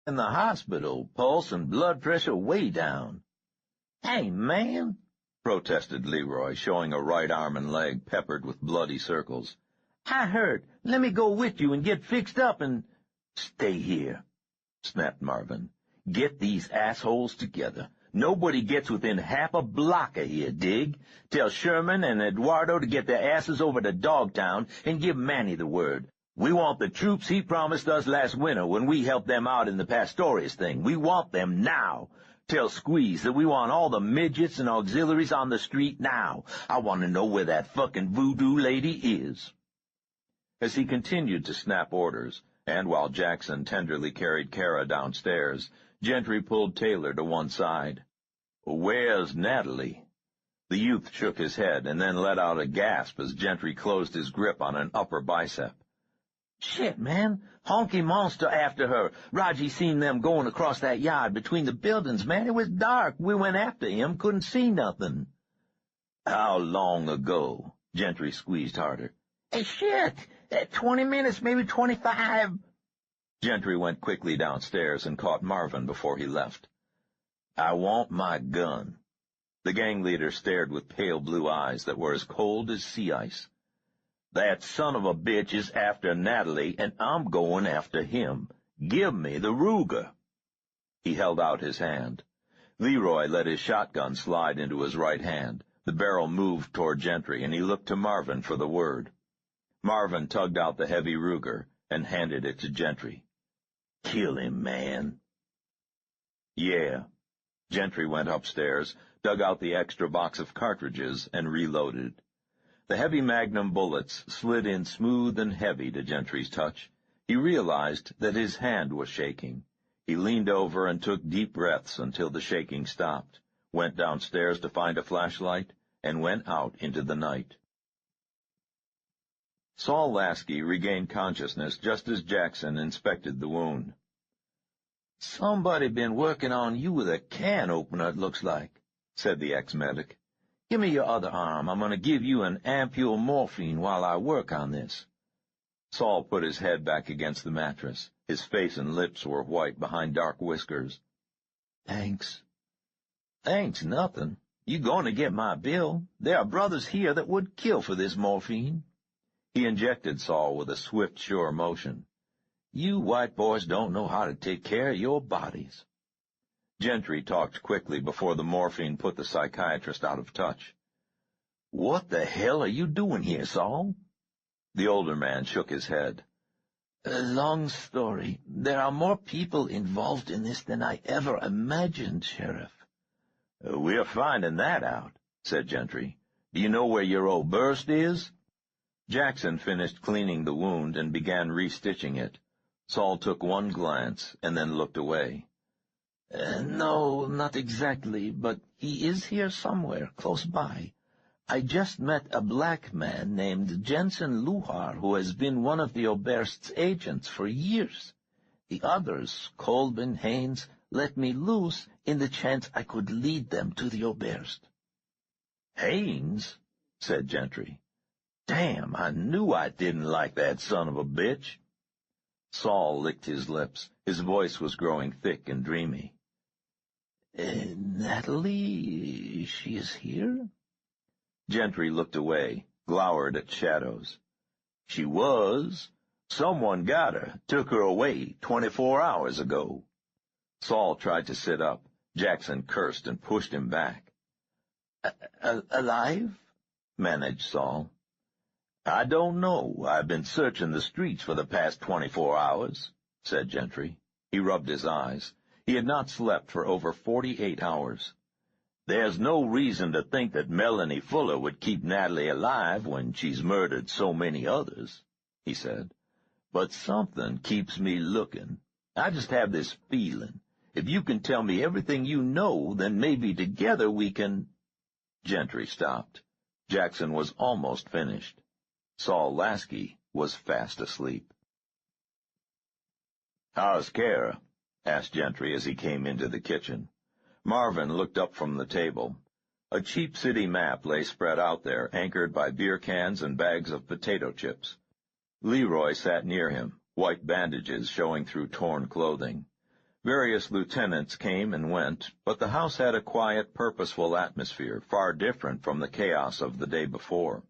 In the hospital, pulse and blood pressure way down. Hey, man, protested Leroy, showing a right arm and leg peppered with bloody circles. I hurt. Let me go with you and get fixed up and— Stay here, snapped Marvin. Get these assholes together. Nobody gets within half a block of here, dig? Tell Sherman and Eduardo to get their asses over to Dogtown and give Manny the word. We want the troops he promised us last winter when we helped them out in the Pastorius thing. We want them now. Tell Squeeze that we want all the midgets and auxiliaries on the street now. I want to know where that fucking voodoo lady is. As he continued to snap orders, and while Jackson tenderly carried Kara downstairs, Gentry pulled Taylor to one side. Where's Natalie? The youth shook his head and then let out a gasp as Gentry closed his grip on an upper bicep. Shit, man. Honky monster after her. Raji seen them going across that yard between the buildings, man. It was dark. We went after him, couldn't see nothing. How long ago? Gentry squeezed harder. Hey, shit. 20 minutes, maybe 25. Gentry went quickly downstairs and caught Marvin before he left. I want my gun. The gang leader stared with pale blue eyes that were as cold as sea ice. That son of a bitch is after Natalie, and I'm going after him. Give me the Ruger. He held out his hand. Leroy let his shotgun slide into his right hand. The barrel moved toward Gentry, and he looked to Marvin for the word. Marvin tugged out the heavy Ruger and handed it to Gentry. Kill him, man. Yeah. Gentry went upstairs, dug out the extra box of cartridges, and reloaded. The heavy Magnum bullets slid in smooth and heavy to Gentry's touch. He realized that his hand was shaking. He leaned over and took deep breaths until the shaking stopped, went downstairs to find a flashlight, and went out into the night. Saul Lasky regained consciousness just as Jackson inspected the wound. Somebody been working on you with a can opener, it looks like, said the ex-medic. Give me your other arm. I'm going to give you an ampule morphine while I work on this. Saul put his head back against the mattress. His face and lips were white behind dark whiskers. Thanks. Thanks, nothing. You going to get my bill? There are brothers here that would kill for this morphine. He injected Saul with a swift, sure motion. You white boys don't know how to take care of your bodies. Gentry talked quickly before the morphine put the psychiatrist out of touch. What the hell are you doing here, Saul? The older man shook his head. A long story. There are more people involved in this than I ever imagined, Sheriff. We're finding that out, said Gentry. Do you know where your old burst is? Jackson finished cleaning the wound and began restitching it. Saul took one glance and then looked away. No, not exactly, but he is here somewhere, close by. I just met a black man named Jensen Luhar, who has been one of the Oberst's agents for years. The others, Colbin, Haynes, let me loose in the chance I could lead them to the Oberst. Haynes? Said Gentry. Damn, I knew I didn't like that son of a bitch. Saul licked his lips. His voice was growing thick and dreamy. Natalie, she is here? Gentry looked away, glowered at shadows. She was. Someone got her, took her away 24 hours ago. Saul tried to sit up. Jackson cursed and pushed him back. Alive? Managed Saul. I don't know. I've been searching the streets for the past 24 hours, said Gentry. He rubbed his eyes. He had not slept for over 48 hours. There's no reason to think that Melanie Fuller would keep Natalie alive when she's murdered so many others, he said. But something keeps me looking. I just have this feeling. If you can tell me everything you know, then maybe together we can— Gentry stopped. Jackson was almost finished. Saul Lasky was fast asleep. How's Kara? Asked Gentry as he came into the kitchen. Marvin looked up from the table. A cheap city map lay spread out there, anchored by beer cans and bags of potato chips. Leroy sat near him, white bandages showing through torn clothing. Various lieutenants came and went, but the house had a quiet, purposeful atmosphere, far different from the chaos of the day before.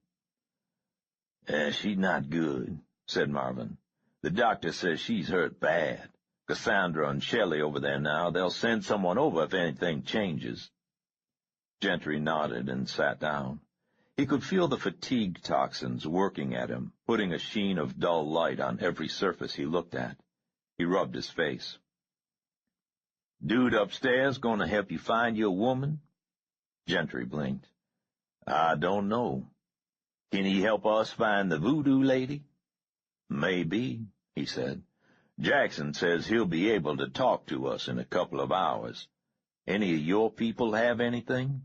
She's not good," said Marvin. "The doctor says she's hurt bad. Cassandra and Shelley over there now. They'll send someone over if anything changes." Gentry nodded and sat down. He could feel the fatigue toxins working at him, putting a sheen of dull light on every surface he looked at. He rubbed his face. "Dude upstairs gonna help you find your woman?" Gentry blinked. "I don't know. Can he help us find the voodoo lady?" "Maybe," he said. "Jackson says he'll be able to talk to us in a couple of hours. Any of your people have anything?"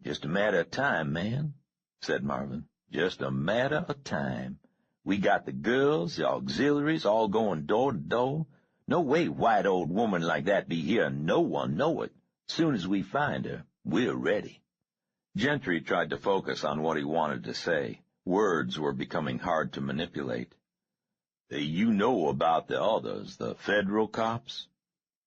"Just a matter of time, man," said Marvin. "Just a matter of time. We got the girls, the auxiliaries, all going door to door. No way white old woman like that be here and no one know it. Soon as we find her, we're ready." Gentry tried to focus on what he wanted to say. Words were becoming hard to manipulate. "You know about the others, the federal cops?"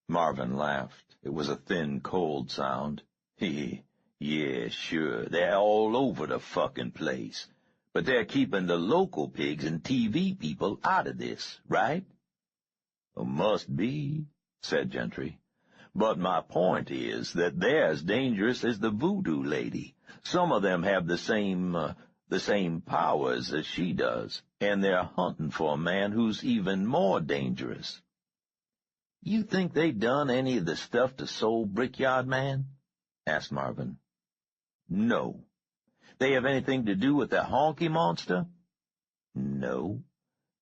Marvin laughed. It was a thin, cold sound. Yeah, sure, they're all over the fucking place. But they're keeping the local pigs and TV people out of this, right? "Must be," said Gentry. "But my point is that they're as dangerous as the voodoo lady. Some of them have the same powers as she does, and they're hunting for a man who's even more dangerous." "You think they done any of the stuff to Soul Brickyard Man?" asked Marvin. "No." "They have anything to do with the honky monster?" "No."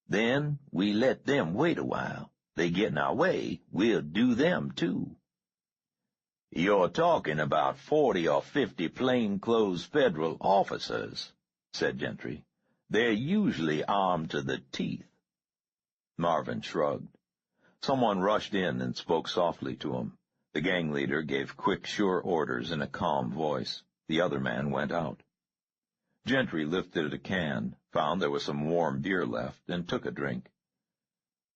"Then we let them wait a while. They get in our way, we'll do them too." "You're talking about 40 or 50 plainclothes federal officers," said Gentry. "They're usually armed to the teeth." Marvin shrugged. Someone rushed in and spoke softly to him. The gang leader gave quick, sure orders in a calm voice. The other man went out. Gentry lifted a can, found there was some warm beer left, and took a drink.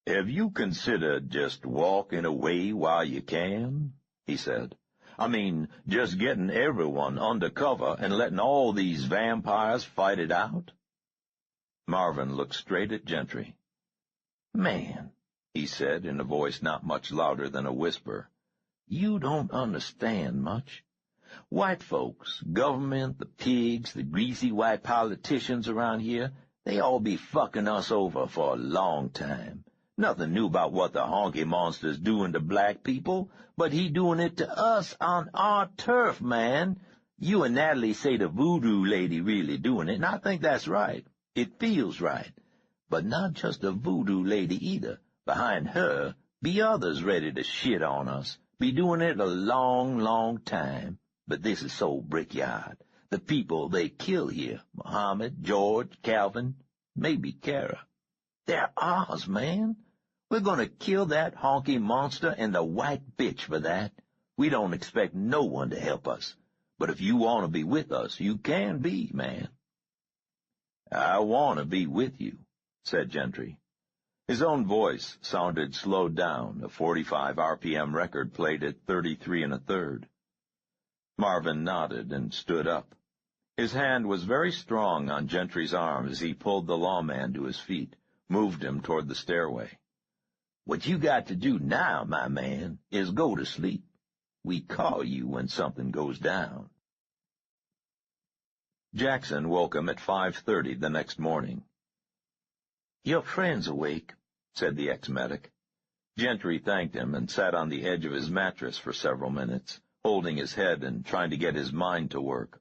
"Have you considered just walking away while you can?" he said. "I mean, just getting everyone under cover and letting all these vampires fight it out?" Marvin looked straight at Gentry. "Man," he said in a voice not much louder than a whisper, "you don't understand much. White folks, government, the pigs, the greasy white politicians around here, they all be fucking us over for a long time. Nothing new about what the honky monster's doing to black people, but he doing it to us on our turf, man. You and Natalie say the voodoo lady really doing it, and I think that's right. It feels right. But not just the voodoo lady either. Behind her be others ready to shit on us, be doing it a long, long time. But this is Soul Brickyard. The people they kill here, Muhammad, George, Calvin, maybe Kara. They're ours, man. We're going to kill that honky monster and the white bitch for that. We don't expect no one to help us. But if you want to be with us, you can be, man." "I want to be with you," said Gentry. His own voice sounded slowed down. A 45 RPM record played at 33 1/3. Marvin nodded and stood up. His hand was very strong on Gentry's arm as he pulled the lawman to his feet, moved him toward the stairway. "What you got to do now, my man, is go to sleep. We call you when something goes down." Jackson woke him at 5:30 the next morning. "Your friend's awake," said the ex-medic. Gentry thanked him and sat on the edge of his mattress for several minutes, holding his head and trying to get his mind to work.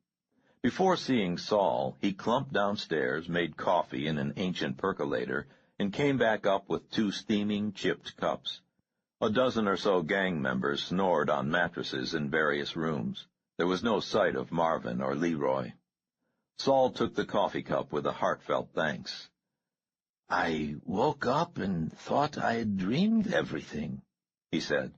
Before seeing Saul, he clumped downstairs, made coffee in an ancient percolator, and came back up with 2 steaming, chipped cups. A dozen or so gang members snored on mattresses in various rooms. There was no sight of Marvin or Leroy. Saul took the coffee cup with a heartfelt thanks. "I woke up and thought I had dreamed everything," he said.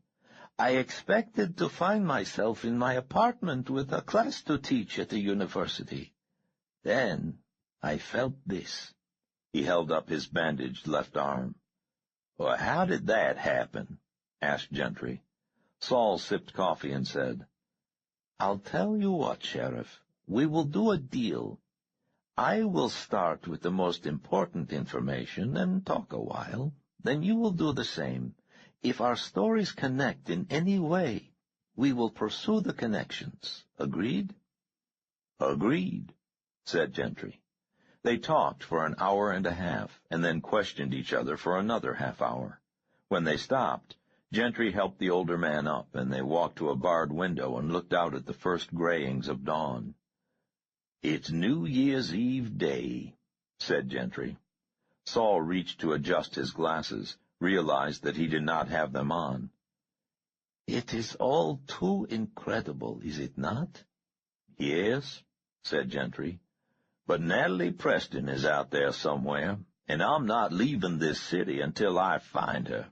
"I expected to find myself in my apartment with a class to teach at the university. Then I felt this." He held up his bandaged left arm. "Well, how did that happen?" asked Gentry. Saul sipped coffee and said, "I'll tell you what, Sheriff. We will do a deal. I will start with the most important information and talk a while. Then you will do the same. If our stories connect in any way, we will pursue the connections. Agreed?" "Agreed," said Gentry. They talked for an hour and a half, and then questioned each other for another half-hour. When they stopped, Gentry helped the older man up, and they walked to a barred window and looked out at the first grayings of dawn. "It's New Year's Eve day," said Gentry. Saul reached to adjust his glasses, realized that he did not have them on. "It is all too incredible, is it not?" "Yes," said Gentry. "But Natalie Preston is out there somewhere, and I'm not leaving this city until I find her."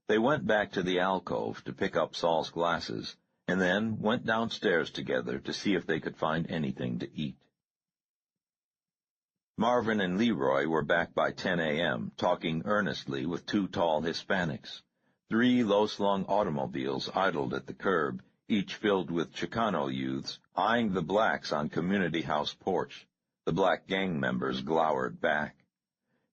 They went back to the alcove to pick up Saul's glasses, and then went downstairs together to see if they could find anything to eat. Marvin and Leroy were back by 10 a.m., talking earnestly with two tall Hispanics. 3 low-slung automobiles idled at the curb, each filled with Chicano youths, eyeing the blacks on Community House porch. The black gang members glowered back.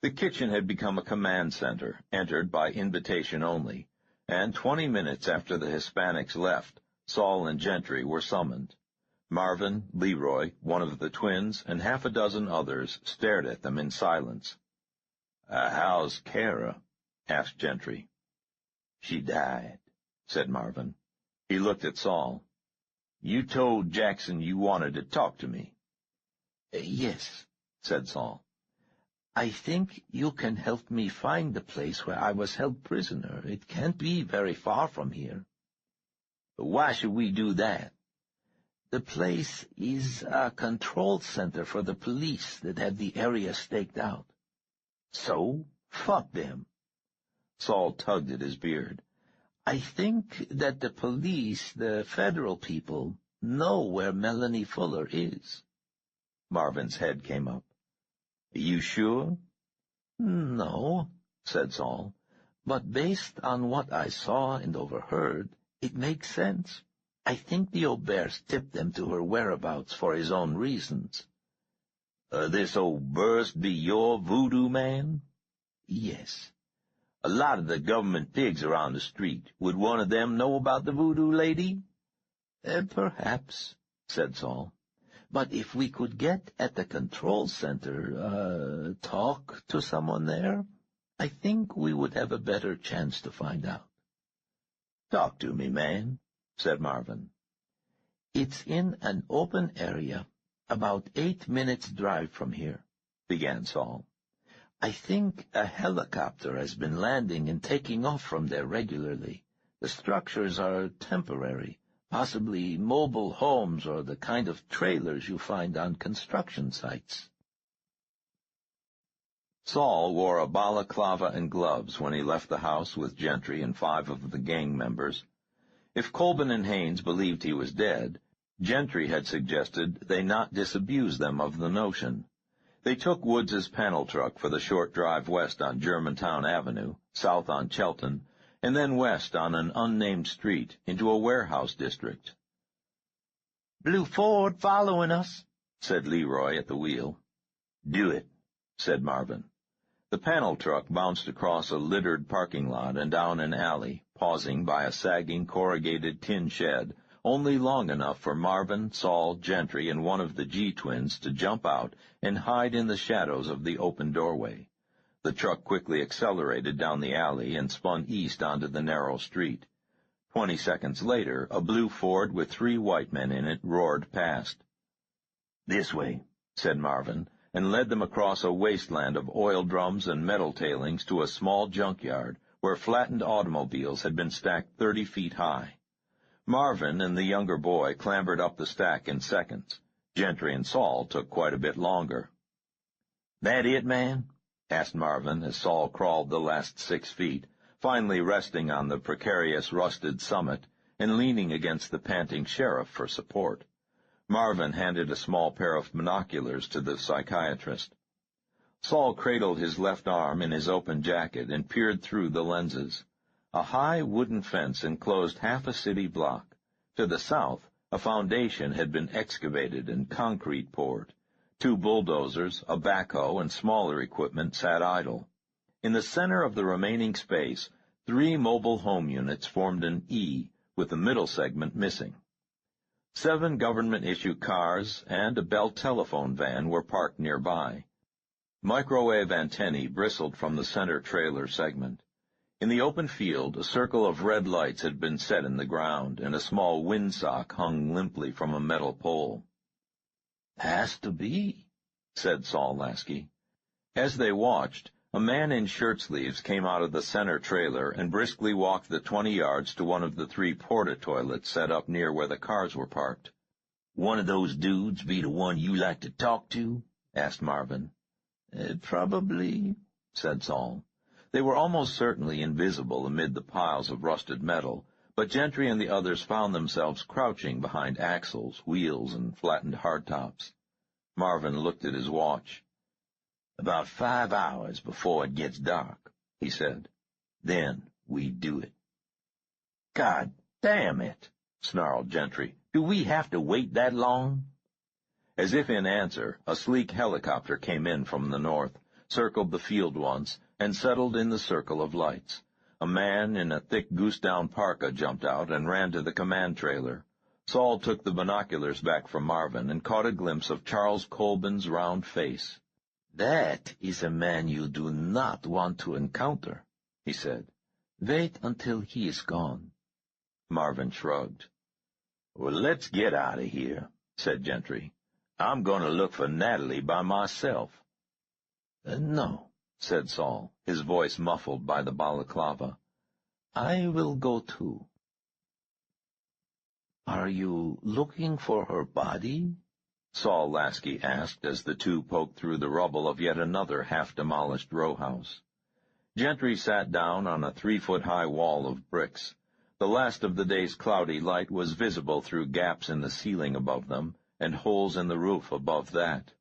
The kitchen had become a command center, entered by invitation only, and 20 minutes after the Hispanics left, Saul and Gentry were summoned. Marvin, Leroy, one of the twins, and half a dozen others stared at them in silence. "How's Kara?" asked Gentry. "She died," said Marvin. He looked at Saul. "You told Jackson you wanted to talk to me." "Yes," said Saul. "I think you can help me find the place where I was held prisoner. It can't be very far from here." "Why should we do that?" "The place is a control center for the police that have the area staked out." "So? Fuck them." Saul tugged at his beard. "I think that the police, the federal people, know where Melanie Fuller is." Marvin's head came up. "You sure?" "No," said Saul, "but based on what I saw and overheard, it makes sense. I think the Auberts tipped them to her whereabouts for his own reasons." "This old Burst be your voodoo man?" "Yes." "A lot of the government pigs are on the street. Would one of them know about the voodoo lady?" "Perhaps," said Saul. "But if we could get at the control center, talk to someone there, I think we would have a better chance to find out." "Talk to me, man," said Marvin. "It's in an open area, about 8 minutes' drive from here," began Saul. "I think a helicopter has been landing and taking off from there regularly. The structures are temporary. Possibly mobile homes or the kind of trailers you find on construction sites." Saul wore a balaclava and gloves when he left the house with Gentry and 5 of the gang members. If Colbin and Haynes believed he was dead, Gentry had suggested they not disabuse them of the notion. They took Woods's panel truck for the short drive west on Germantown Avenue, south on Chelton, and then west on an unnamed street into a warehouse district. "Blue Ford following us," said Leroy at the wheel. "Do it," said Marvin. The panel truck bounced across a littered parking lot and down an alley, pausing by a sagging corrugated tin shed, only long enough for Marvin, Saul, Gentry, and one of the G-twins to jump out and hide in the shadows of the open doorway. The truck quickly accelerated down the alley and spun east onto the narrow street. 20 seconds later, a blue Ford with 3 white men in it roared past. "This way," said Marvin, and led them across a wasteland of oil drums and metal tailings to a small junkyard where flattened automobiles had been stacked 30 feet high. Marvin and the younger boy clambered up the stack in seconds. Gentry and Saul took quite a bit longer. "That it, man?" asked Marvin as Saul crawled the last 6 feet, finally resting on the precarious rusted summit and leaning against the panting sheriff for support. Marvin handed a small pair of binoculars to the psychiatrist. Saul cradled his left arm in his open jacket and peered through the lenses. A high wooden fence enclosed half a city block. To the south, a foundation had been excavated and concrete poured. 2 bulldozers, a backhoe, and smaller equipment sat idle. In the center of the remaining space, 3 mobile home units formed an E, with the middle segment missing. 7 government-issue cars and a Bell telephone van were parked nearby. Microwave antennae bristled from the center trailer segment. In the open field, a circle of red lights had been set in the ground, and a small windsock hung limply from a metal pole. "Has to be," said Saul Lasky. As they watched, a man in shirt-sleeves came out of the center trailer and briskly walked the 20 yards to one of the 3 porta-toilets set up near where the cars were parked. "One of those dudes be the one you like to talk to?" asked Marvin. "Probably," said Saul. They were almost certainly invisible amid the piles of rusted metal, but Gentry and the others found themselves crouching behind axles, wheels, and flattened hardtops. Marvin looked at his watch. "About 5 hours before it gets dark," he said. "Then we do it." "God damn it," snarled Gentry. "Do we have to wait that long?" As if in answer, a sleek helicopter came in from the north, circled the field once, and settled in the circle of lights. A man in a thick goose-down parka jumped out and ran to the command trailer. Saul took the binoculars back from Marvin and caught a glimpse of Charles Colbin's round face. "That is a man you do not want to encounter," he said. "Wait until he is gone." Marvin shrugged. "Well, let's get out of here," said Gentry. "I'm going to look for Natalie by myself." "No," said Saul, his voice muffled by the balaclava. "I will go too." "Are you looking for her body?" Saul Lasky asked as the 2 poked through the rubble of yet another half-demolished row-house. Gentry sat down on a 3-foot-high wall of bricks. The last of the day's cloudy light was visible through gaps in the ceiling above them and holes in the roof above that.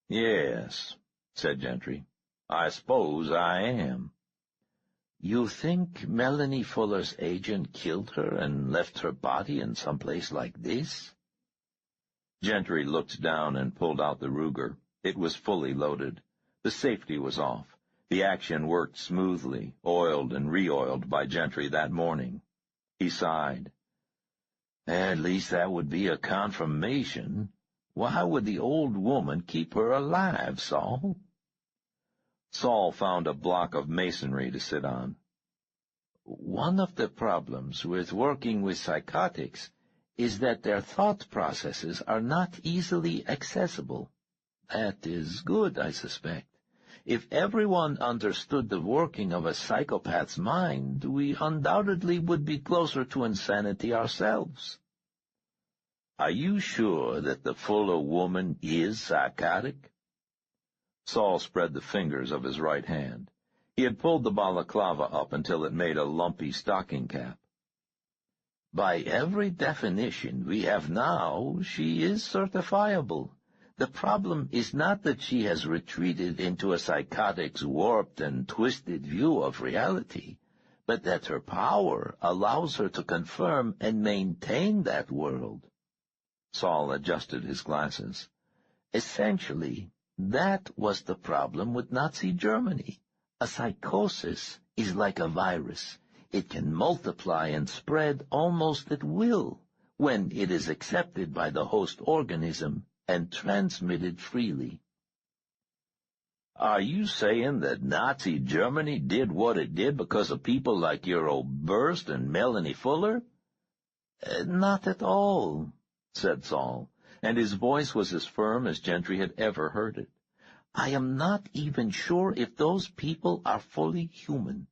"Yes," said Gentry. "I suppose I am." "You think Melanie Fuller's agent killed her and left her body in some place like this?" Gentry looked down and pulled out the Ruger. It was fully loaded. The safety was off. The action worked smoothly, oiled and re-oiled by Gentry that morning. He sighed. "At least that would be a confirmation. Why would the old woman keep her alive, Saul?" Saul found a block of masonry to sit on. "One of the problems with working with psychotics is that their thought processes are not easily accessible. That is good, I suspect. If everyone understood the working of a psychopath's mind, we undoubtedly would be closer to insanity ourselves." "Are you sure that the Fuller woman is psychotic?" Saul spread the fingers of his right hand. He had pulled the balaclava up until it made a lumpy stocking cap. "By every definition we have now, she is certifiable. The problem is not that she has retreated into a psychotic's warped and twisted view of reality, but that her power allows her to confirm and maintain that world." Saul adjusted his glasses. "Essentially, that was the problem with Nazi Germany. A psychosis is like a virus. It can multiply and spread almost at will when it is accepted by the host organism and transmitted freely." "Are you saying that Nazi Germany did what it did because of people like your old Burst and Melanie Fuller?" "Not at all," said Saul, and his voice was as firm as Gentry had ever heard it. "I am not even sure if those people are fully human.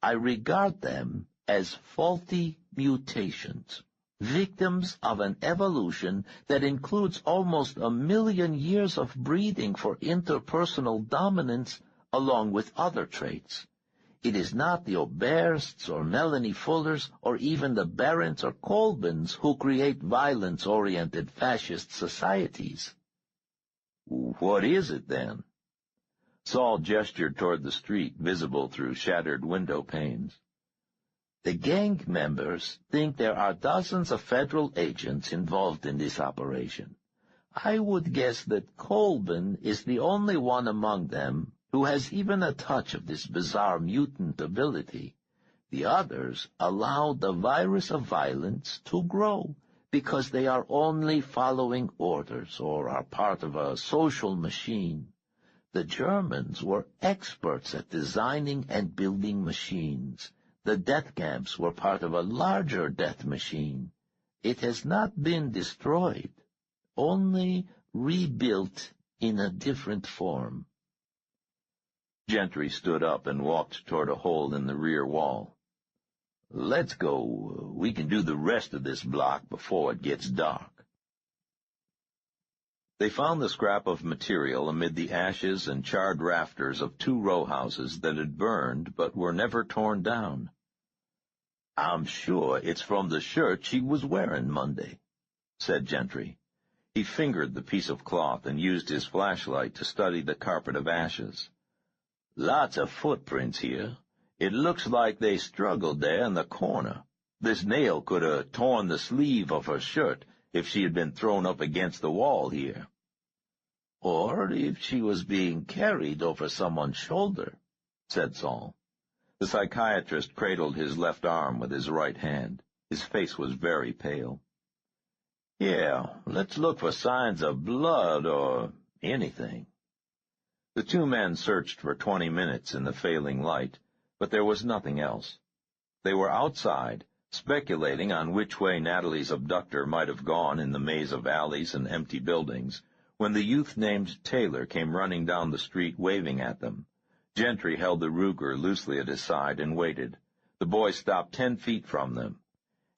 I regard them as faulty mutations, victims of an evolution that includes almost 1,000,000 years of breeding for interpersonal dominance along with other traits. It is not the Obersts or Melanie Fullers or even the Barents or Colbins who create violence-oriented fascist societies." "What is it, then?" Saul gestured toward the street, visible through shattered window panes. The gang members think there are dozens of federal agents involved in this operation. I would guess that Colvin is the only one among them who has even a touch of this bizarre mutant ability. The others allow the virus of violence to grow because they are only following orders or are part of a social machine. The Germans were experts at designing and building machines. The death camps were part of a larger death machine. It has not been destroyed, only rebuilt in a different form. Gentry stood up and walked toward a hole in the rear wall. Let's go. We can do the rest of this block before it gets dark. They found the scrap of material amid the ashes and charred rafters of 2 row houses that had burned but were never torn down. I'm sure it's from the shirt she was wearing Monday, said Gentry. He fingered the piece of cloth and used his flashlight to study the carpet of ashes. Lots of footprints here. It looks like they struggled there in the corner. This nail could have torn the sleeve of her shirt if she had been thrown up against the wall here. Or if she was being carried over someone's shoulder, said Saul. The psychiatrist cradled his left arm with his right hand. His face was very pale. Yeah, let's look for signs of blood or anything. The 2 men searched for 20 minutes in the failing light, but there was nothing else. They were outside, speculating on which way Natalie's abductor might have gone in the maze of alleys and empty buildings, when the youth named Taylor came running down the street waving at them. Gentry held the Ruger loosely at his side and waited. The boy stopped 10 feet from them.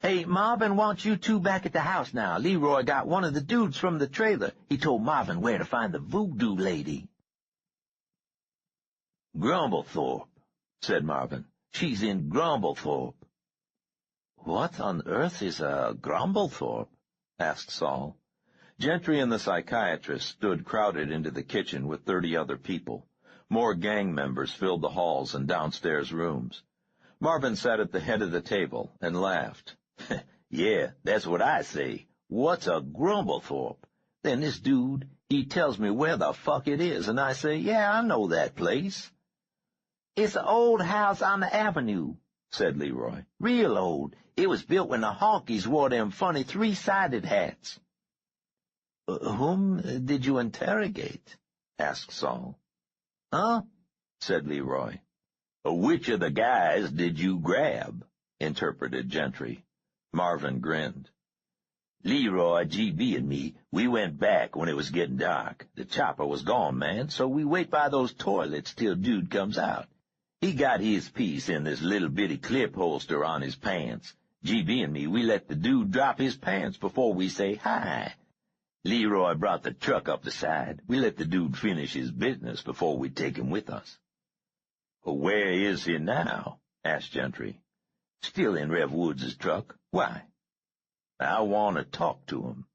Hey, Marvin wants you 2 back at the house now. Leroy got one of the dudes from the trailer. He told Marvin where to find the voodoo lady. Grumblethorpe, said Marvin. She's in Grumblethorpe. What on earth is a Grumblethorpe? Asked Saul. Gentry and the psychiatrist stood crowded into the kitchen with 30 other people. More gang members filled the halls and downstairs rooms. Marvin sat at the head of the table and laughed. Yeah, that's what I say. What's a Grumblethorpe? Then this dude, he tells me where the fuck it is, and I say, yeah, I know that place. It's an old house on the avenue, said Leroy. Real old. It was built when the honkies wore them funny 3-sided hats. Whom did you interrogate? Asked Saul. Huh? Said Leroy. Which of the guys did you grab? Interpreted Gentry. Marvin grinned. Leroy, GB, and me, we went back when it was getting dark. The chopper was gone, man, so we wait by those toilets till dude comes out. He got his piece in this little bitty clip holster on his pants. GB and me, we let the dude drop his pants before we say hi. Leroy brought the truck up the side. We let the dude finish his business before we take him with us. Where is he now? Asked Gentry. Still in Rev Woods' truck. Why? I want to talk to him.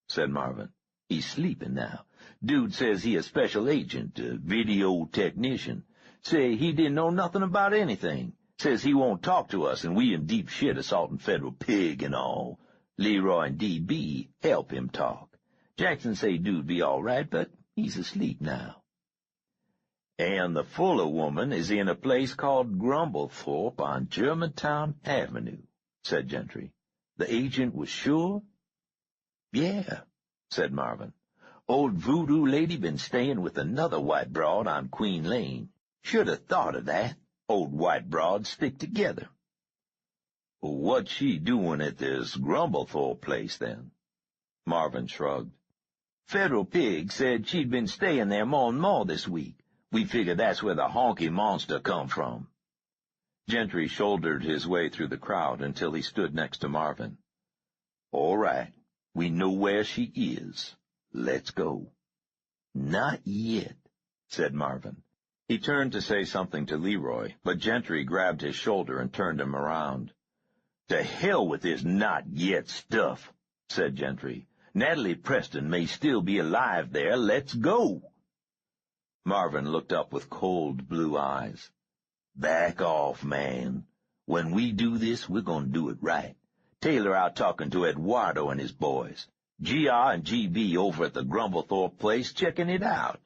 Said Marvin. He's sleeping now. Dude says he a special agent, a video technician. Say he didn't know nothing about anything. Says he won't talk to us, and we in deep shit assaulting federal pig and all. Leroy and D.B. help him talk. Jackson say dude be all right, but he's asleep now. And the Fuller woman is in a place called Grumblethorpe on Germantown Avenue, said Gentry. The agent was sure? Yeah, said Marvin. Old voodoo lady been staying with another white broad on Queen Lane. Should have thought of that. Old white broads stick together. What's she doing at this Grumblethorpe place, then? Marvin shrugged. Federal pig said she'd been staying there more and more this week. We figure that's where the honky monster come from. Gentry shouldered his way through the crowd until he stood next to Marvin. All right, we know where she is. Let's go. Not yet, said Marvin. He turned to say something to Leroy, but Gentry grabbed his shoulder and turned him around. To hell with this not yet stuff, said Gentry. Natalie Preston may still be alive there. Let's go. Marvin looked up with cold blue eyes. Back off, man. When we do this, we're gonna do it right. Taylor out talking to Eduardo and his boys. GR and GB over at the Grumblethorpe place checking it out.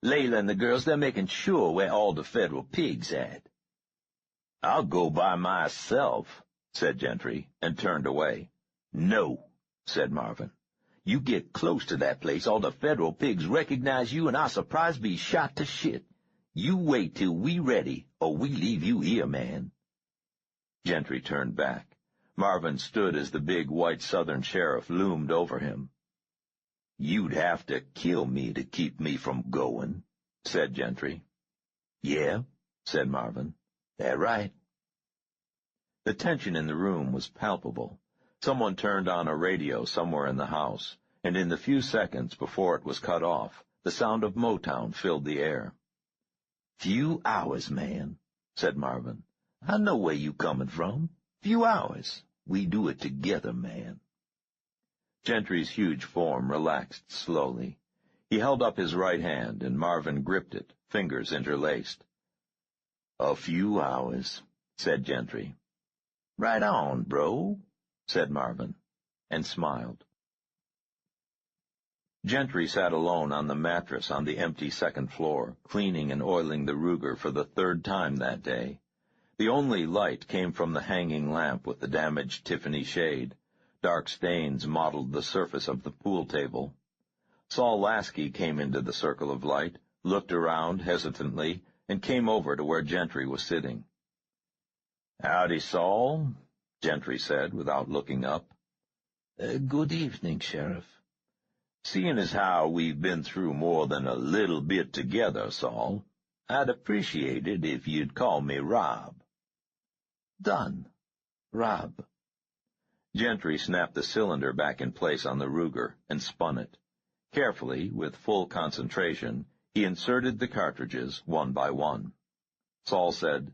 Layla and the girls, they're making sure where all the federal pigs at. I'll go by myself, said Gentry, and turned away. No, said Marvin. You get close to that place, all the federal pigs recognize you, and I'll surprise be shot to shit. You wait till we ready, or we leave you here, man. Gentry turned back. Marvin stood as the big white Southern sheriff loomed over him. You'd have to kill me to keep me from going, said Gentry. Yeah, said Marvin. That right. The tension in the room was palpable. Someone turned on a radio somewhere in the house, and in the few seconds before it was cut off, the sound of Motown filled the air. Few hours, man, said Marvin. I know where you coming from. Few hours. We do it together, man. Gentry's huge form relaxed slowly. He held up his right hand, and Marvin gripped it, fingers interlaced. A few hours, said Gentry. Right on, bro, said Marvin, and smiled. Gentry sat alone on the mattress on the empty second floor, cleaning and oiling the Ruger for the third time that day. The only light came from the hanging lamp with the damaged Tiffany shade. Dark stains mottled the surface of the pool table. Saul Lasky came into the circle of light, looked around hesitantly, and came over to where Gentry was sitting. "Howdy, Saul," Gentry said, without looking up. "Good evening, Sheriff." "Seeing as how we've been through more than a little bit together, Saul, I'd appreciate it if you'd call me Rob." "Done. Rob." Gentry snapped the cylinder back in place on the Ruger and spun it. Carefully, with full concentration, he inserted the cartridges one by one. Saul said,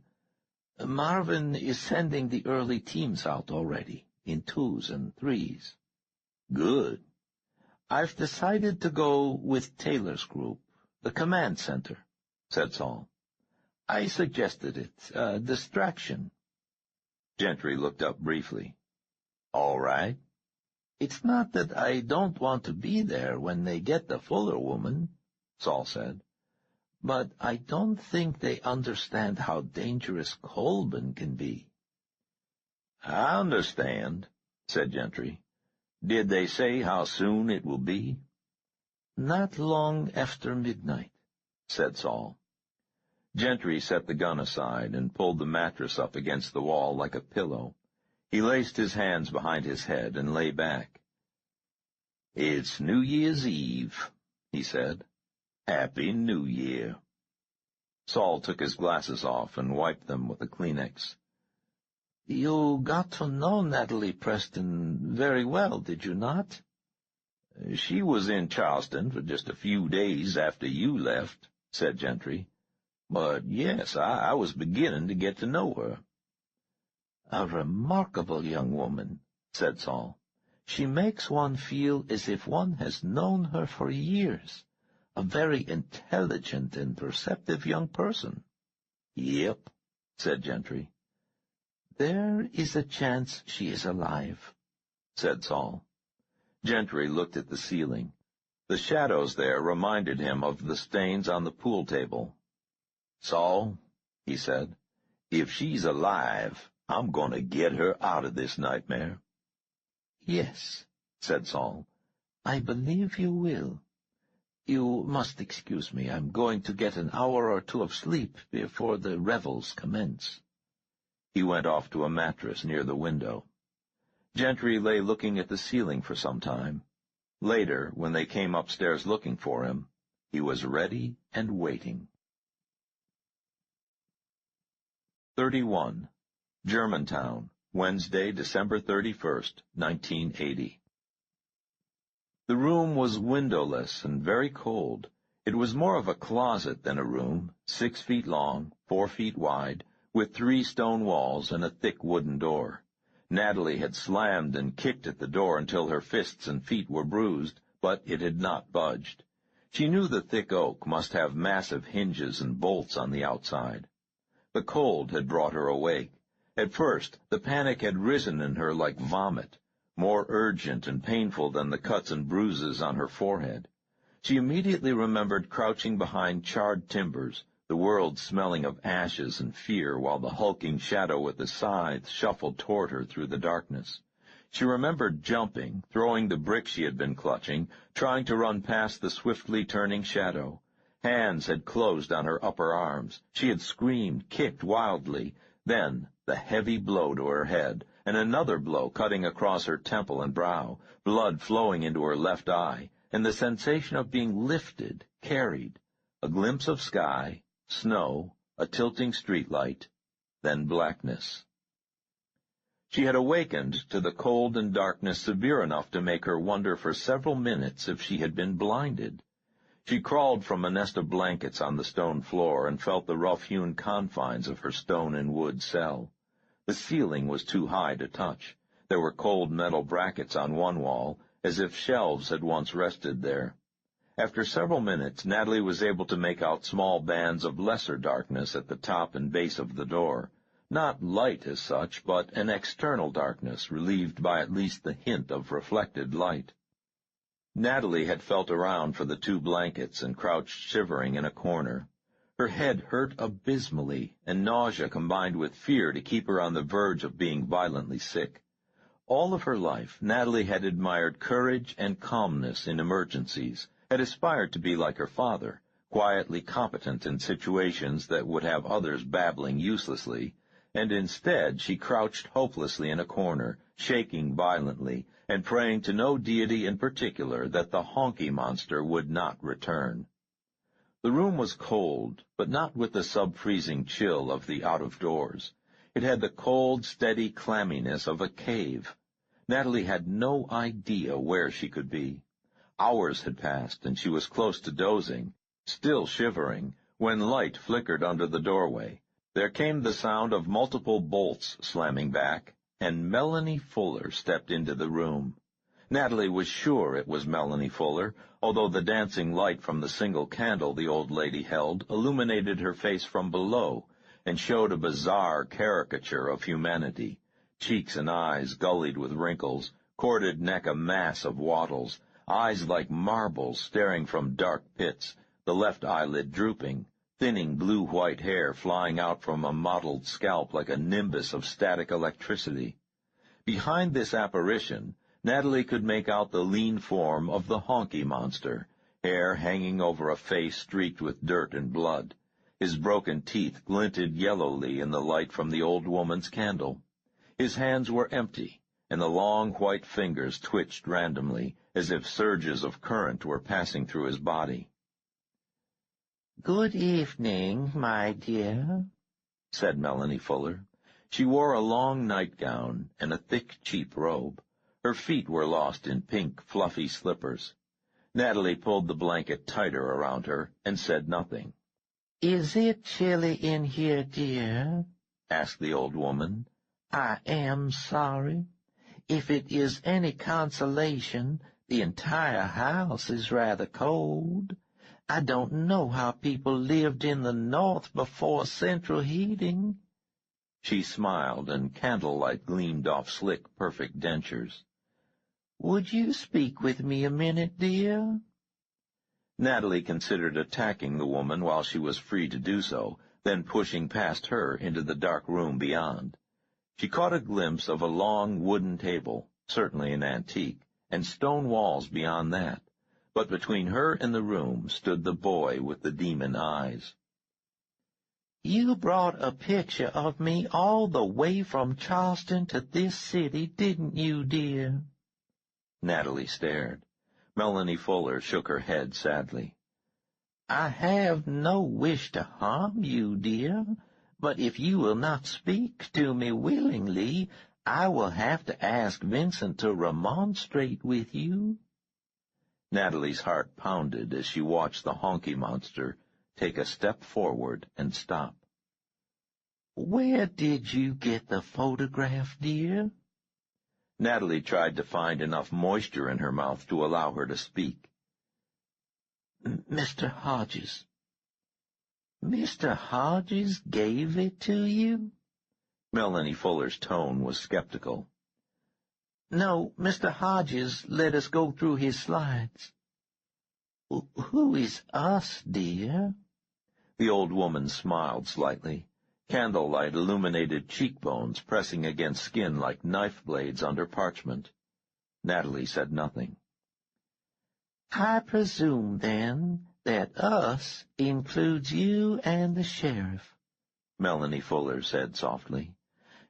"Marvin is sending the early teams out already, in 2s and 3s. "Good." "I've decided to go with Taylor's group, the command center," said Saul. "I suggested it, a distraction." Gentry looked up briefly. "All right." "It's not that I don't want to be there when they get the Fuller woman," Saul said, "but I don't think they understand how dangerous Colburn can be." "I understand," said Gentry. "Did they say how soon it will be?" "Not long after midnight," said Saul. Gentry set the gun aside and pulled the mattress up against the wall like a pillow. He laced his hands behind his head and lay back. "It's New Year's Eve," he said. "Happy New Year." Saul took his glasses off and wiped them with a Kleenex. "You got to know Natalie Preston very well, did you not?" "She was in Charleston for just a few days after you left," said Gentry. "But yes, I was beginning to get to know her." "A remarkable young woman," said Saul. "She makes one feel as if one has known her for years. A very intelligent and perceptive young person." "Yep," said Gentry. "There is a chance she is alive," said Saul. Gentry looked at the ceiling. The shadows there reminded him of the stains on the pool table. "Saul," he said, "if she's alive, I'm going to get her out of this nightmare." "Yes," said Saul, "I believe you will. You must excuse me. I'm going to get an hour or two of sleep before the revels commence." He went off to a mattress near the window. Gentry lay looking at the ceiling for some time. Later, when they came upstairs looking for him, he was ready and waiting. 31. Germantown, Wednesday, December 31st, 1980. The room was windowless and very cold. It was more of a closet than a room, 6 feet long, 4 feet wide, with 3 stone walls and a thick wooden door. Natalie had slammed and kicked at the door until her fists and feet were bruised, but it had not budged. She knew the thick oak must have massive hinges and bolts on the outside. The cold had brought her awake. At first, the panic had risen in her like vomit, more urgent and painful than the cuts and bruises on her forehead. She immediately remembered crouching behind charred timbers, the world smelling of ashes and fear while the hulking shadow with the scythe shuffled toward her through the darkness. She remembered jumping, throwing the brick she had been clutching, trying to run past the swiftly turning shadow. Hands had closed on her upper arms. She had screamed, kicked wildly. Then the heavy blow to her head, and another blow cutting across her temple and brow, blood flowing into her left eye, and the sensation of being lifted, carried, a glimpse of sky, snow, a tilting streetlight, then blackness. She had awakened to the cold and darkness severe enough to make her wonder for several minutes if she had been blinded. She crawled from a nest of blankets on the stone floor and felt the rough-hewn confines of her stone and wood cell. The ceiling was too high to touch. There were cold metal brackets on one wall, as if shelves had once rested there. After several minutes, Natalie was able to make out small bands of lesser darkness at the top and base of the door. Not light as such, but an external darkness relieved by at least the hint of reflected light. Natalie had felt around for the two blankets and crouched shivering in a corner. Her head hurt abysmally, and nausea combined with fear to keep her on the verge of being violently sick. All of her life, Natalie had admired courage and calmness in emergencies, had aspired to be like her father, quietly competent in situations that would have others babbling uselessly, and instead she crouched hopelessly in a corner, shaking violently, and praying to no deity in particular that the honky monster would not return. The room was cold, but not with the sub-freezing chill of the out-of-doors. It had the cold, steady clamminess of a cave. Natalie had no idea where she could be. Hours had passed, and she was close to dozing, still shivering, when light flickered under the doorway. There came the sound of multiple bolts slamming back, and Melanie Fuller stepped into the room. Natalie was sure it was Melanie Fuller, although the dancing light from the single candle the old lady held illuminated her face from below and showed a bizarre caricature of humanity, cheeks and eyes gullied with wrinkles, corded neck a mass of wattles, eyes like marbles staring from dark pits, the left eyelid drooping, thinning blue-white hair flying out from a mottled scalp like a nimbus of static electricity. Behind this apparition, Natalie could make out the lean form of the honky monster, hair hanging over a face streaked with dirt and blood. His broken teeth glinted yellowly in the light from the old woman's candle. His hands were empty, and the long white fingers twitched randomly, as if surges of current were passing through his body. "Good evening, my dear," said Melanie Fuller. She wore a long nightgown and a thick, cheap robe. Her feet were lost in pink, fluffy slippers. Natalie pulled the blanket tighter around her and said nothing. "Is it chilly in here, dear?" asked the old woman. "I am sorry. If it is any consolation, the entire house is rather cold. I don't know how people lived in the north before central heating." She smiled, and candlelight gleamed off slick, perfect dentures. "Would you speak with me a minute, dear?" Natalie considered attacking the woman while she was free to do so, then pushing past her into the dark room beyond. She caught a glimpse of a long wooden table, certainly an antique, and stone walls beyond that. But between her and the room stood the boy with the demon eyes. "You brought a picture of me all the way from Charleston to this city, didn't you, dear?" Natalie stared. Melanie Fuller shook her head sadly. "I have no wish to harm you, dear, but if you will not speak to me willingly, I will have to ask Vincent to remonstrate with you." Natalie's heart pounded as she watched the honky monster take a step forward and stop. "Where did you get the photograph, dear?" Natalie tried to find enough moisture in her mouth to allow her to speak. "Mr. Hodges." "Mr. Hodges gave it to you?" Melanie Fuller's tone was skeptical. No, Mr. Hodges let us go through his slides. Who is us, dear? The old woman smiled slightly. Candlelight illuminated cheekbones pressing against skin like knife blades under parchment. Natalie said nothing. I presume, then, that us includes you and the sheriff, Melanie Fuller said softly.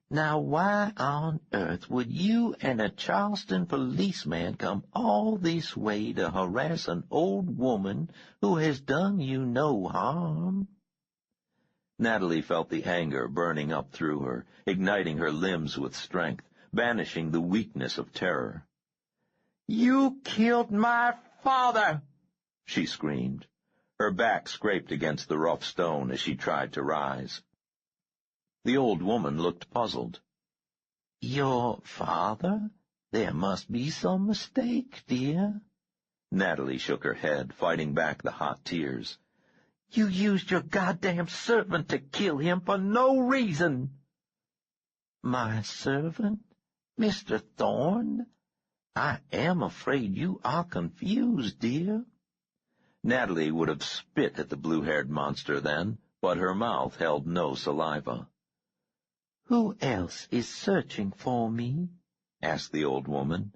Now why on earth would you and a Charleston policeman come all this way to harass an old woman who has done you no harm? Natalie felt the anger burning up through her, igniting her limbs with strength, banishing the weakness of terror. You killed my father, she screamed. Her back scraped against the rough stone as she tried to rise. The old woman looked puzzled. Your father? There must be some mistake, dear. Natalie shook her head, fighting back the hot tears. You used your goddamn servant to kill him for no reason. My servant? Mr. Thorne? I am afraid you are confused, dear. Natalie would have spit at the blue-haired monster then, but her mouth held no saliva. Who else is searching for me? Asked the old woman.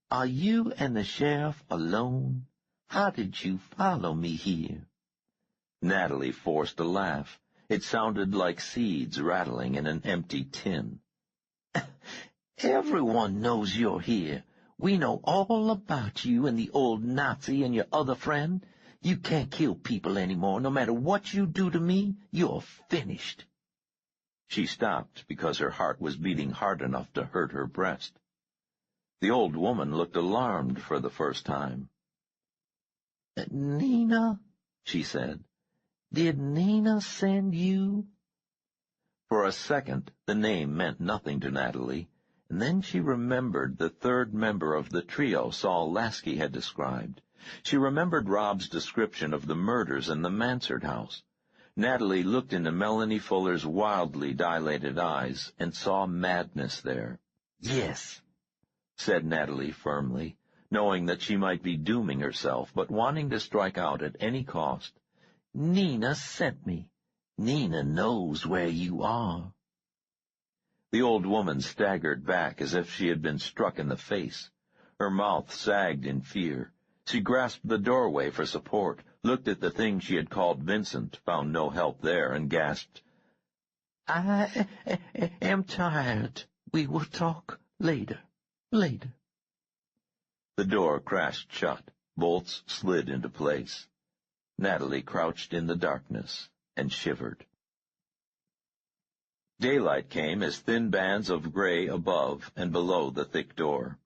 Are you and the sheriff alone? How did you follow me here? Natalie forced a laugh. It sounded like seeds rattling in an empty tin. Everyone knows you're here. We know all about you and the old Nazi and your other friend. You can't kill people anymore. No matter what you do to me, you're finished. She stopped because her heart was beating hard enough to hurt her breast. The old woman looked alarmed for the first time. Nina, she said, did Nina send you? For a second, the name meant nothing to Natalie, and then she remembered the third member of the trio Saul Lasky had described. She remembered Rob's description of the murders in the Mansard house. Natalie looked into Melanie Fuller's wildly dilated eyes and saw madness there. Yes, said Natalie firmly, knowing that she might be dooming herself, but wanting to strike out at any cost. Nina sent me. Nina knows where you are. The old woman staggered back as if she had been struck in the face. Her mouth sagged in fear. She grasped the doorway for support, looked at the thing she had called Vincent, found no help there, and gasped, I am tired. We will talk later. The door crashed shut. Bolts slid into place. Natalie crouched in the darkness and shivered. Daylight came as thin bands of gray above and below the thick door.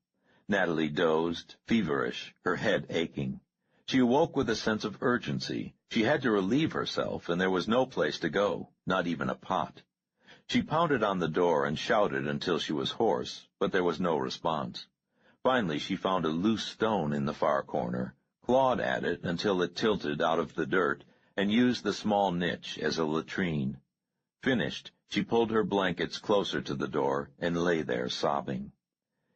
Natalie dozed, feverish, her head aching. She awoke with a sense of urgency. She had to relieve herself, and there was no place to go, not even a pot. She pounded on the door and shouted until she was hoarse, but there was no response. Finally, she found a loose stone in the far corner, clawed at it until it tilted out of the dirt, and used the small niche as a latrine. Finished, she pulled her blankets closer to the door and lay there sobbing.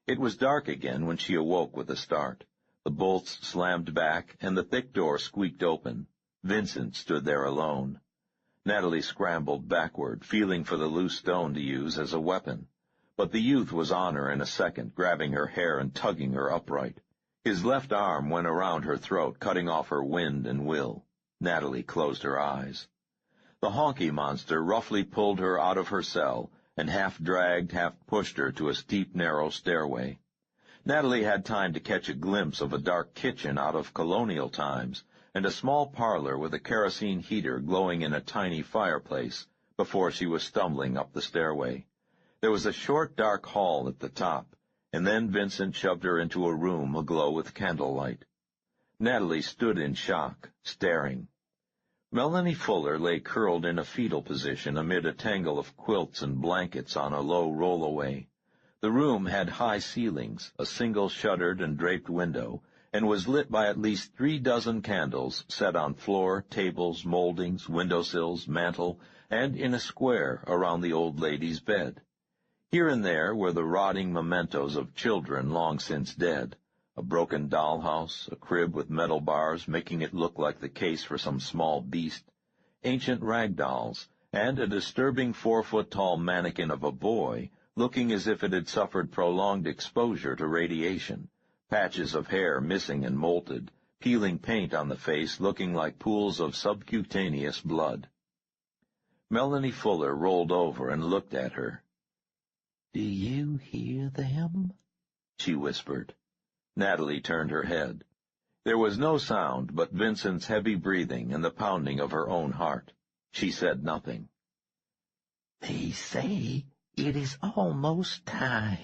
It was dark again when she awoke with a start. The bolts slammed back, and the thick door squeaked open. Vincent stood there alone. Natalie scrambled backward, feeling for the loose stone to use as a weapon. But the youth was on her in a second, grabbing her hair and tugging her upright. His left arm went around her throat, cutting off her wind and will. Natalie closed her eyes. The honky monster roughly pulled her out of her cell, and half dragged, half pushed her to a steep, narrow stairway. Natalie had time to catch a glimpse of a dark kitchen out of colonial times, and a small parlor with a kerosene heater glowing in a tiny fireplace, before she was stumbling up the stairway. There was a short, dark hall at the top, and then Vincent shoved her into a room aglow with candlelight. Natalie stood in shock, staring. Melanie Fuller lay curled in a fetal position amid a tangle of quilts and blankets on a low rollaway. The room had high ceilings, a single shuttered and draped window, and was lit by at least 3 dozen candles set on floor, tables, moldings, windowsills, mantel, and in a square around the old lady's bed. Here and there were the rotting mementos of children long since dead, a broken dollhouse, a crib with metal bars making it look like the case for some small beast, ancient rag dolls, and a disturbing 4-foot-tall mannequin of a boy looking as if it had suffered prolonged exposure to radiation, patches of hair missing and molted, peeling paint on the face looking like pools of subcutaneous blood. Melanie Fuller rolled over and looked at her. "Do you hear them?" she whispered. Natalie turned her head. There was no sound but Vincent's heavy breathing and the pounding of her own heart. She said nothing. "They say it is almost time,"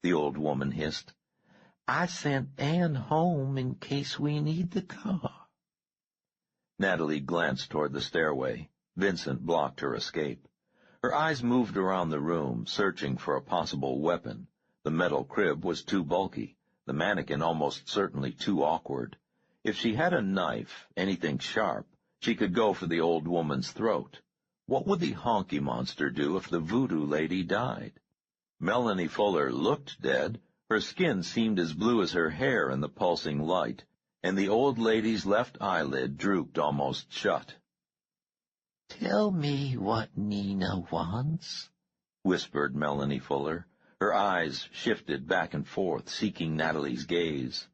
the old woman hissed. "I sent Anne home in case we need the car." Natalie glanced toward the stairway. Vincent blocked her escape. Her eyes moved around the room, searching for a possible weapon. The metal crib was too bulky, the mannequin almost certainly too awkward. If she had a knife, anything sharp, she could go for the old woman's throat. What would the honky monster do if the voodoo lady died? Melanie Fuller looked dead. Her skin seemed as blue as her hair in the pulsing light, and the old lady's left eyelid drooped almost shut. "Tell me what Nina wants," whispered Melanie Fuller. Her eyes shifted back and forth, seeking Natalie's gaze.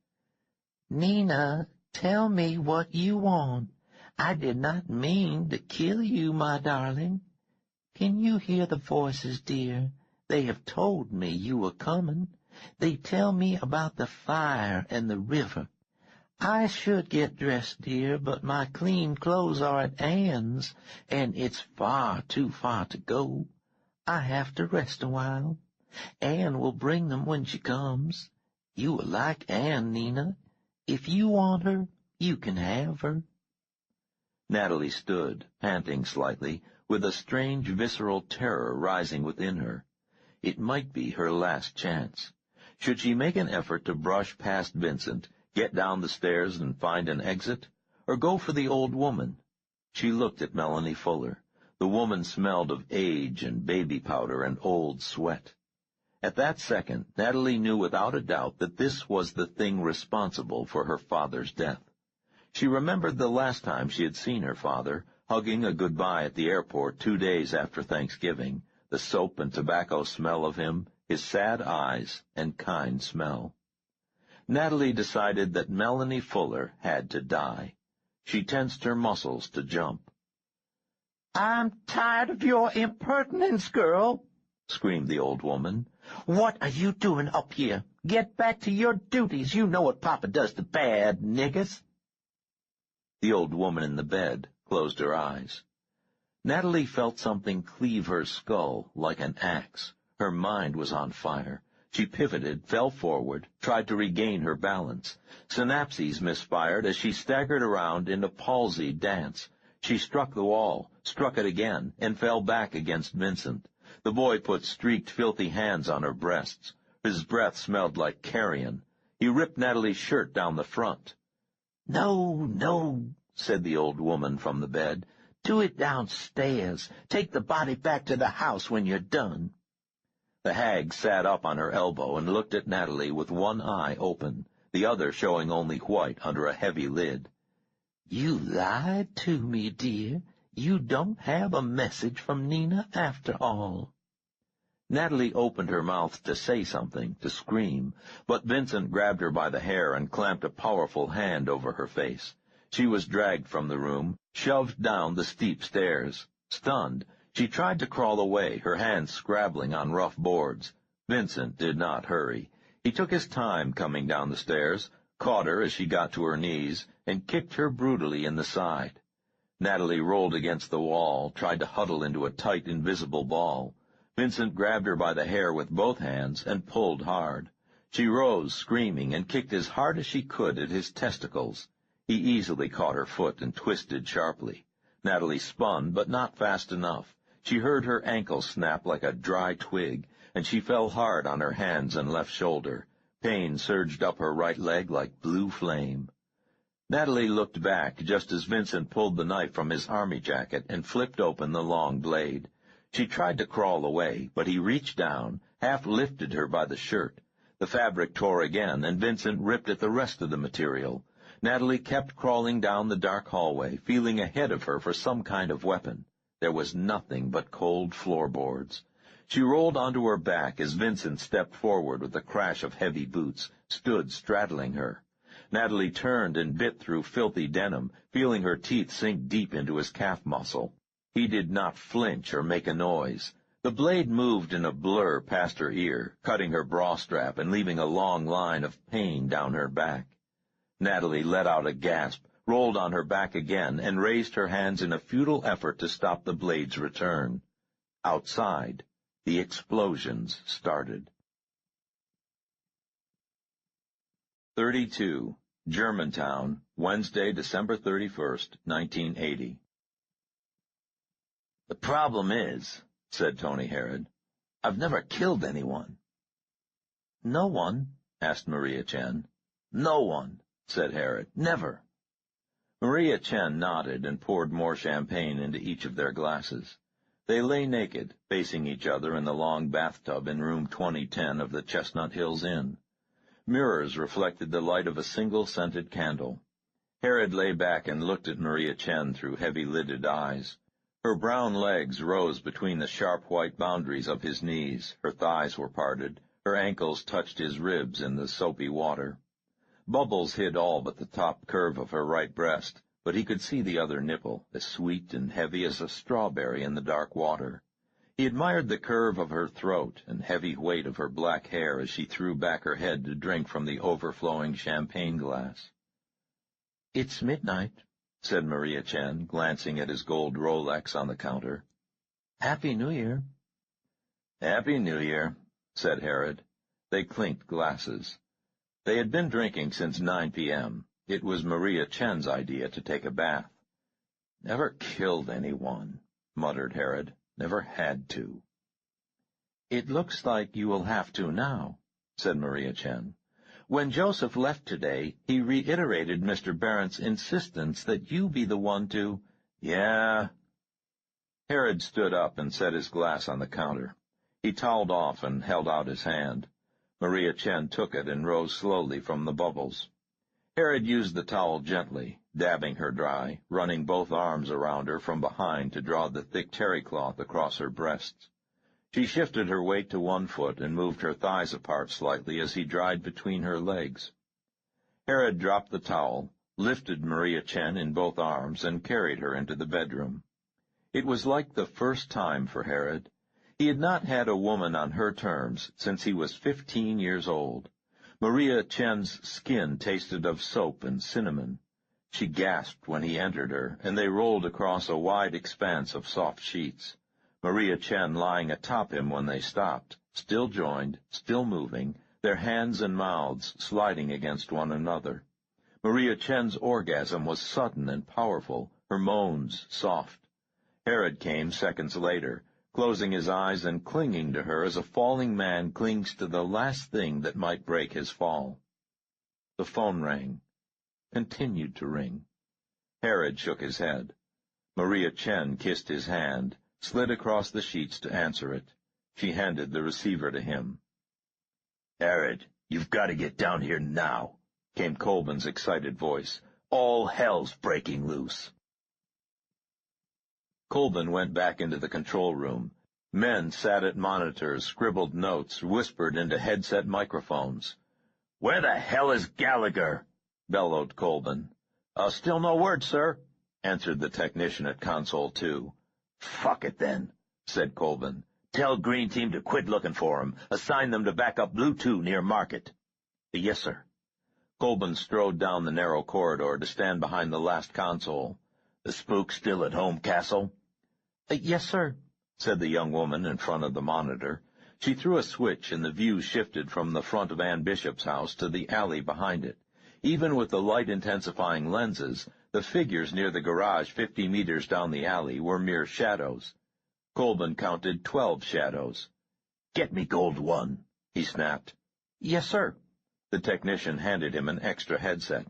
"Nina, tell me what you want. I did not mean to kill you, my darling. Can you hear the voices, dear? They have told me you were coming. They tell me about the fire and the river. I should get dressed, dear, but my clean clothes are at Anne's, and it's far too far to go. I have to rest a while. Anne will bring them when she comes. You will like Anne, Nina. If you want her, you can have her." Natalie stood, panting slightly, with a strange visceral terror rising within her. It might be her last chance. Should she make an effort to brush past Vincent, get down the stairs and find an exit, or go for the old woman? She looked at Melanie Fuller. The woman smelled of age and baby powder and old sweat. At that second, Natalie knew without a doubt that this was the thing responsible for her father's death. She remembered the last time she had seen her father, hugging a goodbye at the airport 2 days after Thanksgiving, the soap and tobacco smell of him, his sad eyes and kind smell. Natalie decided that Melanie Fuller had to die. She tensed her muscles to jump. "I'm tired of your impertinence, girl," screamed the old woman. "What are you doing up here? Get back to your duties. You know what Papa does to bad niggers." The old woman in the bed closed her eyes. Natalie felt something cleave her skull like an axe. Her mind was on fire. She pivoted, fell forward, tried to regain her balance. Synapses misfired as she staggered around in a palsied dance. She struck the wall, struck it again, and fell back against Vincent. The boy put streaked, filthy hands on her breasts. His breath smelled like carrion. He ripped Natalie's shirt down the front. "No, no," said the old woman from the bed. "Do it downstairs. Take the body back to the house when you're done." The hag sat up on her elbow and looked at Natalie with one eye open, the other showing only white under a heavy lid. "You lied to me, dear. You don't have a message from Nina after all." Natalie opened her mouth to say something, to scream, but Vincent grabbed her by the hair and clamped a powerful hand over her face. She was dragged from the room, shoved down the steep stairs. Stunned, she tried to crawl away, her hands scrabbling on rough boards. Vincent did not hurry. He took his time coming down the stairs, caught her as she got to her knees, and kicked her brutally in the side. Natalie rolled against the wall, tried to huddle into a tight, invisible ball. Vincent grabbed her by the hair with both hands and pulled hard. She rose, screaming, and kicked as hard as she could at his testicles. He easily caught her foot and twisted sharply. Natalie spun, but not fast enough. She heard her ankle snap like a dry twig, and she fell hard on her hands and left shoulder. Pain surged up her right leg like blue flame. Natalie looked back just as Vincent pulled the knife from his army jacket and flipped open the long blade. She tried to crawl away, but he reached down, half lifted her by the shirt. The fabric tore again, and Vincent ripped at the rest of the material. Natalie kept crawling down the dark hallway, feeling ahead of her for some kind of weapon. There was nothing but cold floorboards. She rolled onto her back as Vincent stepped forward with a crash of heavy boots, stood straddling her. Natalie turned and bit through filthy denim, feeling her teeth sink deep into his calf muscle. He did not flinch or make a noise. The blade moved in a blur past her ear, cutting her bra strap and leaving a long line of pain down her back. Natalie let out a gasp, rolled on her back again, and raised her hands in a futile effort to stop the blade's return. Outside, the explosions started. 32. Germantown, Wednesday, December 31st, 1980. "The problem is," said Tony Herod, "I've never killed anyone." "No one?" asked Maria Chen. "No one," said Herod. "Never." Maria Chen nodded and poured more champagne into each of their glasses. They lay naked, facing each other in the long bathtub in room 2010 of the Chestnut Hills Inn. Mirrors reflected the light of a single scented candle. Herod lay back and looked at Maria Chen through heavy-lidded eyes. Her brown legs rose between the sharp white boundaries of his knees, her thighs were parted, her ankles touched his ribs in the soapy water. Bubbles hid all but the top curve of her right breast, but he could see the other nipple, as sweet and heavy as a strawberry in the dark water. He admired the curve of her throat and heavy weight of her black hair as she threw back her head to drink from the overflowing champagne glass. "It's midnight," said Maria Chen, glancing at his gold Rolex on the counter. "Happy New Year." "Happy New Year," said Herod. They clinked glasses. They had been drinking since 9 p.m. It was Maria Chen's idea to take a bath. "Never killed anyone," muttered Herod. "Never had to." "It looks like you will have to now," said Maria Chen. "When Joseph left today, he reiterated Mr. Barrett's insistence that you be the one to—" "Yeah." Herod stood up and set his glass on the counter. He toweled off and held out his hand. Maria Chen took it and rose slowly from the bubbles. Herod used the towel gently, dabbing her dry, running both arms around her from behind to draw the thick terry cloth across her breasts. She shifted her weight to one foot and moved her thighs apart slightly as he dried between her legs. Herod dropped the towel, lifted Maria Chen in both arms, and carried her into the bedroom. It was like the first time for Herod. He had not had a woman on her terms since he was 15 years old. Maria Chen's skin tasted of soap and cinnamon. She gasped when he entered her, and they rolled across a wide expanse of soft sheets. Maria Chen lying atop him when they stopped, still joined, still moving, their hands and mouths sliding against one another. Maria Chen's orgasm was sudden and powerful, her moans soft. Herod came seconds later, closing his eyes and clinging to her as a falling man clings to the last thing that might break his fall. The phone rang, continued to ring. Herod shook his head. Maria Chen kissed his hand, slid across the sheets to answer it. She handed the receiver to him. "Herod, you've got to get down here now," came Colbin's excited voice. "All hell's breaking loose." Colbin went back into the control room. Men sat at monitors, scribbled notes, whispered into headset microphones. "Where the hell is Gallagher?" bellowed Colbin. "Still no word, sir," answered the technician at Console 2. "Fuck it, then," said Colbin. "Tell Green Team to quit looking for him. Assign them to back up Blue 2 near Market." "Yes, sir." Colbin strode down the narrow corridor to stand behind the last console. "The spook still at home, Castle?" "Yes, sir," said the young woman in front of the monitor. She threw a switch, and the view shifted from the front of Ann Bishop's house to the alley behind it. Even with the light-intensifying lenses, the figures near the garage 50 meters down the alley were mere shadows. Colbin counted 12 shadows. "Get me Gold 1, he snapped. "Yes, sir." The technician handed him an extra headset.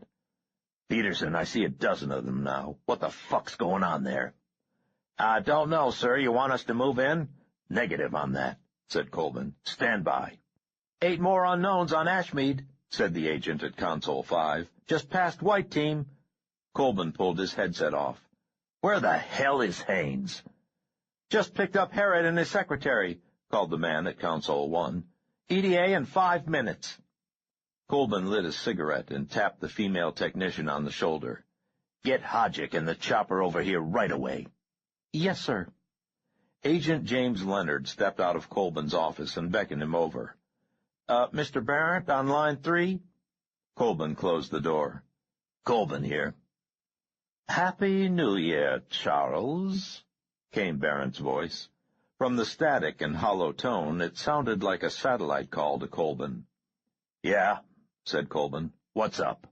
"Peterson, I see a dozen of them now. What the fuck's going on there?" "I don't know, sir. You want us to move in?" "Negative on that," said Colburn. "Stand by." "8 more unknowns on Ashmead," said the agent at Console 5. "Just past White Team." Colburn pulled his headset off. "Where the hell is Haines?" "Just picked up Harrod and his secretary," called the man at Console 1. "EDA in 5 minutes." Colburn lit a cigarette and tapped the female technician on the shoulder. "Get Hodgick and the chopper over here right away." "Yes, sir." Agent James Leonard stepped out of Colburn's office and beckoned him over. "Mr. Barrett, on line 3? Colburn closed the door. "Colburn here." "Happy New Year, Charles," came Barrett's voice. From the static and hollow tone, it sounded like a satellite call to Colburn. "Yeah," said Colburn. "What's up?"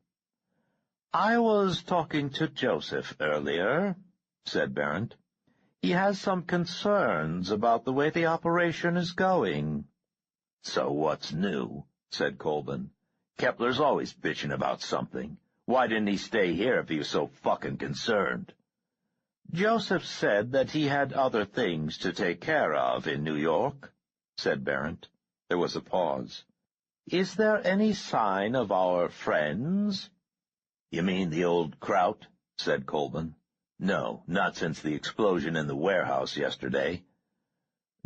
"I was talking to Joseph earlier," said Barrett. "He has some concerns about the way the operation is going." "So what's new?" said Colburn. "Kepler's always bitching about something. Why didn't he stay here if he was so fucking concerned?" "Joseph said that he had other things to take care of in New York," said Barrett. There was a pause. "Is there any sign of our friends?" "You mean the old kraut?" said Colburn. "No, not since the explosion in the warehouse yesterday."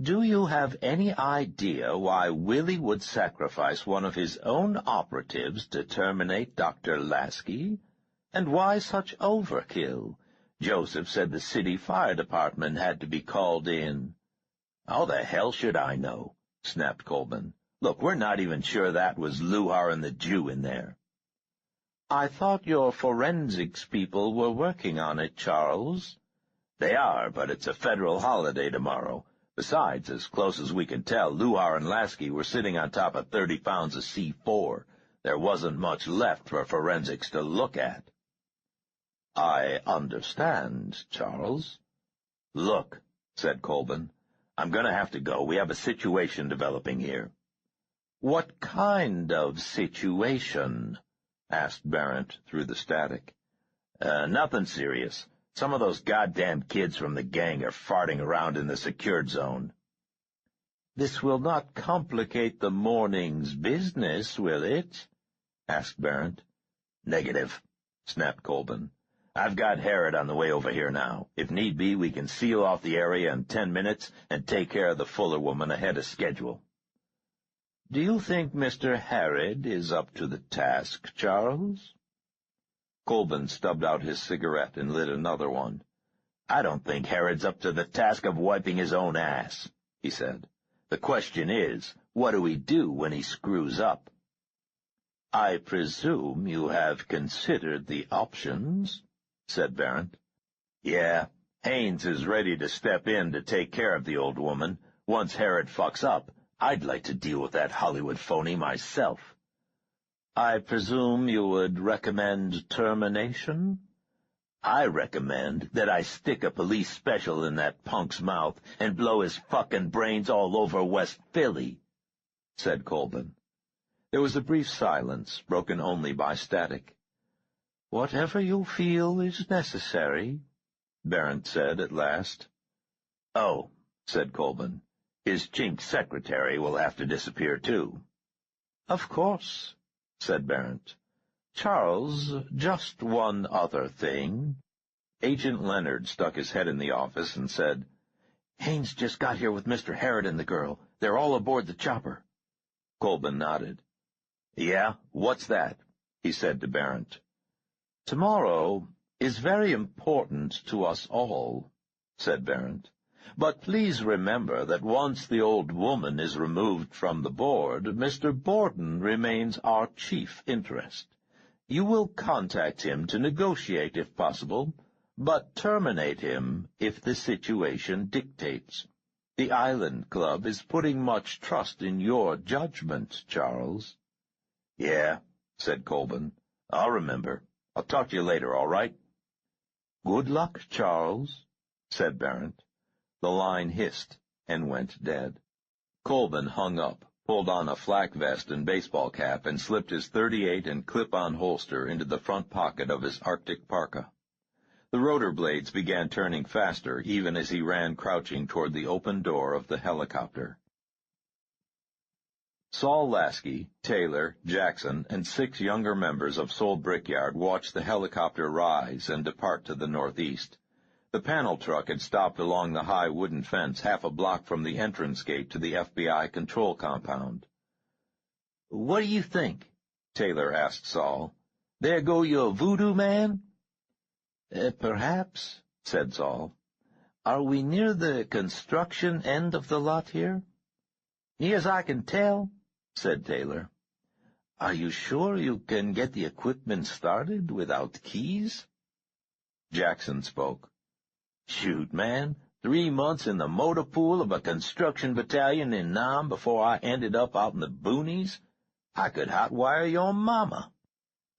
"Do you have any idea why Willie would sacrifice one of his own operatives to terminate Dr. Lasky? And why such overkill? Joseph said the city fire department had to be called in." "How the hell should I know?" snapped Colburn. "Look, we're not even sure that was Luhar and the Jew in there." "I thought your forensics people were working on it, Charles." "They are, but it's a federal holiday tomorrow. Besides, as close as we can tell, Luhar and Lasky were sitting on top of 30 pounds of C4. There wasn't much left for forensics to look at." "I understand, Charles." "Look," said Colburn, "I'm going to have to go. We have a situation developing here." "What kind of situation?" asked Barrett through the static. Nothing serious. Some of those goddamn kids from the gang are farting around in the secured zone." "This will not complicate the morning's business, will it?" asked Barrett. "Negative," snapped Colburn. "I've got Harrod on the way over here now. If need be, we can seal off the area in 10 minutes and take care of the Fuller woman ahead of schedule." "Do you think Mr. Harrod is up to the task, Charles?" Colburn stubbed out his cigarette and lit another one. "I don't think Harrod's up to the task of wiping his own ass," he said. "The question is, what do we do when he screws up?" "I presume you have considered the options," said Barrett. "Yeah, Haines is ready to step in to take care of the old woman. Once Harrod fucks up, I'd like to deal with that Hollywood phony myself." "I presume you would recommend termination?" "I recommend that I stick a police special in that punk's mouth and blow his fucking brains all over West Philly," said Colburn. There was a brief silence, broken only by static. "Whatever you feel is necessary," Barrett said at last. "Oh," said Colburn, "his chink secretary will have to disappear too." "Of course," said Barrett. "Charles, just one other thing." Agent Leonard stuck his head in the office and said, "Haines just got here with Mr. Harrod and the girl. They're all aboard the chopper." Colburn nodded. "Yeah, what's that?" he said to Barrett. "Tomorrow is very important to us all," said Barrett. "But please remember that once the old woman is removed from the board, Mr. Borden remains our chief interest. You will contact him to negotiate if possible, but terminate him if the situation dictates. The Island Club is putting much trust in your judgment, Charles." "Yeah," said Colburn. "I'll remember. I'll talk to you later, all right?" "Good luck, Charles," said Barrett. The line hissed and went dead. Colburn hung up, pulled on a flak vest and baseball cap, and slipped his .38 and clip-on holster into the front pocket of his Arctic parka. The rotor blades began turning faster even as he ran crouching toward the open door of the helicopter. Saul Lasky, Taylor, Jackson, and 6 younger members of Soul Brickyard watched the helicopter rise and depart to the northeast. The panel truck had stopped along the high wooden fence half a block from the entrance gate to the FBI control compound. "What do you think?" Taylor asked Saul. "There go your voodoo man?" Perhaps," said Saul. "Are we near the construction end of the lot here?" "Near as I can tell," said Taylor. "Are you sure you can get the equipment started without keys?" Jackson spoke. "Shoot, man, 3 months in the motor pool of a construction battalion in Nam before I ended up out in the boonies? I could hotwire your mama."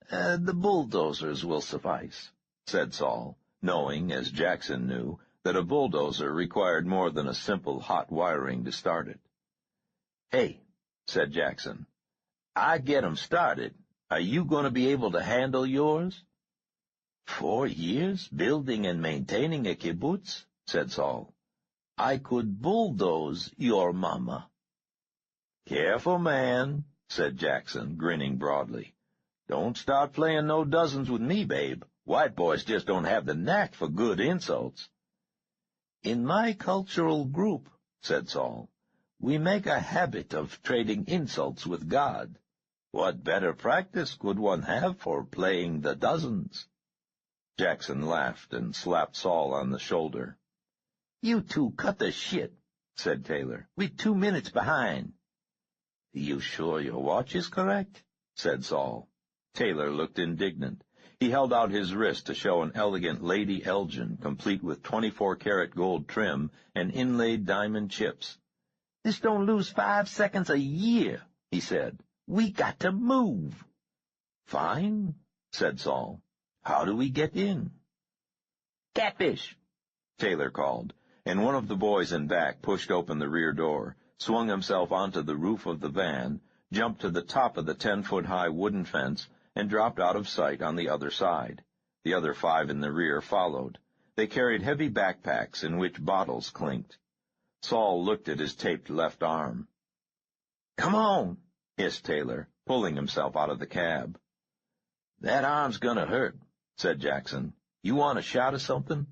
The bulldozers will suffice," said Saul, knowing, as Jackson knew, that a bulldozer required more than a simple hot wiring to start it. "Hey," said Jackson, "I get 'em started. Are you going to be able to handle yours?" 4 years building and maintaining a kibbutz," said Saul. "I could bulldoze your mama." "Careful, man," said Jackson, grinning broadly. "Don't start playing no dozens with me, babe. White boys just don't have the knack for good insults." "In my cultural group," said Saul, "we make a habit of trading insults with God. What better practice could one have for playing the dozens?" Jackson laughed and slapped Saul on the shoulder. "You two cut the shit," said Taylor. "We're 2 minutes behind." "You sure your watch is correct?" said Saul. Taylor looked indignant. He held out his wrist to show an elegant Lady Elgin, complete with 24-karat gold trim and inlaid diamond chips. "This don't lose 5 seconds a year," he said. "We got to move." "Fine," said Saul. "How do we get in?" "Catfish," Taylor called, and one of the boys in back pushed open the rear door, swung himself onto the roof of the van, jumped to the top of the 10-foot-high wooden fence, and dropped out of sight on the other side. The other 5 in the rear followed. They carried heavy backpacks in which bottles clinked. Saul looked at his taped left arm. "Come on," hissed Taylor, pulling himself out of the cab. "That arm's gonna hurt," said Jackson. "You want a shot of something?"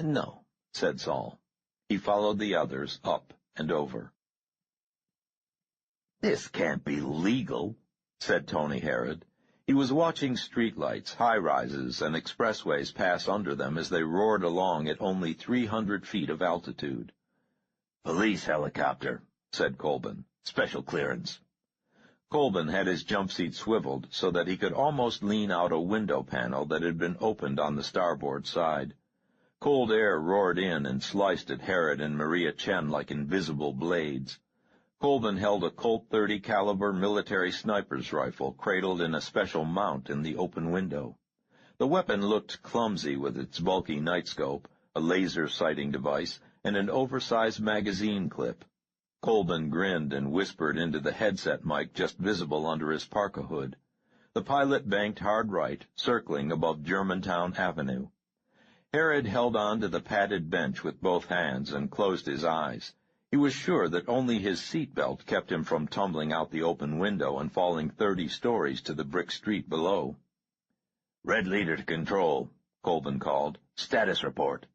No," said Saul. He followed the others up and over. "This can't be legal," said Tony Herod. He was watching streetlights, high-rises, and expressways pass under them as they roared along at only 300 feet of altitude. "Police helicopter," said Colbin. "Special clearance." Colbin had his jump seat swiveled so that he could almost lean out a window panel that had been opened on the starboard side. Cold air roared in and sliced at Herod and Maria Chen like invisible blades. Colbin held a Colt .30 caliber military sniper's rifle cradled in a special mount in the open window. The weapon looked clumsy with its bulky nightscope, a laser sighting device, and an oversized magazine clip. Colbin grinned and whispered into the headset mic just visible under his parka hood. The pilot banked hard right, circling above Germantown Avenue. Herod held on to the padded bench with both hands and closed his eyes. He was sure that only his seatbelt kept him from tumbling out the open window and falling 30 stories to the brick street below. "Red leader to control," Colbin called. "Status report."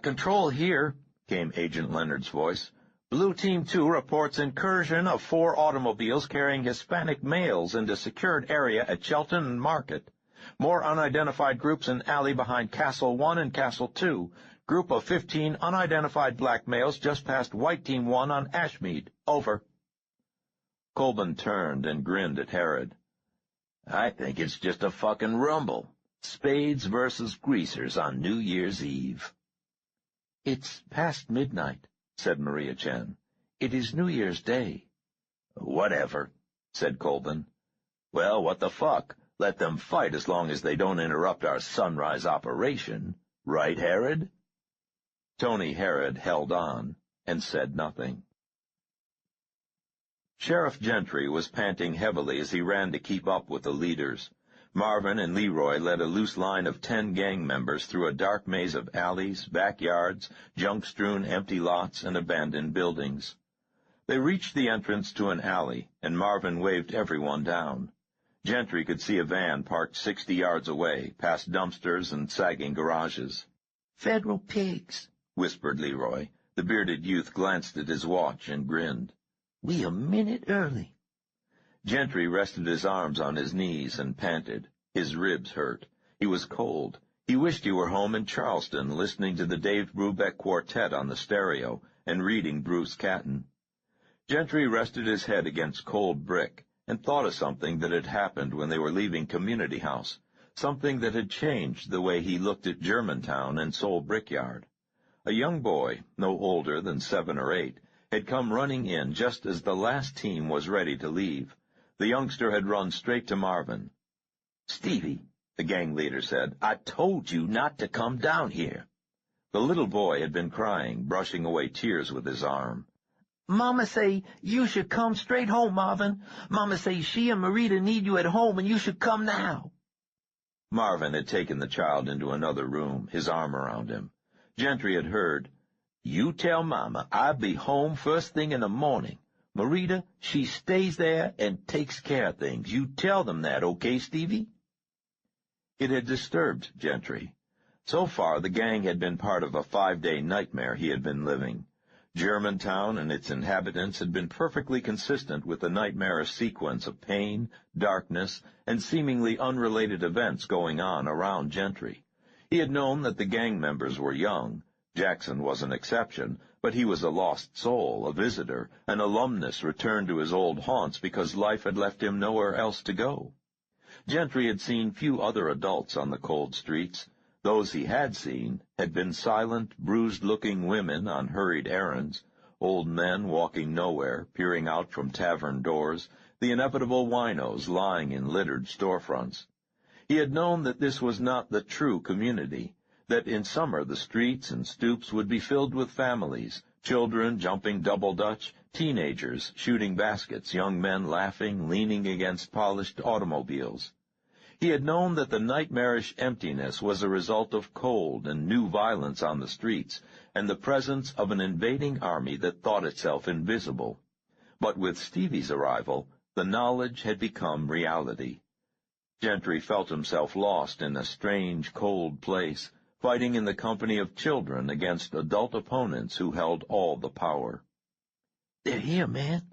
"Control here," came Agent Leonard's voice. "Blue Team 2 reports incursion of 4 automobiles carrying Hispanic males into secured area at Shelton and Market. More unidentified groups in alley behind Castle 1 and Castle 2. Group of 15 unidentified black males just past White Team 1 on Ashmead. Over." Colbin turned and grinned at Herod. "I think it's just a fucking rumble. Spades versus greasers on New Year's Eve." "It's past midnight," said Maria Chen. "It is New Year's Day." "Whatever," said Colbin. "Well, what the fuck? Let them fight as long as they don't interrupt our sunrise operation. Right, Herod?" Tony Herod held on and said nothing. Sheriff Gentry was panting heavily as he ran to keep up with the leaders. Marvin and Leroy led a loose line of 10 gang members through a dark maze of alleys, backyards, junk-strewn empty lots, and abandoned buildings. They reached the entrance to an alley, and Marvin waved everyone down. Gentry could see a van parked 60 yards away, past dumpsters and sagging garages. "Federal pigs," whispered Leroy. The bearded youth glanced at his watch and grinned. "We a minute early." Gentry rested his arms on his knees and panted. His ribs hurt. He was cold. He wished he were home in Charleston, listening to the Dave Brubeck Quartet on the stereo and reading Bruce Catton. Gentry rested his head against cold brick and thought of something that had happened when they were leaving Community House, something that had changed the way he looked at Germantown and Soul Brickyard. A young boy, no older than 7 or 8, had come running in just as the last team was ready to leave. The youngster had run straight to Marvin. "Stevie," the gang leader said, "I told you not to come down here." The little boy had been crying, brushing away tears with his arm. "Mama say you should come straight home, Marvin. Mama say she and Marita need you at home, and you should come now." Marvin had taken the child into another room, his arm around him. Gentry had heard, "You tell Mama I'll be home first thing in the morning. Marita, she stays there and takes care of things. You tell them that, okay, Stevie?" It had disturbed Gentry. So far, the gang had been part of a 5-day nightmare he had been living. Germantown and its inhabitants had been perfectly consistent with the nightmarish sequence of pain, darkness, and seemingly unrelated events going on around Gentry. He had known that the gang members were young. Jackson was an exception, but he was a lost soul, a visitor, an alumnus returned to his old haunts because life had left him nowhere else to go. Gentry had seen few other adults on the cold streets. Those he had seen had been silent, bruised-looking women on hurried errands, old men walking nowhere, peering out from tavern doors, the inevitable winos lying in littered storefronts. He had known that this was not the true community, that in summer the streets and stoops would be filled with families, children jumping double dutch, teenagers shooting baskets, young men laughing, leaning against polished automobiles. He had known that the nightmarish emptiness was a result of cold and new violence on the streets, and the presence of an invading army that thought itself invisible. But with Stevie's arrival, the knowledge had become reality. Gentry felt himself lost in a strange, cold place, fighting in the company of children against adult opponents who held all the power. "They're here, man,"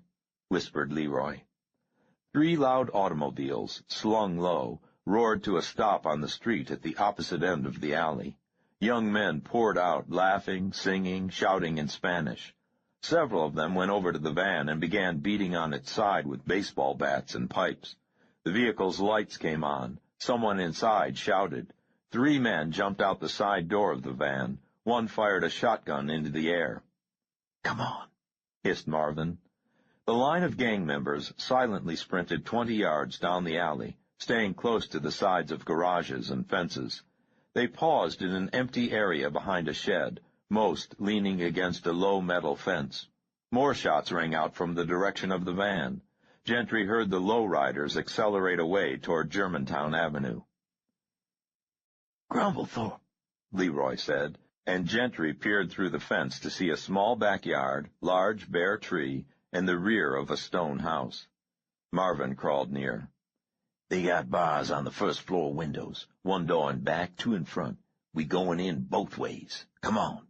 whispered Leroy. 3 loud automobiles, slung low, roared to a stop on the street at the opposite end of the alley. Young men poured out, laughing, singing, shouting in Spanish. Several of them went over to the van and began beating on its side with baseball bats and pipes. The vehicle's lights came on. Someone inside shouted. 3 men jumped out the side door of the van. One fired a shotgun into the air. "Come on," hissed Marvin. The line of gang members silently sprinted 20 yards down the alley, staying close to the sides of garages and fences. They paused in an empty area behind a shed, most leaning against a low metal fence. More shots rang out from the direction of the van. Gentry heard the lowriders accelerate away toward Germantown Avenue. "Grumblethorpe," Leroy said, and Gentry peered through the fence to see a small backyard, large bare tree, and the rear of a stone house. Marvin crawled near. "They got bars on the first-floor windows, 1 door in back, 2 in front. We going in both ways. Come on."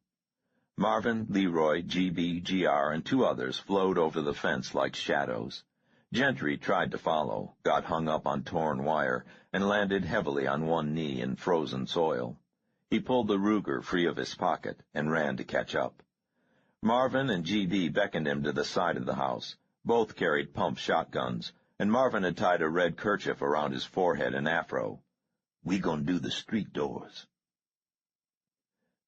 Marvin, Leroy, GB, GR, and 2 others flowed over the fence like shadows. Gentry tried to follow, got hung up on torn wire, and landed heavily on one knee in frozen soil. He pulled the Ruger free of his pocket and ran to catch up. Marvin and GB beckoned him to the side of the house. Both carried pump shotguns, and Marvin had tied a red kerchief around his forehead and afro. "We gonna do the street doors."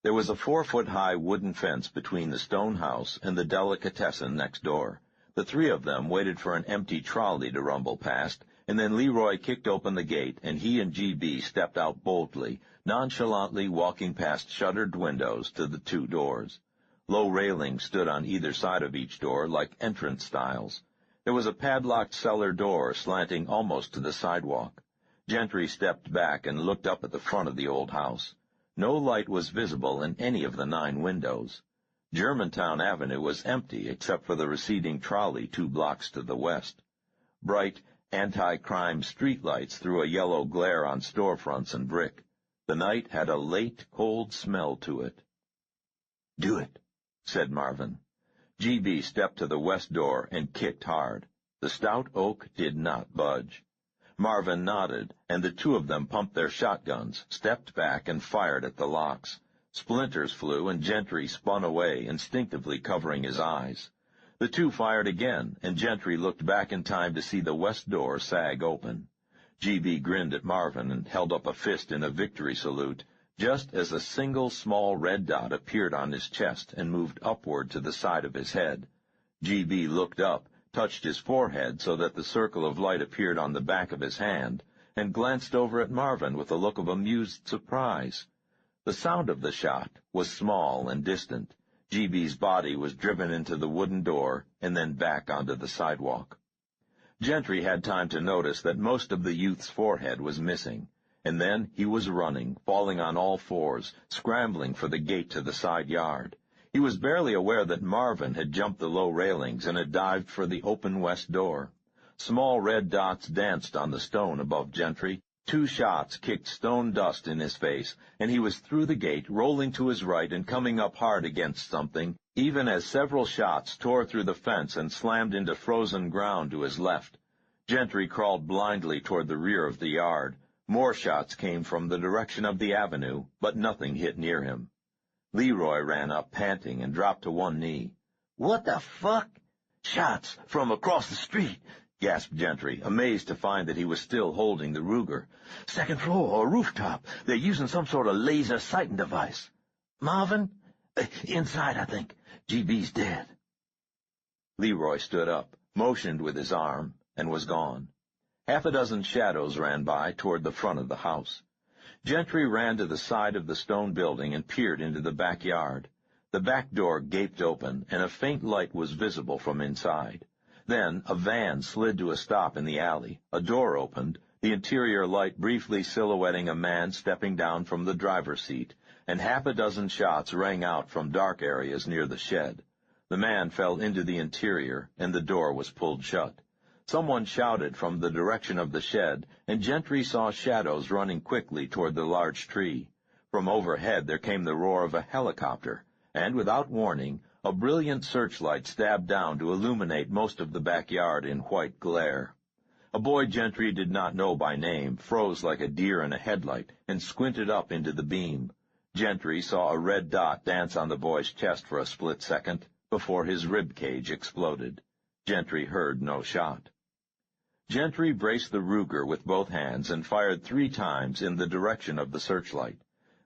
There was a 4-foot-high wooden fence between the stone house and the delicatessen next door. The 3 of them waited for an empty trolley to rumble past, and then Leroy kicked open the gate, and he and GB stepped out boldly, nonchalantly walking past shuttered windows to the 2 doors. Low railings stood on either side of each door like entrance stiles. There was a padlocked cellar door slanting almost to the sidewalk. Gentry stepped back and looked up at the front of the old house. No light was visible in any of the 9 windows. Germantown Avenue was empty except for the receding trolley 2 blocks to the west. Bright, anti-crime streetlights threw a yellow glare on storefronts and brick. The night had a late, cold smell to it. "Do it," said Marvin. GB stepped to the west door and kicked hard. The stout oak did not budge. Marvin nodded, and the 2 of them pumped their shotguns, stepped back, and fired at the locks. Splinters flew, and Gentry spun away, instinctively covering his eyes. The 2 fired again, and Gentry looked back in time to see the west door sag open. GB grinned at Marvin and held up a fist in a victory salute, just as a single small red dot appeared on his chest and moved upward to the side of his head. GB looked up, touched his forehead so that the circle of light appeared on the back of his hand, and glanced over at Marvin with a look of amused surprise. The sound of the shot was small and distant. GB's body was driven into the wooden door and then back onto the sidewalk. Gentry had time to notice that most of the youth's forehead was missing, and then he was running, falling on all fours, scrambling for the gate to the side yard. He was barely aware that Marvin had jumped the low railings and had dived for the open west door. Small red dots danced on the stone above Gentry. 2 shots kicked stone dust in his face, and he was through the gate, rolling to his right and coming up hard against something, even as several shots tore through the fence and slammed into frozen ground to his left. Gentry crawled blindly toward the rear of the yard. More shots came from the direction of the avenue, but nothing hit near him. Leroy ran up, panting, and dropped to one knee. "What the fuck?" "Shots from across the street," gasped Gentry, amazed to find that he was still holding the Ruger. "Second floor or rooftop. They're using some sort of laser sighting device." "Marvin?" "Inside, I think. GB's dead." Leroy stood up, motioned with his arm, and was gone. Half a dozen shadows ran by toward the front of the house. Gentry ran to the side of the stone building and peered into the backyard. The back door gaped open, and a faint light was visible from inside. Then a van slid to a stop in the alley. A door opened, the interior light briefly silhouetting a man stepping down from the driver's seat, and half a dozen shots rang out from dark areas near the shed. The man fell into the interior, and the door was pulled shut. Someone shouted from the direction of the shed, and Gentry saw shadows running quickly toward the large tree. From overhead there came the roar of a helicopter, and without warning, a brilliant searchlight stabbed down to illuminate most of the backyard in white glare. A boy Gentry did not know by name froze like a deer in a headlight and squinted up into the beam. Gentry saw a red dot dance on the boy's chest for a split second before his rib cage exploded. Gentry heard no shot. Gentry braced the Ruger with both hands and fired 3 times in the direction of the searchlight.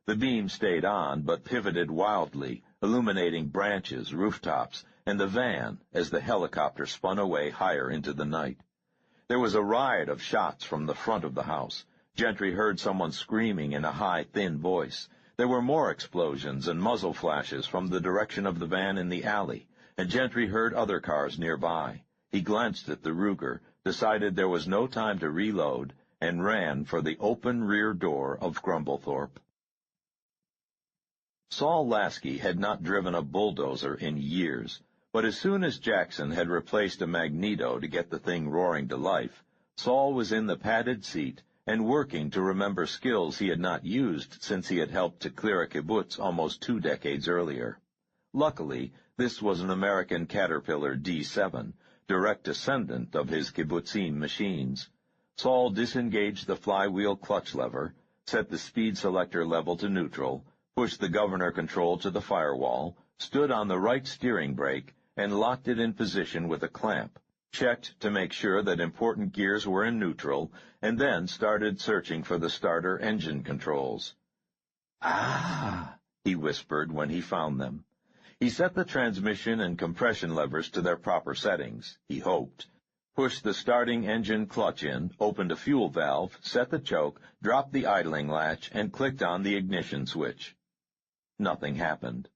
The beam stayed on, but pivoted wildly, illuminating branches, rooftops, and the van as the helicopter spun away higher into the night. There was a riot of shots from the front of the house. Gentry heard someone screaming in a high, thin voice. There were more explosions and muzzle flashes from the direction of the van in the alley, and Gentry heard other cars nearby. He glanced at the Ruger, decided there was no time to reload, and ran for the open rear door of Grumblethorpe. Saul Lasky had not driven a bulldozer in years, but as soon as Jackson had replaced a magneto to get the thing roaring to life, Saul was in the padded seat and working to remember skills he had not used since he had helped to clear a kibbutz almost 2 decades earlier. Luckily, this was an American Caterpillar D7, direct descendant of his kibbutzim machines. Saul disengaged the flywheel clutch lever, set the speed selector level to neutral, pushed the governor control to the firewall, stood on the right steering brake, and locked it in position with a clamp, checked to make sure that important gears were in neutral, and then started searching for the starter engine controls. "Ah," he whispered when he found them. He set the transmission and compression levers to their proper settings, he hoped, pushed the starting engine clutch in, opened a fuel valve, set the choke, dropped the idling latch, and clicked on the ignition switch. Nothing happened.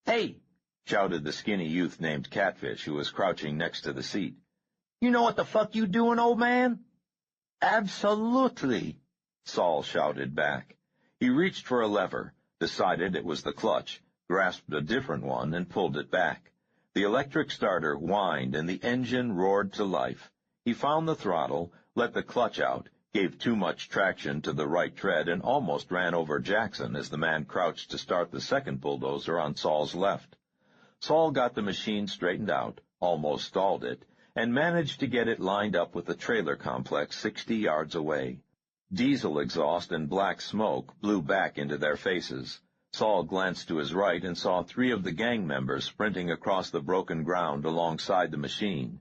"Hey!" shouted the skinny youth named Catfish, who was crouching next to the seat. "You know what the fuck you doing, old man?" "Absolutely," Saul shouted back. He reached for a lever, decided it was the clutch, grasped a different one, and pulled it back. The electric starter whined, and the engine roared to life. He found the throttle, let the clutch out, gave too much traction to the right tread, and almost ran over Jackson as the man crouched to start the second bulldozer on Saul's left. Saul got the machine straightened out, almost stalled it, and managed to get it lined up with the trailer complex 60 yards away. Diesel exhaust and black smoke blew back into their faces. Saul glanced to his right and saw 3 of the gang members sprinting across the broken ground alongside the machine.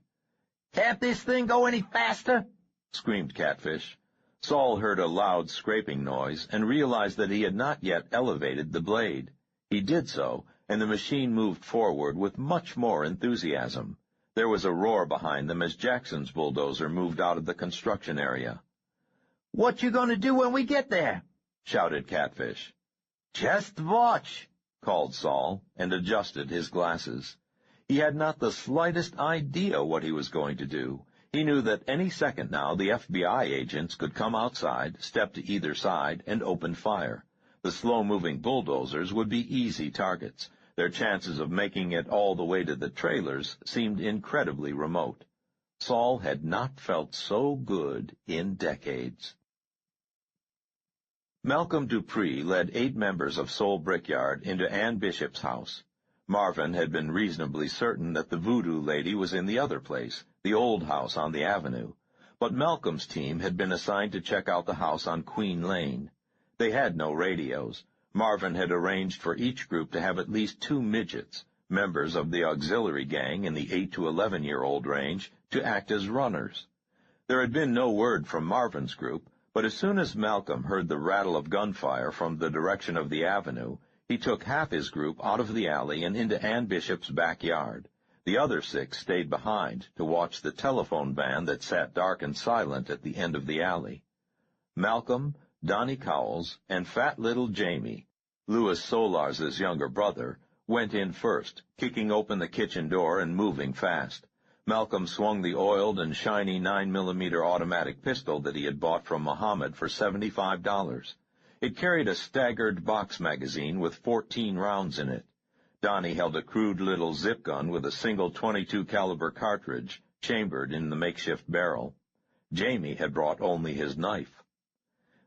"Can't this thing go any faster?" screamed Catfish. Saul heard a loud scraping noise and realized that he had not yet elevated the blade. He did so, and the machine moved forward with much more enthusiasm. There was a roar behind them as Jackson's bulldozer moved out of the construction area. "What you gonna do when we get there?" shouted Catfish. "Just watch," called Saul, and adjusted his glasses. He had not the slightest idea what he was going to do. He knew that any second now the FBI agents could come outside, step to either side, and open fire. The slow-moving bulldozers would be easy targets. Their chances of making it all the way to the trailers seemed incredibly remote. Saul had not felt so good in decades. Malcolm Dupree led 8 members of Soul Brickyard into Ann Bishop's house. Marvin had been reasonably certain that the voodoo lady was in the other place, the old house on the avenue, but Malcolm's team had been assigned to check out the house on Queen Lane. They had no radios. Marvin had arranged for each group to have at least 2 midgets, members of the auxiliary gang in the 8 to 11-year-old range, to act as runners. There had been no word from Marvin's group, but as soon as Malcolm heard the rattle of gunfire from the direction of the avenue, he took half his group out of the alley and into Ann Bishop's backyard. The other 6 stayed behind to watch the telephone van that sat dark and silent at the end of the alley. Malcolm, Donnie Cowles, and fat little Jamie, Louis Solars's younger brother, went in first, kicking open the kitchen door and moving fast. Malcolm swung the oiled and shiny 9mm automatic pistol that he had bought from Muhammad for $75. It carried a staggered box magazine with 14 rounds in it. Donnie held a crude little zip gun with a single .22 caliber cartridge, chambered in the makeshift barrel. Jamie had brought only his knife.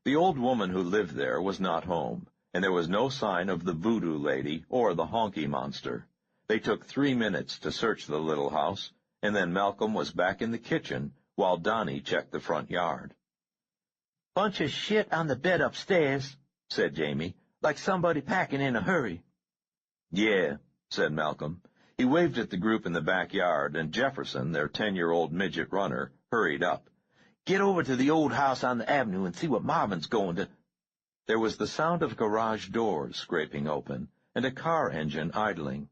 The old woman who lived there was not home, and there was no sign of the voodoo lady or the honky monster. They took 3 minutes to search the little house, and then Malcolm was back in the kitchen while Donnie checked the front yard. "Bunch of shit on the bed upstairs," said Jamie, "like somebody packing in a hurry." "Yeah," said Malcolm. He waved at the group in the backyard, and Jefferson, their 10-year-old midget runner, hurried up. "Get over to the old house on the avenue and see what Marvin's going to—" There was the sound of garage doors scraping open, and a car engine idling.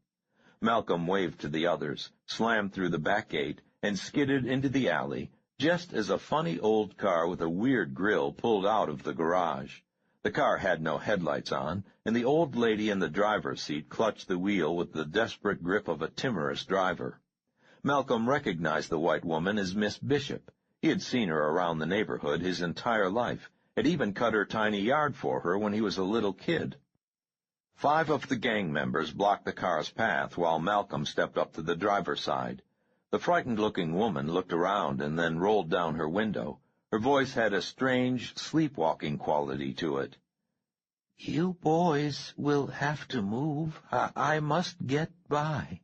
Malcolm waved to the others, slammed through the back gate, and skidded into the alley, just as a funny old car with a weird grill pulled out of the garage. The car had no headlights on, and the old lady in the driver's seat clutched the wheel with the desperate grip of a timorous driver. Malcolm recognized the white woman as Miss Bishop. He had seen her around the neighborhood his entire life, had even cut her tiny yard for her when he was a little kid. 5 of the gang members blocked the car's path while Malcolm stepped up to the driver's side. The frightened-looking woman looked around and then rolled down her window. Her voice had a strange, sleepwalking quality to it. "You boys will have to move. I must get by."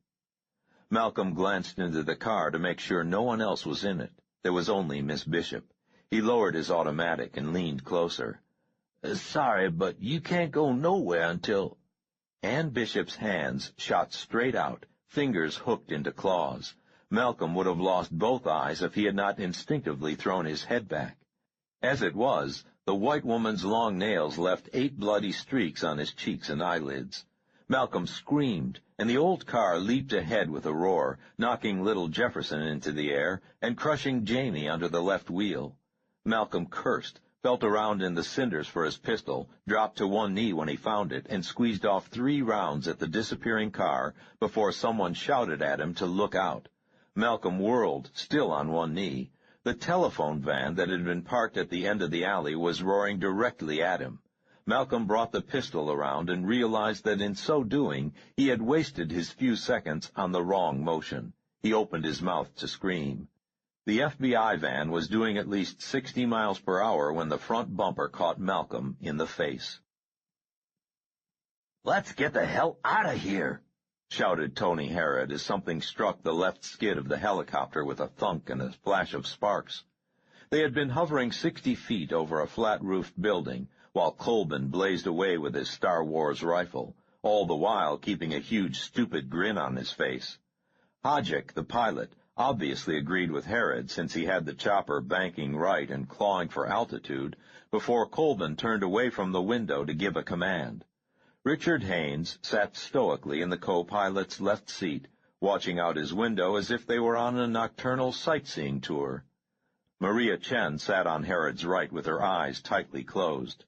Malcolm glanced into the car to make sure no one else was in it. There was only Miss Bishop. He lowered his automatic and leaned closer. "Sorry, but you can't go nowhere until—" Ann Bishop's hands shot straight out, fingers hooked into claws. Malcolm would have lost both eyes if he had not instinctively thrown his head back. As it was, the white woman's long nails left 8 bloody streaks on his cheeks and eyelids. Malcolm screamed, and the old car leaped ahead with a roar, knocking little Jefferson into the air and crushing Jamie under the left wheel. Malcolm cursed, felt around in the cinders for his pistol, dropped to one knee when he found it, and squeezed off 3 rounds at the disappearing car before someone shouted at him to look out. Malcolm whirled, still on one knee. The telephone van that had been parked at the end of the alley was roaring directly at him. Malcolm brought the pistol around and realized that in so doing he had wasted his few seconds on the wrong motion. He opened his mouth to scream. The FBI van was doing at least 60 miles per hour when the front bumper caught Malcolm in the face. "Let's get the hell out of here," shouted Tony Harrod as something struck the left skid of the helicopter with a thunk and a flash of sparks. They had been hovering 60 feet over a flat-roofed building, while Colburn blazed away with his Star Wars rifle, all the while keeping a huge stupid grin on his face. Hodgick, the pilot, obviously agreed with Harrod since he had the chopper banking right and clawing for altitude before Colburn turned away from the window to give a command. Richard Haines sat stoically in the co-pilot's left seat, watching out his window as if they were on a nocturnal sightseeing tour. Maria Chen sat on Harrod's right with her eyes tightly closed.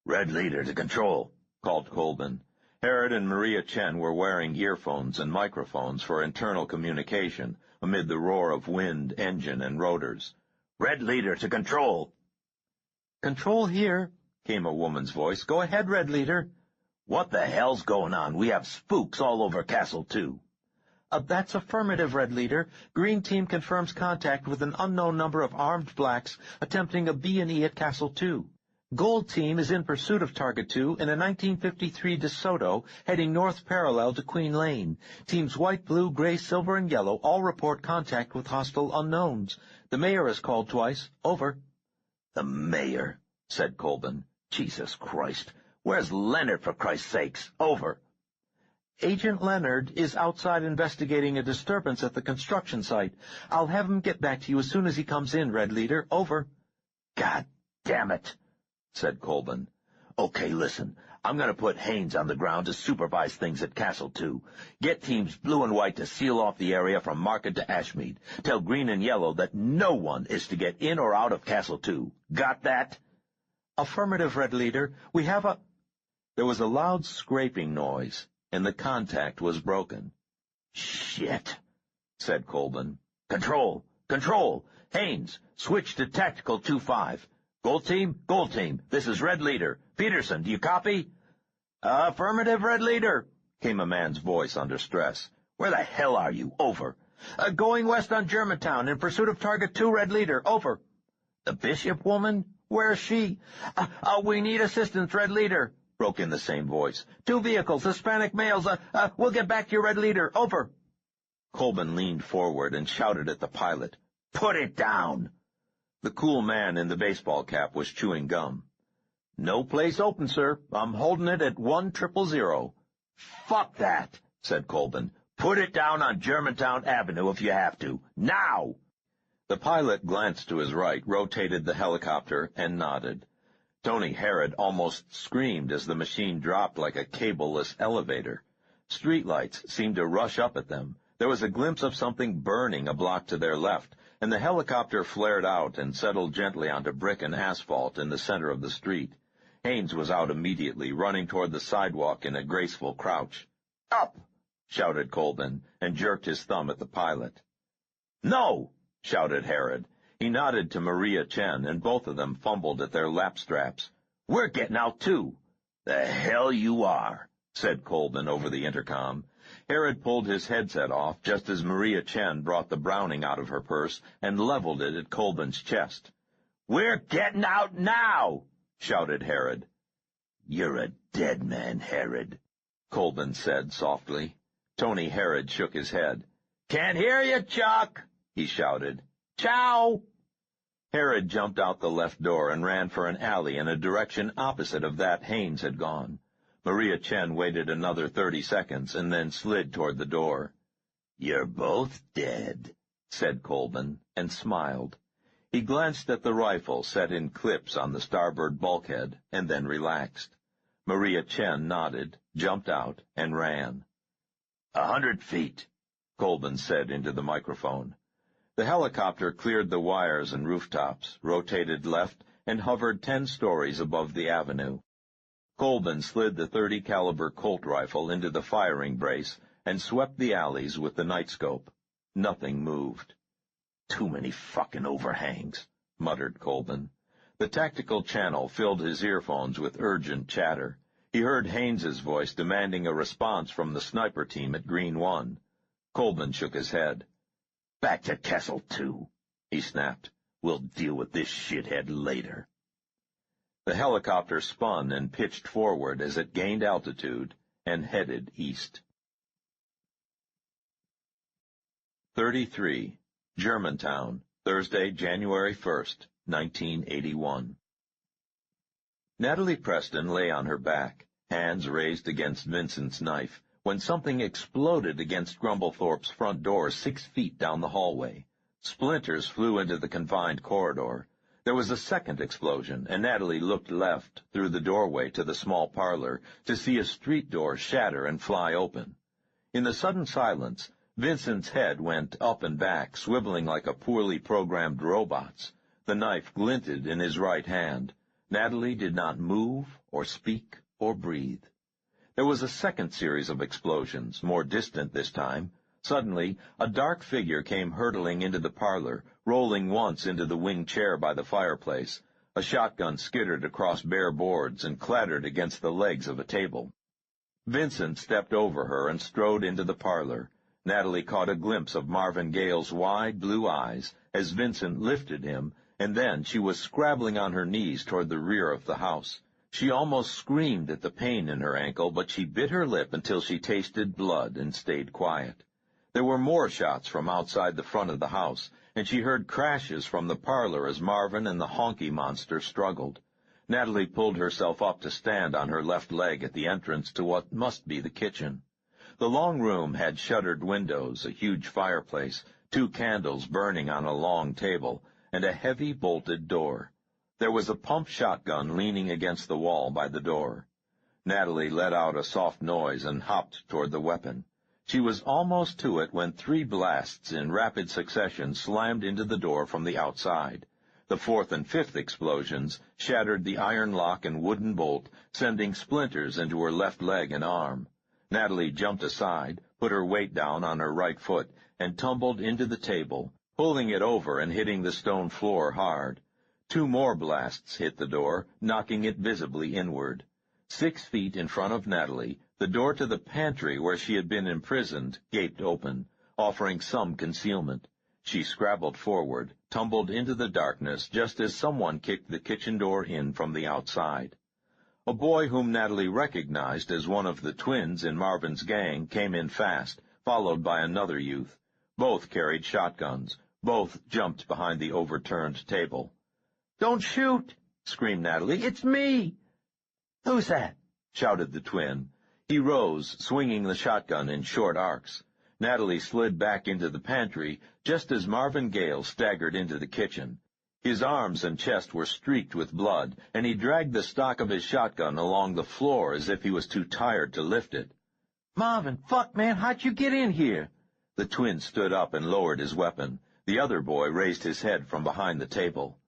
"Red leader to control," called Colburn. Harrod and Maria Chen were wearing earphones and microphones for internal communication amid the roar of wind, engine, and rotors. "Red leader to control." "Control here," came a woman's voice. "Go ahead, Red leader." "What the hell's going on? We have spooks all over Castle 2. That's affirmative, Red leader. Green team confirms contact with an unknown number of armed blacks attempting a B&E at Castle 2. Gold team is in pursuit of Target 2 in a 1953 DeSoto heading north parallel to Queen Lane. Teams white, blue, gray, silver, and yellow all report contact with hostile unknowns. The mayor has called twice. Over. "The mayor," said Colburn. "Jesus Christ. Where's Leonard, for Christ's sakes? Over." "Agent Leonard is outside investigating a disturbance at the construction site. I'll have him get back to you as soon as he comes in, Red leader. Over." "God damn it," said Colburn. "Okay, listen. I'm going to put Haines on the ground to supervise things at Castle 2. Get teams blue and white to seal off the area from Market to Ashmead. Tell green and yellow that no one is to get in or out of Castle 2. Got that?" "Affirmative, Red leader. We have a—" There was a loud scraping noise, and the contact was broken. "Shit," said Colburn. Control! Control! Haines, switch to Tactical 2-5. Gold team, this is Red Leader. Peterson, do you copy?" "Affirmative, Red leader," came a man's voice under stress. "Where the hell are you? Over." "Going west on Germantown in pursuit of Target 2, Red leader. Over." "The Bishop woman? "Where is she?" We need assistance, Red leader," broke in the same voice. "2 vehicles, Hispanic males. We'll get back to you, Red leader. Over." Colburn leaned forward and shouted at the pilot. "Put it down." The cool man in the baseball cap was chewing gum. "No place open, sir. I'm holding it at 100. "Fuck that," said Colburn. "Put it down on Germantown Avenue if you have to. Now!" The pilot glanced to his right, rotated the helicopter, and nodded. Tony Harrod almost screamed as the machine dropped like a cableless elevator. Streetlights seemed to rush up at them. There was a glimpse of something burning a block to their left, and the helicopter flared out and settled gently onto brick and asphalt in the center of the street. Haines was out immediately, running toward the sidewalk in a graceful crouch. "Up!" shouted Colburn, and jerked his thumb at the pilot. "No!" shouted Harrod. He nodded to Maria Chen, and both of them fumbled at their lap straps. "We're getting out, too." "The hell you are," said Colburn over the intercom. Harrod pulled his headset off just as Maria Chen brought the Browning out of her purse and leveled it at Colburn's chest. "We're getting out now," shouted Harrod. "You're a dead man, Harrod," Colburn said softly. Tony Harrod shook his head. "Can't hear you, Chuck," he shouted. "Ciao." Harrod jumped out the left door and ran for an alley in a direction opposite of that Haines had gone. Maria Chen waited another 30 seconds and then slid toward the door. "You're both dead," said Colburn, and smiled. He glanced at the rifle set in clips on the starboard bulkhead and then relaxed. Maria Chen nodded, jumped out, and ran. 100 feet, Colburn said into the microphone. The helicopter cleared the wires and rooftops, rotated left, and hovered 10 stories above the avenue. Colburn slid the .30 caliber Colt rifle into the firing brace and swept the alleys with the nightscope. Nothing moved. Too many fucking overhangs, muttered Colvin. The tactical channel filled his earphones with urgent chatter. He heard Haynes's voice demanding a response from the sniper team at Green 1. Colvin shook his head. Back to Castle 2, he snapped. We'll deal with this shithead later. The helicopter spun and pitched forward as it gained altitude and headed east. 33. Germantown, Thursday, January 1st, 1981. Natalie Preston lay on her back, hands raised against Vincent's knife, when something exploded against Grumblethorpe's front door 6 feet down the hallway. Splinters flew into the confined corridor. There was a second explosion, and Natalie looked left through the doorway to the small parlor to see a street door shatter and fly open. In the sudden silence, Vincent's head went up and back, swiveling like a poorly programmed robot's. The knife glinted in his right hand. Natalie did not move or speak or breathe. There was a second series of explosions, more distant this time. Suddenly, a dark figure came hurtling into the parlor, rolling once into the wing chair by the fireplace. A shotgun skittered across bare boards and clattered against the legs of a table. Vincent stepped over her and strode into the parlor. Natalie caught a glimpse of Marvin Gaye's wide blue eyes as Vincent lifted him, and then she was scrabbling on her knees toward the rear of the house. She almost screamed at the pain in her ankle, but she bit her lip until she tasted blood and stayed quiet. There were more shots from outside the front of the house, and she heard crashes from the parlor as Marvin and the honky monster struggled. Natalie pulled herself up to stand on her left leg at the entrance to what must be the kitchen. The long room had shuttered windows, a huge fireplace, 2 candles burning on a long table, and a heavy bolted door. There was a pump shotgun leaning against the wall by the door. Natalie let out a soft noise and hopped toward the weapon. She was almost to it when 3 blasts in rapid succession slammed into the door from the outside. The 4th and 5th explosions shattered the iron lock and wooden bolt, sending splinters into her left leg and arm. Natalie jumped aside, put her weight down on her right foot, and tumbled into the table, pulling it over and hitting the stone floor hard. 2 more blasts hit the door, knocking it visibly inward. 6 feet in front of Natalie, the door to the pantry where she had been imprisoned gaped open, offering some concealment. She scrabbled forward, tumbled into the darkness just as someone kicked the kitchen door in from the outside. A boy whom Natalie recognized as one of the twins in Marvin's gang came in fast, followed by another youth. Both carried shotguns. Both jumped behind the overturned table. "Don't shoot!" screamed Natalie. "It's me!" "Who's that?" shouted the twin. He rose, swinging the shotgun in short arcs. Natalie slid back into the pantry just as Marvin Gaye staggered into the kitchen. His arms and chest were streaked with blood, and he dragged the stock of his shotgun along the floor as if he was too tired to lift it. "Marvin, fuck, man, how'd you get in here?" The twin stood up and lowered his weapon. The other boy raised his head from behind the table.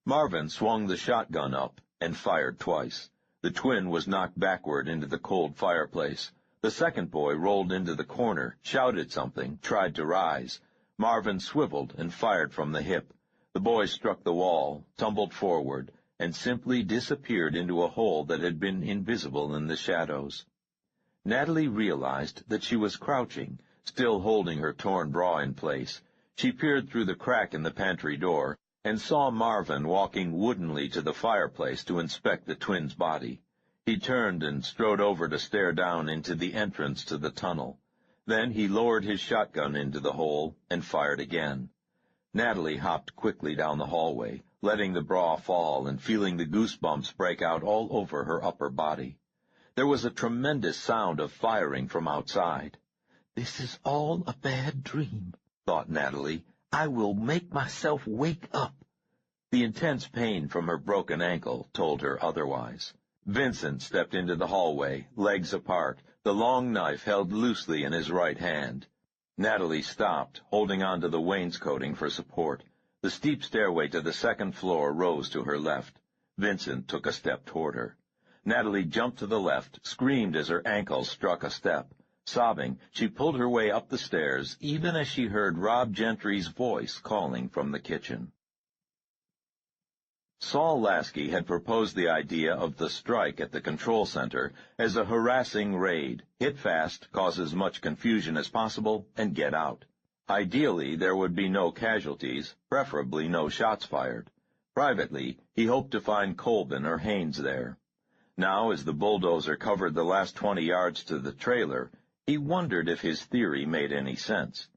Marvin swung the shotgun up and fired twice. The twin was knocked backward into the cold fireplace. The second boy rolled into the corner, shouted something, tried to rise. Marvin swiveled and fired from the hip. The boy struck the wall, tumbled forward, and simply disappeared into a hole that had been invisible in the shadows. Natalie realized that she was crouching, still holding her torn bra in place. She peered through the crack in the pantry door and saw Marvin walking woodenly to the fireplace to inspect the twin's body. He turned and strode over to stare down into the entrance to the tunnel. Then he lowered his shotgun into the hole and fired again. Natalie hopped quickly down the hallway, letting the bra fall and feeling the goosebumps break out all over her upper body. There was a tremendous sound of firing from outside. "This is all a bad dream," thought Natalie. "I will make myself wake up." The intense pain from her broken ankle told her otherwise. Vincent stepped into the hallway, legs apart, the long knife held loosely in his right hand. Natalie stopped, holding on to the wainscoting for support. The steep stairway to the second floor rose to her left. Vincent took a step toward her. Natalie jumped to the left, screamed as her ankle struck a step. Sobbing, she pulled her way up the stairs, even as she heard Rob Gentry's voice calling from the kitchen. Saul Lasky had proposed the idea of the strike at the control center as a harassing raid. Hit fast, cause as much confusion as possible, and get out. Ideally, there would be no casualties, preferably no shots fired. Privately, he hoped to find Colvin or Haynes there. Now, as the bulldozer covered the last 20 yards to the trailer, he wondered if his theory made any sense.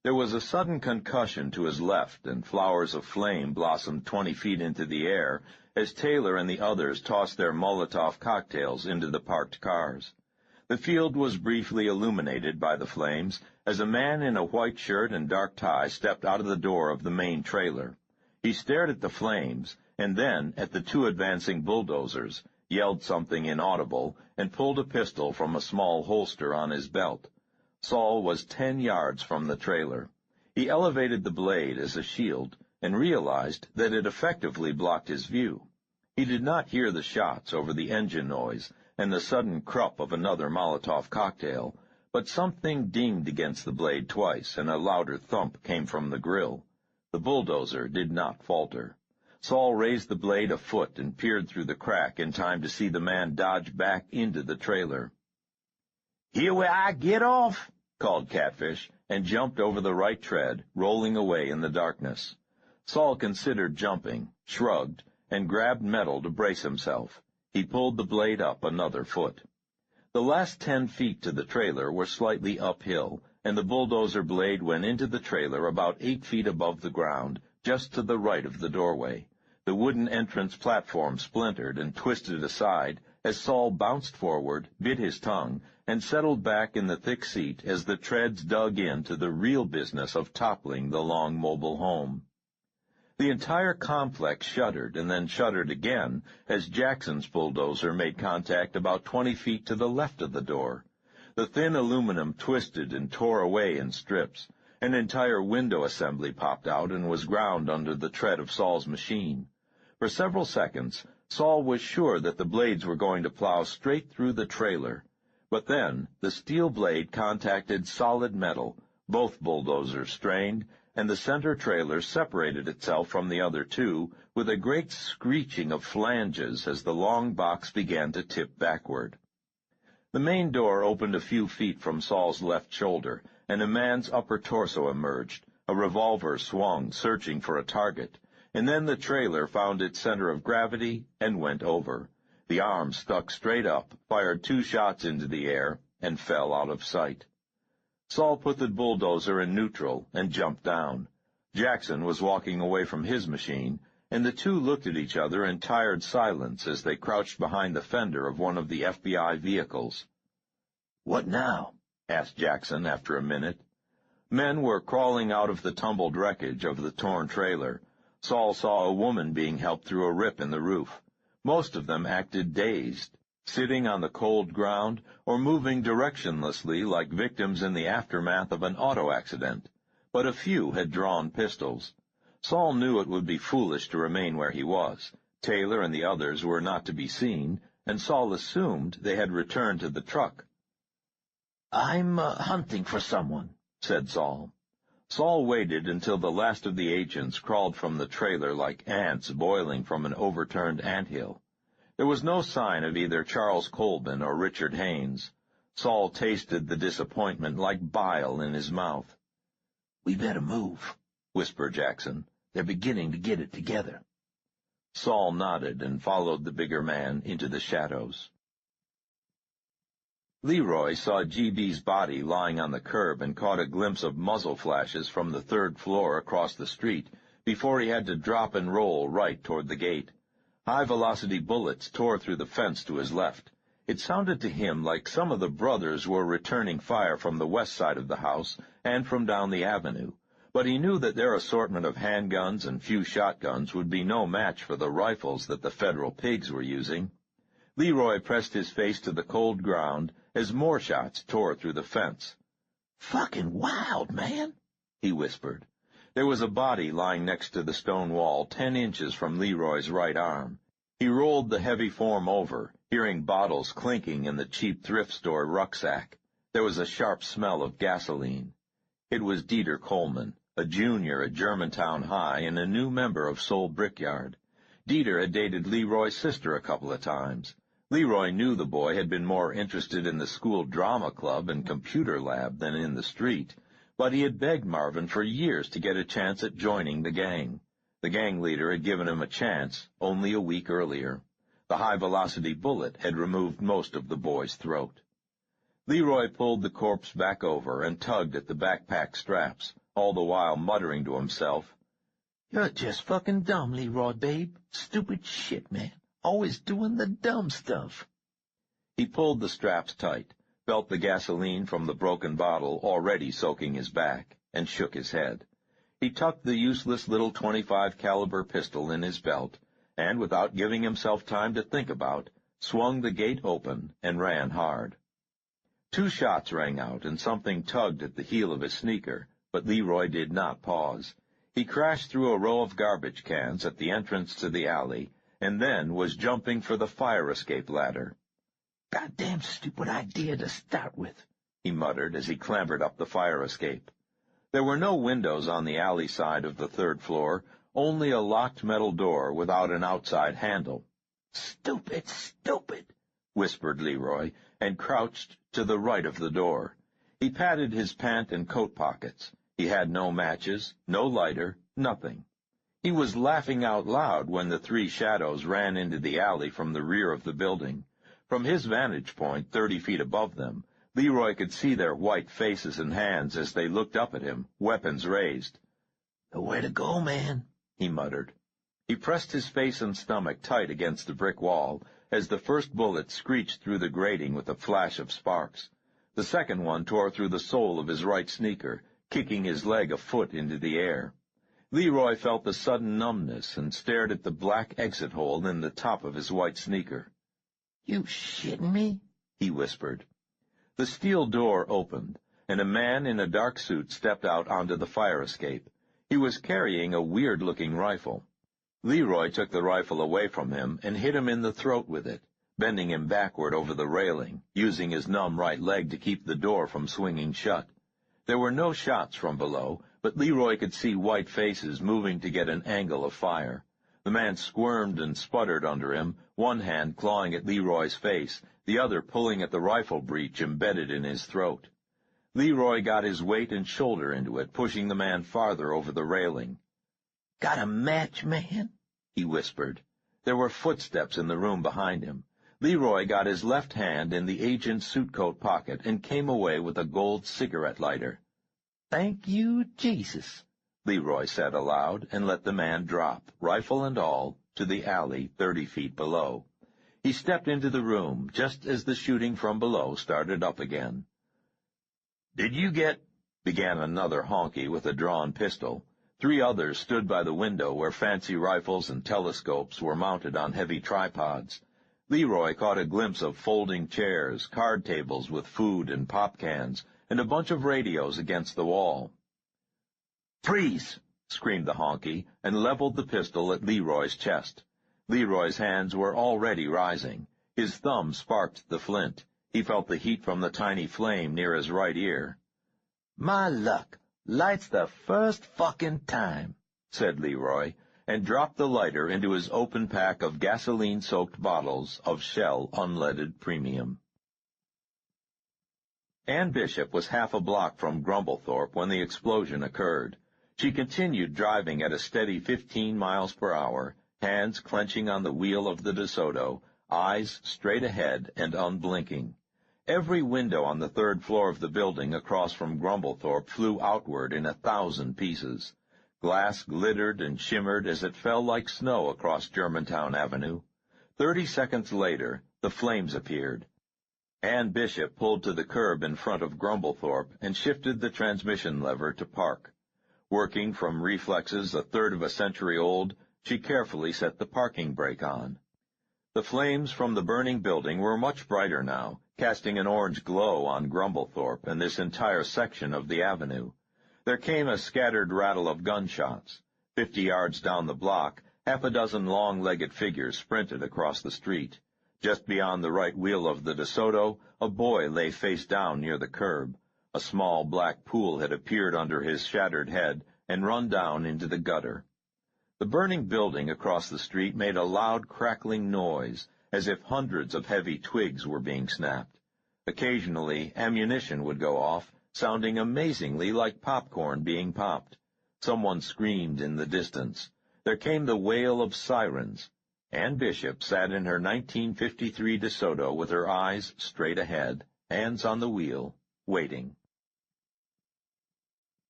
There was a sudden concussion to his left, and flowers of flame blossomed 20 feet into the air as Taylor and the others tossed their Molotov cocktails into the parked cars. The field was briefly illuminated by the flames as a man in a white shirt and dark tie stepped out of the door of the main trailer. He stared at the flames, and then at the two advancing bulldozers, yelled something inaudible, and pulled a pistol from a small holster on his belt. Saul was 10 yards from the trailer. He elevated the blade as a shield and realized that it effectively blocked his view. He did not hear the shots over the engine noise and the sudden crup of another Molotov cocktail, but something dinged against the blade twice, and a louder thump came from the grill. The bulldozer did not falter. Saul raised the blade a foot and peered through the crack in time to see the man dodge back into the trailer. "Here where I get off," called Catfish, and jumped over the right tread, rolling away in the darkness. Saul considered jumping, shrugged, and grabbed metal to brace himself. He pulled the blade up another foot. The last 10 feet to the trailer were slightly uphill, and the bulldozer blade went into the trailer about 8 feet above the ground, just to the right of the doorway. The wooden entrance platform splintered and twisted aside as Saul bounced forward, bit his tongue, and settled back in the thick seat as the treads dug into the real business of toppling the long mobile home. The entire complex shuddered and then shuddered again as Jackson's bulldozer made contact about 20 feet to the left of the door. The thin aluminum twisted and tore away in strips. An entire window assembly popped out and was ground under the tread of Saul's machine. For several seconds, Saul was sure that the blades were going to plow straight through the trailer. But then the steel blade contacted solid metal, both bulldozers strained, and the center trailer separated itself from the other two with a great screeching of flanges as the long box began to tip backward. The main door opened a few feet from Saul's left shoulder, and a man's upper torso emerged. A revolver swung, searching for a target, and then the trailer found its center of gravity and went over. The arm stuck straight up, fired 2 shots into the air, and fell out of sight. Saul put the bulldozer in neutral and jumped down. Jackson was walking away from his machine, and the two looked at each other in tired silence as they crouched behind the fender of one of the FBI vehicles. "What now?" asked Jackson after a minute. Men were crawling out of the tumbled wreckage of the torn trailer. Saul saw a woman being helped through a rip in the roof. Most of them acted dazed, sitting on the cold ground or moving directionlessly like victims in the aftermath of an auto accident, but a few had drawn pistols. Saul knew it would be foolish to remain where he was. Taylor and the others were not to be seen, and Saul assumed they had returned to the truck. "I'm hunting for someone," said Saul. Saul waited until the last of the agents crawled from the trailer like ants boiling from an overturned anthill. There was no sign of either Charles Colvin or Richard Haynes. Saul tasted the disappointment like bile in his mouth. "We better move," whispered Jackson. "They're beginning to get it together." Saul nodded and followed the bigger man into the shadows. Leroy saw GB's body lying on the curb and caught a glimpse of muzzle flashes from the 3rd floor across the street before he had to drop and roll right toward the gate. High-velocity bullets tore through the fence to his left. It sounded to him like some of the brothers were returning fire from the west side of the house and from down the avenue, but he knew that their assortment of handguns and few shotguns would be no match for the rifles that the Federal pigs were using. Leroy pressed his face to the cold ground as more shots tore through the fence. "Fucking wild, man," he whispered. There was a body lying next to the stone wall 10 inches from Leroy's right arm. He rolled the heavy form over, hearing bottles clinking in the cheap thrift store rucksack. There was a sharp smell of gasoline. It was Dieter Coleman, a junior at Germantown High and a new member of Soul Brickyard. Dieter had dated Leroy's sister a couple of times. Leroy knew the boy had been more interested in the school drama club and computer lab than in the street, but he had begged Marvin for years to get a chance at joining the gang. The gang leader had given him a chance only a week earlier. The high-velocity bullet had removed most of the boy's throat. Leroy pulled the corpse back over and tugged at the backpack straps, all the while muttering to himself, "You're just fucking dumb, Leroy, babe. Stupid shit, man. Always doing the dumb stuff." He pulled the straps tight, felt the gasoline from the broken bottle already soaking his back, and shook his head. He tucked the useless little .25 caliber pistol in his belt, and, without giving himself time to think about, swung the gate open and ran hard. 2 shots rang out, and something tugged at the heel of his sneaker, but Leroy did not pause. He crashed through a row of garbage cans at the entrance to the alley, and then was jumping for the fire escape ladder. "Goddamn stupid idea to start with," he muttered as he clambered up the fire escape. There were no windows on the alley side of the 3rd floor, only a locked metal door without an outside handle. "Stupid, stupid," whispered Leroy, and crouched to the right of the door. He patted his pant and coat pockets. He had no matches, no lighter, nothing. He was laughing out loud when the 3 shadows ran into the alley from the rear of the building. From his vantage point, 30 feet above them, Leroy could see their white faces and hands as they looked up at him, weapons raised. "Nowhere to go, man," he muttered. He pressed his face and stomach tight against the brick wall as the first bullet screeched through the grating with a flash of sparks. The second one tore through the sole of his right sneaker, kicking his leg a foot into the air. Leroy felt the sudden numbness and stared at the black exit hole in the top of his white sneaker. "You shitting me?" he whispered. The steel door opened, and a man in a dark suit stepped out onto the fire escape. He was carrying a weird-looking rifle. Leroy took the rifle away from him and hit him in the throat with it, bending him backward over the railing, using his numb right leg to keep the door from swinging shut. There were no shots from below, but Leroy could see white faces moving to get an angle of fire. The man squirmed and sputtered under him, one hand clawing at Leroy's face, the other pulling at the rifle breech embedded in his throat. Leroy got his weight and shoulder into it, pushing the man farther over the railing. "Got a match, man?" he whispered. There were footsteps in the room behind him. Leroy got his left hand in the agent's suit coat pocket and came away with a gold cigarette lighter. "Thank you, Jesus," Leroy said aloud, and let the man drop, rifle and all, to the alley 30 feet below. He stepped into the room just as the shooting from below started up again. "Did you get—" began another honky with a drawn pistol. 3 others stood by the window where fancy rifles and telescopes were mounted on heavy tripods. Leroy caught a glimpse of folding chairs, card tables with food and pop cans, and a bunch of radios against the wall. "Freeze!" screamed the honky, and leveled the pistol at Leroy's chest. Leroy's hands were already rising. His thumb sparked the flint. He felt the heat from the tiny flame near his right ear. "My luck. Lights the first fucking time," said Leroy, and dropped the lighter into his open pack of gasoline-soaked bottles of Shell Unleaded Premium. Ann Bishop was half a block from Grumblethorpe when the explosion occurred. She continued driving at a steady 15 miles per hour, hands clenching on the wheel of the DeSoto, eyes straight ahead and unblinking. Every window on the 3rd floor of the building across from Grumblethorpe flew outward in 1,000 pieces. Glass glittered and shimmered as it fell like snow across Germantown Avenue. 30 seconds later, the flames appeared. Ann Bishop pulled to the curb in front of Grumblethorpe and shifted the transmission lever to park. Working from reflexes a third of a century old, she carefully set the parking brake on. The flames from the burning building were much brighter now, casting an orange glow on Grumblethorpe and this entire section of the avenue. There came a scattered rattle of gunshots. 50 yards down the block, half a dozen long-legged figures sprinted across the street. Just beyond the right wheel of the DeSoto, a boy lay face down near the curb. A small black pool had appeared under his shattered head and run down into the gutter. The burning building across the street made a loud crackling noise, as if hundreds of heavy twigs were being snapped. Occasionally, ammunition would go off, sounding amazingly like popcorn being popped. Someone screamed in the distance. There came the wail of sirens. Ann Bishop sat in her 1953 DeSoto with her eyes straight ahead, hands on the wheel, waiting.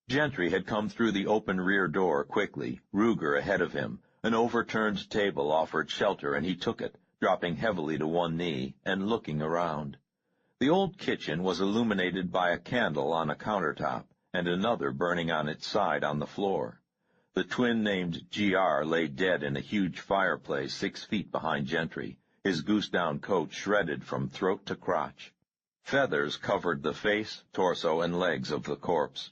Gentry had come through the open rear door quickly, Ruger ahead of him. An overturned table offered shelter, and he took it, dropping heavily to one knee and looking around. The old kitchen was illuminated by a candle on a countertop, and another burning on its side on the floor. The twin named G.R. lay dead in a huge fireplace 6 feet behind Gentry, his goose-down coat shredded from throat to crotch. Feathers covered the face, torso, and legs of the corpse.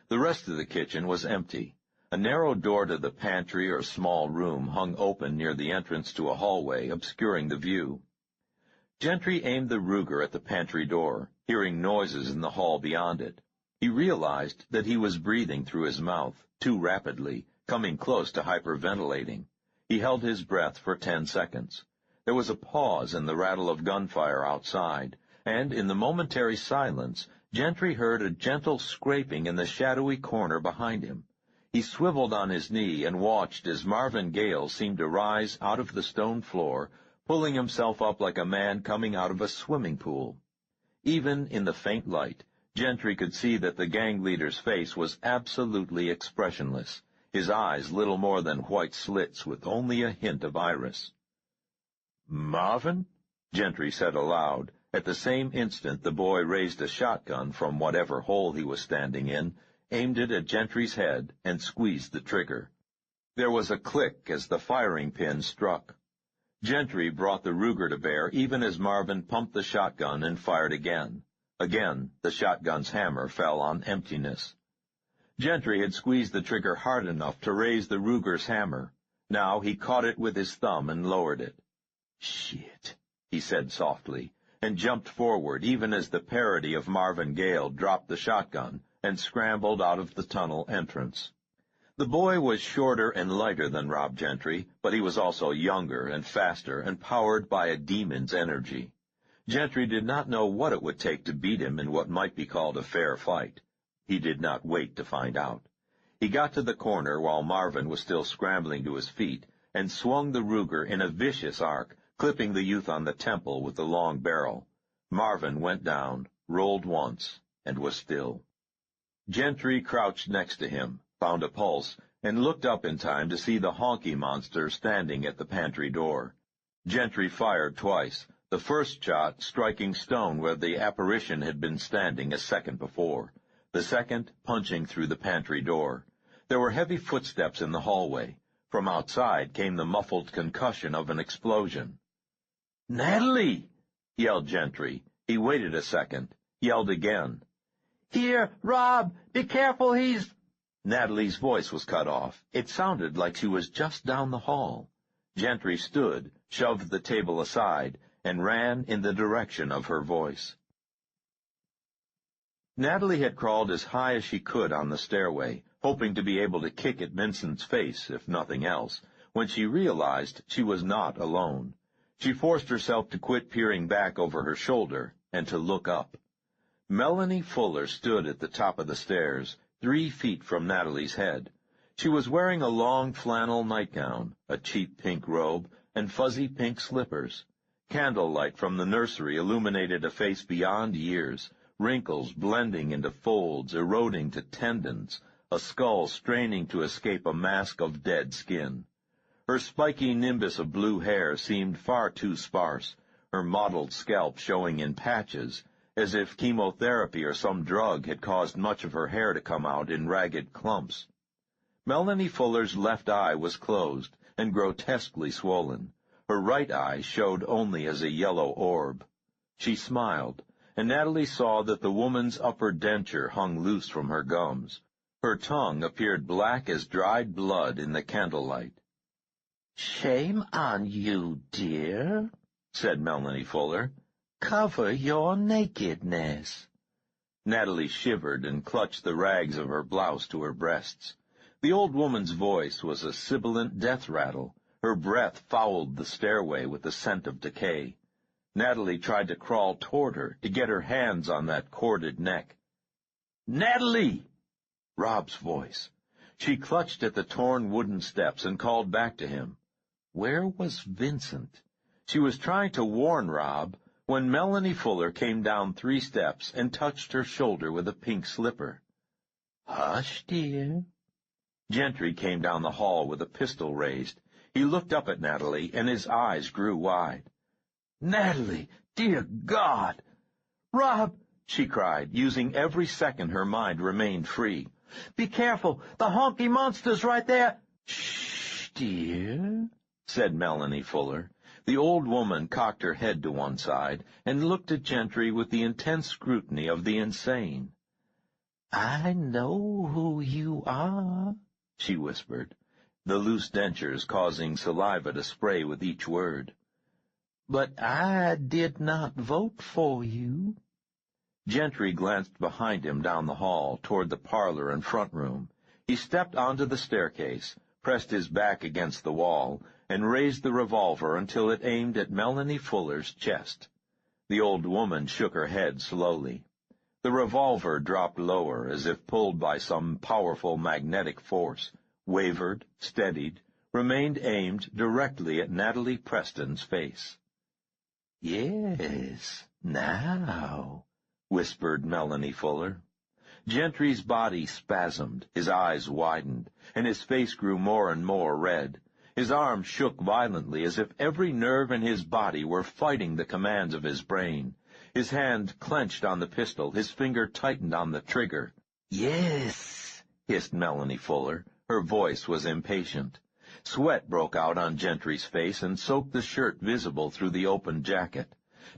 The rest of the kitchen was empty. A narrow door to the pantry or small room hung open near the entrance to a hallway, obscuring the view. Gentry aimed the Ruger at the pantry door, hearing noises in the hall beyond it. He realized that he was breathing through his mouth, too rapidly, coming close to hyperventilating. He held his breath for 10 seconds. There was a pause in the rattle of gunfire outside, and in the momentary silence, Gentry heard a gentle scraping in the shadowy corner behind him. He swiveled on his knee and watched as Marvin Gale seemed to rise out of the stone floor, pulling himself up like a man coming out of a swimming pool. Even in the faint light, Gentry could see that the gang leader's face was absolutely expressionless, his eyes little more than white slits with only a hint of iris. "Marvin?" Gentry said aloud. At the same instant the boy raised a shotgun from whatever hole he was standing in, aimed it at Gentry's head, and squeezed the trigger. There was a click as the firing pin struck. Gentry brought the Ruger to bear even as Marvin pumped the shotgun and fired again. Again, the shotgun's hammer fell on emptiness. Gentry had squeezed the trigger hard enough to raise the Ruger's hammer. Now he caught it with his thumb and lowered it. "Shit," he said softly, and jumped forward even as the parody of Marvin Gale dropped the shotgun and scrambled out of the tunnel entrance. The boy was shorter and lighter than Rob Gentry, but he was also younger and faster and powered by a demon's energy. Gentry did not know what it would take to beat him in what might be called a fair fight. He did not wait to find out. He got to the corner while Marvin was still scrambling to his feet and swung the Ruger in a vicious arc, clipping the youth on the temple with the long barrel. Marvin went down, rolled once, and was still. Gentry crouched next to him, found a pulse, and looked up in time to see the honky monster standing at the pantry door. Gentry fired twice, the first shot striking stone where the apparition had been standing a second before, the second punching through the pantry door. There were heavy footsteps in the hallway. From outside came the muffled concussion of an explosion. "Natalie!" yelled Gentry. He waited a second, yelled again. "Here, Rob! Be careful, he's—" Natalie's voice was cut off. It sounded like she was just down the hall. Gentry stood, shoved the table aside, and ran in the direction of her voice. Natalie had crawled as high as she could on the stairway, hoping to be able to kick at Vincent's face, if nothing else, when she realized she was not alone. She forced herself to quit peering back over her shoulder and to look up. Melanie Fuller stood at the top of the stairs, 3 feet from Natalie's head. She was wearing a long flannel nightgown, a cheap pink robe, and fuzzy pink slippers. Candlelight from the nursery illuminated a face beyond years, wrinkles blending into folds, eroding to tendons, a skull straining to escape a mask of dead skin. Her spiky nimbus of blue hair seemed far too sparse, her mottled scalp showing in patches, as if chemotherapy or some drug had caused much of her hair to come out in ragged clumps. Melanie Fuller's left eye was closed and grotesquely swollen. Her right eye showed only as a yellow orb. She smiled, and Natalie saw that the woman's upper denture hung loose from her gums. Her tongue appeared black as dried blood in the candlelight. "Shame on you, dear," said Melanie Fuller. "Cover your nakedness." Natalie shivered and clutched the rags of her blouse to her breasts. The old woman's voice was a sibilant death rattle. Her breath fouled the stairway with the scent of decay. Natalie tried to crawl toward her, to get her hands on that corded neck. "Natalie!" Rob's voice. She clutched at the torn wooden steps and called back to him. Where was Vincent? She was trying to warn Rob when Melanie Fuller came down 3 steps and touched her shoulder with a pink slipper. "Hush, dear." Gentry came down the hall with a pistol raised. He looked up at Natalie, and his eyes grew wide. "Natalie, dear God!" "Rob!" she cried, using every second her mind remained free. "Be careful! The honky monster's right there!" "Shh, dear," said Melanie Fuller. The old woman cocked her head to one side and looked at Gentry with the intense scrutiny of the insane. "I know who you are," she whispered, the loose dentures causing saliva to spray with each word. "But I did not vote for you." Gentry glanced behind him down the hall toward the parlor and front room. He stepped onto the staircase, pressed his back against the wall, and raised the revolver until it aimed at Melanie Fuller's chest. The old woman shook her head slowly. The revolver dropped lower as if pulled by some powerful magnetic force, wavered, steadied, remained aimed directly at Natalie Preston's face. "Yes, now," whispered Melanie Fuller. Gentry's body spasmed, his eyes widened, and his face grew more and more red. His arms shook violently as if every nerve in his body were fighting the commands of his brain. His hand clenched on the pistol, his finger tightened on the trigger. "Yes," hissed Melanie Fuller. Her voice was impatient. Sweat broke out on Gentry's face and soaked the shirt visible through the open jacket.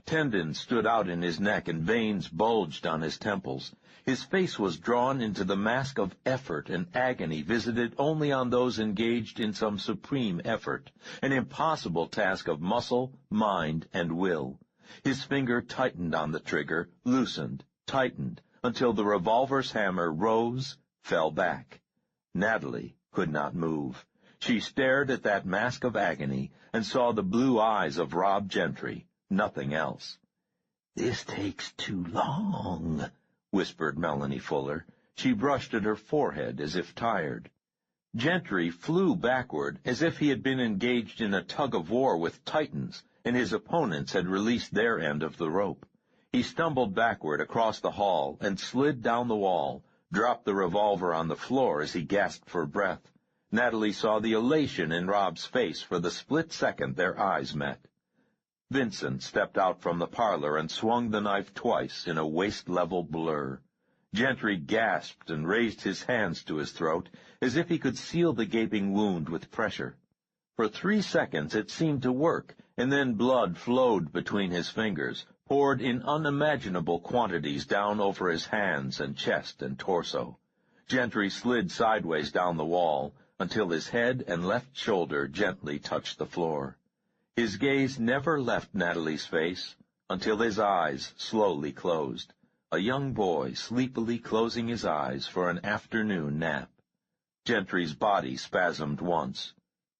Tendons stood out in his neck and veins bulged on his temples. His face was drawn into the mask of effort and agony visited only on those engaged in some supreme effort, an impossible task of muscle, mind, and will. His finger tightened on the trigger, loosened, tightened, until the revolver's hammer rose, fell back. Natalie could not move. She stared at that mask of agony and saw the blue eyes of Rob Gentry, nothing else. "This takes too long," whispered Melanie Fuller. She brushed at her forehead as if tired. Gentry flew backward as if he had been engaged in a tug-of-war with titans, and his opponents had released their end of the rope. He stumbled backward across the hall and slid down the wall, dropped the revolver on the floor as he gasped for breath. Natalie saw the elation in Rob's face for the split second their eyes met. Vincent stepped out from the parlor and swung the knife twice in a waist-level blur. Gentry gasped and raised his hands to his throat as if he could seal the gaping wound with pressure. For 3 seconds it seemed to work, and then blood flowed between his fingers, poured in unimaginable quantities down over his hands and chest and torso. Gentry slid sideways down the wall until his head and left shoulder gently touched the floor. His gaze never left Natalie's face until his eyes slowly closed, a young boy sleepily closing his eyes for an afternoon nap. Gentry's body spasmed once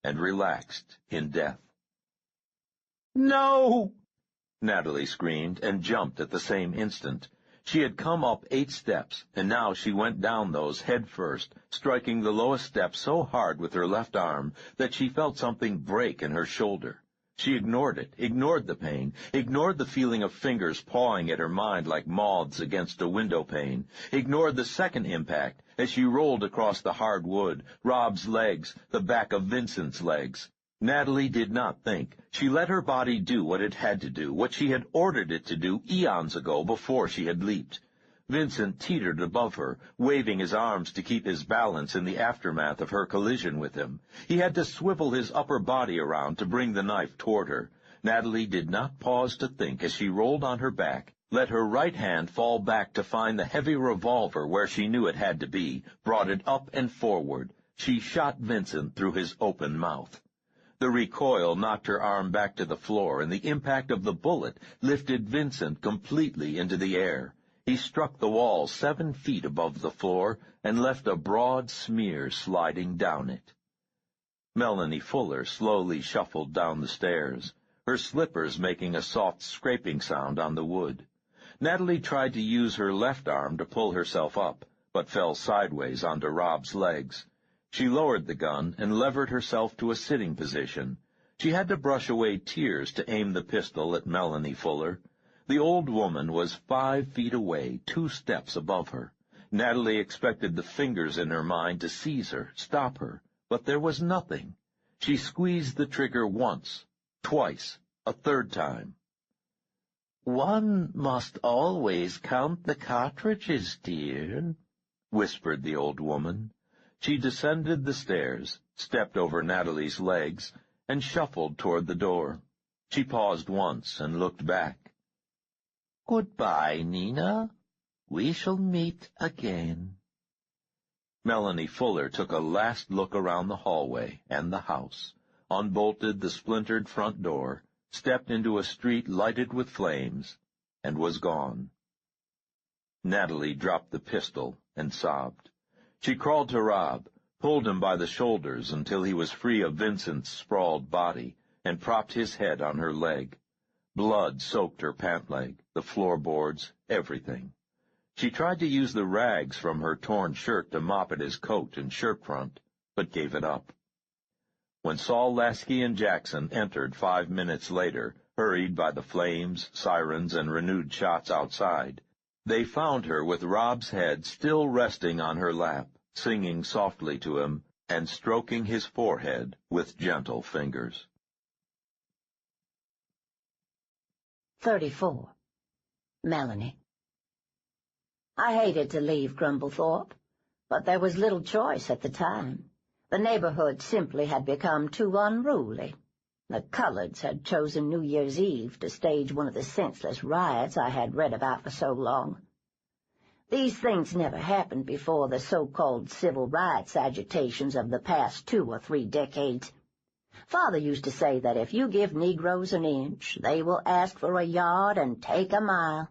and relaxed in death. "No!" Natalie screamed and jumped at the same instant. She had come up 8 steps, and now she went down those head first, striking the lowest step so hard with her left arm that she felt something break in her shoulder. She ignored it, ignored the pain, ignored the feeling of fingers pawing at her mind like moths against a window pane, ignored the second impact as she rolled across the hard wood, Rob's legs, the back of Vincent's legs. Natalie did not think. She let her body do what it had to do, what she had ordered it to do eons ago before she had leaped. Vincent teetered above her, waving his arms to keep his balance in the aftermath of her collision with him. He had to swivel his upper body around to bring the knife toward her. Natalie did not pause to think as she rolled on her back, let her right hand fall back to find the heavy revolver where she knew it had to be, brought it up and forward. She shot Vincent through his open mouth. The recoil knocked her arm back to the floor, and the impact of the bullet lifted Vincent completely into the air. He struck the wall 7 feet above the floor and left a broad smear sliding down it. Melanie Fuller slowly shuffled down the stairs, her slippers making a soft scraping sound on the wood. Natalie tried to use her left arm to pull herself up, but fell sideways onto Rob's legs. She lowered the gun and levered herself to a sitting position. She had to brush away tears to aim the pistol at Melanie Fuller. The old woman was 5 feet away, 2 steps above her. Natalie expected the fingers in her mind to seize her, stop her, but there was nothing. She squeezed the trigger once, twice, a third time. "One must always count the cartridges, dear," whispered the old woman. She descended the stairs, stepped over Natalie's legs, and shuffled toward the door. She paused once and looked back. "Goodbye, Nina. We shall meet again." Melanie Fuller took a last look around the hallway and the house, unbolted the splintered front door, stepped into a street lighted with flames, and was gone. Natalie dropped the pistol and sobbed. She crawled to Rob, pulled him by the shoulders until he was free of Vincent's sprawled body, and propped his head on her leg. Blood soaked her pant leg, the floorboards, everything. She tried to use the rags from her torn shirt to mop at his coat and shirt front, but gave it up. When Saul Lasky and Jackson entered 5 minutes later, hurried by the flames, sirens, and renewed shots outside, they found her with Rob's head still resting on her lap, singing softly to him and stroking his forehead with gentle fingers. 34. Melanie. I hated to leave Grumblethorpe, but there was little choice at the time. The neighborhood simply had become too unruly. The Coloreds had chosen New Year's Eve to stage one of the senseless riots I had read about for so long. These things never happened before the so-called civil rights agitations of the past 2 or 3 decades. Father used to say that if you give Negroes an inch, they will ask for a yard and take a mile.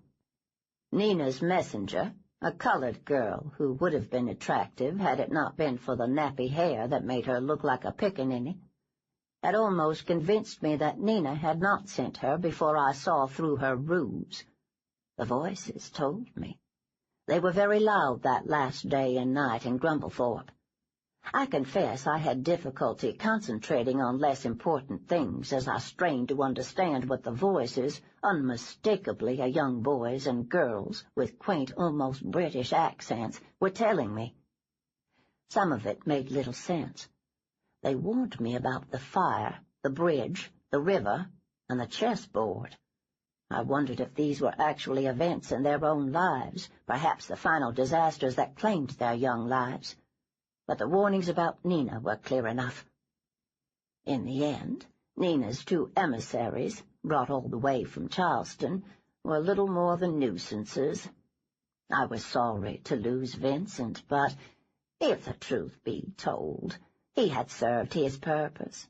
Nina's messenger, a colored girl who would have been attractive had it not been for the nappy hair that made her look like a pickaninny, had almost convinced me that Nina had not sent her before I saw through her ruse. The voices told me. They were very loud that last day and night in Grumblethorpe. I confess I had difficulty concentrating on less important things as I strained to understand what the voices, unmistakably a young boys and girls with quaint, almost British accents, were telling me. Some of it made little sense. They warned me about the fire, the bridge, the river, and the chessboard. I wondered if these were actually events in their own lives, perhaps the final disasters that claimed their young lives. But the warnings about Nina were clear enough. In the end, Nina's 2 emissaries, brought all the way from Charleston, were little more than nuisances. I was sorry to lose Vincent, but, if the truth be told, he had served his purpose.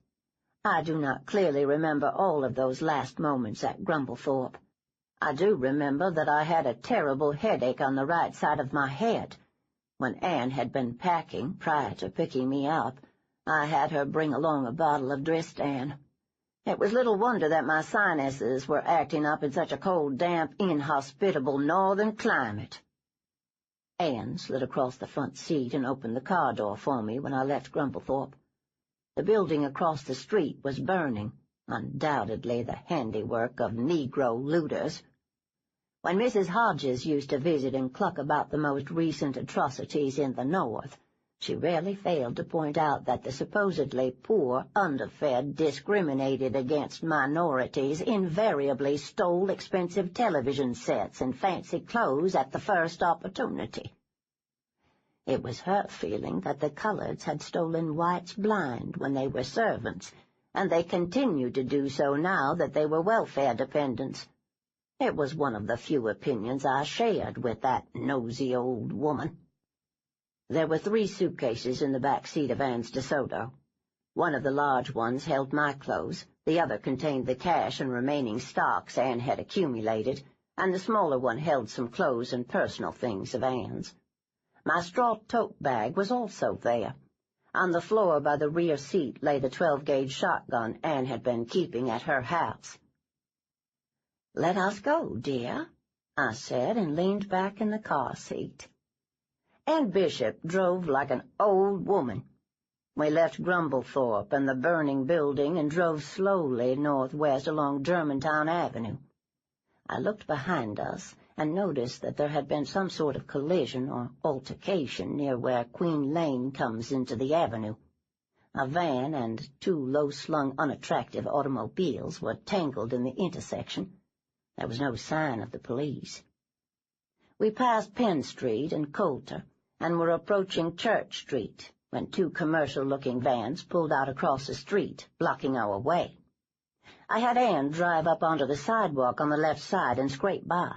I do not clearly remember all of those last moments at Grumblethorpe. I do remember that I had a terrible headache on the right side of my head. When Anne had been packing prior to picking me up, I had her bring along a bottle of Dristan. It was little wonder that my sinuses were acting up in such a cold, damp, inhospitable northern climate. Anne slid across the front seat and opened the car door for me when I left Grumblethorpe. The building across the street was burning, undoubtedly the handiwork of Negro looters. When Mrs. Hodges used to visit and cluck about the most recent atrocities in the North, she rarely failed to point out that the supposedly poor, underfed, discriminated against minorities invariably stole expensive television sets and fancy clothes at the first opportunity. It was her feeling that the Coloreds had stolen whites blind when they were servants, and they continued to do so now that they were welfare dependents. It was one of the few opinions I shared with that nosy old woman. There were 3 suitcases in the back seat of Anne's DeSoto. One of the large ones held my clothes, the other contained the cash and remaining stocks Anne had accumulated, and the smaller one held some clothes and personal things of Anne's. My straw tote bag was also there. On the floor by the rear seat lay the 12-gauge shotgun Anne had been keeping at her house. "Let us go, dear," I said, and leaned back in the car seat. Anne Bishop drove like an old woman. We left Grumblethorpe and the burning building and drove slowly northwest along Germantown Avenue. I looked behind us and noticed that there had been some sort of collision or altercation near where Queen Lane comes into the avenue. A van and two low-slung, unattractive automobiles were tangled in the intersection. There was no sign of the police. We passed Penn Street and Coulter and were approaching Church Street when two commercial-looking vans pulled out across the street, blocking our way. I had Anne drive up onto the sidewalk on the left side and scrape by.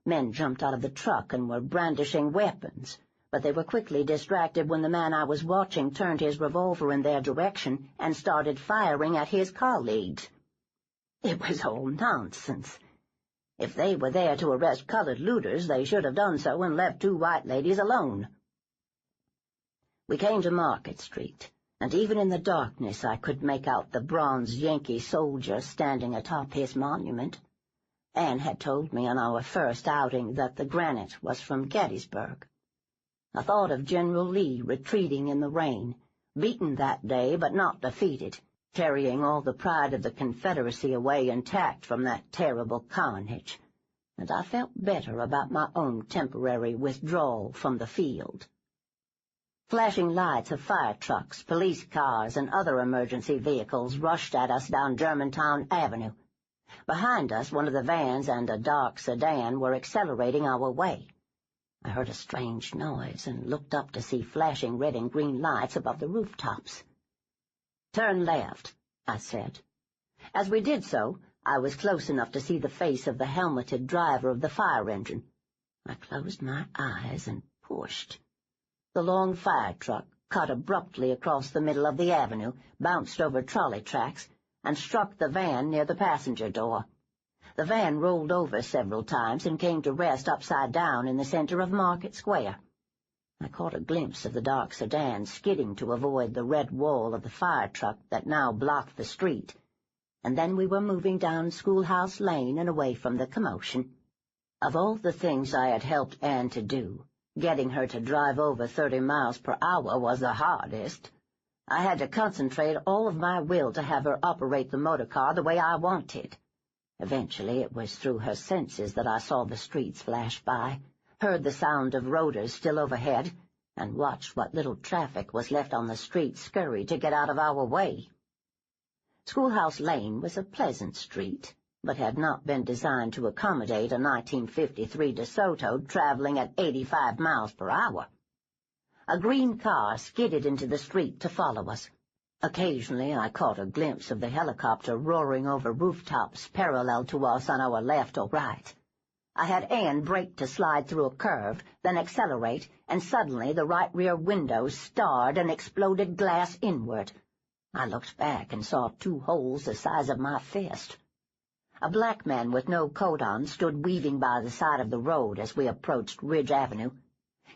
Men jumped out of the truck and were brandishing weapons, but they were quickly distracted when the man I was watching turned his revolver in their direction and started firing at his colleagues. It was all nonsense. If they were there to arrest colored looters, they should have done so and left two white ladies alone. We came to Market Street, and even in the darkness I could make out the bronze Yankee soldier standing atop his monument. Anne had told me on our first outing that the granite was from Gettysburg. I thought of General Lee retreating in the rain, beaten that day but not defeated, carrying all the pride of the Confederacy away intact from that terrible carnage, and I felt better about my own temporary withdrawal from the field. Flashing lights of fire trucks, police cars, and other emergency vehicles rushed at us down Germantown Avenue. Behind us, one of the vans and a dark sedan were accelerating our way. I heard a strange noise and looked up to see flashing red and green lights above the rooftops. "Turn left," I said. As we did so, I was close enough to see the face of the helmeted driver of the fire engine. I closed my eyes and pushed. The long fire truck cut abruptly across the middle of the avenue, bounced over trolley tracks, and struck the van near the passenger door. The van rolled over several times and came to rest upside down in the center of Market Square. I caught a glimpse of the dark sedan skidding to avoid the red wall of the fire truck that now blocked the street, and then we were moving down Schoolhouse Lane and away from the commotion. Of all the things I had helped Anne to do, getting her to drive over 30 miles per hour was the hardest. I had to concentrate all of my will to have her operate the motor car the way I wanted. Eventually it was through her senses that I saw the streets flash by, heard the sound of rotors still overhead, and watched what little traffic was left on the street scurry to get out of our way. Schoolhouse Lane was a pleasant street, but had not been designed to accommodate a 1953 DeSoto traveling at 85 miles per hour. A green car skidded into the street to follow us. Occasionally I caught a glimpse of the helicopter roaring over rooftops parallel to us on our left or right. I had Anne brake to slide through a curve, then accelerate, and suddenly the right rear window starred and exploded glass inward. I looked back and saw two holes the size of my fist. A black man with no coat on stood weaving by the side of the road as we approached Ridge Avenue.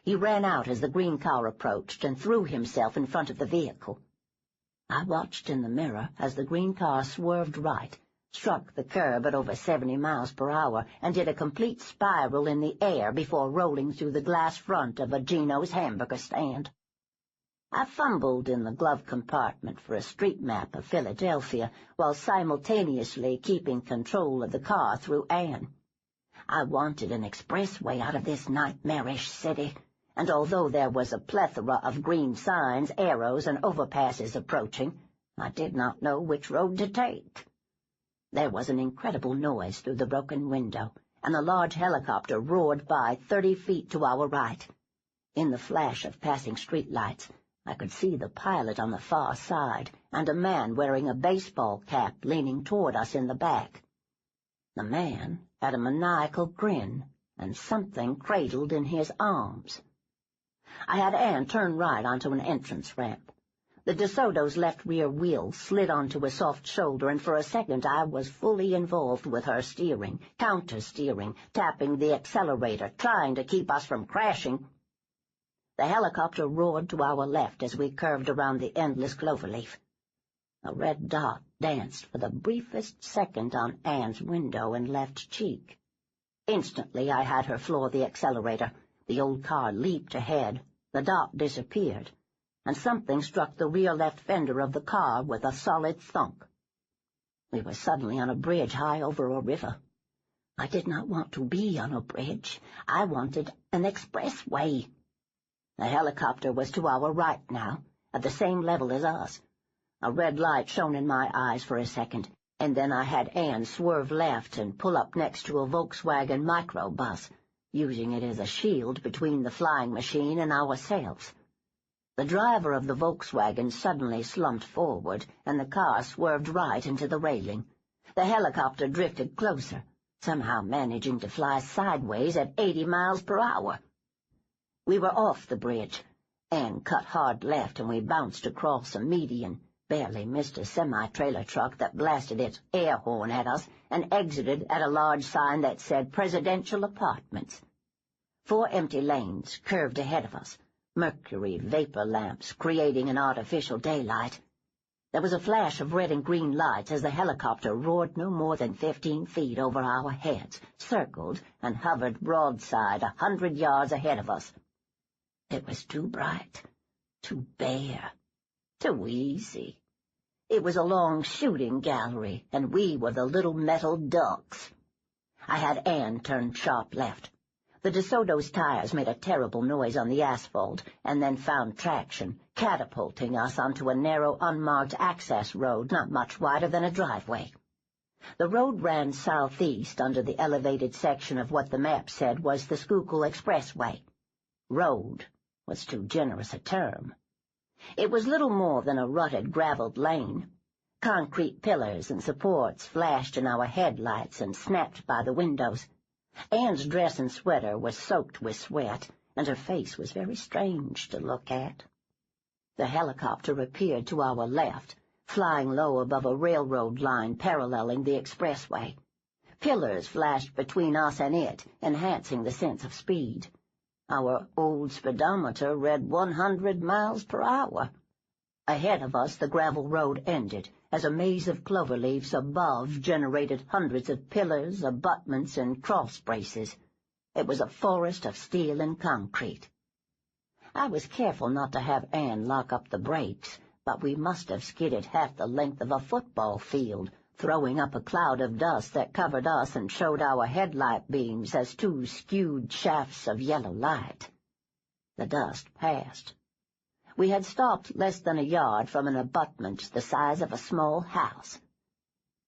He ran out as the green car approached and threw himself in front of the vehicle. I watched in the mirror as the green car swerved right, struck the curb at over 70 miles per hour, and did a complete spiral in the air before rolling through the glass front of a Gino's hamburger stand. I fumbled in the glove compartment for a street map of Philadelphia while simultaneously keeping control of the car through Anne. I wanted an expressway out of this nightmarish city, and although there was a plethora of green signs, arrows, and overpasses approaching, I did not know which road to take. There was an incredible noise through the broken window, and a large helicopter roared by 30 feet to our right. In the flash of passing streetlights, I could see the pilot on the far side, and a man wearing a baseball cap leaning toward us in the back. The man had a maniacal grin, and something cradled in his arms. I had Anne turn right onto an entrance ramp. The DeSoto's left rear wheel slid onto a soft shoulder, and for a second I was fully involved with her steering, counter-steering, tapping the accelerator, trying to keep us from crashing. The helicopter roared to our left as we curved around the endless cloverleaf. A red dot danced for the briefest second on Anne's window and left cheek. Instantly I had her floor the accelerator. The old car leaped ahead. The dot disappeared, and something struck the rear left fender of the car with a solid thunk. We were suddenly on a bridge high over a river. I did not want to be on a bridge. I wanted an expressway. The helicopter was to our right now, at the same level as us. A red light shone in my eyes for a second, and then I had Anne swerve left and pull up next to a Volkswagen microbus, using it as a shield between the flying machine and ourselves. The driver of the Volkswagen suddenly slumped forward, and the car swerved right into the railing. The helicopter drifted closer, somehow managing to fly sideways at 80 miles per hour. We were off the bridge. Anne cut hard left, and we bounced across a median, barely missed a semi-trailer truck that blasted its air horn at us, and exited at a large sign that said Presidential Apartments. 4 empty lanes curved ahead of us, mercury vapor lamps creating an artificial daylight. There was a flash of red and green lights as the helicopter roared no more than 15 feet over our heads, circled, and hovered broadside 100 yards ahead of us. It was too bright, too bare, too easy. It was a long shooting gallery, and we were the little metal ducks. I had Anne turn sharp left. The DeSoto's tires made a terrible noise on the asphalt, and then found traction, catapulting us onto a narrow, unmarked access road not much wider than a driveway. The road ran southeast under the elevated section of what the map said was the Schuylkill Expressway. Road was too generous a term. It was little more than a rutted, graveled lane. Concrete pillars and supports flashed in our headlights and snapped by the windows. Anne's dress and sweater was soaked with sweat, and her face was very strange to look at. The helicopter appeared to our left, flying low above a railroad line paralleling the expressway. Pillars flashed between us and it, enhancing the sense of speed. Our old speedometer read 100 miles per hour. Ahead of us the gravel road ended, as a maze of clover leaves above generated hundreds of pillars, abutments, and cross braces. It was a forest of steel and concrete. I was careful not to have Anne lock up the brakes, but we must have skidded half the length of a football field, throwing up a cloud of dust that covered us and showed our headlight beams as 2 skewed shafts of yellow light. The dust passed. We had stopped less than a yard from an abutment the size of a small house.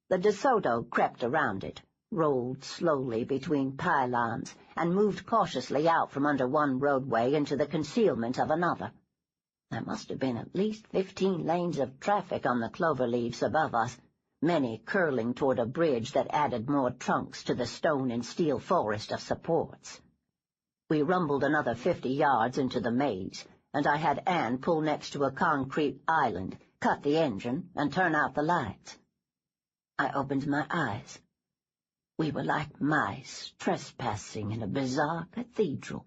The DeSoto crept around it, rolled slowly between pylons, and moved cautiously out from under one roadway into the concealment of another. There must have been at least 15 lanes of traffic on the clover leaves above us, many curling toward a bridge that added more trunks to the stone and steel forest of supports. We rumbled another 50 yards into the maze, and I had Anne pull next to a concrete island, cut the engine, and turn out the lights. I opened my eyes. We were like mice trespassing in a bizarre cathedral.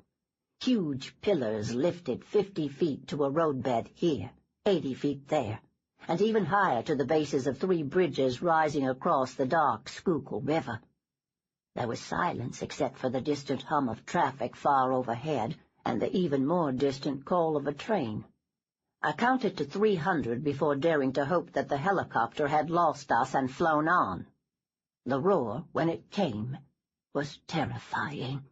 Huge pillars lifted 50 feet to a roadbed here, 80 feet there, and even higher to the bases of 3 bridges rising across the dark Schuylkill River. There was silence except for the distant hum of traffic far overhead and the even more distant call of a train. I counted to 300 before daring to hope that the helicopter had lost us and flown on. The roar, when it came, was terrifying.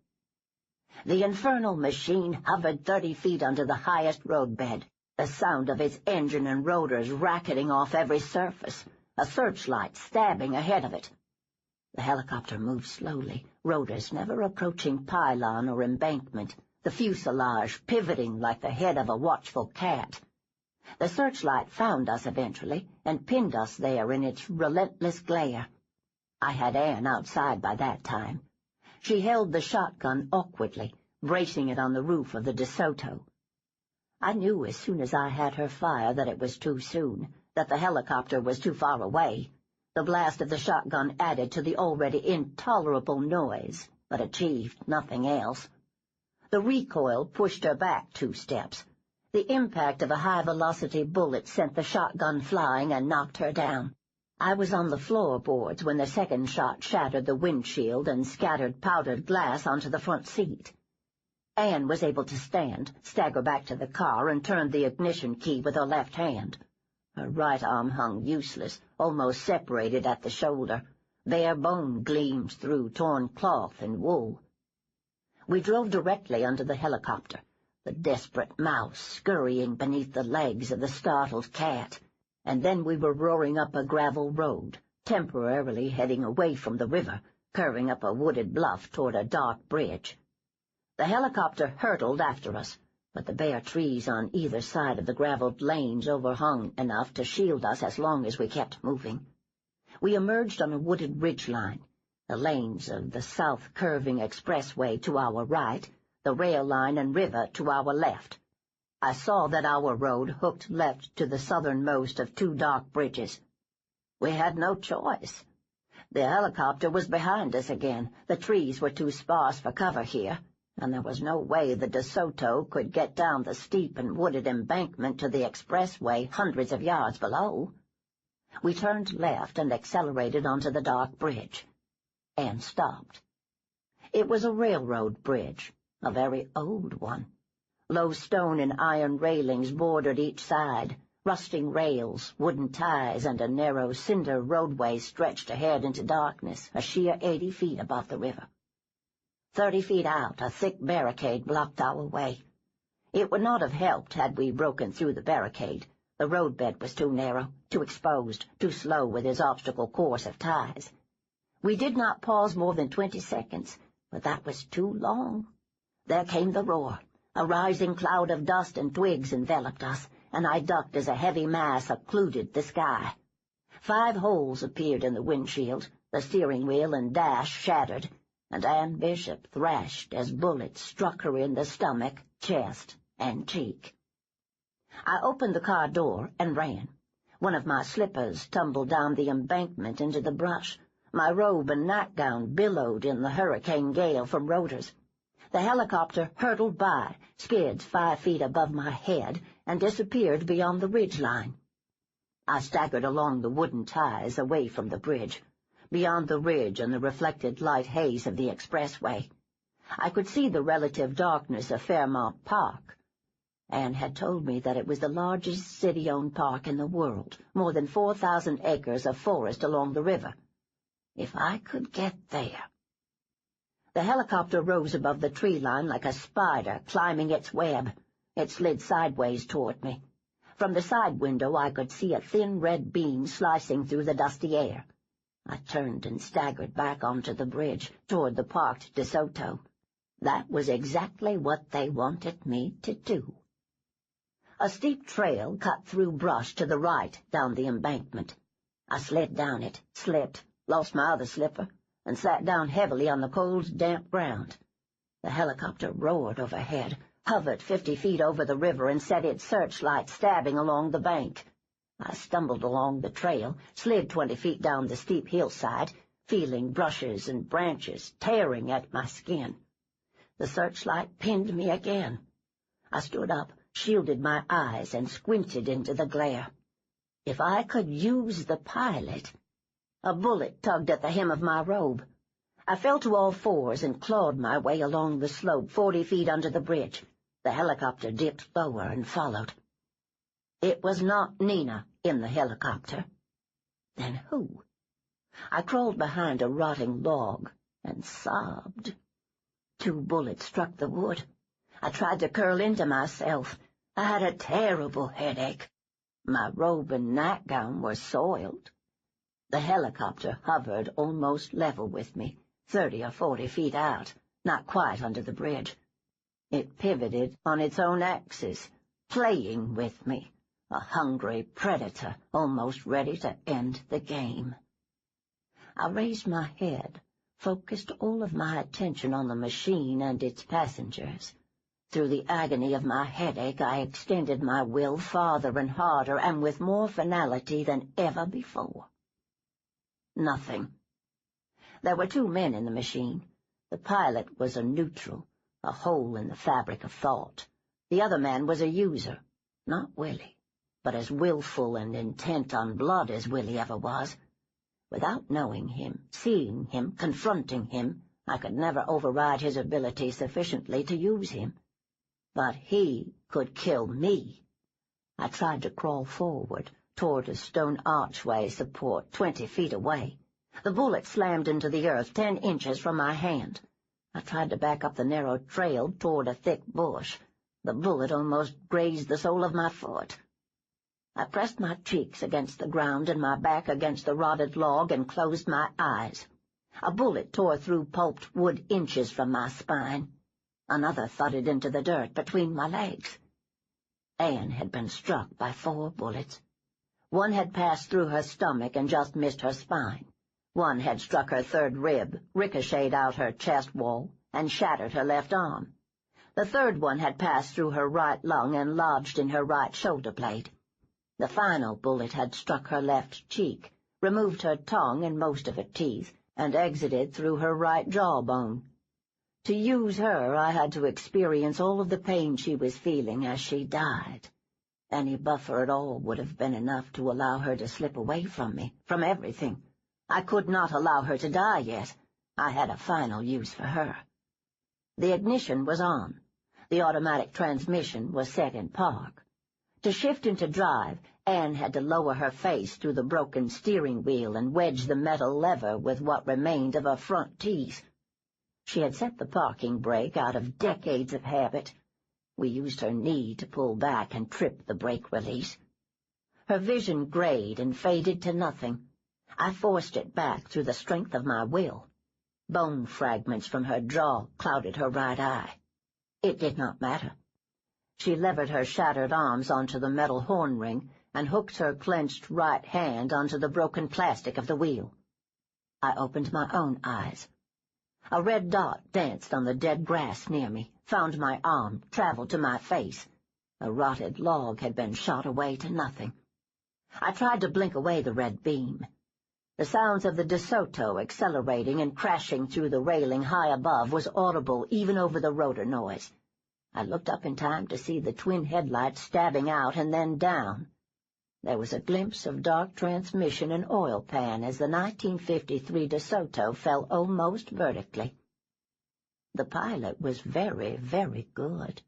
The infernal machine hovered 30 feet under the highest roadbed, the sound of its engine and rotors racketing off every surface, a searchlight stabbing ahead of it. The helicopter moved slowly, rotors never approaching pylon or embankment, the fuselage pivoting like the head of a watchful cat. The searchlight found us eventually and pinned us there in its relentless glare. I had Anne outside by that time. She held the shotgun awkwardly, bracing it on the roof of the DeSoto. I knew as soon as I had her fire that it was too soon, that the helicopter was too far away. The blast of the shotgun added to the already intolerable noise, but achieved nothing else. The recoil pushed her back 2 steps. The impact of a high-velocity bullet sent the shotgun flying and knocked her down. I was on the floorboards when the second shot shattered the windshield and scattered powdered glass onto the front seat. Anne was able to stand, stagger back to the car, and turn the ignition key with her left hand. Her right arm hung useless, almost separated at the shoulder. Bare bone gleamed through torn cloth and wool. We drove directly under the helicopter, the desperate mouse scurrying beneath the legs of the startled cat, and then we were roaring up a gravel road, temporarily heading away from the river, curving up a wooded bluff toward a dark bridge. The helicopter hurtled after us, but the bare trees on either side of the gravelled lanes overhung enough to shield us as long as we kept moving. We emerged on a wooded ridgeline, the lanes of the south-curving expressway to our right, the rail line and river to our left. I saw that our road hooked left to the southernmost of 2 dark bridges. We had no choice. The helicopter was behind us again. The trees were too sparse for cover here, and there was no way the DeSoto could get down the steep and wooded embankment to the expressway hundreds of yards below. We turned left and accelerated onto the dark bridge, and stopped. It was a railroad bridge, a very old one. Low stone and iron railings bordered each side, rusting rails, wooden ties, and a narrow cinder roadway stretched ahead into darkness, a sheer 80 feet above the river. 30 feet out, a thick barricade blocked our way. It would not have helped had we broken through the barricade. The roadbed was too narrow, too exposed, too slow with its obstacle course of ties. We did not pause more than 20 seconds, but that was too long. There came the roar. A rising cloud of dust and twigs enveloped us, and I ducked as a heavy mass occluded the sky. 5 holes appeared in the windshield, the steering wheel and dash shattered, and Anne Bishop thrashed as bullets struck her in the stomach, chest, and cheek. I opened the car door and ran. One of my slippers tumbled down the embankment into the brush. My robe and nightgown billowed in the hurricane gale from rotors. The helicopter hurtled by, skid 5 feet above my head, and disappeared beyond the ridgeline. I staggered along the wooden ties away from the bridge, beyond the ridge and the reflected light haze of the expressway. I could see the relative darkness of Fairmount Park. Anne had told me that it was the largest city-owned park in the world, more than 4,000 acres of forest along the river. If I could get there. The helicopter rose above the tree line like a spider climbing its web. It slid sideways toward me. From the side window I could see a thin red beam slicing through the dusty air. I turned and staggered back onto the bridge, toward the parked DeSoto. That was exactly what they wanted me to do. A steep trail cut through brush to the right down the embankment. I slid down it, slipped, lost my other slipper, and sat down heavily on the cold, damp ground. The helicopter roared overhead, hovered 50 feet over the river, and set its searchlight stabbing along the bank. I stumbled along the trail, slid 20 feet down the steep hillside, feeling brushes and branches tearing at my skin. The searchlight pinned me again. I stood up, shielded my eyes, and squinted into the glare. If I could use the pilot... A bullet tugged at the hem of my robe. I fell to all fours and clawed my way along the slope 40 feet under the bridge. The helicopter dipped lower and followed. It was not Nina in the helicopter. Then who? I crawled behind a rotting log and sobbed. 2 bullets struck the wood. I tried to curl into myself. I had a terrible headache. My robe and nightgown were soiled. The helicopter hovered almost level with me, 30 or 40 feet out, not quite under the bridge. It pivoted on its own axis, playing with me, a hungry predator almost ready to end the game. I raised my head, focused all of my attention on the machine and its passengers. Through the agony of my headache, I extended my will farther and harder, and with more finality than ever before. Nothing. There were 2 men in the machine. The pilot was a neutral, a hole in the fabric of thought. The other man was a user, not Willie, but as willful and intent on blood as Willie ever was. Without knowing him, seeing him, confronting him, I could never override his ability sufficiently to use him. But he could kill me. I tried to crawl forward, toward a stone archway support 20 feet away. The bullet slammed into the earth 10 inches from my hand. I tried to back up the narrow trail toward a thick bush. The bullet almost grazed the sole of my foot. I pressed my cheeks against the ground and my back against the rotted log and closed my eyes. A bullet tore through pulped wood inches from my spine. Another thudded into the dirt between my legs. Anne had been struck by 4 bullets. One had passed through her stomach and just missed her spine. One had struck her 3rd rib, ricocheted out her chest wall, and shattered her left arm. The 3rd one had passed through her right lung and lodged in her right shoulder blade. The final bullet had struck her left cheek, removed her tongue and most of her teeth, and exited through her right jawbone. To use her, I had to experience all of the pain she was feeling as she died. Any buffer at all would have been enough to allow her to slip away from me, from everything. I could not allow her to die yet. I had a final use for her. The ignition was on. The automatic transmission was set in park. To shift into drive, Anne had to lower her face through the broken steering wheel and wedge the metal lever with what remained of her front teeth. She had set the parking brake out of decades of habit. We used her knee to pull back and trip the brake release. Her vision grayed and faded to nothing. I forced it back through the strength of my will. Bone fragments from her jaw clouded her right eye. It did not matter. She levered her shattered arms onto the metal horn ring and hooked her clenched right hand onto the broken plastic of the wheel. I opened my own eyes. A red dot danced on the dead grass near me, found my arm, traveled to my face. A rotted log had been shot away to nothing. I tried to blink away the red beam. The sounds of the DeSoto accelerating and crashing through the railing high above was audible even over the rotor noise. I looked up in time to see the twin headlights stabbing out and then down. There was a glimpse of dark transmission and oil pan as the 1953 DeSoto fell almost vertically. The pilot was very, very good.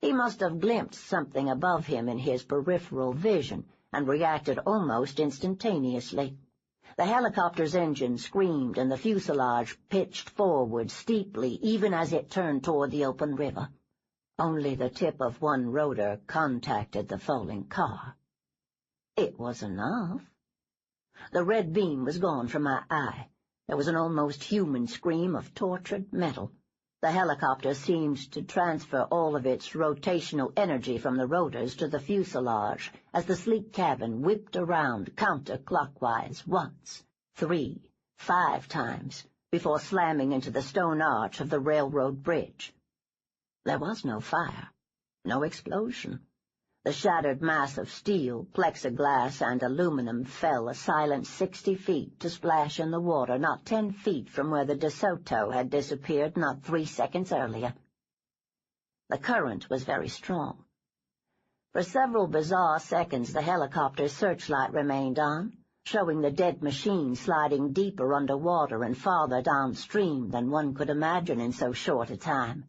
He must have glimpsed something above him in his peripheral vision and reacted almost instantaneously. The helicopter's engine screamed and the fuselage pitched forward steeply even as it turned toward the open river. Only the tip of one rotor contacted the falling car. It was enough. The red beam was gone from my eye. There was an almost human scream of tortured metal. The helicopter seemed to transfer all of its rotational energy from the rotors to the fuselage as the sleek cabin whipped around counterclockwise once, 3, 5 times, before slamming into the stone arch of the railroad bridge. There was no fire, no explosion. The shattered mass of steel, plexiglass, and aluminum fell a silent 60 feet to splash in the water not 10 feet from where the DeSoto had disappeared not 3 seconds earlier. The current was very strong. For several bizarre seconds the helicopter's searchlight remained on, showing the dead machine sliding deeper underwater and farther downstream than one could imagine in so short a time.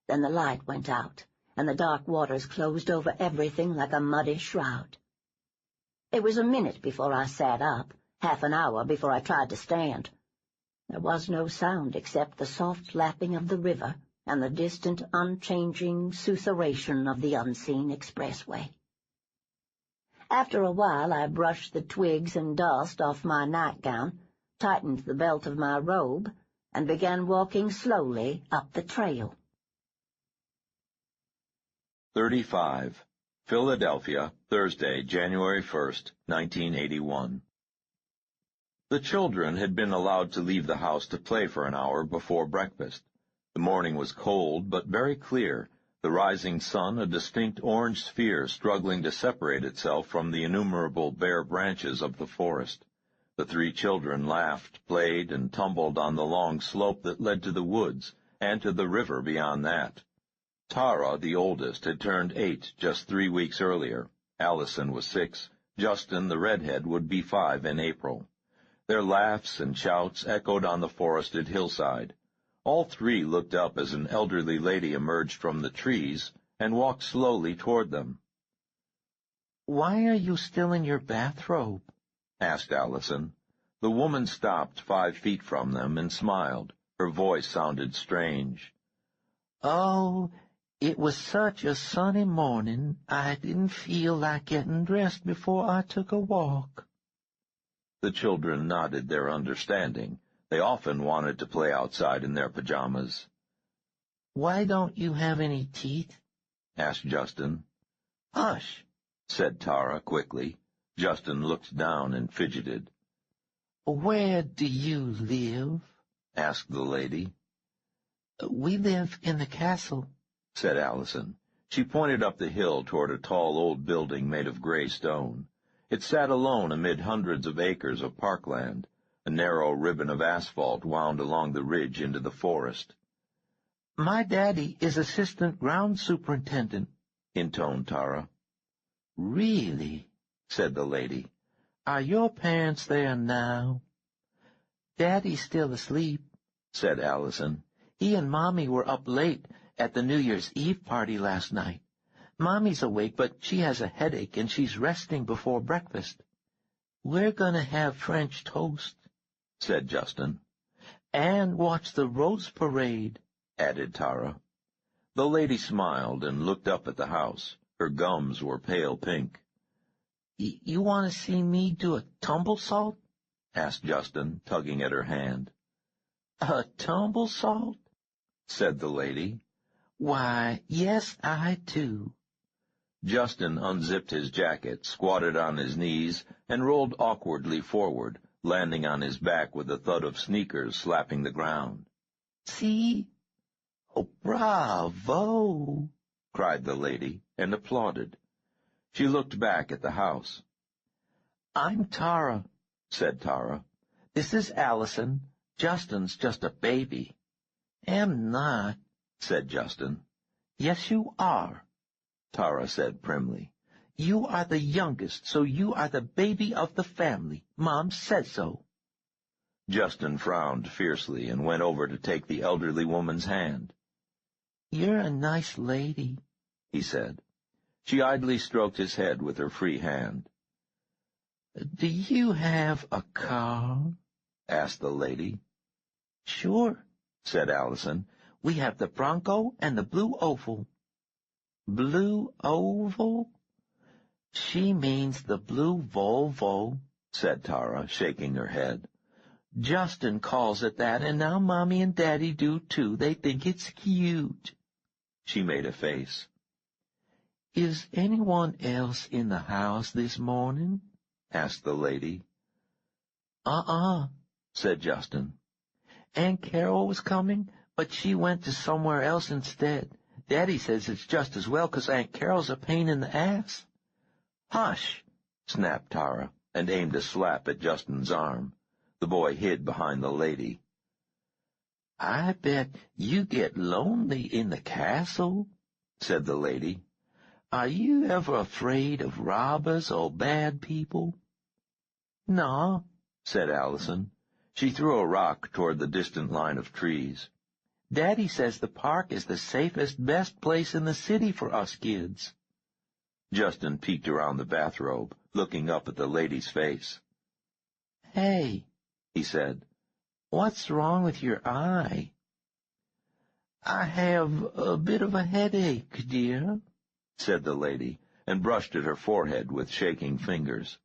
Then the light went out, and the dark waters closed over everything like a muddy shroud. It was a minute before I sat up, half an hour before I tried to stand. There was no sound except the soft lapping of the river and the distant, unchanging susurration of the unseen expressway. After a while I brushed the twigs and dust off my nightgown, tightened the belt of my robe, and began walking slowly up the trail. 35. Philadelphia, Thursday, January 1st, 1981. The children had been allowed to leave the house to play for an hour before breakfast. The morning was cold, but very clear, the rising sun a distinct orange sphere struggling to separate itself from the innumerable bare branches of the forest. The three children laughed, played, and tumbled on the long slope that led to the woods, and to the river beyond that. Tara, the oldest, had turned 8 just 3 weeks earlier. Allison was 6. Justin, the redhead, would be 5 in April. Their laughs and shouts echoed on the forested hillside. All three looked up as an elderly lady emerged from the trees and walked slowly toward them. "Why are you still in your bathrobe?" asked Allison. The woman stopped 5 feet from them and smiled. Her voice sounded strange. "Oh, it was such a sunny morning, I didn't feel like getting dressed before I took a walk." The children nodded their understanding. They often wanted to play outside in their pajamas. "Why don't you have any teeth?" asked Justin. "Hush," said Tara quickly. Justin looked down and fidgeted. "Where do you live?" asked the lady. "We live in the castle," said Allison. She pointed up the hill toward a tall old building made of gray stone. It sat alone amid hundreds of acres of parkland. A narrow ribbon of asphalt wound along the ridge into the forest. "My daddy is assistant ground superintendent," intoned Tara. "Really?" said the lady. "Are your parents there now?" "Daddy's still asleep," said Allison. "He and Mommy were up late at the New Year's Eve party last night. Mommy's awake, but she has a headache and she's resting before breakfast. We're gonna have French toast," said Justin. "And watch the Rose Parade," added Tara. The lady smiled and looked up at the house. Her gums were pale pink. You want to see me do a tumble salt?" asked Justin, tugging at her hand. "A tumble salt?" said the lady. "Why, yes, I do." Justin unzipped his jacket, squatted on his knees, and rolled awkwardly forward, landing on his back with a thud of sneakers slapping the ground. "See?" "Oh, bravo!" cried the lady, and applauded. She looked back at the house. "I'm Tara," said Tara. "This is Allison. Justin's just a baby." "Am not," said Justin. "Yes, you are," Tara said primly. "You are the youngest, so you are the baby of the family. Mom said so." Justin frowned fiercely and went over to take the elderly woman's hand. "You're a nice lady," he said. She idly stroked his head with her free hand. "Do you have a car?" asked the lady. "Sure," said Allison. "We have the Bronco and the Blue Oval." "Blue Oval?" "She means the blue Volvo," said Tara, shaking her head. "Justin calls it that, and now Mommy and Daddy do too. They think it's cute." She made a face. "Is anyone else in the house this morning?" asked the lady. Said Justin. "Aunt Carol was coming, but she went to somewhere else instead. Daddy says it's just as well, 'cause Aunt Carol's a pain in the ass." "Hush!" snapped Tara, and aimed a slap at Justin's arm. The boy hid behind the lady. "I bet you get lonely in the castle," said the lady. "Are you ever afraid of robbers or bad people?" "No," said Allison. She threw a rock toward the distant line of trees. "Daddy says the park is the safest, best place in the city for us kids." Justin peeked around the bathrobe, looking up at the lady's face. "Hey," he said, "what's wrong with your eye?" "I have a bit of a headache, dear," said the lady, and brushed at her forehead with shaking fingers.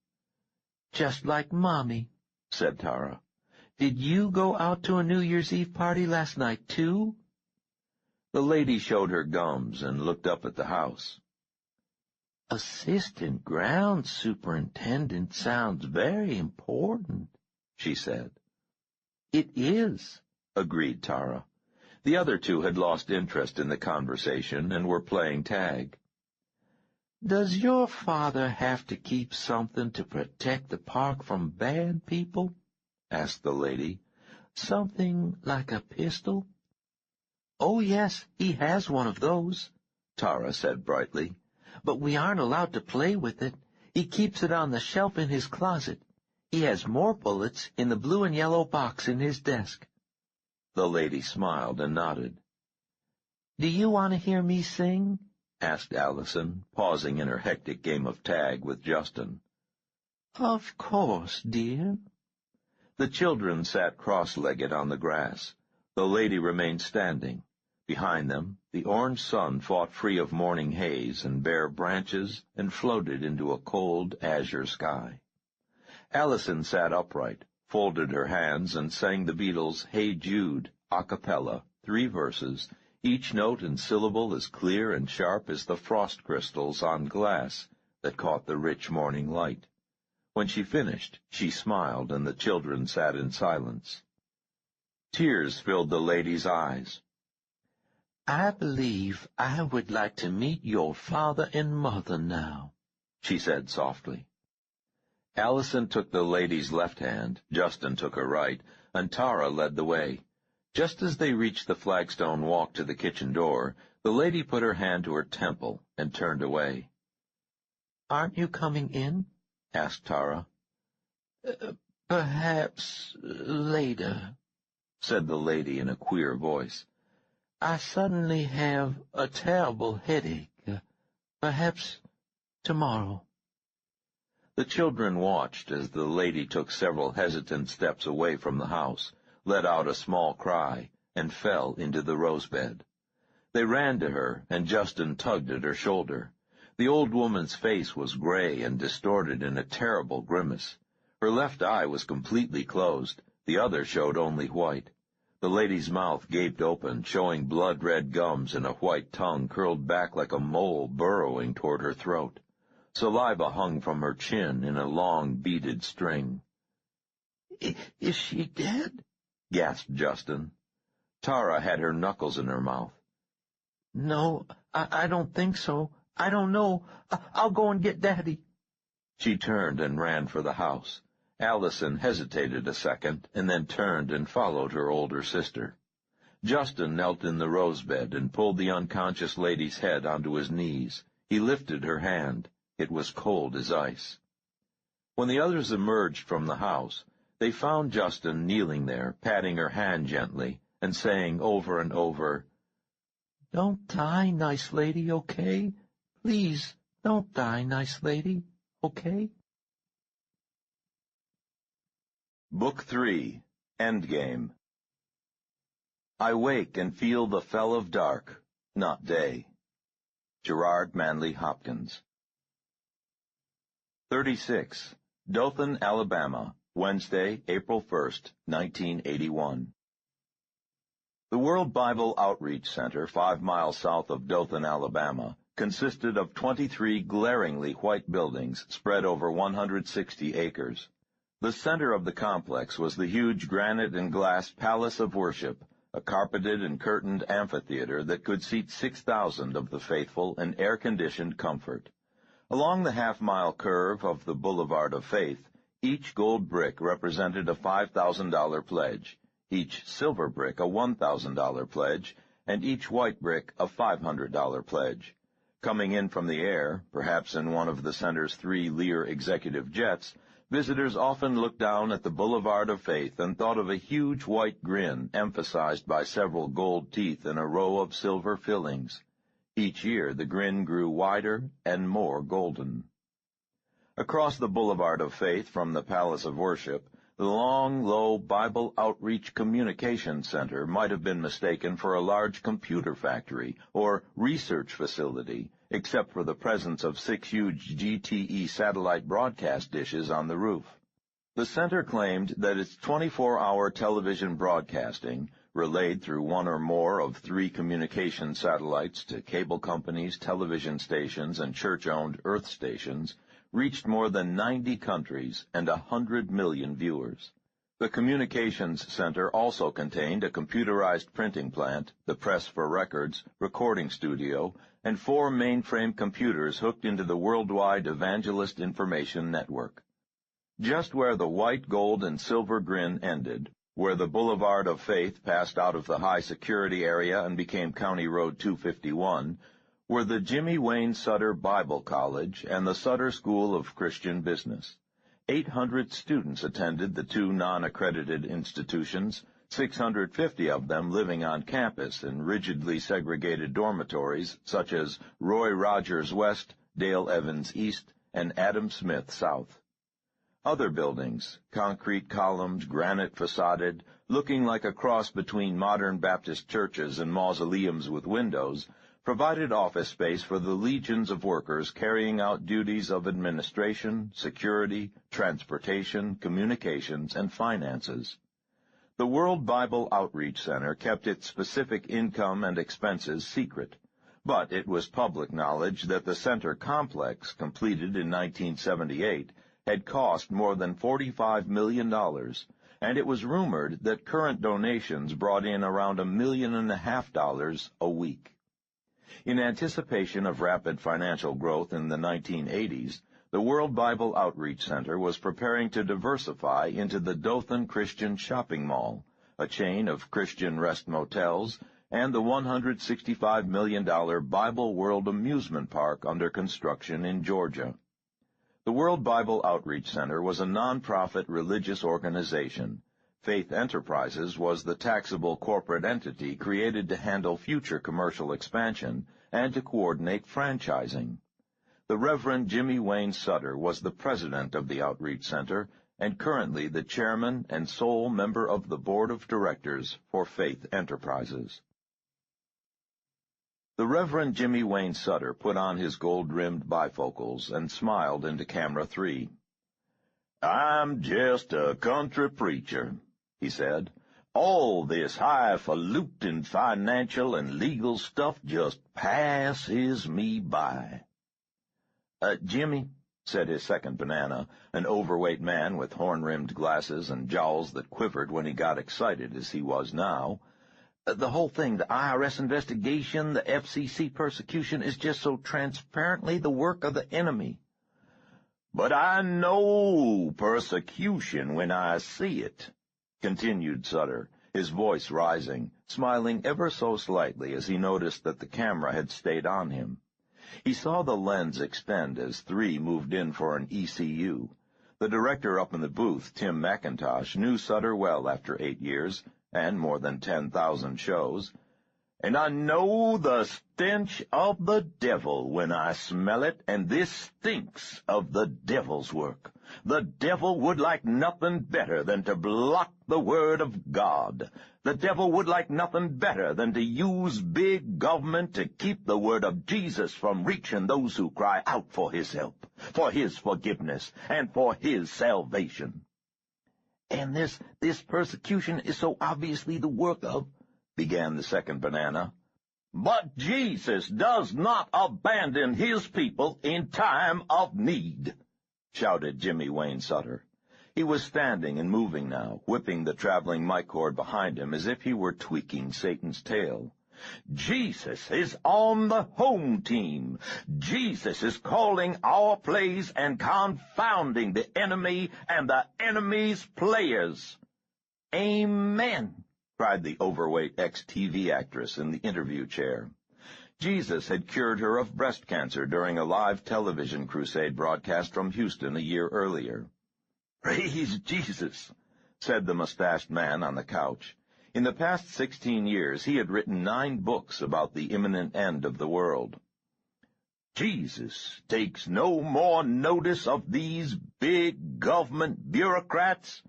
"Just like Mommy," said Tara. "Did you go out to a New Year's Eve party last night, too?" The lady showed her gums and looked up at the house. "Assistant ground superintendent sounds very important," she said. "It is," agreed Tara. The other two had lost interest in the conversation and were playing tag. "Does your father have to keep something to protect the park from bad people?" asked the lady. "Something like a pistol?" "Oh, yes, he has one of those," Tara said brightly. "But we aren't allowed to play with it. He keeps it on the shelf in his closet. He has more bullets in the blue and yellow box in his desk." The lady smiled and nodded. "Do you want to hear me sing?" asked Allison, pausing in her hectic game of tag with Justin. "Of course, dear." The children sat cross-legged on the grass. The lady remained standing. Behind them, the orange sun fought free of morning haze and bare branches and floated into a cold azure sky. Allison sat upright, folded her hands, and sang the Beatles' Hey Jude a cappella, 3 verses, each note and syllable as clear and sharp as the frost crystals on glass that caught the rich morning light. When she finished, she smiled, and the children sat in silence. Tears filled the lady's eyes. "I believe I would like to meet your father and mother now," she said softly. Allison took the lady's left hand, Justin took her right, and Tara led the way. Just as they reached the flagstone walk to the kitchen door, the lady put her hand to her temple and turned away. "Aren't you coming in?" asked Tara. Perhaps later," said the lady in a queer voice. "I suddenly have a terrible headache. Perhaps tomorrow." The children watched as the lady took several hesitant steps away from the house, let out a small cry, and fell into the rosebed. They ran to her, and Justin tugged at her shoulder. The old woman's face was gray and distorted in a terrible grimace. Her left eye was completely closed, the other showed only white. The lady's mouth gaped open, showing blood-red gums, and a white tongue curled back like a mole burrowing toward her throat. Saliva hung from her chin in a long, beaded string. "Is she dead?" gasped Justin. Tara had her knuckles in her mouth. "No, I don't think so. I don't know. I'll go and get Daddy." She turned and ran for the house. Allison hesitated a second, and then turned and followed her older sister. Justin knelt in the rosebed and pulled the unconscious lady's head onto his knees. He lifted her hand. It was cold as ice. When the others emerged from the house, they found Justin kneeling there, patting her hand gently, and saying over and over, "Don't die, nice lady, okay? Please, don't die, nice lady, okay?" Book 3, Endgame. I wake and feel the fell of dark, not day. Gerard Manley Hopkins. 36. Dothan, Alabama, Wednesday, April 1st, 1981. The World Bible Outreach Center, 5 miles south of Dothan, Alabama, consisted of 23 glaringly white buildings spread over 160 acres. The center of the complex was the huge granite and glass Palace of Worship, a carpeted and curtained amphitheater that could seat 6,000 of the faithful in air-conditioned comfort. Along the half-mile curve of the Boulevard of Faith, each gold brick represented a $5,000 pledge, each silver brick a $1,000 pledge, and each white brick a $500 pledge. Coming in from the air, perhaps in one of the center's 3 Lear executive jets, visitors often looked down at the Boulevard of Faith and thought of a huge white grin emphasized by several gold teeth in a row of silver fillings. Each year the grin grew wider and more golden. Across the Boulevard of Faith from the Palace of Worship, the long, low Bible Outreach Communication Center might have been mistaken for a large computer factory or research facility, except for the presence of 6 huge GTE satellite broadcast dishes on the roof. The center claimed that its 24-hour television broadcasting, relayed through one or more of 3 communication satellites to cable companies, television stations, and church-owned earth stations, reached more than 90 countries and 100 million viewers. The Communications Center also contained a computerized printing plant, the press for records, recording studio, and 4 mainframe computers hooked into the worldwide Evangelist Information Network. Just where the white, gold, and silver grin ended, where the Boulevard of Faith passed out of the high-security area and became County Road 251, were the Jimmy Wayne Sutter Bible College and the Sutter School of Christian Business. 800 students attended the 2 non-accredited institutions, 650 of them living on campus in rigidly segregated dormitories such as Roy Rogers West, Dale Evans East, and Adam Smith South. Other buildings, concrete columns, granite facaded, looking like a cross between modern Baptist churches and mausoleums with windows, provided office space for the legions of workers carrying out duties of administration, security, transportation, communications, and finances. The World Bible Outreach Center kept its specific income and expenses secret, but it was public knowledge that the center complex, completed in 1978, had cost more than $45 million, and it was rumored that current donations brought in around $1.5 million a week. In anticipation of rapid financial growth in the 1980s, the World Bible Outreach Center was preparing to diversify into the Dothan Christian Shopping Mall, a chain of Christian rest motels, and the $165 million Bible World Amusement Park under construction in Georgia. The World Bible Outreach Center was a nonprofit religious organization. Faith Enterprises was the taxable corporate entity created to handle future commercial expansion and to coordinate franchising. The Reverend Jimmy Wayne Sutter was the president of the Outreach Center and currently the chairman and sole member of the board of directors for Faith Enterprises. The Reverend Jimmy Wayne Sutter put on his gold-rimmed bifocals and smiled into camera 3. "I'm just a country preacher," he said. "All this highfalutin financial and legal stuff just passes me by." "Jimmy," said his second banana, an overweight man with horn-rimmed glasses and jowls that quivered when he got excited as he was now, "the whole thing, the IRS investigation, the FCC persecution, is just so transparently the work of the enemy." "But I know persecution when I see it," continued Sutter, his voice rising, smiling ever so slightly as he noticed that the camera had stayed on him. He saw the lens expand as 3 moved in for an ECU. The director up in the booth, Tim McIntosh, knew Sutter well after 8 years, and more than 10,000 shows. "And I know the stench of the devil when I smell it, and this stinks of the devil's work. The devil would like nothing better than to block the word of God. The devil would like nothing better than to use big government to keep the word of Jesus from reaching those who cry out for his help, for his forgiveness, and for his salvation." "And this persecution is so obviously the work of," began the second banana. "But Jesus does not abandon his people in time of need," shouted Jimmy Wayne Sutter. He was standing and moving now, whipping the traveling mic cord behind him as if he were tweaking Satan's tail. "Jesus is on the home team. Jesus is calling our plays and confounding the enemy and the enemy's players." "Amen," cried the overweight ex-TV actress in the interview chair. Jesus had cured her of breast cancer during a live television crusade broadcast from Houston a year earlier. "Praise Jesus," said the mustached man on the couch. In the past 16 years, he had written 9 books about the imminent end of the world. "Jesus takes no more notice of these big government bureaucrats,"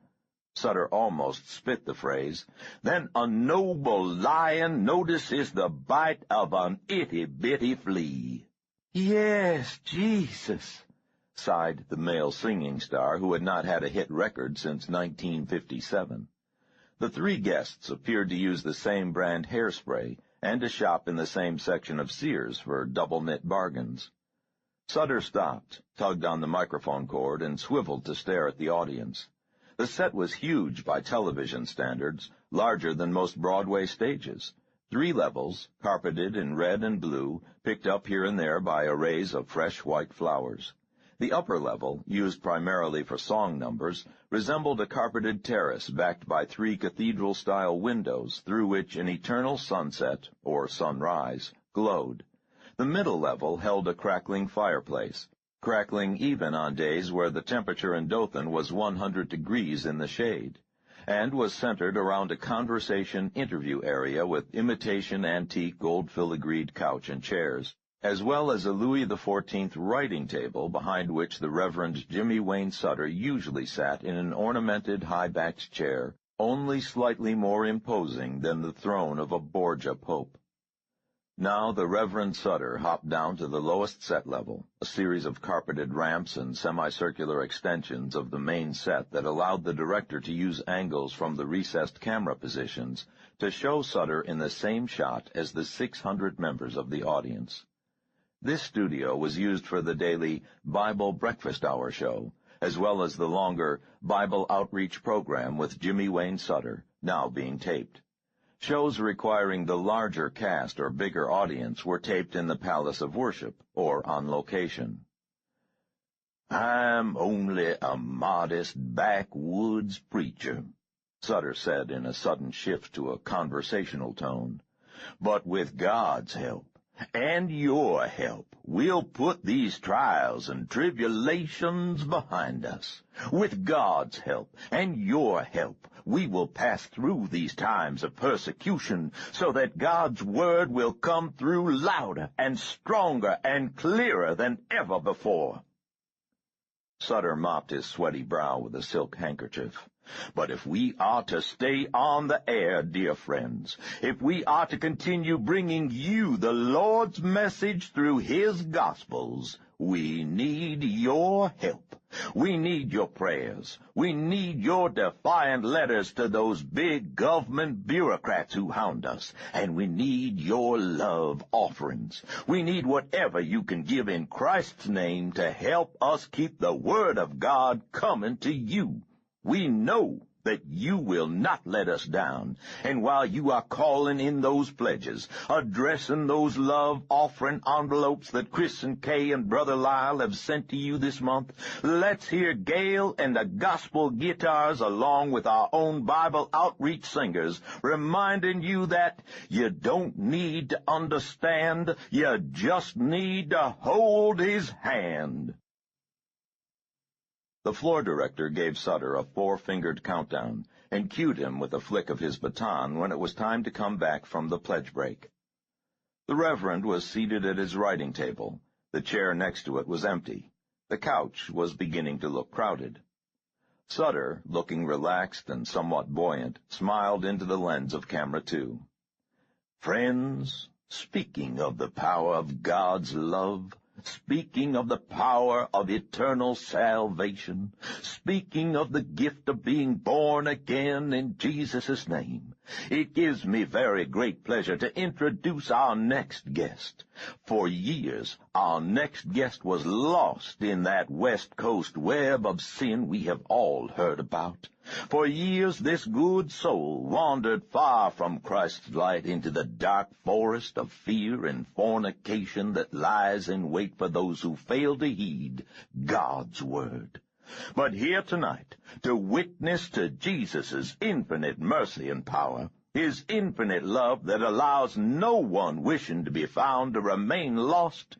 Sutter almost spit the phrase, "than a noble lion notices the bite of an itty-bitty flea." "Yes, Jesus," sighed the male singing star who had not had a hit record since 1957. The 3 guests appeared to use the same brand hairspray and to shop in the same section of Sears for double-knit bargains. Sutter stopped, tugged on the microphone cord, and swiveled to stare at the audience. The set was huge by television standards, larger than most Broadway stages. 3 levels, carpeted in red and blue, picked up here and there by arrays of fresh white flowers. The upper level, used primarily for song numbers, resembled a carpeted terrace backed by 3 cathedral-style windows through which an eternal sunset, or sunrise, glowed. The middle level held a crackling fireplace, crackling even on days where the temperature in Dothan was 100 degrees in the shade, and was centered around a conversation interview area with imitation antique gold filigreed couch and chairs, as well as a Louis XIV writing table behind which the Reverend Jimmy Wayne Sutter usually sat in an ornamented high-backed chair, only slightly more imposing than the throne of a Borgia pope. Now the Reverend Sutter hopped down to the lowest set level, a series of carpeted ramps and semicircular extensions of the main set that allowed the director to use angles from the recessed camera positions to show Sutter in the same shot as the 600 members of the audience. This studio was used for the daily Bible Breakfast Hour show, as well as the longer Bible Outreach program with Jimmy Wayne Sutter, now being taped. Shows requiring the larger cast or bigger audience were taped in the Palace of Worship, or on location. "I'm only a modest backwoods preacher," Sutter said in a sudden shift to a conversational tone. "But with God's help, and your help, we'll put these trials and tribulations behind us. With God's help and your help, we will pass through these times of persecution so that God's word will come through louder and stronger and clearer than ever before." Sutter mopped his sweaty brow with a silk handkerchief. "But if we are to stay on the air, dear friends, if we are to continue bringing you the Lord's message through His Gospels, we need your help. We need your prayers. We need your defiant letters to those big government bureaucrats who hound us. And we need your love offerings. We need whatever you can give in Christ's name to help us keep the Word of God coming to you. We know that you will not let us down, and while you are calling in those pledges, addressing those love offering envelopes that Chris and Kay and Brother Lyle have sent to you this month, let's hear Gail and the gospel guitars along with our own Bible outreach singers reminding you that you don't need to understand, you just need to hold His hand." The floor director gave Sutter a 4-fingered countdown and cued him with a flick of his baton when it was time to come back from the pledge break. The Reverend was seated at his writing table. The chair next to it was empty. The couch was beginning to look crowded. Sutter, looking relaxed and somewhat buoyant, smiled into the lens of camera 2. "Friends, speaking of the power of God's love, speaking of the power of eternal salvation, speaking of the gift of being born again in Jesus' name, it gives me very great pleasure to introduce our next guest. For years, our next guest was lost in that West Coast web of sin we have all heard about. For years, this good soul wandered far from Christ's light into the dark forest of fear and fornication that lies in wait for those who fail to heed God's word. But here tonight, to witness to Jesus' infinite mercy and power, His infinite love that allows no one wishing to be found to remain lost,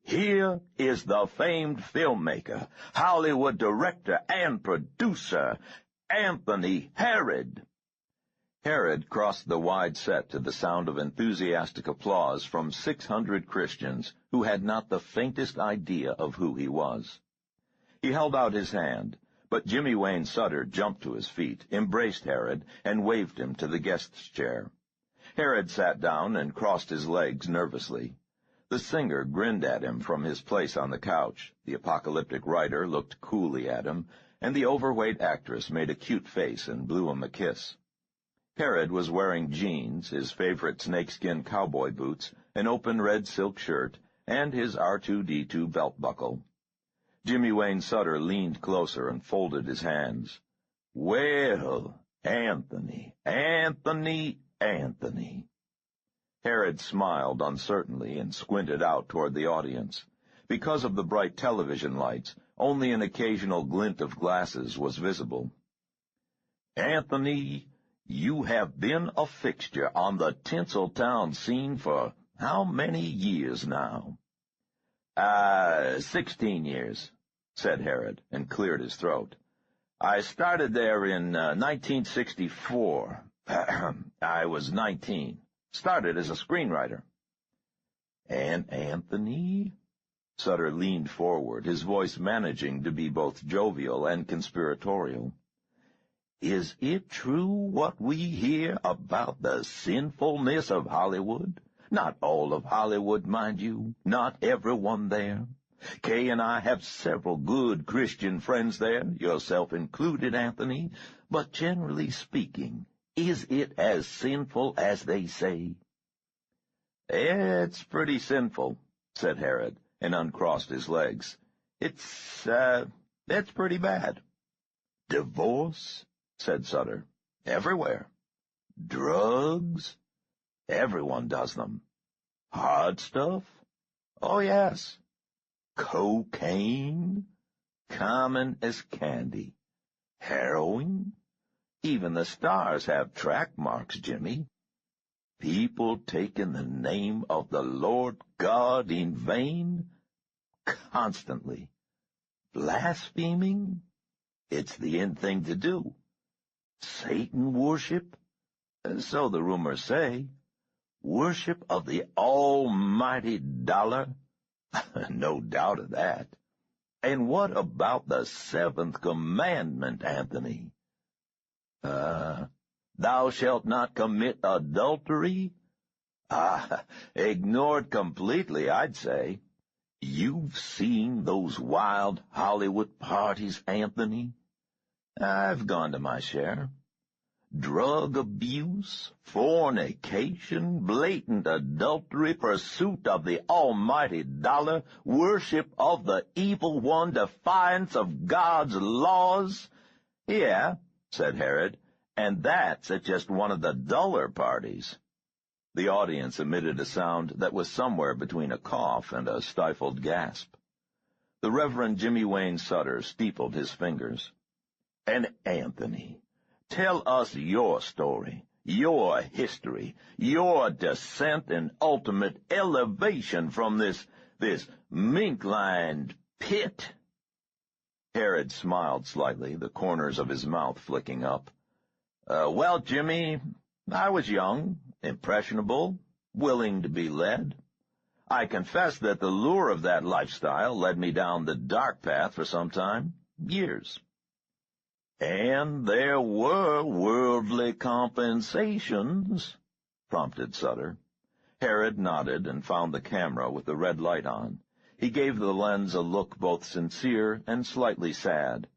here is the famed filmmaker, Hollywood director and producer, Anthony Herod." Herod crossed the wide set to the sound of enthusiastic applause from 600 Christians who had not the faintest idea of who he was. He held out his hand, but Jimmy Wayne Sutter jumped to his feet, embraced Herod, and waved him to the guest's chair. Herod sat down and crossed his legs nervously. The singer grinned at him from his place on the couch, the apocalyptic writer looked coolly at him, and the overweight actress made a cute face and blew him a kiss. Herod was wearing jeans, his favorite snakeskin cowboy boots, an open red silk shirt, and his R2-D2 belt buckle. Jimmy Wayne Sutter leaned closer and folded his hands. Well, Anthony. Herod smiled uncertainly and squinted out toward the audience. Because of the bright television lights, only an occasional glint of glasses was visible. Anthony, you have been a fixture on the Tinseltown scene for how many years now? 16 years, said Herod, and cleared his throat. I started there in 1964. I was 19. Started as a screenwriter. And Anthony? Sutter leaned forward, his voice managing to be both jovial and conspiratorial. Is it true what we hear about the sinfulness of Hollywood? Not all of Hollywood, mind you, not everyone there. Kay and I have several good Christian friends there, yourself included, Anthony, but generally speaking, is it as sinful as they say? It's pretty sinful, said Herod, and uncrossed his legs. It's pretty bad. Divorce? Said Sutter. Everywhere. Drugs? Everyone does them. Hard stuff? Oh, yes. Cocaine? Common as candy. Heroin? Even the stars have track marks, Jimmy. People taking the name of the Lord God in vain? Constantly. Blaspheming? It's the in thing to do. Satan worship? So the rumors say. Worship of the almighty dollar? No doubt of that. And what about the seventh commandment, Anthony? Thou shalt not commit adultery? Ignored completely, I'd say. You've seen those wild Hollywood parties, Anthony? I've gone to my share. Drug abuse, fornication, blatant adultery, pursuit of the almighty dollar, worship of the evil one, defiance of God's laws. Yeah, said Herod, and that's at just one of the duller parties. The audience emitted a sound that was somewhere between a cough and a stifled gasp. The Reverend Jimmy Wayne Sutter steepled his fingers. And Anthony, tell us your story, your history, your descent and ultimate elevation from this mink-lined pit. Herod smiled slightly, the corners of his mouth flicking up. Well, Jimmy, I was young, impressionable, willing to be led. I confess that the lure of that lifestyle led me down the dark path for some time, years. And there were worldly compensations, prompted Sutter. Herod nodded and found the camera with the red light on. He gave the lens a look both sincere and slightly sad.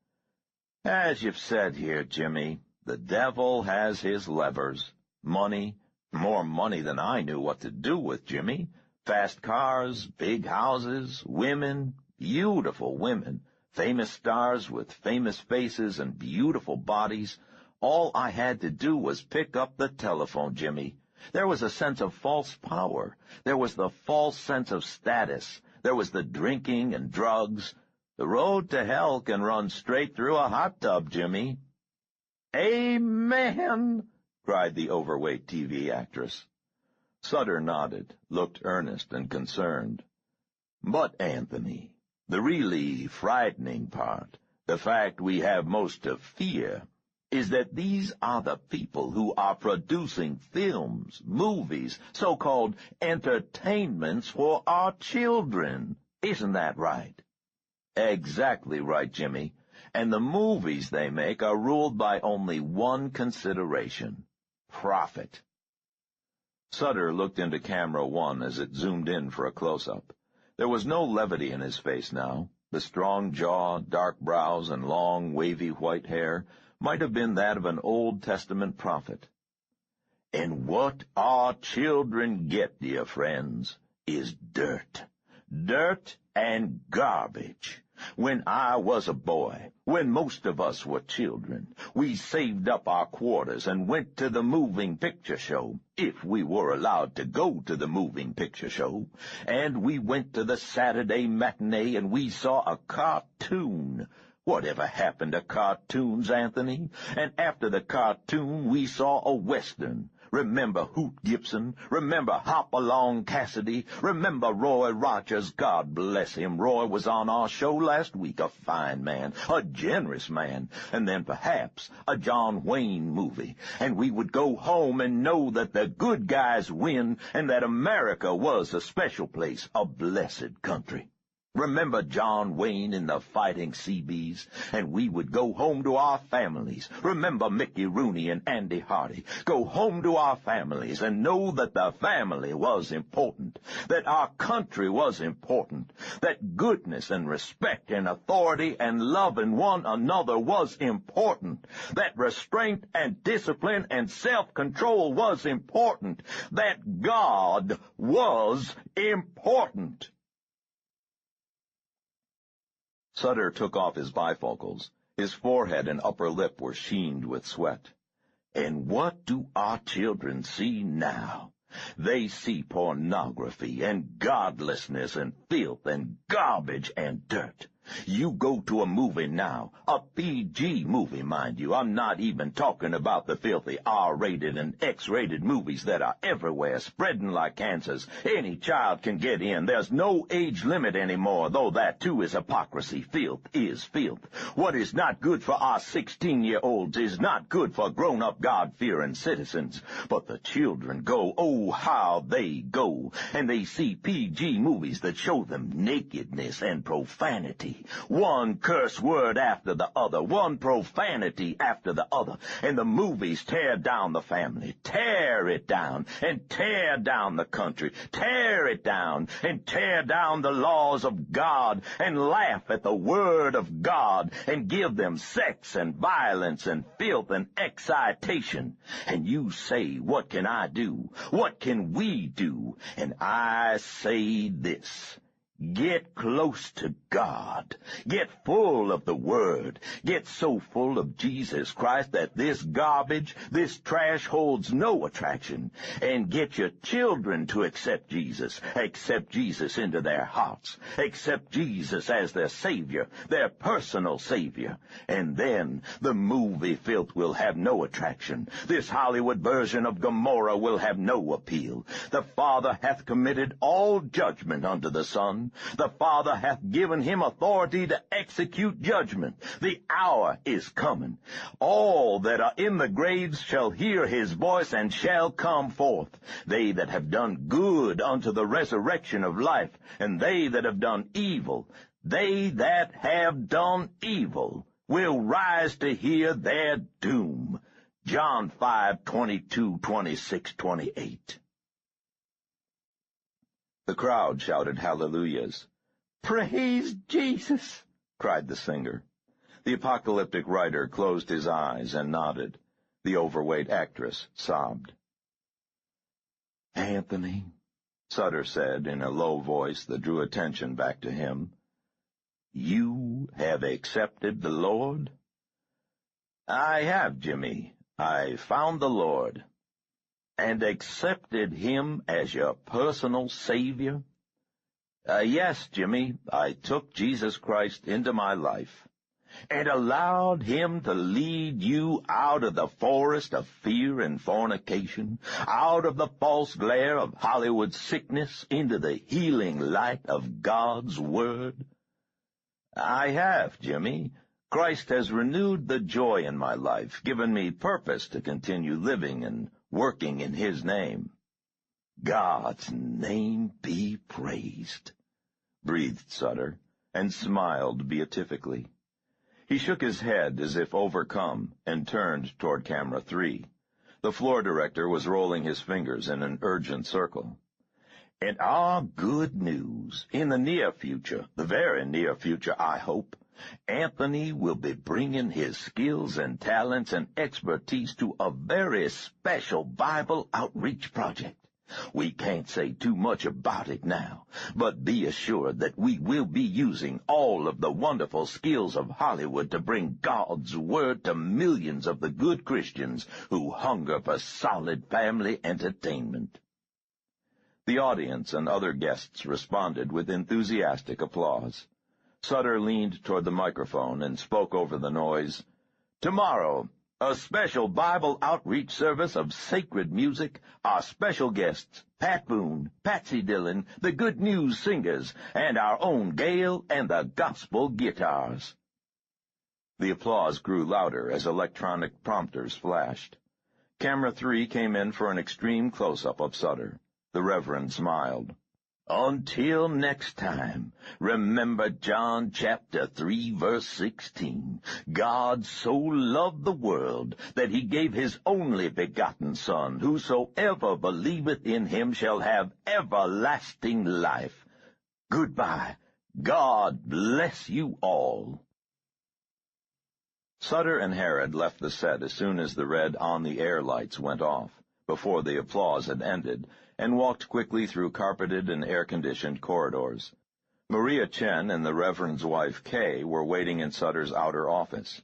As you've said here, Jimmy, the devil has his levers. Money, more money than I knew what to do with, Jimmy. Fast cars, big houses, women, beautiful women. Famous stars with famous faces and beautiful bodies. All I had to do was pick up the telephone, Jimmy. There was a sense of false power. There was the false sense of status. There was the drinking and drugs. The road to hell can run straight through a hot tub, Jimmy. Amen, cried the overweight TV actress. Sutter nodded, looked earnest and concerned. But, Anthony, the really frightening part, the fact we have most to fear, is that these are the people who are producing films, movies, so-called entertainments for our children. Isn't that right? Exactly right, Jimmy. And the movies they make are ruled by only one consideration: profit. Sutter looked into camera one as it zoomed in for a close-up. There was no levity in his face now. The strong jaw, dark brows, and long, wavy white hair might have been that of an Old Testament prophet. And what our children get, dear friends, is dirt. Dirt and garbage. When I was a boy, when most of us were children, we saved up our quarters and went to the moving picture show, if we were allowed to go to the moving picture show, and we went to the Saturday matinee and we saw a cartoon. Whatever happened to cartoons, Anthony? And after the cartoon, we saw a Western. Remember Hoot Gibson? Remember Hop-Along Cassidy? Remember Roy Rogers? God bless him. Roy was on our show last week, a fine man, a generous man, and then perhaps a John Wayne movie. And we would go home and know that the good guys win and that America was a special place, a blessed country. Remember John Wayne in the Fighting Seabees? And we would go home to our families. Remember Mickey Rooney and Andy Hardy? Go home to our families and know that the family was important, that our country was important, that goodness and respect and authority and loving one another was important, that restraint and discipline and self-control was important, that God was important. Sutter took off his bifocals. His forehead and upper lip were sheened with sweat. And what do our children see now? They see pornography and godlessness and filth and garbage and dirt. You go to a movie now, a PG movie, mind you. I'm not even talking about the filthy R-rated and X-rated movies that are everywhere, spreading like cancers. Any child can get in. There's no age limit anymore, though that too is hypocrisy. Filth is filth. What is not good for our 16-year-olds is not good for grown-up God-fearing citizens. But the children go, oh, how they go, and they see PG movies that show them nakedness and profanity. One curse word after the other, one profanity after the other, and the movies tear down the family, tear it down, and tear down the country, tear it down, and tear down the laws of God, and laugh at the word of God, and give them sex and violence and filth and excitation. And you say, what can I do? What can we do? And I say this: get close to God. Get full of the Word. Get so full of Jesus Christ that this garbage, this trash holds no attraction. And get your children to accept Jesus into their hearts. Accept Jesus as their Savior, their personal Savior. And then the movie filth will have no attraction. This Hollywood version of Gomorrah will have no appeal. The Father hath committed all judgment unto the Son. The Father hath given him authority to execute judgment. The hour is coming. All that are in the graves shall hear his voice and shall come forth. They that have done good unto the resurrection of life, and they that have done evil, will rise to hear their doom. John 5:22, 26, 28. The crowd shouted hallelujahs. "Praise Jesus!" cried the singer. The apocalyptic writer closed his eyes and nodded. The overweight actress sobbed. "Anthony," Sutter said in a low voice that drew attention back to him, "you have accepted the Lord?" "I have, Jimmy. I found the Lord." "And accepted him as your personal Savior?" Yes, Jimmy, I took Jesus Christ into my life and allowed him to lead you out of the forest of fear and fornication, out of the false glare of Hollywood sickness into the healing light of God's Word." "I have, Jimmy. Christ has renewed the joy in my life, given me purpose to continue living and working in his name." "God's name be praised," breathed Sutter, and smiled beatifically. He shook his head as if overcome and turned toward camera 3. The floor director was rolling his fingers in an urgent circle. "And our good news, in the near future, the very near future, I hope, Anthony will be bringing his skills and talents and expertise to a very special Bible outreach project. We can't say too much about it now, but be assured that we will be using all of the wonderful skills of Hollywood to bring God's word to millions of the good Christians who hunger for solid family entertainment." The audience and other guests responded with enthusiastic applause. Sutter leaned toward the microphone and spoke over the noise. "Tomorrow, a special Bible outreach service of sacred music. Our special guests, Pat Boone, Patsy Dillon, the Good News Singers, and our own Gail and the Gospel Guitars." The applause grew louder as electronic prompters flashed. Camera 3 came in for an extreme close-up of Sutter. The Reverend smiled. "Until next time, remember John chapter 3, verse 16. God so loved the world that he gave his only begotten Son. Whosoever believeth in him shall have everlasting life. Goodbye. God bless you all." Sutter and Herod left the set as soon as the red on-the-air lights went off, before the applause had ended, and walked quickly through carpeted and air-conditioned corridors. Maria Chen and the Reverend's wife, Kay, were waiting in Sutter's outer office.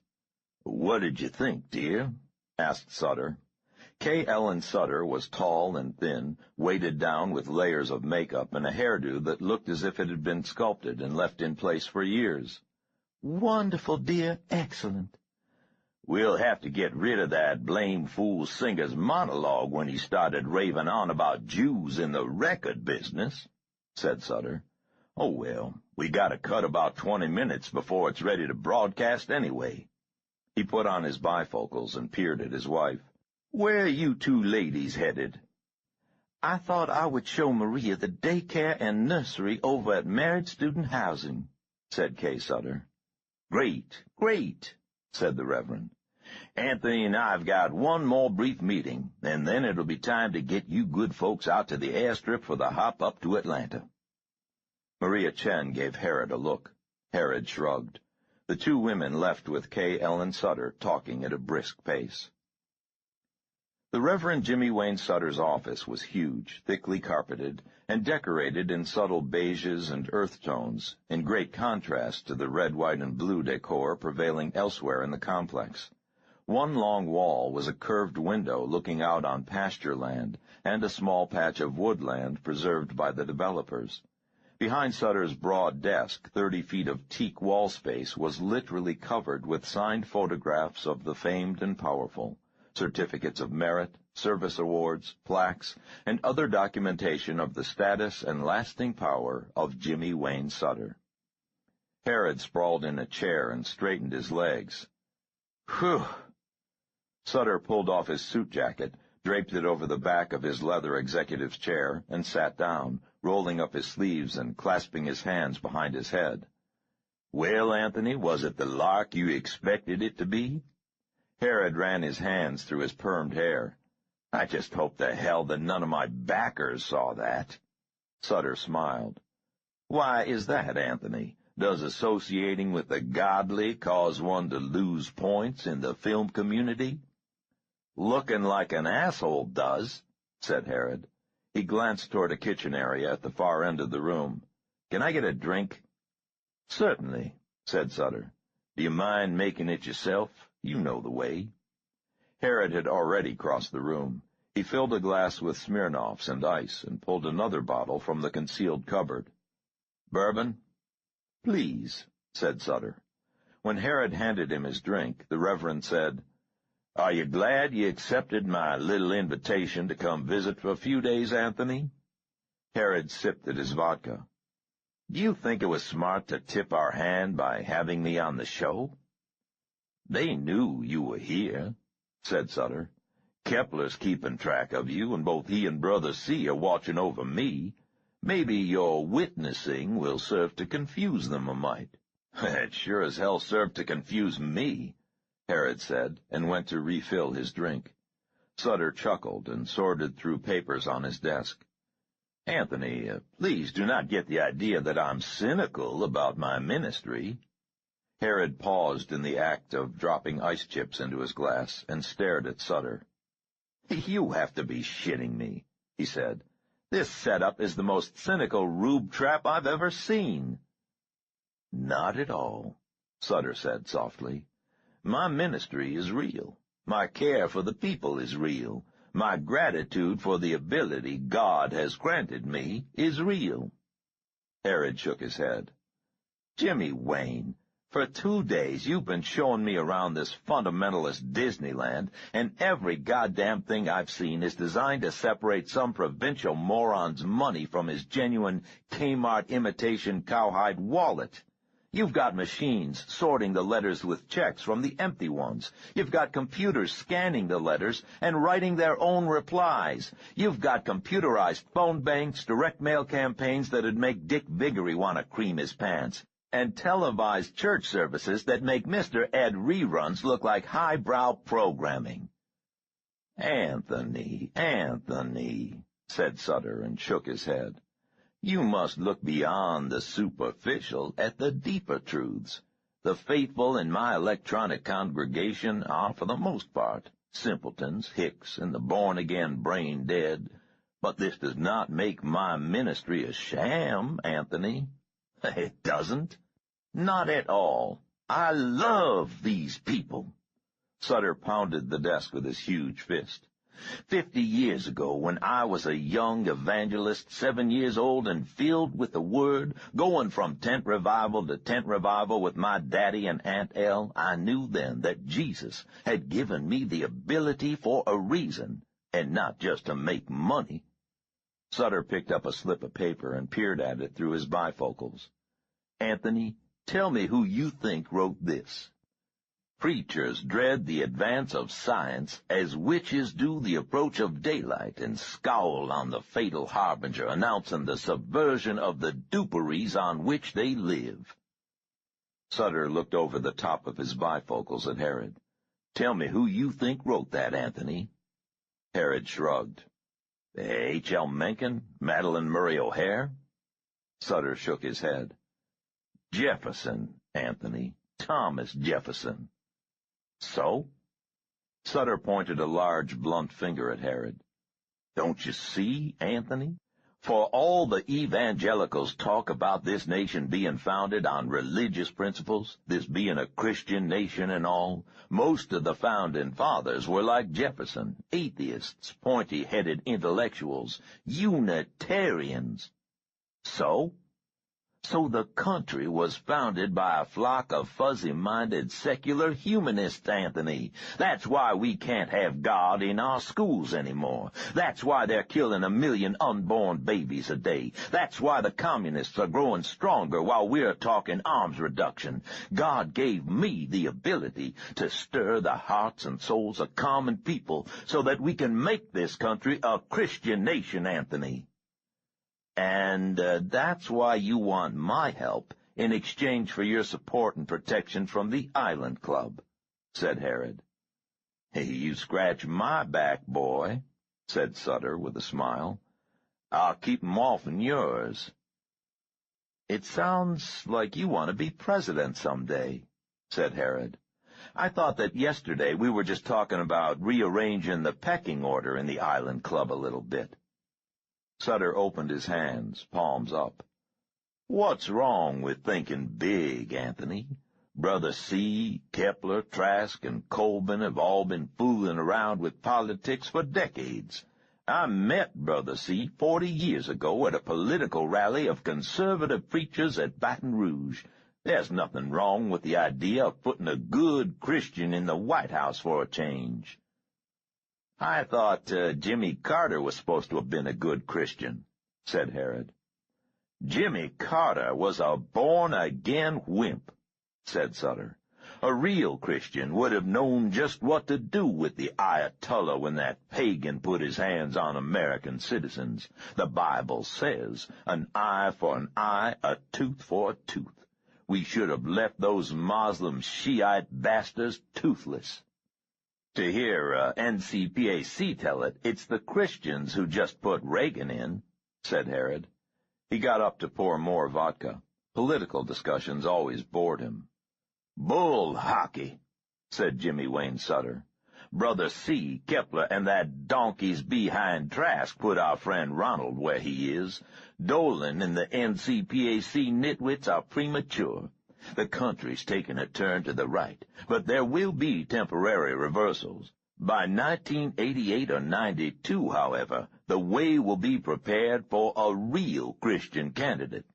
"What did you think, dear?" asked Sutter. Kay Ellen Sutter was tall and thin, weighted down with layers of makeup and a hairdo that looked as if it had been sculpted and left in place for years. "Wonderful, dear, excellent." "We'll have to get rid of that blame fool singer's monologue when he started raving on about Jews in the record business," said Sutter. "Oh, well, we gotta cut about 20 minutes before it's ready to broadcast anyway." He put on his bifocals and peered at his wife. "Where are you two ladies headed?" "I thought I would show Maria the daycare and nursery over at Married Student Housing," said Kay Sutter. "Great, great," said the Reverend. "Anthony and I've got one more brief meeting, and then it'll be time to get you good folks out to the airstrip for the hop up to Atlanta." Maria Chen gave Herod a look. Herod shrugged. The two women left with Kay Ellen Sutter talking at a brisk pace. The Reverend Jimmy Wayne Sutter's office was huge, thickly carpeted, and decorated in subtle beiges and earth tones, in great contrast to the red, white, and blue decor prevailing elsewhere in the complex. One long wall was a curved window looking out on pasture land and a small patch of woodland preserved by the developers. Behind Sutter's broad desk, 30 feet of teak wall space was literally covered with signed photographs of the famed and powerful, certificates of merit, service awards, plaques, and other documentation of the status and lasting power of Jimmy Wayne Sutter. Herod sprawled in a chair and straightened his legs. "Whew!" Sutter pulled off his suit jacket, draped it over the back of his leather executive's chair, and sat down, rolling up his sleeves and clasping his hands behind his head. "Well, Anthony, was it the lark you expected it to be?" Herod ran his hands through his permed hair. "I just hope to hell that none of my backers saw that." Sutter smiled. "Why is that, Anthony? Does associating with the godly cause one to lose points in the film community?" "Looking like an asshole does," said Herod. He glanced toward a kitchen area at the far end of the room. "Can I get a drink?" "Certainly," said Sutter. "Do you mind making it yourself? You know the way." Herod had already crossed the room. He filled a glass with Smirnoffs and ice and pulled another bottle from the concealed cupboard. "Bourbon?" "Please," said Sutter. When Herod handed him his drink, the Reverend said, "Are you glad you accepted my little invitation to come visit for a few days, Anthony?" Herod sipped at his vodka. "Do you think it was smart to tip our hand by having me on the show?" "They knew you were here," said Sutter. "Kepler's keeping track of you, and both he and Brother C are watching over me. Maybe your witnessing will serve to confuse them a mite." "It sure as hell served to confuse me," Herod said, and went to refill his drink. Sutter chuckled and sorted through papers on his desk. "Anthony, please do not get the idea that I'm cynical about my ministry." Herod paused in the act of dropping ice chips into his glass and stared at Sutter. "You have to be shitting me," he said. This setup is the most cynical rube trap I've ever seen." "Not at all," Sutter said softly. "My ministry is real. My care for the people is real. My gratitude for the ability God has granted me is real." Herod shook his head. "Jimmy Wayne, for 2 days you've been showing me around this fundamentalist Disneyland, and every goddamn thing I've seen is designed to separate some provincial moron's money from his genuine Kmart imitation cowhide wallet. You've got machines sorting the letters with checks from the empty ones. You've got computers scanning the letters and writing their own replies. You've got computerized phone banks, direct mail campaigns that'd make Dick Vigory want to cream his pants, and televised church services that make Mr. Ed reruns look like highbrow programming." Anthony, said Sutter and shook his head. "You must look beyond the superficial at the deeper truths. The faithful in my electronic congregation are, for the most part, simpletons, hicks, and the born-again brain-dead. But this does not make my ministry a sham, Anthony. It doesn't. Not at all. I love these people." Sutter pounded the desk with his huge fist. 50 years ago, when I was a young evangelist, 7 years old and filled with the Word, going from tent revival to tent revival with my daddy and Aunt Elle, I knew then that Jesus had given me the ability for a reason, and not just to make money. Sutter picked up a slip of paper and peered at it through his bifocals. "Anthony, tell me who you think wrote this. Preachers dread the advance of science as witches do the approach of daylight, and scowl on the fatal harbinger, announcing the subversion of the duperies on which they live." Sutter looked over the top of his bifocals at Herod. "Tell me who you think wrote that, Anthony." Herod shrugged. "H.L. Mencken? Madeline Murray O'Hare?" Sutter shook his head. "Jefferson, Anthony. Thomas Jefferson." "So?" Sutter pointed a large, blunt finger at Herod. "Don't you see, Anthony? For all the evangelicals talk about this nation being founded on religious principles, this being a Christian nation and all, most of the founding fathers were like Jefferson, atheists, pointy-headed intellectuals, Unitarians. So? So the country was founded by a flock of fuzzy-minded secular humanists, Anthony. That's why we can't have God in our schools anymore. That's why they're killing 1 million unborn babies a day. That's why the communists are growing stronger while we're talking arms reduction. God gave me the ability to stir the hearts and souls of common people so that we can make this country a Christian nation, Anthony. And that's why you want my help in exchange for your support and protection from the Island Club," said Herod. "Hey, you scratch my back, boy," said Sutter with a smile. "I'll keep 'em off'n yours." "It sounds like you want to be president someday," said Herod. "I thought that yesterday we were just talking about rearranging the pecking order in the Island Club a little bit." Sutter opened his hands, palms up. "What's wrong with thinking big, Anthony? Brother C., Kepler, Trask, and Colvin have all been fooling around with politics for decades. I met Brother C. 40 years ago at a political rally of conservative preachers at Baton Rouge. There's nothing wrong with the idea of putting a good Christian in the White House for a change." "I thought Jimmy Carter was supposed to have been a good Christian," said Herod. "Jimmy Carter was a born-again wimp," said Sutter. "A real Christian would have known just what to do with the Ayatollah when that pagan put his hands on American citizens. The Bible says, an eye for an eye, a tooth for a tooth. We should have left those Moslem Shiite bastards toothless. To hear NCPAC tell it, it's the Christians who just put Reagan in," said Herod. He got up to pour more vodka. Political discussions always bored him. "Bull hockey," said Jimmy Wayne Sutter. Brother C, Kepler, and that donkey's behind Trask put our friend Ronald where he is. Dolan and the NCPAC nitwits are premature. The country's taken a turn to the right, but there will be temporary reversals. By 1988 or 92, however, the way will be prepared for a real Christian candidate.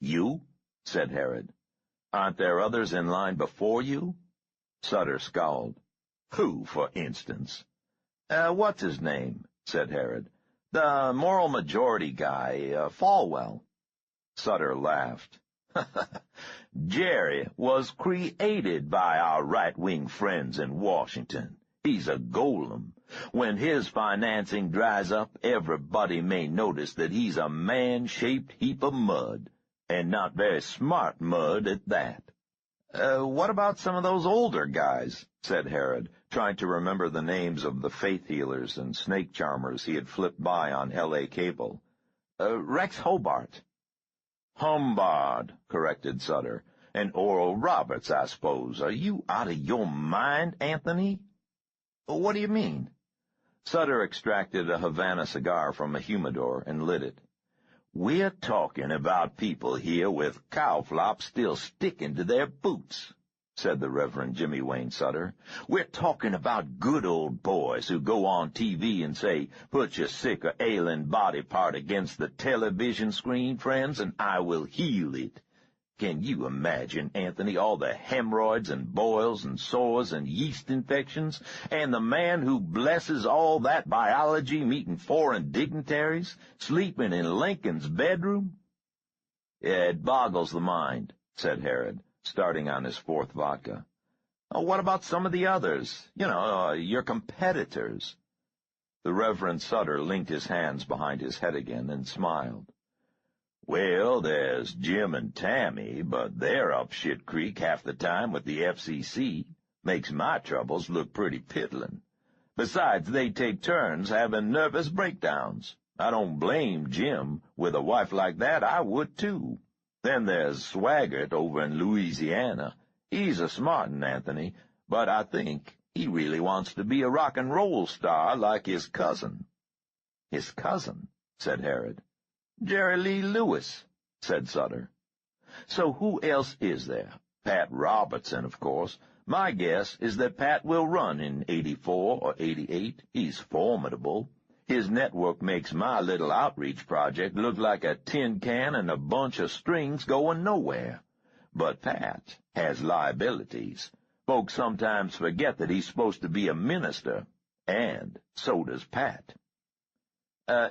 You? Said Herod. Aren't there others in line before you? Sutter scowled. Who, for instance? What's his name? Said Herod. The moral majority guy, Falwell. Sutter laughed. Jerry was created by our right-wing friends in Washington. He's a golem. When his financing dries up, everybody may notice that he's a man-shaped heap of mud, and not very smart mud at that. What about some of those older guys? Said Herod, trying to remember the names of the faith healers and snake charmers he had flipped by on L.A. cable. Rex Hobart. Humbard, corrected Sutter. And Oral Roberts, I suppose. Are you out of your mind, Anthony? What do you mean? Sutter extracted a Havana cigar from a humidor and lit it. We're talking about people here with cow flops still sticking to their boots, said the Reverend Jimmy Wayne Sutter. We're talking about good old boys who go on TV and say, put your sick or ailing body part against the television screen, friends, and I will heal it. Can you imagine, Anthony, all the hemorrhoids and boils and sores and yeast infections, and the man who blesses all that biology meeting foreign dignitaries, sleeping in Lincoln's bedroom? It boggles the mind, said Herod, starting on his fourth vodka. What about some of the others? Your competitors. The Reverend Sutter linked his hands behind his head again and smiled. Well, there's Jim and Tammy, but they're up shit creek half the time with the FCC. Makes my troubles look pretty piddling. Besides, they take turns having nervous breakdowns. I don't blame Jim. With a wife like that, I would too. Then there's Swaggart over in Louisiana. He's a smartin', Anthony, but I think he really wants to be a rock and roll star like his cousin. His cousin, said Herod. Jerry Lee Lewis, said Sutter. So who else is there? Pat Robertson, of course. My guess is that Pat will run in 84 or 88. He's formidable. His network makes my little outreach project look like a tin can and a bunch of strings going nowhere. But Pat has liabilities. Folks sometimes forget that he's supposed to be a minister, and so does Pat.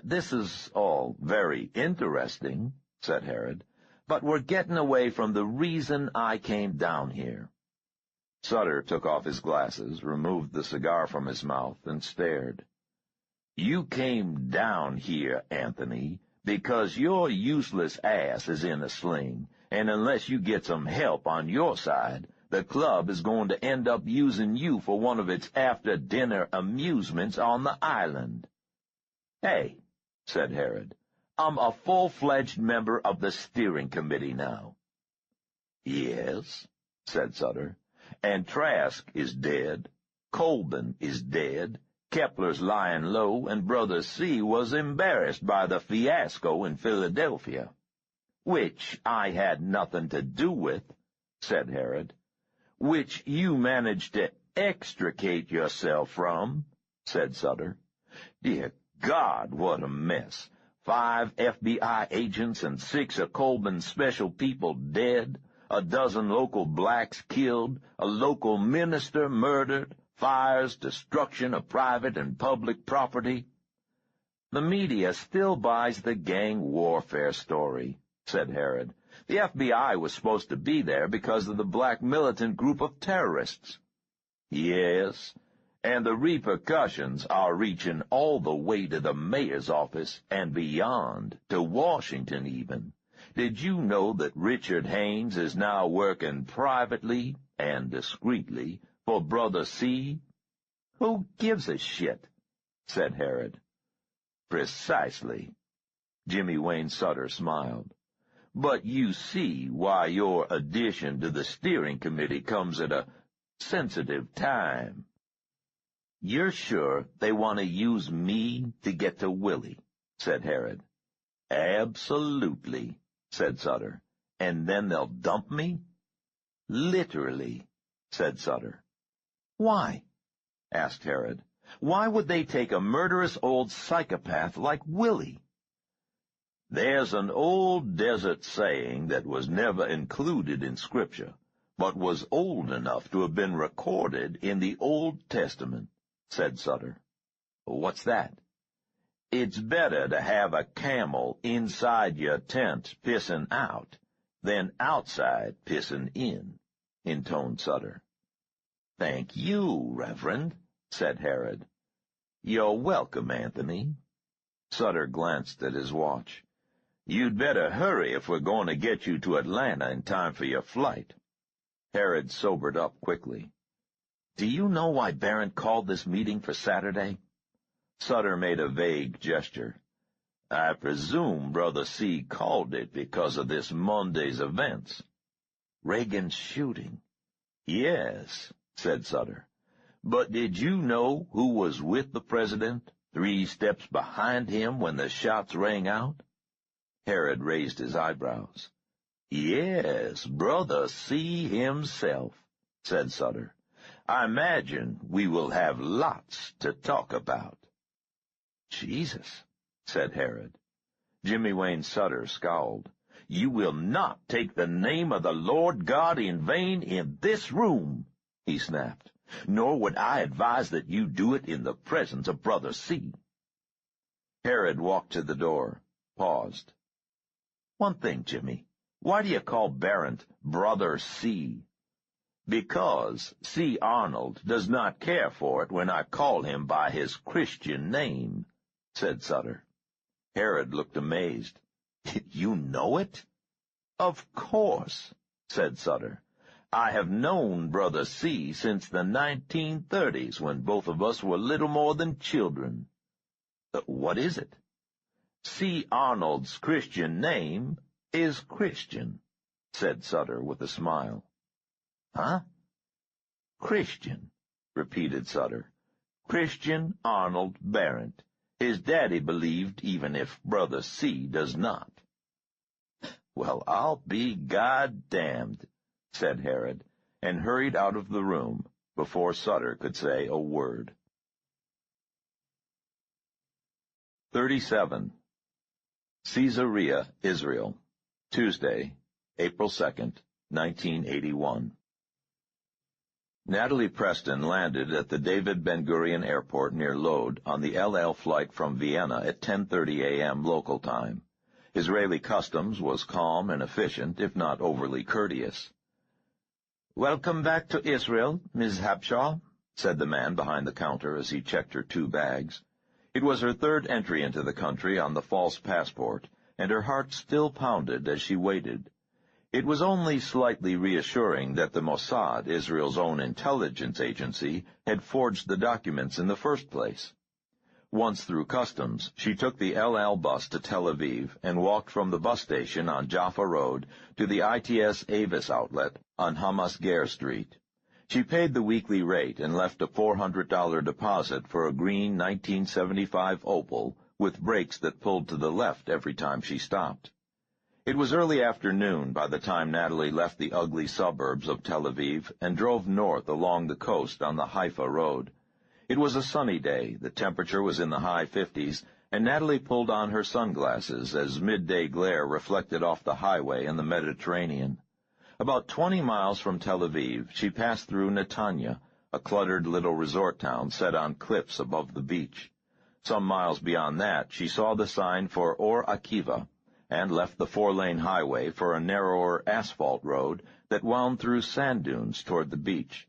This is all very interesting, said Herod, but we're getting away from the reason I came down here. Sutter took off his glasses, removed the cigar from his mouth, and stared. You came down here, Anthony, because your useless ass is in a sling, and unless you get some help on your side, the club is going to end up using you for one of its after-dinner amusements on the island. Hey, said Herod, I'm a full-fledged member of the steering committee now. Yes, said Sutter, and Trask is dead, Colburn is dead, Kepler's lying low, and Brother C was embarrassed by the fiasco in Philadelphia. Which I had nothing to do with, said Herod. Which you managed to extricate yourself from, said Sutter. Dear God, what a mess. 5 FBI agents and 6 of Colburn's special people dead, a dozen local blacks killed, a local minister murdered, fires, destruction of private and public property. The media still buys the gang warfare story, said Herod. The FBI was supposed to be there because of the black militant group of terrorists. Yes, and the repercussions are reaching all the way to the mayor's office and beyond, to Washington even. Did you know that Richard Haynes is now working privately and discreetly for Brother C? Who gives a shit? Said Herod. Precisely. Jimmy Wayne Sutter smiled. But you see why your addition to the steering committee comes at a sensitive time. "You're sure they want to use me to get to Willie?" said Herod. "Absolutely," said Sutter. "And then they'll dump me?" "Literally," said Sutter. "Why?" asked Herod. "Why would they take a murderous old psychopath like Willie?" "There's an old desert saying that was never included in Scripture, but was old enough to have been recorded in the Old Testament," said Sutter. "What's that?" "It's better to have a camel inside your tent pissing out than outside pissing in," intoned Sutter. "Thank you, Reverend," said Herod. "You're welcome, Anthony." Sutter glanced at his watch. "You'd better hurry if we're going to get you to Atlanta in time for your flight." Herod sobered up quickly. "Do you know why Barron called this meeting for Saturday?" Sutter made a vague gesture. "I presume Brother C. called it because of this Monday's events." "Reagan's shooting." "Yes," said Sutter. "But did you know who was with the president, 3 steps behind him when the shots rang out?" Herod raised his eyebrows. "Yes, Brother C. himself," said Sutter. "I imagine we will have lots to talk about." "Jesus," said Herod. Jimmy Wayne Sutter scowled. "You will not take the name of the Lord God in vain in this room," he snapped. "Nor would I advise that you do it in the presence of Brother C." Herod walked to the door, paused. "One thing, Jimmy. Why do you call Barron Brother C?" "Because C. Arnold does not care for it when I call him by his Christian name," said Sutter. Herod looked amazed. "You know it?" "Of course," said Sutter. "I have known Brother C. since the 1930s, when both of us were little more than children." "What is it?" "C. Arnold's Christian name is Christian," said Sutter with a smile. "Huh?" "Christian," repeated Sutter. "Christian Arnold Barron. His daddy believed, even if Brother C. does not." "Well, I'll be goddamned," said Herod, and hurried out of the room before Sutter could say a word. 37. Caesarea, Israel, Tuesday, April 2nd, 1981. Natalie Preston landed at the David Ben-Gurion Airport near Lod on the LL flight from Vienna at 10:30 a.m. local time. Israeli customs was calm and efficient, if not overly courteous. "Welcome back to Israel, Ms. Habshaw," said the man behind the counter as he checked her 2 bags. It was her 3rd entry into the country on the false passport, and her heart still pounded as she waited. It was only slightly reassuring that the Mossad, Israel's own intelligence agency, had forged the documents in the first place. Once through customs, she took the LL bus to Tel Aviv and walked from the bus station on Jaffa Road to the ITS Avis outlet on Hamas Ger Street. She paid the weekly rate and left a $400 deposit for a green 1975 Opel with brakes that pulled to the left every time she stopped. It was early afternoon by the time Natalie left the ugly suburbs of Tel Aviv and drove north along the coast on the Haifa Road. It was a sunny day, the temperature was in the high 50s, and Natalie pulled on her sunglasses as midday glare reflected off the highway and the Mediterranean. About 20 miles from Tel Aviv, she passed through Netanya, a cluttered little resort town set on cliffs above the beach. Some miles beyond that, she saw the sign for Or Akiva, and left the 4-lane highway for a narrower asphalt road that wound through sand dunes toward the beach.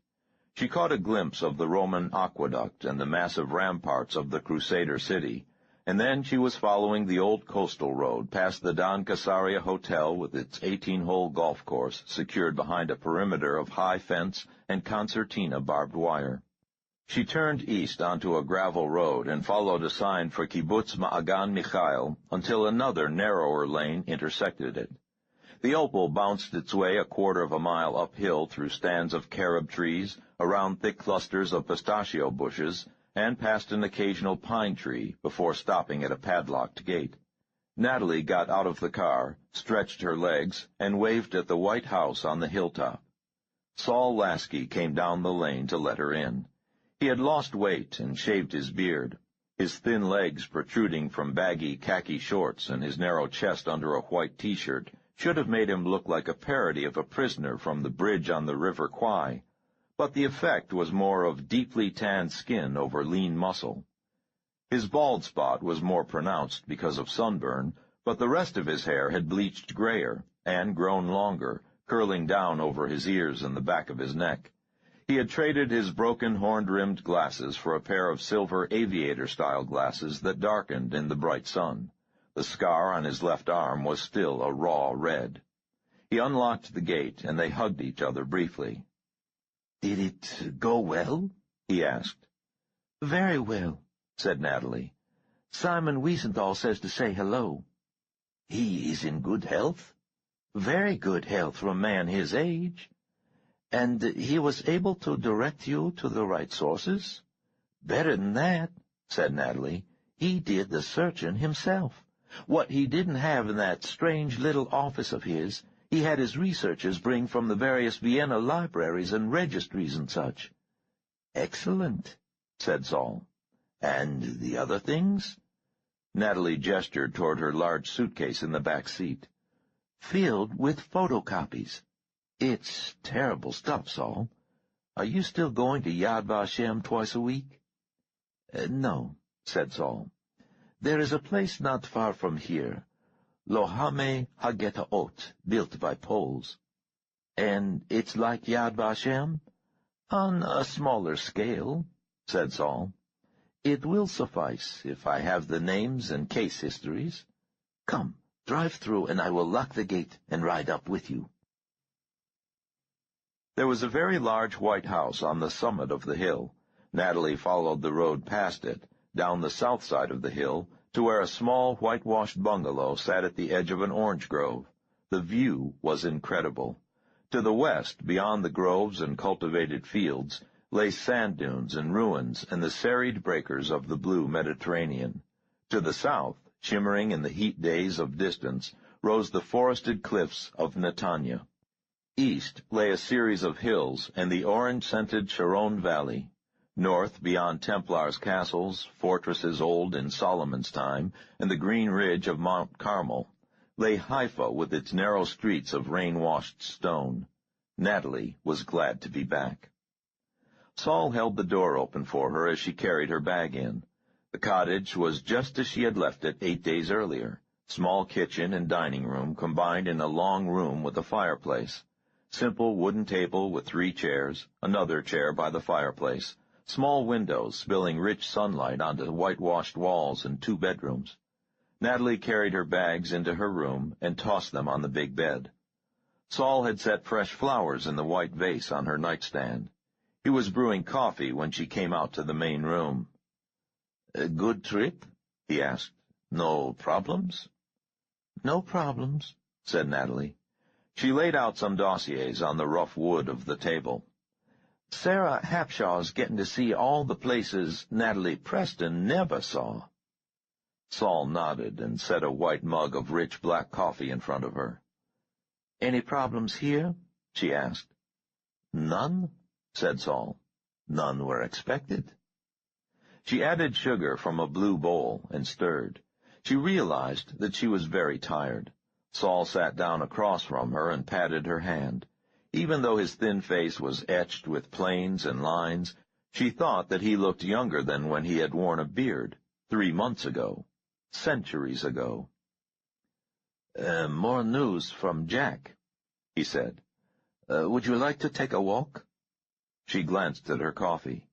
She caught a glimpse of the Roman aqueduct and the massive ramparts of the Crusader city, and then she was following the old coastal road past the Don Casaria Hotel with its 18-hole golf course secured behind a perimeter of high fence and concertina barbed wire. She turned east onto a gravel road and followed a sign for Kibbutz Ma'agan Mikhail until another narrower lane intersected it. The Opel bounced its way a quarter of a mile uphill through stands of carob trees, around thick clusters of pistachio bushes, and past an occasional pine tree before stopping at a padlocked gate. Natalie got out of the car, stretched her legs, and waved at the white house on the hilltop. Saul Lasky came down the lane to let her in. He had lost weight and shaved his beard. His thin legs protruding from baggy khaki shorts and his narrow chest under a white T-shirt should have made him look like a parody of a prisoner from the bridge on the River Kwai, but the effect was more of deeply tanned skin over lean muscle. His bald spot was more pronounced because of sunburn, but the rest of his hair had bleached grayer and grown longer, curling down over his ears and the back of his neck. He had traded his broken horn-rimmed glasses for a pair of silver aviator-style glasses that darkened in the bright sun. The scar on his left arm was still a raw red. He unlocked the gate, and they hugged each other briefly. "Did it go well?" he asked. "Very well," said Natalie. "Simon Wiesenthal says to say hello." "He is in good health?" "Very good health for a man his age." "And he was able to direct you to the right sources?" "Better than that," said Natalie. "He did the searching himself. What he didn't have in that strange little office of his, he had his researchers bring from the various Vienna libraries and registries and such." "Excellent," said Saul. "And the other things?" Natalie gestured toward her large suitcase in the back seat. "Filled with photocopies. It's terrible stuff, Saul. Are you still going to Yad Vashem twice a week?" "No," said Saul. "There is a place not far from here, Lohame Hagetaot, built by Poles." "And it's like Yad Vashem?" "On a smaller scale," said Saul. "It will suffice if I have the names and case histories. Come, drive through, and I will lock the gate and ride up with you." There was a very large white house on the summit of the hill. Natalie followed the road past it, down the south side of the hill, to where a small whitewashed bungalow sat at the edge of an orange grove. The view was incredible. To the west, beyond the groves and cultivated fields, lay sand dunes and ruins and the serried breakers of the blue Mediterranean. To the south, shimmering in the heat days of distance, rose the forested cliffs of Netanya. East lay a series of hills and the orange-scented Sharon Valley. North, beyond Templars' castles, fortresses old in Solomon's time, and the green ridge of Mount Carmel, lay Haifa with its narrow streets of rain-washed stone. Natalie was glad to be back. Saul held the door open for her as she carried her bag in. The cottage was just as she had left it 8 days earlier. Small kitchen and dining room combined in a long room with a fireplace. Simple wooden table with 3 chairs, another chair by the fireplace, small windows spilling rich sunlight onto whitewashed walls and 2 bedrooms. Natalie carried her bags into her room and tossed them on the big bed. Saul had set fresh flowers in the white vase on her nightstand. He was brewing coffee when she came out to the main room. "A good trip?" he asked. "No problems?" "No problems," said Natalie. She laid out some dossiers on the rough wood of the table. "Sarah Hapshaw's getting to see all the places Natalie Preston never saw." Saul nodded and set a white mug of rich black coffee in front of her. "Any problems here?" she asked. "None," said Saul. "None were expected." She added sugar from a blue bowl and stirred. She realized that she was very tired. Saul sat down across from her and patted her hand. Even though his thin face was etched with planes and lines, she thought that he looked younger than when he had worn a beard, 3 months ago, centuries ago. More news from Jack," he said. "Would you like to take a walk?" She glanced at her coffee.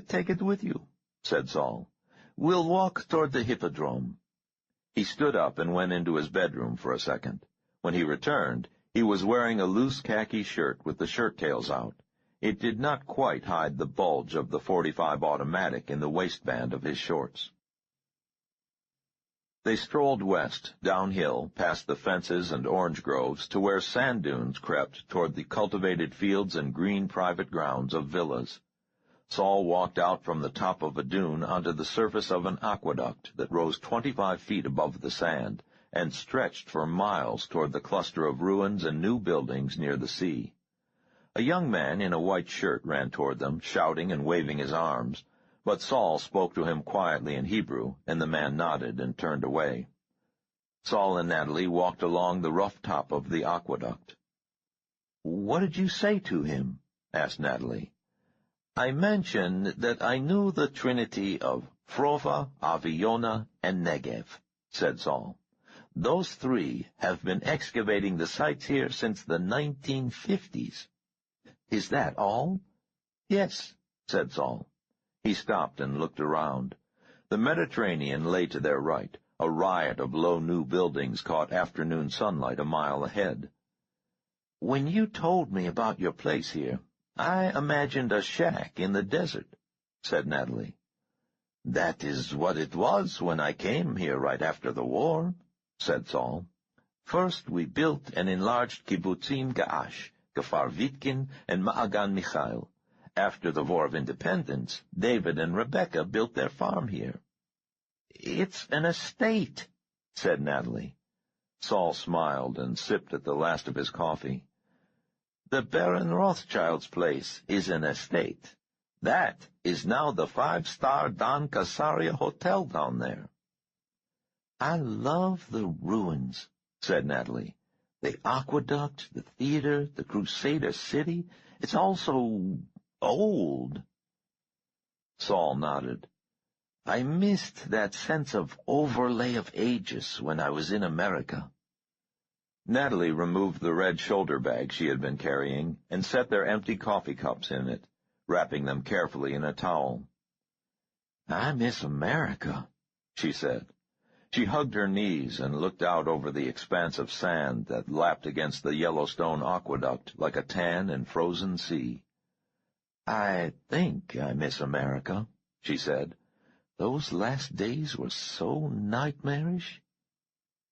"Take it with you," said Saul. "We'll walk toward the hippodrome." He stood up and went into his bedroom for a second. When he returned, he was wearing a loose khaki shirt with the shirt tails out. It did not quite hide the bulge of the .45 automatic in the waistband of his shorts. They strolled west, downhill, past the fences and orange groves, to where sand dunes crept toward the cultivated fields and green private grounds of villas. Saul walked out from the top of a dune onto the surface of an aqueduct that rose 25 feet above the sand and stretched for miles toward the cluster of ruins and new buildings near the sea. A young man in a white shirt ran toward them, shouting and waving his arms, but Saul spoke to him quietly in Hebrew, and the man nodded and turned away. Saul and Natalie walked along the rough top of the aqueduct. "What did you say to him?" asked Natalie. "I mentioned that I knew the trinity of Frova, Aviona, and Negev," said Saul. "Those three have been excavating the sites here since the 1950s. "Is that all?" "Yes," said Saul. He stopped and looked around. The Mediterranean lay to their right. A riot of low new buildings caught afternoon sunlight a mile ahead. "When you told me about your place here, I imagined a shack in the desert," said Natalie. "That is what it was when I came here right after the war," said Saul. "First we built and enlarged Kibbutzim Ga'ash, Kfar Vitkin, and Ma'agan Michael. After the War of Independence, David and Rebecca built their farm here." "It's an estate," said Natalie. Saul smiled and sipped at the last of his coffee. "The Baron Rothschild's place is an estate. That is now the 5-star Don Casaria Hotel down there." "I love the ruins," said Natalie. "The aqueduct, the theater, the Crusader city. It's all so old." Saul nodded. "I missed that sense of overlay of ages when I was in America." Natalie removed the red shoulder bag she had been carrying and set their empty coffee cups in it, wrapping them carefully in a towel. "I miss America," she said. She hugged her knees and looked out over the expanse of sand that lapped against the Yellowstone aqueduct like a tan and frozen sea. "I think I miss America," she said. "Those last days were so nightmarish."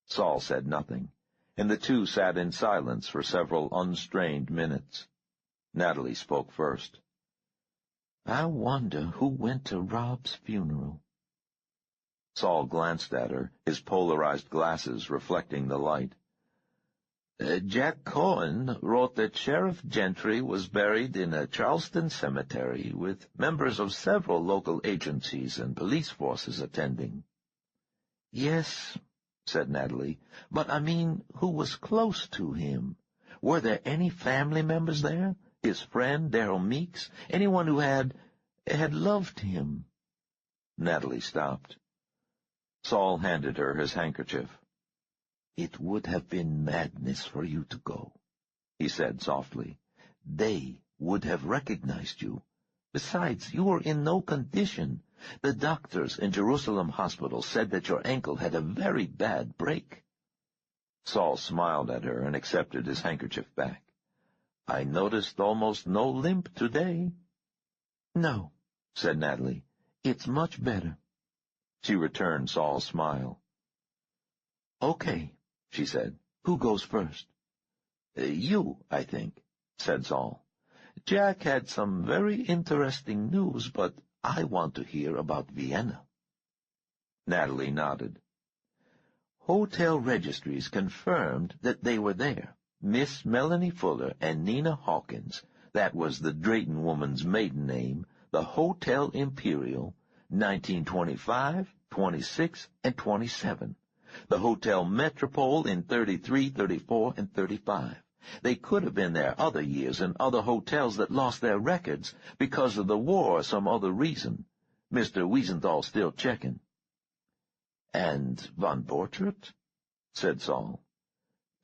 Saul said nothing, and the two sat in silence for several unstrained minutes. Natalie spoke first. "I wonder who went to Rob's funeral." Saul glanced at her, his polarized glasses reflecting the light. Jack Cohen wrote that Sheriff Gentry was buried in a Charleston cemetery with members of several local agencies and police forces attending." "Yes," said Natalie, "but I mean, who was close to him? Were there any family members there? His friend, Darrell Meeks? Anyone who had loved him?" Natalie stopped. Saul handed her his handkerchief. "It would have been madness for you to go," he said softly. "They would have recognized you. Besides, you were in no condition. The doctors in Jerusalem Hospital said that your ankle had a very bad break." Saul smiled at her and accepted his handkerchief back. "I noticed almost no limp today." "No," said Natalie. "It's much better." She returned Saul's smile. "Okay," she said. "Who goes first?" "You, I think," said Saul. "Jack had some very interesting news, but I want to hear about Vienna." Natalie nodded. "Hotel registries confirmed that they were there. Miss Melanie Fuller and Nina Hawkins. That was the Drayton woman's maiden name. The Hotel Imperial, 1925, 26, and 27. The Hotel Metropole in 33, 34, and 35. They could have been there other years in other hotels that lost their records because of the war or some other reason. Mr. Wiesenthal's still checking." "And von Borchardt?" said Saul.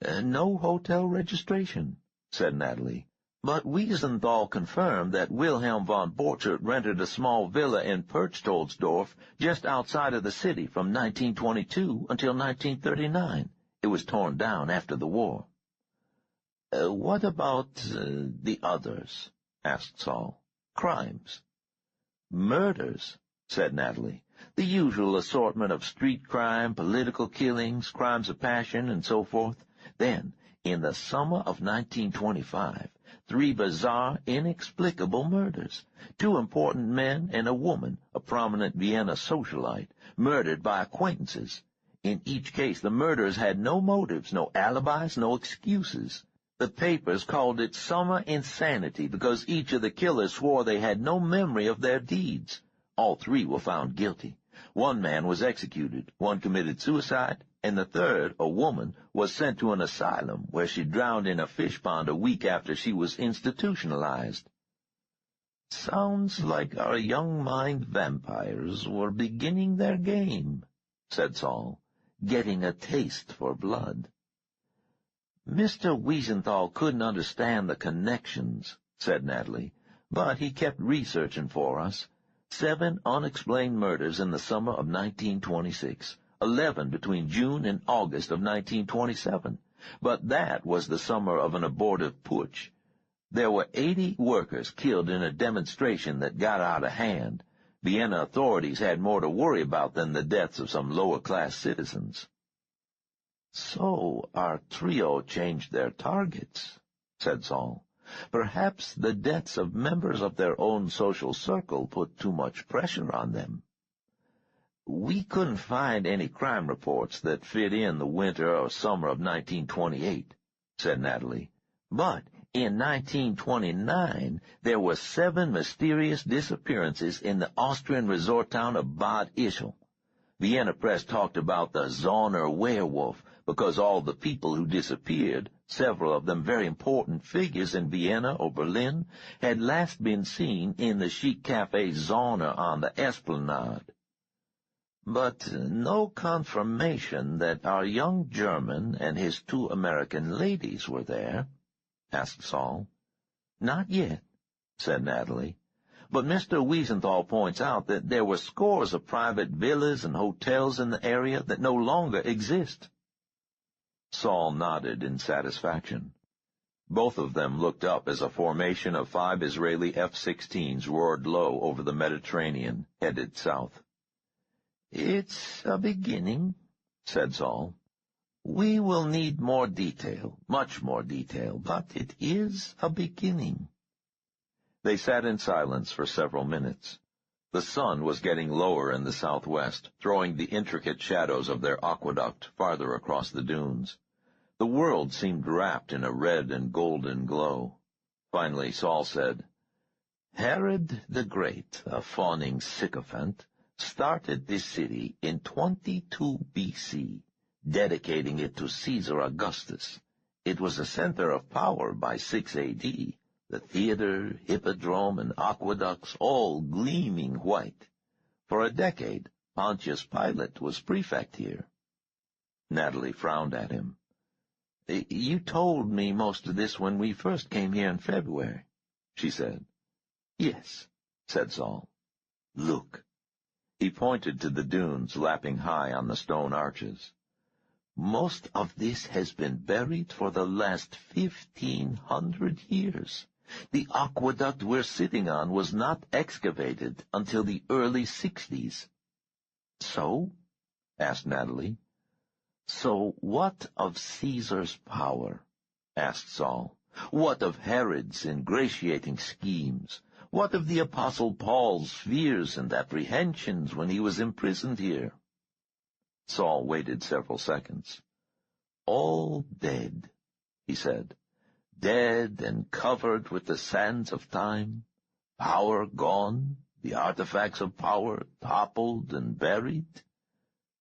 No hotel registration," said Natalie. "But Wiesenthal confirmed that Wilhelm von Borchardt rented a small villa in Perchtoldsdorf just outside of the city from 1922 until 1939. It was torn down after the war." "What about the others?" asked Saul. "Crimes." "Murders," said Natalie. "The usual assortment of street crime, political killings, crimes of passion, and so forth. Then, in the summer of 1925, 3 bizarre, inexplicable murders. 2 important men and a woman, a prominent Vienna socialite, murdered by acquaintances. In each case, the murderers had no motives, no alibis, no excuses. The papers called it summer insanity because each of the killers swore they had no memory of their deeds. All 3 were found guilty. 1 man was executed, 1 committed suicide, and the 3rd, a woman, was sent to an asylum where she drowned in a fish pond a week after she was institutionalized. "Sounds like our young mind vampires were beginning their game," said Saul, getting a taste for blood. "Mr. Wiesenthal couldn't understand the connections," said Natalie, "but he kept researching for us. 7 unexplained murders in the summer of 1926, 11 between June and August of 1927. But that was the summer of an abortive putsch. There were 80 workers killed in a demonstration that got out of hand. Vienna authorities had more to worry about than the deaths of some lower-class citizens." "So our trio changed their targets," said Saul. "Perhaps the deaths of members of their own social circle put too much pressure on them." "We couldn't find any crime reports that fit in the winter or summer of 1928, said Natalie. "But in 1929 there were 7 mysterious disappearances in the Austrian resort town of Bad Ischl. Vienna press talked about the Zorner werewolf because all the people who disappeared, several of them very important figures in Vienna or Berlin, had last been seen in the chic cafe Zorner on the Esplanade. But no confirmation that our young German and his 2 American ladies were there?" asked Saul. "Not yet," said Natalie. "But Mr. Wiesenthal points out that there were scores of private villas and hotels in the area that no longer exist." Saul nodded in satisfaction. Both of them looked up as a formation of 5 Israeli F-16s roared low over the Mediterranean, headed south. "It's a beginning," said Saul. "We will need more detail, much more detail, but it is a beginning." They sat in silence for several minutes. The sun was getting lower in the southwest, throwing the intricate shadows of their aqueduct farther across the dunes. The world seemed wrapped in a red and golden glow. Finally Saul said, "Herod the Great, a fawning sycophant, started this city in 22 B.C., dedicating it to Caesar Augustus. It was a center of power by 6 A.D., the theater, hippodrome, and aqueducts all gleaming white. For a decade, Pontius Pilate was prefect here." Natalie frowned at him. "You told me most of this when we first came here in February," she said. "Yes," said Saul. "Look." He pointed to the dunes lapping high on the stone arches. "Most of this has been buried for the last 1,500 years. The aqueduct we're sitting on was not excavated until the early 60s. "So?" asked Natalie. "So what of Caesar's power?" asked Saul. "What of Herod's ingratiating schemes? What of the Apostle Paul's fears and apprehensions when he was imprisoned here?" Saul waited several seconds. "All dead," he said. "Dead and covered with the sands of time. Power gone, the artifacts of power toppled and buried.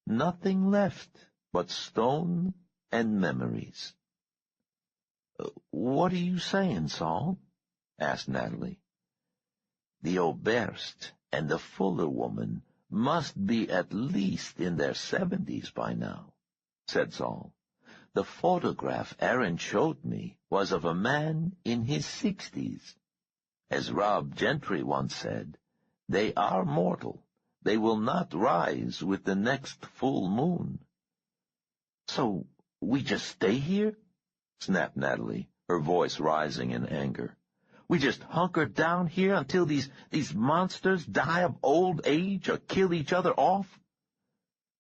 Nothing left but stone and memories." "What are you saying, Saul?" asked Natalie. "The Oberst and the Fuller woman must be at least in their 70s by now," said Saul. "The photograph Aaron showed me was of a man in his 60s. As Rob Gentry once said, they are mortal. They will not rise with the next full moon." "So we just stay here?" snapped Natalie, her voice rising in anger. "We just hunker down here until these monsters die of old age or kill each other off?"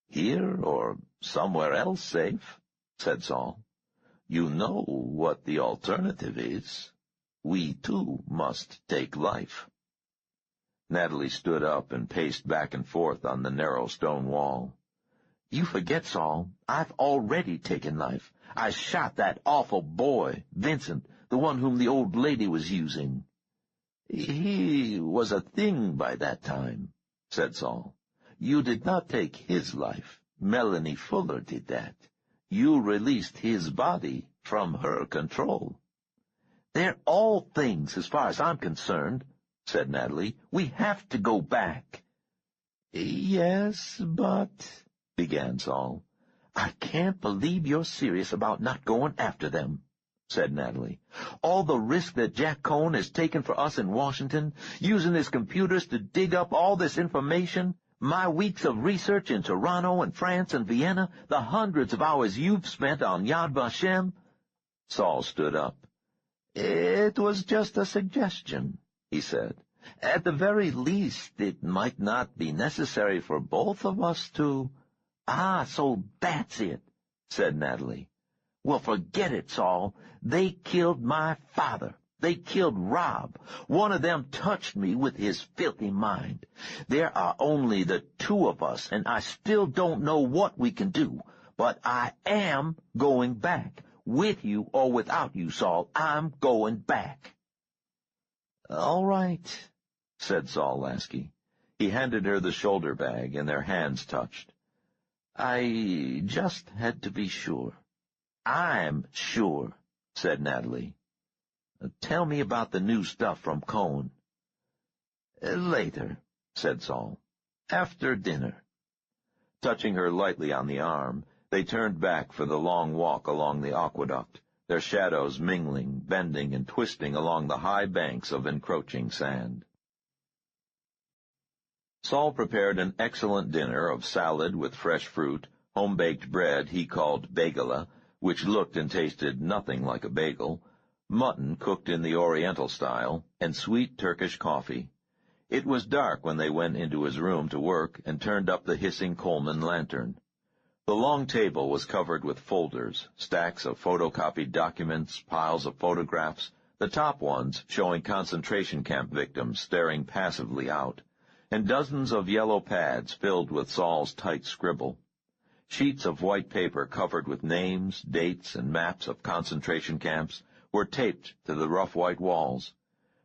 "Here or somewhere else safe," said Saul. "You know what the alternative is. we too must take life. Natalie stood up and paced back and forth on the narrow stone wall. You forget, Saul, I've already taken life. I shot that awful boy, Vincent, the one whom the old lady was using. He was a thing by that time, said Saul. You did not take his life. Melanie Fuller did that. You released his body from her control. They're all things as far as I'm concerned, said Natalie. We have to go back. Yes, but, began Saul. I can't believe you're serious about not going after them, said Natalie. All the risk that Jack Cohn has taken for us in Washington, using his computers to dig up all this information, my weeks of research in Toronto and France and Vienna, the hundreds of hours you've spent on Yad Vashem. Saul stood up. It was just a suggestion, he said. At the very least, it might not be necessary for both of us to— Ah, so that's it, said Natalie. Well, forget it, Saul. They killed my father. They killed Rob. One of them touched me with his filthy mind. There are only the two of us, and I still don't know what we can do. But I am going back. With you or without you, Saul, I'm going back. All right, said Saul Lasky. He handed her the shoulder bag, and their hands touched. I just had to be sure. I'm sure, said Natalie. Tell me about the new stuff from Cohn. Later, said Saul. After dinner. Touching her lightly on the arm, they turned back for the long walk along the aqueduct, their shadows mingling, bending, and twisting along the high banks of encroaching sand. Saul prepared an excellent dinner of salad with fresh fruit, home-baked bread he called bagela, which looked and tasted nothing like a bagel, mutton cooked in the Oriental style, and sweet Turkish coffee. It was dark when they went into his room to work and turned up the hissing Coleman lantern. The long table was covered with folders, stacks of photocopied documents, piles of photographs, the top ones showing concentration camp victims staring passively out, and dozens of yellow pads filled with Saul's tight scribble. Sheets of white paper covered with names, dates, and maps of concentration camps were taped to the rough white walls.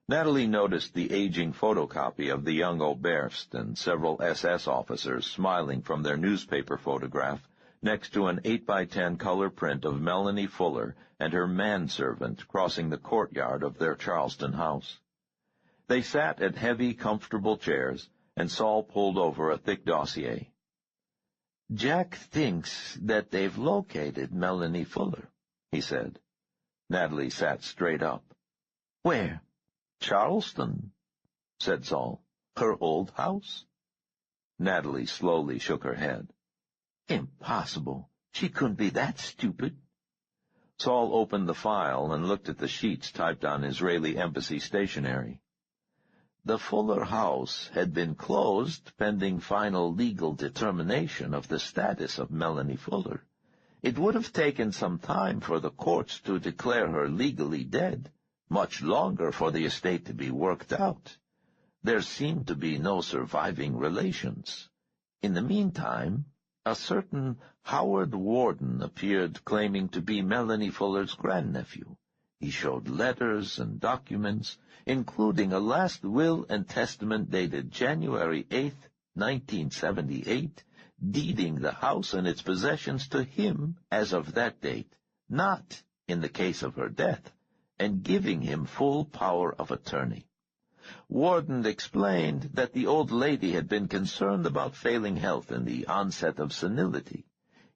Natalie noticed the aging photocopy of the young Oberst and several SS officers smiling from their newspaper photograph next to an 8x10 color print of Melanie Fuller and her manservant crossing the courtyard of their Charleston house. They sat at heavy, comfortable chairs, and Saul pulled over a thick dossier. Jack thinks that they've located Melanie Fuller, he said. Natalie sat straight up. Where? Charleston, said Saul. Her old house. Natalie slowly shook her head. Impossible. She couldn't be that stupid. Saul opened the file and looked at the sheets typed on Israeli embassy stationery. The Fuller house had been closed pending final legal determination of the status of Melanie Fuller. It would have taken some time for the courts to declare her legally dead, much longer for the estate to be worked out. There seemed to be no surviving relations. In the meantime, a certain Howard Warden appeared claiming to be Melanie Fuller's grandnephew. He showed letters and documents, including a last will and testament dated January 8, 1978, deeding the house and its possessions to him as of that date, not in the case of her death, and giving him full power of attorney. Warden explained that the old lady had been concerned about failing health and the onset of senility.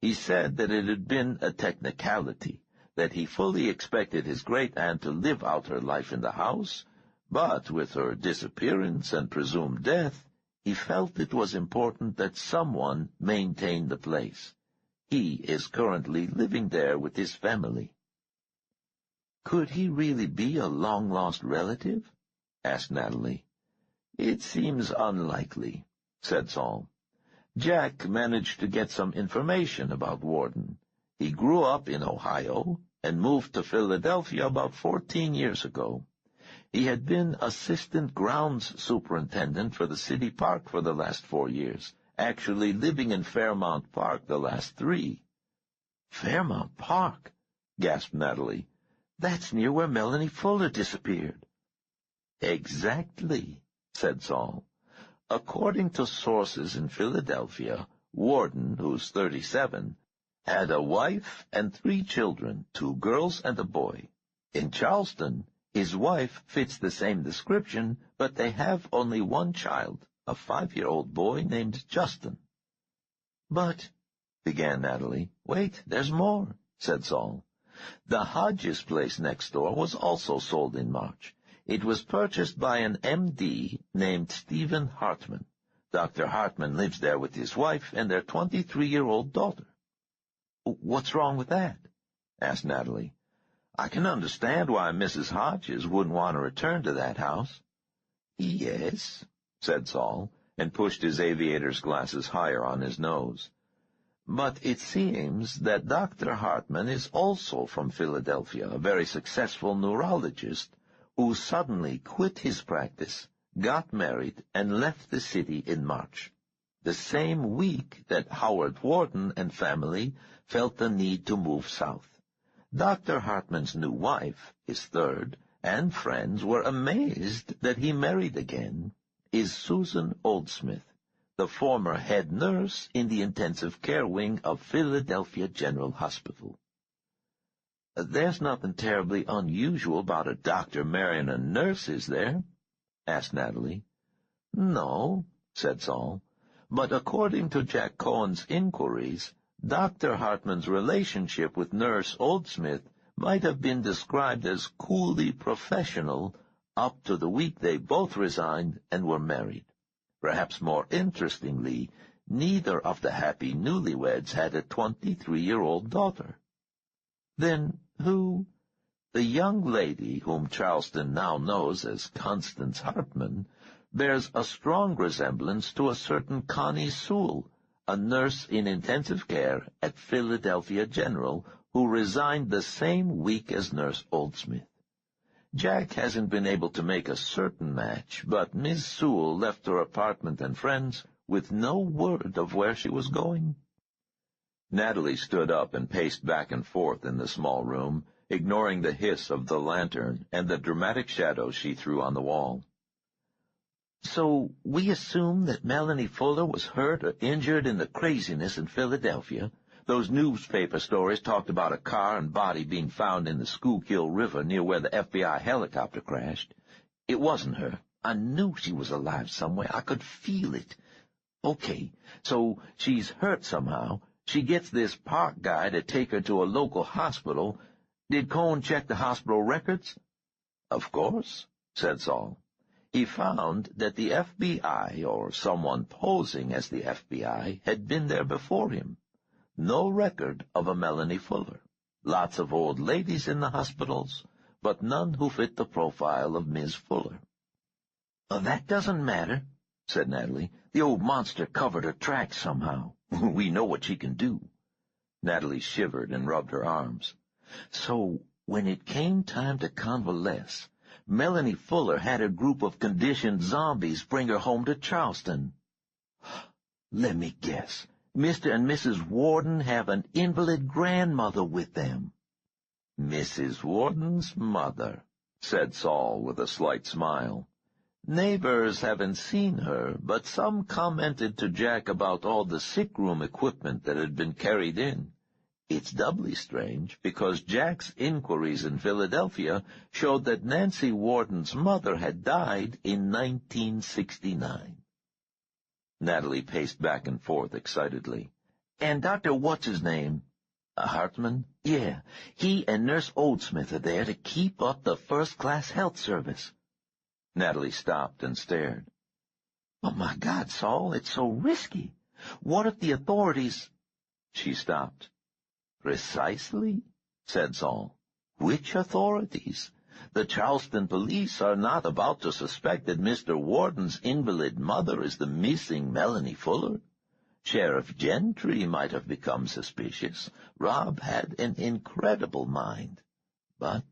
He said that it had been a technicality, that he fully expected his great-aunt to live out her life in the house, but with her disappearance and presumed death, he felt it was important that someone maintain the place. He is currently living there with his family. Could he really be a long-lost relative? Asked Natalie. It seems unlikely, said Saul. Jack managed to get some information about Warden. He grew up in Ohio and moved to Philadelphia about 14 years ago. He had been assistant grounds superintendent for the city park for the last 4 years, actually living in Fairmount Park the last 3. Fairmount Park, gasped Natalie. That's near where Melanie Fuller disappeared. Exactly, said Saul. According to sources in Philadelphia, Warden, who's 37, had a wife and 3 children, 2 girls and a boy. In Charleston, his wife fits the same description, but they have only 1 child, a 5-year-old boy named Justin. But, began Natalie. Wait, there's more, said Saul. The Hodges place next door was also sold in March. It was purchased by an M.D. named Stephen Hartman. Dr. Hartman lives there with his wife and their 23-year-old daughter. What's wrong with that? Asked Natalie. I can understand why Mrs. Hodges wouldn't want to return to that house. Yes, said Saul, and pushed his aviator's glasses higher on his nose. But it seems that Dr. Hartman is also from Philadelphia, a very successful neurologist who suddenly quit his practice, got married, and left the city in March, the same week that Howard Warden and family felt the need to move south. Dr. Hartman's new wife, his 3rd, and friends were amazed that he married again, is Susan Oldsmith, the former head nurse in the intensive care wing of Philadelphia General Hospital. There's nothing terribly unusual about a doctor marrying a nurse, is there? Asked Natalie. No, said Saul, but according to Jack Cohen's inquiries, Dr. Hartman's relationship with Nurse Oldsmith might have been described as coolly professional up to the week they both resigned and were married. Perhaps more interestingly, neither of the happy newlyweds had a 23-year-old daughter. Then who? The young lady whom Charleston now knows as Constance Hartman bears a strong resemblance to a certain Connie Sewell, a nurse in intensive care at Philadelphia General, who resigned the same week as Nurse Oldsmith. Jack hasn't been able to make a certain match, but Miss Sewell left her apartment and friends with no word of where she was going. Natalie stood up and paced back and forth in the small room, ignoring the hiss of the lantern and the dramatic shadows she threw on the wall. So we assume that Melanie Fuller was hurt or injured in the craziness in Philadelphia. Those newspaper stories talked about a car and body being found in the Schuylkill River near where the FBI helicopter crashed. It wasn't her. I knew she was alive somewhere. I could feel it. Okay, so she's hurt somehow. She gets this park guy to take her to a local hospital. Did Cohen check the hospital records? Of course, said Saul. He found that the FBI, or someone posing as the FBI, had been there before him. No record of a Melanie Fuller. Lots of old ladies in the hospitals, but none who fit the profile of Miss Fuller. That doesn't matter, said Natalie. The old monster covered her tracks somehow. We know what she can do. Natalie shivered and rubbed her arms. So, when it came time to convalesce, Melanie Fuller had a group of conditioned zombies bring her home to Charleston. Let me guess. Mr. and Mrs. Warden have an invalid grandmother with them. Mrs. Warden's mother, said Saul with a slight smile. Neighbors haven't seen her, but some commented to Jack about all the sick-room equipment that had been carried in. It's doubly strange, because Jack's inquiries in Philadelphia showed that Nancy Warden's mother had died in 1969. Natalie paced back and forth excitedly. And Dr. What's-his-name? Hartman? Yeah, he and Nurse Oldsmith are there to keep up the first-class health service. Natalie stopped and stared. Oh, my God, Saul, it's so risky. What if the authorities— She stopped. Precisely, said Saul. Which authorities? The Charleston police are not about to suspect that Mr. Warden's invalid mother is the missing Melanie Fuller. Sheriff Gentry might have become suspicious. Rob had an incredible mind. But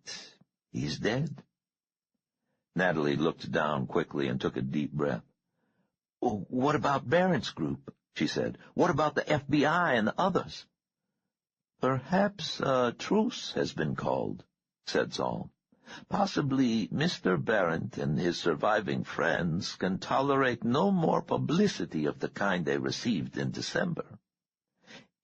he's dead. Natalie looked down quickly and took a deep breath. "What about Barron's group?" she said. "What about the FBI and the others?" "Perhaps a truce has been called," said Saul. "Possibly Mr. Barrett and his surviving friends can tolerate no more publicity of the kind they received in December.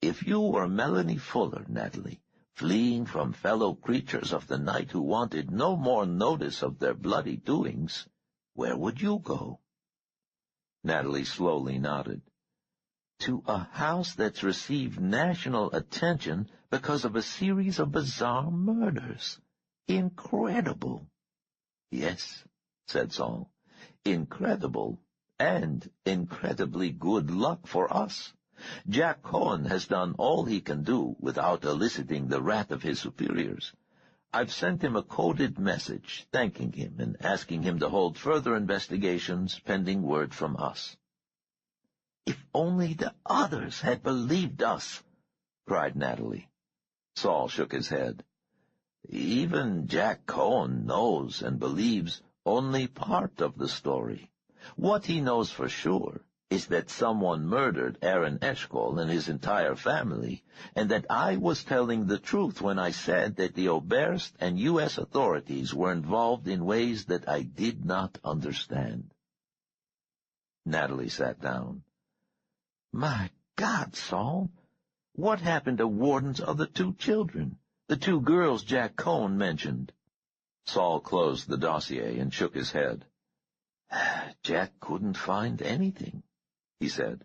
If you were Melanie Fuller, Natalie, fleeing from fellow creatures of the night who wanted no more notice of their bloody doings, where would you go?" Natalie slowly nodded. "To a house that's received national attention because of a series of bizarre murders. Incredible." "Yes," said Saul, "incredible, and incredibly good luck for us. Jack Cohen has done all he can do without eliciting the wrath of his superiors. I've sent him a coded message thanking him and asking him to hold further investigations pending word from us." "If only the others had believed us," cried Natalie. Saul shook his head. "Even Jack Cohen knows and believes only part of the story. What he knows for sure is that someone murdered Aaron Eshkol and his entire family, and that I was telling the truth when I said that the Oberst and U.S. authorities were involved in ways that I did not understand." Natalie sat down. "My God, Saul, what happened to Warden's other 2 children, the 2 girls Jack Cohen mentioned?" Saul closed the dossier and shook his head. "Jack couldn't find anything," he said.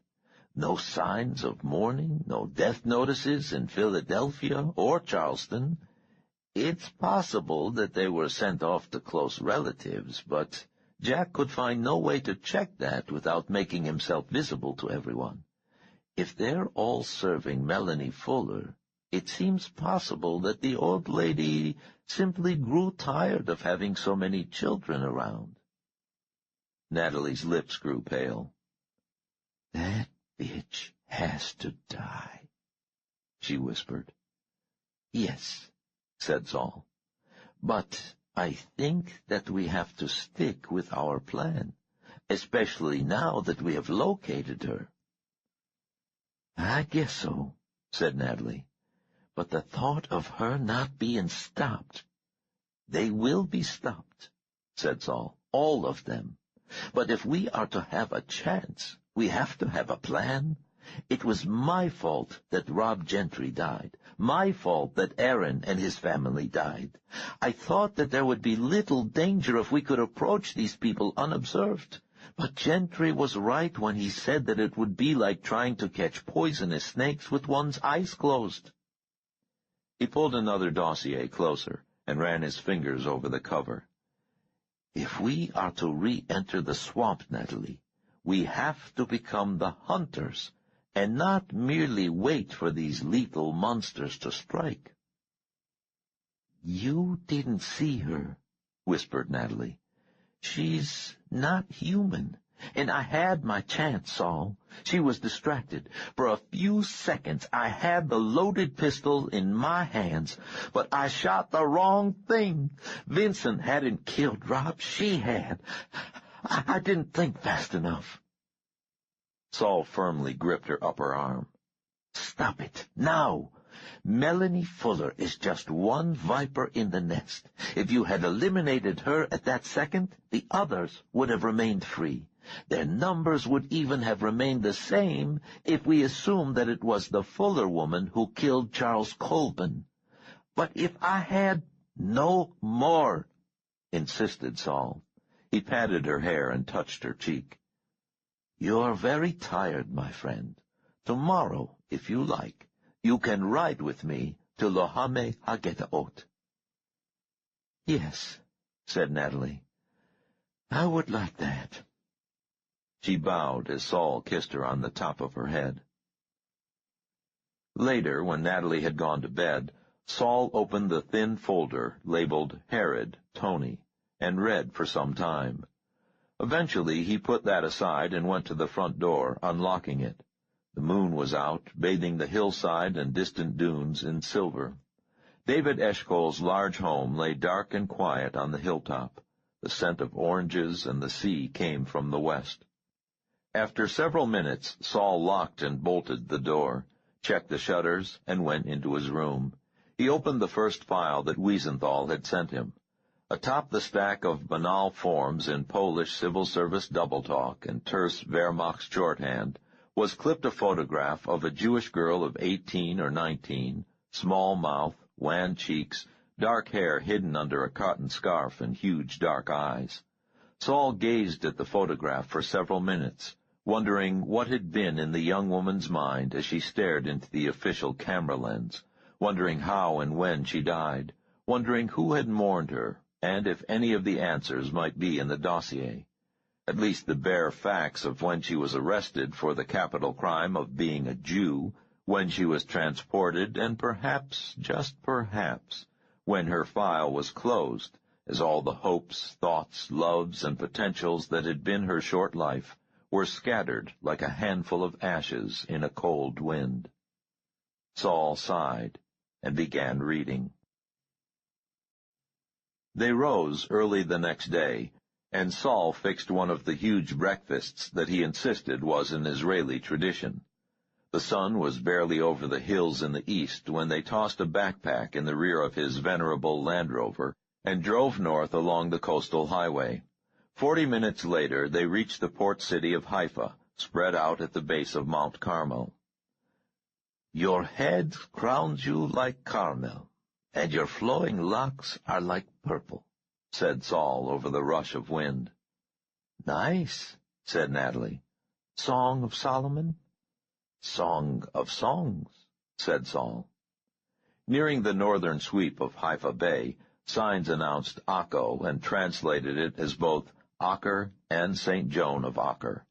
"No signs of mourning, no death notices in Philadelphia or Charleston. It's possible that they were sent off to close relatives, but Jack could find no way to check that without making himself visible to everyone. If they're all serving Melanie Fuller, it seems possible that the old lady simply grew tired of having so many children around." Natalie's lips grew pale. "That bitch has to die," she whispered. "Yes," said Saul, "but I think that we have to stick with our plan, especially now that we have located her." "I guess so," said Natalie. "But the thought of her not being stopped—" "They will be stopped," said Saul, "all of them. But if we are to have a chance, we have to have a plan. It was my fault that Rob Gentry died, my fault that Aaron and his family died. I thought that there would be little danger if we could approach these people unobserved. But Gentry was right when he said that it would be like trying to catch poisonous snakes with one's eyes closed." He pulled another dossier closer and ran his fingers over the cover. "If we are to re-enter the swamp, Natalie, we have to become the hunters and not merely wait for these lethal monsters to strike." "You didn't see her," whispered Natalie. "She's not human, and I had my chance, Saul. She was distracted. For a few seconds I had the loaded pistol in my hands, but I shot the wrong thing. Vincent hadn't killed Rob, she had. I didn't think fast enough." Saul firmly gripped her upper arm. "Stop it, now! Melanie Fuller is just one viper in the nest. If you had eliminated her at that second, the others would have remained free. Their numbers would even have remained the same if we assumed that it was the Fuller woman who killed Charles Colvin. But if I had—" "No more," insisted Saul. He patted her hair and touched her cheek. "You're very tired, my friend. Tomorrow, if you like, you can ride with me to Lohame Hagetaot." "Yes," said Natalie. "I would like that." She bowed as Saul kissed her on the top of her head. Later, when Natalie had gone to bed, Saul opened the thin folder labeled Herod, Tony, and read for some time. Eventually he put that aside and went to the front door, unlocking it. The moon was out, bathing the hillside and distant dunes in silver. David Eshkol's large home lay dark and quiet on the hilltop. The scent of oranges and the sea came from the west. After several minutes, Saul locked and bolted the door, checked the shutters, and went into his room. He opened the first file that Wiesenthal had sent him. Atop the stack of banal forms in Polish civil service double-talk and terse Wehrmacht shorthand was clipped a photograph of a Jewish girl of 18 or 19, small mouth, wan cheeks, dark hair hidden under a cotton scarf, and huge dark eyes. Saul gazed at the photograph for several minutes, wondering what had been in the young woman's mind as she stared into the official camera lens, wondering how and when she died, wondering who had mourned her, and if any of the answers might be in the dossier. At least the bare facts of when she was arrested for the capital crime of being a Jew, when she was transported, and perhaps, just perhaps, when her file was closed, as all the hopes, thoughts, loves, and potentials that had been her short life were scattered like a handful of ashes in a cold wind. Saul sighed and began reading. They rose early the next day, and Saul fixed one of the huge breakfasts that he insisted was an Israeli tradition. The sun was barely over the hills in the east when they tossed a backpack in the rear of his venerable Land Rover and drove north along the coastal highway. 40 minutes later, they reached the port city of Haifa, spread out at the base of Mount Carmel. "Your head crowns you like Carmel, and your flowing locks are like purple," said Saul over the rush of wind. "Nice," said Natalie. "Song of Solomon?" "Song of Songs," said Saul. Nearing the northern sweep of Haifa Bay, signs announced Akko and translated it as both Acre and St. Joan of Acre.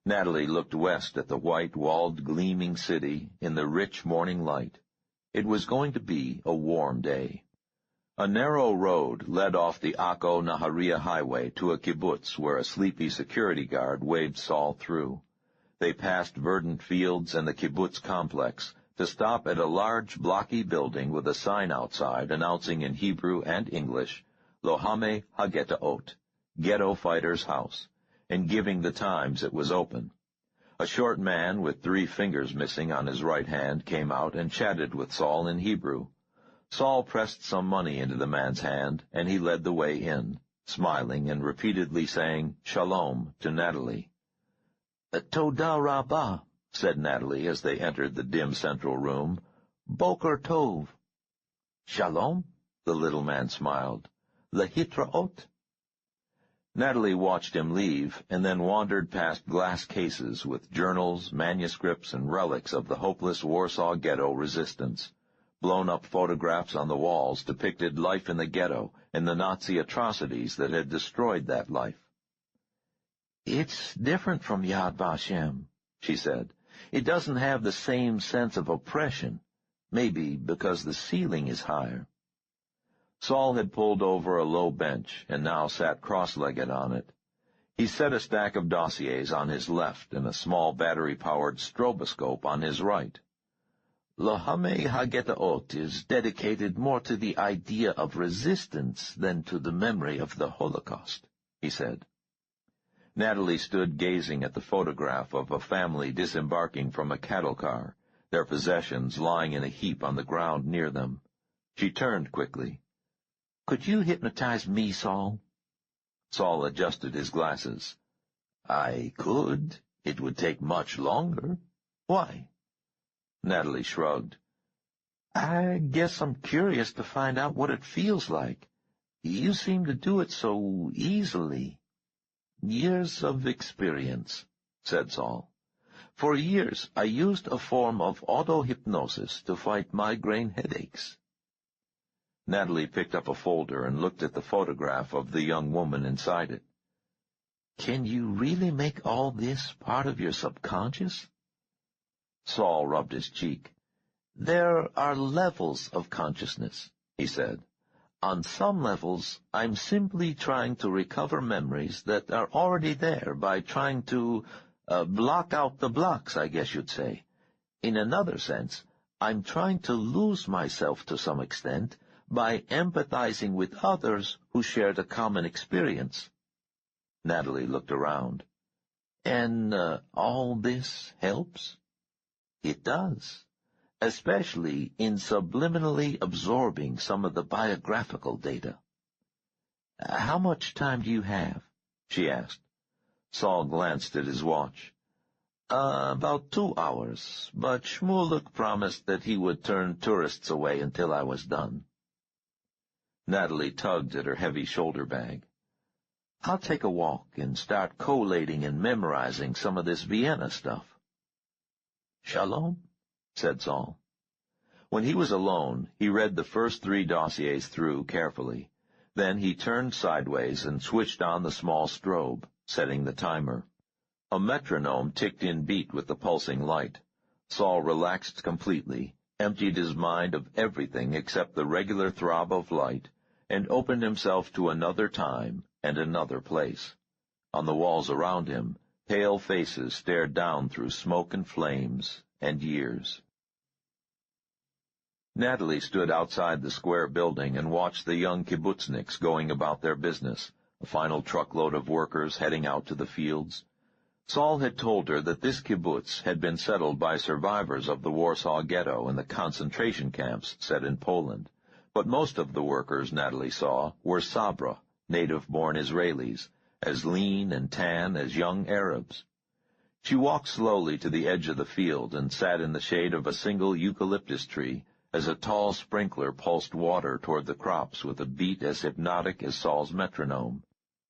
Natalie looked west at the white-walled, gleaming city in the rich morning light. It was going to be a warm day. A narrow road led off the Akko-Nahariya highway to a kibbutz where a sleepy security guard waved Saul through. They passed verdant fields and the kibbutz complex to stop at a large, blocky building with a sign outside announcing in Hebrew and English, Lohame Hagetaot, Ghetto Fighter's House, and giving the times it was open. A short man with 3 fingers missing on his right hand came out and chatted with Saul in Hebrew. Saul pressed some money into the man's hand, and he led the way in, smiling and repeatedly saying, "Shalom," to Natalie. "Toda Rabbah," said Natalie as they entered the dim central room. "Boker Tov." "Shalom," the little man smiled. "Lehitraot." Natalie watched him leave, and then wandered past glass cases with journals, manuscripts, and relics of the hopeless Warsaw Ghetto resistance. Blown-up photographs on the walls depicted life in the ghetto and the Nazi atrocities that had destroyed that life. "It's different from Yad Vashem," she said. "It doesn't have the same sense of oppression, maybe because the ceiling is higher." Saul had pulled over a low bench and now sat cross-legged on it. He set a stack of dossiers on his left and a small battery-powered stroboscope on his right. "Lohame Hagetaot is dedicated more to the idea of resistance than to the memory of the Holocaust," he said. Natalie stood gazing at the photograph of a family disembarking from a cattle car, their possessions lying in a heap on the ground near them. She turned quickly. "Could you hypnotize me, Saul?" Saul adjusted his glasses. "I could. It would take much longer. Why?" Natalie shrugged. "I guess I'm curious to find out what it feels like. You seem to do it so easily." "Years of experience," said Saul. "For years I used a form of auto-hypnosis to fight migraine headaches." Natalie picked up a folder and looked at the photograph of the young woman inside it. "Can you really make all this part of your subconscious?" Saul rubbed his cheek. "There are levels of consciousness," he said. "On some levels, I'm simply trying to recover memories that are already there by trying to block out the blocks, I guess you'd say. In another sense, I'm trying to lose myself to some extent by empathizing with others who shared a common experience. Natalie looked around. And all this helps? It does, especially in subliminally absorbing some of the biographical data. How much time do you have? She asked. Saul glanced at his watch. About 2 hours, but Shmuluk promised that he would turn tourists away until I was done. Natalie tugged at her heavy shoulder bag. I'll take a walk and start collating and memorizing some of this Vienna stuff. Shalom, said Saul. When he was alone, he read the first 3 dossiers through carefully. Then he turned sideways and switched on the small strobe, setting the timer. A metronome ticked in beat with the pulsing light. Saul relaxed completely, emptied his mind of everything except the regular throb of light, and opened himself to another time and another place. On the walls around him, pale faces stared down through smoke and flames and years. Natalie stood outside the square building and watched the young kibbutzniks going about their business, a final truckload of workers heading out to the fields. Saul had told her that this kibbutz had been settled by survivors of the Warsaw Ghetto and the concentration camps set in Poland, but most of the workers Natalie saw were Sabra, native-born Israelis, as lean and tan as young Arabs. She walked slowly to the edge of the field and sat in the shade of a single eucalyptus tree as a tall sprinkler pulsed water toward the crops with a beat as hypnotic as Saul's metronome.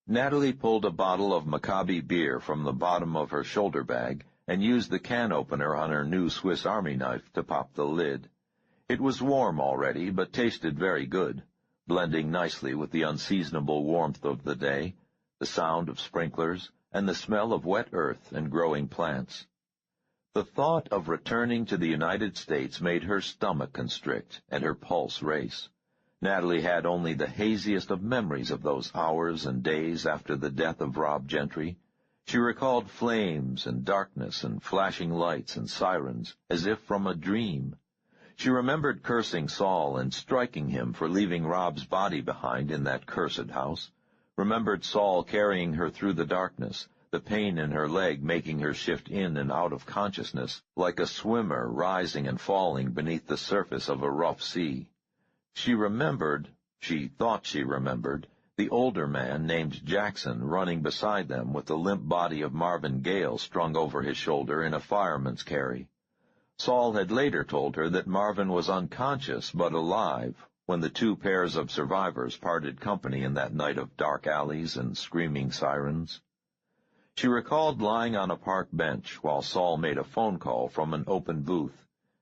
Natalie pulled a bottle of Maccabi beer from the bottom of her shoulder bag and used the can opener on her new Swiss Army knife to pop the lid. It was warm already, but tasted very good, blending nicely with the unseasonable warmth of the day, the sound of sprinklers, and the smell of wet earth and growing plants. The thought of returning to the United States made her stomach constrict and her pulse race. Natalie had only the haziest of memories of those hours and days after the death of Rob Gentry. She recalled flames and darkness and flashing lights and sirens as if from a dream. She remembered cursing Saul and striking him for leaving Rob's body behind in that cursed house, remembered Saul carrying her through the darkness, the pain in her leg making her shift in and out of consciousness like a swimmer rising and falling beneath the surface of a rough sea. She thought she remembered, the older man named Jackson running beside them with the limp body of Marvin Gale strung over his shoulder in a fireman's carry. Saul had later told her that Marvin was unconscious but alive when the 2 pairs of survivors parted company in that night of dark alleys and screaming sirens. She recalled lying on a park bench while Saul made a phone call from an open booth,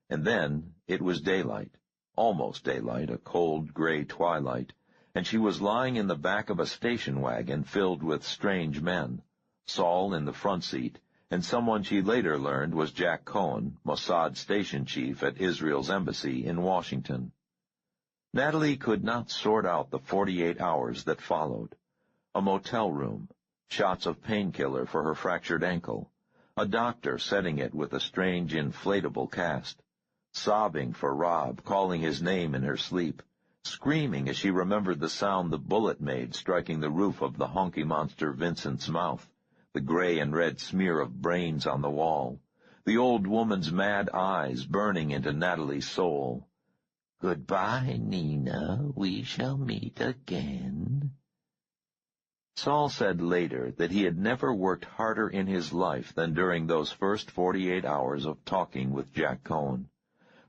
and then it was daylight. Almost daylight, a cold, gray twilight, and she was lying in the back of a station wagon filled with strange men, Saul in the front seat, and someone she later learned was Jack Cohen, Mossad station chief at Israel's embassy in Washington. Natalie could not sort out the 48 hours that followed. A motel room, shots of painkiller for her fractured ankle, a doctor setting it with a strange inflatable cast, sobbing for Rob, calling his name in her sleep, screaming as she remembered the sound the bullet made striking the roof of the honky monster Vincent's mouth, the gray and red smear of brains on the wall, the old woman's mad eyes burning into Natalie's soul. Goodbye, Nina, we shall meet again. Saul said later that he had never worked harder in his life than during those first 48 hours of talking with Jack Cohen.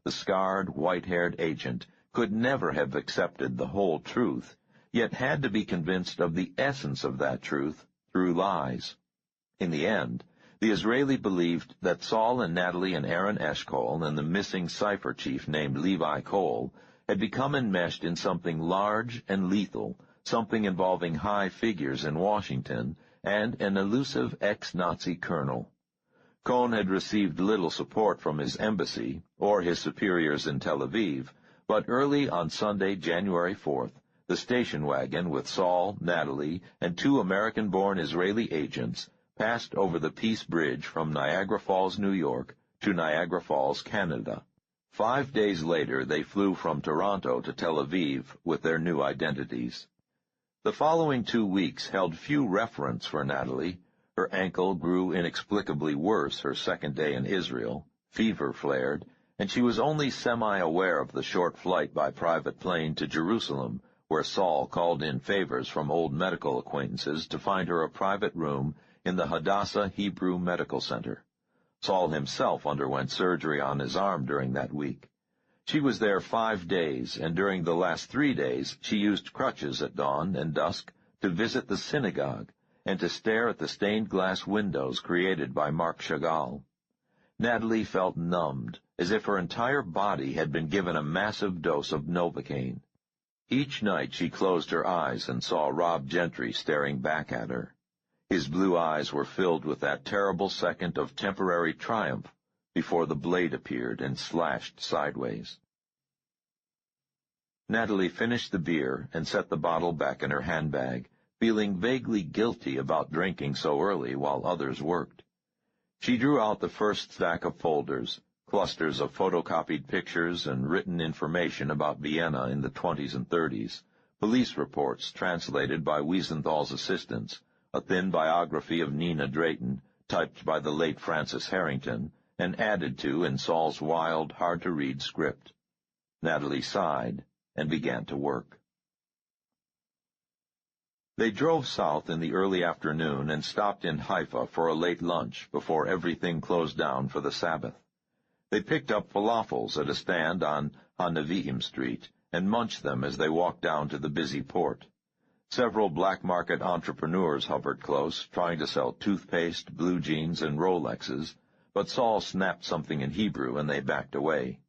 The scarred, white-haired agent could never have accepted the whole truth, yet had to be convinced of the essence of that truth through lies. In the end, the Israeli believed that Saul and Natalie and Aaron Eshkol and the missing cipher chief named Levi Cole had become enmeshed in something large and lethal, something involving high figures in Washington and an elusive ex-Nazi colonel. Cohn had received little support from his embassy or his superiors in Tel Aviv, but early on Sunday, January 4th, the station wagon with Saul, Natalie, and 2 American-born Israeli agents passed over the Peace Bridge from Niagara Falls, New York, to Niagara Falls, Canada. 5 days later, they flew from Toronto to Tel Aviv with their new identities. The following 2 weeks held few reference for Natalie. Her ankle grew inexplicably worse her second day in Israel, fever flared, and she was only semi-aware of the short flight by private plane to Jerusalem, where Saul called in favors from old medical acquaintances to find her a private room in the Hadassah Hebrew Medical Center. Saul himself underwent surgery on his arm during that week. She was there 5 days, and during the last 3 days she used crutches at dawn and dusk to visit the synagogue and to stare at the stained-glass windows created by Marc Chagall. Natalie felt numbed, as if her entire body had been given a massive dose of Novocaine. Each night she closed her eyes and saw Rob Gentry staring back at her. His blue eyes were filled with that terrible second of temporary triumph before the blade appeared and slashed sideways. Natalie finished the beer and set the bottle back in her handbag, feeling vaguely guilty about drinking so early while others worked. She drew out the first stack of folders, clusters of photocopied pictures and written information about Vienna in the 20s and 30s, police reports translated by Wiesenthal's assistants, a thin biography of Nina Drayton, typed by the late Francis Harrington, and added to in Saul's wild, hard-to-read script. Natalie sighed and began to work. They drove south in the early afternoon and stopped in Haifa for a late lunch before everything closed down for the Sabbath. They picked up falafels at a stand on HaNevi'im Street and munched them as they walked down to the busy port. Several black-market entrepreneurs hovered close, trying to sell toothpaste, blue jeans, and Rolexes, but Saul snapped something in Hebrew and they backed away.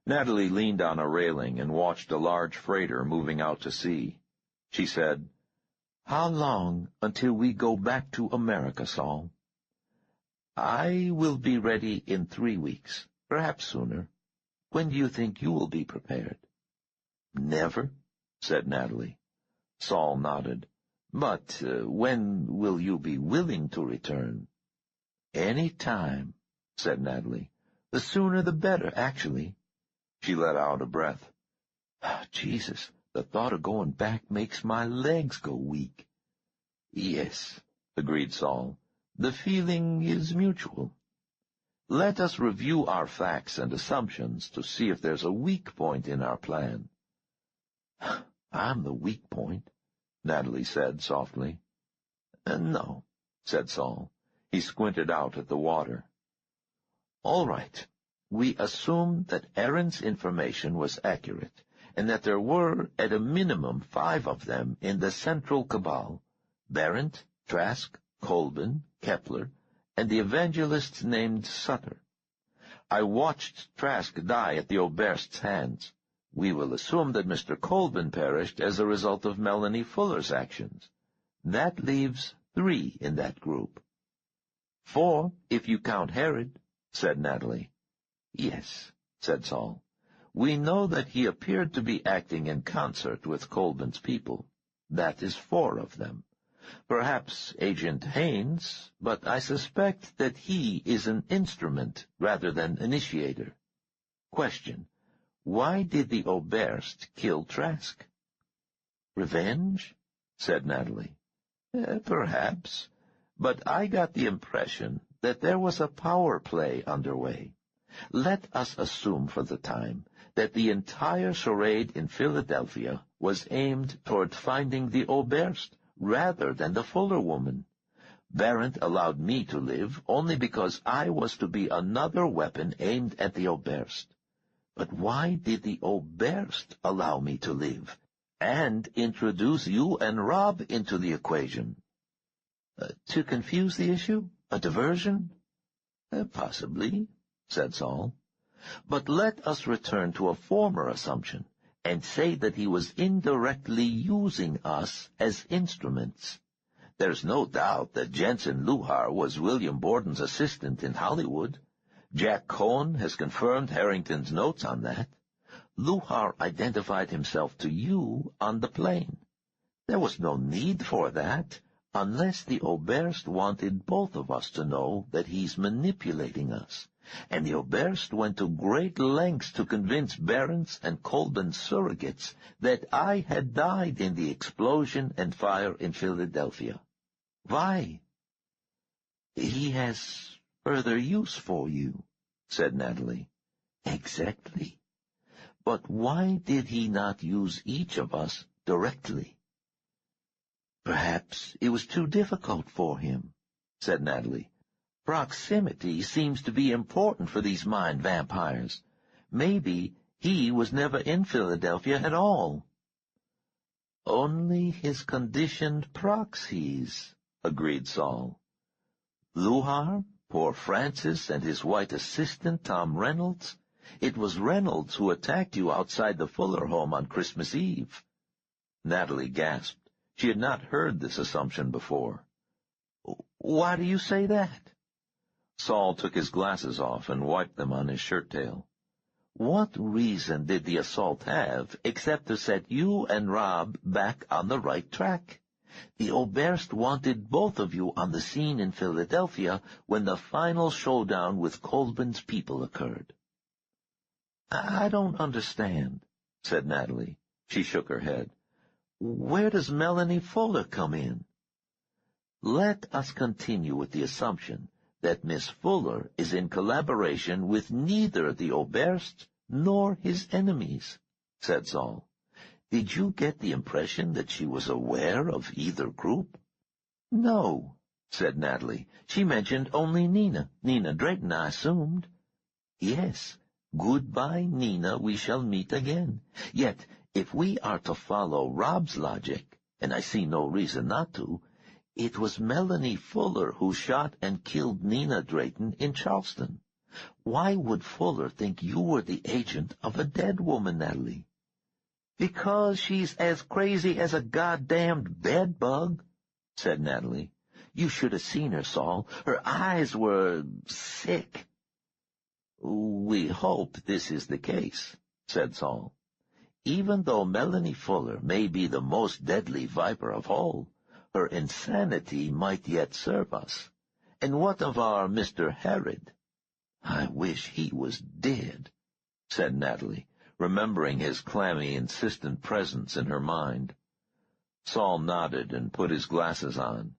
Natalie leaned on a railing and watched a large freighter moving out to sea. She said, "How long until we go back to America, Saul?" "I will be ready in 3 weeks, perhaps sooner. When do you think you will be prepared?" "Never," said Natalie. Saul nodded. "But when will you be willing to return?" "Any time," said Natalie. "The sooner the better, actually." She let out a breath. "Jesus, the thought of going back makes my legs go weak." "Yes," agreed Saul. "The feeling is mutual. Let us review our facts and assumptions to see if there's a weak point in our plan." "I'm the weak point," Natalie said softly. "No," said Saul. He squinted out at the water. "All right. We assume that Aaron's information was accurate, and that there were, at a minimum, 5 of them in the central cabal: Berendt, Trask, Colbin, Kepler, and the evangelist named Sutter. I watched Trask die at the Oberst's hands. We will assume that Mr. Colbin perished as a result of Melanie Fuller's actions. That leaves 3 in that group. 4, if you count Herod," said Natalie. "Yes," said Saul. "We know that he appeared to be acting in concert with Colbin's people. That is 4 of them. Perhaps Agent Haynes, but I suspect that he is an instrument rather than initiator. Question: why did the Oberst kill Trask?" "Revenge?" said Natalie. Perhaps, but I got the impression that there was a power play underway. Let us assume for the time that the entire charade in Philadelphia was aimed toward finding the Oberst rather than the Fuller woman. Berendt allowed me to live only because I was to be another weapon aimed at the Oberst. But why did the Oberst allow me to live and introduce you and Rob into the equation? To confuse the issue? A diversion? Possibly, said Saul. But let us return to a former assumption and say that he was indirectly using us as instruments. There's no doubt that Jensen Luhar was William Borden's assistant in Hollywood. Jack Cohen has confirmed Harrington's notes on that. Luhar identified himself to you on the plane. There was no need for that, unless the Oberst wanted both of us to know that he's manipulating us, and the Oberst went to great lengths to convince Barron's and Colburn's surrogates that I had died in the explosion and fire in Philadelphia. Why? He has further use for you, said Natalie. Exactly. But why did he not use each of us directly? Perhaps it was too difficult for him, said Natalie. Proximity seems to be important for these mind vampires. Maybe he was never in Philadelphia at all. Only his conditioned proxies, agreed Saul. Luhar, poor Francis, and his white assistant, Tom Reynolds. It was Reynolds who attacked you outside the Fuller home on Christmas Eve. Natalie gasped. She had not heard this assumption before. Why do you say that? Saul took his glasses off and wiped them on his shirt-tail. What reason did the assault have except to set you and Rob back on the right track? The Oberst wanted both of you on the scene in Philadelphia when the final showdown with Colburn's people occurred. I don't understand, said Natalie. She shook her head. Where does Melanie Fuller come in? Let us continue with the assumption that Miss Fuller is in collaboration with neither the Oberst nor his enemies, said Saul. Did you get the impression that she was aware of either group? No, said Natalie. She mentioned only Nina. Nina Drayton, I assumed. Yes. Goodbye, Nina, we shall meet again. Yet, if we are to follow Rob's logic, and I see no reason not to, it was Melanie Fuller who shot and killed Nina Drayton in Charleston. Why would Fuller think you were the agent of a dead woman, Natalie? Because she's as crazy as a goddamned bedbug, said Natalie. You should have seen her, Saul. Her eyes were sick. We hope this is the case, said Saul. Even though Melanie Fuller may be the most deadly viper of all, her insanity might yet serve us. And what of our Mr. Herod? I wish he was dead, said Natalie, remembering his clammy, insistent presence in her mind. Saul nodded and put his glasses on.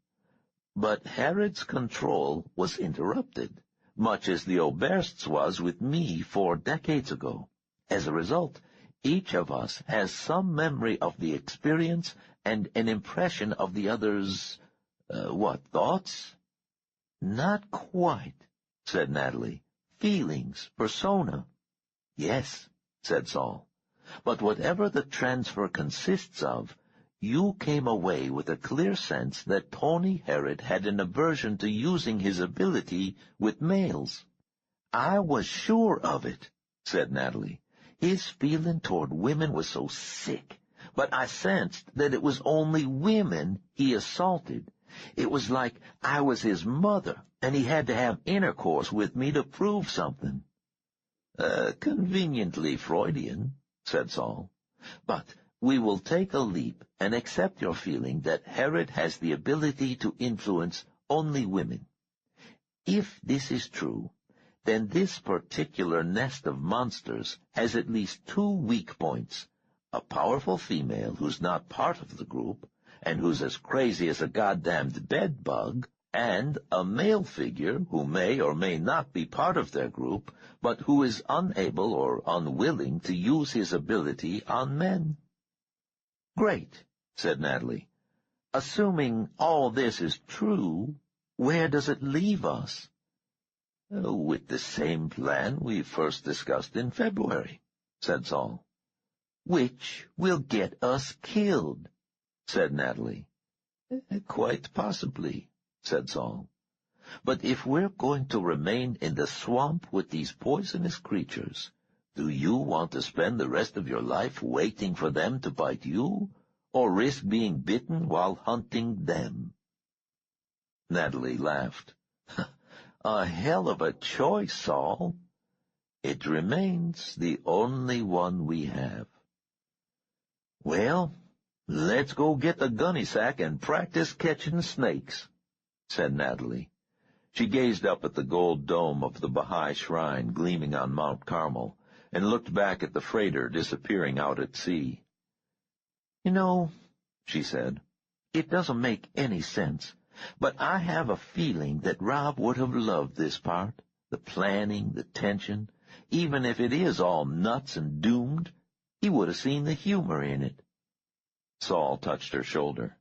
But Herod's control was interrupted, much as the Oberst's was with me 4 decades ago. As a result, each of us has some memory of the experience and an impression of the other's, thoughts? Not quite, said Natalie. Feelings, persona. Yes, said Saul. But whatever the transfer consists of, you came away with a clear sense that Tony Herod had an aversion to using his ability with males. I was sure of it, said Natalie. His feeling toward women was so sick, but I sensed that it was only women he assaulted. It was like I was his mother, and he had to have intercourse with me to prove something. Conveniently Freudian, said Saul. But we will take a leap and accept your feeling that Herod has the ability to influence only women. If this is true, then this particular nest of monsters has at least 2 weak points: a powerful female who's not part of the group, and who's as crazy as a goddamned bedbug, and a male figure who may or may not be part of their group, but who is unable or unwilling to use his ability on men. Great, said Natalie. Assuming all this is true, where does it leave us? With the same plan we first discussed in February, said Saul. Which will get us killed, said Natalie. Quite possibly, said Saul. But if we're going to remain in the swamp with these poisonous creatures, do you want to spend the rest of your life waiting for them to bite you, or risk being bitten while hunting them? Natalie laughed. A hell of a choice, Saul. It remains the only one we have. Well, let's go get the gunny sack and practice catching snakes, said Natalie. She gazed up at the gold dome of the Baha'i shrine gleaming on Mount Carmel, and looked back at the freighter disappearing out at sea. "You know," she said, "it doesn't make any sense, but I have a feeling that Rob would have loved this part, the planning, the tension. Even if it is all nuts and doomed, he would have seen the humor in it." Saul touched her shoulder.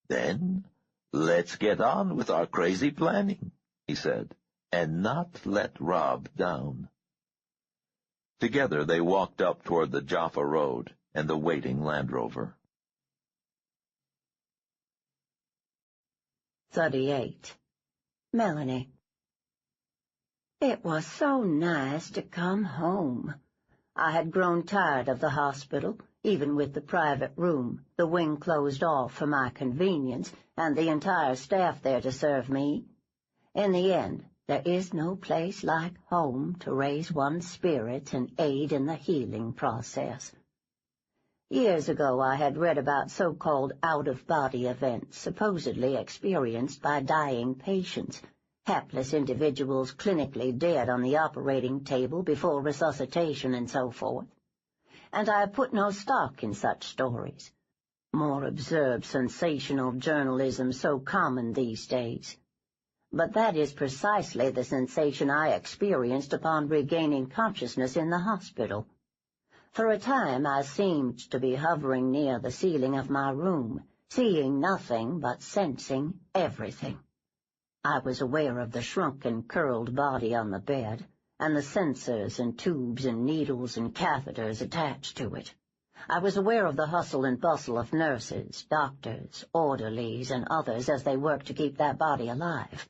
"Then let's get on with our crazy planning," he said, "and not let Rob down." Together they walked up toward the Jaffa Road and the waiting Land Rover. 38. Melanie. It was so nice to come home. I had grown tired of the hospital, even with the private room, the wing closed off for my convenience, and the entire staff there to serve me. In the end, there is no place like home to raise one's spirits and aid in the healing process. Years ago I had read about so-called out-of-body events supposedly experienced by dying patients, hapless individuals clinically dead on the operating table before resuscitation and so forth. And I put no stock in such stories. More absurd, sensational journalism so common these days. But that is precisely the sensation I experienced upon regaining consciousness in the hospital. For a time I seemed to be hovering near the ceiling of my room, seeing nothing but sensing everything. I was aware of the shrunken, curled body on the bed, and the sensors and tubes and needles and catheters attached to it. I was aware of the hustle and bustle of nurses, doctors, orderlies, and others as they worked to keep that body alive.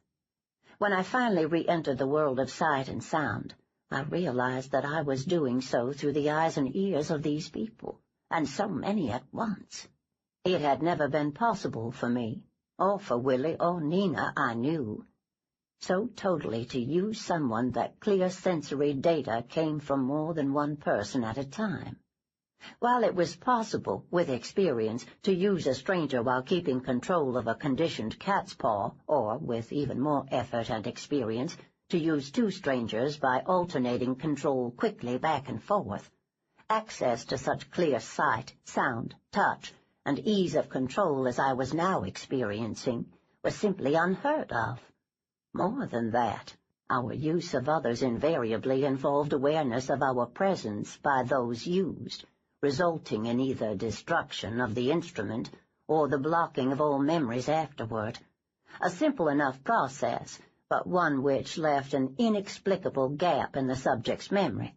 When I finally re-entered the world of sight and sound, I realized that I was doing so through the eyes and ears of these people, and so many at once. It had never been possible for me, or for Willie or Nina, I knew, so totally to use someone that clear sensory data came from more than one person at a time. While it was possible, with experience, to use a stranger while keeping control of a conditioned cat's paw, or, with even more effort and experience, to use two strangers by alternating control quickly back and forth, access to such clear sight, sound, touch, and ease of control as I was now experiencing was simply unheard of. More than that, our use of others invariably involved awareness of our presence by those used, resulting in either destruction of the instrument or the blocking of all memories afterward. A simple enough process, but one which left an inexplicable gap in the subject's memory.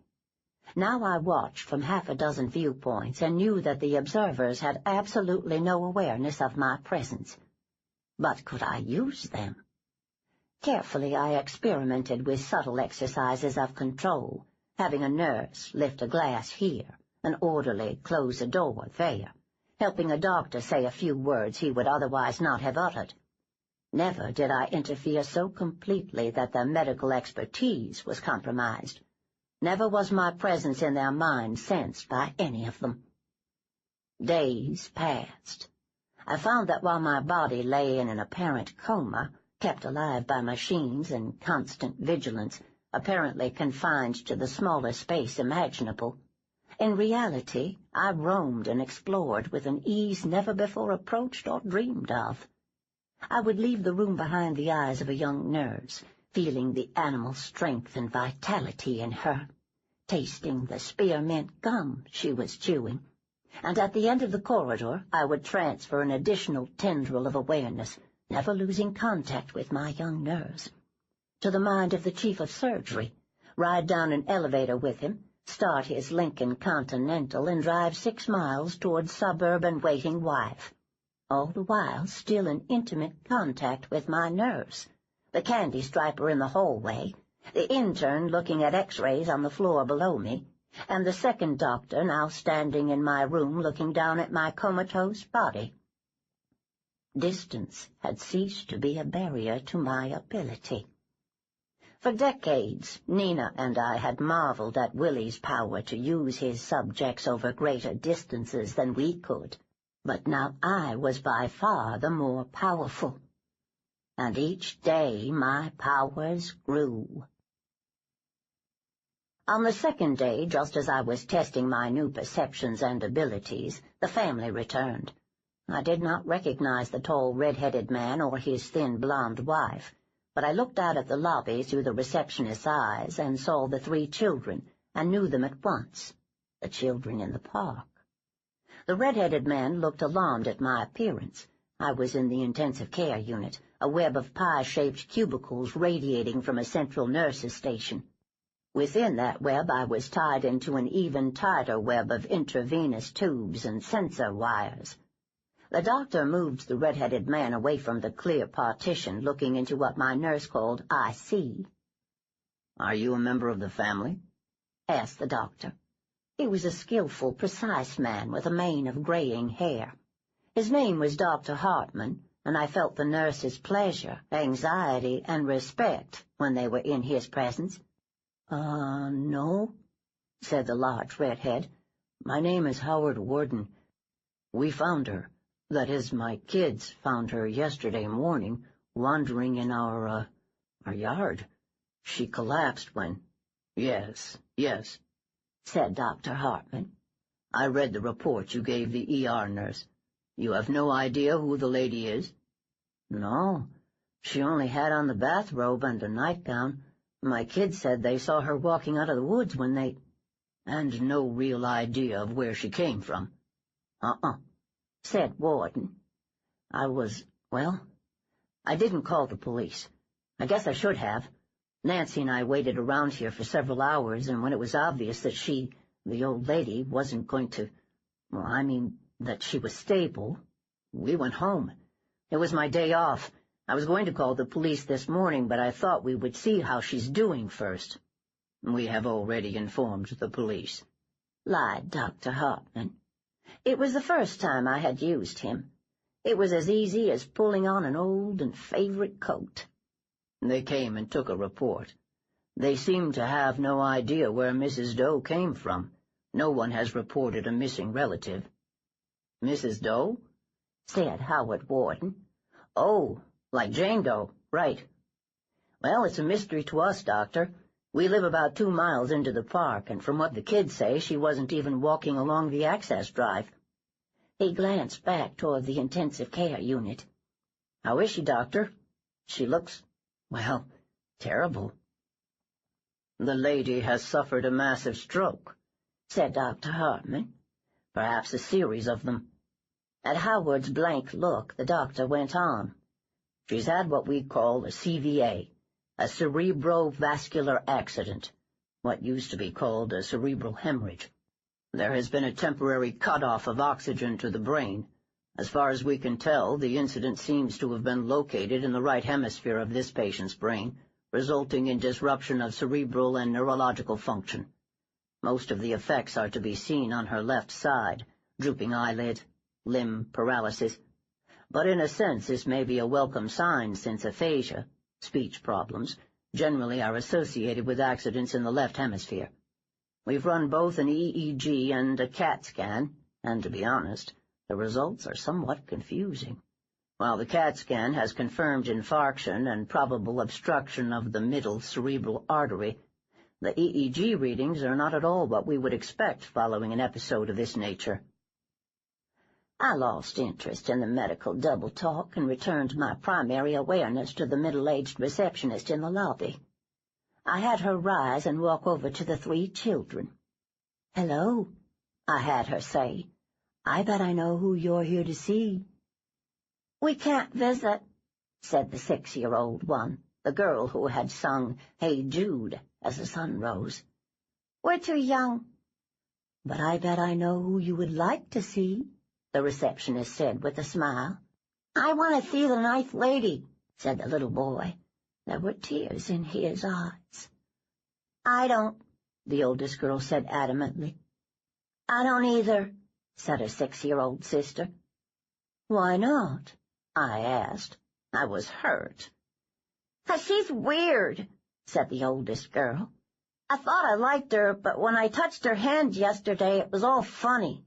Now I watched from half a dozen viewpoints and knew that the observers had absolutely no awareness of my presence. But could I use them? Carefully I experimented with subtle exercises of control, having a nurse lift a glass here, an orderly close a door there, helping a doctor say a few words he would otherwise not have uttered. Never did I interfere so completely that their medical expertise was compromised. Never was my presence in their minds sensed by any of them. Days passed. I found that while my body lay in an apparent coma, kept alive by machines and constant vigilance, apparently confined to the smallest space imaginable, in reality I roamed and explored with an ease never before approached or dreamed of. I would leave the room behind the eyes of a young nurse, feeling the animal strength and vitality in her, tasting the spearmint gum she was chewing, and at the end of the corridor I would transfer an additional tendril of awareness, never losing contact with my young nurse, to the mind of the chief of surgery, ride down an elevator with him, start his Lincoln Continental and drive 6 miles toward suburban waiting wife, all the while still in intimate contact with my nurse, the candy striper in the hallway, the intern looking at x-rays on the floor below me, and the second doctor now standing in my room looking down at my comatose body. Distance had ceased to be a barrier to my ability. For decades, Nina and I had marveled at Willie's power to use his subjects over greater distances than we could, but now I was by far the more powerful. and each day my powers grew. On the second day, just as I was testing my new perceptions and abilities, the family returned. I did not recognize the tall red-headed man or his thin blonde wife, but I looked out at the lobby through the receptionist's eyes and saw the 3 children, and knew them at once, the children in the park. The red-headed man looked alarmed at my appearance. I was in the intensive care unit, a web of pie-shaped cubicles radiating from a central nurse's station. Within that web I was tied into an even tighter web of intravenous tubes and sensor wires. The doctor moved the red-headed man away from the clear partition, looking into what my nurse called IC. "Are you a member of the family?" asked the doctor. He was a skillful, precise man with a mane of graying hair. His name was Dr. Hartman, and I felt the nurse's pleasure, anxiety, and respect when they were in his presence. No," said the large redhead. "My name is Howard Warden. We found her. That is, my kids found her yesterday morning, wandering in our yard. She collapsed when—" Yes, said Dr. Hartman. "I read the report you gave the ER nurse. You have no idea who the lady is?" "No. She only had on the bathrobe and a nightgown. My kids said they saw her walking out of the woods when they—" "And no real idea of where she came from?" Said Warden. I didn't call the police. I guess I should have. Nancy and I waited around here for several hours, and when it was obvious that she, the old lady, wasn't going to— that she was stable, we went home. It was my day off. I was going to call the police this morning, but I thought we would see how she's doing first." "We have already informed the police," lied Dr. Hartman. It was the first time I had used him. It was as easy as pulling on an old and favorite coat. "They came and took a report. They seem to have no idea where Mrs. Doe came from. No one has reported a missing relative." "Mrs. Doe?" said Howard Warden. "Oh, like Jane Doe, right. Well, it's a mystery to us, Doctor. We live about 2 miles into the park, and from what the kids say, she wasn't even walking along the access drive." He glanced back toward the intensive care unit. "How is she, Doctor? She looks, terrible." "The lady has suffered a massive stroke," said Dr. Hartman. "Perhaps a series of them." At Howard's blank look, the doctor went on. "She's had what we call a CVA, a cerebrovascular accident, what used to be called a cerebral hemorrhage. There has been a temporary cut-off of oxygen to the brain. As far as we can tell, the incident seems to have been located in the right hemisphere of this patient's brain, resulting in disruption of cerebral and neurological function. Most of the effects are to be seen on her left side, drooping eyelid, limb paralysis. But in a sense this may be a welcome sign, since aphasia, speech problems, generally are associated with accidents in the left hemisphere. We've run both an EEG and a CAT scan, and to be honest, the results are somewhat confusing. While the CAT scan has confirmed infarction and probable obstruction of the middle cerebral artery, the EEG readings are not at all what we would expect following an episode of this nature." I lost interest in the medical double-talk and returned my primary awareness to the middle-aged receptionist in the lobby. I had her rise and walk over to the 3 children. "Hello," I had her say. "I bet I know who you're here to see." "We can't visit," said the 6-year-old one, the girl who had sung Hey Jude as the sun rose. "We're too young." "But I bet I know who you would like to see," the receptionist said with a smile. "I want to see the nice lady," said the little boy. There were tears in his eyes. "I don't," the oldest girl said adamantly. "I don't either," said her 6-year-old sister. "Why not?" I asked. I was hurt. "'Cause she's weird," said the oldest girl. "I thought I liked her, but when I touched her hand yesterday, it was all funny."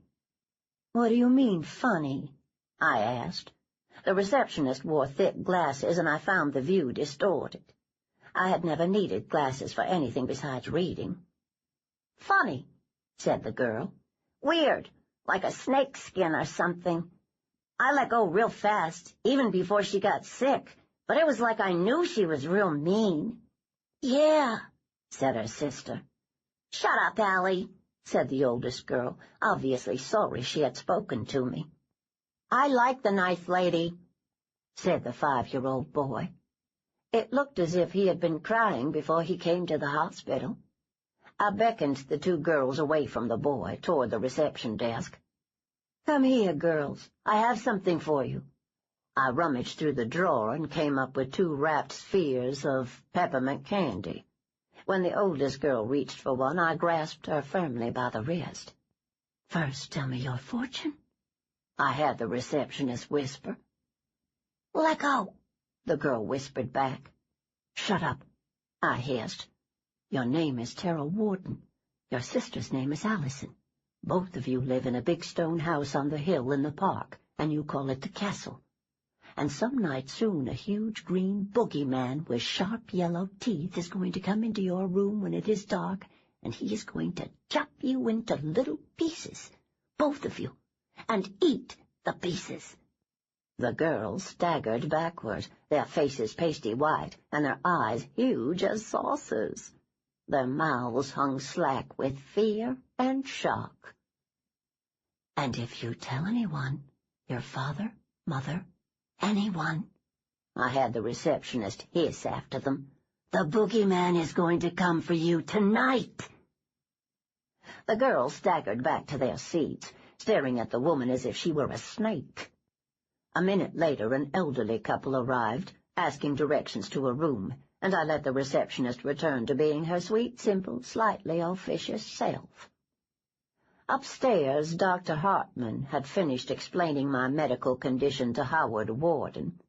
"What do you mean, funny?" I asked. The receptionist wore thick glasses, and I found the view distorted. I had never needed glasses for anything besides reading. "Funny," said the girl. "Weird, like a snake skin or something. I let go real fast, even before she got sick, but it was like I knew she was real mean." "Yeah," said her sister. "Shut up, Allie," said the oldest girl, obviously sorry she had spoken to me. "I like the nice lady," said the 5-year-old boy. It looked as if he had been crying before he came to the hospital. I beckoned the 2 girls away from the boy toward the reception desk. "Come here, girls. I have something for you." I rummaged through the drawer and came up with 2 wrapped spheres of peppermint candy. When the oldest girl reached for one, I grasped her firmly by the wrist. "First, tell me your fortune," I had the receptionist whisper. "Let go," the girl whispered back. "Shut up," I hissed. "Your name is Terrell Warden. Your sister's name is Allison. Both of you live in a big stone house on the hill in the park, and you call it the castle. And some night soon a huge green boogeyman with sharp yellow teeth is going to come into your room when it is dark, and he is going to chop you into little pieces, both of you, and eat the pieces." The girls staggered backward, their faces pasty white, and their eyes huge as saucers. Their mouths hung slack with fear and shock. "And if you tell anyone, your father, mother, anyone," I had the receptionist hiss after them, "the boogeyman is going to come for you tonight." The girls staggered back to their seats, staring at the woman as if she were a snake. A minute later, an elderly couple arrived, asking directions to a room, and I let the receptionist return to being her sweet, simple, slightly officious self. Upstairs, Dr. Hartman had finished explaining my medical condition to Howard Warden.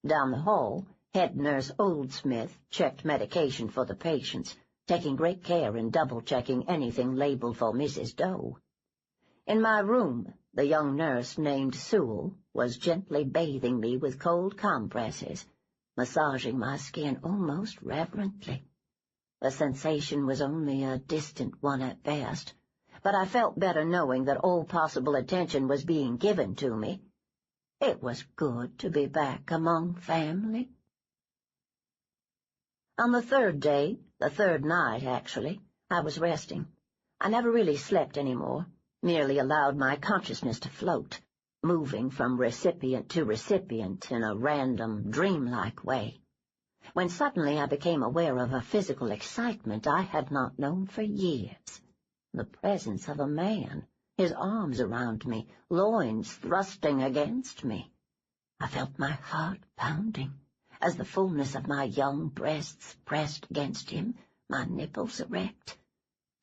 Down the hall, head nurse Oldsmith checked medication for the patients, taking great care in double-checking anything labeled for Mrs. Doe. In my room, the young nurse named Sewell was gently bathing me with cold compresses, massaging my skin almost reverently. The sensation was only a distant one at best, but I felt better knowing that all possible attention was being given to me. It was good to be back among family. On the 3rd day, the 3rd night, actually, I was resting. I never really slept anymore, merely allowed my consciousness to float, moving from recipient to recipient in a random, dreamlike way, when suddenly I became aware of a physical excitement I had not known for years. The presence of a man, his arms around me, loins thrusting against me. I felt my heart pounding, as the fullness of my young breasts pressed against him, my nipples erect.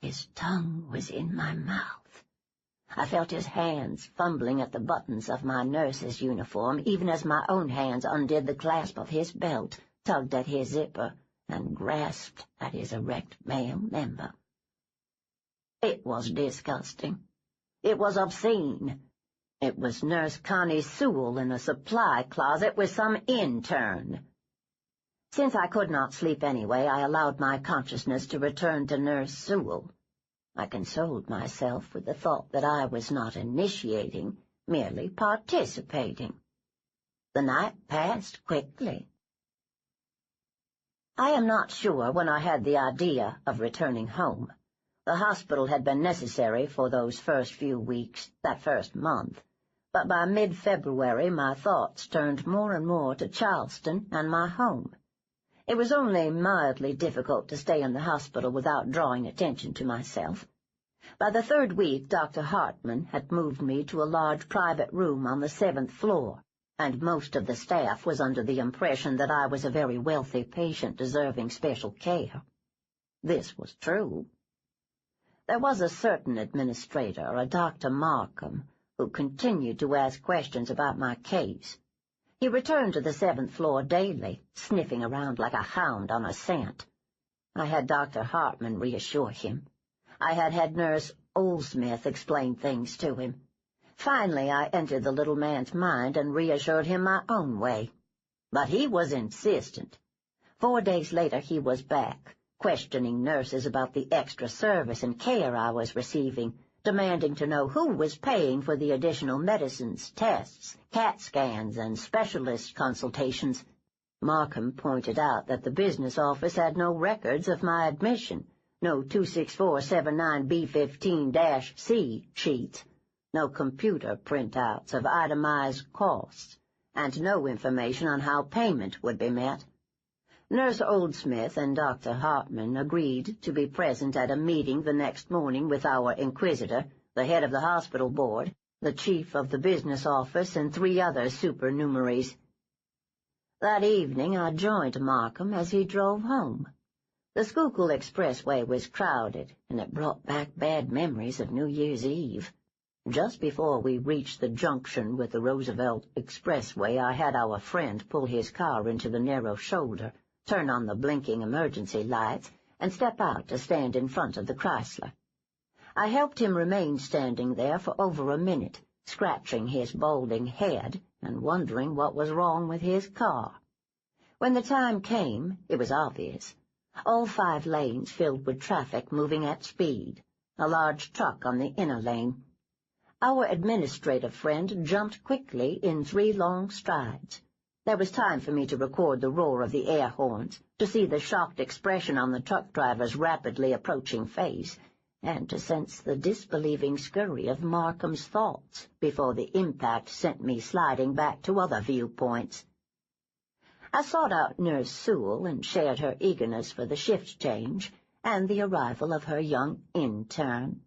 His tongue was in my mouth. I felt his hands fumbling at the buttons of my nurse's uniform, even as my own hands undid the clasp of his belt, tugged at his zipper, and grasped at his erect male member. It was disgusting. It was obscene. It was Nurse Connie Sewell in a supply closet with some intern. Since I could not sleep anyway, I allowed my consciousness to return to Nurse Sewell. I consoled myself with the thought that I was not initiating, merely participating. The night passed quickly. I am not sure when I had the idea of returning home. The hospital had been necessary for those first few weeks, that first month, but by mid-February my thoughts turned more and more to Charleston and my home. It was only mildly difficult to stay in the hospital without drawing attention to myself. By the 3rd week, Dr. Hartman had moved me to a large private room on the 7th floor, and most of the staff was under the impression that I was a very wealthy patient deserving special care. This was true. There was a certain administrator, a Dr. Markham, who continued to ask questions about my case. He returned to the 7th floor daily, sniffing around like a hound on a scent. I had Dr. Hartman reassure him. I had Nurse Oldsmith explain things to him. Finally, I entered the little man's mind and reassured him my own way. But he was insistent. 4 days later he was back, questioning nurses about the extra service and care I was receiving, demanding to know who was paying for the additional medicines, tests, CAT scans, and specialist consultations. Markham pointed out that the business office had no records of my admission, no 26479B15-C sheets, no computer printouts of itemized costs, and no information on how payment would be met. Nurse Oldsmith and Dr. Hartman agreed to be present at a meeting the next morning with our inquisitor, the head of the hospital board, the chief of the business office, and 3 other supernumeraries. That evening I joined Markham as he drove home. The Schuylkill Expressway was crowded, and it brought back bad memories of New Year's Eve. Just before we reached the junction with the Roosevelt Expressway, I had our friend pull his car into the narrow shoulder, turn on the blinking emergency lights, and step out to stand in front of the Chrysler. I helped him remain standing there for over a minute, scratching his balding head and wondering what was wrong with his car. When the time came, it was obvious. All 5 lanes filled with traffic moving at speed, a large truck on the inner lane. Our administrative friend jumped quickly in 3 long strides. There was time for me to record the roar of the air horns, to see the shocked expression on the truck driver's rapidly approaching face, and to sense the disbelieving scurry of Markham's thoughts before the impact sent me sliding back to other viewpoints. I sought out Nurse Sewell and shared her eagerness for the shift change and the arrival of her young intern.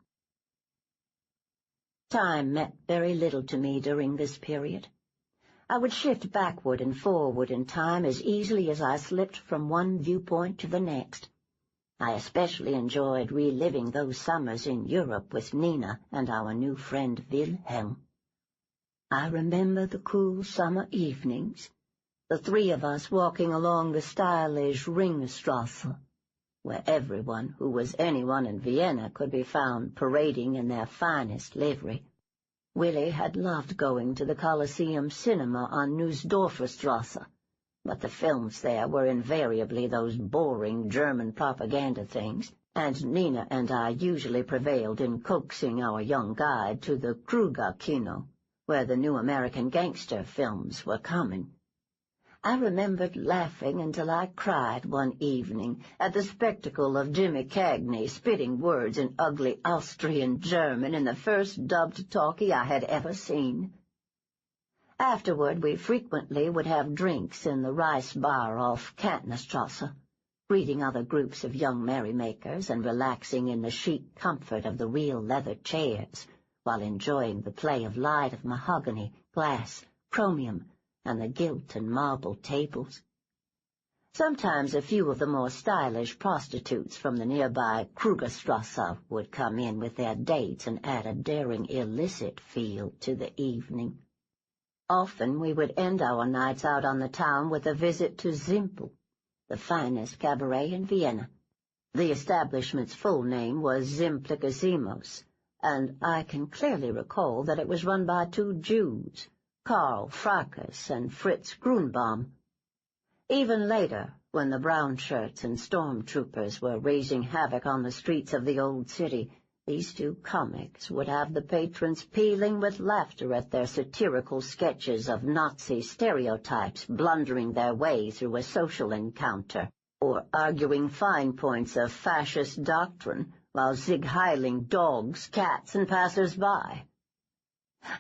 Time meant very little to me during this period. I would shift backward and forward in time as easily as I slipped from one viewpoint to the next. I especially enjoyed reliving those summers in Europe with Nina and our new friend Wilhelm. I remember the cool summer evenings, the 3 of us walking along the stylish Ringstrasse, where everyone who was anyone in Vienna could be found parading in their finest livery. Willie had loved going to the Coliseum Cinema on Nussdorferstrasse, but the films there were invariably those boring German propaganda things, and Nina and I usually prevailed in coaxing our young guide to the Kruger Kino, where the new American gangster films were coming. I remembered laughing until I cried one evening at the spectacle of Jimmy Cagney spitting words in ugly Austrian German in the first dubbed talkie I had ever seen. Afterward, we frequently would have drinks in the Rice Bar off Kantnerstrasse, greeting other groups of young merrymakers and relaxing in the chic comfort of the real leather chairs, while enjoying the play of light of mahogany, glass, chromium, and the gilt and marble tables. Sometimes a few of the more stylish prostitutes from the nearby Krugerstrasse would come in with their dates and add a daring illicit feel to the evening. Often we would end our nights out on the town with a visit to Zimpel, the finest cabaret in Vienna. The establishment's full name was Simplicissimus, and I can clearly recall that it was run by 2 Jews, Karl Fracas and Fritz Grunbaum. Even later, when the brown shirts and stormtroopers were raising havoc on the streets of the old city, these 2 comics would have the patrons pealing with laughter at their satirical sketches of Nazi stereotypes blundering their way through a social encounter, or arguing fine points of fascist doctrine while zig-heiling dogs, cats, and passers-by.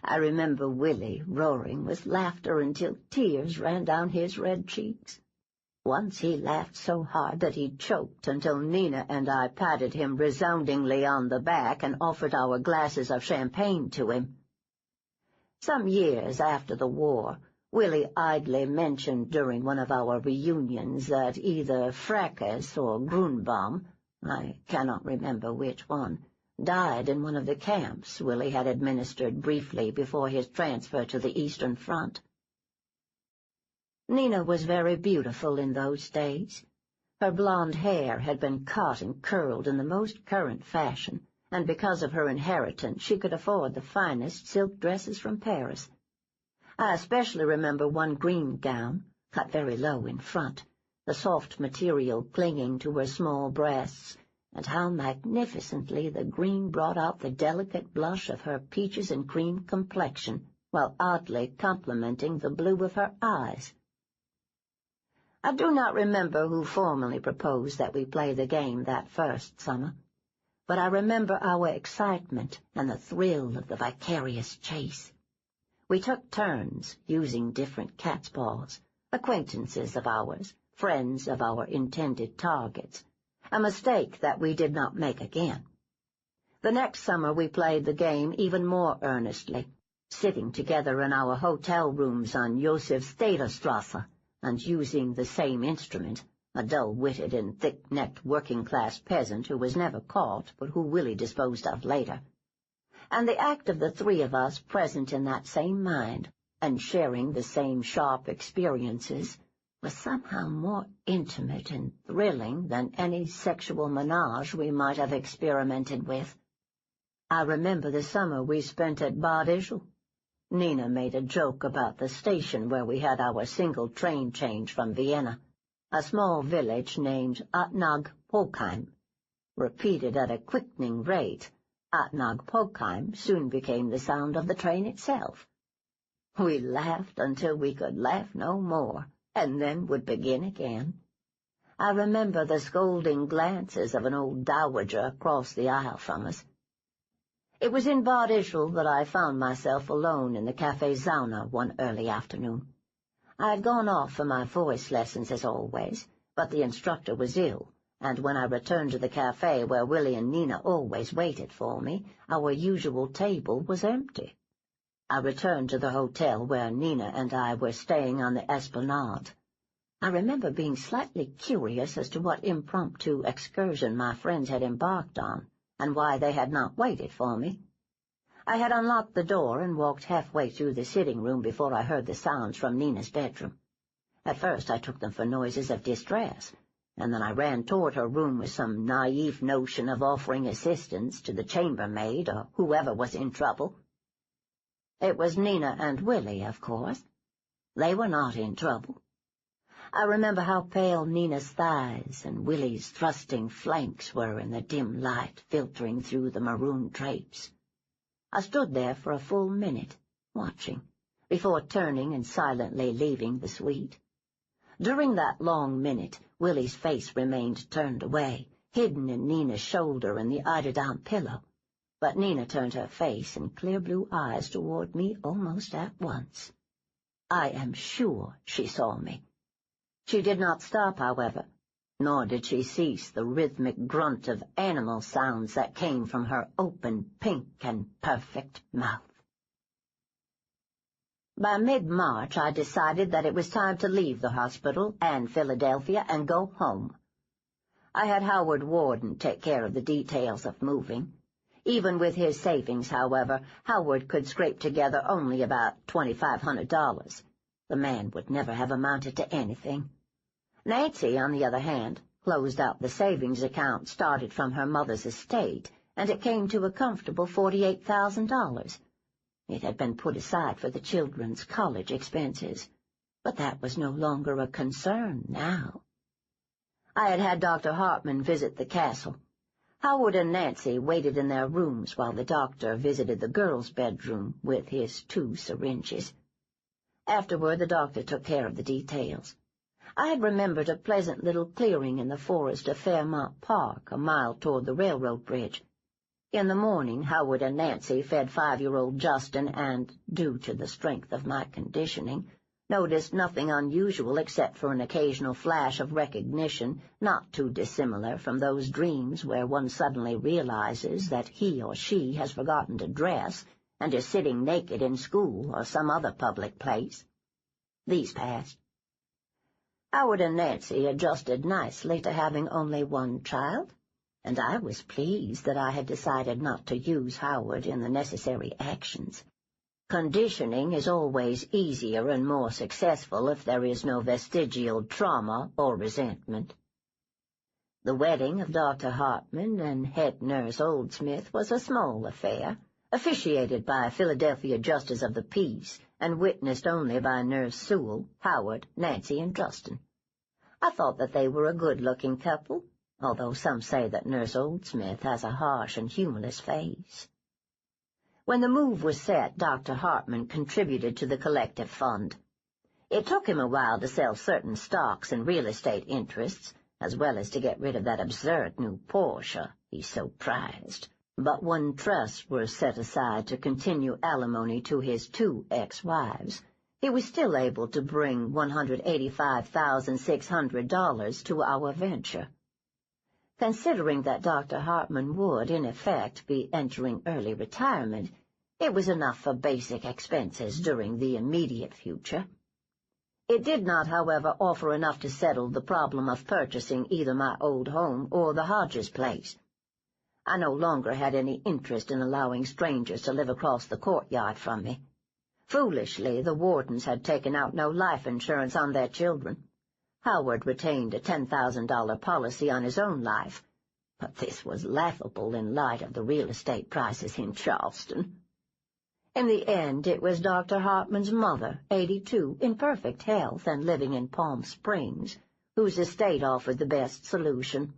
I remember Willie roaring with laughter until tears ran down his red cheeks. Once he laughed so hard that he choked until Nina and I patted him resoundingly on the back and offered our glasses of champagne to him. Some years after the war, Willie idly mentioned during one of our reunions that either Fracas or Grunbaum, I cannot remember which one, died in one of the camps Willie had administered briefly before his transfer to the Eastern Front. Nina was very beautiful in those days. Her blonde hair had been cut and curled in the most current fashion, and because of her inheritance she could afford the finest silk dresses from Paris. I especially remember one green gown, cut very low in front, the soft material clinging to her small breasts, and how magnificently the green brought out the delicate blush of her peaches and cream complexion, while oddly complementing the blue of her eyes. I do not remember who formally proposed that we play the game that first summer, but I remember our excitement and the thrill of the vicarious chase. We took turns using different cat's paws, acquaintances of ours, friends of our intended targets, a mistake that we did not make again. The next summer we played the game even more earnestly, sitting together in our hotel rooms on Josefstederstrasse and using the same instrument, a dull-witted and thick-necked working-class peasant who was never caught but who Willie disposed of later. And the act of the three of us present in that same mind and sharing the same sharp experiences was somehow more intimate and thrilling than any sexual menage we might have experimented with. I remember the summer we spent at Bad Ischl. Nina made a joke about the station where we had our single train change from Vienna, a small village named Atnag-Pogheim. Repeated at a quickening rate, Atnag-Pogheim soon became the sound of the train itself. We laughed until we could laugh no more, and then would begin again. I remember the scolding glances of an old dowager across the aisle from us. It was in Bad Ischl that I found myself alone in the Café Zauna one early afternoon. I had gone off for my voice lessons as always, but the instructor was ill, and when I returned to the café where Willie and Nina always waited for me, our usual table was empty. I returned to the hotel where Nina and I were staying on the Esplanade. I remember being slightly curious as to what impromptu excursion my friends had embarked on, and why they had not waited for me. I had unlocked the door and walked halfway through the sitting room before I heard the sounds from Nina's bedroom. At first I took them for noises of distress, and then I ran toward her room with some naive notion of offering assistance to the chambermaid or whoever was in trouble. It was Nina and Willie, of course. They were not in trouble. I remember how pale Nina's thighs and Willie's thrusting flanks were in the dim light filtering through the maroon drapes. I stood there for a full minute, watching, before turning and silently leaving the suite. During that long minute, Willie's face remained turned away, hidden in Nina's shoulder and the eiderdown pillow. But Nina turned her face and clear blue eyes toward me almost at once. I am sure she saw me. She did not stop, however, nor did she cease the rhythmic grunt of animal sounds that came from her open, pink, and perfect mouth. By mid-March I decided that it was time to leave the hospital and Philadelphia and go home. I had Howard Warden take care of the details of moving. Even with his savings, however, Howard could scrape together only about $2,500. The man would never have amounted to anything. Nancy, on the other hand, closed out the savings account started from her mother's estate, and it came to a comfortable $48,000. It had been put aside for the children's college expenses, but that was no longer a concern now. I had had Dr. Hartman visit the castle. Howard and Nancy waited in their rooms while the doctor visited the girls' bedroom with his 2 syringes. Afterward, the doctor took care of the details. I had remembered a pleasant little clearing in the forest of Fairmount Park, a mile toward the railroad bridge. In the morning, Howard and Nancy fed 5-year-old Justin and, due to the strength of my conditioning, noticed nothing unusual except for an occasional flash of recognition not too dissimilar from those dreams where one suddenly realizes that he or she has forgotten to dress and is sitting naked in school or some other public place. These passed. Howard and Nancy adjusted nicely to having only one child, and I was pleased that I had decided not to use Howard in the necessary actions. Conditioning is always easier and more successful if there is no vestigial trauma or resentment. The wedding of Dr. Hartman and head nurse Oldsmith was a small affair, officiated by a Philadelphia justice of the peace and witnessed only by Nurse Sewell, Howard, Nancy, and Justin. I thought that they were a good-looking couple, although some say that Nurse Oldsmith has a harsh and humorless face. When the move was set, Dr. Hartman contributed to the collective fund. It took him a while to sell certain stocks and real estate interests, as well as to get rid of that absurd new Porsche he so prized. But when trusts were set aside to continue alimony to his 2 ex-wives, he was still able to bring $185,600 to our venture. Considering that Dr. Hartman would, in effect, be entering early retirement, it was enough for basic expenses during the immediate future. It did not, however, offer enough to settle the problem of purchasing either my old home or the Hodges place. I no longer had any interest in allowing strangers to live across the courtyard from me. Foolishly, the Wardens had taken out no life insurance on their children. Howard retained a $10,000 policy on his own life, but this was laughable in light of the real estate prices in Charleston. In the end, it was Dr. Hartman's mother, 82, in perfect health and living in Palm Springs, whose estate offered the best solution.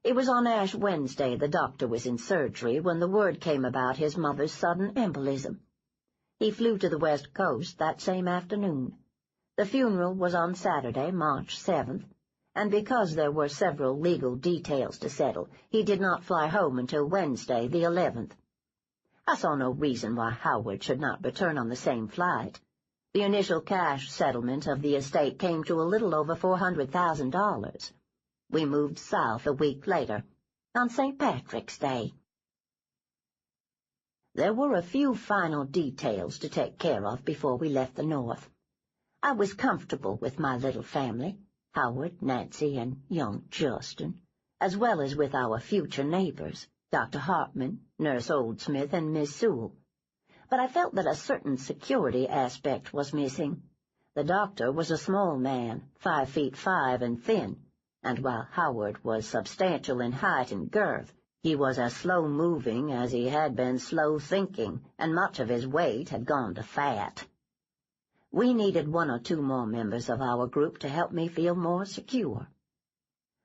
It was on Ash Wednesday the doctor was in surgery when the word came about his mother's sudden embolism. He flew to the West Coast that same afternoon. The funeral was on Saturday, March 7th, and because there were several legal details to settle, he did not fly home until Wednesday, the 11th. I saw no reason why Howard should not return on the same flight. The initial cash settlement of the estate came to a little over $400,000. We moved south a week later, on St. Patrick's Day. There were a few final details to take care of before we left the North. I was comfortable with my little family, Howard, Nancy, and young Justin, as well as with our future neighbors, Dr. Hartman, Nurse Oldsmith, and Miss Sewell. But I felt that a certain security aspect was missing. The doctor was a small man, 5'5" and thin, and while Howard was substantial in height and girth, he was as slow-moving as he had been slow-thinking, and much of his weight had gone to fat. We needed 1 or 2 more members of our group to help me feel more secure.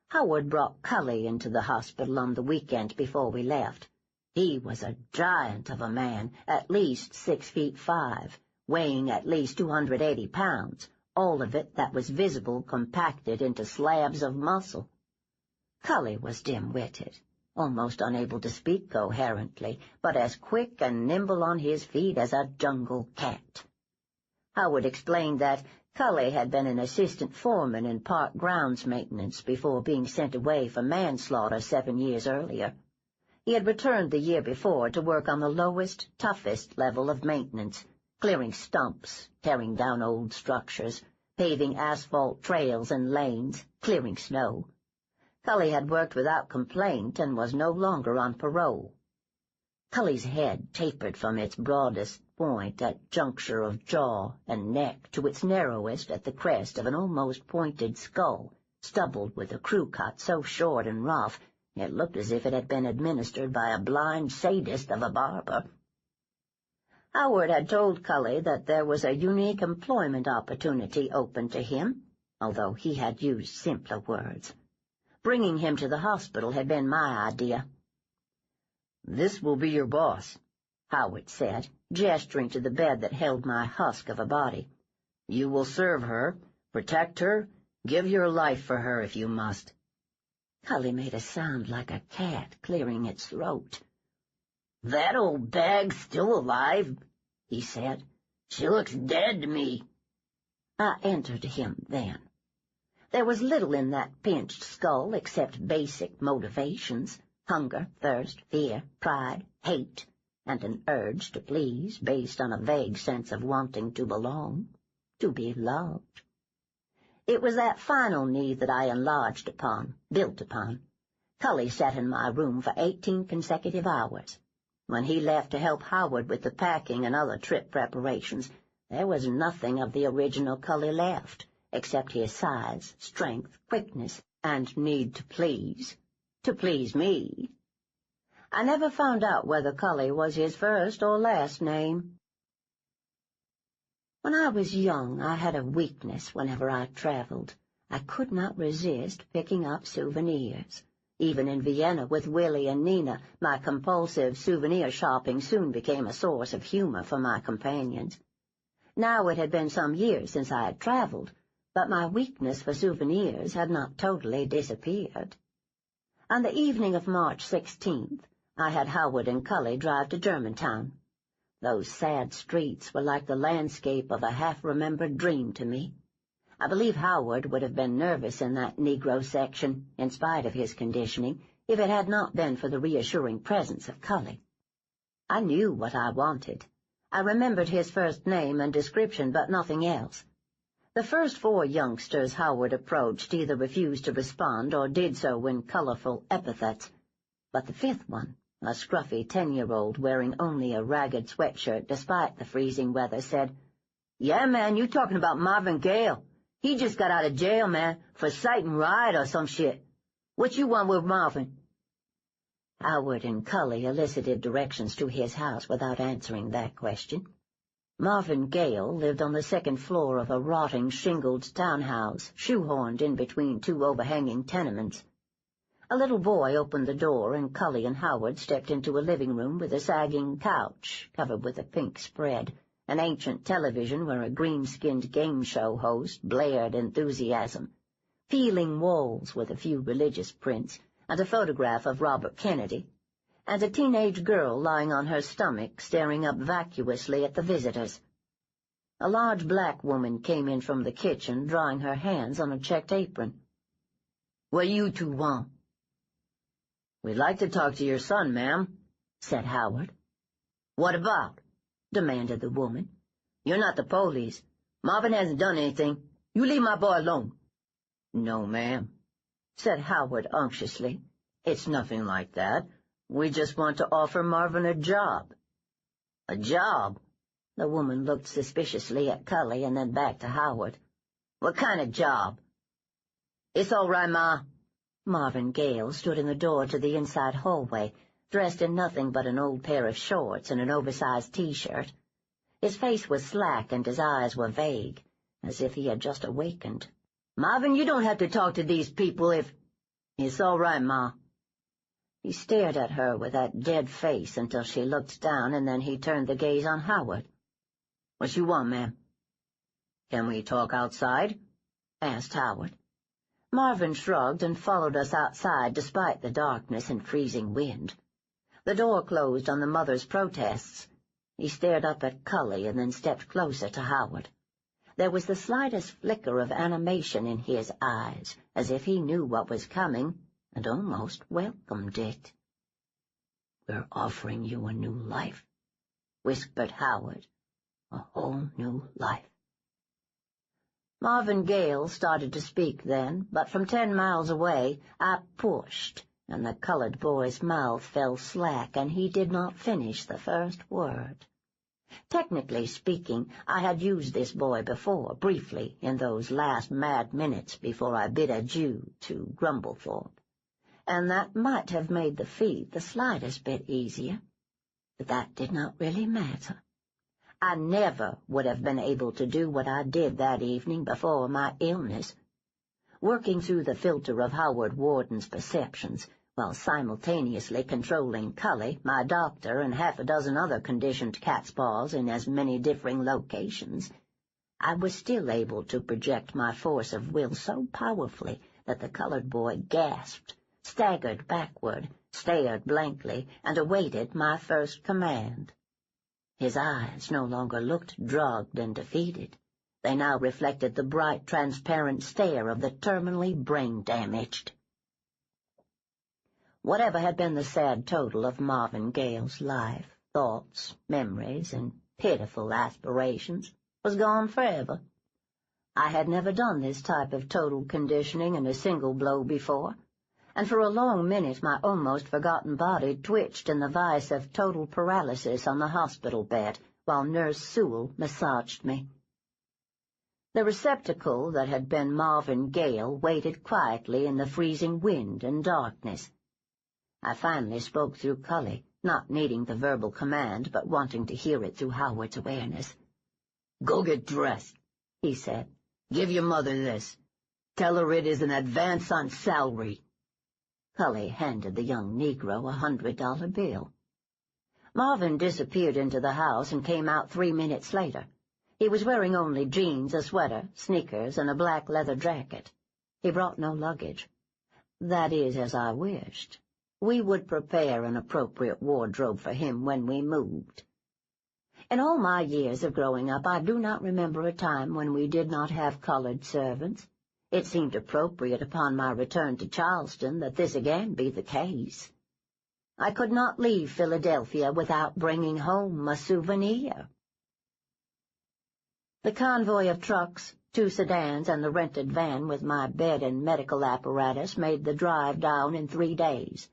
Howard brought Cully into the hospital on the weekend before we left. He was a giant of a man, at least 6'5", weighing at least 280 pounds, all of it that was visible compacted into slabs of muscle. Cully was dim-witted, almost unable to speak coherently, but as quick and nimble on his feet as a jungle cat. Howard explained that Cully had been an assistant foreman in park grounds maintenance before being sent away for manslaughter 7 years earlier. He had returned the year before to work on the lowest, toughest level of maintenance, clearing stumps, tearing down old structures, paving asphalt trails and lanes, clearing snow. Cully had worked without complaint and was no longer on parole. Cully's head tapered from its broadest point at juncture of jaw and neck to its narrowest at the crest of an almost pointed skull, stubbled with a crew cut so short and rough it looked as if it had been administered by a blind sadist of a barber. Howard had told Cully that there was a unique employment opportunity open to him, although he had used simpler words. Bringing him to the hospital had been my idea. "This will be your boss," Howard said, gesturing to the bed that held my husk of a body. "You will serve her, protect her, give your life for her if you must." Cully made a sound like a cat clearing its throat. "That old bag's still alive," he said. "She looks dead to me." I entered him then. There was little in that pinched skull except basic motivations: hunger, thirst, fear, pride, hate, and an urge to please based on a vague sense of wanting to belong, to be loved. It was that final need that I enlarged upon, built upon. Cully sat in my room for 18 consecutive hours. When he left to help Howard with the packing and other trip preparations, there was nothing of the original Cully left, except his size, strength, quickness, and need to please me. I never found out whether Cully was his first or last name. When I was young, I had a weakness whenever I traveled. I could not resist picking up souvenirs. Even in Vienna with Willie and Nina, my compulsive souvenir shopping soon became a source of humor for my companions. Now it had been some years since I had traveled, but my weakness for souvenirs had not totally disappeared. On the evening of March 16th, I had Howard and Cully drive to Germantown. Those sad streets were like the landscape of a half-remembered dream to me. I believe Howard would have been nervous in that Negro section, in spite of his conditioning, if it had not been for the reassuring presence of Cully. I knew what I wanted. I remembered his first name and description, but nothing else. The first 4 youngsters Howard approached either refused to respond or did so in colorful epithets, but the 5th one, a scruffy 10-year-old wearing only a ragged sweatshirt despite the freezing weather, said, "Yeah, man, you talking about Marvin Gale. He just got out of jail, man, for cite and riot or some shit. What you want with Marvin?" Howard and Cully elicited directions to his house without answering that question. Marvin Gale lived on the 2nd floor of a rotting, shingled townhouse, shoehorned in between 2 overhanging tenements. A little boy opened the door, and Cully and Howard stepped into a living room with a sagging couch covered with a pink spread, an ancient television where a green-skinned game show host blared enthusiasm, peeling walls with a few religious prints, and a photograph of Robert Kennedy, and a teenage girl lying on her stomach staring up vacuously at the visitors. A large black woman came in from the kitchen, drying her hands on a checked apron. "What you two want?" "We'd like to talk to your son, ma'am," said Howard. "What about?" demanded the woman. "You're not the police. Marvin hasn't done anything. You leave my boy alone." "No, ma'am," said Howard unctuously. "It's nothing like that. We just want to offer Marvin a job." "A job?" The woman looked suspiciously at Cully and then back to Howard. "What kind of job?" "It's all right, Ma." Marvin Gale stood in the door to the inside hallway, dressed in nothing but an old pair of shorts and an oversized T-shirt. His face was slack and his eyes were vague, as if he had just awakened. "Marvin, you don't have to talk to these people if—" "It's all right, Ma." He stared at her with that dead face until she looked down, and then he turned the gaze on Howard. "What you want, ma'am?" "Can we talk outside?" asked Howard. Marvin shrugged and followed us outside despite the darkness and freezing wind. The door closed on the mother's protests. He stared up at Cully and then stepped closer to Howard. There was the slightest flicker of animation in his eyes, as if he knew what was coming and almost welcomed it. "We're offering you a new life," whispered Howard. "A whole new life." Marvin Gale started to speak then, but from 10 miles away I pushed, and the colored boy's mouth fell slack, and he did not finish the first word. Technically speaking, I had used this boy before, briefly, in those last mad minutes before I bid adieu to Grumblethorpe, and that might have made the feat the slightest bit easier, but that did not really matter. I never would have been able to do what I did that evening before my illness. Working through the filter of Howard Warden's perceptions, while simultaneously controlling Cully, my doctor, and half a dozen other conditioned catspaws in as many differing locations, I was still able to project my force of will so powerfully that the colored boy gasped, staggered backward, stared blankly, and awaited my first command. His eyes no longer looked drugged and defeated. They now reflected the bright, transparent stare of the terminally brain-damaged. Whatever had been the sad total of Marvin Gale's life, thoughts, memories, and pitiful aspirations, was gone forever. I had never done this type of total conditioning in a single blow before, and for a long minute my almost forgotten body twitched in the vice of total paralysis on the hospital bed while Nurse Sewell massaged me. The receptacle that had been Marvin Gale waited quietly in the freezing wind and darkness. I finally spoke through Cully, not needing the verbal command, but wanting to hear it through Howard's awareness. "Go get dressed," he said. "Give your mother this. Tell her it is an advance on salary." Cully handed the young Negro $100 bill. Marvin disappeared into the house and came out 3 minutes later. He was wearing only jeans, a sweater, sneakers, and a black leather jacket. He brought no luggage. That is, as I wished. We would prepare an appropriate wardrobe for him when we moved. In all my years of growing up, I do not remember a time when we did not have colored servants. It seemed appropriate upon my return to Charleston that this again be the case. I could not leave Philadelphia without bringing home a souvenir. The convoy of trucks, 2 sedans, and the rented van with my bed and medical apparatus made the drive down in 3 days.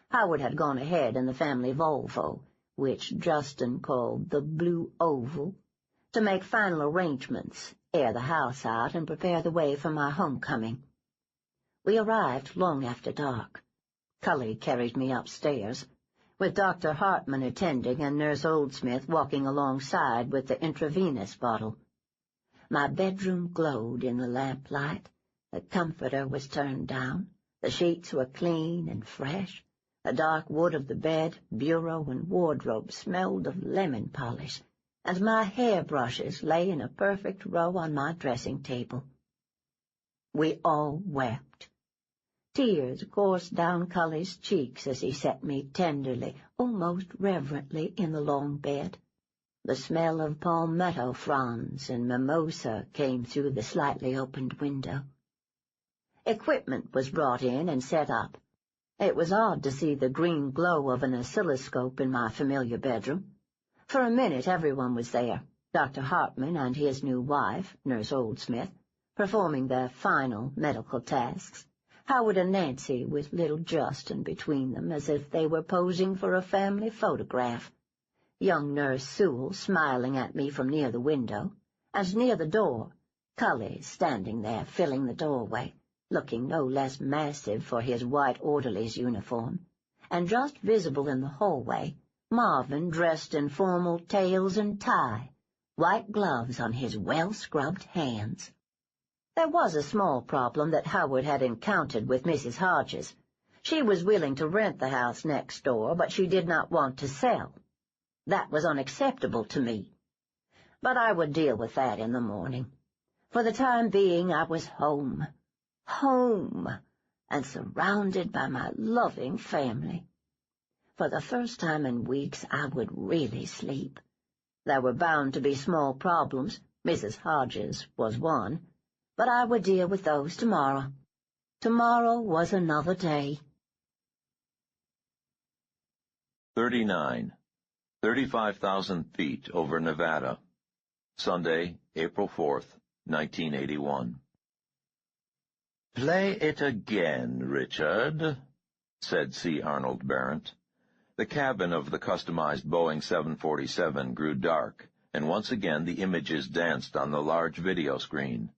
Howard had gone ahead in the family Volvo, which Justin called the Blue Oval, to make final arrangements, air the house out, and prepare the way for my homecoming. We arrived long after dark. Cully carried me upstairs, with Dr. Hartman attending and Nurse Oldsmith walking alongside with the intravenous bottle. My bedroom glowed in the lamplight. The comforter was turned down. The sheets were clean and fresh. The dark wood of the bed, bureau, and wardrobe smelled of lemon polish, and my hairbrushes lay in a perfect row on my dressing table. We all wept. Tears coursed down Cully's cheeks as he set me tenderly, almost reverently, in the long bed. The smell of palmetto fronds and mimosa came through the slightly opened window. Equipment was brought in and set up. It was odd to see the green glow of an oscilloscope in my familiar bedroom. For a minute everyone was there, Dr. Hartman and his new wife, Nurse Oldsmith, performing their final medical tasks, Howard and Nancy with little Justin between them as if they were posing for a family photograph, young Nurse Sewell smiling at me from near the window, and near the door, Cully standing there filling the doorway, looking no less massive for his white orderly's uniform, and just visible in the hallway, Marvin dressed in formal tails and tie, white gloves on his well-scrubbed hands. There was a small problem that Howard had encountered with Mrs. Hodges. She was willing to rent the house next door, but she did not want to sell. That was unacceptable to me. But I would deal with that in the morning. For the time being, I was home, and surrounded by my loving family. For the first time in weeks, I would really sleep. There were bound to be small problems. Mrs. Hodges was one. But I would deal with those tomorrow. Tomorrow was another day. 39. 35,000 feet over Nevada. Sunday, April 4th, 1981. "Play it again, Richard," said C. Arnold Barrett. The cabin of the customized Boeing 747 grew dark, and once again the images danced on the large video screen.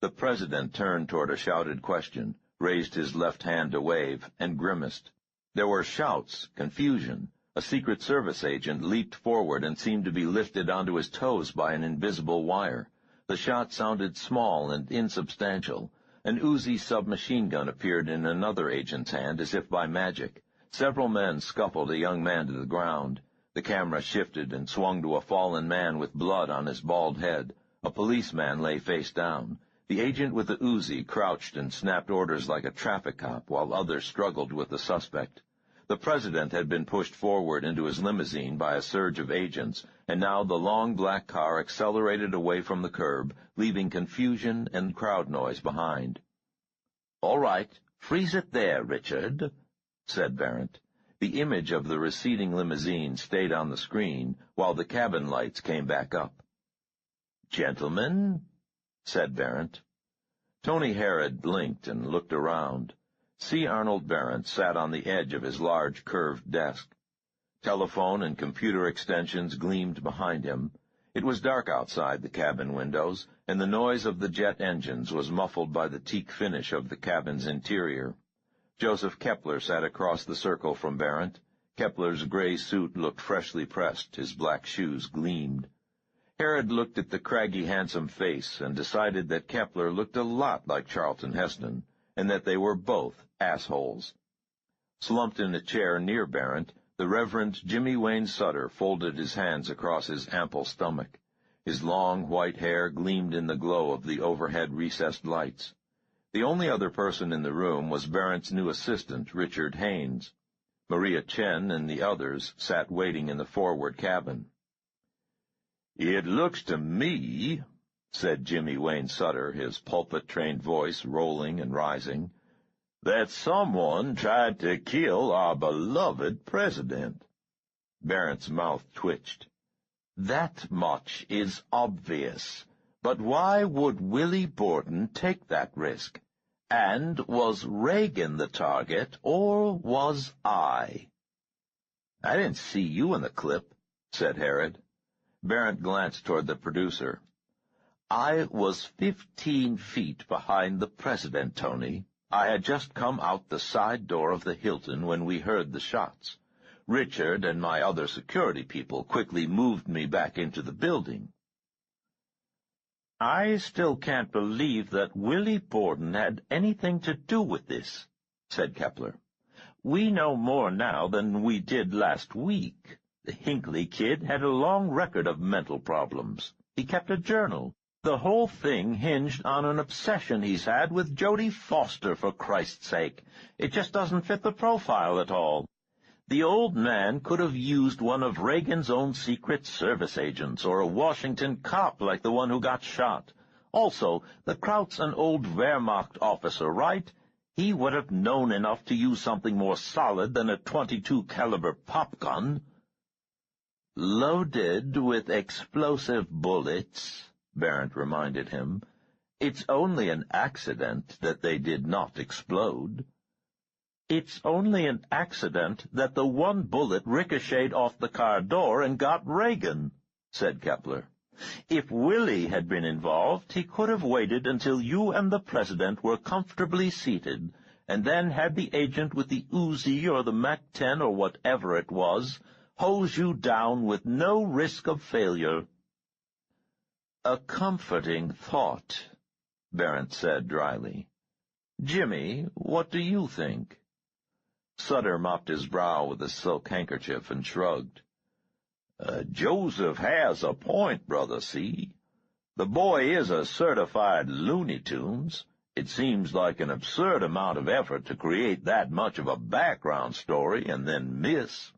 The president turned toward a shouted question, raised his left hand to wave, and grimaced. There were shouts, confusion. A Secret Service agent leaped forward and seemed to be lifted onto his toes by an invisible wire. The shot sounded small and insubstantial. An Uzi submachine gun appeared in another agent's hand as if by magic. Several men scuffled a young man to the ground. The camera shifted and swung to a fallen man with blood on his bald head. A policeman lay face down. The agent with the Uzi crouched and snapped orders like a traffic cop while others struggled with the suspect. The president had been pushed forward into his limousine by a surge of agents, and now the long black car accelerated away from the curb, leaving confusion and crowd noise behind. "All right, freeze it there, Richard," said Barrett. The image of the receding limousine stayed on the screen while the cabin lights came back up. "Gentlemen," said Barrett. Tony Harrod blinked and looked around. C. Arnold Barrett sat on the edge of his large curved desk. Telephone and computer extensions gleamed behind him. It was dark outside the cabin windows, and the noise of the jet engines was muffled by the teak finish of the cabin's interior. Joseph Kepler sat across the circle from Barrent. Kepler's gray suit looked freshly pressed, his black shoes gleamed. Herod looked at the craggy, handsome face and decided that Kepler looked a lot like Charlton Heston, and that they were both assholes. Slumped in a chair near Barrent, the Reverend Jimmy Wayne Sutter folded his hands across his ample stomach. His long, white hair gleamed in the glow of the overhead recessed lights. The only other person in the room was Barrent's new assistant, Richard Haines. Maria Chen and the others sat waiting in the forward cabin. "It looks to me," said Jimmy Wayne Sutter, his pulpit-trained voice rolling and rising, "that someone tried to kill our beloved president." Barrent's mouth twitched. "That much is obvious. But why would Willie Borden take that risk? And was Reagan the target, or was I?" "I didn't see you in the clip," said Herod. Barrent glanced toward the producer. "I was 15 feet behind the president, Tony. I had just come out the side door of the Hilton when we heard the shots. Richard and my other security people quickly moved me back into the building." "I still can't believe that Willie Borden had anything to do with this," said Kepler. "We know more now than we did last week. The Hinckley kid had a long record of mental problems. He kept a journal. The whole thing hinged on an obsession he's had with Jodie Foster, for Christ's sake. It just doesn't fit the profile at all. The old man could have used one of Reagan's own Secret Service agents, or a Washington cop like the one who got shot. Also, the Kraut's an old Wehrmacht officer, right? He would have known enough to use something more solid than a .22 caliber pop gun." "Loaded with explosive bullets," Barrent reminded him. "It's only an accident that they did not explode." "It's only an accident that the one bullet ricocheted off the car door and got Reagan," said Kepler. "If Willie had been involved, he could have waited until you and the president were comfortably seated, and then had the agent with the Uzi or the MAC-10 or whatever it was hose you down with no risk of failure." "A comforting thought," Barrent said dryly. "Jimmy, what do you think?" Sutter mopped his brow with a silk handkerchief and shrugged. "Joseph has a point, Brother C. The boy is a certified Looney Tunes. It seems like an absurd amount of effort to create that much of a background story and then miss."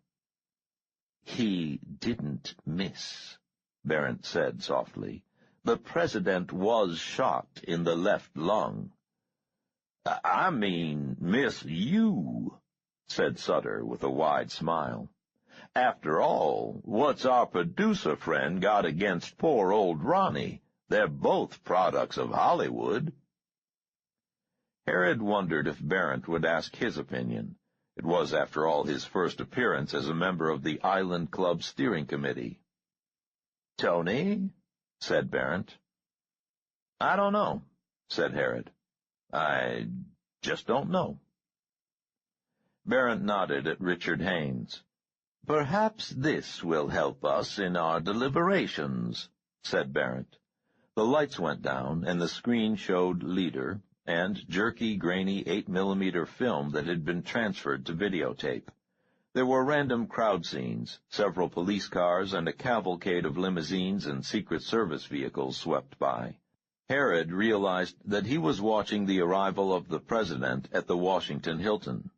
"He didn't miss," Barrent said softly. "The president was shot in the left lung." "I mean, miss you," said Sutter with a wide smile. "After all, what's our producer friend got against poor old Ronnie? They're both products of Hollywood." Herod wondered if Barrent would ask his opinion. It was, after all, his first appearance as a member of the Island Club Steering Committee. "Tony?" said Barrent. "I don't know," said Herod. "I just don't know." Barrent nodded at Richard Haines. "Perhaps this will help us in our deliberations," said Barrent. The lights went down, and the screen showed Leader and jerky, grainy 8mm film that had been transferred to videotape. There were random crowd scenes, several police cars, and a cavalcade of limousines and Secret Service vehicles swept by. Herod realized that he was watching the arrival of the president at the Washington Hilton.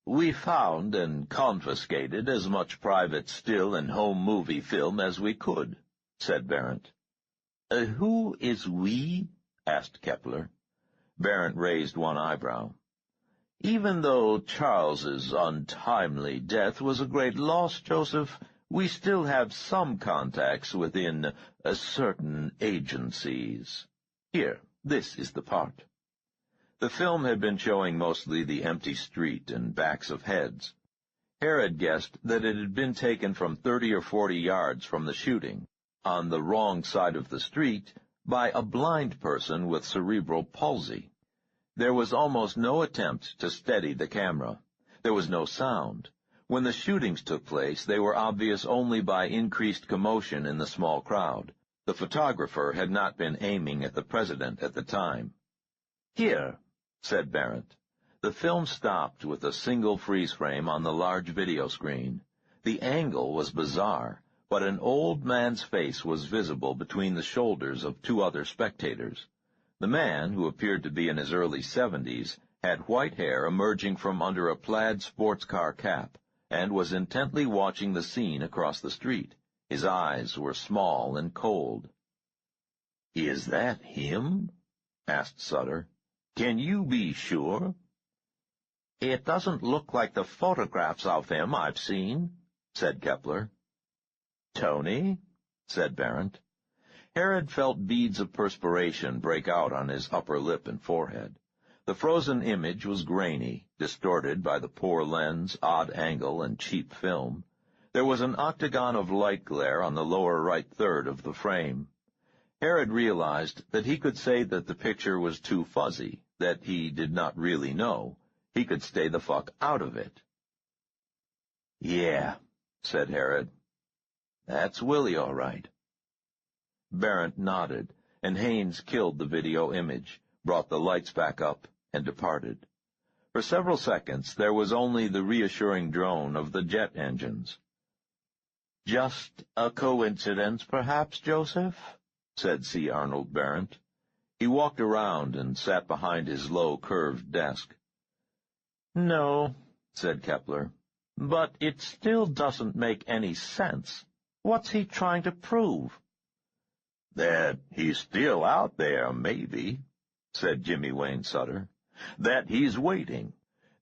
"We found and confiscated as much private still and home movie film as we could," said Barrent. "Who is we?" asked Kepler. Barrent raised one eyebrow. "Even though Charles's untimely death was a great loss, Joseph, we still have some contacts within certain agencies. Here, this is the part." The film had been showing mostly the empty street and backs of heads. Herod guessed that it had been taken from 30 or 40 yards from the shooting. on the wrong side of the street, by a blind person with cerebral palsy. There was almost no attempt to steady the camera. There was no sound. When the shootings took place, they were obvious only by increased commotion in the small crowd. The photographer had not been aiming at the president at the time. "Here," said Barrett. The film stopped with a single freeze frame on the large video screen. The angle was bizarre, but an old man's face was visible between the shoulders of two other spectators. The man, who appeared to be in his early 70s, had white hair emerging from under a plaid sports car cap, and was intently watching the scene across the street. His eyes were small and cold. "Is that him?" asked Sutter. "Can you be sure?" "It doesn't look like the photographs of him I've seen," said Kepler. "Tony?" said Barrett. Herod felt beads of perspiration break out on his upper lip and forehead. The frozen image was grainy, distorted by the poor lens, odd angle, and cheap film. There was an octagon of light glare on the lower right third of the frame. Herod realized that he could say that the picture was too fuzzy, that he did not really know. He could stay the fuck out of it. "Yeah," said Herod. "That's Willie, all right." Barrett nodded, and Haynes killed the video image, brought the lights back up, and departed. For several seconds there was only the reassuring drone of the jet engines. "Just a coincidence, perhaps, Joseph?" said C. Arnold Barrett. He walked around and sat behind his low, curved desk. "No," said Kepler. "but it still doesn't make any sense. What's he trying to prove?" "That he's still out there, maybe," said Jimmy Wayne Sutter. "That he's waiting.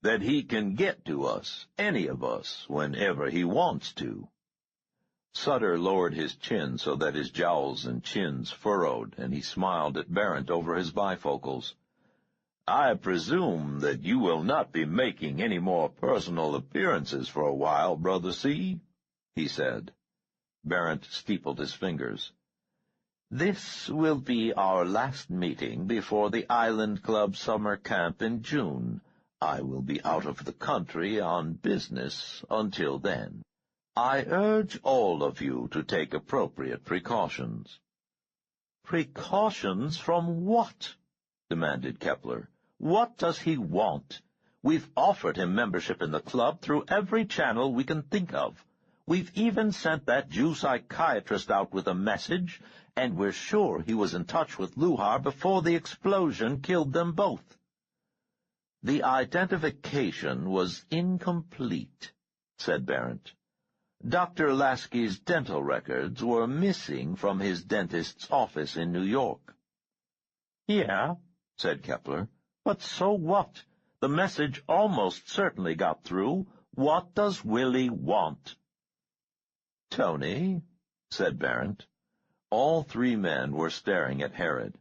That he can get to us, any of us, whenever he wants to." Sutter lowered his chin so that his jowls and chins furrowed, and he smiled at Barrett over his bifocals. "I presume that you will not be making any more personal appearances for a while, Brother C?" he said. Barrett steepled his fingers. "This will be our last meeting before the Island Club summer camp in June. I will be out of the country on business until then. I urge all of you to take appropriate precautions." "Precautions from what?" demanded Kepler. "What does he want? We've offered him membership in the club through every channel we can think of. We've even sent that Jew psychiatrist out with a message, and we're sure he was in touch with Luhar before the explosion killed them both." "The identification was incomplete," said Barrett. "Dr. Lasky's dental records were missing from his dentist's office in New York." "Yeah," said Kepler, "but so what? The message almost certainly got through. What does Willie want?" "Tony," said Barrett. All three men were staring at Herod.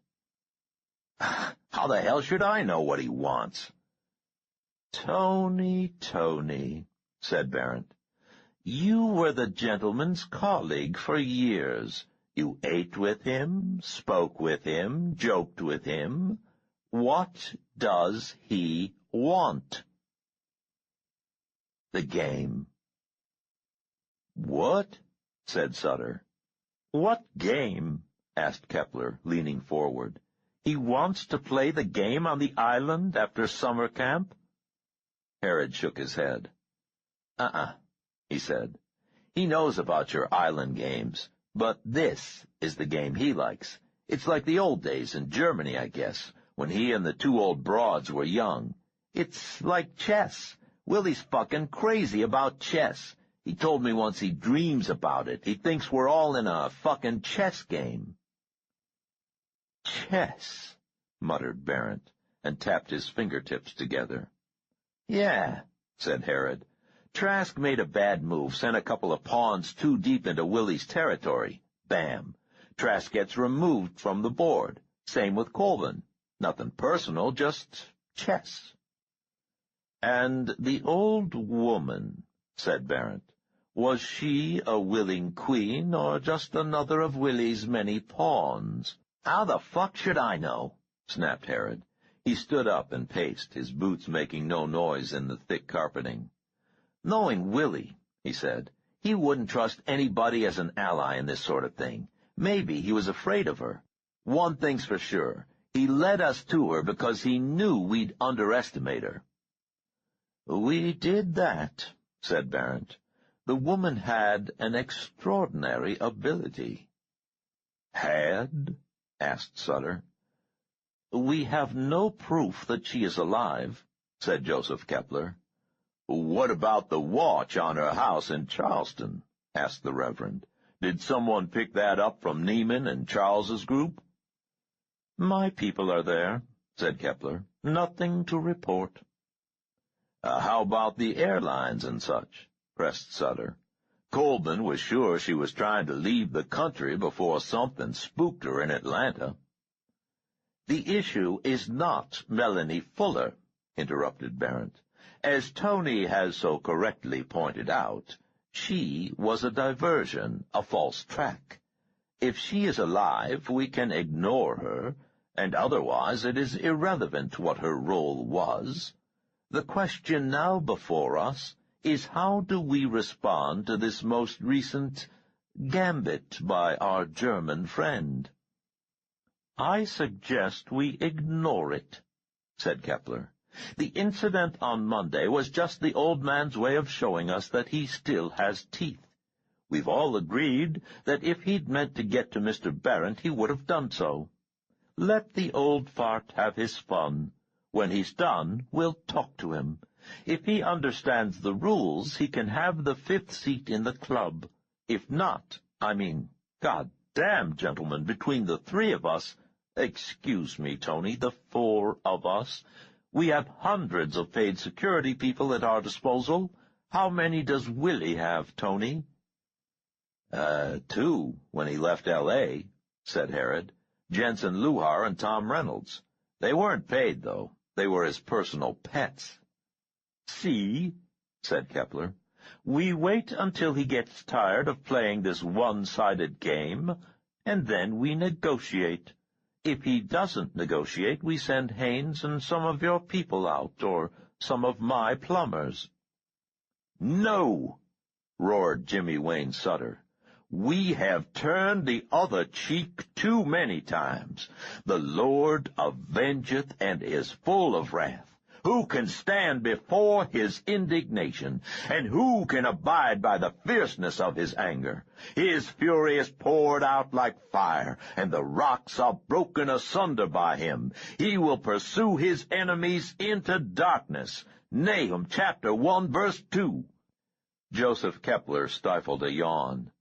"How the hell should I know what he wants?" "Tony, said Barrett. "You were the gentleman's colleague for years. You ate with him, spoke with him, joked with him. What does he want?" "The game." "What?" said Sutter. "What game?" asked Kepler, leaning forward. "He wants to play the game on the island after summer camp?" Herod shook his head. He said. "He knows about your island games, but this is the game he likes. It's like the old days in Germany, I guess, when he and the two old broads were young. It's like chess. Willie's fucking crazy about chess. He told me once he dreams about it. He thinks we're all in a fucking chess game." "Chess," muttered Barrett, and tapped his fingertips together. "Yeah," said Herod. "Trask made a bad move, sent a couple of pawns too deep into Willie's territory. Bam. Trask gets removed from the board. Same with Colvin. Nothing personal, just chess." "And the old woman," said Barrett. Was she a willing queen, or just another of Willie's many pawns? How the fuck should I know? Snapped Herod. He stood up and paced, his boots making no noise in the thick carpeting. Knowing Willie, he said, he wouldn't trust anybody as an ally in this sort of thing. Maybe he was afraid of her. One thing's for sure. He led us to her because he knew we'd underestimate her. We did that, said Barrett. The woman had an extraordinary ability. Had? Asked Sutter. We have no proof that she is alive, said Joseph Kepler. What about the watch on her house in Charleston? Asked the Reverend. Did someone pick that up from Neiman and Charles's group? My people are there, said Kepler. Nothing to report. How about the airlines and such? Pressed Sutter. Colburn was sure she was trying to leave the country before something spooked her in Atlanta. The issue is not Melanie Fuller, interrupted Barrett. As Tony has so correctly pointed out, she was a diversion, a false track. If she is alive, we can ignore her, and otherwise it is irrelevant what her role was. The question now before us is how do we respond to this most recent gambit by our German friend? I suggest we ignore it, said Kepler. The incident on Monday was just the old man's way of showing us that he still has teeth. We've all agreed that if he'd meant to get to Mr. Barrett, he would have done so. Let the old fart have his fun. When he's done, we'll talk to him. If he understands the rules, he can have the 5th seat in the club. If not, God damn, gentlemen, between the 3 of us, excuse me, Tony, the 4 of us, we have hundreds of paid security people at our disposal. How many does Willie have, Tony? 2, when he left L.A., said Herod. Jensen Luhar and Tom Reynolds. They weren't paid, though. They were his personal pets. See, said Kepler, we wait until he gets tired of playing this one-sided game, and then we negotiate. If he doesn't negotiate, we send Haynes and some of your people out, or some of my plumbers. No, roared Jimmy Wayne Sutter. We have turned the other cheek too many times. The Lord avengeth and is full of wrath. Who can stand before his indignation, and who can abide by the fierceness of his anger? His fury is poured out like fire, and the rocks are broken asunder by him. He will pursue his enemies into darkness. Nahum chapter 1, verse 2. Joseph Kepler stifled a yawn.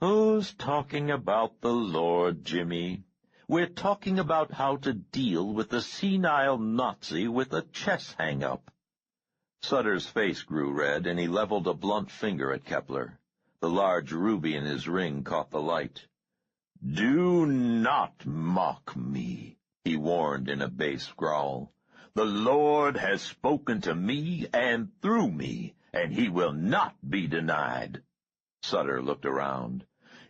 Who's talking about the Lord, Jimmy? We're talking about how to deal with the senile Nazi with a chess hang-up. Sutter's face grew red, and he leveled a blunt finger at Kepler. The large ruby in his ring caught the light. "Do not mock me," he warned in a bass growl. "The Lord has spoken to me and through me, and he will not be denied." Sutter looked around.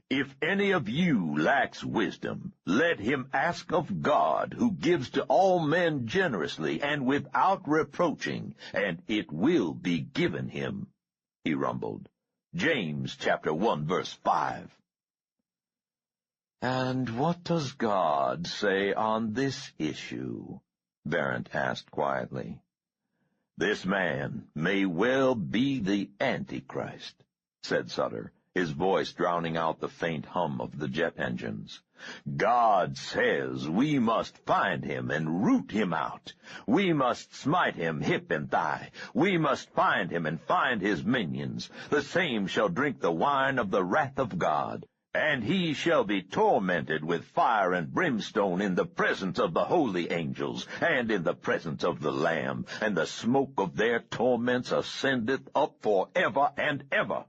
"If any of you lacks wisdom, let him ask of God, who gives to all men generously and without reproaching, and it will be given him," he rumbled. James chapter 1, verse 5. "And what does God say on this issue?" Barrett asked quietly. "This man may well be the Antichrist," said Sutter, his voice drowning out the faint hum of the jet engines. "God says we must find him and root him out. We must smite him hip and thigh. We must find him and find his minions. The same shall drink the wine of the wrath of God, and he shall be tormented with fire and brimstone in the presence of the holy angels, and in the presence of the Lamb, and the smoke of their torments ascendeth up for ever and ever."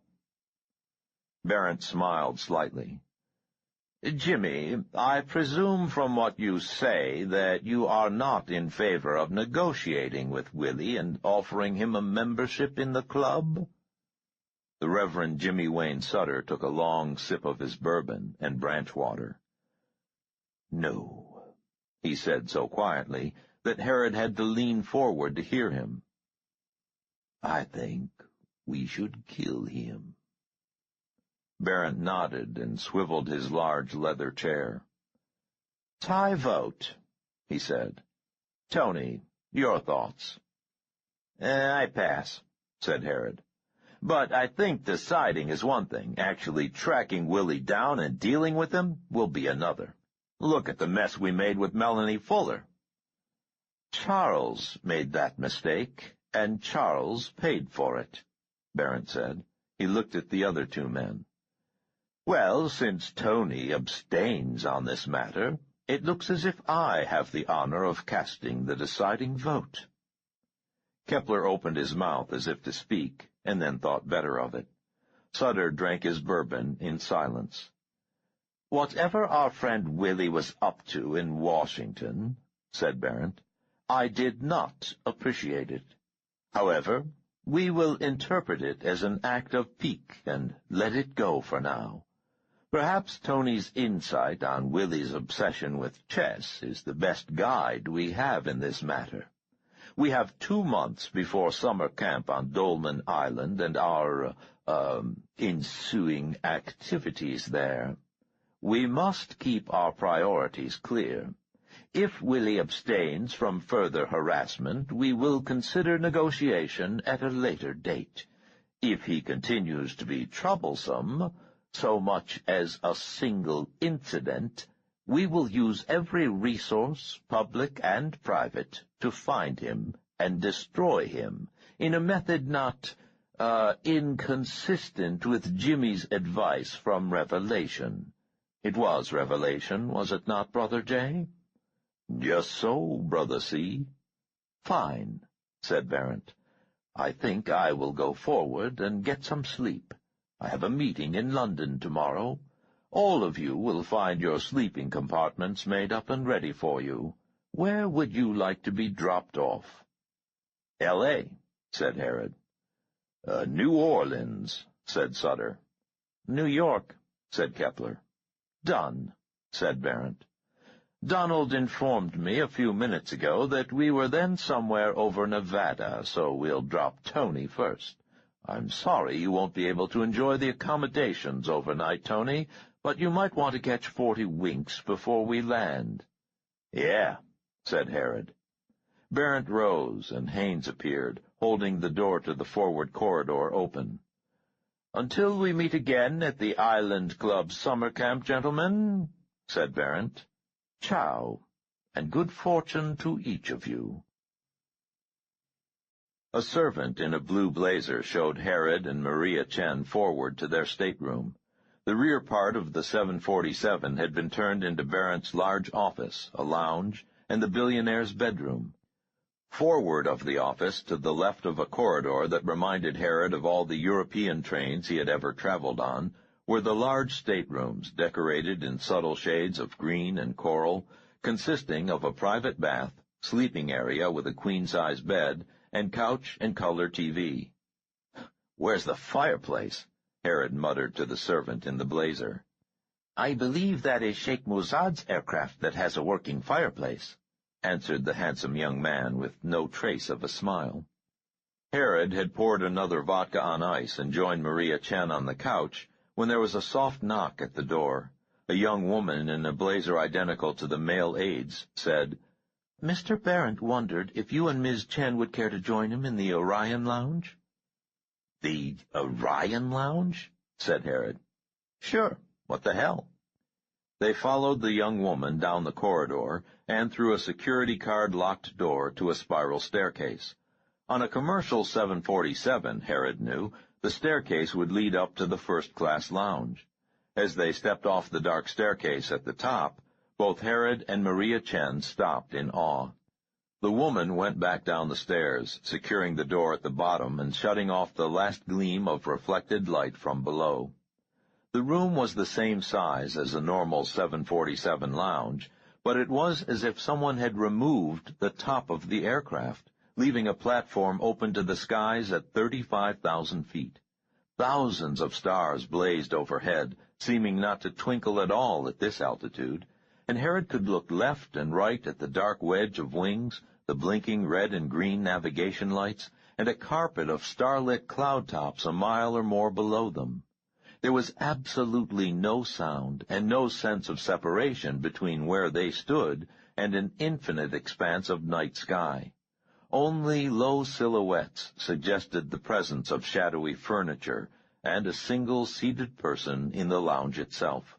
Barrett smiled slightly. "Jimmy, I presume from what you say that you are not in favor of negotiating with Willie and offering him a membership in the club?" The Reverend Jimmy Wayne Sutter took a long sip of his bourbon and branch water. "No," he said so quietly that Herod had to lean forward to hear him. "I think we should kill him." Barrett nodded and swiveled his large leather chair. "Tie vote," he said. "Tony, your thoughts?" "I pass," said Herod. "But I think deciding is one thing. Actually tracking Willie down and dealing with him will be another. Look at the mess we made with Melanie Fuller." "Charles made that mistake, and Charles paid for it," Barrett said. He looked at the other two men. "Well, since Tony abstains on this matter, it looks as if I have the honor of casting the deciding vote." Kepler opened his mouth as if to speak, and then thought better of it. Sutter drank his bourbon in silence. "Whatever our friend Willie was up to in Washington," said Barrett, "I did not appreciate it. However, we will interpret it as an act of pique and let it go for now. Perhaps Tony's insight on Willie's obsession with chess is the best guide we have in this matter. We have 2 months before summer camp on Dolman Island and our, ensuing activities there. We must keep our priorities clear. If Willie abstains from further harassment, we will consider negotiation at a later date. If he continues to be troublesome, so much as a single incident, we will use every resource, public and private, to find him and destroy him in a method not, inconsistent with Jimmy's advice from Revelation. It was Revelation, was it not, Brother J?" "Just so, Brother C." "Fine," said Barrett. "I think I will go forward and get some sleep. I have a meeting in London tomorrow. All of you will find your sleeping compartments made up and ready for you. Where would you like to be dropped off?" "L.A.," said Herod. "New Orleans," said Sutter. "New York," said Kepler. "Done," said Barrett. "Donald informed me a few minutes ago that we were then somewhere over Nevada, so we'll drop Tony first. I'm sorry you won't be able to enjoy the accommodations overnight, Tony, but you might want to catch 40 winks before we land." "Yeah," said Herod. Barrett rose, and Haines appeared, holding the door to the forward corridor open. "Until we meet again at the Island Club summer camp, gentlemen," said Barrett. "Ciao, and good fortune to each of you." A servant in a blue blazer showed Herod and Maria Chen forward to their stateroom. The rear part of the 747 had been turned into Barrett's large office, a lounge, and the billionaire's bedroom. Forward of the office, to the left of a corridor that reminded Herod of all the European trains he had ever traveled on, were the large staterooms, decorated in subtle shades of green and coral, consisting of a private bath, sleeping area with a queen-size bed, and couch and color TV. "Where's the fireplace?" Herod muttered to the servant in the blazer. "I believe that is Sheikh Muzad's aircraft that has a working fireplace," answered the handsome young man with no trace of a smile. Herod had poured another vodka on ice and joined Maria Chen on the couch when there was a soft knock at the door. A young woman in a blazer identical to the male aide's said, "Mr. Barrett wondered if you and Ms. Chen would care to join him in the Orion Lounge." "The Orion Lounge?" said Herod. "Sure, what the hell?" They followed the young woman down the corridor and through a security card-locked door to a spiral staircase. On a commercial 747, Herod knew, the staircase would lead up to the first-class lounge. As they stepped off the dark staircase at the top, both Herod and Maria Chen stopped in awe. The woman went back down the stairs, securing the door at the bottom and shutting off the last gleam of reflected light from below. The room was the same size as a normal 747 lounge, but it was as if someone had removed the top of the aircraft, leaving a platform open to the skies at 35,000 feet. Thousands of stars blazed overhead, seeming not to twinkle at all at this altitude, and Herod could look left and right at the dark wedge of wings, the blinking red and green navigation lights, and a carpet of starlit cloud tops a mile or more below them. There was absolutely no sound and no sense of separation between where they stood and an infinite expanse of night sky. Only low silhouettes suggested the presence of shadowy furniture and a single seated person in the lounge itself.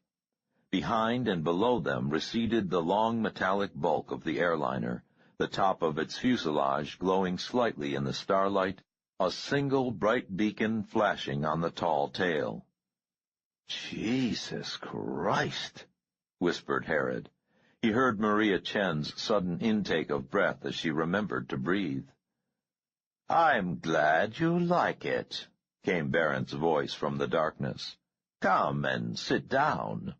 Behind and below them receded the long metallic bulk of the airliner, the top of its fuselage glowing slightly in the starlight, a single bright beacon flashing on the tall tail. "Jesus Christ," whispered Herod. He heard Maria Chen's sudden intake of breath as she remembered to breathe. "I'm glad you like it," came Barrett's voice from the darkness. "Come and sit down."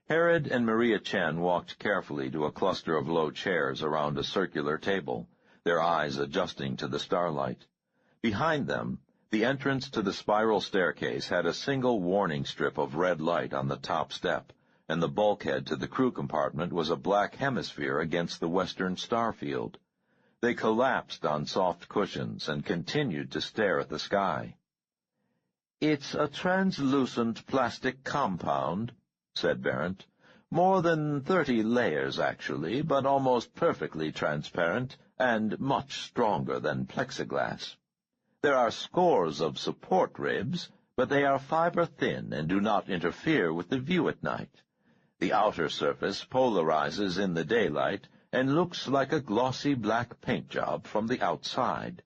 Herod and Maria Chen walked carefully to a cluster of low chairs around a circular table, their eyes adjusting to the starlight. Behind them, the entrance to the spiral staircase had a single warning strip of red light on the top step, and the bulkhead to the crew compartment was a black hemisphere against the western star field. They collapsed on soft cushions and continued to stare at the sky. "It's a translucent plastic compound," said Barrett. "More than 30 layers, actually, but almost perfectly transparent and much stronger than plexiglass. There are scores of support ribs, but they are fiber-thin and do not interfere with the view at night. The outer surface polarizes in the daylight and looks like a glossy black paint job from the outside.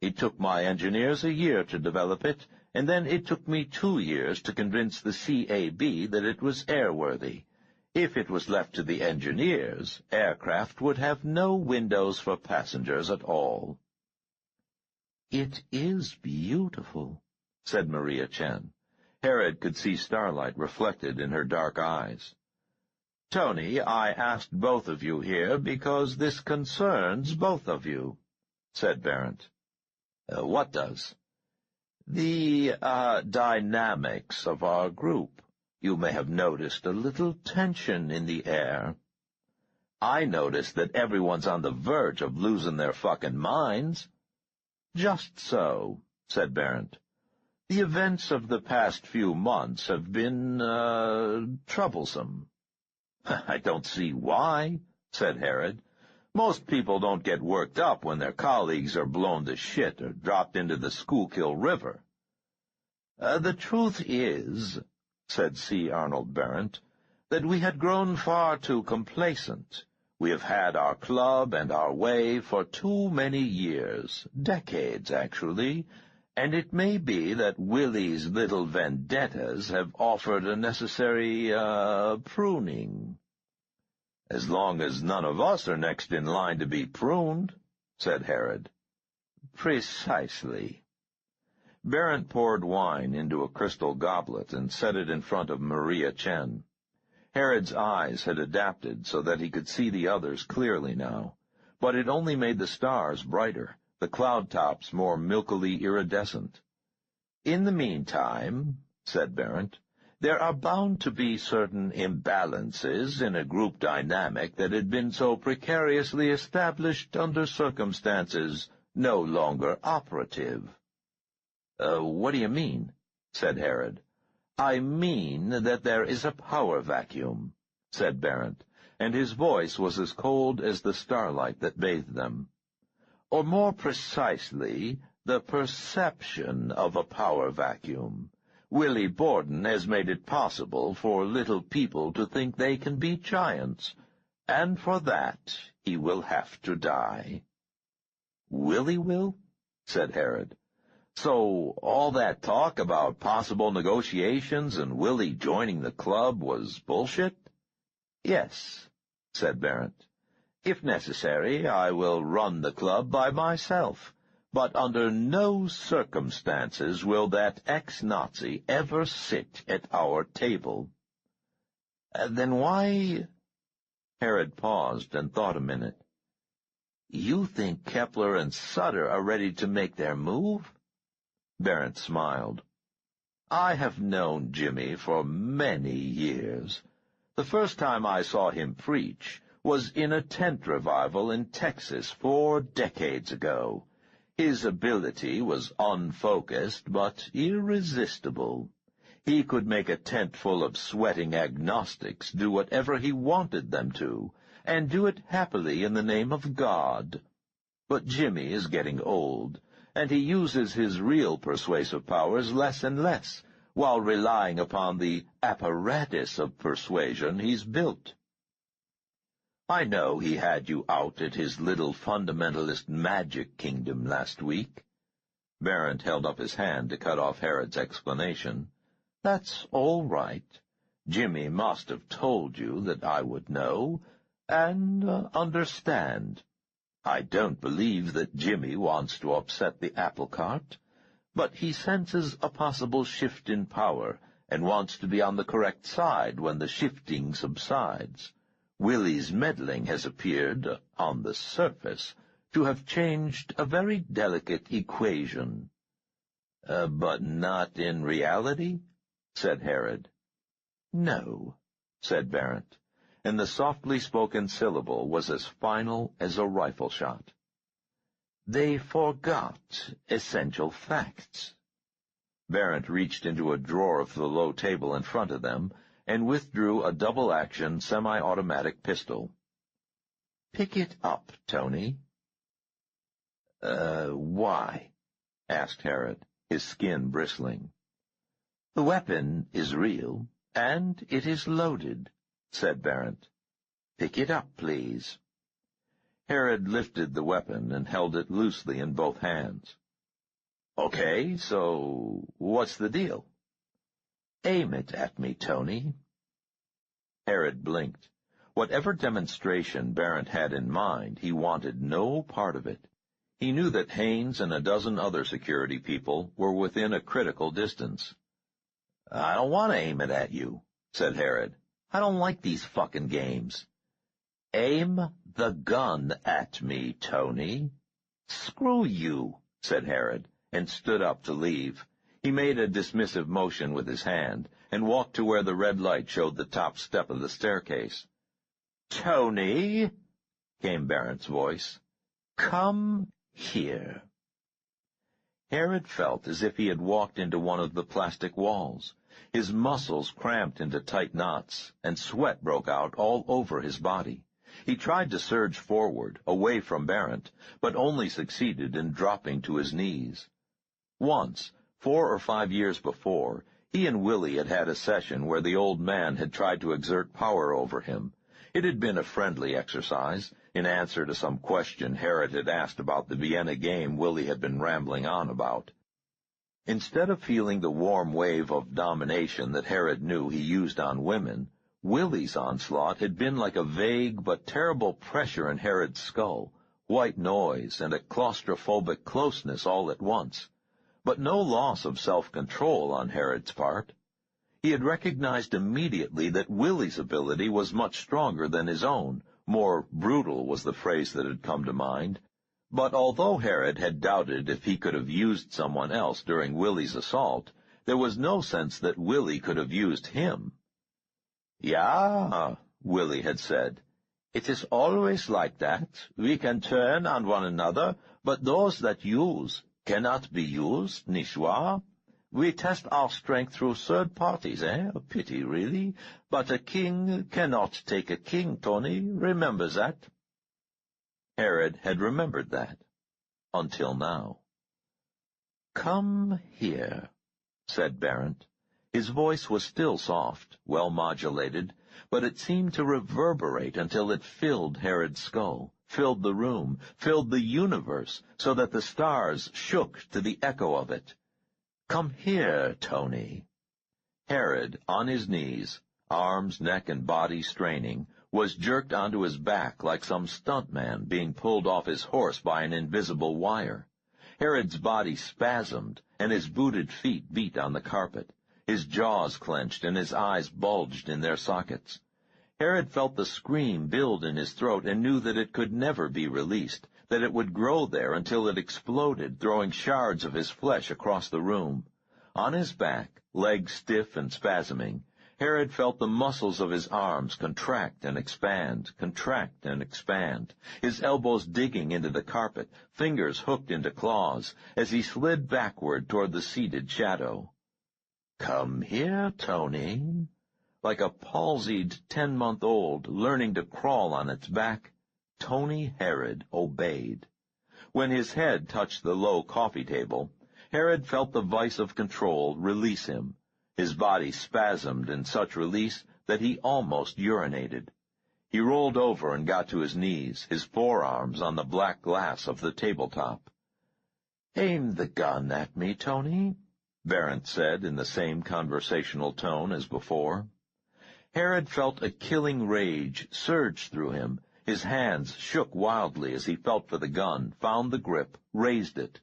It took my engineers a year to develop it, and then it took me 2 years to convince the CAB that it was airworthy. If it was left to the engineers, aircraft would have no windows for passengers at all." "It is beautiful," said Maria Chen. Herod could see starlight reflected in her dark eyes. "Tony, I asked both of you here because this concerns both of you," said Barrett. "What does?" "The, dynamics of our group. You may have noticed a little tension in the air." "I noticed that everyone's on the verge of losing their fucking minds." "Just so," said Barrett. "The events of the past few months have been, troublesome." "I don't see why," said Herod. "Most people don't get worked up when their colleagues are blown to shit or dropped into the Schuylkill River." "The truth is," said C. Arnold Barrett, "that we had grown far too complacent. We have had our club and our way for too many years, decades, actually, and it may be that Willie's little vendettas have offered a necessary, pruning." "As long as none of us are next in line to be pruned," said Herod. "Precisely." Barrett poured wine into a crystal goblet and set it in front of Maria Chen. Herod's eyes had adapted so that he could see the others clearly now, but it only made the stars brighter, the cloud tops more milkily iridescent. "In the meantime," said Barrett, "there are bound to be certain imbalances in a group dynamic that had been so precariously established under circumstances no longer operative." "What do you mean?" said Herod. "I mean that there is a power vacuum," said Barrett, and his voice was as cold as the starlight that bathed them. "Or more precisely, the perception of a power vacuum. Willie Borden has made it possible for little people to think they can be giants, and for that he will have to die." "Willie will?" said Herod. "So all that talk about possible negotiations and Willie joining the club was bullshit?" "Yes," said Barrett. "If necessary, I will run the club by myself, but under no circumstances will that ex-Nazi ever sit at our table." "Then why—" Herod paused and thought a minute. "You think Kepler and Sutter are ready to make their move?" Barrett smiled. I have known Jimmy for many years. The first time I saw him preach was in a tent revival in Texas 4 decades ago. His ability was unfocused but irresistible. He could make a tent full of sweating agnostics do whatever he wanted them to, and do it happily in the name of God. But Jimmy is getting old, and he uses his real persuasive powers less and less, while relying upon the apparatus of persuasion he's built. I know he had you out at his little fundamentalist magic kingdom last week. Barrent held up his hand to cut off Herod's explanation. That's all right. Jimmy must have told you that I would know and understand. I don't believe that Jimmy wants to upset the apple cart, but he senses a possible shift in power and wants to be on the correct side when the shifting subsides. Willie's meddling has appeared, on the surface, to have changed a very delicate equation. But not in reality? Said Herod. No, said Barrent, and the softly spoken syllable was as final as a rifle shot. They forgot essential facts. Barrent reached into a drawer of the low table in front of them and withdrew a double-action semi-automatic pistol. Pick it up, Tony. Why? Asked Herod, his skin bristling. The weapon is real, and it is loaded, said Barrent. Pick it up, please. Herod lifted the weapon and held it loosely in both hands. Okay, so what's the deal? Aim it at me, Tony. Herod blinked. Whatever demonstration Barrent had in mind, he wanted no part of it. He knew that Haines and a dozen other security people were within a critical distance. I don't want to aim it at you, said Herod. I don't like these fucking games. Aim the gun at me, Tony. Screw you, said Herod, and stood up to leave. He made a dismissive motion with his hand, and walked to where the red light showed the top step of the staircase. Tony, came Barrent's voice, come here. Herod felt as if he had walked into one of the plastic walls. His muscles cramped into tight knots, and sweat broke out all over his body. He tried to surge forward, away from Barrent, but only succeeded in dropping to his knees. Once, 4 or 5 years before, he and Willie had had a session where the old man had tried to exert power over him. It had been a friendly exercise, in answer to some question Herod had asked about the Vienna game Willie had been rambling on about. Instead of feeling the warm wave of domination that Herod knew he used on women, Willie's onslaught had been like a vague but terrible pressure in Herod's skull, white noise and a claustrophobic closeness all at once, but no loss of self-control on Herod's part. He had recognized immediately that Willie's ability was much stronger than his own. More brutal was the phrase that had come to mind. But although Herod had doubted if he could have used someone else during Willie's assault, there was no sense that Willie could have used him. Yeah, Willie had said, it is always like that. We can turn on one another, but those that use cannot be used, nicht wahr? We test our strength through third parties, eh? A pity, really. But a king cannot take a king, Tony. Remember that. Herod had remembered that. Until now. Come here, said Barrent. His voice was still soft, well modulated, but it seemed to reverberate until it filled Herod's skull, filled the room, filled the universe, so that the stars shook to the echo of it. Come here, Tony. Herod, on his knees, arms, neck, and body straining, was jerked onto his back like some stuntman being pulled off his horse by an invisible wire. Herod's body spasmed, and his booted feet beat on the carpet. His jaws clenched, and his eyes bulged in their sockets. Herod felt the scream build in his throat and knew that it could never be released, that it would grow there until it exploded, throwing shards of his flesh across the room. On his back, Legs stiff and spasming, Herod felt the muscles of his arms contract and expand, his elbows digging into the carpet, fingers hooked into claws, as he slid backward toward the seated shadow. "Come here, Tony." Like a palsied 10-month-old learning to crawl on its back, Tony Herod obeyed. When his head touched the low coffee table, Herod felt the vice of control release him. His body spasmed in such release that he almost urinated. He rolled over and got to his knees, his forearms on the black glass of the tabletop. "Aim the gun at me, Tony," Barrent said in the same conversational tone as before. Herod felt a killing rage surge through him. His hands shook wildly as he felt for the gun, found the grip, raised it.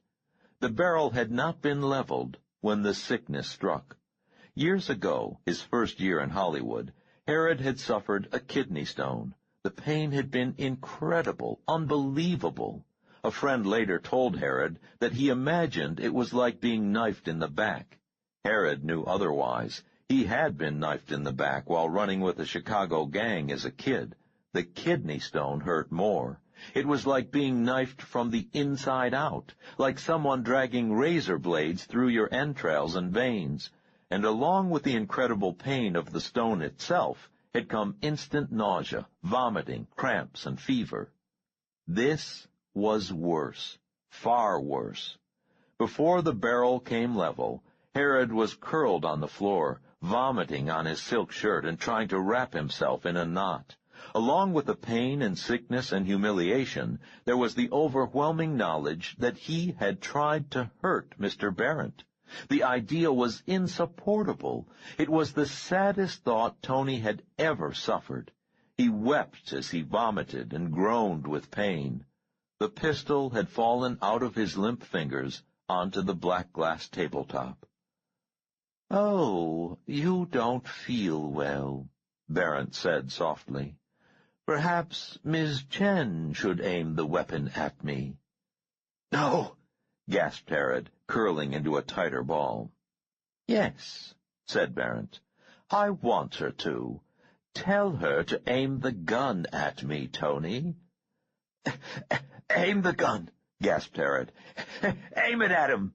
The barrel had not been leveled when the sickness struck. Years ago, his first year in Hollywood, Herod had suffered a kidney stone. The pain had been incredible, unbelievable. A friend later told Herod that he imagined it was like being knifed in the back. Herod knew otherwise. He had been knifed in the back while running with a Chicago gang as a kid. The kidney stone hurt more. It was like being knifed from the inside out, like someone dragging razor blades through your entrails and veins. And along with the incredible pain of the stone itself had come instant nausea, vomiting, cramps, and fever. This was worse, far worse. Before the barrel came level, Herod was curled on the floor, vomiting on his silk shirt and trying to wrap himself in a knot. Along with the pain and sickness and humiliation, there was the overwhelming knowledge that he had tried to hurt Mr. Barrent. The idea was insupportable. It was the saddest thought Tony had ever suffered. He wept as he vomited and groaned with pain. The pistol had fallen out of his limp fingers onto the black glass tabletop. "Oh, you don't feel well," Barrent said softly. "Perhaps Miss Chen should aim the weapon at me." "No!" gasped Herod, curling into a tighter ball. "Yes," said Barrent. "I want her to. Tell her to aim the gun at me, Tony." "Aim the gun," gasped Herod. "Aim it at him."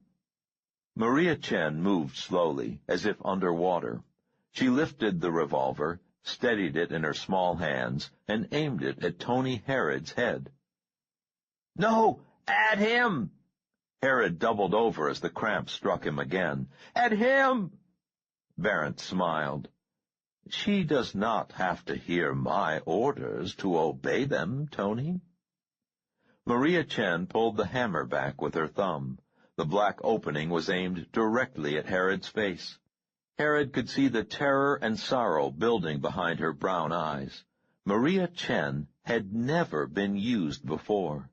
Maria Chen moved slowly, as if underwater. She lifted the revolver, steadied it in her small hands, and aimed it at Tony Herod's head. "No, at him!" Herod doubled over as the cramp struck him again. "At him!" Barrent smiled. "She does not have to hear my orders to obey them, Tony." Maria Chen pulled the hammer back with her thumb. The black opening was aimed directly at Herod's face. Herod could see the terror and sorrow building behind her brown eyes. Maria Chen had never been used before.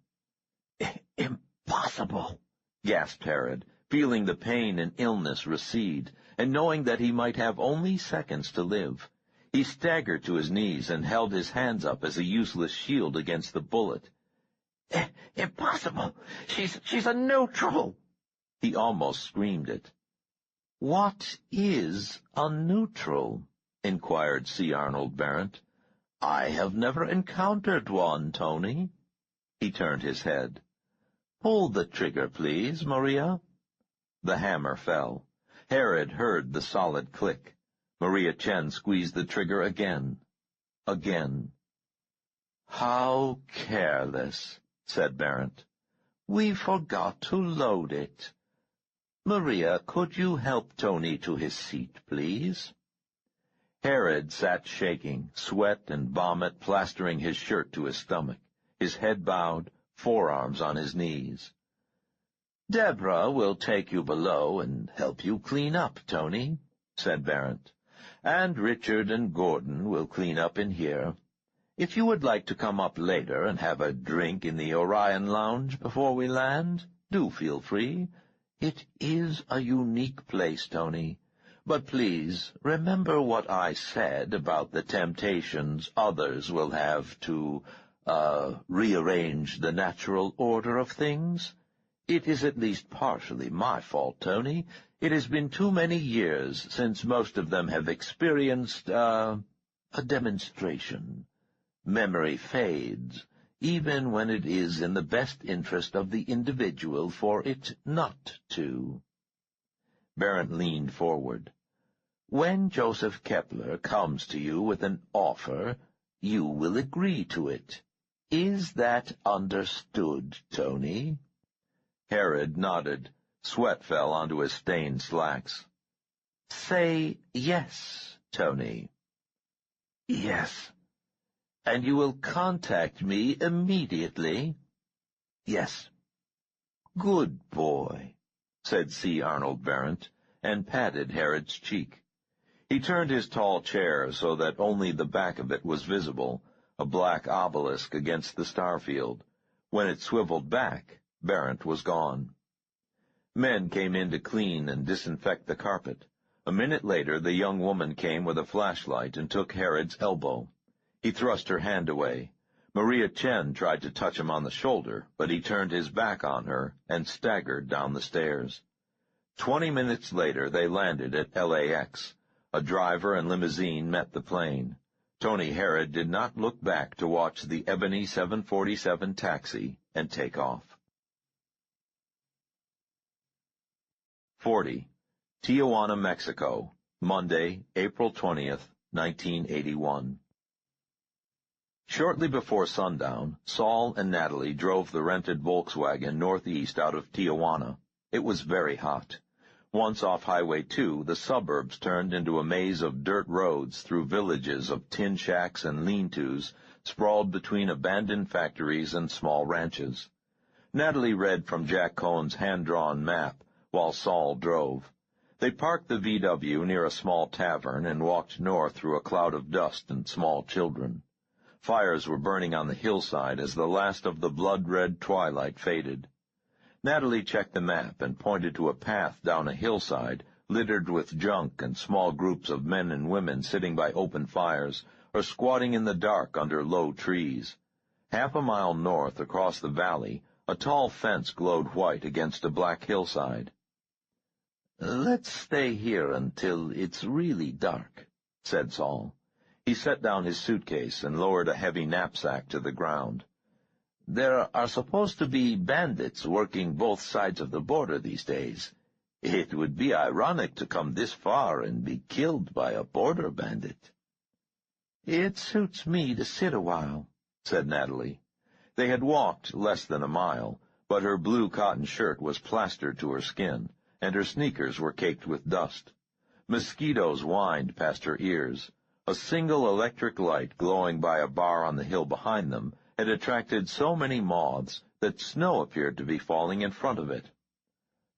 "Impossible!" gasped Herod, feeling the pain and illness recede, and knowing that he might have only seconds to live. He staggered to his knees and held his hands up as a useless shield against the bullet. "Impossible! She's a neutral!" He almost screamed it. "What is a neutral?" inquired C. Arnold Barrent. "I have never encountered one, Tony." He turned his head. "Pull the trigger, please, Maria." The hammer fell. Herod heard the solid click. Maria Chen squeezed the trigger again. Again. "How careless," said Barrent. "We forgot to load it. Maria, could you help Tony to his seat, please?" Herod sat shaking, sweat and vomit plastering his shirt to his stomach, his head bowed, forearms on his knees. "Deborah will take you below and help you clean up, Tony," said Barrent. "And Richard and Gordon will clean up in here. If you would like to come up later and have a drink in the Orion Lounge before we land, do feel free. It is a unique place, Tony. But please, remember what I said about the temptations others will have to, rearrange the natural order of things. It is at least partially my fault, Tony. It has been too many years since most of them have experienced, a demonstration. Memory fades, even when it is in the best interest of the individual for it not to. Barrett leaned forward. When Joseph Kepler comes to you with an offer, you will agree to it. Is that understood, Tony? Herod nodded. Sweat fell onto his stained slacks. Say yes, Tony. Yes. And you will contact me immediately? Yes. Good boy, said C. Arnold Barrett, and patted Herod's cheek. He turned his tall chair so that only the back of it was visible, a black obelisk against the starfield. When it swiveled back, Barrett was gone. Men came in to clean and disinfect the carpet. A minute later, the young woman came with a flashlight and took Herod's elbow. He thrust her hand away. Maria Chen tried to touch him on the shoulder, but he turned his back on her and staggered down the stairs. 20 minutes later, they landed at LAX. A driver and limousine met the plane. Tony Herod did not look back to watch the ebony 747 taxi and take off. 40. Tijuana, Mexico, Monday, April 20th, 1981. Shortly before sundown, Saul and Natalie drove the rented Volkswagen northeast out of Tijuana. It was very hot. Once off Highway 2, the suburbs turned into a maze of dirt roads through villages of tin shacks and lean-tos, sprawled between abandoned factories and small ranches. Natalie read from Jack Cohn's hand-drawn map, while Saul drove. They parked the VW near a small tavern and walked north through a cloud of dust and small children. Fires were burning on the hillside as the last of the blood-red twilight faded. Natalie checked the map and pointed to a path down a hillside littered with junk and small groups of men and women sitting by open fires or squatting in the dark under low trees. Half a mile north across the valley, a tall fence glowed white against a black hillside. Let's stay here until it's really dark, said Saul. He set down his suitcase and lowered a heavy knapsack to the ground. There are supposed to be bandits working both sides of the border these days. It would be ironic to come this far and be killed by a border bandit. It suits me to sit a while, said Natalie. They had walked less than a mile, but her blue cotton shirt was plastered to her skin, and her sneakers were caked with dust. Mosquitoes whined past her ears. A single electric light glowing by a bar on the hill behind them had attracted so many moths that snow appeared to be falling in front of it.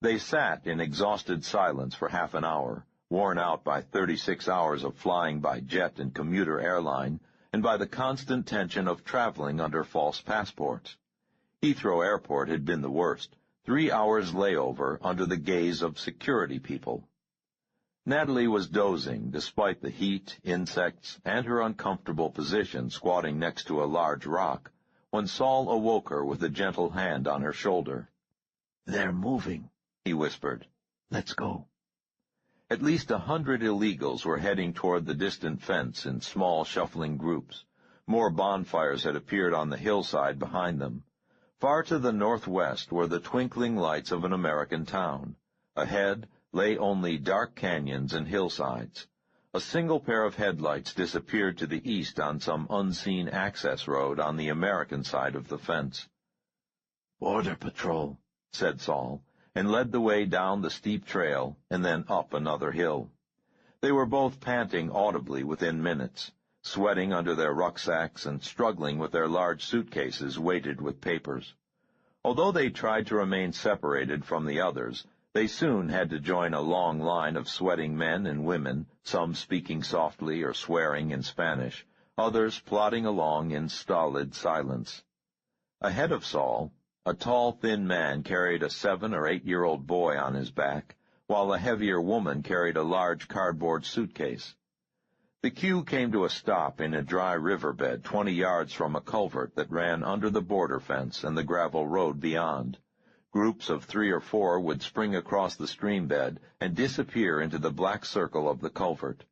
They sat in exhausted silence for half an hour, worn out by 36 hours of flying by jet and commuter airline, and by the constant tension of traveling under false passports. Heathrow Airport had been the worst, 3 hours layover under the gaze of security people. Natalie was dozing despite the heat, insects, and her uncomfortable position squatting next to a large rock, when Saul awoke her with a gentle hand on her shoulder. "They're moving," he whispered. "Let's go." At least 100 illegals were heading toward the distant fence in small, shuffling groups. More bonfires had appeared on the hillside behind them. Far to the northwest were the twinkling lights of an American town. Ahead lay only dark canyons and hillsides. A single pair of headlights disappeared to the east on some unseen access road on the American side of the fence. "Border Patrol," said Saul, and led the way down the steep trail and then up another hill. They were both panting audibly within minutes, sweating under their rucksacks and struggling with their large suitcases weighted with papers. Although they tried to remain separated from the others, they soon had to join a long line of sweating men and women, some speaking softly or swearing in Spanish, others plodding along in stolid silence. Ahead of Saul, a tall, thin man carried a 7- or 8-year-old boy on his back, while a heavier woman carried a large cardboard suitcase. The queue came to a stop in a dry riverbed 20 yards from a culvert that ran under the border fence and the gravel road beyond. Groups of 3 or 4 would spring across the stream bed and disappear into the black circle of the culvert.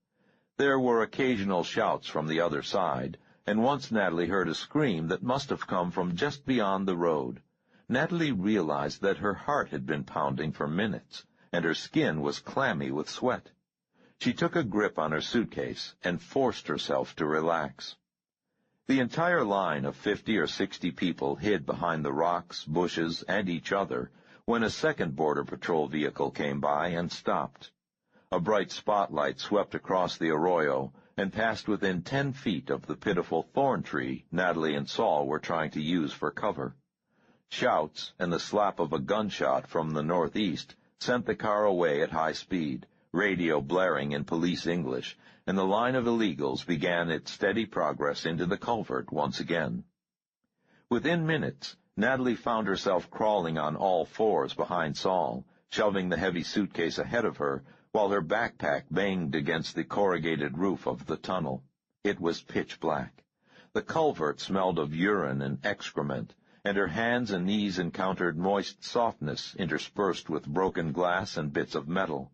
There were occasional shouts from the other side, and once Natalie heard a scream that must have come from just beyond the road. Natalie realized that her heart had been pounding for minutes, and her skin was clammy with sweat. She took a grip on her suitcase and forced herself to relax. The entire line of 50 or 60 people hid behind the rocks, bushes, and each other when a second Border Patrol vehicle came by and stopped. A bright spotlight swept across the arroyo and passed within 10 feet of the pitiful thorn tree Natalie and Saul were trying to use for cover. Shouts and the slap of a gunshot from the northeast sent the car away at high speed, radio blaring in police English, and the line of illegals began its steady progress into the culvert once again. Within minutes, Natalie found herself crawling on all fours behind Saul, shoving the heavy suitcase ahead of her, while her backpack banged against the corrugated roof of the tunnel. It was pitch black. The culvert smelled of urine and excrement, and her hands and knees encountered moist softness interspersed with broken glass and bits of metal.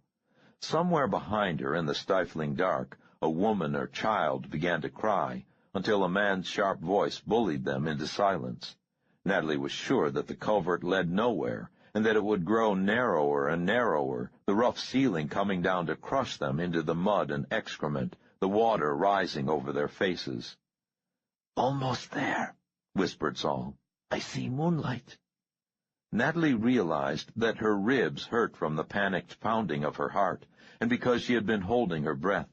Somewhere behind her in the stifling dark, a woman or child began to cry, until a man's sharp voice bullied them into silence. Natalie was sure that the culvert led nowhere, and that it would grow narrower and narrower, the rough ceiling coming down to crush them into the mud and excrement, the water rising over their faces. "Almost there," whispered Saul. "I see moonlight." Natalie realized that her ribs hurt from the panicked pounding of her heart, and because she had been holding her breath.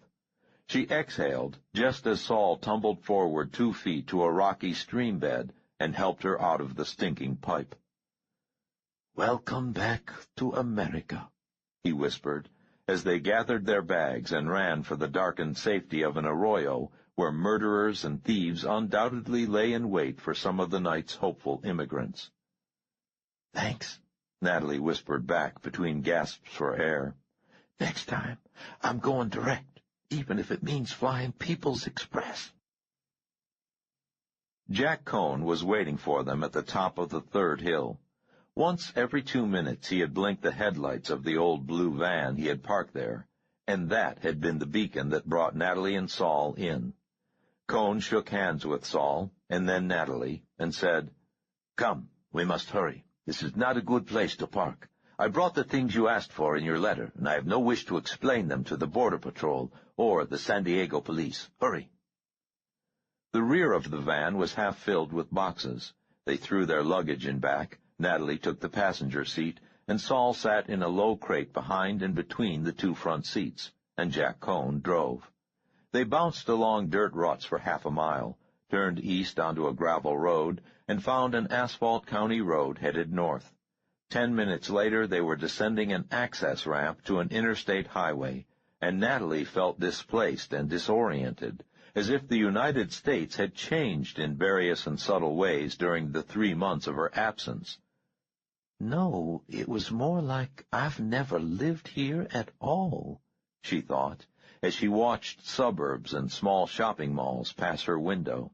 She exhaled just as Saul tumbled forward 2 feet to a rocky stream bed and helped her out of the stinking pipe. "Welcome back to America," he whispered, as they gathered their bags and ran for the darkened safety of an arroyo where murderers and thieves undoubtedly lay in wait for some of the night's hopeful immigrants. "Thanks," Natalie whispered back between gasps for air. "Next time, I'm going direct, even if it means flying People's Express." Jack Cohn was waiting for them at the top of the 3rd hill. Once every 2 minutes he had blinked the headlights of the old blue van he had parked there, and that had been the beacon that brought Natalie and Saul in. Cohn shook hands with Saul, and then Natalie, and said, "Come, we must hurry. This is not a good place to park. I brought the things you asked for in your letter, and I have no wish to explain them to the Border Patrol or the San Diego police. Hurry." The rear of the van was half filled with boxes. They threw their luggage in back. Natalie took the passenger seat, and Saul sat in a low crate behind and between the 2 front seats, and Jack Cohn drove. They bounced along dirt ruts for half a mile, turned east onto a gravel road, and found an asphalt county road headed north. 10 minutes later they were descending an access ramp to an interstate highway, and Natalie felt displaced and disoriented, as if the United States had changed in various and subtle ways during the 3 months of her absence. "No, it was more like I've never lived here at all," she thought, as she watched suburbs and small shopping malls pass her window.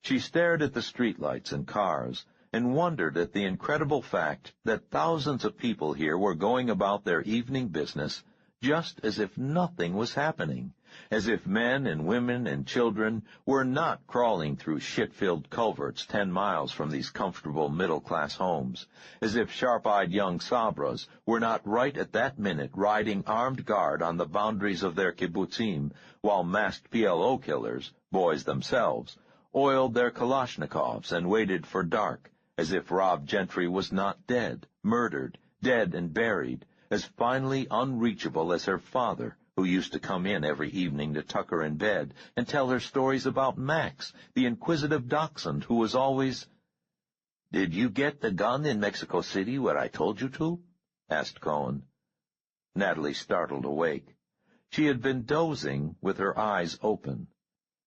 She stared at the streetlights and cars, and wondered at the incredible fact that thousands of people here were going about their evening business just as if nothing was happening, as if men and women and children were not crawling through shit-filled culverts 10 miles from these comfortable middle-class homes, as if sharp-eyed young Sabras were not right at that minute riding armed guard on the boundaries of their kibbutzim, while masked PLO killers, boys themselves, oiled their Kalashnikovs and waited for dark, as if Rob Gentry was not dead, murdered, dead and buried, as finally unreachable as her father, who used to come in every evening to tuck her in bed and tell her stories about Max, the inquisitive dachshund who was always— "Did you get the gun in Mexico City where I told you to?" asked Cohen. Natalie startled awake. She had been dozing with her eyes open.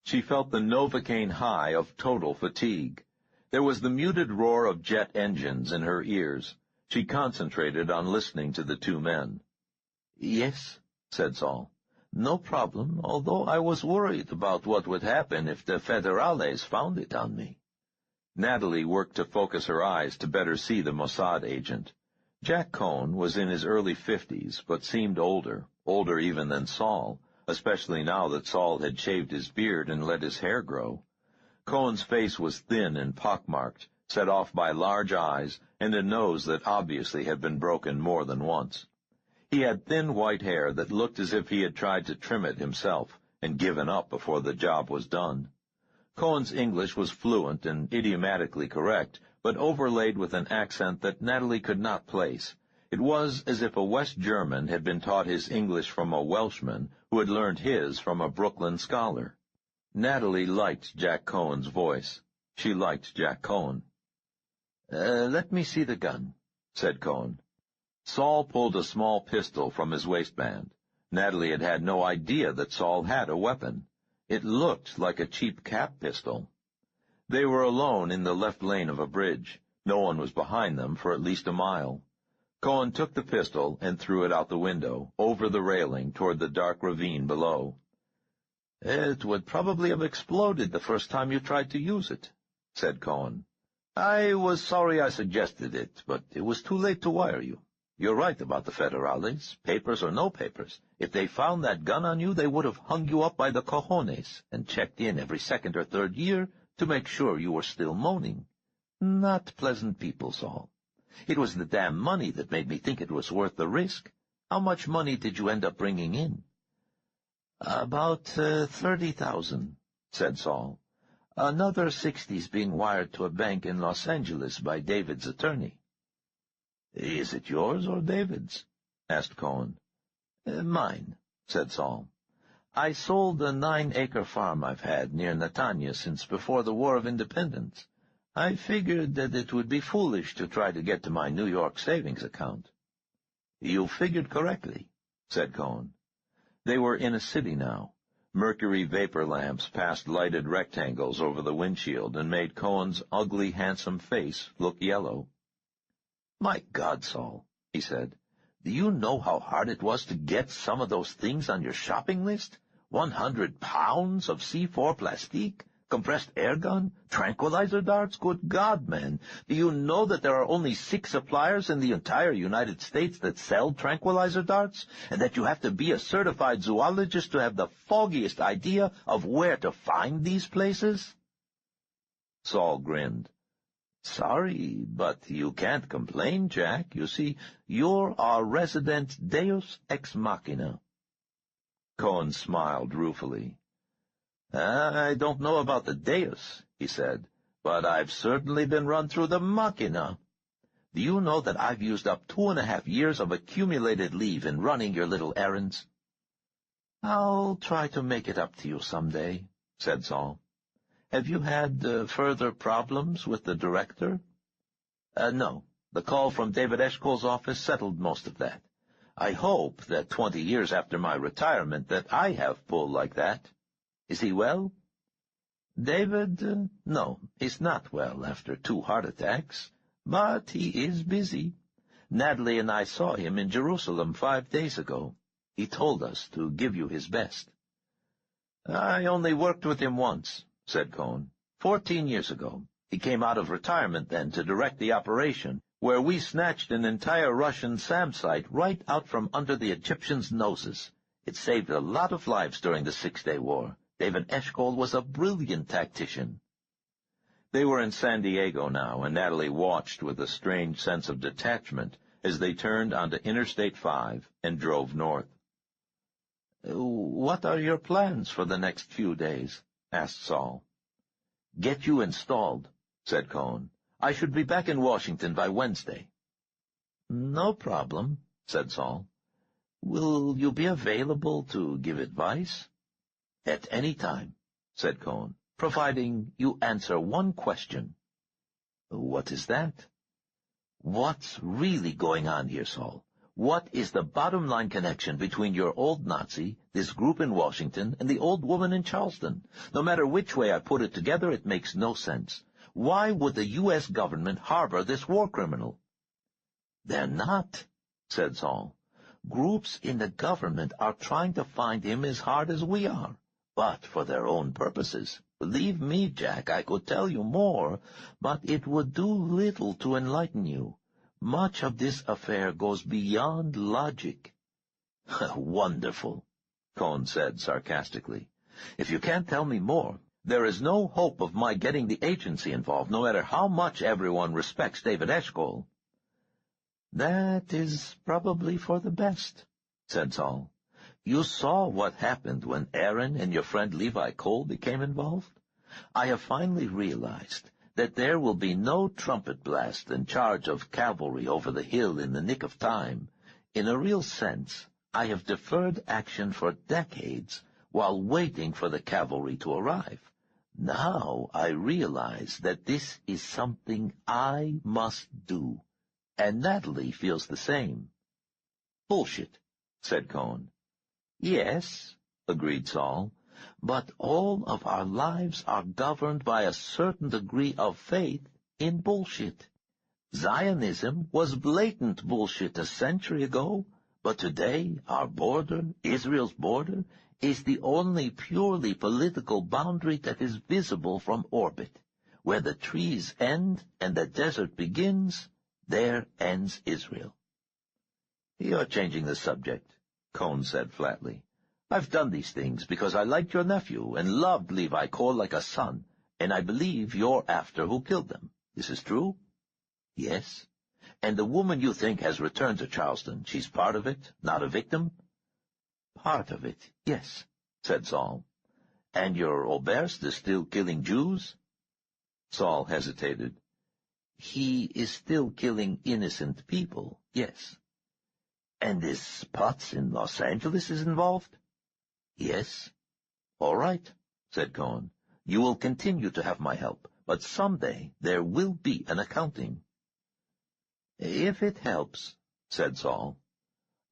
She felt the Novocaine high of total fatigue. There was the muted roar of jet engines in her ears. She concentrated on listening to the 2 men. "Yes," said Saul. "No problem, although I was worried about what would happen if the federales found it on me." Natalie worked to focus her eyes to better see the Mossad agent. Jack Cohn was in his early 50s, but seemed older even than Saul, especially now that Saul had shaved his beard and let his hair grow. Cohn's face was thin and pockmarked, set off by large eyes and a nose that obviously had been broken more than once. He had thin white hair that looked as if he had tried to trim it himself and given up before the job was done. Cohn's English was fluent and idiomatically correct, but overlaid with an accent that Natalie could not place. It was as if a West German had been taught his English from a Welshman who had learned his from a Brooklyn scholar. Natalie liked Jack Cohn's voice. She liked Jack Cohn. Let me see the gun," said Cohn. Saul pulled a small pistol from his waistband. Natalie had had no idea that Saul had a weapon. It looked like a cheap cap pistol. They were alone in the left lane of a bridge. No one was behind them for at least a mile. Cohen took the pistol and threw it out the window, over the railing, toward the dark ravine below. "It would probably have exploded the first time you tried to use it," said Cohen. "I was sorry I suggested it, but it was too late to wire you. You're right about the federales, papers or no papers. If they found that gun on you, they would have hung you up by the cojones and checked in every second or third year to make sure you were still moaning. Not pleasant people, Saul. It was the damn money that made me think it was worth the risk. How much money did you end up bringing in?" "About 30,000, said Saul. "Another 60's being wired to a bank in Los Angeles by David's attorney." "Is it yours or David's?" asked Cohen. "Mine," said Saul. "I sold a 9-acre farm I've had near Netanya since before the War of Independence. I figured that it would be foolish to try to get to my New York savings account." "You figured correctly," said Cohen. They were in a city now. Mercury vapor lamps passed lighted rectangles over the windshield and made Cohen's ugly, handsome face look yellow. "My God, Saul," he said, "do you know how hard it was to get some of those things on your shopping list? 100 pounds of C4 plastique, compressed air gun, tranquilizer darts? Good God, man, do you know that there are only 6 suppliers in the entire United States that sell tranquilizer darts, and that you have to be a certified zoologist to have the foggiest idea of where to find these places?" Saul grinned. "Sorry, but you can't complain, Jack. You see, you're our resident deus ex machina." Cohen smiled ruefully. "I don't know about the deus," he said, "but I've certainly been run through the machina. Do you know that I've used up 2.5 years of accumulated leave in running your little errands?" "I'll try to make it up to you someday," said Saul. "Have you had further problems with the director?" No. The call from David Eshkol's office settled most of that. I hope that 20 years after my retirement that I have pull like that. Is he well?" "David, no, he's not well after 2 heart attacks, but he is busy. Natalie and I saw him in Jerusalem 5 days ago. He told us to give you his best." "I only worked with him once," said Cohen. 14 years ago. He came out of retirement then to direct the operation, where we snatched an entire Russian SAM site right out from under the Egyptians' noses. It saved a lot of lives during the 6-Day War. David Eshkol was a brilliant tactician. They were in San Diego now, and Natalie watched with a strange sense of detachment as they turned onto Interstate 5 and drove north. "What are your plans for the next few days?" asked Saul. "Get you installed," said Cohen. "I should be back in Washington by Wednesday." "No problem," said Saul. "Will you be available to give advice?" "At any time," said Cohen, "providing you answer one question." "What is that?" "What's really going on here, Saul? What is the bottom-line connection between your old Nazi, this group in Washington, and the old woman in Charleston? No matter which way I put it together, it makes no sense. Why would the U.S. government harbor this war criminal?" "They're not," said Saul. "Groups in the government are trying to find him as hard as we are. but for their own purposes. Believe me, Jack, I could tell you more, but it would do little to enlighten you. Much of this affair goes beyond logic." "Wonderful," Cohn said sarcastically. "If you can't tell me more, there is no hope of my getting the agency involved, no matter how much everyone respects David Eshcole." "That is probably for the best," said Saul. "You saw what happened when Aaron and your friend Levi Cole became involved. I have finally realized that there will be no trumpet blast and charge of cavalry over the hill in the nick of time. In a real sense, I have deferred action for decades while waiting for the cavalry to arrive. Now I realize that this is something I must do, and Natalie feels the same." "Bullshit," said Cohn. "Yes," agreed Saul, "but all of our lives are governed by a certain degree of faith in bullshit. Zionism was blatant bullshit a century ago, but today our border, Israel's border, is the only purely political boundary that is visible from orbit. Where the trees end and the desert begins, there ends Israel." "You're changing the subject," Cohn said flatly. "I've done these things because I liked your nephew and loved Levi Cole like a son, and I believe you're after who killed them. This is true?" "Yes." "And the woman you think has returned to Charleston, she's part of it, not a victim?" "Part of it, yes," said Saul. "And your Oberst is still killing Jews?" Saul hesitated. "He is still killing innocent people, yes." "And this Potts in Los Angeles is involved?" "Yes." "All right," said Cohn. "You will continue to have my help, but someday there will be an accounting." "If it helps," said Saul.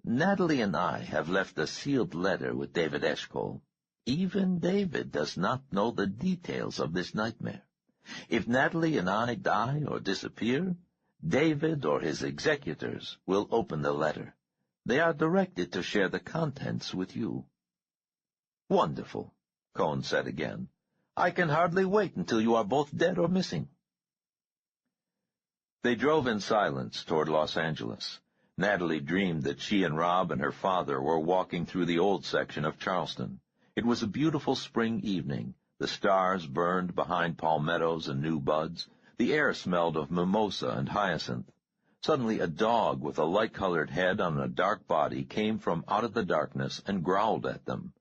"Natalie and I have left a sealed letter with David Eshcole. Even David does not know the details of this nightmare. If Natalie and I die or disappear, David or his executors will open the letter. They are directed to share the contents with you." "Wonderful," Cohn said again. "I can hardly wait until you are both dead or missing." They drove in silence toward Los Angeles. Natalie dreamed that she and Rob and her father were walking through the old section of Charleston. It was a beautiful spring evening. The stars burned behind palmettos and new buds. The air smelled of mimosa and hyacinth. Suddenly a dog with a light-colored head on a dark body came from out of the darkness and growled at them.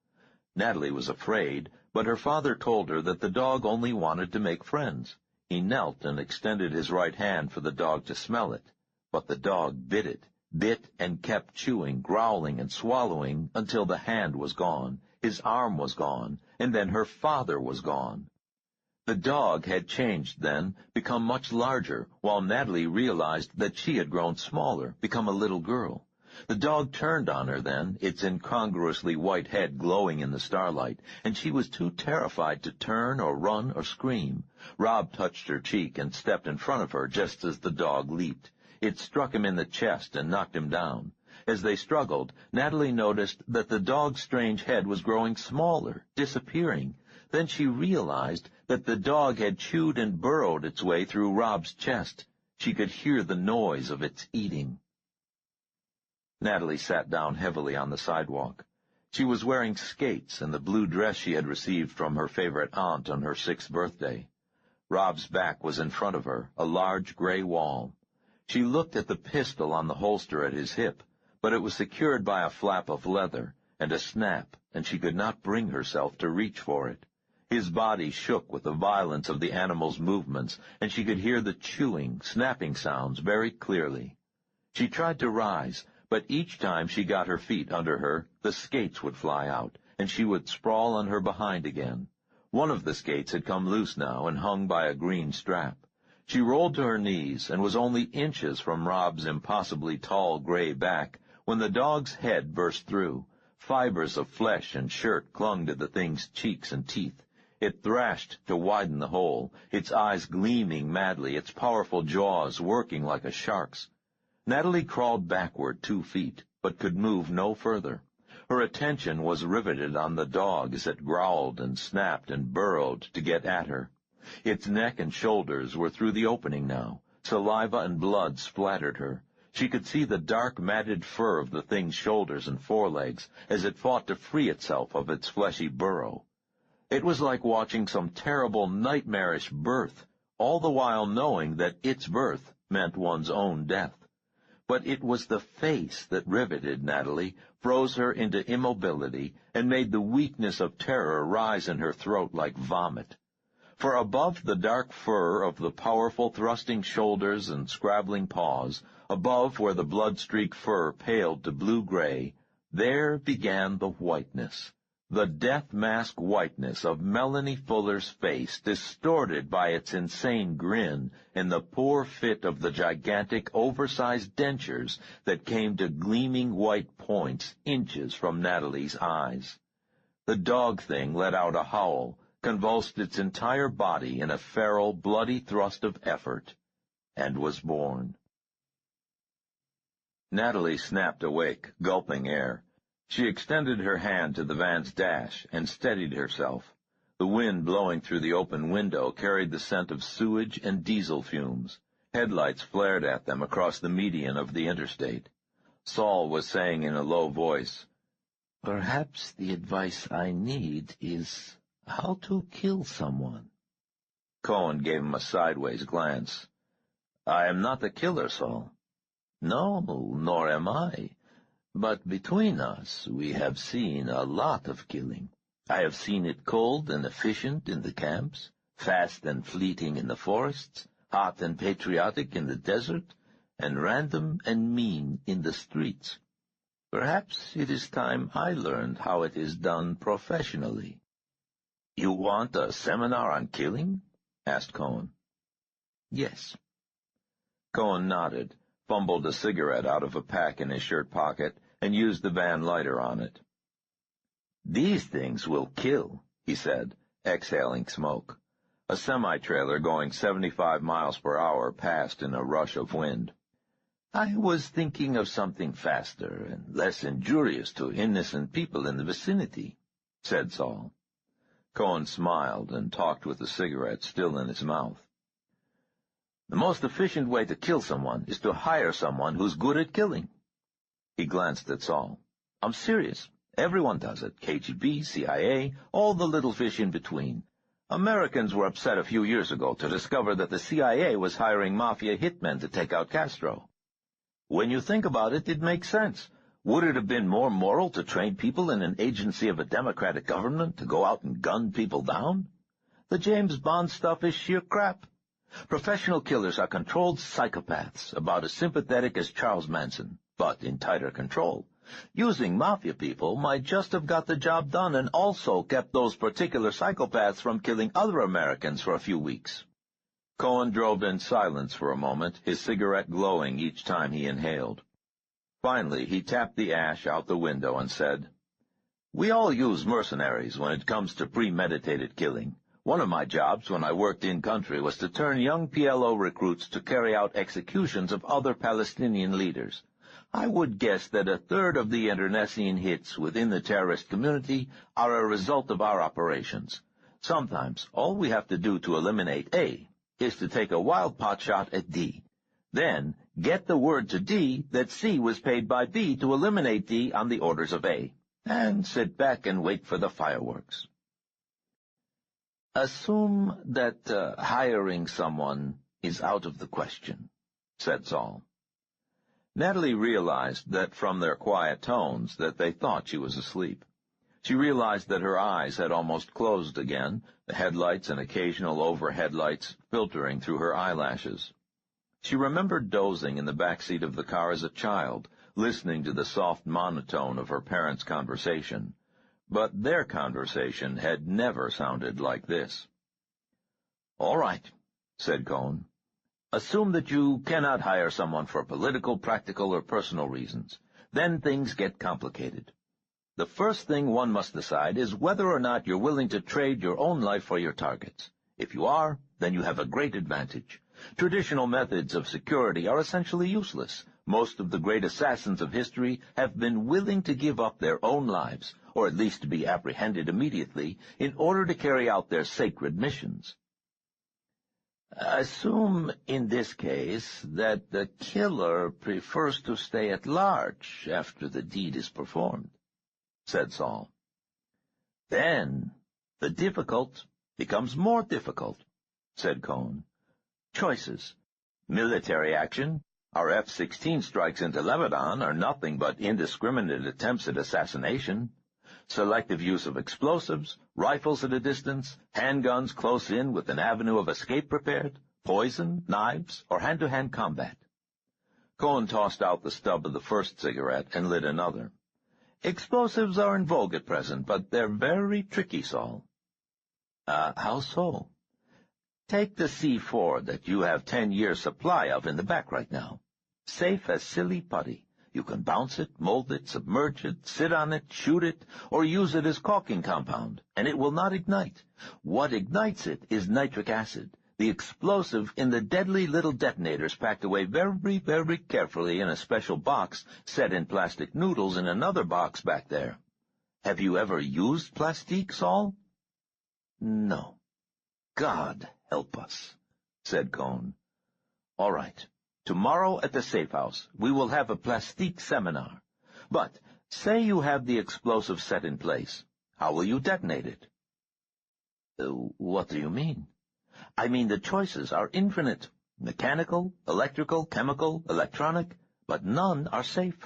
Natalie was afraid, but her father told her that the dog only wanted to make friends. He knelt and extended his right hand for the dog to smell it, but the dog bit and kept chewing, growling and swallowing until the hand was gone, his arm was gone, and then her father was gone. The dog had changed then, become much larger, while Natalie realized that she had grown smaller, become a little girl. The dog turned on her then, its incongruously white head glowing in the starlight, and she was too terrified to turn or run or scream. Rob touched her cheek and stepped in front of her just as the dog leaped. It struck him in the chest and knocked him down. As they struggled, Natalie noticed that the dog's strange head was growing smaller, disappearing. Then she realized that the dog had chewed and burrowed its way through Rob's chest. She could hear the noise of its eating. Natalie sat down heavily on the sidewalk. She was wearing skates and the blue dress she had received from her favorite aunt on her 6th birthday. Rob's back was in front of her, a large gray wall. She looked at the pistol on the holster at his hip, but it was secured by a flap of leather and a snap, and she could not bring herself to reach for it. His body shook with the violence of the animal's movements, and she could hear the chewing, snapping sounds very clearly. She tried to rise, but each time she got her feet under her, the skates would fly out, and she would sprawl on her behind again. One of the skates had come loose now and hung by a green strap. She rolled to her knees and was only inches from Rob's impossibly tall gray back when the dog's head burst through. Fibers of flesh and shirt clung to the thing's cheeks and teeth. It thrashed to widen the hole, its eyes gleaming madly, its powerful jaws working like a shark's. Natalie crawled backward 2 feet, but could move no further. Her attention was riveted on the dog as it growled and snapped and burrowed to get at her. Its neck and shoulders were through the opening now. Saliva and blood splattered her. She could see the dark, matted fur of the thing's shoulders and forelegs as it fought to free itself of its fleshy burrow. It was like watching some terrible, nightmarish birth, all the while knowing that its birth meant one's own death. But it was the face that riveted Natalie, froze her into immobility, and made the weakness of terror rise in her throat like vomit. For above the dark fur of the powerful thrusting shoulders and scrabbling paws, above where the blood-streaked fur paled to blue-gray, there began the whiteness. The death-mask whiteness of Melanie Fuller's face, distorted by its insane grin and the poor fit of the gigantic, oversized dentures that came to gleaming white points inches from Natalie's eyes. The dog thing let out a howl, convulsed its entire body in a feral, bloody thrust of effort, and was born. Natalie snapped awake, gulping air. She extended her hand to the van's dash and steadied herself. The wind blowing through the open window carried the scent of sewage and diesel fumes. Headlights flared at them across the median of the interstate. Saul was saying in a low voice, "Perhaps the advice I need is how to kill someone." Cohen gave him a sideways glance. "I am not the killer, Saul." "No, nor am I. But between us, we have seen a lot of killing. I have seen it cold and efficient in the camps, fast and fleeting in the forests, hot and patriotic in the desert, and random and mean in the streets. Perhaps it is time I learned how it is done professionally." "You want a seminar on killing?" asked Cohen. "Yes." Cohen nodded, fumbled a cigarette out of a pack in his shirt pocket, and used the van lighter on it. "These things will kill," he said, exhaling smoke. A semi-trailer going 75 miles per hour passed in a rush of wind. "I was thinking of something faster and less injurious to innocent people in the vicinity," said Saul. Cohen smiled and talked with the cigarette still in his mouth. "The most efficient way to kill someone is to hire someone who's good at killing." He glanced at Saul. "I'm serious. Everyone does it. KGB, CIA, all the little fish in between. Americans were upset a few years ago to discover that the CIA was hiring mafia hitmen to take out Castro. When you think about it, it makes sense. Would it have been more moral to train people in an agency of a democratic government to go out and gun people down? The James Bond stuff is sheer crap. Professional killers are controlled psychopaths, about as sympathetic as Charles Manson, but in tighter control. Using mafia people might just have got the job done and also kept those particular psychopaths from killing other Americans for a few weeks." Cohen drove in silence for a moment, his cigarette glowing each time he inhaled. Finally, he tapped the ash out the window and said, "We all use mercenaries when it comes to premeditated killing. One of my jobs when I worked in-country was to turn young PLO recruits to carry out executions of other Palestinian leaders. I would guess that a third of the internecine hits within the terrorist community are a result of our operations. Sometimes all we have to do to eliminate A is to take a wild pot shot at D. Then get the word to D that C was paid by B to eliminate D on the orders of A, and sit back and wait for the fireworks." "Assume that hiring someone is out of the question," said Saul. Natalie realized that from their quiet tones that they thought she was asleep. She realized that her eyes had almost closed again, the headlights and occasional overhead lights filtering through her eyelashes. She remembered dozing in the back seat of the car as a child, listening to the soft monotone of her parents' conversation. But their conversation had never sounded like this. "All right," said Cohen. "Assume that you cannot hire someone for political, practical, or personal reasons. Then things get complicated. The first thing one must decide is whether or not you're willing to trade your own life for your targets. If you are, then you have a great advantage. Traditional methods of security are essentially useless. Most of the great assassins of history have been willing to give up their own lives, or at least to be apprehended immediately, in order to carry out their sacred missions. Assume, in this case, that the killer prefers to stay at large after the deed is performed, said Saul. Then the difficult becomes more difficult, said Cohn. Choices. Military action. Our F-16 strikes into Lebanon are nothing but indiscriminate attempts at assassination. Selective use of explosives, rifles at a distance, handguns close in with an avenue of escape prepared, poison, knives, or hand-to-hand combat. Cohen tossed out the stub of the first cigarette and lit another. Explosives are in vogue at present, but they're very tricky, Saul. How so? Take the C4 that you have 10 years' supply of in the back right now. Safe as silly putty. You can bounce it, mold it, submerge it, sit on it, shoot it, or use it as caulking compound, and it will not ignite. What ignites it is nitric acid, the explosive in the deadly little detonators packed away very, very carefully in a special box set in plastic noodles in another box back there. Have you ever used plastique, Saul? No. God help us, said Cohn. All right. Tomorrow at the safe house, we will have a plastique seminar. But say you have the explosive set in place. How will you detonate it? What do you mean? I mean the choices are infinite. Mechanical, electrical, chemical, electronic, but none are safe.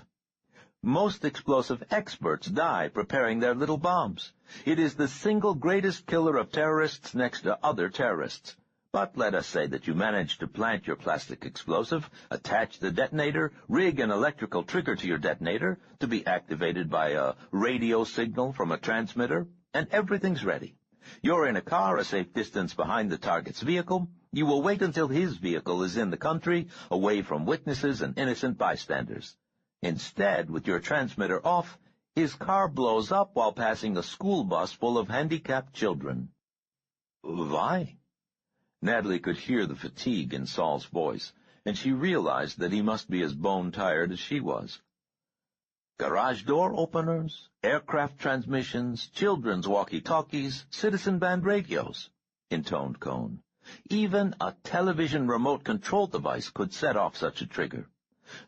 Most explosive experts die preparing their little bombs. It is the single greatest killer of terrorists next to other terrorists. But let us say that you manage to plant your plastic explosive, attach the detonator, rig an electrical trigger to your detonator to be activated by a radio signal from a transmitter, and everything's ready. You're in a car a safe distance behind the target's vehicle. You will wait until his vehicle is in the country, away from witnesses and innocent bystanders. Instead, with your transmitter off, his car blows up while passing a school bus full of handicapped children. Why? Natalie could hear the fatigue in Saul's voice, and she realized that he must be as bone-tired as she was. Garage door openers, aircraft transmissions, children's walkie-talkies, citizen band radios, intoned Cohn. Even a television remote control device could set off such a trigger.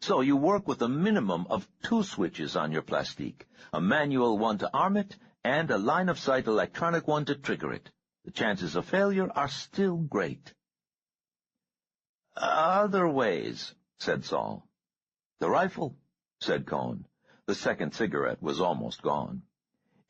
So you work with a minimum of 2 switches on your plastique, a manual one to arm it, and a line-of-sight electronic one to trigger it. The chances of failure are still great. Other ways, said Saul. The rifle, said Cohn. The second cigarette was almost gone.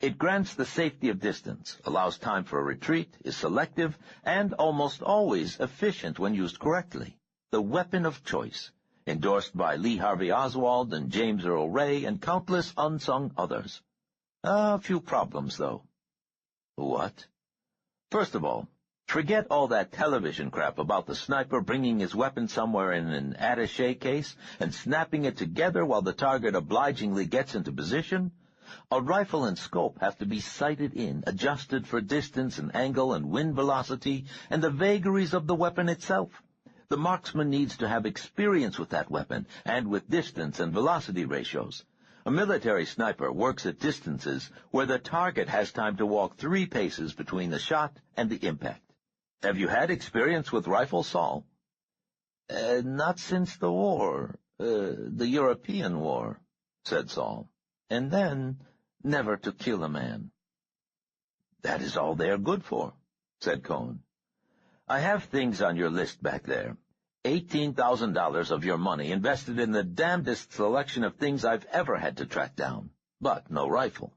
It grants the safety of distance, allows time for a retreat, is selective, and almost always efficient when used correctly. The weapon of choice, endorsed by Lee Harvey Oswald and James Earl Ray and countless unsung others. A few problems, though. What? First of all, forget all that television crap about the sniper bringing his weapon somewhere in an attaché case and snapping it together while the target obligingly gets into position. A rifle and scope have to be sighted in, adjusted for distance and angle and wind velocity, and the vagaries of the weapon itself. The marksman needs to have experience with that weapon and with distance and velocity ratios. A military sniper works at distances where the target has time to walk 3 paces between the shot and the impact. Have you had experience with rifles, Saul? Not since the war, the European war, said Saul. And then, never to kill a man. That is all they are good for, said Cohn. I have things on your list back there. $18,000 of your money invested in the damnedest selection of things I've ever had to track down, but no rifle.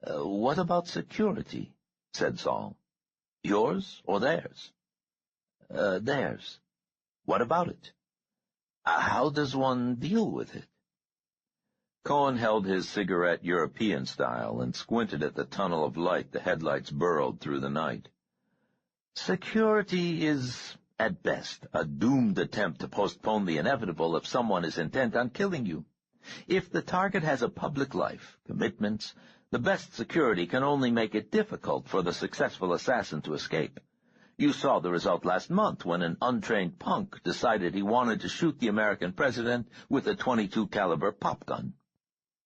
What about security? Said Saul. Yours or theirs? Theirs. What about it? How does one deal with it? Cohen held his cigarette European style and squinted at the tunnel of light the headlights burrowed through the night. Security is, at best, a doomed attempt to postpone the inevitable if someone is intent on killing you. If the target has a public life, commitments, the best security can only make it difficult for the successful assassin to escape. You saw the result last month when an untrained punk decided he wanted to shoot the American president with a .22 caliber pop gun.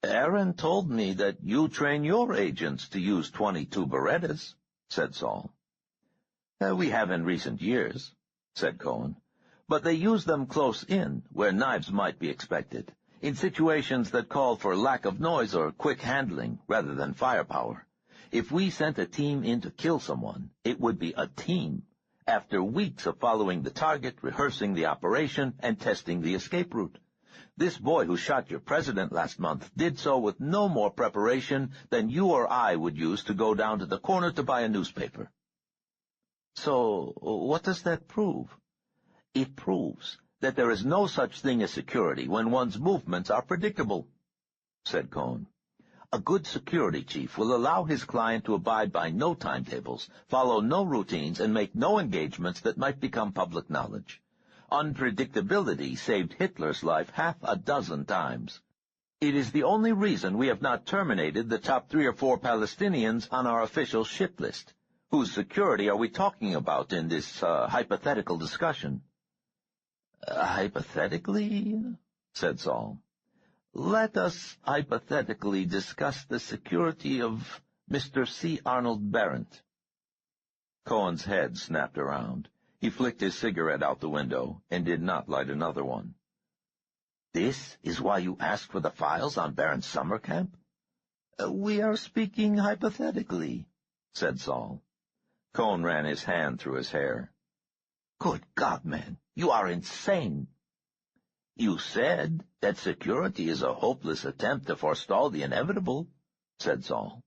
Aaron told me that you train your agents to use .22 Berettas, said Saul. We have in recent years, said Cohen, but they use them close in, where knives might be expected, in situations that call for lack of noise or quick handling rather than firepower. If we sent a team in to kill someone, it would be a team, after weeks of following the target, rehearsing the operation, and testing the escape route. This boy who shot your president last month did so with no more preparation than you or I would use to go down to the corner to buy a newspaper. So, what does that prove? It proves that there is no such thing as security when one's movements are predictable, said Cohn. A good security chief will allow his client to abide by no timetables, follow no routines, and make no engagements that might become public knowledge. Unpredictability saved Hitler's life half a dozen times. It is the only reason we have not terminated the top 3 or 4 Palestinians on our official ship list. Whose security are we talking about in this hypothetical discussion? Hypothetically, said Saul. Let us hypothetically discuss the security of Mr. C. Arnold Barrent. Cohen's head snapped around. He flicked his cigarette out the window and did not light another one. This is why you asked for the files on Barrent's summer camp? We are speaking hypothetically, said Saul. Cohen ran his hand through his hair. Good God, man, you are insane. You said that security is a hopeless attempt to forestall the inevitable, said Saul.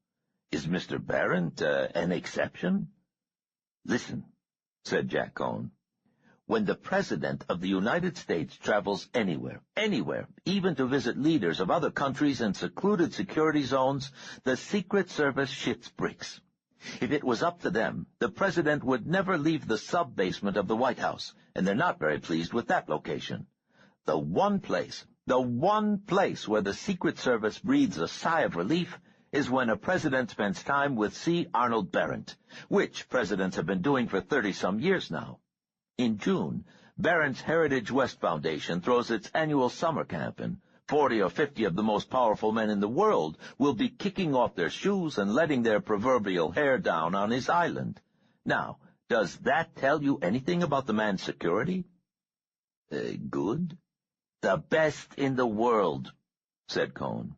Is Mr. Barrent an exception? Listen, said Jack Cohen. When the President of the United States travels anywhere, even to visit leaders of other countries in secluded security zones, the Secret Service shits bricks. If it was up to them, the President would never leave the sub-basement of the White House, and they're not very pleased with that location. The one place where the Secret Service breathes a sigh of relief is when a president spends time with C. Arnold Barrent, which presidents have been doing for 30-some years now. In June, Barrent's Heritage West Foundation throws its annual summer camp, and 40 or 50 of the most powerful men in the world will be kicking off their shoes and letting their proverbial hair down on his island. Now, does that tell you anything about the man's security? Good. The best in the world, said Cohen.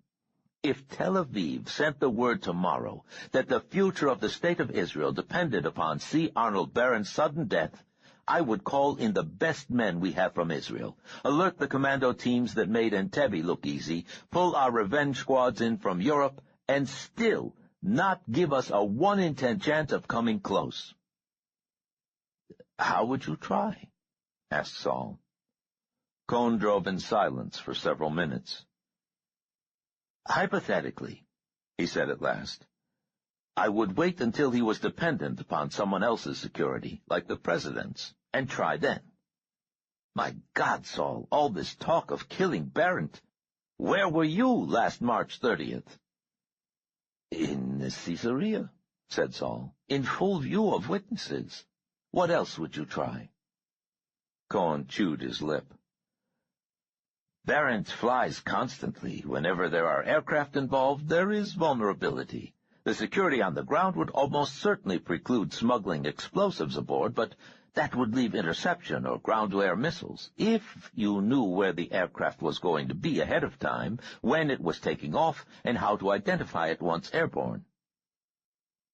If Tel Aviv sent the word tomorrow that the future of the State of Israel depended upon C. Arnold Barrent's sudden death, I would call in the best men we have from Israel, alert the commando teams that made Entebbe look easy, pull our revenge squads in from Europe, and still not give us a 1 in 10 chance of coming close. How would you try? Asked Saul. Cohn drove in silence for several minutes. Hypothetically, he said at last, I would wait until he was dependent upon someone else's security, like the president's, and try then. My God, Saul, all this talk of killing Barrent. Where were you last March 30th? In Caesarea, said Saul, in full view of witnesses. What else would you try? Cohen chewed his lip. Barrent flies constantly. Whenever there are aircraft involved, there is vulnerability. The security on the ground would almost certainly preclude smuggling explosives aboard, but that would leave interception or ground-to-air missiles. If you knew where the aircraft was going to be ahead of time, when it was taking off, and how to identify it once airborne.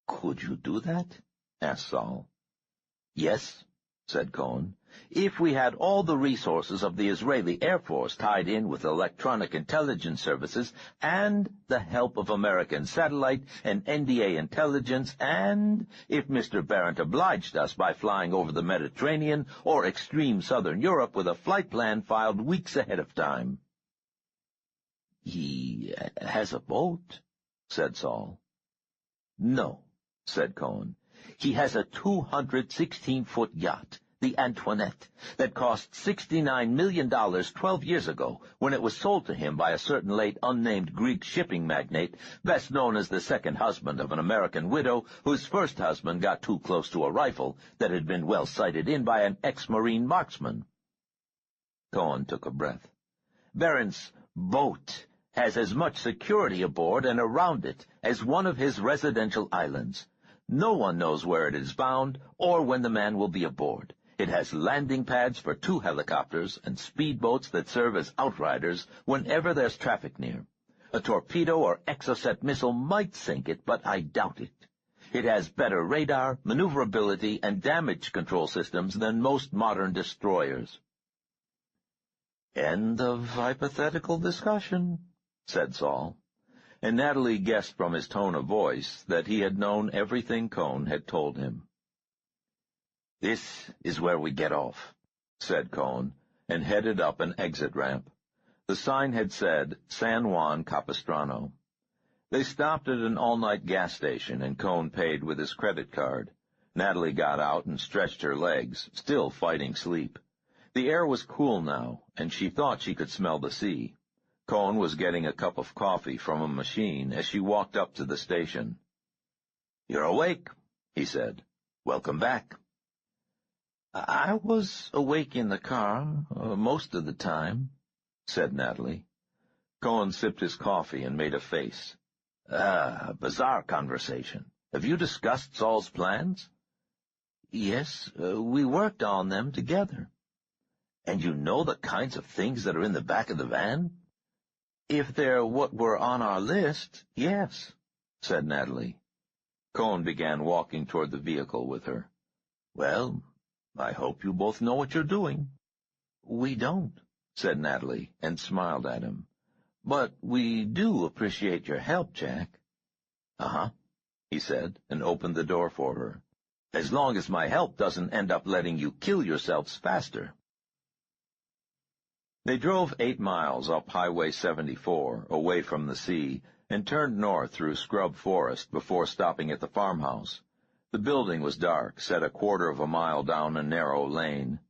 Could you do that? Asked Saul. Yes, said Cohen. If we had all the resources of the Israeli Air Force tied in with electronic intelligence services and the help of American satellite and NDA intelligence, and if Mr. Barrent obliged us by flying over the Mediterranean or extreme southern Europe with a flight plan filed weeks ahead of time. He has a boat, said Saul. No, said Cohen. He has a 216-foot yacht. the Antoinette, that cost $69 million 12 years ago when it was sold to him by a certain late unnamed Greek shipping magnate, best known as the second husband of an American widow whose first husband got too close to a rifle that had been well sighted in by an ex-Marine marksman. Cohen took a breath. Barron's boat has as much security aboard and around it as one of his residential islands. No one knows where it is bound or when the man will be aboard. It has landing pads for 2 helicopters and speedboats that serve as outriders whenever there's traffic near. A torpedo or Exocet missile might sink it, but I doubt it. It has better radar, maneuverability, and damage control systems than most modern destroyers. "End of hypothetical discussion," said Saul, and Natalie guessed from his tone of voice that he had known everything Cohn had told him. "This is where we get off," said Cohn, and headed up an exit ramp. The sign had said San Juan Capistrano. They stopped at an all-night gas station, and Cohn paid with his credit card. Natalie got out and stretched her legs, still fighting sleep. The air was cool now, and she thought she could smell the sea. Cohn was getting a cup of coffee from a machine as she walked up to the station. "You're awake," he said. "Welcome back." "I was awake in the car, most of the time," said Natalie. Cohen sipped his coffee and made a face. Bizarre conversation. Have you discussed Saul's plans?" "Yes, we worked on them together." "And you know the kinds of things that are in the back of the van?" "If they're what were on our list, yes," said Natalie. Cohen began walking toward the vehicle with her. "Well, I hope you both know what you're doing." "We don't," said Natalie, and smiled at him. "But we do appreciate your help, Jack." "Uh-huh," he said, and opened the door for her. "As long as my help doesn't end up letting you kill yourselves faster." They drove 8 miles up Highway 74, away from the sea, and turned north through scrub forest before stopping at the farmhouse. The building was dark, set a 1/4 of a mile down a narrow lane.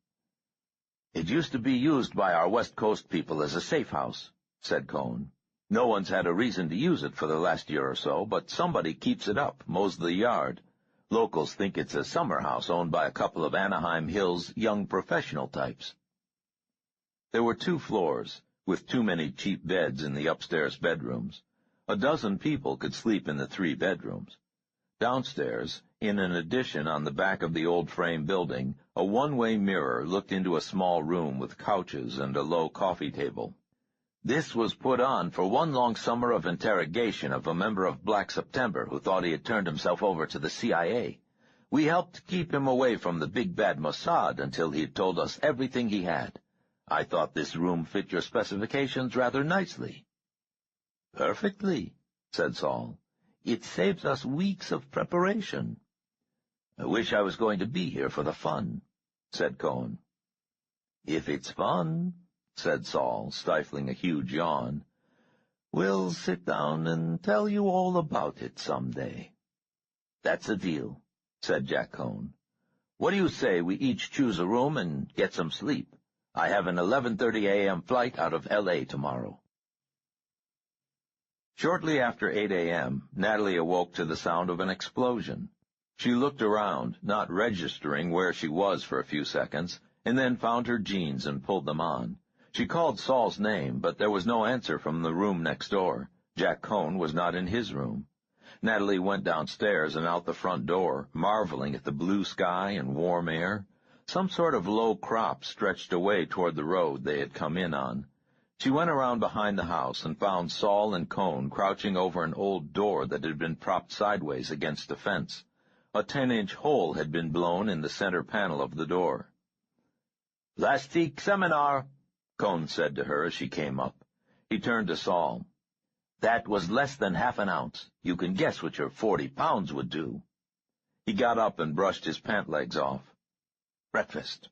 "It used to be used by our West Coast people as a safe house," said Cohn. "No one's had a reason to use it for the last year or so, but somebody keeps it up, mows the yard. Locals think it's a summer house owned by a couple of Anaheim Hills young professional types." There were 2 floors, with too many cheap beds in the upstairs bedrooms. A dozen people could sleep in the 3 bedrooms. Downstairs, in an addition on the back of the old frame building, a one-way mirror looked into a small room with couches and a low coffee table. "This was put on for one long summer of interrogation of a member of Black September who thought he had turned himself over to the CIA. We helped keep him away from the big bad Mossad until he had told us everything he had. I thought this room fit your specifications rather nicely." "Perfectly," said Saul. "It saves us weeks of preparation." "I wish I was going to be here for the fun," said Cohen. "If it's fun," said Saul, stifling a huge yawn, "we'll sit down and tell you all about it some day." "That's a deal," said Jack Cohen. "What do you say we each choose a room and get some sleep? I have an 11:30 a.m. flight out of L.A. tomorrow." Shortly after 8 a.m., Natalie awoke to the sound of an explosion. She looked around, not registering where she was for a few seconds, and then found her jeans and pulled them on. She called Saul's name, but there was no answer from the room next door. Jack Cohn was not in his room. Natalie went downstairs and out the front door, marveling at the blue sky and warm air. Some sort of low crop stretched away toward the road they had come in on. She went around behind the house and found Saul and Cohn crouching over an old door that had been propped sideways against the fence. A 10-inch hole had been blown in the center panel of the door. "Plastique seminar," Cohn said to her as she came up. He turned to Saul. "That was less than half an ounce. You can guess what your 40 pounds would do." He got up and brushed his pant legs off. "Breakfast."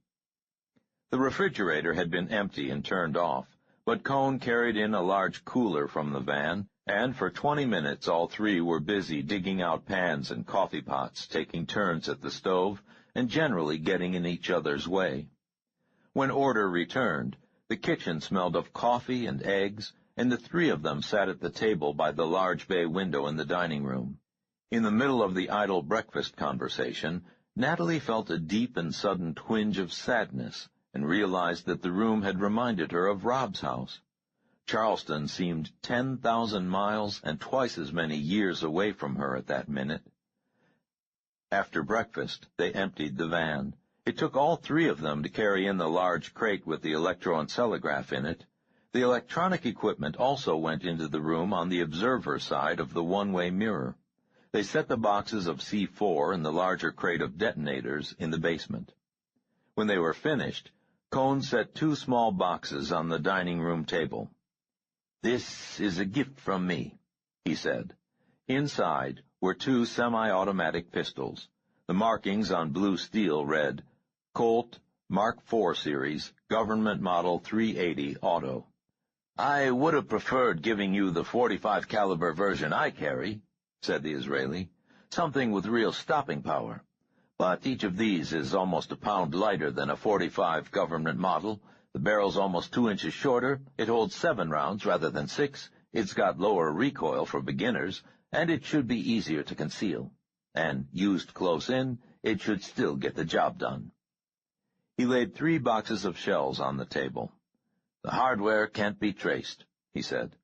The refrigerator had been empty and turned off, but Cohn carried in a large cooler from the van, and for 20 minutes all 3 were busy digging out pans and coffee pots, taking turns at the stove, and generally getting in each other's way. When order returned, the kitchen smelled of coffee and eggs, and the three of them sat at the table by the large bay window in the dining room. In the middle of the idle breakfast conversation, Natalie felt a deep and sudden twinge of sadness and realized that the room had reminded her of Rob's house. Charleston seemed 10,000 miles and twice as many years away from her at that minute. After breakfast, they emptied the van. It took all three of them to carry in the large crate with the electroencephalograph in it. The electronic equipment also went into the room on the observer side of the one-way mirror. They set the boxes of C4 and the larger crate of detonators in the basement. When they were finished, Cone set two small boxes on the dining room table. "This is a gift from me," he said. Inside were two semi-automatic pistols. The markings on blue steel read, Colt Mark IV Series, Government Model 380 Auto. "I would have preferred giving you the .45 caliber version I carry," said the Israeli, "something with real stopping power. But each of these is almost a pound lighter than a .45 government model. The barrel's almost 2 inches shorter, it holds 7 rounds rather than 6, it's got lower recoil for beginners, and it should be easier to conceal. And used close in, it should still get the job done." He laid 3 boxes of shells on the table. "The hardware can't be traced," he said.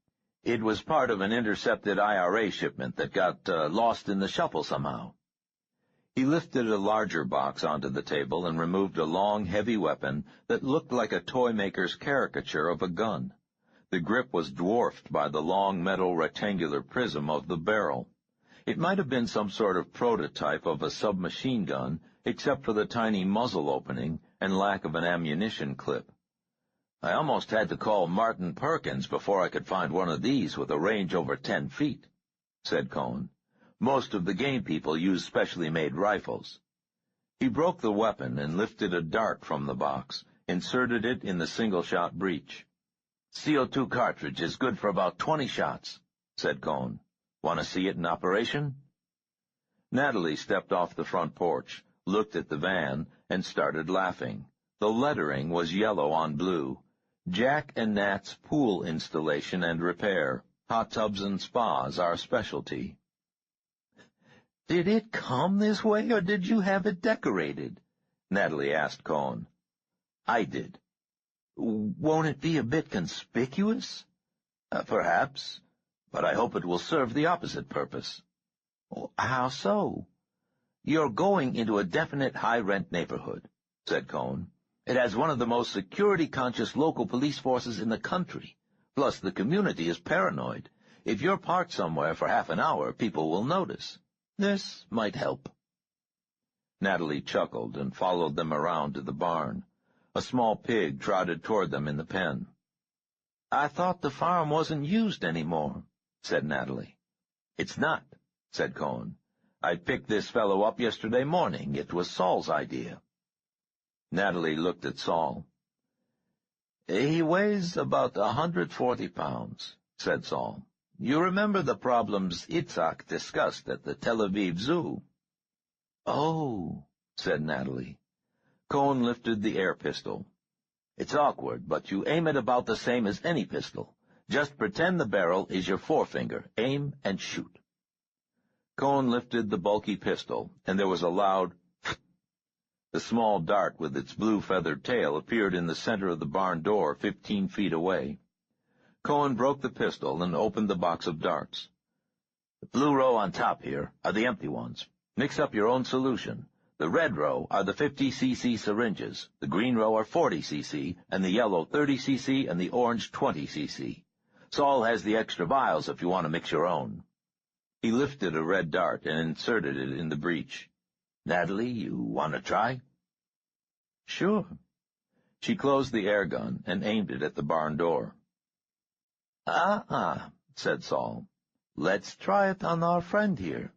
"It was part of an intercepted IRA shipment that got lost in the shuffle somehow." He lifted a larger box onto the table and removed a long, heavy weapon that looked like a toy maker's caricature of a gun. The grip was dwarfed by the long metal rectangular prism of the barrel. It might have been some sort of prototype of a submachine gun, except for the tiny muzzle opening and lack of an ammunition clip. "I almost had to call Martin Perkins before I could find one of these with a range over 10 feet, said Cone. "Most of the game people use specially made rifles." He broke the weapon and lifted a dart from the box, inserted it in the single-shot breech. "CO2 cartridge is good for about 20 shots, said Cone. "Want to see it in operation?" Natalie stepped off the front porch, looked at the van, and started laughing. The lettering was yellow on blue. Jack and Nat's Pool Installation and Repair. Hot tubs and spas, our specialty. "Did it come this way, or did you have it decorated?" Natalie asked Cone. "I did." "Won't it be a bit conspicuous?" "Perhaps, but I hope it will serve the opposite purpose." "How so?" "You're going into a definite high-rent neighborhood," said Cone. "It has one of the most security-conscious local police forces in the country. Plus, the community is paranoid. If you're parked somewhere for half an hour, people will notice. This might help." Natalie chuckled and followed them around to the barn. A small pig trotted toward them in the pen. "I thought the farm wasn't used anymore," said Natalie. "It's not," said Cone. "I picked this fellow up yesterday morning. It was Saul's idea." Natalie looked at Saul. "He weighs about 140 pounds, said Saul. "You remember the problems Itzhak discussed at the Tel Aviv Zoo?" "Oh," said Natalie. Cone lifted the air pistol. "It's awkward, but you aim it about the same as any pistol. Just pretend the barrel is your forefinger. Aim and shoot." Cone lifted the bulky pistol, and there was a loud The small dart with its blue feathered tail appeared in the center of the barn door 15 feet away. Cone broke the pistol and opened the box of darts. "The blue row on top here are the empty ones. Mix up your own solution. The red row are the 50 cc syringes, the green row are 40 cc, and the yellow 30 cc, and the orange 20 cc. Saul has the extra vials if you want to mix your own." He lifted a red dart and inserted it in the breech. "Natalie, you want to try?" "Sure." She closed the air gun and aimed it at the barn door. Said Saul. "Let's try it on our friend here."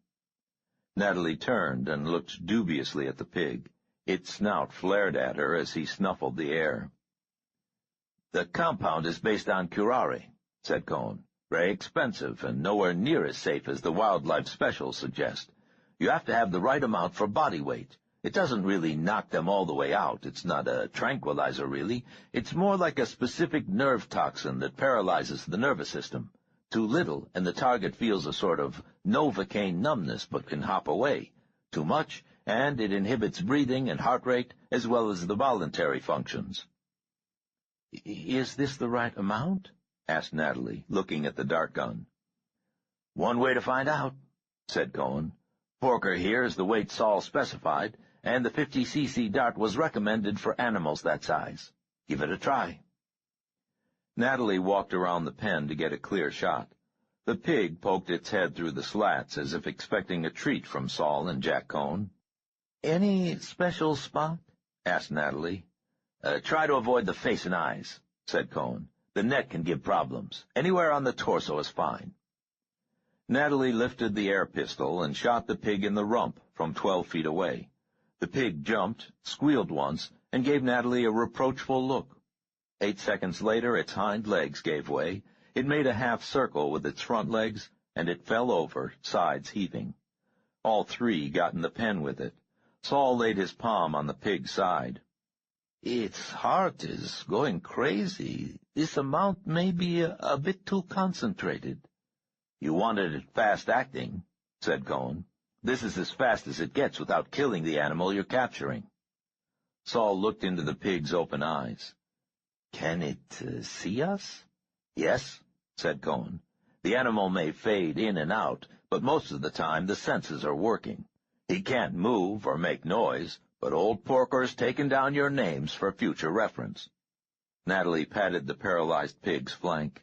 Natalie turned and looked dubiously at the pig. Its snout flared at her as he snuffled the air. "The compound is based on curare," said Cone. "Very expensive and nowhere near as safe as the wildlife specials suggest. You have to have the right amount for body weight. It doesn't really knock them all the way out. It's not a tranquilizer, really. It's more like a specific nerve toxin that paralyzes the nervous system. Too little, and the target feels a sort of Novocaine numbness but can hop away. Too much, and it inhibits breathing and heart rate, as well as the voluntary functions. Is this the right amount? Asked Natalie, looking at the dart gun. One way to find out, said Cohen. Porker here is the weight Saul specified, and the 50cc dart was recommended for animals that size. Give it a try. Natalie walked around the pen to get a clear shot. The pig poked its head through the slats as if expecting a treat from Saul and Jack Cohen. Any special spot? Asked Natalie. Try to avoid the face and eyes, said Cohen. The neck can give problems. Anywhere on the torso is fine. Natalie lifted the air pistol and shot the pig in the rump from 12 feet away. The pig jumped, squealed once, and gave Natalie a reproachful look. 8 seconds later, its hind legs gave way. It made a half circle with its front legs, and it fell over, sides heaving. All three got in the pen with it. Saul laid his palm on the pig's side. Its heart is going crazy. This amount may be a bit too concentrated. You wanted it fast-acting, said Cohen. This is as fast as it gets without killing the animal you're capturing. Saul looked into the pig's open eyes. Can it see us? Yes, said Cohen. The animal may fade in and out, but most of the time the senses are working. He can't move or make noise, but old Porker's taken down your names for future reference. Natalie patted the paralyzed pig's flank.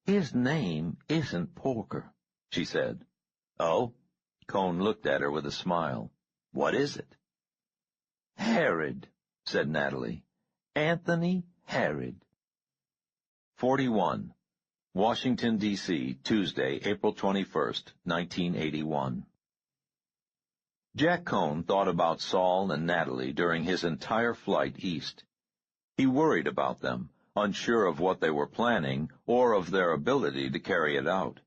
His name isn't Porker, she said. Oh? Cohen looked at her with a smile. What is it? Herod, said Natalie. Anthony Herod. 41. Washington, D.C., Tuesday, April 21st, 1981. Jack Cohen thought about Saul and Natalie during his entire flight east. He worried about them, unsure of what they were planning or of their ability to carry it out.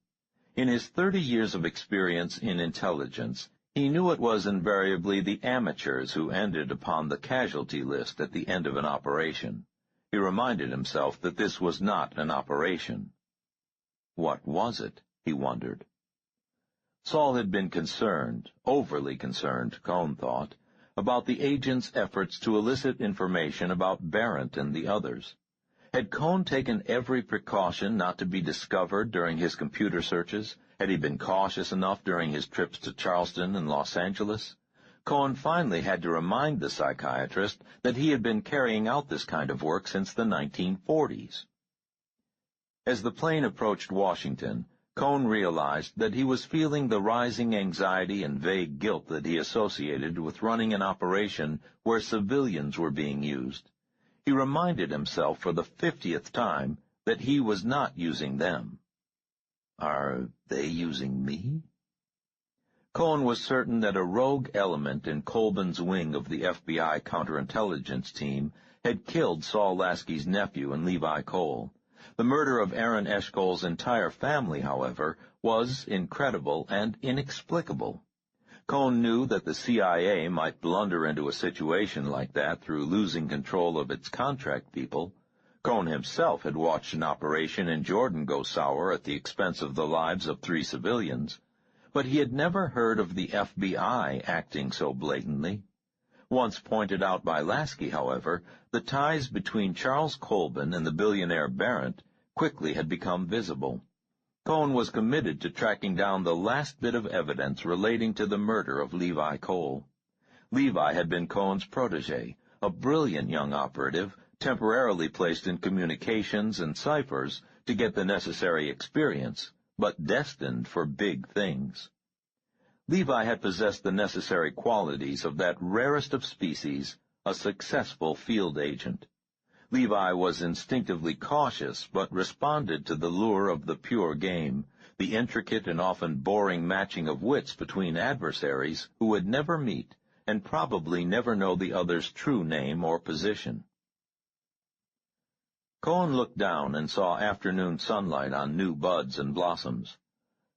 In his 30 years of experience in intelligence, he knew it was invariably the amateurs who ended upon the casualty list at the end of an operation. He reminded himself that this was not an operation. What was it, he wondered. Saul had been concerned, overly concerned, Cohen thought, about the agent's efforts to elicit information about Barrett and the others. Had Cohen taken every precaution not to be discovered during his computer searches? Had he been cautious enough during his trips to Charleston and Los Angeles? Cohen finally had to remind the psychiatrist that he had been carrying out this kind of work since the 1940s. As the plane approached Washington, Cohen realized that he was feeling the rising anxiety and vague guilt that he associated with running an operation where civilians were being used. He reminded himself for the 50th time that he was not using them. Are they using me? Cohen was certain that a rogue element in Colbin's wing of the FBI counterintelligence team had killed Saul Lasky's nephew and Levi Cole. The murder of Aaron Eshkol's entire family, however, was incredible and inexplicable. Cohen knew that the CIA might blunder into a situation like that through losing control of its contract people. Cohen himself had watched an operation in Jordan go sour at the expense of the lives of 3 civilians, but he had never heard of the FBI acting so blatantly. Once pointed out by Lasky, however, the ties between Charles Colbin and the billionaire Barrett quickly had become visible. Cohen was committed to tracking down the last bit of evidence relating to the murder of Levi Cole. Levi had been Cohen's protege, a brilliant young operative, temporarily placed in communications and ciphers to get the necessary experience, but destined for big things. Levi had possessed the necessary qualities of that rarest of species, a successful field agent. Levi was instinctively cautious, but responded to the lure of the pure game, the intricate and often boring matching of wits between adversaries who would never meet and probably never know the other's true name or position. Cohen looked down and saw afternoon sunlight on new buds and blossoms.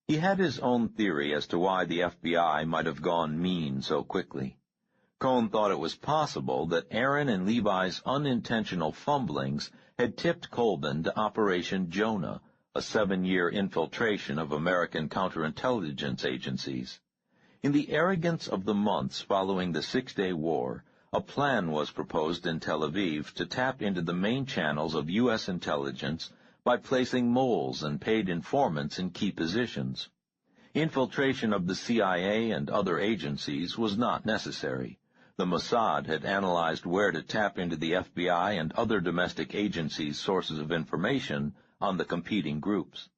He had his own theory as to why the FBI might have gone mean so quickly. Cohn thought it was possible that Aaron and Levi's unintentional fumblings had tipped Colburn to Operation Jonah, a 7-year infiltration of American counterintelligence agencies. In the arrogance of the months following the Six-Day War, a plan was proposed in Tel Aviv to tap into the main channels of U.S. intelligence by placing moles and paid informants in key positions. Infiltration of the CIA and other agencies was not necessary. The Mossad had analyzed where to tap into the FBI and other domestic agencies' sources of information on the competing groups.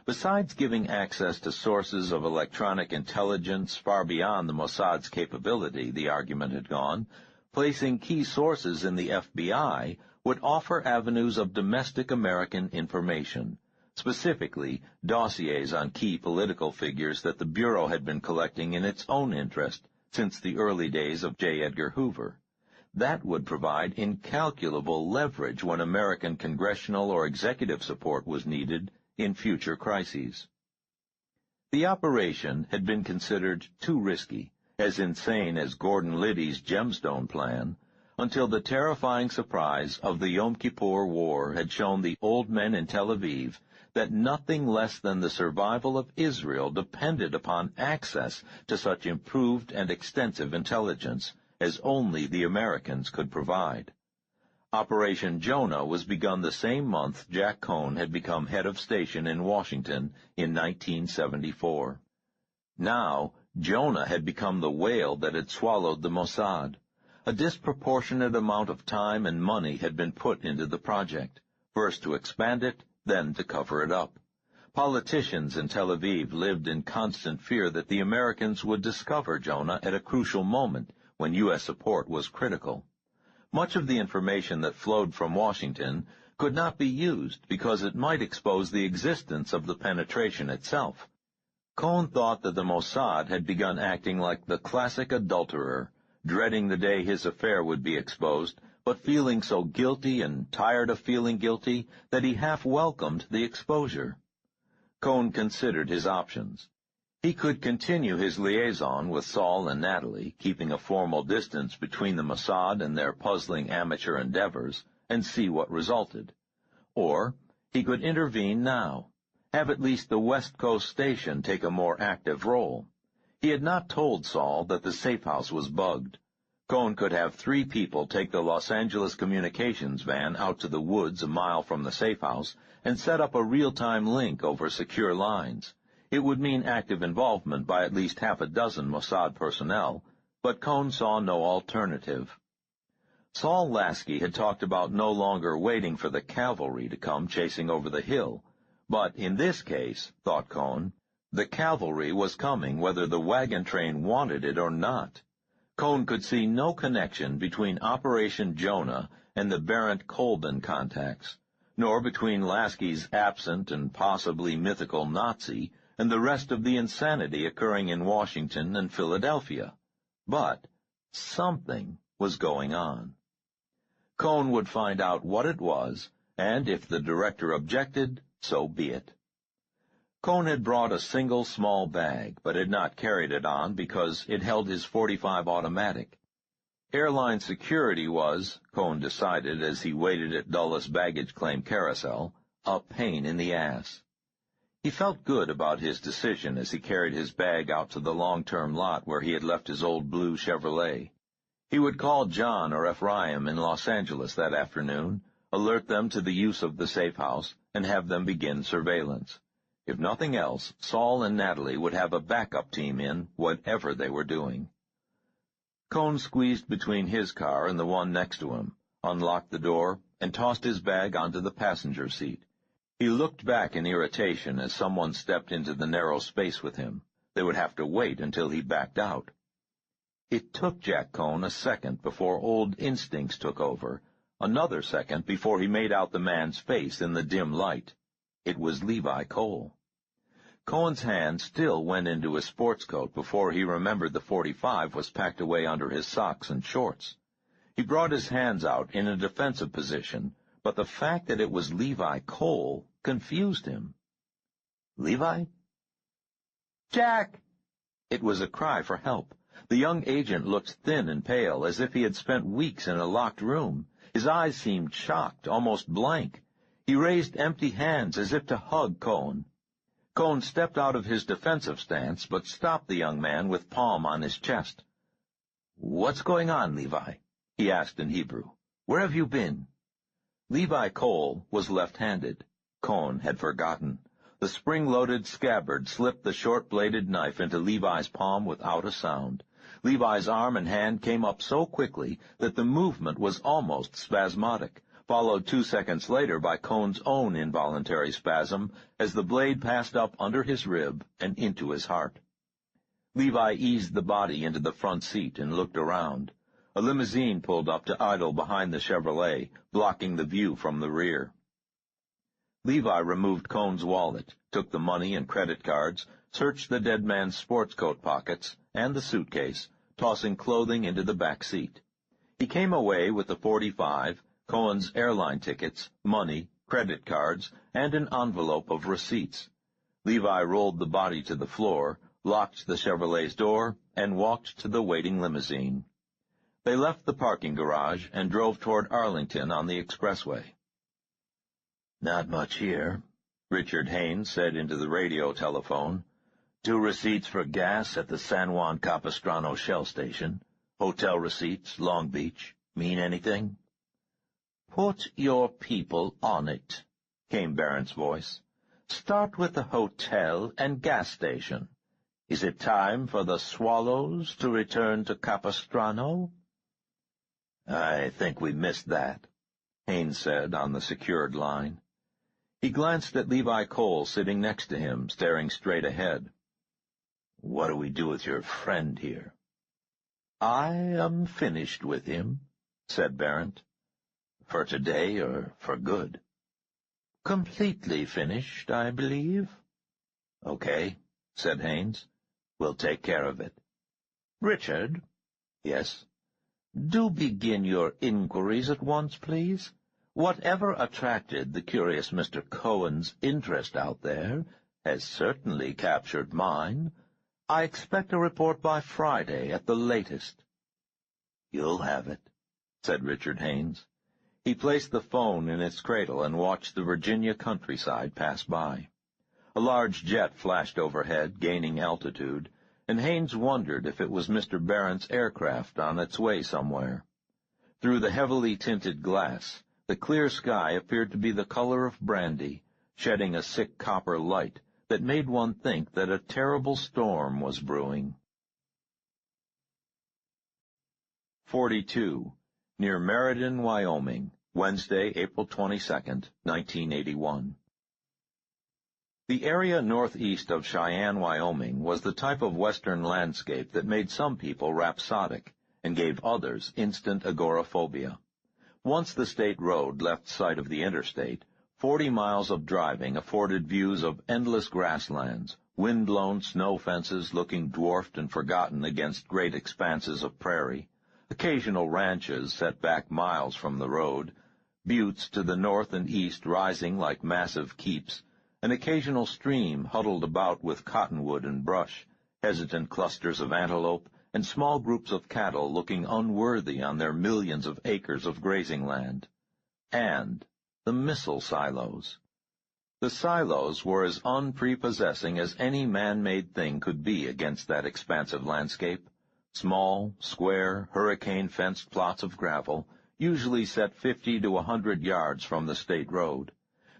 Besides giving access to sources of electronic intelligence far beyond the Mossad's capability, the argument had gone, placing key sources in the FBI would offer avenues of domestic American information, specifically dossiers on key political figures that the Bureau had been collecting in its own interest since the early days of J. Edgar Hoover. That would provide incalculable leverage when American congressional or executive support was needed in future crises. The operation had been considered too risky, as insane as Gordon Liddy's gemstone plan, until the terrifying surprise of the Yom Kippur War had shown the old men in Tel Aviv that nothing less than the survival of Israel depended upon access to such improved and extensive intelligence as only the Americans could provide. Operation Jonah was begun the same month Jack Cohn had become head of station in Washington in 1974. Now, Jonah had become the whale that had swallowed the Mossad. A disproportionate amount of time and money had been put into the project, first to expand it, then to cover it up. Politicians in Tel Aviv lived in constant fear that the Americans would discover Jonah at a crucial moment when U.S. support was critical. Much of the information that flowed from Washington could not be used because it might expose the existence of the penetration itself. Cohn thought that the Mossad had begun acting like the classic adulterer, dreading the day his affair would be exposed, but feeling so guilty and tired of feeling guilty that he half welcomed the exposure. Cohn considered his options. He could continue his liaison with Saul and Natalie, keeping a formal distance between the Mossad and their puzzling amateur endeavors, and see what resulted. Or he could intervene now, have at least the West Coast station take a more active role. He had not told Saul that the safe house was bugged. Cohn could have 3 people take the Los Angeles communications van out to the woods a mile from the safe house and set up a real-time link over secure lines. It would mean active involvement by at least half a dozen Mossad personnel, but Cohn saw no alternative. Saul Lasky had talked about no longer waiting for the cavalry to come chasing over the hill, but in this case, thought Cohn, the cavalry was coming whether the wagon train wanted it or not. Cohn could see no connection between Operation Jonah and the Berendt-Colburn contacts, nor between Lasky's absent and possibly mythical Nazi and the rest of the insanity occurring in Washington and Philadelphia. But something was going on. Cohn would find out what it was, and if the director objected, so be it. Cohn had brought a single small bag, but had not carried it on because it held his .45 automatic. Airline security was, Cohn decided as he waited at Dulles baggage claim carousel, a pain in the ass. He felt good about his decision as he carried his bag out to the long-term lot where he had left his old blue Chevrolet. He would call John or Ephraim in Los Angeles that afternoon, alert them to the use of the safe house, and have them begin surveillance. If nothing else, Saul and Natalie would have a backup team in whatever they were doing. Cohn squeezed between his car and the one next to him, unlocked the door, and tossed his bag onto the passenger seat. He looked back in irritation as someone stepped into the narrow space with him. They would have to wait until he backed out. It took Jack Cohn a second before old instincts took over, another second before he made out the man's face in the dim light. It was Levi Cole. Cohen's hand still went into his sports coat before he remembered the .45 was packed away under his socks and shorts. He brought his hands out in a defensive position, but the fact that it was Levi Cole confused him. Levi? Jack! It was a cry for help. The young agent looked thin and pale, as if he had spent weeks in a locked room. His eyes seemed shocked, almost blank. He raised empty hands as if to hug Cohen. Cohen stepped out of his defensive stance, but stopped the young man with palm on his chest. "What's going on, Levi?" he asked in Hebrew. "Where have you been?" Levi Cole was left-handed. Cohen had forgotten. The spring-loaded scabbard slipped the short-bladed knife into Levi's palm without a sound. Levi's arm and hand came up so quickly that the movement was almost spasmodic, followed 2 seconds later by Cohen's own involuntary spasm as the blade passed up under his rib and into his heart. Levi eased the body into the front seat and looked around. A limousine pulled up to idle behind the Chevrolet, blocking the view from the rear. Levi removed Cohen's wallet, took the money and credit cards, searched the dead man's sports coat pockets and the suitcase, tossing clothing into the back seat. He came away with the .45, Cohen's airline tickets, money, credit cards, and an envelope of receipts. Levi rolled the body to the floor, locked the Chevrolet's door, and walked to the waiting limousine. They left the parking garage and drove toward Arlington on the expressway. "Not much here," Richard Haynes said into the radio telephone. "2 receipts for gas at the San Juan Capistrano Shell Station. Hotel receipts, Long Beach. Mean anything?" "Put your people on it," came Barron's voice. "Start with the hotel and gas station. Is it time for the Swallows to return to Capistrano?" "I think we missed that," Haynes said on the secured line. He glanced at Levi Cole sitting next to him, staring straight ahead. "What do we do with your friend here?" "I am finished with him," said Barrett. "For today or for good?" "Completely finished, I believe." "Okay," said Haynes. "We'll take care of it." "Richard?" "Yes?" "Do begin your inquiries at once, please. Whatever attracted the curious Mr. Cohen's interest out there has certainly captured mine. I expect a report by Friday at the latest." "You'll have it," said Richard Haynes. He placed the phone in its cradle and watched the Virginia countryside pass by. A large jet flashed overhead, gaining altitude, and Haynes wondered if it was Mr. Barron's aircraft on its way somewhere. Through the heavily tinted glass, the clear sky appeared to be the color of brandy, shedding a sick copper light that made one think that a terrible storm was brewing. 42. Near Meriden, Wyoming, Wednesday, April 22, 1981. The area northeast of Cheyenne, Wyoming, was the type of western landscape that made some people rhapsodic and gave others instant agoraphobia. Once the state road left sight of the interstate, 40 miles of driving afforded views of endless grasslands, wind-blown snow fences looking dwarfed and forgotten against great expanses of prairie, occasional ranches set back miles from the road, buttes to the north and east rising like massive keeps, an occasional stream huddled about with cottonwood and brush, hesitant clusters of antelope, and small groups of cattle looking unworthy on their millions of acres of grazing land. And the missile silos. The silos were as unprepossessing as any man-made thing could be against that expansive landscape. Small, square, hurricane-fenced plots of gravel, usually set 50 to 100 yards from the state road.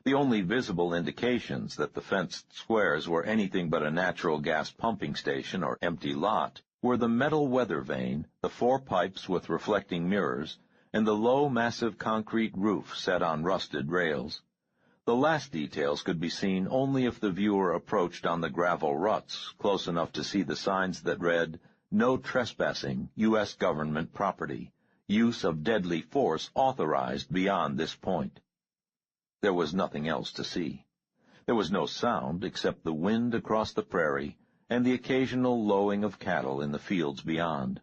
The only visible indications that the fenced squares were anything but a natural gas pumping station or empty lot were the metal weather vane, the 4 pipes with reflecting mirrors, and the low, massive concrete roof set on rusted rails. The last details could be seen only if the viewer approached on the gravel ruts, close enough to see the signs that read, "No trespassing, U.S. government property. Use of deadly force authorized beyond this point." There was nothing else to see. There was no sound except the wind across the prairie and the occasional lowing of cattle in the fields beyond.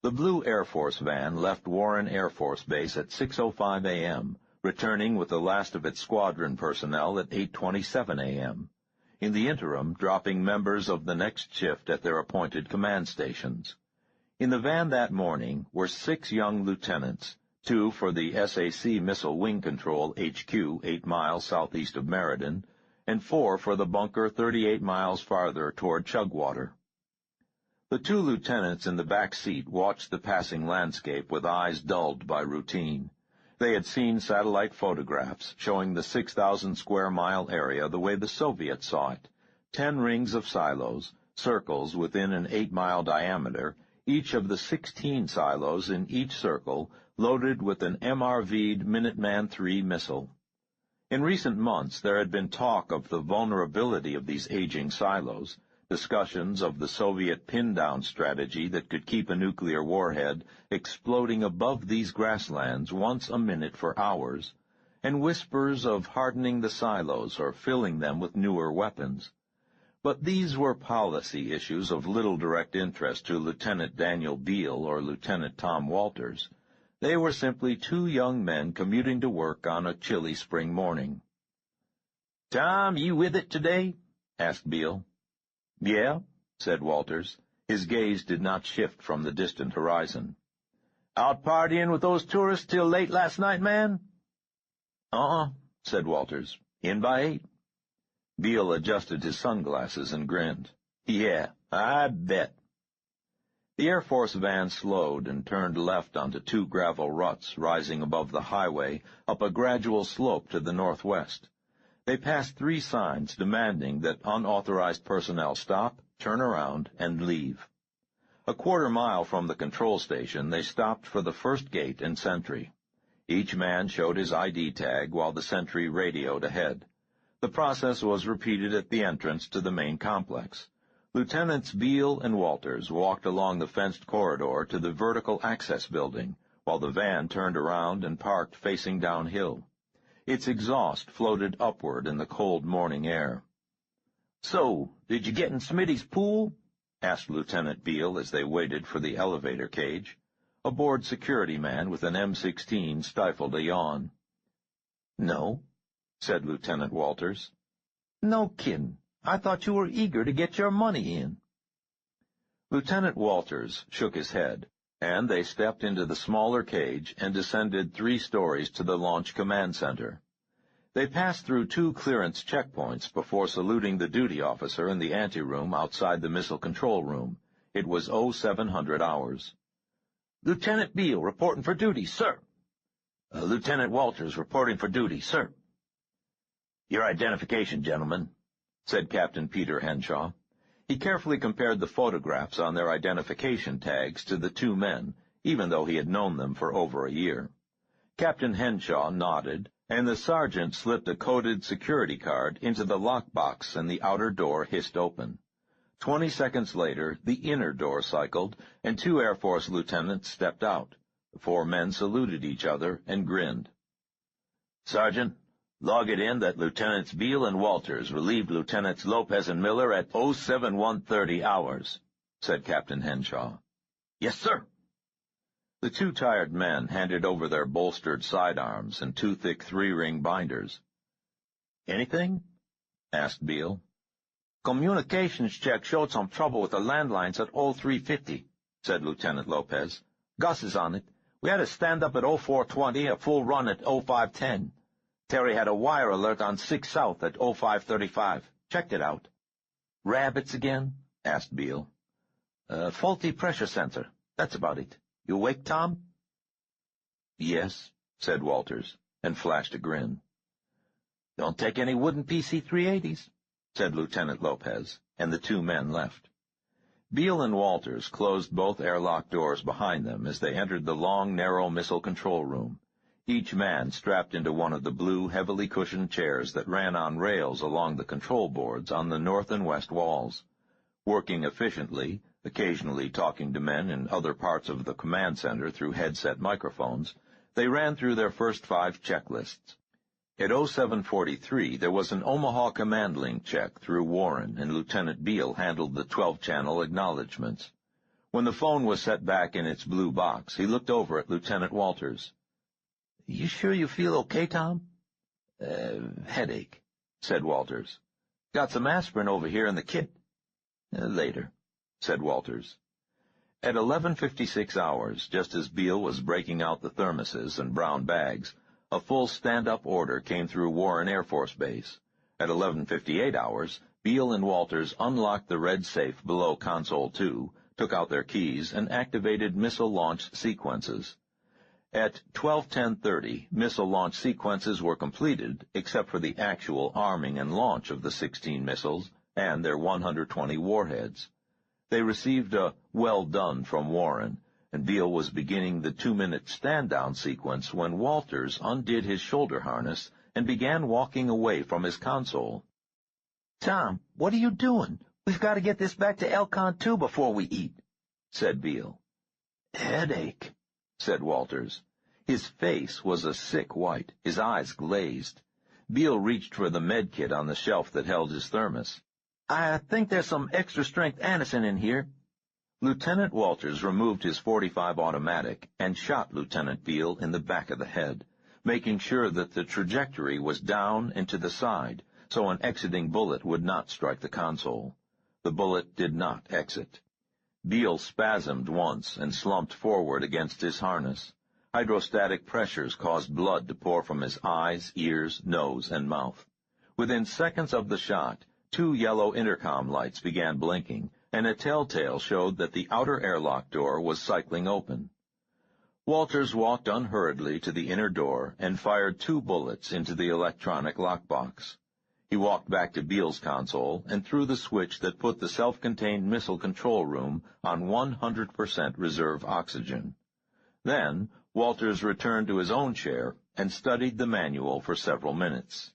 The blue Air Force van left Warren Air Force Base at 6:05 a.m., returning with the last of its squadron personnel at 8:27 a.m. in the interim dropping members of the next shift at their appointed command stations. In the van that morning were 6 young lieutenants, 2 for the SAC Missile Wing Control HQ 8 miles southeast of Meriden, and 4 for the bunker 38 miles farther toward Chugwater. The 2 lieutenants in the back seat watched the passing landscape with eyes dulled by routine. They had seen satellite photographs showing the 6,000-square-mile area the way the Soviets saw it, 10 rings of silos, circles within an 8-mile diameter, each of the 16 silos in each circle loaded with an MRV'd Minuteman III missile. In recent months there had been talk of the vulnerability of these aging silos, discussions of the Soviet pin-down strategy that could keep a nuclear warhead exploding above these grasslands once a minute for hours, and whispers of hardening the silos or filling them with newer weapons. But these were policy issues of little direct interest to Lieutenant Daniel Beale or Lieutenant Tom Walters. They were simply 2 young men commuting to work on a chilly spring morning. "Tom, you with it today?" asked Beale. "Yeah," said Walters. His gaze did not shift from the distant horizon. "Out partying with those tourists till late last night, man?" Said Walters. "In by 8. Beale adjusted his sunglasses and grinned. "Yeah, I bet." The Air Force van slowed and turned left onto 2 gravel ruts rising above the highway up a gradual slope to the northwest. They passed 3 signs demanding that unauthorized personnel stop, turn around, and leave. A quarter-mile from the control station, they stopped for the first gate and sentry. Each man showed his ID tag while the sentry radioed ahead. The process was repeated at the entrance to the main complex. Lieutenants Beale and Walters walked along the fenced corridor to the vertical access building, while the van turned around and parked facing downhill. Its exhaust floated upward in the cold morning air. "So, did you get in Smitty's pool?" asked Lieutenant Beale as they waited for the elevator cage. A bored security man with an M16 stifled a yawn. "No," said Lieutenant Walters. "No kiddin'. I thought you were eager to get your money in." Lieutenant Walters shook his head, and they stepped into the smaller cage and descended 3 stories to the launch command center. They passed through 2 clearance checkpoints before saluting the duty officer in the anteroom outside the missile control room. It was 0700 hours. "Lieutenant Beale reporting for duty, sir." "Lieutenant Walters reporting for duty, sir." "Your identification, gentlemen," said Captain Peter Henshaw. He carefully compared the photographs on their identification tags to the 2 men, even though he had known them for over a year. Captain Henshaw nodded, and the sergeant slipped a coded security card into the lockbox and the outer door hissed open. 20 seconds later, the inner door cycled, and 2 Air Force lieutenants stepped out. The 4 men saluted each other and grinned. "Sergeant, log it in that Lieutenants Beale and Walters relieved Lieutenants Lopez and Miller at 07:130 hours, said Captain Henshaw. "Yes, sir." The 2 tired men handed over their bolstered sidearms and 2 thick 3-ring binders. "Anything?" asked Beale. "Communications check showed some trouble with the landlines at 0350, said Lieutenant Lopez. "Gus is on it. We had to stand up at 0420, a full run at 0510. Terry had a wire alert on 6 South at 0535. Checked it out." "Rabbits again?" asked Beale. Faulty pressure sensor. That's about it. You awake, Tom?" "Yes," said Walters, and flashed a grin. "Don't take any wooden PC-380s, said Lieutenant Lopez, and the 2 men left. Beale and Walters closed both airlock doors behind them as they entered the long, narrow missile control room, each man strapped into one of the blue, heavily cushioned chairs that ran on rails along the control boards on the north and west walls. Working efficiently, occasionally talking to men in other parts of the command center through headset microphones, they ran through their first 5 checklists. At 0743, there was an Omaha command link check through Warren, and Lieutenant Beale handled the 12-channel acknowledgments. When the phone was set back in its blue box, he looked over at Lieutenant Walters. "You sure you feel okay, Tom?" Headache," said Walters. Got some aspirin over here in the kit. Later, said Walters. At 11:56 hours, just as Beale was breaking out the thermoses and brown bags, a full stand-up order came through Warren Air Force Base. At 11:58 hours, Beale and Walters unlocked the red safe below Console 2, took out their keys, and activated missile launch sequences. At 12:10:30, missile launch sequences were completed, except for the actual arming and launch of the 16 missiles and their 120 warheads. They received a "well done" from Warren, and Beale was beginning the 2-minute stand-down sequence when Walters undid his shoulder harness and began walking away from his console. "Tom, what are you doing? We've got to get this back to Elcon 2 before we eat," said Beale. "Headache," said Walters. His face was a sick white, his eyes glazed. Beale reached for the med kit on the shelf that held his thermos. "I think there's some extra-strength Anacin in here." Lieutenant Walters removed his .45 automatic and shot Lieutenant Beale in the back of the head, making sure that the trajectory was down and to the side, so an exiting bullet would not strike the console. The bullet did not exit. Beale spasmed once and slumped forward against his harness. Hydrostatic pressures caused blood to pour from his eyes, ears, nose, and mouth. Within seconds of the shot, 2 yellow intercom lights began blinking, and a telltale showed that the outer airlock door was cycling open. Walters walked unhurriedly to the inner door and fired 2 bullets into the electronic lockbox. He walked back to Beale's console and threw the switch that put the self-contained missile control room on 100% reserve oxygen. Then Walters returned to his own chair and studied the manual for several minutes.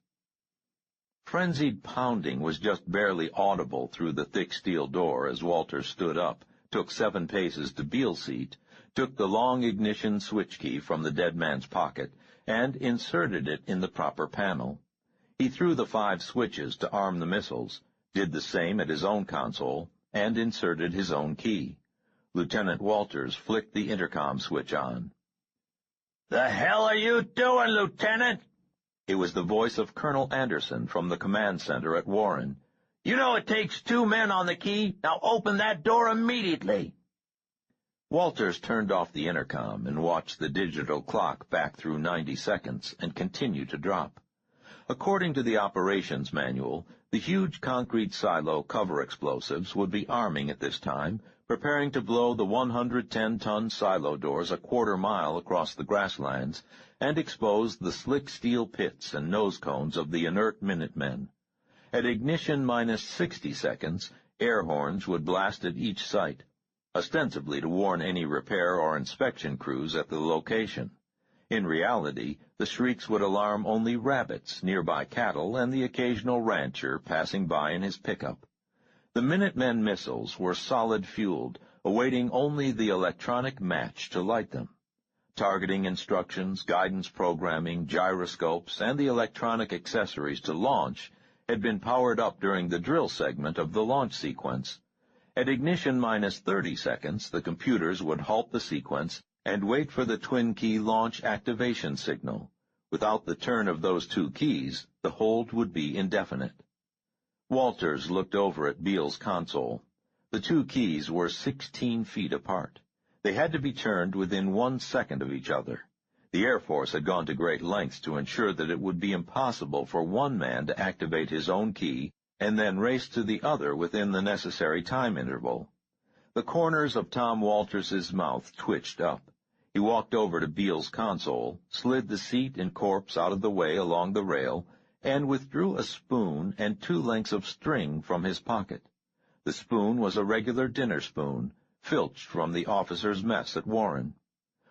Frenzied pounding was just barely audible through the thick steel door as Walters stood up, took 7 paces to Beale's seat, took the long ignition switch key from the dead man's pocket, and inserted it in the proper panel. He threw the 5 switches to arm the missiles, did the same at his own console, and inserted his own key. Lieutenant Walters flicked the intercom switch on. "The hell are you doing, Lieutenant?" It was the voice of Colonel Anderson from the command center at Warren. "You know it takes 2 men on the key. Now open that door immediately." Walters turned off the intercom and watched the digital clock back through 90 seconds and continue to drop. According to the operations manual, the huge concrete silo cover explosives would be arming at this time, preparing to blow the 110-ton silo doors a quarter-mile across the grasslands and expose the slick steel pits and nose cones of the inert Minutemen. At ignition minus 60 seconds, air horns would blast at each site, ostensibly to warn any repair or inspection crews at the location. In reality, the shrieks would alarm only rabbits, nearby cattle, and the occasional rancher passing by in his pickup. The Minutemen missiles were solid-fueled, awaiting only the electronic match to light them. Targeting instructions, guidance programming, gyroscopes, and the electronic accessories to launch had been powered up during the drill segment of the launch sequence. At ignition minus 30 seconds, the computers would halt the sequence and wait for the twin-key launch activation signal. Without the turn of those 2 keys, the hold would be indefinite. Walters looked over at Beale's console. The 2 keys were 16 feet apart. They had to be turned within 1 second of each other. The Air Force had gone to great lengths to ensure that it would be impossible for one man to activate his own key and then race to the other within the necessary time interval. The corners of Tom Walters's mouth twitched up. He walked over to Beale's console, slid the seat and corpse out of the way along the rail, and withdrew a spoon and 2 lengths of string from his pocket. The spoon was a regular dinner spoon, filched from the officers' mess at Warren.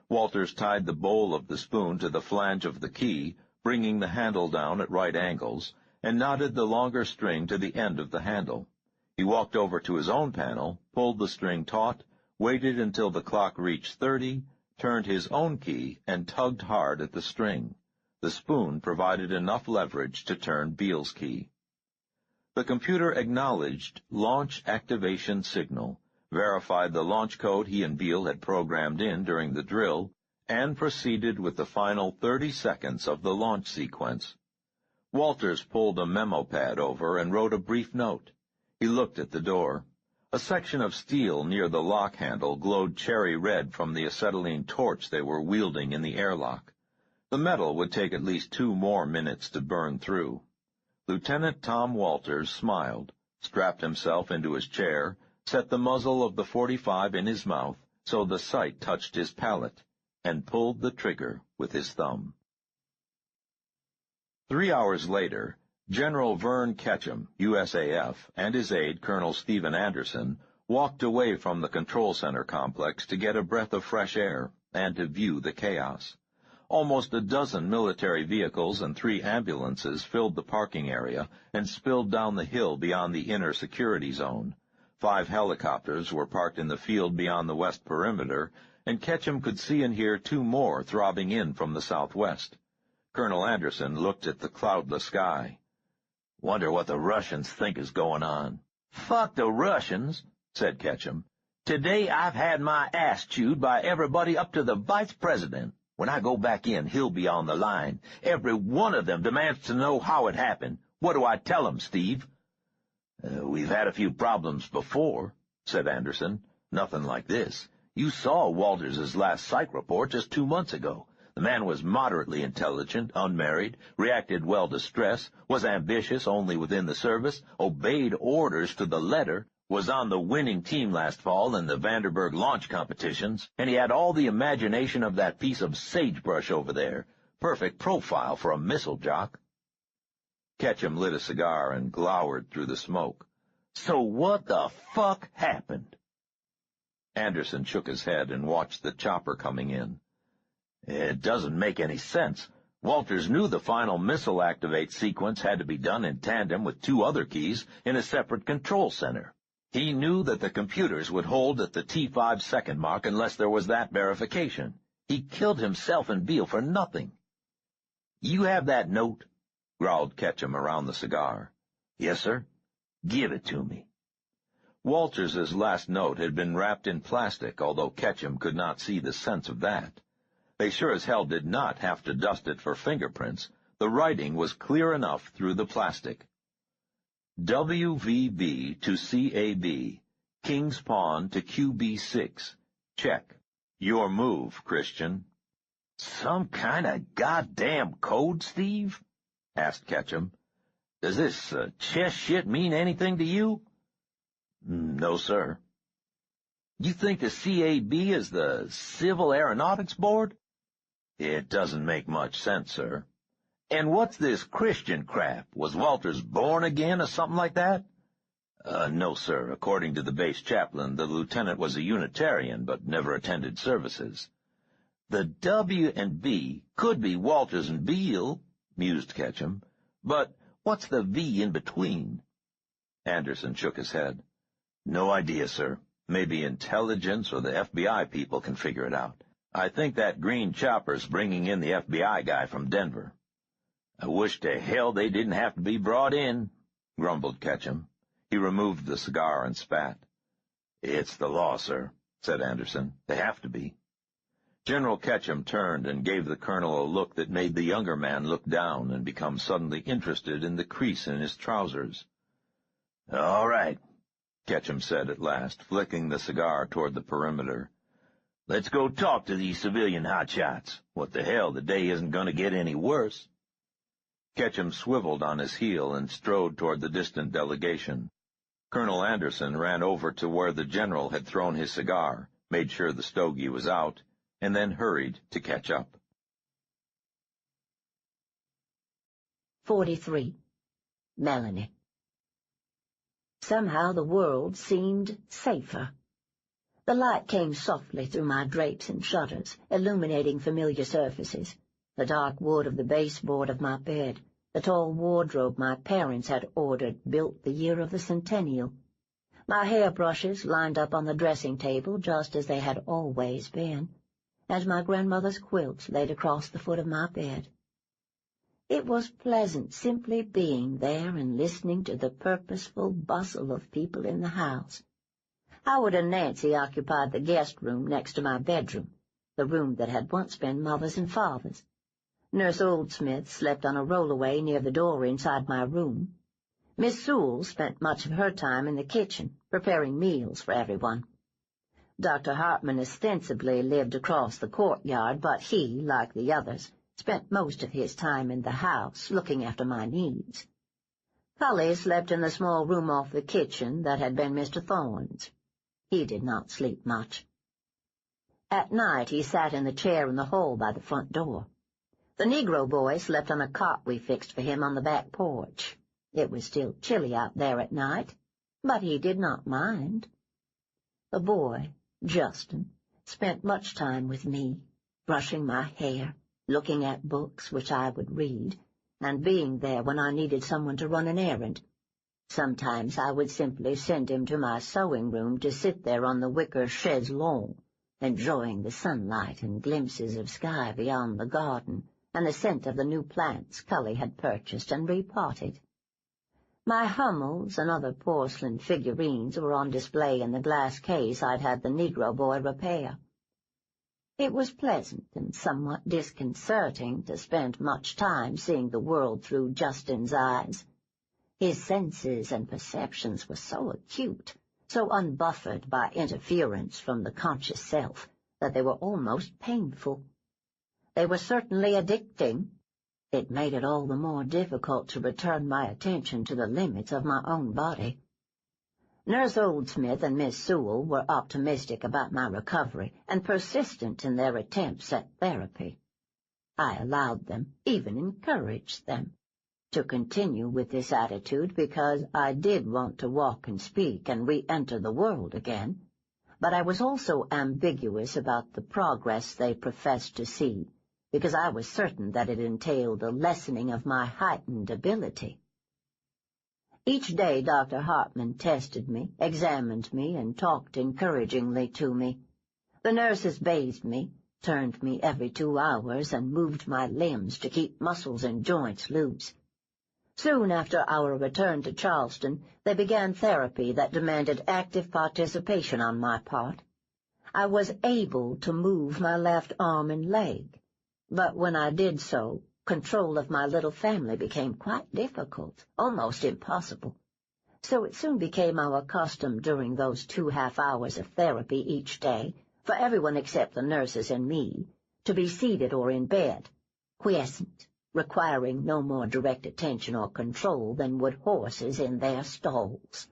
Walters tied the bowl of the spoon to the flange of the key, bringing the handle down at right angles, and knotted the longer string to the end of the handle. He walked over to his own panel, pulled the string taut, waited until the clock reached 30, turned his own key, and tugged hard at the string. The spoon provided enough leverage to turn Beale's key. The computer acknowledged launch activation signal, verified the launch code he and Beale had programmed in during the drill, and proceeded with the final 30 seconds of the launch sequence. Walters pulled a memo pad over and wrote a brief note. He looked at the door. A section of steel near the lock handle glowed cherry red from the acetylene torch they were wielding in the airlock. The metal would take at least 2 more minutes to burn through. Lieutenant Tom Walters smiled, strapped himself into his chair, set the muzzle of the .45 in his mouth so the sight touched his palate, and pulled the trigger with his thumb. 3 hours later, General Vern Ketchum, USAF, and his aide, Colonel Stephen Anderson, walked away from the control center complex to get a breath of fresh air and to view the chaos. Almost a dozen military vehicles and 3 ambulances filled the parking area and spilled down the hill beyond the inner security zone. 5 helicopters were parked in the field beyond the west perimeter, and Ketchum could see and hear 2 more throbbing in from the southwest. Colonel Anderson looked at the cloudless sky. "Wonder what the Russians think is going on." "Fuck the Russians," said Ketchum. "Today I've had my ass chewed by everybody up to the vice president. When I go back in, he'll be on the line. Every one of them demands to know how it happened. What do I tell them, Steve?" "We've had a few problems before," said Anderson. "Nothing like this. You saw Walters's last psych report just 2 months ago. The man was moderately intelligent, unmarried, reacted well to stress, was ambitious only within the service, obeyed orders to the letter, was on the winning team last fall in the Vandenberg launch competitions, and he had all the imagination of that piece of sagebrush over there. Perfect profile for a missile jock." Ketchum lit a cigar and glowered through the smoke. "So what the fuck happened?" Anderson shook his head and watched the chopper coming in. "It doesn't make any sense. Walters knew the final missile activate sequence had to be done in tandem with 2 other keys in a separate control center. He knew that the computers would hold at the T5 second mark unless there was that verification. He killed himself and Beale for nothing." "You have that note?" growled Ketchum around the cigar. "Yes, sir." "Give it to me." Walters's last note had been wrapped in plastic, although Ketchum could not see the sense of that. They sure as hell did not have to dust it for fingerprints. The writing was clear enough through the plastic. WVB to CAB, King's Pawn to QB6. Check. Your move, Christian. "Some kind of goddamn code, Steve?" asked Ketchum. "Does this chess shit mean anything to you?" "No, sir." "You think the CAB is the Civil Aeronautics Board?" "It doesn't make much sense, sir." "And what's this Christian crap? Was Walters born again or something like that?" No, sir. According to the base chaplain, the lieutenant was a Unitarian, but never attended services." "The W and B could be Walters and Beale," mused Ketchum. "But what's the V in between?" Anderson shook his head. "No idea, sir. Maybe intelligence or the FBI people can figure it out. I think that green chopper's bringing in the FBI guy from Denver." "I wish to hell they didn't have to be brought in," grumbled Ketchum. He removed the cigar and spat. "It's the law, sir," said Anderson. "They have to be." General Ketchum turned and gave the colonel a look that made the younger man look down and become suddenly interested in the crease in his trousers. "All right," Ketchum said at last, flicking the cigar toward the perimeter. "Let's go talk to these civilian hotshots. What the hell, the day isn't going to get any worse." Ketchum swiveled on his heel and strode toward the distant delegation. Colonel Anderson ran over to where the general had thrown his cigar, made sure the stogie was out, and then hurried to catch up. 43. Melanie. Somehow the world seemed safer. The light came softly through my drapes and shutters, illuminating familiar surfaces. The dark wood of the baseboard of my bed, the tall wardrobe my parents had ordered, built the year of the centennial. My hairbrushes lined up on the dressing table just as they had always been, and my grandmother's quilt laid across the foot of my bed. It was pleasant simply being there and listening to the purposeful bustle of people in the house. Howard and Nancy occupied the guest room next to my bedroom, the room that had once been Mother's and Father's. Nurse Oldsmith slept on a rollaway near the door inside my room. Miss Sewell spent much of her time in the kitchen, preparing meals for everyone. Dr. Hartman ostensibly lived across the courtyard, but he, like the others, spent most of his time in the house, looking after my needs. Cully slept in the small room off the kitchen that had been Mr. Thorne's. He did not sleep much. At night he sat in the chair in the hall by the front door. The Negro boy slept on a cot we fixed for him on the back porch. It was still chilly out there at night, but he did not mind. The boy, Justin, spent much time with me, brushing my hair, looking at books which I would read, and being there when I needed someone to run an errand. Sometimes I would simply send him to my sewing room to sit there on the wicker chaise longue, enjoying the sunlight and glimpses of sky beyond the garden, and the scent of the new plants Cully had purchased and repotted. My Hummels and other porcelain figurines were on display in the glass case I'd had the Negro boy repair. It was pleasant and somewhat disconcerting to spend much time seeing the world through Justin's eyes. His senses and perceptions were so acute, so unbuffered by interference from the conscious self, that they were almost painful. They were certainly addicting. It made it all the more difficult to return my attention to the limits of my own body. Nurse Oldsmith and Miss Sewell were optimistic about my recovery and persistent in their attempts at therapy. I allowed them, even encouraged them, to continue with this attitude because I did want to walk and speak and re-enter the world again, but I was also ambiguous about the progress they professed to see, because I was certain that it entailed a lessening of my heightened ability. Each day Dr. Hartman tested me, examined me, and talked encouragingly to me. The nurses bathed me, turned me every 2 hours, and moved my limbs to keep muscles and joints loose. Soon after our return to Charleston, they began therapy that demanded active participation on my part. I was able to move my left arm and leg, but when I did so, control of my little family became quite difficult, almost impossible. So it soon became our custom during those 2 half-hours of therapy each day, for everyone except the nurses and me, to be seated or in bed, quiescent, requiring no more direct attention or control than would horses in their stalls.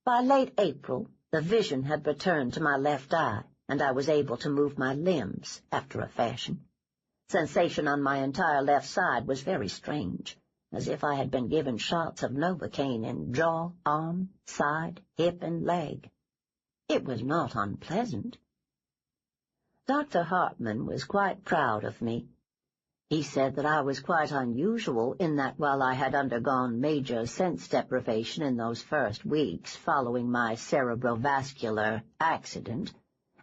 By late April, the vision had returned to my left eye, and I was able to move my limbs after a fashion. Sensation on my entire left side was very strange, as if I had been given shots of Novocaine in jaw, arm, side, hip, and leg. It was not unpleasant. Dr. Hartman was quite proud of me. He said that I was quite unusual in that while I had undergone major sense deprivation in those first weeks following my cerebrovascular accident,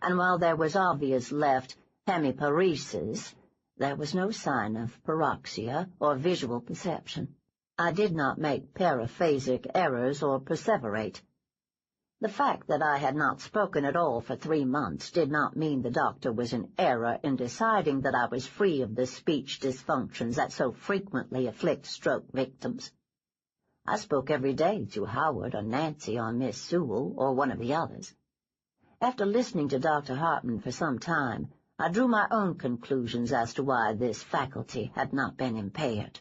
and while there was obvious left hemiparesis, there was no sign of paroxia or visual perception. I did not make paraphasic errors or perseverate. The fact that I had not spoken at all for 3 months did not mean the doctor was in error in deciding that I was free of the speech dysfunctions that so frequently afflict stroke victims. I spoke every day to Howard or Nancy or Miss Sewell or one of the others. After listening to Dr. Hartman for some time, I drew my own conclusions as to why this faculty had not been impaired.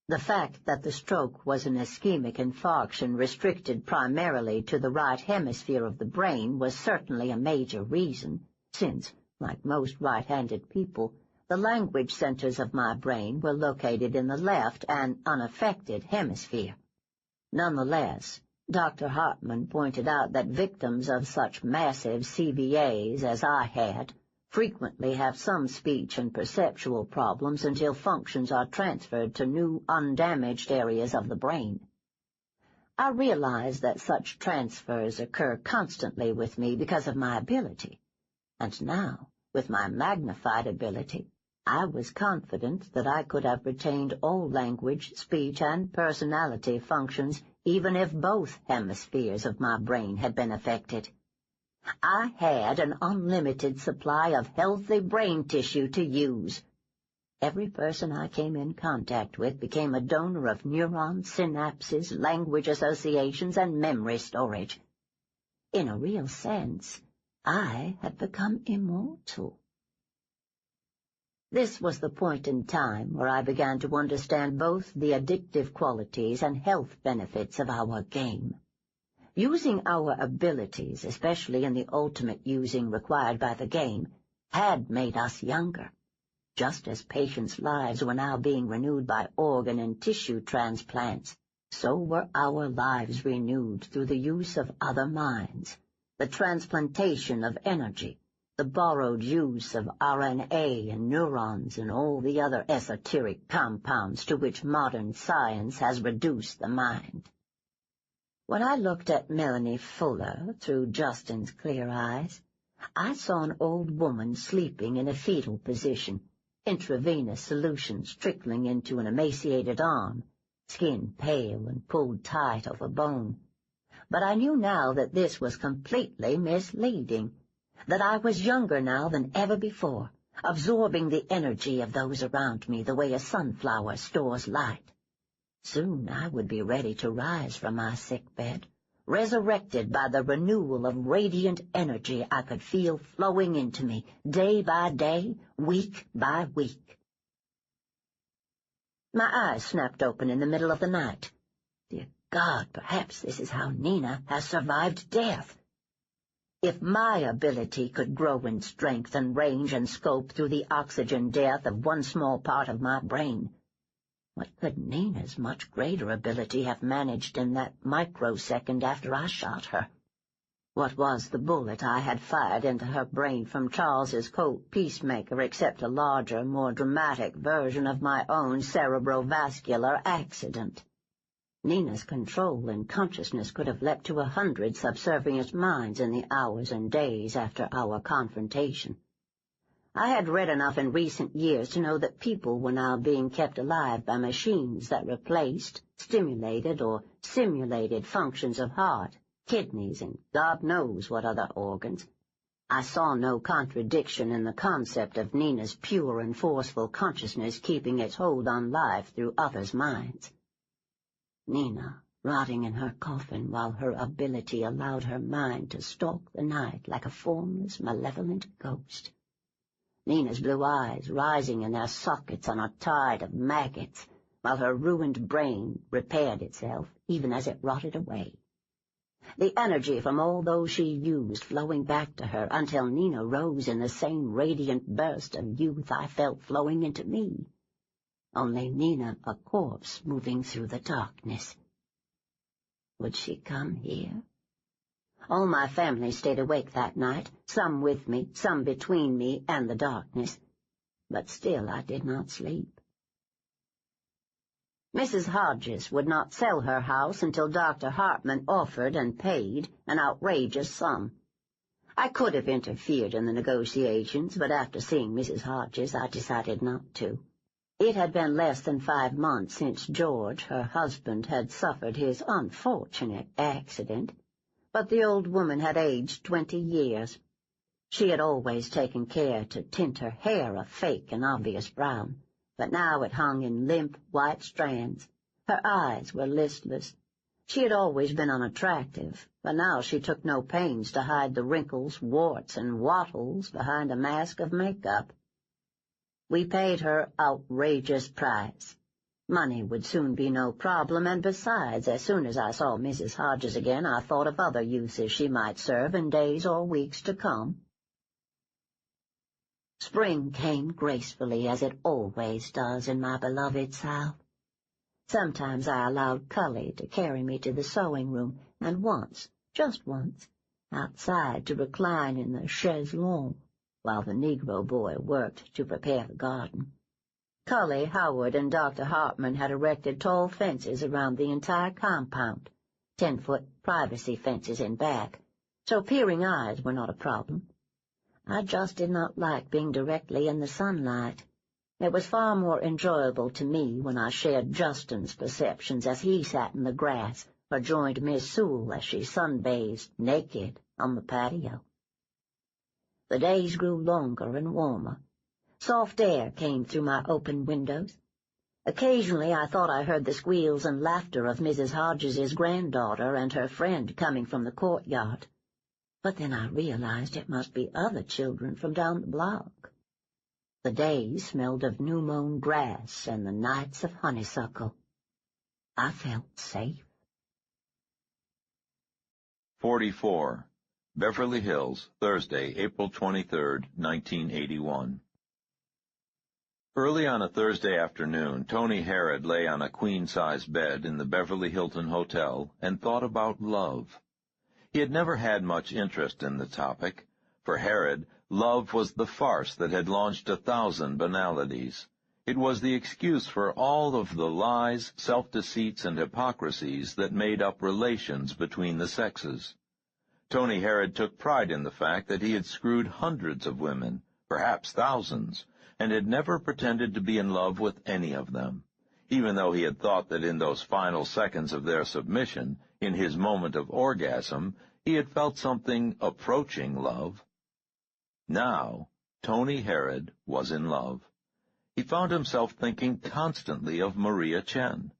The fact that the stroke was an ischemic infarction restricted primarily to the right hemisphere of the brain was certainly a major reason, since, like most right-handed people, the language centers of my brain were located in the left and unaffected hemisphere. Nonetheless, Dr. Hartman pointed out that victims of such massive CVAs as I had frequently have some speech and perceptual problems until functions are transferred to new, undamaged areas of the brain. I realized that such transfers occur constantly with me because of my ability, and now, with my magnified ability, I was confident that I could have retained all language, speech, and personality functions even if both hemispheres of my brain had been affected. I had an unlimited supply of healthy brain tissue to use. Every person I came in contact with became a donor of neurons, synapses, language associations, and memory storage. In a real sense, I had become immortal. This was the point in time where I began to understand both the addictive qualities and health benefits of our game. Using our abilities, especially in the ultimate using required by the game, had made us younger. Just as patients' lives were now being renewed by organ and tissue transplants, so were our lives renewed through the use of other minds, the transplantation of energy, the borrowed use of RNA and neurons and all the other esoteric compounds to which modern science has reduced the mind. When I looked at Melanie Fuller through Justin's clear eyes, I saw an old woman sleeping in a fetal position, intravenous solutions trickling into an emaciated arm, skin pale and pulled tight over bone. But I knew now that this was completely misleading, that I was younger now than ever before, absorbing the energy of those around me the way a sunflower stores light. Soon I would be ready to rise from my sickbed, resurrected by the renewal of radiant energy I could feel flowing into me, day by day, week by week. My eyes snapped open in the middle of the night. Dear God, perhaps this is how Nina has survived death. If my ability could grow in strength and range and scope through the oxygen death of one small part of my brain, what could Nina's much greater ability have managed in that microsecond after I shot her? What was the bullet I had fired into her brain from Charles's Colt Peacemaker except a larger, more dramatic version of my own cerebrovascular accident? Nina's control and consciousness could have leapt to 100 subservient minds in the hours and days after our confrontation. I had read enough in recent years to know that people were now being kept alive by machines that replaced, stimulated, or simulated functions of heart, kidneys, and God knows what other organs. I saw no contradiction in the concept of Nina's pure and forceful consciousness keeping its hold on life through others' minds. Nina, rotting in her coffin while her ability allowed her mind to stalk the night like a formless, malevolent ghost. Nina's blue eyes rising in their sockets on a tide of maggots, while her ruined brain repaired itself even as it rotted away. The energy from all those she used flowing back to her until Nina rose in the same radiant burst of youth I felt flowing into me. Only Nina a corpse moving through the darkness. Would she come here? All my family stayed awake that night, some with me, some between me and the darkness. But still I did not sleep. Mrs. Hodges would not sell her house until Dr. Hartman offered and paid an outrageous sum. I could have interfered in the negotiations, but after seeing Mrs. Hodges I decided not to. It had been less than 5 months since George, her husband, had suffered his unfortunate accident, but the old woman had aged 20 years. She had always taken care to tint her hair a fake and obvious brown, but now it hung in limp white strands. Her eyes were listless. She had always been unattractive, but now she took no pains to hide the wrinkles, warts, and wattles behind a mask of makeup. We paid her outrageous price. Money would soon be no problem, and besides, as soon as I saw Mrs. Hodges again, I thought of other uses she might serve in days or weeks to come. Spring came gracefully, as it always does in my beloved South. Sometimes I allowed Cully to carry me to the sewing room, and once, just once, outside to recline in the chaise longue, while the Negro boy worked to prepare the garden. Cully, Howard, and Dr. Hartman had erected tall fences around the entire compound, 10-foot privacy fences in back, so peering eyes were not a problem. I just did not like being directly in the sunlight. It was far more enjoyable to me when I shared Justin's perceptions as he sat in the grass or joined Miss Sewell as she sunbathed naked on the patio. The days grew longer and warmer. Soft air came through my open windows. Occasionally I thought I heard the squeals and laughter of Mrs. Hodges's granddaughter and her friend coming from the courtyard. But then I realized it must be other children from down the block. The days smelled of new-mown grass and the nights of honeysuckle. I felt safe. 44. Beverly Hills, Thursday, April 23, 1981. Early on a Thursday afternoon, Tony Harrod lay on a queen-size bed in the Beverly Hilton Hotel and thought about love. He had never had much interest in the topic. For Harrod, love was the farce that had launched 1,000 banalities. It was the excuse for all of the lies, self-deceits, and hypocrisies that made up relations between the sexes. Tony Harrod took pride in the fact that he had screwed hundreds of women, perhaps thousands, and had never pretended to be in love with any of them, even though he had thought that in those final seconds of their submission, in his moment of orgasm, he had felt something approaching love. Now, Tony Harrod was in love. He found himself thinking constantly of Maria Chen.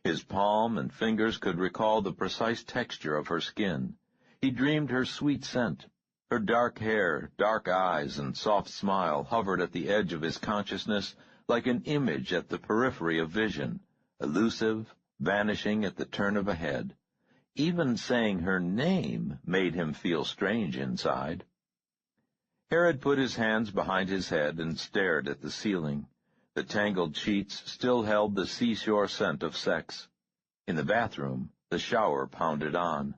His palm and fingers could recall the precise texture of her skin. He dreamed her sweet scent. Her dark hair, dark eyes, and soft smile hovered at the edge of his consciousness like an image at the periphery of vision, elusive, vanishing at the turn of a head. Even saying her name made him feel strange inside. Harrod put his hands behind his head and stared at the ceiling. The tangled sheets still held the seashore scent of sex. In the bathroom, the shower pounded on.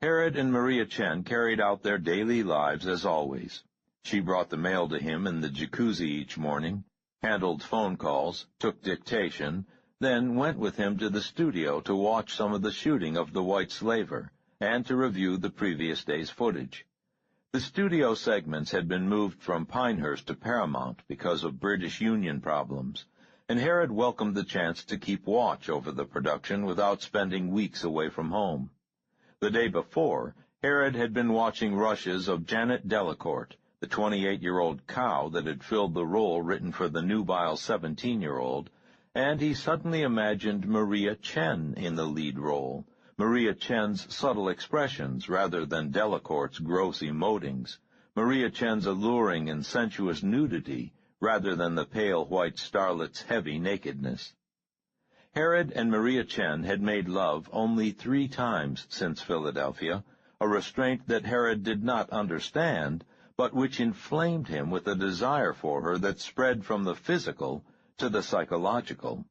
Harrod and Maria Chen carried out their daily lives as always. She brought the mail to him in the jacuzzi each morning, handled phone calls, took dictation, then went with him to the studio to watch some of the shooting of The White Slaver and to review the previous day's footage. The studio segments had been moved from Pinehurst to Paramount because of British Union problems, and Harrod welcomed the chance to keep watch over the production without spending weeks away from home. The day before, Harrod had been watching rushes of Janet Delacourt, the 28-year-old cow that had filled the role written for the nubile 17-year-old, and he suddenly imagined Maria Chen in the lead role, Maria Chen's subtle expressions rather than Delacourt's gross emotions, Maria Chen's alluring and sensuous nudity rather than the pale white starlet's heavy nakedness. Harrod and Maria Chen had made love only 3 times since Philadelphia, a restraint that Harrod did not understand, but which inflamed him with a desire for her that spread from the physical to the psychological.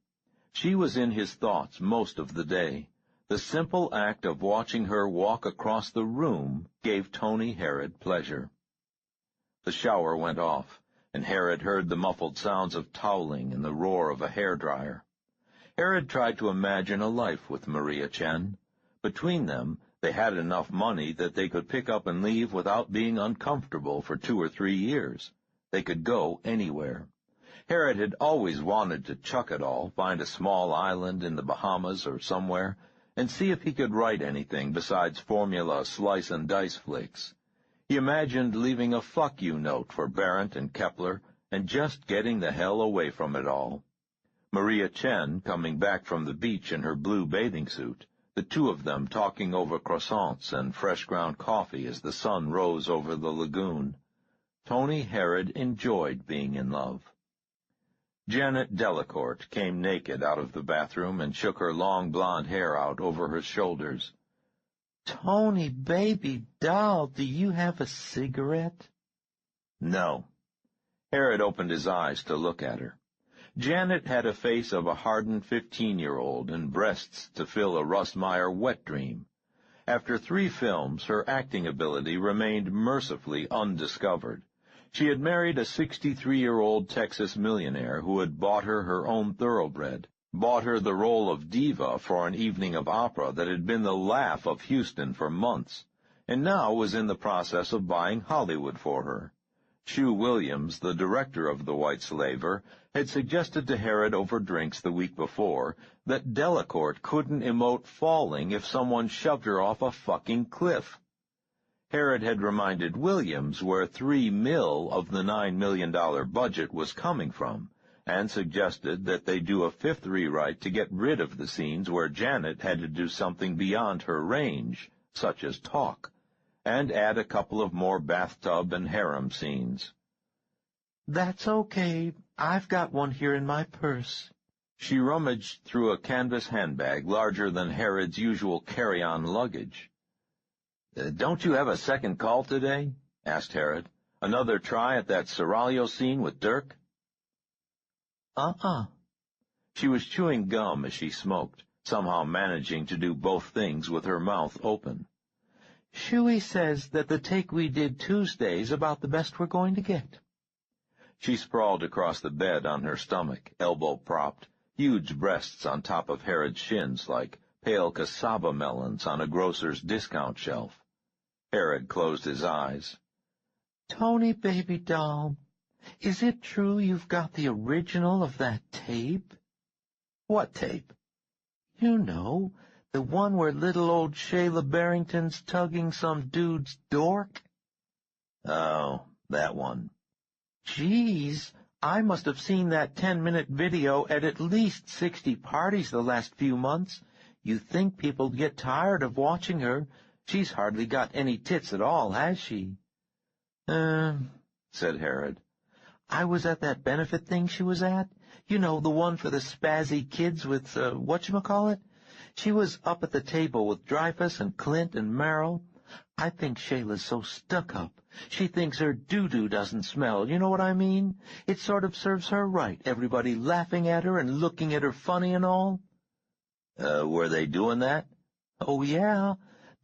She was in his thoughts most of the day. The simple act of watching her walk across the room gave Tony Harrod pleasure. The shower went off, and Harrod heard the muffled sounds of toweling and the roar of a hairdryer. Harrod tried to imagine a life with Maria Chen. Between them, they had enough money that they could pick up and leave without being uncomfortable for 2 or 3 years. They could go anywhere. Harrod had always wanted to chuck it all, find a small island in the Bahamas or somewhere, and see if he could write anything besides formula slice-and-dice flicks. He imagined leaving a fuck you note for Berendt and Kepler and just getting the hell away from it all. Maria Chen coming back from the beach in her blue bathing suit, the 2 of them talking over croissants and fresh ground coffee as the sun rose over the lagoon. Tony Harrod enjoyed being in love. Janet Delacourt came naked out of the bathroom and shook her long blonde hair out over her shoulders. "Tony, baby doll, do you have a cigarette?" No. Harrod opened his eyes to look at her. Janet had a face of a hardened 15-year-old and breasts to fill a Russ Meyer wet dream. After 3 films, her acting ability remained mercifully undiscovered. She had married a 63-year-old Texas millionaire who had bought her her own thoroughbred, bought her the role of diva for an evening of opera that had been the laugh of Houston for months, and now was in the process of buying Hollywood for her. Shue Williams, the director of The White Slaver, had suggested to Harrod over drinks the week before that Delacourt couldn't emote falling if someone shoved her off a fucking cliff. Herod had reminded Williams where $3 million of the $9 million budget was coming from, and suggested that they do a fifth rewrite to get rid of the scenes where Janet had to do something beyond her range, such as talk, and add a couple of more bathtub and harem scenes. "That's okay. I've got one here in my purse." She rummaged through a canvas handbag larger than Herod's usual carry-on luggage. Don't you have a second call today?" asked Herod. "Another try at that Seraglio scene with Dirk?" She was chewing gum as she smoked, somehow managing to do both things with her mouth open. "Shuey says that the take we did Tuesday's about the best we're going to get." She sprawled across the bed on her stomach, elbow-propped, huge breasts on top of Herod's shins like pale cassava melons on a grocer's discount shelf. Herod closed his eyes. "Tony, baby doll, is it true you've got the original of that tape?" "What tape?" "You know, the one where little old Shayla Barrington's tugging some dude's dork." "Oh, that one." "Geez, I must have seen that 10-minute video at least 60 parties the last few months. You think people'd get tired of watching her. She's hardly got any tits at all, has she?" Said Herod. "I was at that benefit thing she was at. You know, the one for the spazzy kids with, whatchamacallit? She was up at the table with Dreyfus and Clint and Merrill. I think Shayla's so stuck up. She thinks her doo-doo doesn't smell, you know what I mean? It sort of serves her right, everybody laughing at her and looking at her funny and all." Were they doing that?" "Oh, yeah.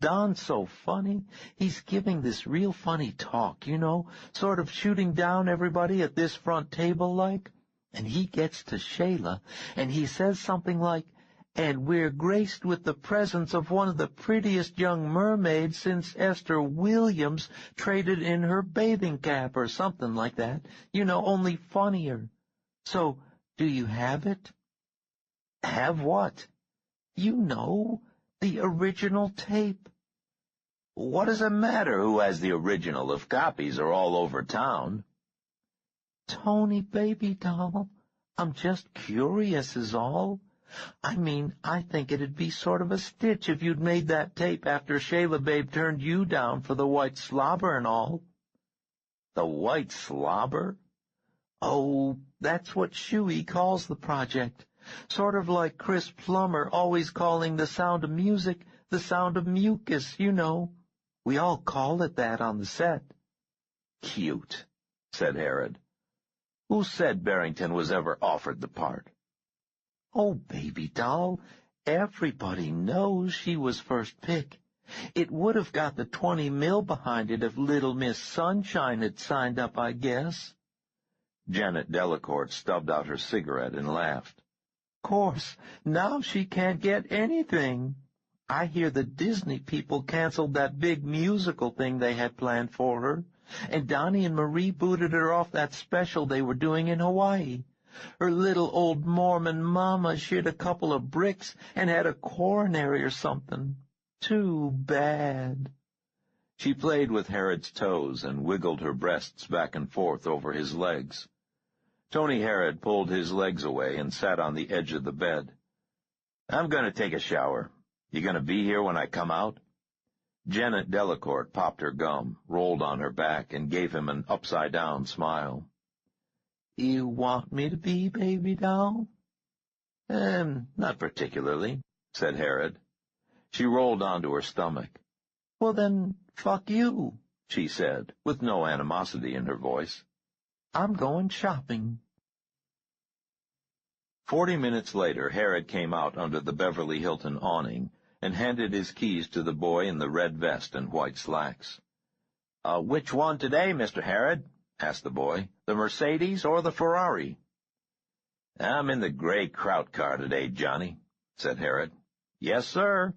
Don's so funny. He's giving this real funny talk, you know, sort of shooting down everybody at this front table like. And he gets to Shayla, and he says something like, 'And we're graced with the presence of one of the prettiest young mermaids since Esther Williams traded in her bathing cap,' or something like that, you know, only funnier. So, do you have it?" "Have what?" "You know, the original tape." "What does it matter who has the original if copies are all over town?" "Tony, baby doll, I'm just curious is all. I mean, I think it'd be sort of a stitch if you'd made that tape after Shayla babe turned you down for the white slobber and all." "The white slobber?" "Oh, that's what Shuey calls the project. Sort of like Chris Plummer always calling The Sound of Music The Sound of Mucus, you know. We all call it that on the set." "Cute," said Herod. "Who said Barrington was ever offered the part?" "Oh, baby doll, everybody knows she was first pick. It would have got the 20 mil behind it if Little Miss Sunshine had signed up, I guess." Janet Delacourt stubbed out her cigarette and laughed. "Course, now she can't get anything. I hear the Disney people canceled that big musical thing they had planned for her, and Donnie and Marie booted her off that special they were doing in Hawaii. Her little old Mormon mama shit a couple of bricks and had a coronary or something. Too bad." She played with Herod's toes and wiggled her breasts back and forth over his legs. Tony Herod pulled his legs away and sat on the edge of the bed. "I'm going to take a shower. You going to be here when I come out?" Janet Delacourt popped her gum, rolled on her back, and gave him an upside-down smile. "You want me to be, baby doll?" Not particularly," said Herod. She rolled onto her stomach. "Well, then, fuck you," she said, with no animosity in her voice. "I'm going shopping." 40 minutes later, Herod came out under the Beverly Hilton awning and handed his keys to the boy in the red vest and white slacks. "Which one today, Mr. Herod?" asked the boy. "The Mercedes or the Ferrari?" "I'm in the gray Kraut car today, Johnny," said Herod. "Yes, sir."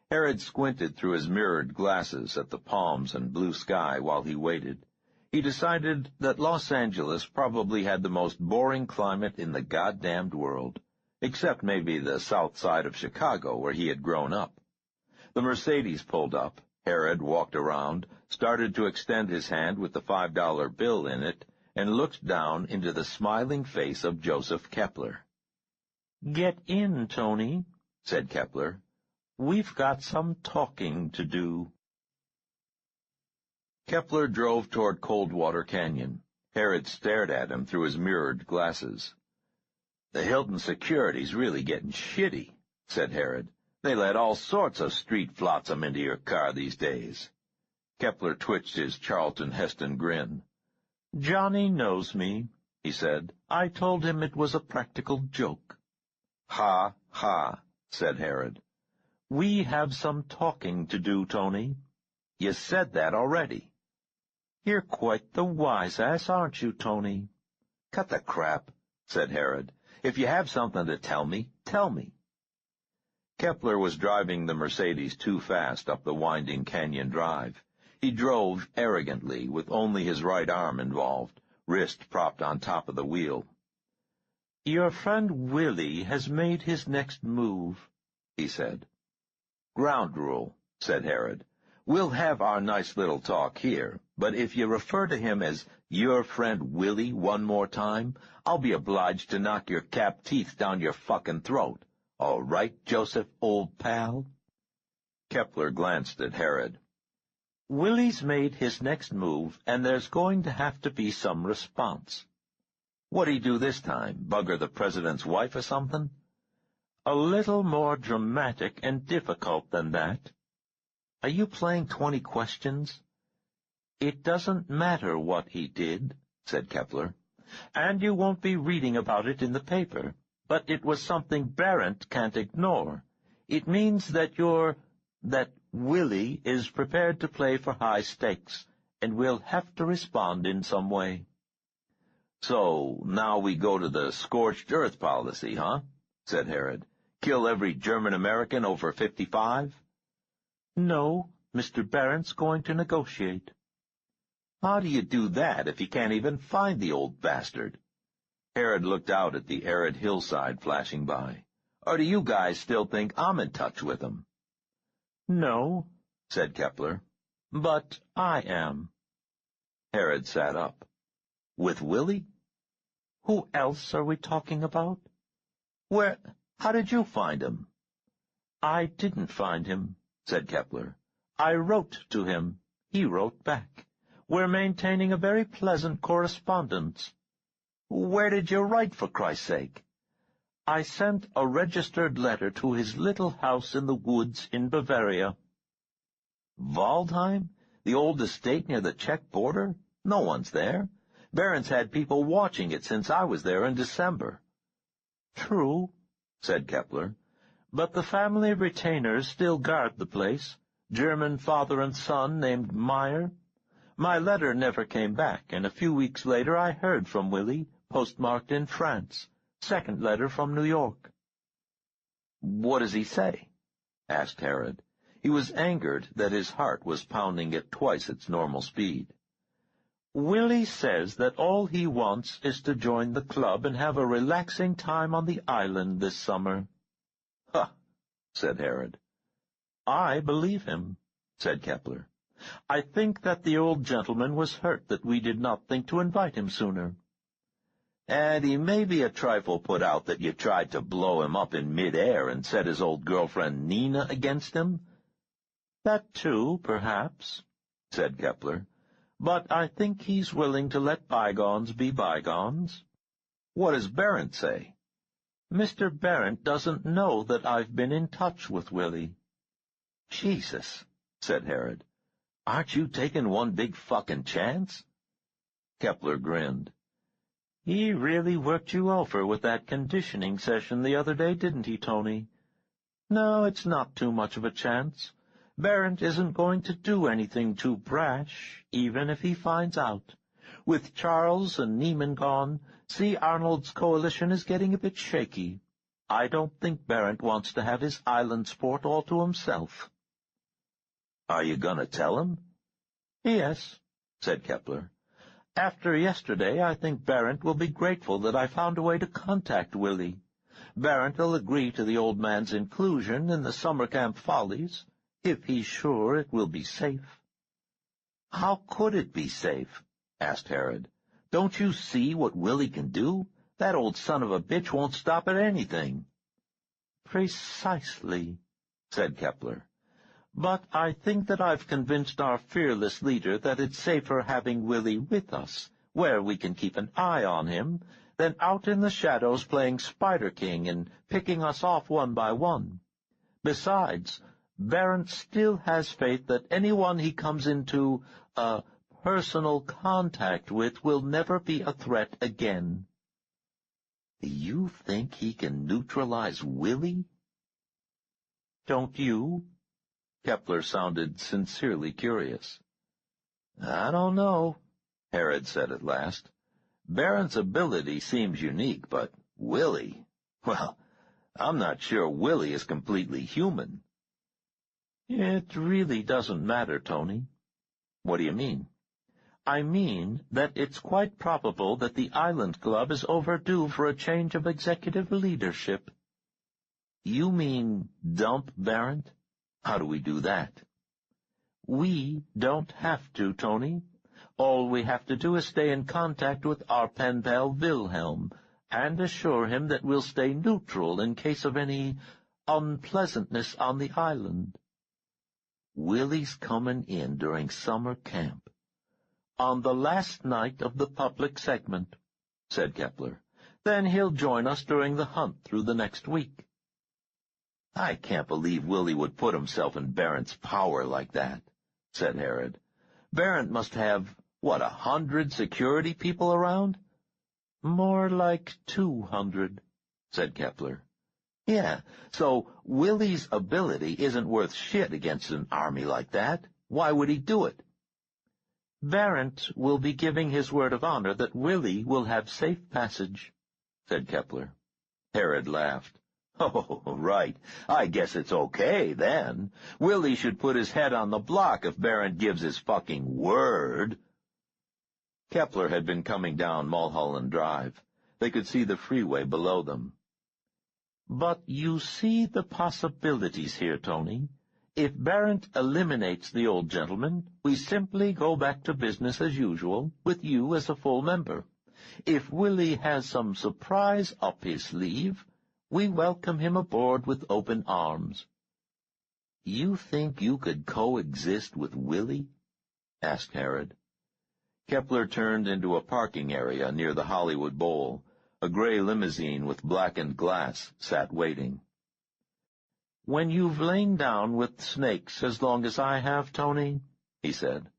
Herod squinted through his mirrored glasses at the palms and blue sky while he waited. He decided that Los Angeles probably had the most boring climate in the goddamned world, except maybe the south side of Chicago where he had grown up. The Mercedes pulled up, Herod walked around, started to extend his hand with the $5 bill in it, and looked down into the smiling face of Joseph Kepler. "Get in, Tony," said Kepler. "We've got some talking to do." Kepler drove toward Coldwater Canyon. Herod stared at him through his mirrored glasses. "The Hilton security's really getting shitty," said Herod. "They let all sorts of street flotsam into your car these days." Kepler twitched his Charlton Heston grin. "Johnny knows me," he said. "I told him it was a practical joke." "Ha, ha," said Herod. "We have some talking to do, Tony." "You said that already." "You're quite the wise-ass, aren't you, Tony?" "Cut the crap," said Herod. "If you have something to tell me, tell me." Kepler was driving the Mercedes too fast up the winding canyon drive. He drove arrogantly, with only his right arm involved, wrist propped on top of the wheel. "Your friend Willie has made his next move," he said. "Ground rule," said Herod. "We'll have our nice little talk here, but if you refer to him as your friend Willie one more time, I'll be obliged to knock your cap teeth down your fucking throat. All right, Joseph, old pal?" Kepler glanced at Herod. "Willie's made his next move, and there's going to have to be some response." "What'd he do this time? Bugger the president's wife or something?" "A little more dramatic and difficult than that." "Are you playing 20 questions?" "It doesn't matter what he did," said Kepler, "and you won't be reading about it in the paper, but it was something Barrent can't ignore. It means that Willie is prepared to play for high stakes, and will have to respond in some way." "So, now we go to the scorched earth policy, huh?" said Herod. "Kill every German-American over 55? "No, Mr. Barrent's going to negotiate." "How do you do that if you can't even find the old bastard?" Herod looked out at the arid hillside flashing by. "Or do you guys still think I'm in touch with him?" "No," said Kepler. "but I am." Herod sat up. "With Willie?" "Who else are we talking about?" How did you find him?" "I didn't find him," said Kepler. "I wrote to him. He wrote back. We're maintaining a very pleasant correspondence." "Where did you write, for Christ's sake?" "I sent a registered letter to his little house in the woods in Bavaria." "Waldheim? The old estate near the Czech border? No one's there. Barron's had people watching it since I was there in December." "True," said Kepler, "but the family retainers still guard the place, German father and son named Meyer. My letter never came back, and a few weeks later I heard from Willie, postmarked in France. Second letter from New York." "What does he say?" asked Herod. He was angered that his heart was pounding at twice its normal speed. "Willie says that all he wants is to join the club and have a relaxing time on the island this summer." "Huh," said Herod. "I believe him," said Kepler. "I think that the old gentleman was hurt that we did not think to invite him sooner." "And he may be a trifle put out that you tried to blow him up in mid-air and set his old girlfriend Nina against him?" "That too, perhaps," said Kepler. "But I think he's willing to let bygones be bygones." "What does Barrent say?" "Mr. Barrent doesn't know that I've been in touch with Willie." "Jesus," said Herod. "Aren't you taking one big fucking chance?" Kepler grinned. "He really worked you over with that conditioning session the other day, didn't he, Tony? No, it's not too much of a chance. Barrent isn't going to do anything too brash, even if he finds out. With Charles and Neiman gone, C. Arnold's coalition is getting a bit shaky. I don't think Barrent wants to have his island sport all to himself." "Are you going to tell him?" "Yes," said Kepler. "After yesterday, I think Barrent will be grateful that I found a way to contact Willie. Barrent will agree to the old man's inclusion in the summer camp follies. if he's sure it will be safe." "How could it be safe?" asked Herod. "Don't you see what Willie can do? That old son of a bitch won't stop at anything." "Precisely," said Kepler. "But I think that I've convinced our fearless leader that it's safer having Willie with us, where we can keep an eye on him, than out in the shadows playing Spider King and picking us off one by one. Besides, Barrent still has faith that anyone he comes into personal contact with will never be a threat again." "Do you think he can neutralize Willie?" "Don't you?" Kepler sounded sincerely curious. "I don't know," Herod said at last. "Barrent's ability seems unique, but Willie, well, I'm not sure Willie is completely human." "It really doesn't matter, Tony." "What do you mean?" "I mean that it's quite probable that the Island Club is overdue for a change of executive leadership." "You mean dump Barrent? How do we do that?" "We don't have to, Tony. All we have to do is stay in contact with our pen pal Wilhelm, and assure him that we'll stay neutral in case of any unpleasantness on the island." "Willie's coming in during summer camp." "On the last night of the public segment," said Kepler. "Then he'll join us during the hunt through the next week." "I can't believe Willie would put himself in Barrent's power like that," said Herod. "Barrent must have, 100 security people around?" "More like 200, said Kepler. "Yeah, so Willie's ability isn't worth shit against an army like that. Why would he do it?" "Barrent will be giving his word of honor that Willie will have safe passage," said Kepler. Herod laughed. "Oh, right. I guess it's okay, then. Willie should put his head on the block if Barrent gives his fucking word." Kepler had been coming down Mulholland Drive. They could see the freeway below them. "But you see the possibilities here, Tony. If Barrent eliminates the old gentleman, we simply go back to business as usual, with you as a full member. If Willie has some surprise up his sleeve, we welcome him aboard with open arms." "You think you could coexist with Willie?" asked Herod. Kepler turned into a parking area near the Hollywood Bowl. A gray limousine with blackened glass sat waiting. "When you've lain down with snakes as long as I have, Tony," he said,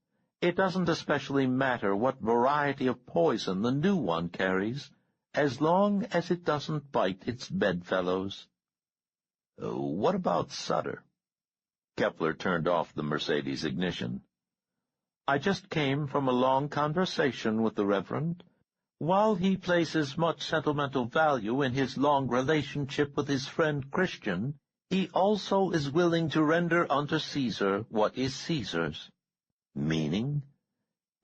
"it doesn't especially matter what variety of poison the new one carries, as long as it doesn't bite its bedfellows." "What about Sutter?" Kepler turned off the Mercedes ignition. "I just came from a long conversation with the Reverend. While he places much sentimental value in his long relationship with his friend Christian, he also is willing to render unto Caesar what is Caesar's." "Meaning?"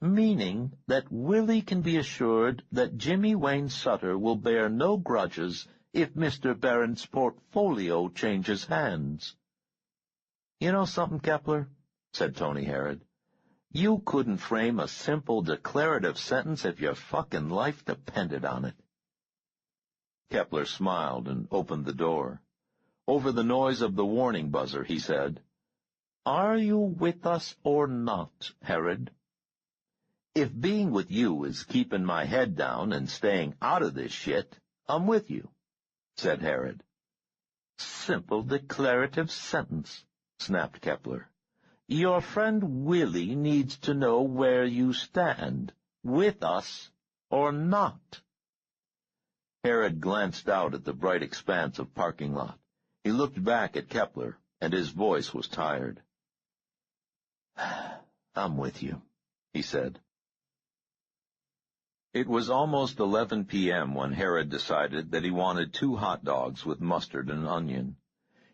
"Meaning that Willie can be assured that Jimmy Wayne Sutter will bear no grudges if Mr. Barrent's portfolio changes hands." "You know something, Kepler?" said Tony Herod. "You couldn't frame a simple declarative sentence if your fucking life depended on it." Kepler smiled and opened the door. Over the noise of the warning buzzer, he said, "Are you with us or not, Herod?" "If being with you is keeping my head down and staying out of this shit, I'm with you," said Herod. "Simple declarative sentence," snapped Kepler. "Your friend Willie needs to know where you stand, with us or not." Herod glanced out at the bright expanse of parking lot. He looked back at Kepler, and his voice was tired. "I'm with you," he said. It was almost 11 p.m. when Herod decided that he wanted 2 hot dogs with mustard and onion.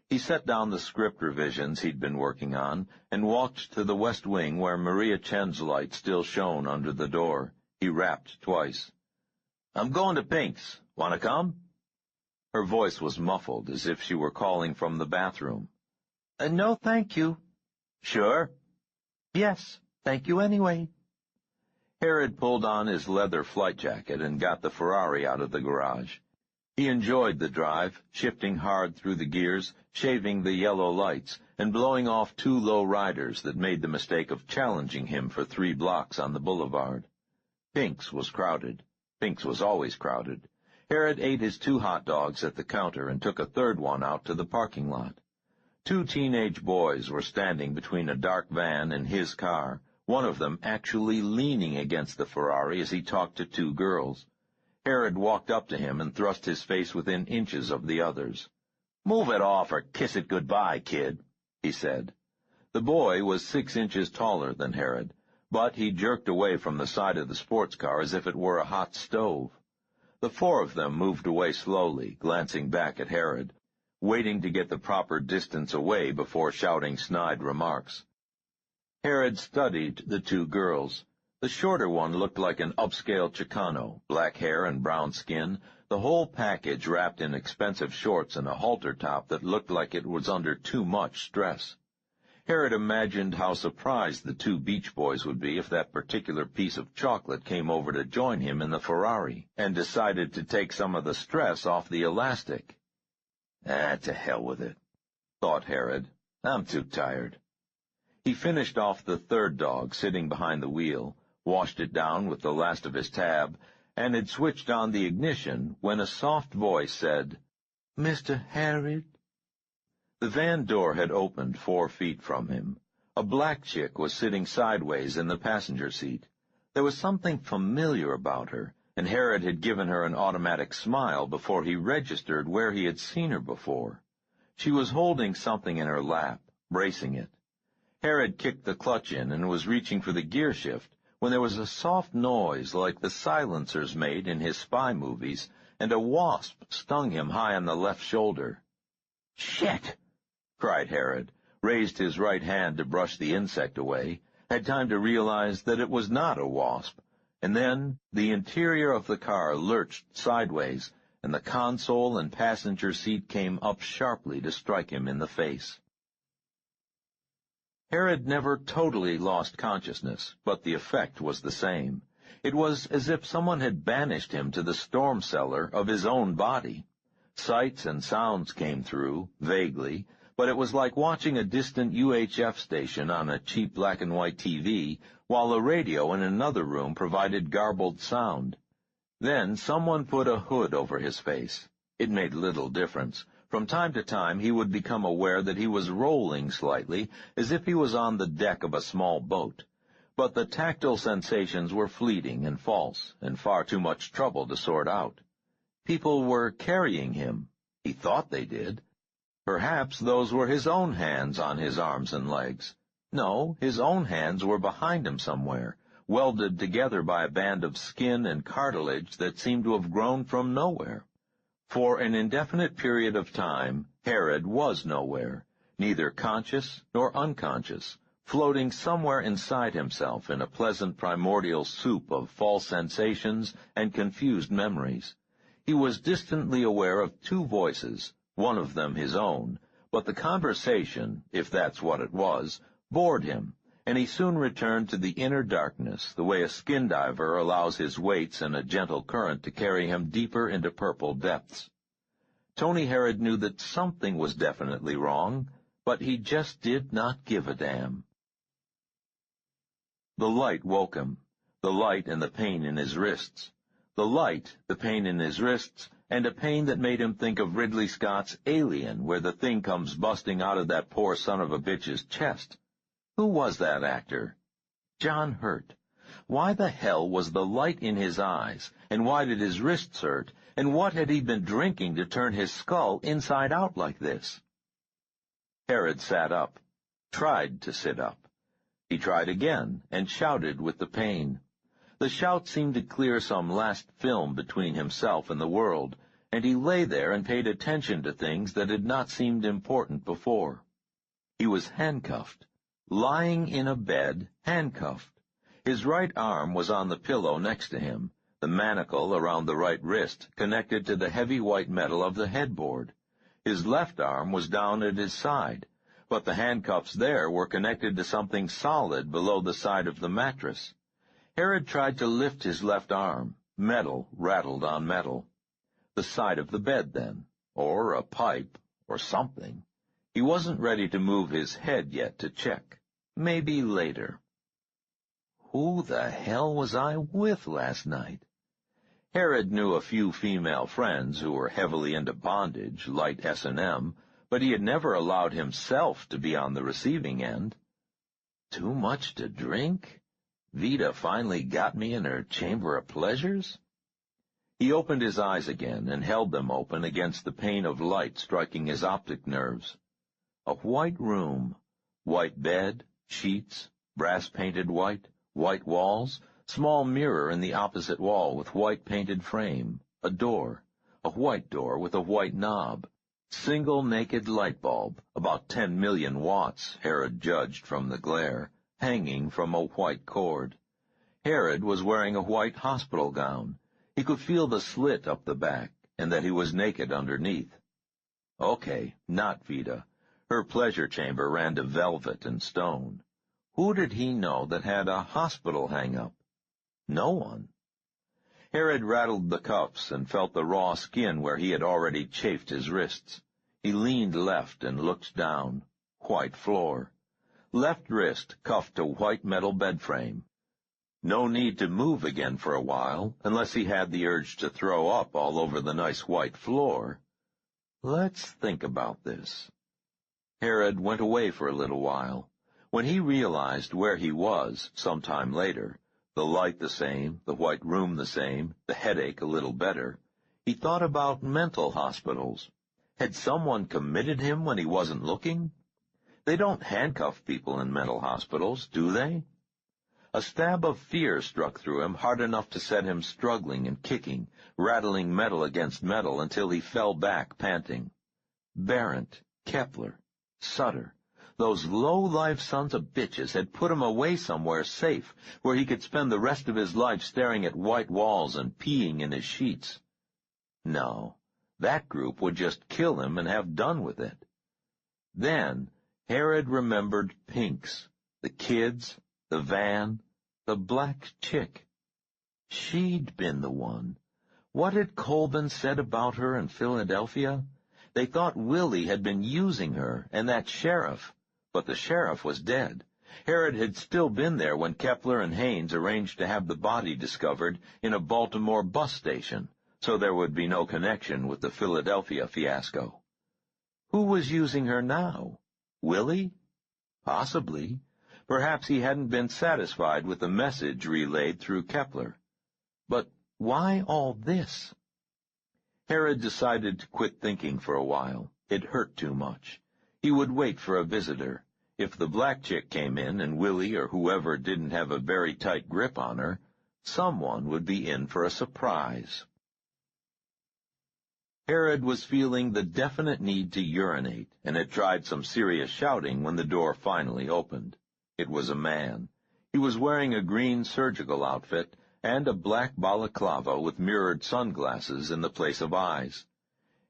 He set down the script revisions he'd been working on and walked to the west wing where Maria Chen's light still shone under the door. He rapped twice. "I'm going to Pink's. Want to come?" Her voice was muffled, as if she were calling from the bathroom. "No, thank you," Sure? Yes, thank you anyway. Herod pulled on his leather flight jacket and got the Ferrari out of the garage. He enjoyed the drive, shifting hard through the gears, shaving the yellow lights, and blowing off two low riders that made the mistake of challenging him for 3 blocks on the boulevard. Pink's was crowded. Pink's was always crowded. Herod ate his 2 hot dogs at the counter and took a 3rd one out to the parking lot. 2 teenage boys were standing between a dark van and his car, one of them actually leaning against the Ferrari as he talked to 2 girls. Herod walked up to him and thrust his face within inches of the others. "Move it off or kiss it goodbye, kid," he said. The boy was 6 inches taller than Herod, but he jerked away from the side of the sports car as if it were a hot stove. The 4 of them moved away slowly, glancing back at Herod, waiting to get the proper distance away before shouting snide remarks. Herod studied the 2 girls. The shorter one looked like an upscale Chicano, black hair and brown skin, the whole package wrapped in expensive shorts and a halter top that looked like it was under too much stress. Herod imagined how surprised the 2 beach boys would be if that particular piece of chocolate came over to join him in the Ferrari and decided to take some of the stress off the elastic. To hell with it, thought Herod. I'm too tired. He finished off the 3rd dog sitting behind the wheel, washed it down with the last of his tab, and had switched on the ignition when a soft voice said, "Mr. Herod?" The van door had opened 4 feet from him. A black chick was sitting sideways in the passenger seat. There was something familiar about her, and Herod had given her an automatic smile before he registered where he had seen her before. She was holding something in her lap, bracing it. Herod kicked the clutch in and was reaching for the gear shift when there was a soft noise like the silencers made in his spy movies, and a wasp stung him high on the left shoulder. "Shit!" cried Herod, raised his right hand to brush the insect away, had time to realize that it was not a wasp, and then the interior of the car lurched sideways, and the console and passenger seat came up sharply to strike him in the face. Herod never totally lost consciousness, but the effect was the same. It was as if someone had banished him to the storm cellar of his own body. Sights and sounds came through, vaguely, but it was like watching a distant UHF station on a cheap black-and-white TV, while a radio in another room provided garbled sound. Then someone put a hood over his face. It made little difference. From time to time he would become aware that he was rolling slightly, as if he was on the deck of a small boat. But the tactile sensations were fleeting and false, and far too much trouble to sort out. People were carrying him. He thought they did. Perhaps those were his own hands on his arms and legs. No, his own hands were behind him somewhere, welded together by a band of skin and cartilage that seemed to have grown from nowhere. For an indefinite period of time, Herod was nowhere, neither conscious nor unconscious, floating somewhere inside himself in a pleasant primordial soup of false sensations and confused memories. He was distantly aware of 2 voices, one of them his own, but the conversation, if that's what it was, bored him, and he soon returned to the inner darkness, the way a skin diver allows his weights and a gentle current to carry him deeper into purple depths. Tony Herod knew that something was definitely wrong, but he just did not give a damn. The light woke him, the light and the pain in his wrists. The light, the pain in his wrists, and a pain that made him think of Ridley Scott's Alien, where the thing comes busting out of that poor son of a bitch's chest. Who was that actor? John Hurt. Why the hell was the light in his eyes, and why did his wrists hurt, and what had he been drinking to turn his skull inside out like this? Herod sat up, tried to sit up. He tried again, and shouted with the pain. The shout seemed to clear some last film between himself and the world, and he lay there and paid attention to things that had not seemed important before. He was handcuffed. Lying in a bed, handcuffed. His right arm was on the pillow next to him, the manacle around the right wrist connected to the heavy white metal of the headboard. His left arm was down at his side, but the handcuffs there were connected to something solid below the side of the mattress. Herod tried to lift his left arm. Metal rattled on metal. The side of the bed, then, or a pipe, or something. He wasn't ready to move his head yet to check. Maybe later. Who the hell was I with last night? Herod knew a few female friends who were heavily into bondage, light S&M, but he had never allowed himself to be on the receiving end. Too much to drink? Vida finally got me in her chamber of pleasures? He opened his eyes again and held them open against the pain of light striking his optic nerves. A white room, white bed, sheets, brass-painted white, white walls, small mirror in the opposite wall with white painted frame, a door, a white door with a white knob, single naked light bulb, about 10 million watts, Herod judged from the glare, hanging from a white cord. Herod was wearing a white hospital gown. He could feel the slit up the back, and that he was naked underneath. Okay, not Vida. Her pleasure chamber ran to velvet and stone. Who did he know that had a hospital hang-up? No one. Herod rattled the cuffs and felt the raw skin where he had already chafed his wrists. He leaned left and looked down. White floor. Left wrist cuffed to white metal bed frame. No need to move again for a while, unless he had the urge to throw up all over the nice white floor. Let's think about this. Herod went away for a little while. When he realized where he was, sometime later, the light the same, the white room the same, the headache a little better, he thought about mental hospitals. Had someone committed him when he wasn't looking? They don't handcuff people in mental hospitals, do they? A stab of fear struck through him, hard enough to set him struggling and kicking, rattling metal against metal until he fell back, panting. Barrent, Kepler, Sutter, those low-life sons of bitches had put him away somewhere safe, where he could spend the rest of his life staring at white walls and peeing in his sheets. No, that group would just kill him and have done with it. Then Herod remembered Pinks, the kids, the van, the black chick. She'd been the one. What had Colbin said about her in Philadelphia? They thought Willie had been using her and that sheriff, but the sheriff was dead. Herod had still been there when Kepler and Haynes arranged to have the body discovered in a Baltimore bus station, so there would be no connection with the Philadelphia fiasco. Who was using her now? Willie? Possibly. Perhaps he hadn't been satisfied with the message relayed through Kepler. But why all this? Herod decided to quit thinking for a while. It hurt too much. He would wait for a visitor. If the black chick came in and Willie or whoever didn't have a very tight grip on her, someone would be in for a surprise. Herod was feeling the definite need to urinate, and had tried some serious shouting when the door finally opened. It was a man. He was wearing a green surgical outfit and a black balaclava with mirrored sunglasses in the place of eyes.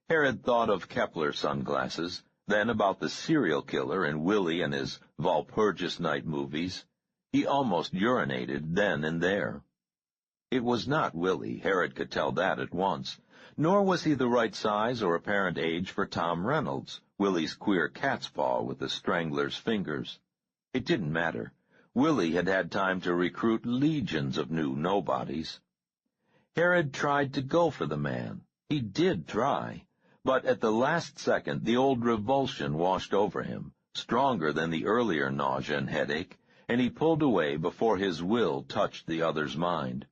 Herod thought of Kepler's sunglasses, then about the serial killer in Willie and his Walpurgis Night movies. He almost urinated then and there. It was not Willie, Herod could tell that at once, nor was he the right size or apparent age for Tom Reynolds, Willie's queer cat's paw with the strangler's fingers. It didn't matter. Willie had had time to recruit legions of new nobodies. Herod tried to go for the man. He did try, but at the last second the old revulsion washed over him, stronger than the earlier nausea and headache, and he pulled away before his will touched the other's mind.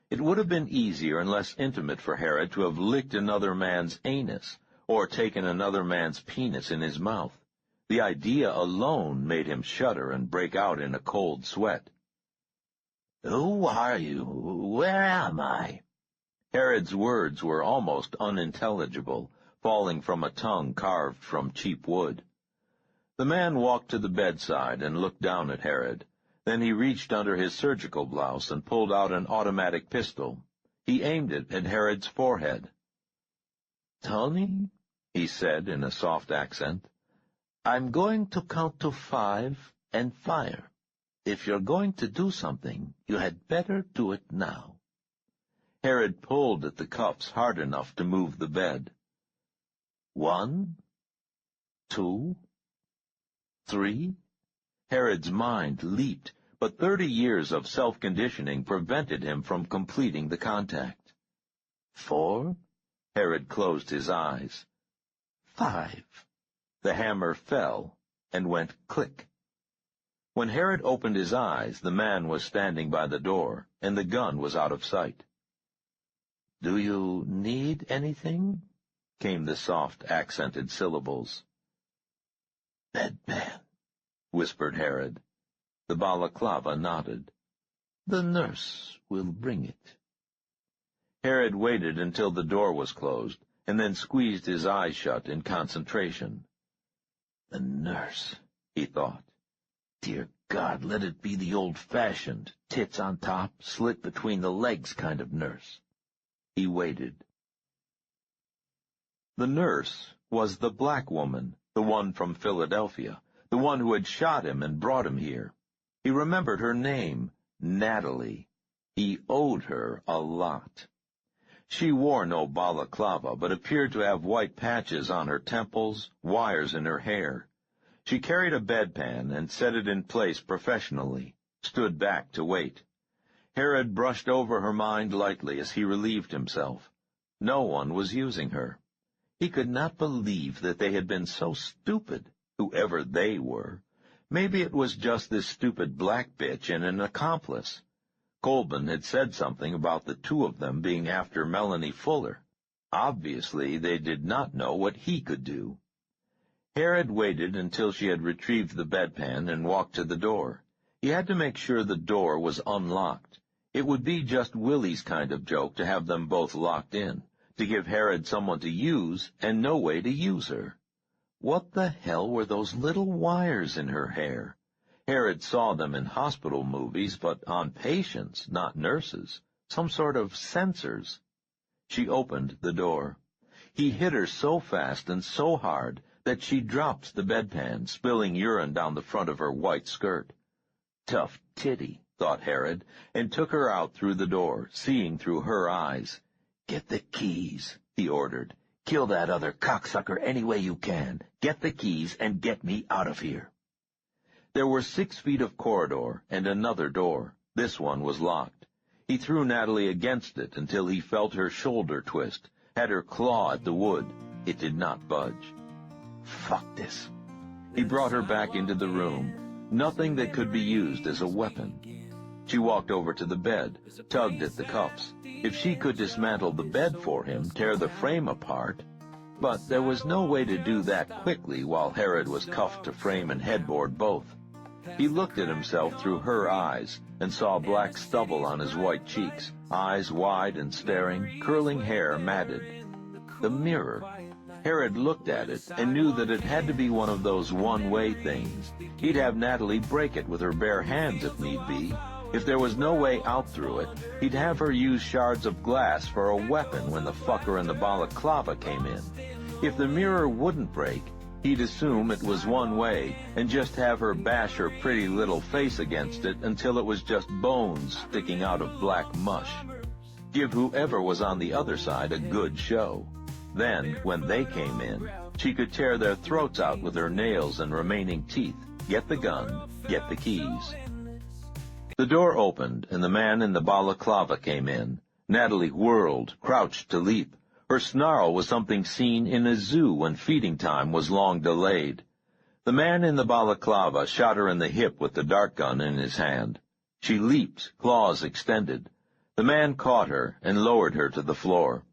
It would have been easier and less intimate for Herod to have licked another man's anus, or taken another man's penis in his mouth. The idea alone made him shudder and break out in a cold sweat. "Who are you? Where am I?" Herod's words were almost unintelligible, falling from a tongue carved from cheap wood. The man walked to the bedside and looked down at Herod. Then he reached under his surgical blouse and pulled out an automatic pistol. He aimed it at Herod's forehead. "Tony," he said in a soft accent, I'm going to count to 5 and fire. If you're going to do something, you had better do it now. Herod pulled at the cuffs hard enough to move the bed. 1, 2, 3. Herod's mind leaped, but 30 years of self-conditioning prevented him from completing the contact. 4. Herod closed his eyes. 5. The hammer fell and went click. When Herod opened his eyes, the man was standing by the door, and the gun was out of sight. Do you need anything? Came the soft, accented syllables. Bedpan, whispered Herod. The balaclava nodded. The nurse will bring it. Herod waited until the door was closed, and then squeezed his eyes shut in concentration. The nurse, he thought. Dear God, let it be the old-fashioned, tits on top, slit between the legs kind of nurse. He waited. The nurse was the black woman, the one from Philadelphia, the one who had shot him and brought him here. He remembered her name, Natalie. He owed her a lot. She wore no balaclava, but appeared to have white patches on her temples, wires in her hair. She carried a bedpan and set it in place professionally, stood back to wait. Herod brushed over her mind lightly as he relieved himself. No one was using her. He could not believe that they had been so stupid, whoever they were. Maybe it was just this stupid black bitch and an accomplice. Colburn had said something about the two of them being after Melanie Fuller. Obviously, they did not know what he could do. Herod waited until she had retrieved the bedpan and walked to the door. He had to make sure the door was unlocked. It would be just Willie's kind of joke to have them both locked in, to give Herod someone to use and no way to use her. What the hell were those little wires in her hair? Herod saw them in hospital movies, but on patients, not nurses. Some sort of sensors. She opened the door. He hit her so fast and so hard that she dropped the bedpan, spilling urine down the front of her white skirt. Tough titty, thought Herod, and took her out through the door, seeing through her eyes. Get the keys, he ordered. Kill that other cocksucker any way you can. Get the keys and get me out of here. There were 6 feet of corridor and another door. This one was locked. He threw Natalie against it until he felt her shoulder twist, had her claw at the wood. It did not budge. Fuck this. He brought her back into the room. Nothing that could be used as a weapon. She walked over to the bed, tugged at the cuffs. If she could dismantle the bed for him, tear the frame apart. But there was no way to do that quickly while Herod was cuffed to frame and headboard both. He looked at himself through her eyes and saw black stubble on his white cheeks, eyes wide and staring, curling hair matted. The mirror. Herod looked at it and knew that it had to be one of those one-way things. He'd have Natalie break it with her bare hands if need be. If there was no way out through it, he'd have her use shards of glass for a weapon when the fucker in the balaclava came in. If the mirror wouldn't break, he'd assume it was one way and just have her bash her pretty little face against it until it was just bones sticking out of black mush. Give whoever was on the other side a good show. Then, when they came in, she could tear their throats out with her nails and remaining teeth, get the gun, get the keys. The door opened, and the man in the balaclava came in. Natalie whirled, crouched to leap. Her snarl was something seen in a zoo when feeding time was long delayed. The man in the balaclava shot her in the hip with the dart gun in his hand. She leaped, claws extended. The man caught her and lowered her to the floor.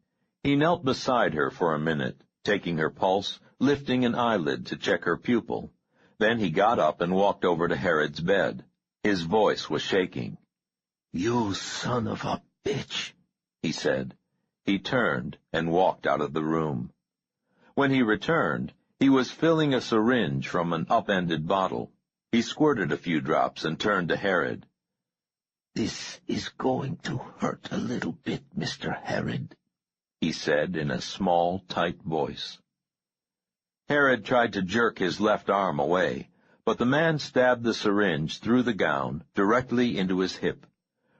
He knelt beside her for a minute, taking her pulse, lifting an eyelid to check her pupil. Then he got up and walked over to Herod's bed. His voice was shaking. "You son of a bitch," he said. He turned and walked out of the room. When he returned, he was filling a syringe from an upended bottle. He squirted a few drops and turned to Herod. "This is going to hurt a little bit, Mr. Herod," he said in a small, tight voice. Herod tried to jerk his left arm away, but the man stabbed the syringe through the gown directly into his hip.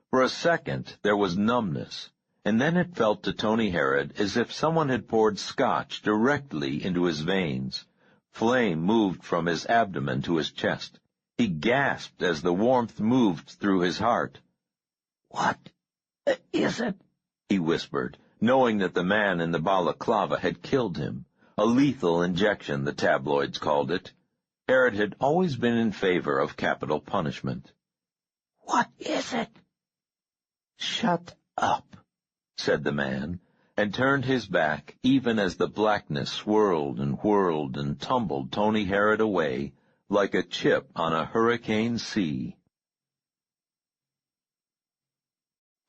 For a second there was numbness, and then it felt to Tony Herod as if someone had poured scotch directly into his veins. Flame moved from his abdomen to his chest. He gasped as the warmth moved through his heart. "What is it?" he whispered, knowing that the man in the balaclava had killed him. A lethal injection, the tabloids called it. Herod had always been in favor of capital punishment. "What is it?" "Shut up," said the man, and turned his back even as the blackness swirled and whirled and tumbled Tony Herod away like a chip on a hurricane sea.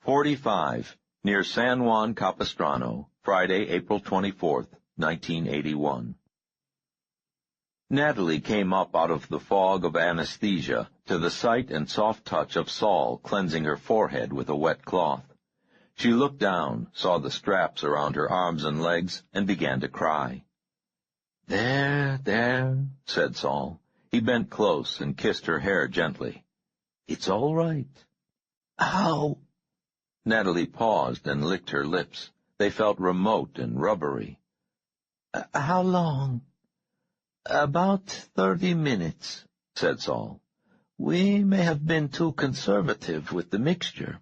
45. Near San Juan Capistrano, Friday, April 24th, 1981. Natalie came up out of the fog of anesthesia to the sight and soft touch of Saul cleansing her forehead with a wet cloth. She looked down, saw the straps around her arms and legs, and began to cry. There, said Saul. He bent close and kissed her hair gently. "It's all right." "How?" Natalie paused and licked her lips. They felt remote and rubbery. How long?" "About 30 minutes, said Saul. "We may have been too conservative with the mixture."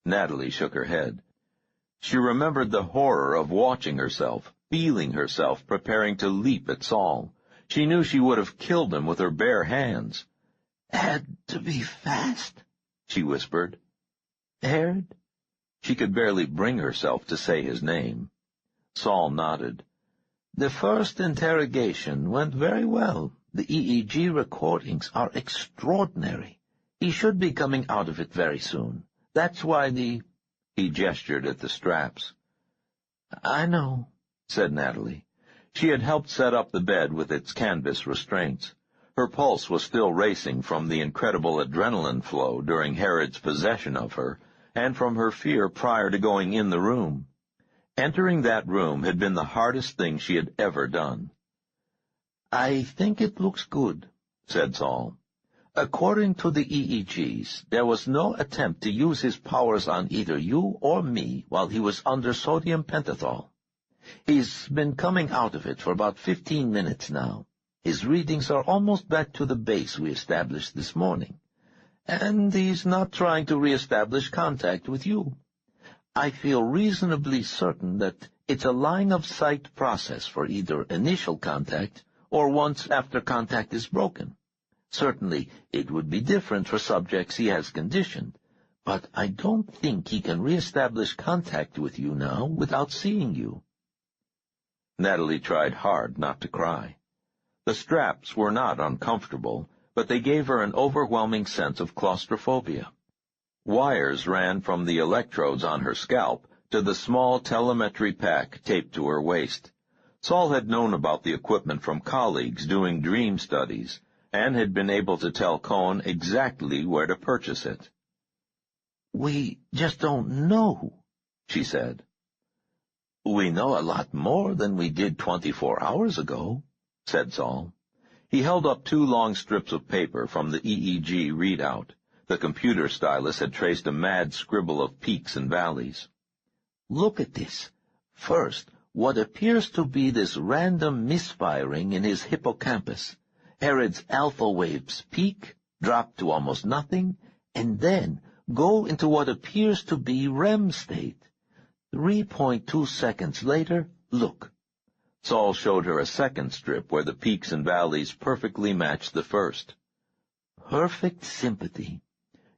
Natalie shook her head. She remembered the horror of watching herself, feeling herself preparing to leap at Saul. She knew she would have killed him with her bare hands. "Had to be fast," she whispered. "Herod?" She could barely bring herself to say his name. Saul nodded. "The first interrogation went very well. The EEG recordings are extraordinary. He should be coming out of it very soon. That's why He gestured at the straps. "I know," said Natalie. She had helped set up the bed with its canvas restraints. Her pulse was still racing from the incredible adrenaline flow during Herod's possession of her, and from her fear prior to going in the room. Entering that room had been the hardest thing she had ever done. "I think it looks good," said Saul. "According to the EEGs, there was no attempt to use his powers on either you or me while he was under sodium pentothal. He's been coming out of it for about 15 minutes now. His readings are almost back to the base we established this morning. And he's not trying to reestablish contact with you. I feel reasonably certain that it's a line-of-sight process for either initial contact or once after contact is broken. Certainly, it would be different for subjects he has conditioned, but I don't think he can reestablish contact with you now without seeing you." Natalie tried hard not to cry. The straps were not uncomfortable, but they gave her an overwhelming sense of claustrophobia. Wires ran from the electrodes on her scalp to the small telemetry pack taped to her waist. Saul had known about the equipment from colleagues doing dream studies, and had been able to tell Cohn exactly where to purchase it. "We just don't know," she said. "We know a lot more than we did 24 hours ago," said Saul. He held up 2 long strips of paper from the EEG readout. The computer stylus had traced a mad scribble of peaks and valleys. "Look at this. First, what appears to be this random misfiring in his hippocampus. Herod's alpha waves peak, drop to almost nothing, and then go into what appears to be REM state. 3.2 seconds later, look." Saul showed her a second strip where the peaks and valleys perfectly matched the first. "Perfect sympathy.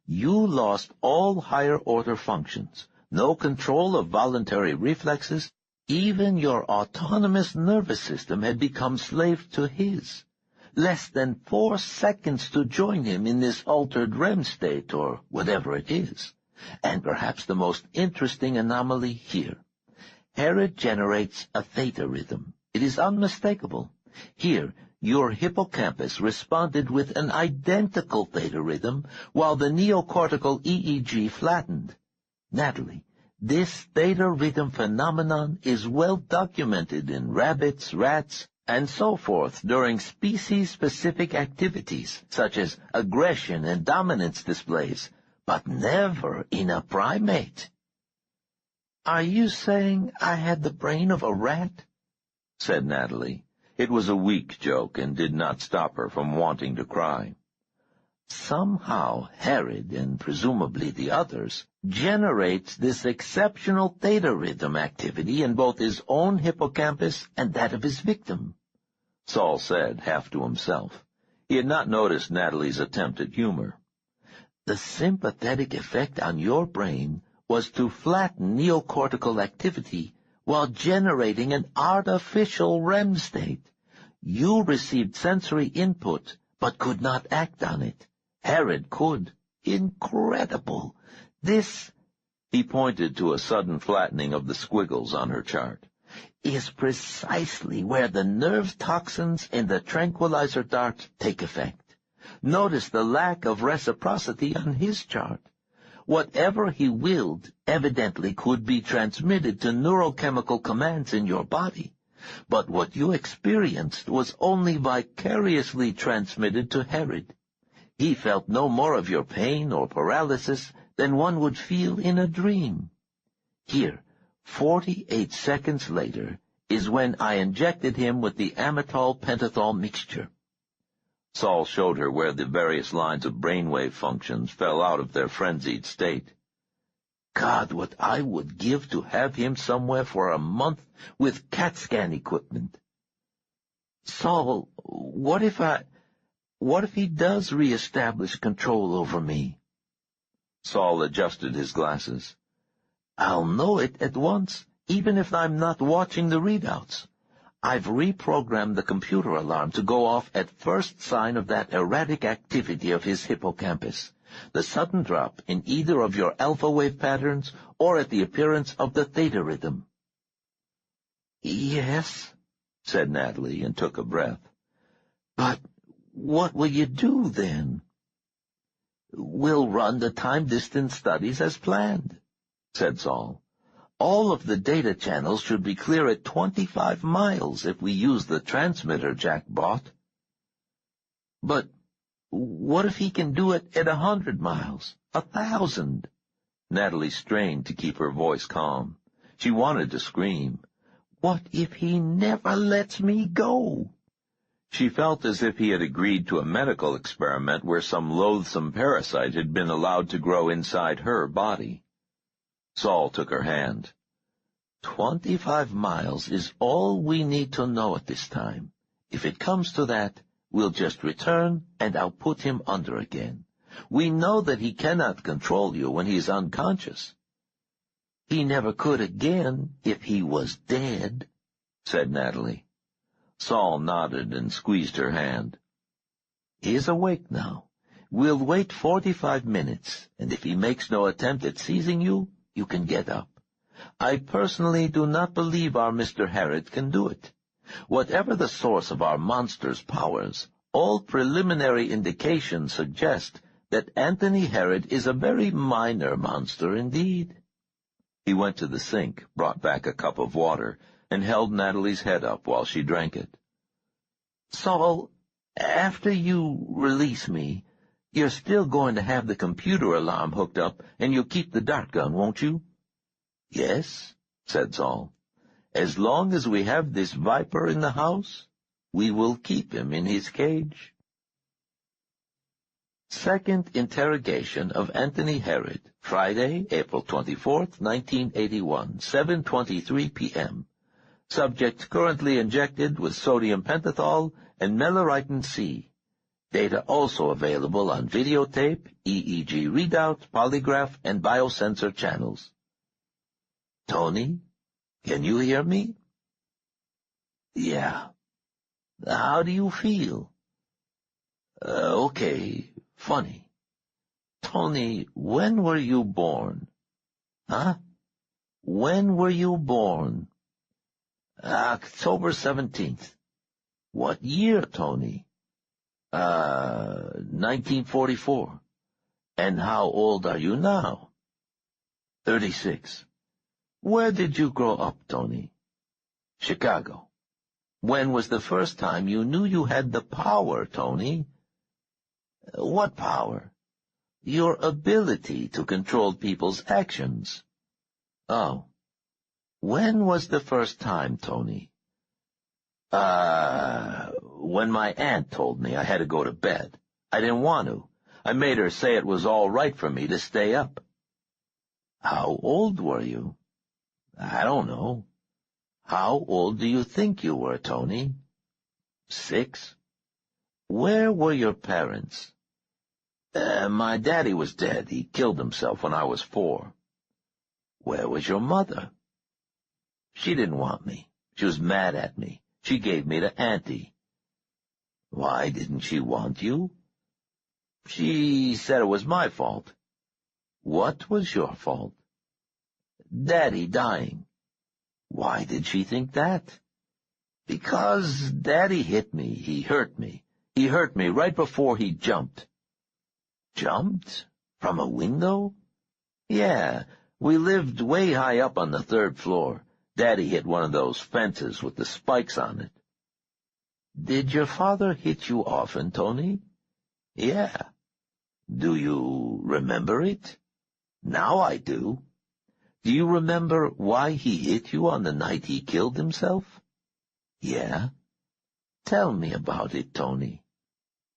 You lost all higher-order functions, no control of voluntary reflexes. Even your autonomous nervous system had become slave to his. Less than 4 seconds to join him in this altered REM state, or whatever it is. And perhaps the most interesting anomaly here. Herod generates a theta rhythm. It is unmistakable. Here, your hippocampus responded with an identical theta rhythm, while the neocortical EEG flattened. Natalie, this theta rhythm phenomenon is well documented in rabbits, rats, and so forth during species-specific activities, such as aggression and dominance displays, but never in a primate. "Are you saying I had the brain of a rat?" said Natalie. It was a weak joke and did not stop her from wanting to cry. "Somehow Herod, and presumably the others, generates this exceptional theta rhythm activity in both his own hippocampus and that of his victim," Saul said, half to himself. He had not noticed Natalie's attempt at humor. "The sympathetic effect on your brain was to flatten neocortical activity while generating an artificial REM state. You received sensory input, but could not act on it. Herod could. Incredible. This," he pointed to a sudden flattening of the squiggles on her chart, "is precisely where the nerve toxins in the tranquilizer dart take effect. Notice the lack of reciprocity on his chart. Whatever he willed evidently could be transmitted to neurochemical commands in your body, but what you experienced was only vicariously transmitted to Herod. He felt no more of your pain or paralysis than one would feel in a dream. Here, 48 seconds later, is when I injected him with the amytal pentothal mixture." Saul showed her where the various lines of brainwave functions fell out of their frenzied state. "God, what I would give to have him somewhere for a month with CAT scan equipment." "Saul, what if he does reestablish control over me?" Saul adjusted his glasses. "I'll know it at once, even if I'm not watching the readouts. I've reprogrammed the computer alarm to go off at first sign of that erratic activity of his hippocampus, the sudden drop in either of your alpha wave patterns or at the appearance of the theta rhythm." "Yes," said Natalie, and took a breath. "But what will you do then?" "We'll run the time-distance studies as planned," said Saul. "All of the data channels should be clear at 25 miles if we use the transmitter Jack bought." "But what if he can do it at 100 miles, 1,000? Natalie strained to keep her voice calm. She wanted to scream. "What if he never lets me go?" She felt as if he had agreed to a medical experiment where some loathsome parasite had been allowed to grow inside her body. Saul took her hand. 25 miles is all we need to know at this time. If it comes to that, we'll just return, and I'll put him under again. We know that he cannot control you when he's unconscious." "He never could again if he was dead," said Natalie. Saul nodded and squeezed her hand. "He's awake now. We'll wait 45 minutes, and if he makes no attempt at seizing you, you can get up. I personally do not believe our Mr. Herod can do it. Whatever the source of our monster's powers, all preliminary indications suggest that Anthony Herod is a very minor monster indeed." He went to the sink, brought back a cup of water, and held Natalie's head up while she drank it. "Saul, after you release me, you're still going to have the computer alarm hooked up, and you'll keep the dart gun, won't you?" "Yes," said Saul. "As long as we have this viper in the house, we will keep him in his cage." Second interrogation of Anthony Herod, Friday, April 24th, 1981, 7:23 p.m. Subject currently injected with sodium pentothal and meloritin C. Data also available on videotape, EEG readout, polygraph, and biosensor channels. "Tony, can you hear me?" "Yeah." "How do you feel?" Okay, funny." "Tony, when were you born?" "Huh? When were you born?" "October 17th. "What year, Tony?" 1944. "And how old are you now?" 36. "Where did you grow up, Tony?" "Chicago." When was the first time you knew you had the power, Tony? What power? Your ability to control people's actions. Oh. When was the first time, Tony? When my aunt told me I had to go to bed. I didn't want to. I made her say it was all right for me to stay up. How old were you? I don't know. How old do you think you were, Tony? 6. Where were your parents? My daddy was dead. He killed himself when I was 4. Where was your mother? She didn't want me. She was mad at me. She gave me to Auntie. Why didn't she want you? She said it was my fault. What was your fault? Daddy dying. Why did she think that? Because Daddy hit me. He hurt me. He hurt me right before he jumped. Jumped? From a window? Yeah, we lived way high up on the 3rd floor. Daddy hit one of those fences with the spikes on it. Did your father hit you often, Tony? Yeah. Do you remember it? Now I do. Do you remember why he hit you on the night he killed himself? Yeah. Tell me about it, Tony.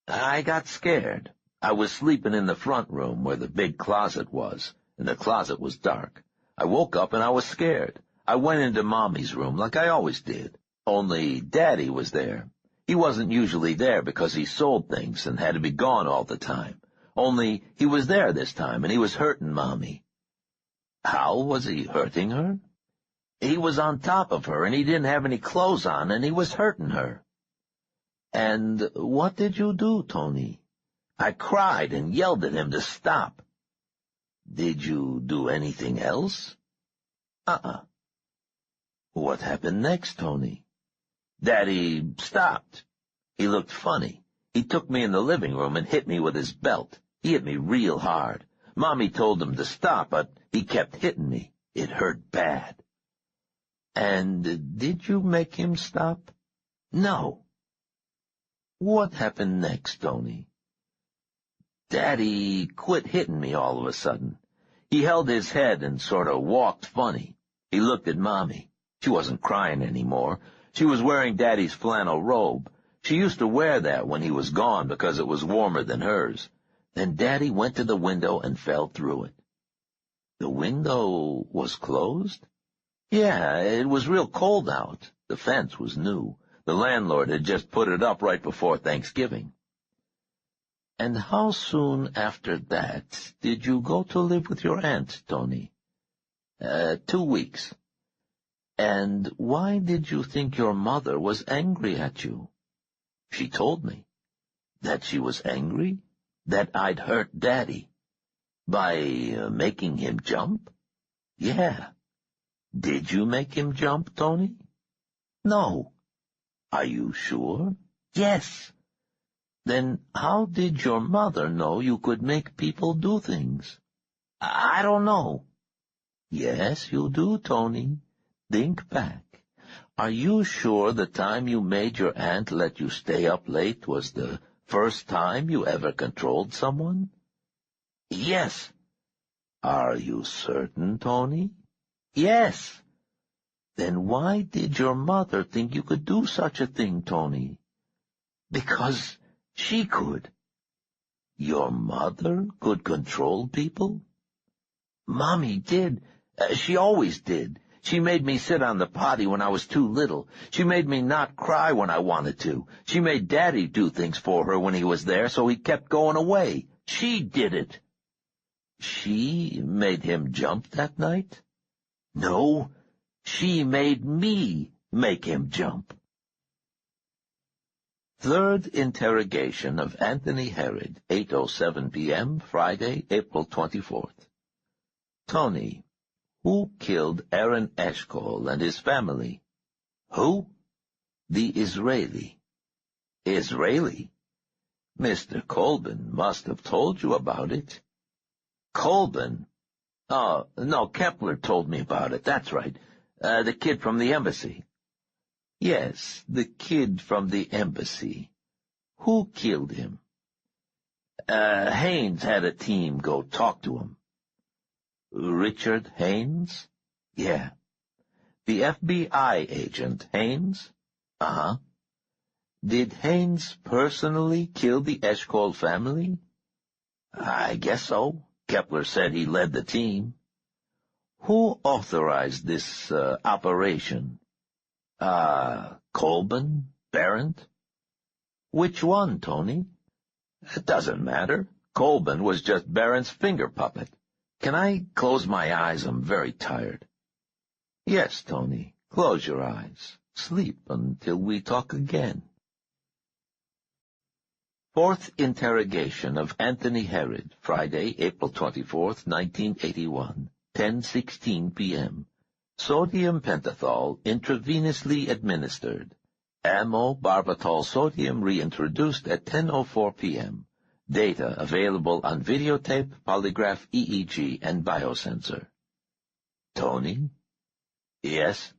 I got scared. I was sleeping in the front room where the big closet was, and the closet was dark. I woke up and I was scared. I went into Mommy's room like I always did, only Daddy was there. He wasn't usually there because he sold things and had to be gone all the time. Only he was there this time, and he was hurting Mommy. How was he hurting her? He was on top of her, and he didn't have any clothes on, and he was hurting her. And what did you do, Tony? I cried and yelled at him to stop. Did you do anything else? What happened next, Tony? Daddy stopped. He looked funny. He took me in the living room and hit me with his belt. He hit me real hard. Mommy told him to stop, but he kept hitting me. It hurt bad. And did you make him stop? No. What happened next, Tony? Daddy quit hitting me all of a sudden. He held his head and sort of walked funny. He looked at Mommy. She wasn't crying anymore. She was wearing Daddy's flannel robe. She used to wear that when he was gone because it was warmer than hers. Then Daddy went to the window and fell through it. The window was closed? Yeah, it was real cold out. The fence was new. The landlord had just put it up right before Thanksgiving. And how soon after that did you go to live with your aunt, Tony? 2 weeks. And why did you think your mother was angry at you? She told me. That she was angry? That I'd hurt Daddy. By making him jump? Yeah. Did you make him jump, Tony? No. Are you sure? Yes. Then how did your mother know you could make people do things? I don't know. Yes, you do, Tony. Think back. Are you sure the time you made your aunt let you stay up late was the first time you ever controlled someone? Yes. Are you certain, Tony? Yes. Then why did your mother think you could do such a thing, Tony? Because she could. Your mother could control people? Mommy did. She always did. She made me sit on the potty when I was too little. She made me not cry when I wanted to. She made Daddy do things for her when he was there, so he kept going away. She did it. She made him jump that night? No, she made me make him jump. Third interrogation of Anthony Herod, 8:07 p.m., Friday, April 24th. Tony, who killed Aaron Eshkol and his family? Who? The Israeli. Israeli? Mr. Colburn must have told you about it. Colburn? Oh, no, Kepler told me about it, that's right. The kid from the embassy. Yes, the kid from the embassy. Who killed him? Haynes had a team go talk to him. Richard Haynes? Yeah. The FBI agent, Haynes? Uh-huh. Did Haynes personally kill the Eshkol family? I guess so. Kepler said he led the team. Who authorized this operation? Colburn? Barrett? Which one, Tony? It doesn't matter. Colburn was just Barron's finger puppet. Can I close my eyes? I'm very tired. Yes, Tony. Close your eyes. Sleep until we talk again. Fourth interrogation of Anthony Herod, Friday, April 24th, 1981, 10:16 p.m. Sodium pentothal intravenously administered. Ammo-barbitol sodium reintroduced at 10:04 p.m. Data available on videotape, polygraph, EEG, and biosensor. Tony? Yes?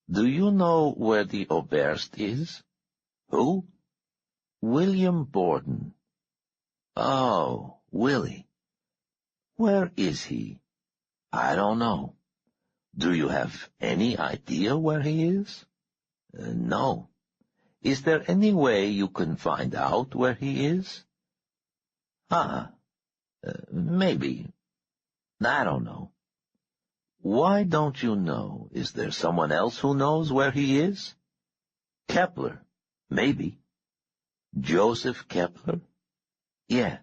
Do you know where the Oberst is? Who? William Borden. Oh, Willie. Where is he? I don't know. Do you have any idea where he is? No. Is there any way you can find out where he is? Maybe. I don't know. Why don't you know? Is there someone else who knows where he is? Kepler. Maybe. Joseph Kepler? Yeah.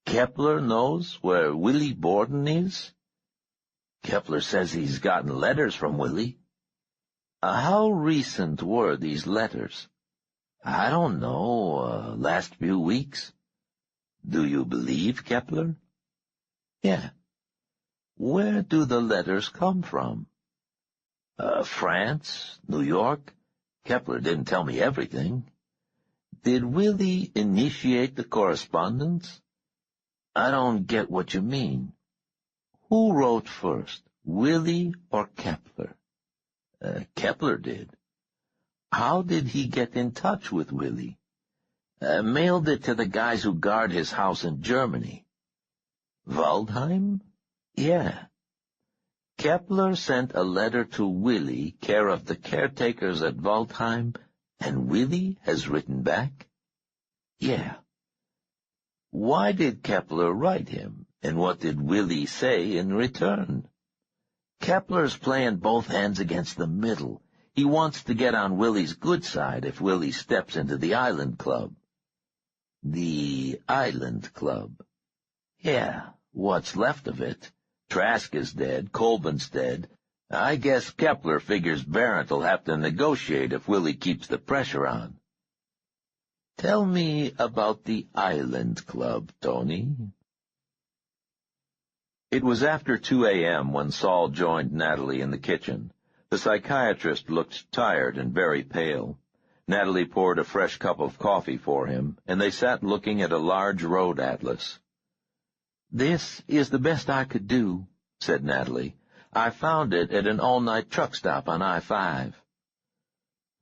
Kepler knows where Willie Borden is? Kepler says he's gotten letters from Willie. How recent were these letters? I don't know, last few weeks. Do you believe Kepler? Yeah. Where do the letters come from? France, New York. Kepler didn't tell me everything. Did Willie initiate the correspondence? I don't get what you mean. Who wrote first, Willie or Kepler? Kepler did. How did he get in touch with Willie? Mailed it to the guys who guard his house in Germany. Waldheim? Yeah. Kepler sent a letter to Willie, care of the caretakers at Waldheim, and Willie has written back? Yeah. Why did Kepler write him, and what did Willie say in return? Kepler's playing both hands against the middle. He wants to get on Willie's good side if Willie steps into the Island Club. The Island Club. Yeah, what's left of it. Trask is dead, Colburn's dead. I guess Kepler figures Barrett will have to negotiate if Willie keeps the pressure on. Tell me about the Island Club, Tony. It was after 2 a.m. when Saul joined Natalie in the kitchen. The psychiatrist looked tired and very pale. Natalie poured a fresh cup of coffee for him, and they sat looking at a large road atlas. "This is the best I could do," said Natalie. "I found it at an all-night truck stop on I-5.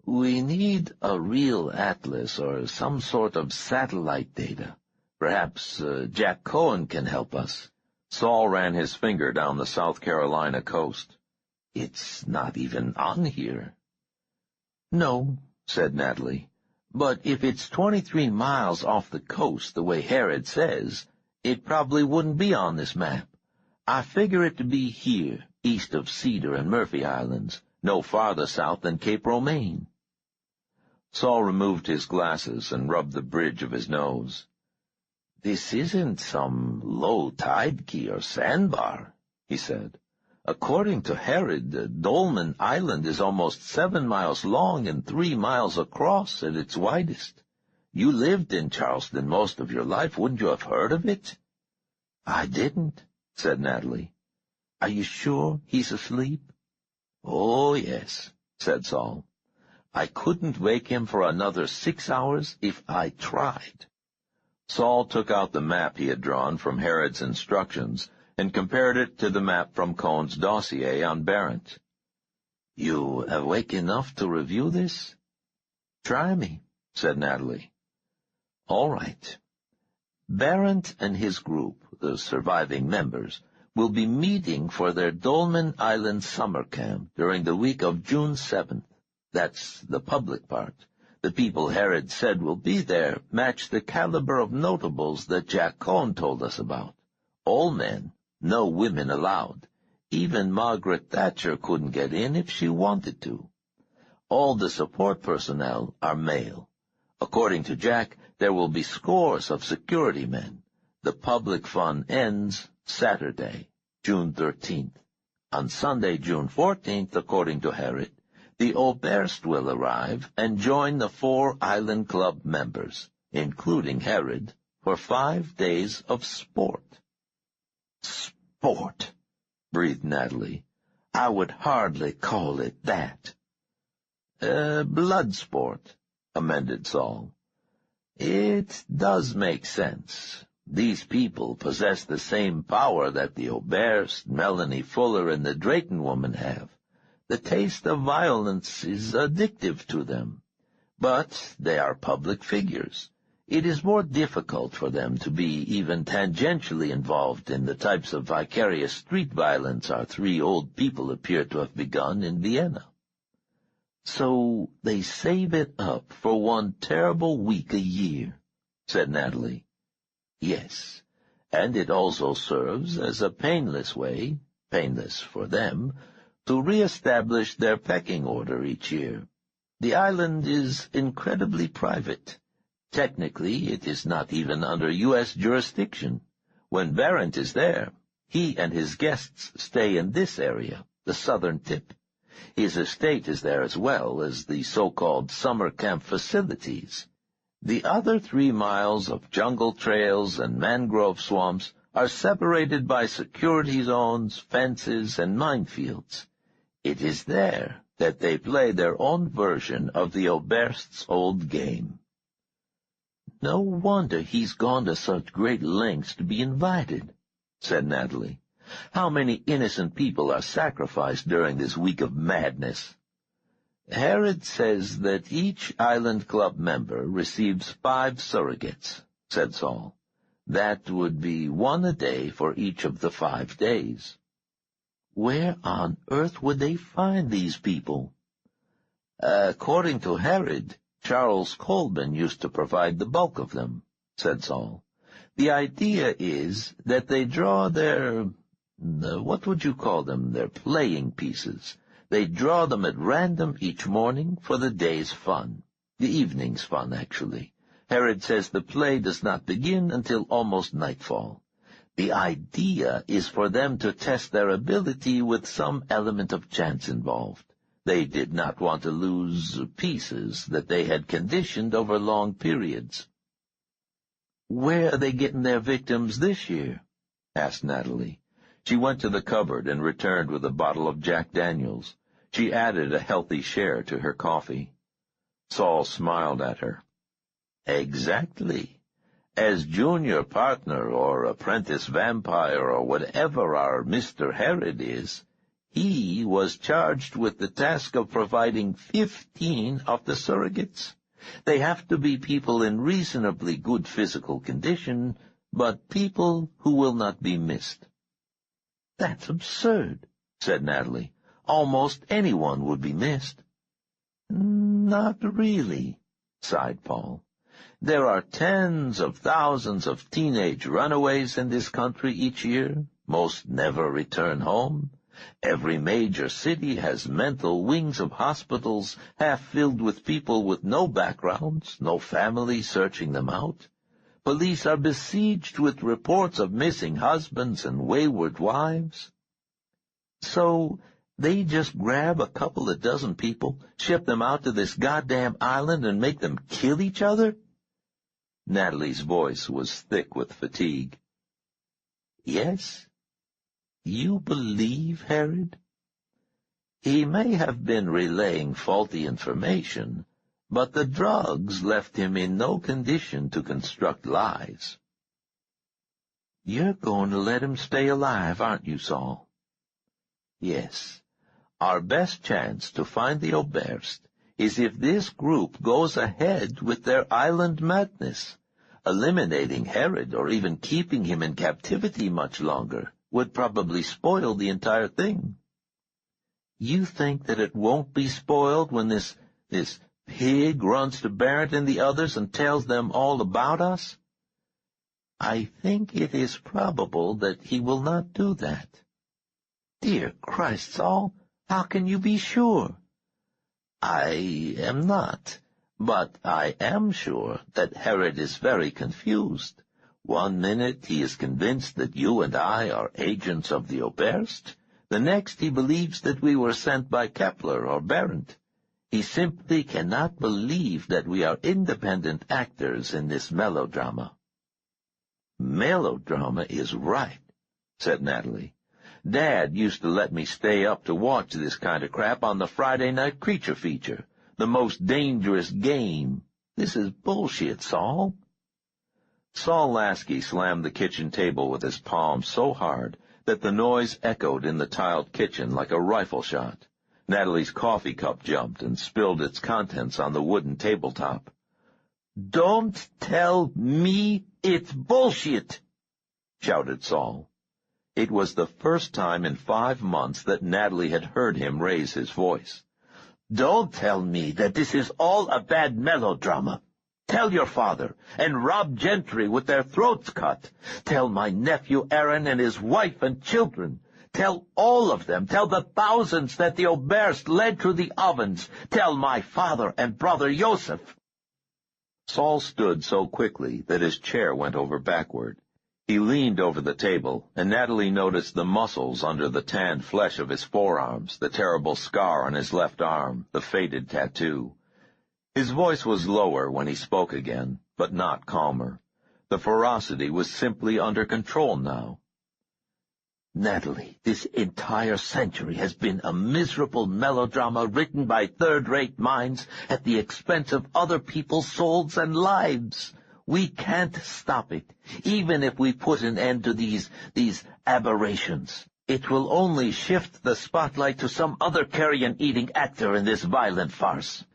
We need a real atlas or some sort of satellite data. Perhaps Jack Cohen can help us." Saul ran his finger down the South Carolina coast. "It's not even on here." "No," said Natalie, "but if it's 23 miles off the coast the way Herod says, it probably wouldn't be on this map. I figure it to be here, east of Cedar and Murphy Islands, no farther south than Cape Romaine." Saul removed his glasses and rubbed the bridge of his nose. "This isn't some low-tide key or sandbar," he said. "According to Herod, Dolman Island is almost 7 miles long and 3 miles across at its widest. You lived in Charleston most of your life. Wouldn't you have heard of it?" "I didn't," said Natalie. "Are you sure he's asleep?" "Oh, yes," said Saul. "I couldn't wake him for another 6 hours if I tried." Saul took out the map he had drawn from Herod's instructions and compared it to the map from Cohen's dossier on Barrett. You awake enough to review this? Try me, said Natalie. All right. Barrent and his group, the surviving members, will be meeting for their Dolman Island summer camp during the week of June 7th. That's the public part. The people Herod said will be there match the caliber of notables that Jack Cohn told us about. All men, no women allowed. Even Margaret Thatcher couldn't get in if she wanted to. All the support personnel are male. According to Jack, there will be scores of security men. The public fun ends Saturday, June 13th. On Sunday, June 14th, according to Herod, the Oberst will arrive and join the 4 Island Club members, including Herod, for 5 days of sport. Sport, breathed Natalie. I would hardly call it that. Blood sport, amended Saul. It does make sense. These people possess the same power that the Oberst, Melanie Fuller, and the Drayton woman have. The taste of violence is addictive to them. But they are public figures. It is more difficult for them to be even tangentially involved in the types of vicarious street violence our 3 old people appear to have begun in Vienna. So they save it up for one terrible week a year, said Natalie. Yes, and it also serves as a painless way, painless for them, to re-establish their pecking order each year. The island is incredibly private. Technically, it is not even under U.S. jurisdiction. When Barrent is there, he and his guests stay in this area, the southern tip. His estate is there as well as the so-called summer camp facilities. The other 3 miles of jungle trails and mangrove swamps are separated by security zones, fences, and minefields. It is there that they play their own version of the Oberst's old game. No wonder he's gone to such great lengths to be invited, said Natalie. How many innocent people are sacrificed during this week of madness? Herod says that each Island Club member receives 5 surrogates, said Saul. That would be 1 a day for each of the 5 days. Where on earth would they find these people? According to Herod, Charles Colburn used to provide the bulk of them, said Saul. The idea is that they draw their, what would you call them, their playing pieces. They draw them at random each morning for the day's fun. The evening's fun, actually. Herod says the play does not begin until almost nightfall. The idea is for them to test their ability with some element of chance involved. They did not want to lose pieces that they had conditioned over long periods. Where are they getting their victims this year? Asked Natalie. She went to the cupboard and returned with a bottle of Jack Daniels. She added a healthy share to her coffee. Saul smiled at her. Exactly. As junior partner or apprentice vampire or whatever our Mr. Herod is, he was charged with the task of providing 15 of the surrogates. They have to be people in reasonably good physical condition, but people who will not be missed. That's absurd, said Natalie. Almost anyone would be missed. Not really, sighed Paul. There are tens of thousands of teenage runaways in this country each year. Most never return home. Every major city has mental wings of hospitals half filled with people with no backgrounds, no family searching them out. Police are besieged with reports of missing husbands and wayward wives. So they just grab a couple of dozen people, ship them out to this goddamn island, and make them kill each other? Natalie's voice was thick with fatigue. Yes? You believe Herod? He may have been relaying faulty information, but the drugs left him in no condition to construct lies. You're going to let him stay alive, aren't you, Saul? Yes. Our best chance to find the Oberst is if this group goes ahead with their island madness. Eliminating Herod or even keeping him in captivity much longer would probably spoil the entire thing. You think that it won't be spoiled when this pig runs to Barrett and the others and tells them all about us? I think it is probable that he will not do that. Dear Christ, Saul, how can you be sure? I am not, but I am sure that Herod is very confused. One minute he is convinced that you and I are agents of the Oberst. The next he believes that we were sent by Kepler or Berendt. He simply cannot believe that we are independent actors in this melodrama. Melodrama is right, said Natalie. Dad used to let me stay up to watch this kind of crap on the Friday night creature feature. The most dangerous game. This is bullshit, Saul. Saul Lasky slammed the kitchen table with his palm so hard that the noise echoed in the tiled kitchen like a rifle shot. Natalie's coffee cup jumped and spilled its contents on the wooden tabletop. "Don't tell me it's bullshit!" shouted Saul. It was the first time in 5 months that Natalie had heard him raise his voice. "Don't tell me that this is all a bad melodrama. Tell your father, and Rob Gentry with their throats cut. Tell my nephew Aaron and his wife and children. Tell all of them. Tell the thousands that the Oberst led through the ovens. Tell my father and brother Joseph." Saul stood so quickly that his chair went over backward. He leaned over the table, and Natalie noticed the muscles under the tanned flesh of his forearms, the terrible scar on his left arm, the faded tattoo. His voice was lower when he spoke again, but not calmer. The ferocity was simply under control now. "Natalie, this entire century has been a miserable melodrama written by third-rate minds at the expense of other people's souls and lives. We can't stop it, even if we put an end to these aberrations. It will only shift the spotlight to some other carrion-eating actor in this violent farce.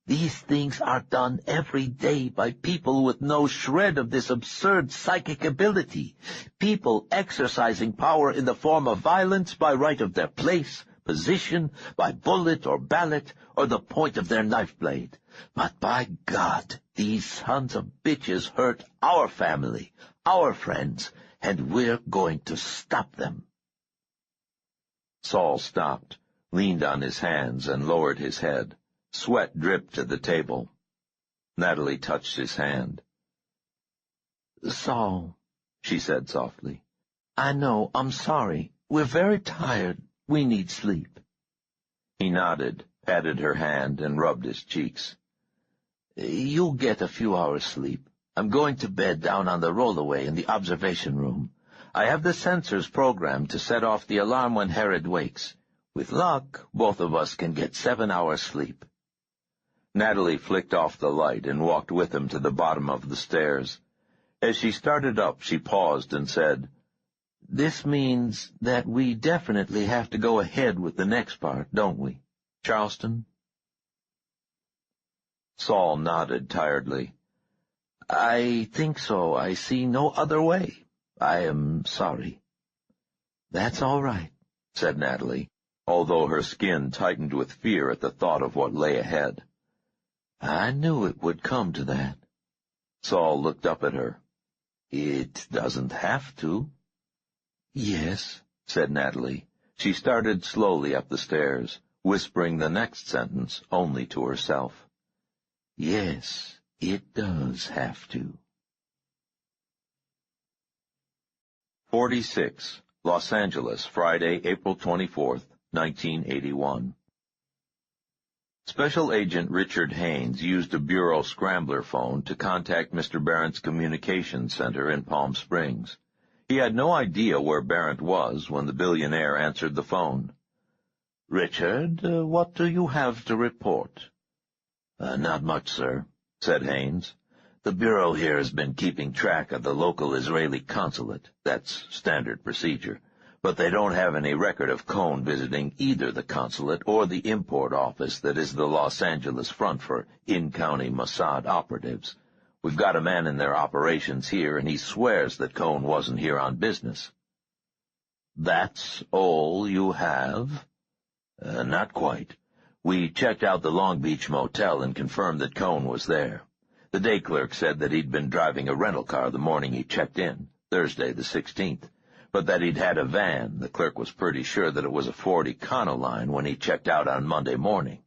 These things are done every day by people with no shred of this absurd psychic ability, people exercising power in the form of violence by right of their place, position, by bullet or ballot, or the point of their knife blade. But by God, these sons of bitches hurt our family, our friends, and we're going to stop them." Saul stopped, leaned on his hands, and lowered his head. Sweat dripped to the table. Natalie touched his hand. "Saul," she said softly, "I know, I'm sorry. We're very tired. We need sleep." He nodded, patted her hand, and rubbed his cheeks. "You'll get a few hours' sleep. I'm going to bed down on the rollaway in the observation room. I have the sensors programmed to set off the alarm when Herod wakes. With luck, both of us can get 7 hours' sleep." Natalie flicked off the light and walked with him to the bottom of the stairs. As she started up, she paused and said, "This means that we definitely have to go ahead with the next part, don't we, Charleston?" Saul nodded tiredly. "I think so. I see no other way. I am sorry." "That's all right," said Natalie, although her skin tightened with fear at the thought of what lay ahead. "I knew it would come to that." Saul looked up at her. "It doesn't have to." "Yes," said Natalie. She started slowly up the stairs, whispering the next sentence only to herself. "Yes, it does have to." 46. Los Angeles, Friday, April 24th, 1981. Special Agent Richard Haynes used a Bureau scrambler phone to contact Mr. Barrett's communications center in Palm Springs. He had no idea where Barrett was when the billionaire answered the phone. "Richard, what do you have to report?" "Not much, sir," said Haynes. "The Bureau here has been keeping track of the local Israeli consulate. That's standard procedure. but they don't have any record of Cohn visiting either the consulate or the import office that is the Los Angeles front for in-county Mossad operatives. We've got a man in their operations here, and he swears that Cohn wasn't here on business." "That's all you have?" Not quite. We checked out the Long Beach motel and confirmed that Cohn was there. The day clerk said that he'd been driving a rental car the morning he checked in, Thursday the 16th, but that he'd had a van. The clerk was pretty sure that it was a Ford Econoline when he checked out on Monday morning.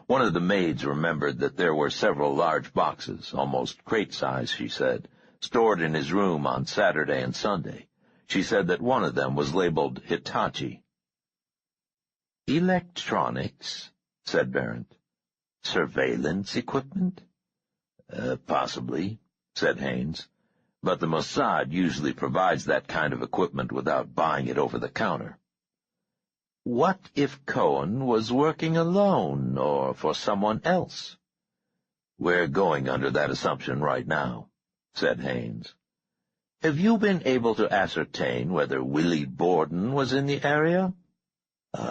One of the maids remembered that there were several large boxes, almost crate size, she said, stored in his room on Saturday and Sunday. She said that one of them was labeled Hitachi. "Electronics," said Barrett. "Surveillance equipment?" Possibly," said Haynes. "But the Mossad usually provides that kind of equipment without buying it over the counter." "What if Cohn was working alone or for someone else?" "We're going under that assumption right now," said Haynes. "Have you been able to ascertain whether Willie Borden was in the area?"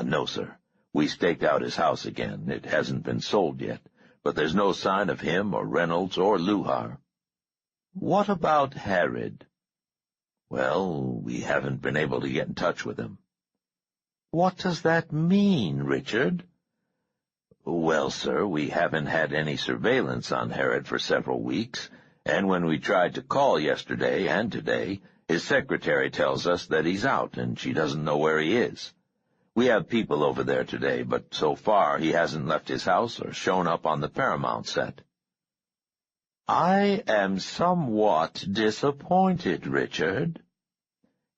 No, sir. We staked out his house again. It hasn't been sold yet, but there's no sign of him or Reynolds or Luhar." "What about Harrod?" "Well, we haven't been able to get in touch with him." "What does that mean, Richard?" "Well, sir, we haven't had any surveillance on Harrod for several weeks, and when we tried to call yesterday and today, his secretary tells us that he's out and she doesn't know where he is. We have people over there today, but so far he hasn't left his house or shown up on the Paramount set." "I am somewhat disappointed, Richard."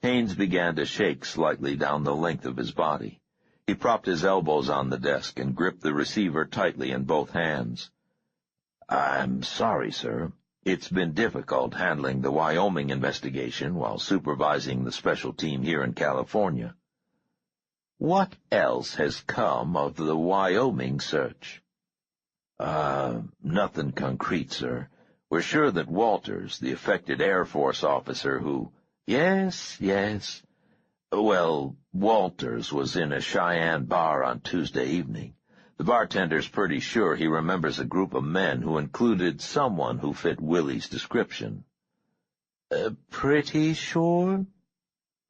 Haynes began to shake slightly down the length of his body. He propped his elbows on the desk and gripped the receiver tightly in both hands. "I'm sorry, sir. It's been difficult handling the Wyoming investigation while supervising the special team here in California." "What else has come of the Wyoming search?" Nothing concrete, sir. We're sure that Walters, the affected Air Force officer who— Yes. Well, Walters was in a Cheyenne bar on Tuesday evening. The bartender's pretty sure he remembers a group of men who included someone who fit Willie's description. Pretty sure?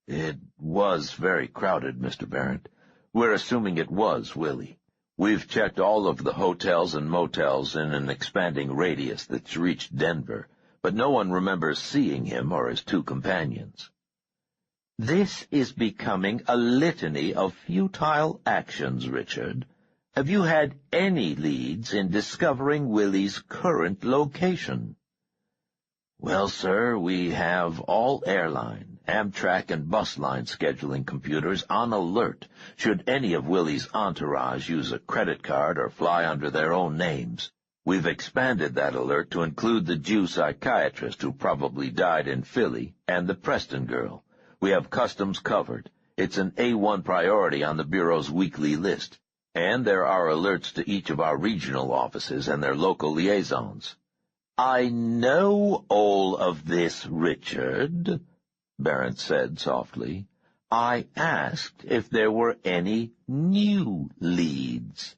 It was very crowded, Mr. Barrett. We're assuming it was Willie. We've checked all of the hotels and motels in an expanding radius that's reached Denver, but no one remembers seeing him or his two companions. This is becoming a litany of futile actions, Richard. Have you had any leads in discovering Willie's current location? Well, sir, we have all airline, Amtrak, and bus line scheduling computers on alert should any of Willie's entourage use a credit card or fly under their own names. We've expanded that alert to include the Jew psychiatrist who probably died in Philly and the Preston girl. We have customs covered. It's an A1 priority on the Bureau's weekly list, and there are alerts to each of our regional offices and their local liaisons. I know all of this, Richard, Barrett said softly. I asked if there were any new leads.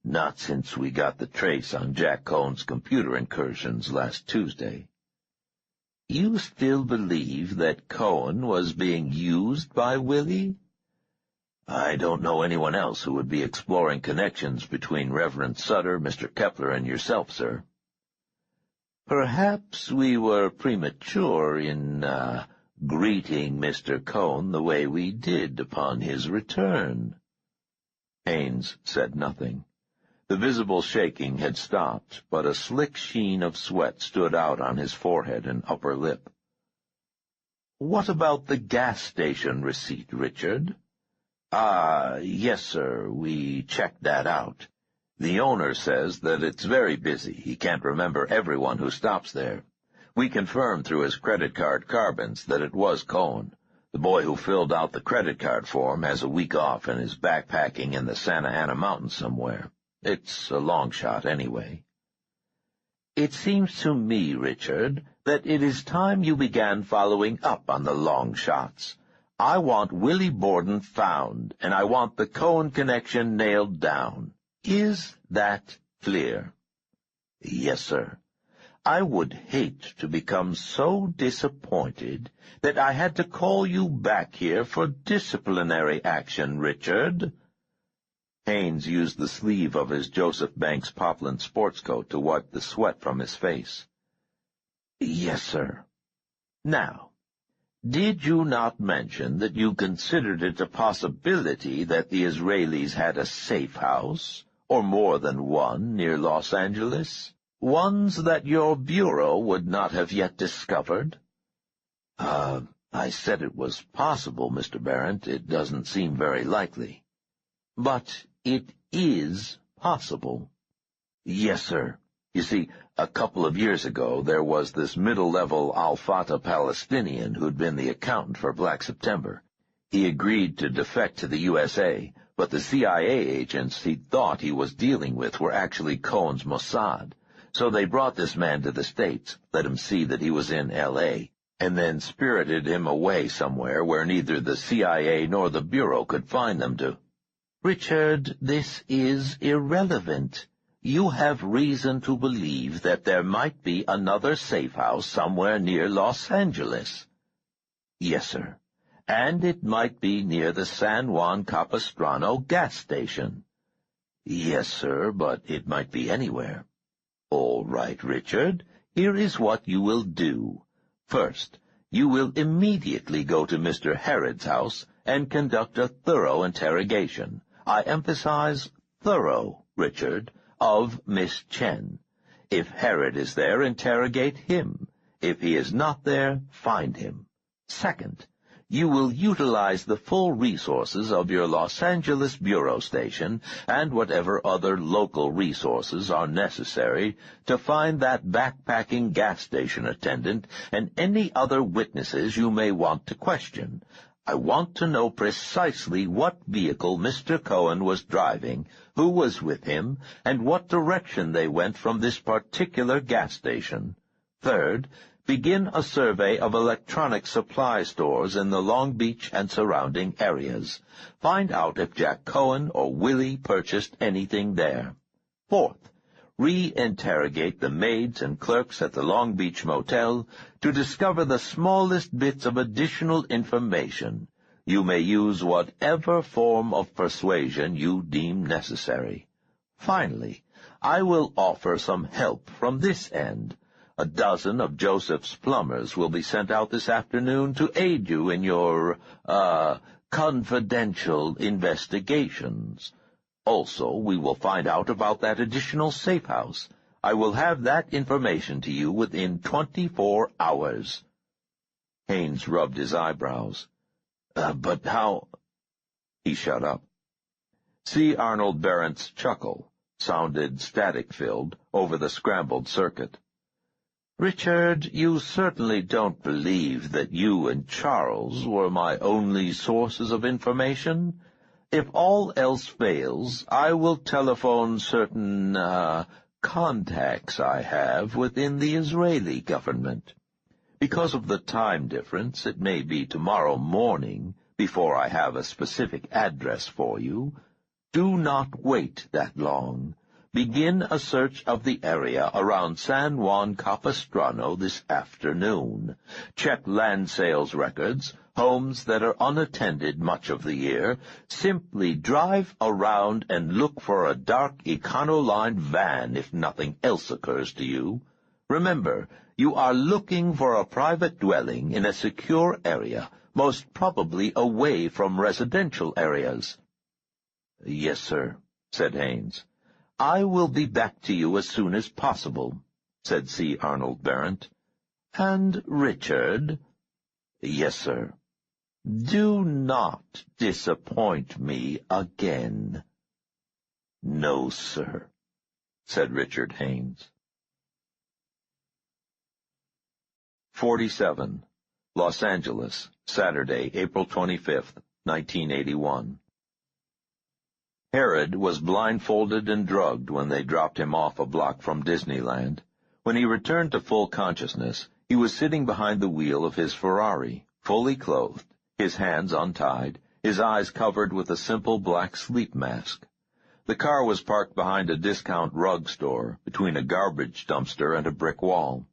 Not since we got the trace on Jack Cohn's computer incursions last Tuesday. You still believe that Cohn was being used by Willie? I don't know anyone else who would be exploring connections between Reverend Sutter, Mr. Kepler, and yourself, sir. Perhaps we were premature in, greeting Mr. Cohn the way we did upon his return. Haynes said nothing. The visible shaking had stopped, but a slick sheen of sweat stood out on his forehead and upper lip. What about the gas station receipt, Richard? Yes, sir, we checked that out. The owner says that it's very busy. He can't remember everyone who stops there. We confirmed through his credit card carbons that it was Cohn. The boy who filled out the credit card form has a week off and is backpacking in the Santa Ana Mountains somewhere. It's a long shot anyway. It seems to me, Richard, that it is time you began following up on the long shots. I want Willie Borden found, and I want the Cohen connection nailed down. Is that clear?" "Yes, sir. I would hate to become so disappointed that I had to call you back here for disciplinary action, Richard." Haines used the sleeve of his Joseph Banks poplin sports coat to wipe the sweat from his face. "Yes, sir. Now, did you not mention that you considered it a possibility that the Israelis had a safe house, or more than one, near Los Angeles? Ones that your bureau would not have yet discovered?" I said it was possible, Mr. Barrett. It doesn't seem very likely." "But it is possible." "Yes, sir. You see, a couple of years ago there was this middle-level Al-Fatah Palestinian who'd been the accountant for Black September. He agreed to defect to the USA, but the CIA agents he thought he was dealing with were actually Cohen's Mossad. So they brought this man to the States, let him see that he was in L.A., and then spirited him away somewhere where neither the CIA nor the Bureau could find them to." "Richard, this is irrelevant. You have reason to believe that there might be another safe house somewhere near Los Angeles." "Yes, sir. And it might be near the San Juan Capistrano gas station." "Yes, sir, but it might be anywhere." "All right, Richard. Here is what you will do. First, you will immediately go to Mr. Harrod's house and conduct a thorough interrogation. I emphasize thorough, Richard, of Miss Chen. If Harrod is there, interrogate him. If he is not there, find him. Second, you will utilize the full resources of your Los Angeles bureau station and whatever other local resources are necessary to find that backpacking gas station attendant and any other witnesses you may want to question. I want to know precisely what vehicle Mr. Cohen was driving, who was with him, and what direction they went from this particular gas station. Third, begin a survey of electronic supply stores in the Long Beach and surrounding areas. Find out if Jack Cohen or Willie purchased anything there. Fourth, re-interrogate the maids and clerks at the Long Beach Motel to discover the smallest bits of additional information. You may use whatever form of persuasion you deem necessary. Finally, I will offer some help from this end. A dozen of Joseph's plumbers will be sent out this afternoon to aid you in your, confidential investigations. Also, we will find out about that additional safe house. I will have that information to you within 24 hours. Haines rubbed his eyebrows. But how— He shut up. C. Arnold Barrett's chuckle sounded static-filled over the scrambled circuit. "Richard, you certainly don't believe that you and Charles were my only sources of information? If all else fails, I will telephone certain, contacts I have within the Israeli government. Because of the time difference, it may be tomorrow morning before I have a specific address for you. Do not wait that long. Begin a search of the area around San Juan Capistrano this afternoon. Check land sales records, homes that are unattended much of the year. Simply drive around and look for a dark Econoline van if nothing else occurs to you. Remember, you are looking for a private dwelling in a secure area, most probably away from residential areas." "Yes, sir," said Haines. "I will be back to you as soon as possible," said C. Arnold Barrett. "And Richard?" "Yes, sir." "Do not disappoint me again." "No, sir," said Richard Haines. 47. Los Angeles, Saturday, April 25th, 1981. Harrod was blindfolded and drugged when they dropped him off a block from Disneyland. When he returned to full consciousness, he was sitting behind the wheel of his Ferrari, fully clothed, his hands untied, his eyes covered with a simple black sleep mask. The car was parked behind a discount rug store, between a garbage dumpster and a brick wall.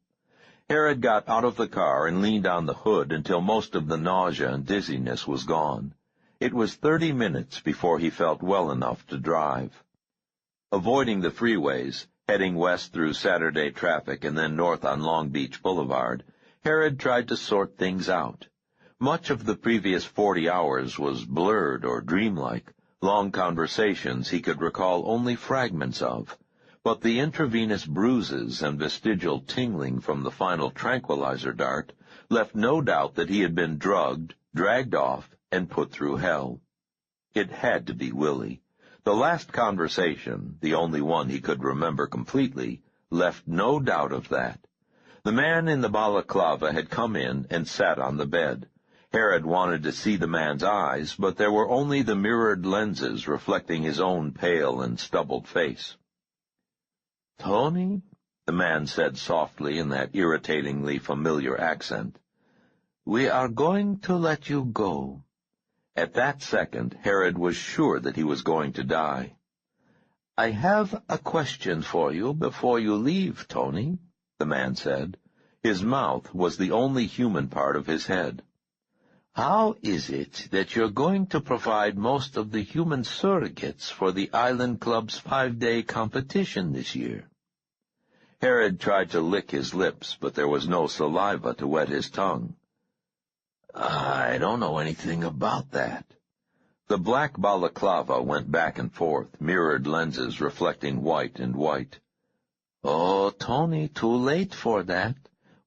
Herod got out of the car and leaned on the hood until most of the nausea and dizziness was gone. It was 30 minutes before he felt well enough to drive. Avoiding the freeways, heading west through Saturday traffic and then north on Long Beach Boulevard, Herod tried to sort things out. Much of the previous 40 hours was blurred or dreamlike, long conversations he could recall only fragments of, but the intravenous bruises and vestigial tingling from the final tranquilizer dart left no doubt that he had been drugged, dragged off, and put through hell. It had to be Willie. The last conversation, the only one he could remember completely, left no doubt of that. The man in the balaclava had come in and sat on the bed. Herod wanted to see the man's eyes, but there were only the mirrored lenses reflecting his own pale and stubbled face. "Tony," the man said softly in that irritatingly familiar accent, "we are going to let you go." At that second, Herod was sure that he was going to die. "I have a question for you before you leave, Tony," the man said. His mouth was the only human part of his head. "How is it that you're going to provide most of the human surrogates for the Island Club's 5-day competition this year?" Herod tried to lick his lips, but there was no saliva to wet his tongue. "I don't know anything about that." The black balaclava went back and forth, mirrored lenses reflecting white and white. "Oh, Tony, too late for that.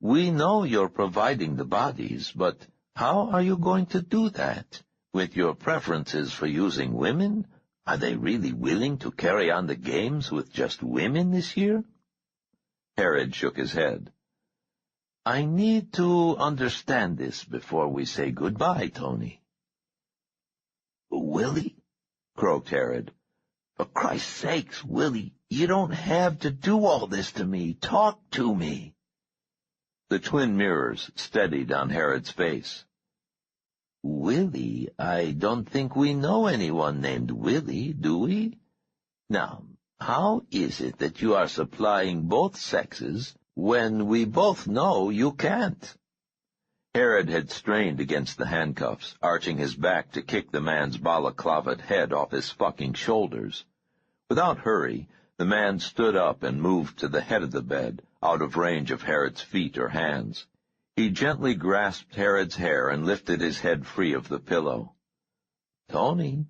We know you're providing the bodies, but how are you going to do that? With your preferences for using women, are they really willing to carry on the games with just women this year?" Herod shook his head. "I need to understand this before we say goodbye, Tony." "Willie?" croaked Herod. "For Christ's sakes, Willie, you don't have to do all this to me. Talk to me." The twin mirrors steadied on Herod's face. "Willie, I don't think we know anyone named Willie, do we? Now, how is it that you are supplying both sexes when we both know you can't?" Herod had strained against the handcuffs, arching his back to kick the man's balaclavaed head off his fucking shoulders. Without hurry, the man stood up and moved to the head of the bed, out of range of Herod's feet or hands. He gently grasped Herod's hair and lifted his head free of the pillow. "Tony,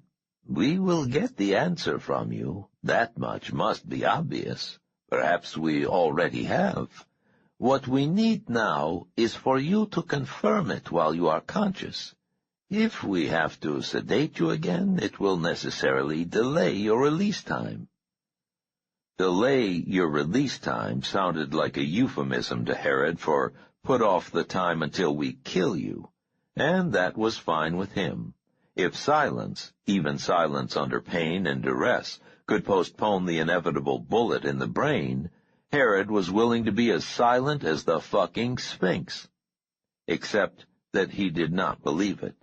we will get the answer from you. That much must be obvious. Perhaps we already have. What we need now is for you to confirm it while you are conscious. If we have to sedate you again, it will necessarily delay your release time." Delay your release time sounded like a euphemism to Herod for put off the time until we kill you, and that was fine with him. If silence, even silence under pain and duress, could postpone the inevitable bullet in the brain, Herod was willing to be as silent as the fucking Sphinx. Except that he did not believe it.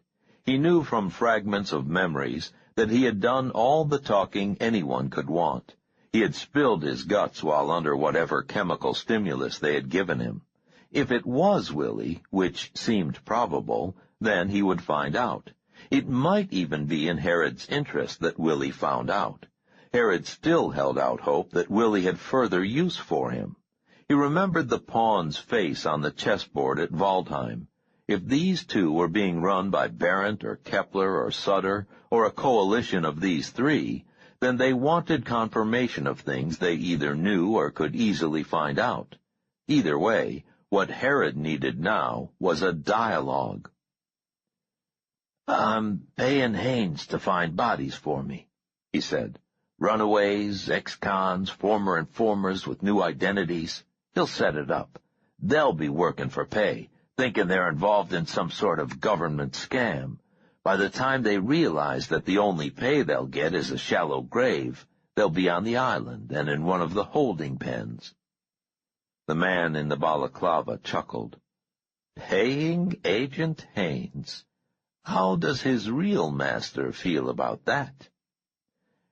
He knew from fragments of memories that he had done all the talking anyone could want. He had spilled his guts while under whatever chemical stimulus they had given him. If it was Willie, which seemed probable, then he would find out. It might even be in Herod's interest that Willie found out. Herod still held out hope that Willie had further use for him. He remembered the pawn's face on the chessboard at Waldheim. If these two were being run by Barrent or Kepler or Sutter, or a coalition of these three, then they wanted confirmation of things they either knew or could easily find out. Either way, what Herod needed now was a dialogue. "I'm paying Haynes to find bodies for me," he said. "Runaways, ex-cons, former informers with new identities. He'll set it up. They'll be working for pay, thinking they're involved in some sort of government scam. By the time they realize that the only pay they'll get is a shallow grave, they'll be on the island and in one of the holding pens." The man in the balaclava chuckled. "Paying Agent Haynes. How does his real master feel about that?"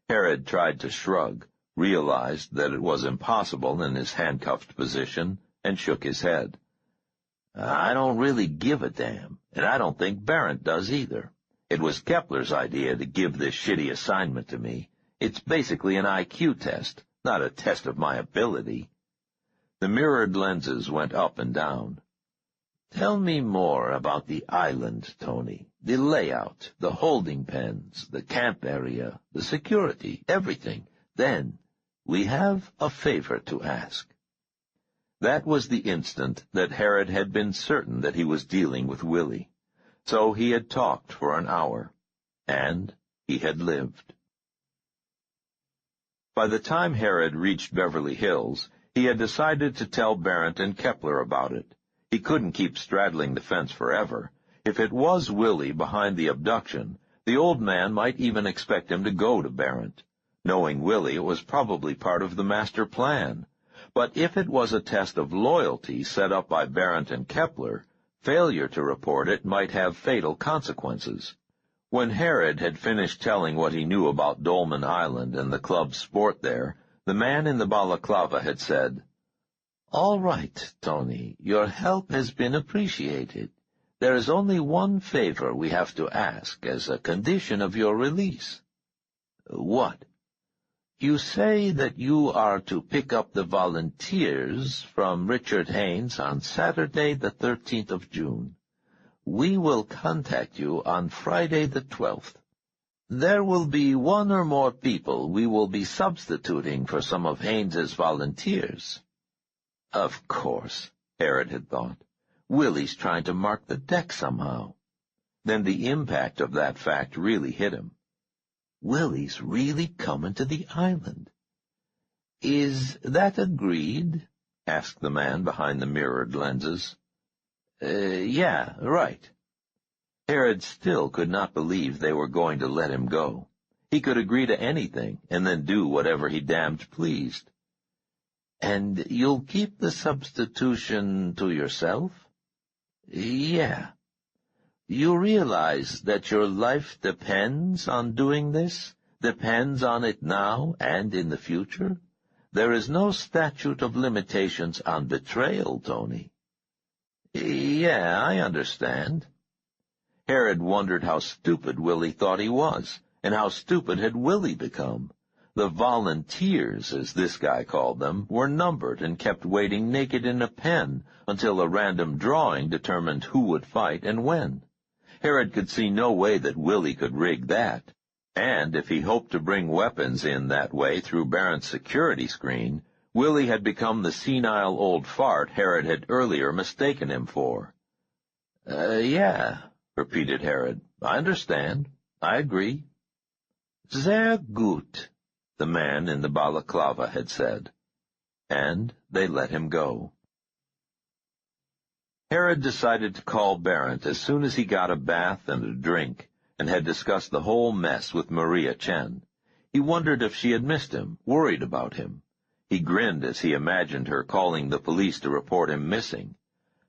Herod tried to shrug, realized that it was impossible in his handcuffed position, and shook his head. "I don't really give a damn, and I don't think Barrent does either. It was Kepler's idea to give this shitty assignment to me. It's basically an IQ test, not a test of my ability." The mirrored lenses went up and down. "Tell me more about the island, Tony. The layout, the holding pens, the camp area, the security, everything. Then, we have a favor to ask." That was the instant that Herod had been certain that he was dealing with Willie. So he had talked for an hour, and he had lived. By the time Herod reached Beverly Hills, he had decided to tell Barrent and Kepler about it. He couldn't keep straddling the fence forever. If it was Willie behind the abduction, the old man might even expect him to go to Barrent. Knowing Willie, it was probably part of the master plan. But if it was a test of loyalty set up by Barrent and Kepler, failure to report it might have fatal consequences. When Herod had finished telling what he knew about Dolman Island and the club's sport there, the man in the balaclava had said, "All right, Tony, your help has been appreciated. There is only one favor we have to ask as a condition of your release." "What?" "You say that you are to pick up the volunteers from Richard Haynes on Saturday the 13th of June. We will contact you on Friday the 12th. There will be one or more people we will be substituting for some of Haynes's volunteers." Of course, Herod had thought. Willie's trying to mark the deck somehow. Then the impact of that fact really hit him. Willie's really coming to the island. "Is that agreed?" asked the man behind the mirrored lenses. Yeah, right." Herod still could not believe they were going to let him go. He could agree to anything and then do whatever he damned pleased. "And you'll keep the substitution to yourself?" "Yeah." "You realize that your life depends on doing this, depends on it now and in the future? There is no statute of limitations on betrayal, Tony." "Yeah, I understand." Herod wondered how stupid Willie thought he was, and how stupid had Willie become. The volunteers, as this guy called them, were numbered and kept waiting naked in a pen until a random drawing determined who would fight and when. Herod could see no way that Willie could rig that, and if he hoped to bring weapons in that way through Barrent's security screen, Willie had become the senile old fart Herod had earlier mistaken him for. Yeah, repeated Herod. "I understand. I agree." "Sehr gut," the man in the balaclava had said, and they let him go. Herod decided to call Barrent as soon as he got a bath and a drink, and had discussed the whole mess with Maria Chen. He wondered if she had missed him, worried about him. He grinned as he imagined her calling the police to report him missing.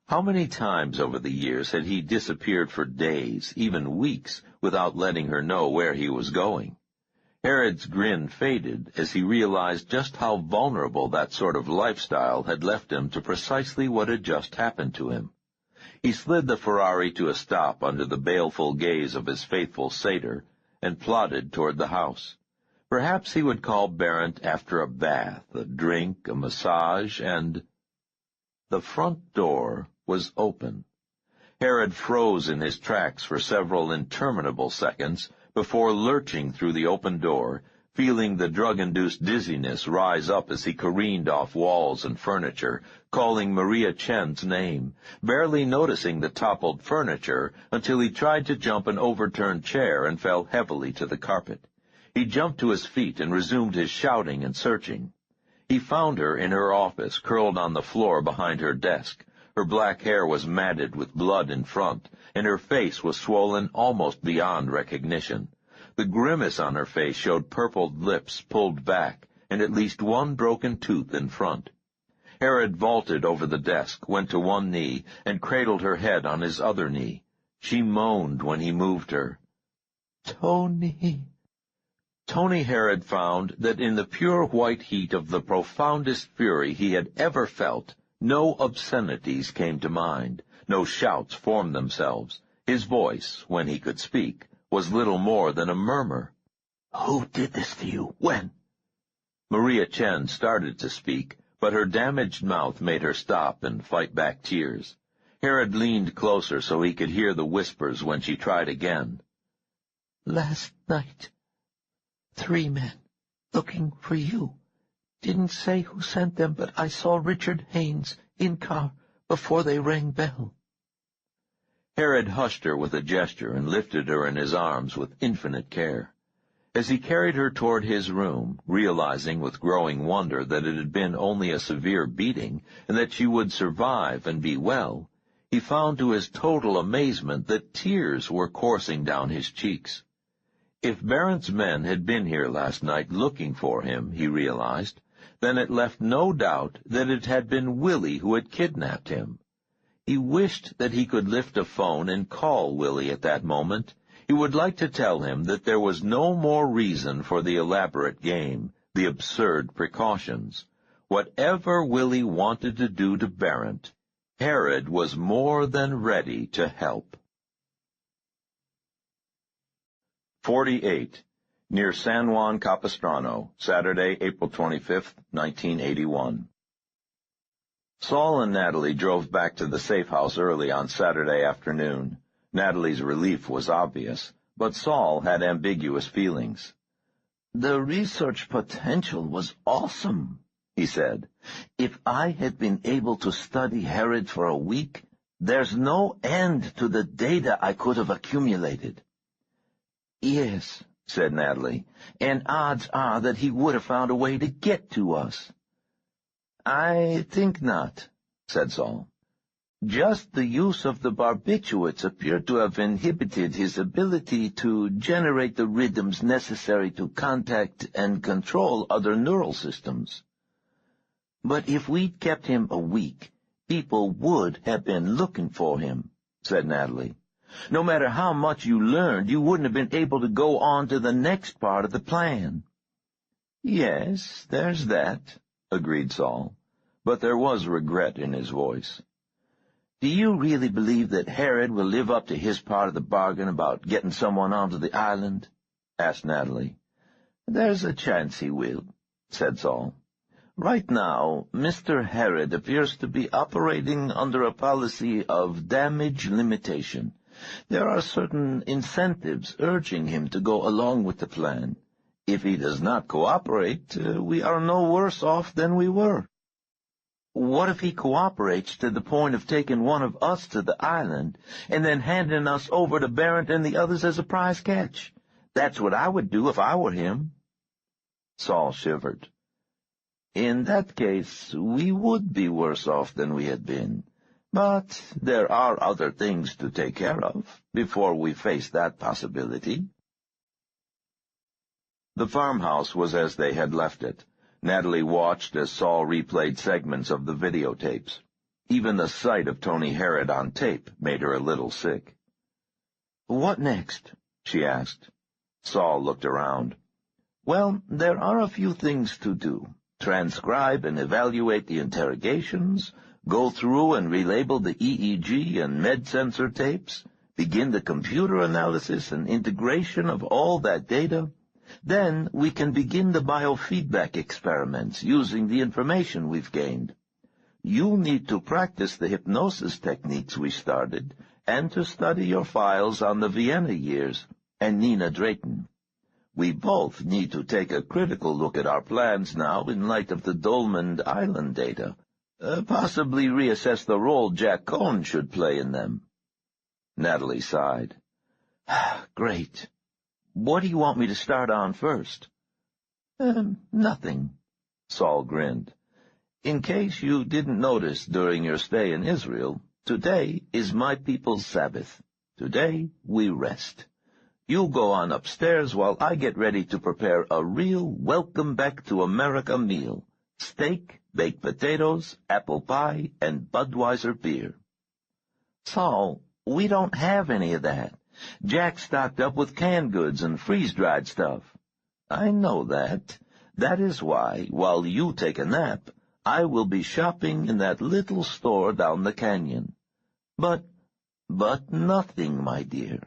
How many times over the years had he disappeared for days, even weeks, without letting her know where he was going? Herod's grin faded as he realized just how vulnerable that sort of lifestyle had left him to precisely what had just happened to him. He slid the Ferrari to a stop under the baleful gaze of his faithful satyr and plodded toward the house. Perhaps he would call Barrent after a bath, a drink, a massage, and... The front door was open. Herod froze in his tracks for several interminable seconds before lurching through the open door, feeling the drug-induced dizziness rise up as he careened off walls and furniture, calling Maria Chen's name, barely noticing the toppled furniture until he tried to jump an overturned chair and fell heavily to the carpet. He jumped to his feet and resumed his shouting and searching. He found her in her office, curled on the floor behind her desk. Her black hair was matted with blood in front, and her face was swollen almost beyond recognition. The grimace on her face showed purpled lips pulled back, and at least one broken tooth in front. Herod vaulted over the desk, went to one knee, and cradled her head on his other knee. She moaned when he moved her. Tony. Tony Harrod found that in the pure white heat of the profoundest fury he had ever felt, no obscenities came to mind, no shouts formed themselves. His voice, when he could speak, was little more than a murmur. Who did this to you? When? Maria Chen started to speak, but her damaged mouth made her stop and fight back tears. Harrod leaned closer so he could hear the whispers when she tried again. Last night. 3 men, looking for you. Didn't say who sent them, but I saw Richard Haynes in car before they rang bell. Harrod hushed her with a gesture and lifted her in his arms with infinite care. As he carried her toward his room, realizing with growing wonder that it had been only a severe beating and that she would survive and be well, he found to his total amazement that tears were coursing down his cheeks. If Barrett's men had been here last night looking for him, he realized, then it left no doubt that it had been Willie who had kidnapped him. He wished that he could lift a phone and call Willie at that moment. He would like to tell him that there was no more reason for the elaborate game, the absurd precautions. Whatever Willie wanted to do to Barrett, Harrod was more than ready to help. 48. Near San Juan Capistrano, Saturday, April 25, 1981. Saul and Natalie drove back to the safe house early on Saturday afternoon. Natalie's relief was obvious, but Saul had ambiguous feelings. The research potential was awesome, he said. If I had been able to study Harrod for a week, there's no end to the data I could have accumulated. Yes, said Natalie, and odds are that he would have found a way to get to us. I think not, said Saul. Just the use of the barbiturates appeared to have inhibited his ability to generate the rhythms necessary to contact and control other neural systems. But if we'd kept him a week, people would have been looking for him, said Natalie. No matter how much you learned, you wouldn't have been able to go on to the next part of the plan. Yes, there's that, agreed Saul, but there was regret in his voice. Do you really believe that Harrod will live up to his part of the bargain about getting someone onto the island? Asked Natalie. There's a chance he will, said Saul. Right now, Mr. Harrod appears to be operating under a policy of damage limitation. There are certain incentives urging him to go along with the plan. If he does not cooperate, we are no worse off than we were. What if he cooperates to the point of taking one of us to the island and then handing us over to Barrett and the others as a prize catch? That's what I would do if I were him. Saul shivered. In that case, we would be worse off than we had been. But there are other things to take care of before we face that possibility. The farmhouse was as they had left it. Natalie watched as Saul replayed segments of the videotapes. Even the sight of Tony Harrod on tape made her a little sick. "What next?" she asked. Saul looked around. "Well, there are a few things to do. Transcribe and evaluate the interrogations, go through and relabel the EEG and med sensor tapes, begin the computer analysis and integration of all that data. Then we can begin the biofeedback experiments using the information we've gained. You need to practice the hypnosis techniques we started and to study your files on the Vienna years and Nina Drayton. We both need to take a critical look at our plans now in light of the Dolmond Island data, possibly reassess the role Jack Cohn should play in them." Natalie sighed. "Great. What do you want me to start on first?" Nothing," Saul grinned. "In case you didn't notice during your stay in Israel, today is my people's Sabbath. Today we rest. You go on upstairs while I get ready to prepare a real welcome-back-to-America meal. Steak, baked potatoes, apple pie, and Budweiser beer." "Saul, We don't have any of that. Jack's stocked up with canned goods and freeze-dried stuff. I know that. That is why, while you take a nap, I will be shopping in that little store down the canyon. But nothing, my dear."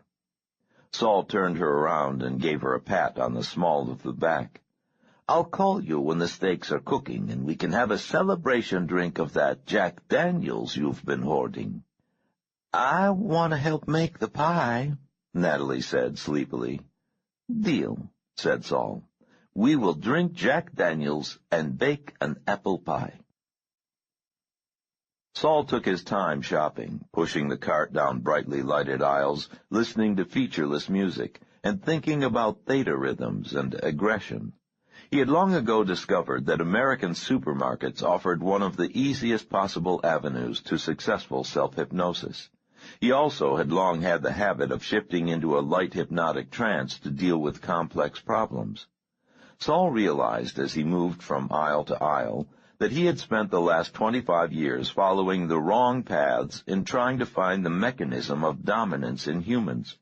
Saul turned her around and gave her a pat on the small of the back. "I'll call you when the steaks are cooking, and we can have a celebration drink of that Jack Daniels you've been hoarding." "I want to help make the pie," Natalie said sleepily. "Deal," said Saul. "We will drink Jack Daniels and bake an apple pie." Saul took his time shopping, pushing the cart down brightly lighted aisles, listening to featureless music, and thinking about theta rhythms and aggression. He had long ago discovered that American supermarkets offered one of the easiest possible avenues to successful self-hypnosis. He also had long had the habit of shifting into a light hypnotic trance to deal with complex problems. Saul realized as he moved from aisle to aisle that he had spent the last 25 years following the wrong paths in trying to find the mechanism of dominance in humans.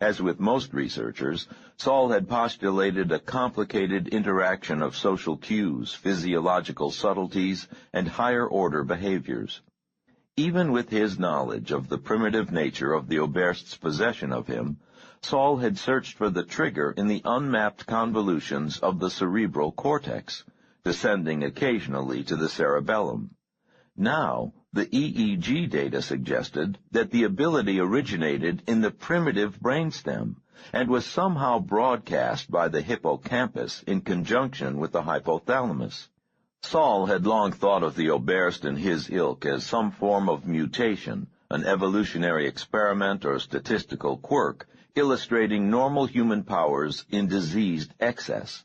As with most researchers, Saul had postulated a complicated interaction of social cues, physiological subtleties, and higher-order behaviors. Even with his knowledge of the primitive nature of the Oberst's possession of him, Saul had searched for the trigger in the unmapped convolutions of the cerebral cortex, descending occasionally to the cerebellum. Now, the EEG data suggested that the ability originated in the primitive brainstem and was somehow broadcast by the hippocampus in conjunction with the hypothalamus. Saul had long thought of the Oberst and his ilk as some form of mutation, an evolutionary experiment or statistical quirk, illustrating normal human powers in diseased excess.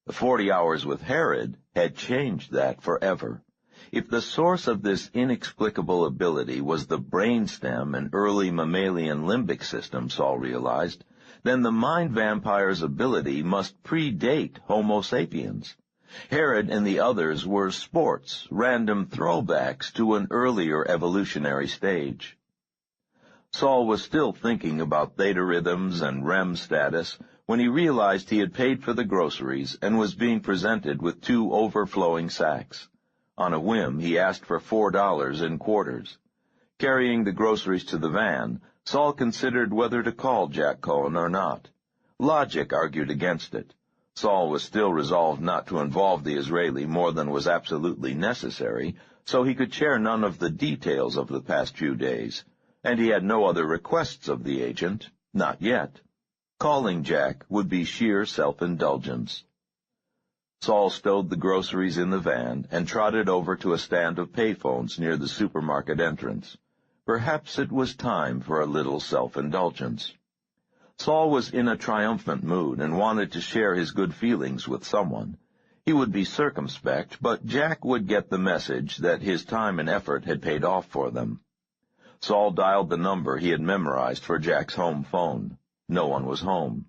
The 40 Hours with Herod had changed that forever. If the source of this inexplicable ability was the brainstem and early mammalian limbic system, Saul realized, then the mind vampire's ability must predate Homo sapiens. Herod and the others were sports, random throwbacks to an earlier evolutionary stage. Saul was still thinking about theta rhythms and REM status when he realized he had paid for the groceries and was being presented with 2 overflowing sacks. On a whim, he asked for $4 in quarters. Carrying the groceries to the van, Saul considered whether to call Jack Cohen or not. Logic argued against it. Saul was still resolved not to involve the Israeli more than was absolutely necessary, so he could share none of the details of the past few days, and he had no other requests of the agent, not yet. Calling Jack would be sheer self-indulgence. Saul stowed the groceries in the van and trotted over to a stand of payphones near the supermarket entrance. Perhaps it was time for a little self-indulgence. Saul was in a triumphant mood and wanted to share his good feelings with someone. He would be circumspect, but Jack would get the message that his time and effort had paid off for them. Saul dialed the number he had memorized for Jack's home phone. No one was home.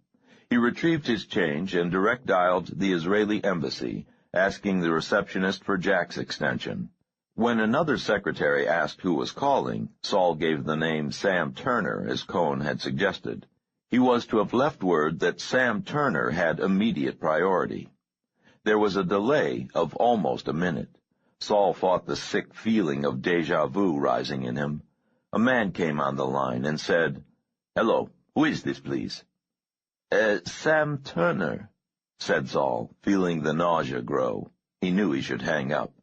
He retrieved his change and direct-dialed the Israeli embassy, asking the receptionist for Jack's extension. When another secretary asked who was calling, Saul gave the name Sam Turner, as Cohen had suggested. He was to have left word that Sam Turner had immediate priority. There was a delay of almost a minute. Saul fought the sick feeling of déjà vu rising in him. A man came on the line and said, "Hello, who is this, please?" Sam Turner," said Saul, feeling the nausea grow. He knew he should hang up.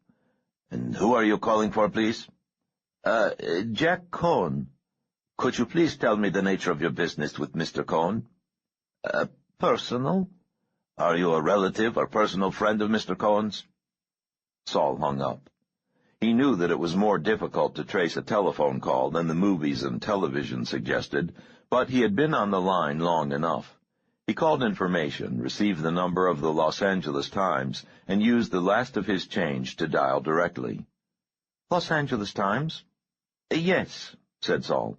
"And who are you calling for, please?" Jack Cohen. "Could you please tell me the nature of your business with Mr. Cohen?" Personal." "Are you a relative or personal friend of Mr. Cohen's?" Saul hung up. He knew that it was more difficult to trace a telephone call than the movies and television suggested, but he had been on the line long enough. He called information, received the number of the Los Angeles Times, and used the last of his change to dial directly. Los Angeles Times? Yes, said Saul.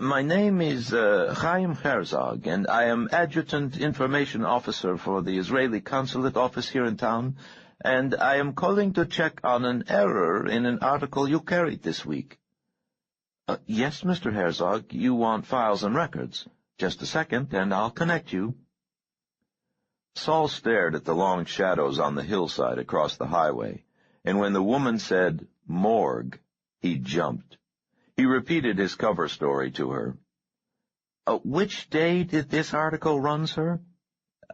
My name is Chaim Herzog, and I am Adjutant Information Officer for the Israeli Consulate Office here in town, and I am calling to check on an error in an article you carried this week. Yes, Mr. Herzog, you want files and records. Just a second, and I'll connect you. Saul stared at the long shadows on the hillside across the highway, and when the woman said, "Morgue," he jumped. He repeated his cover story to her. Which day did this article run, sir?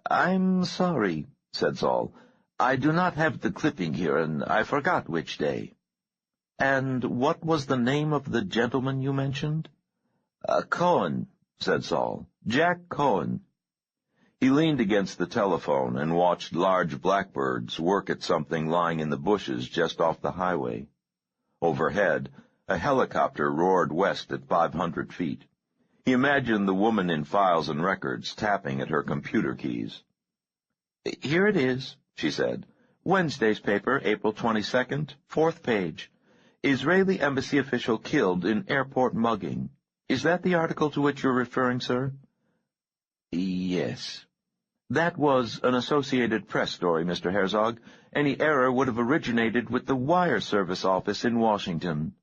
I'm sorry, said Saul. I do not have the clipping here, and I forgot which day. And what was the name of the gentleman you mentioned? Cohen, said Saul. Jack Cohen. He leaned against the telephone and watched large blackbirds work at something lying in the bushes just off the highway. Overhead, a helicopter roared west at 500 feet. He imagined the woman in files and records tapping at her computer keys. Here it is, she said. Wednesday's paper, April 22nd, 4th page. Israeli embassy official killed in airport mugging. Is that the article to which you're referring, sir? Yes. That was an Associated Press story, Mr. Herzog. Any error would have originated with the wire service office in Washington.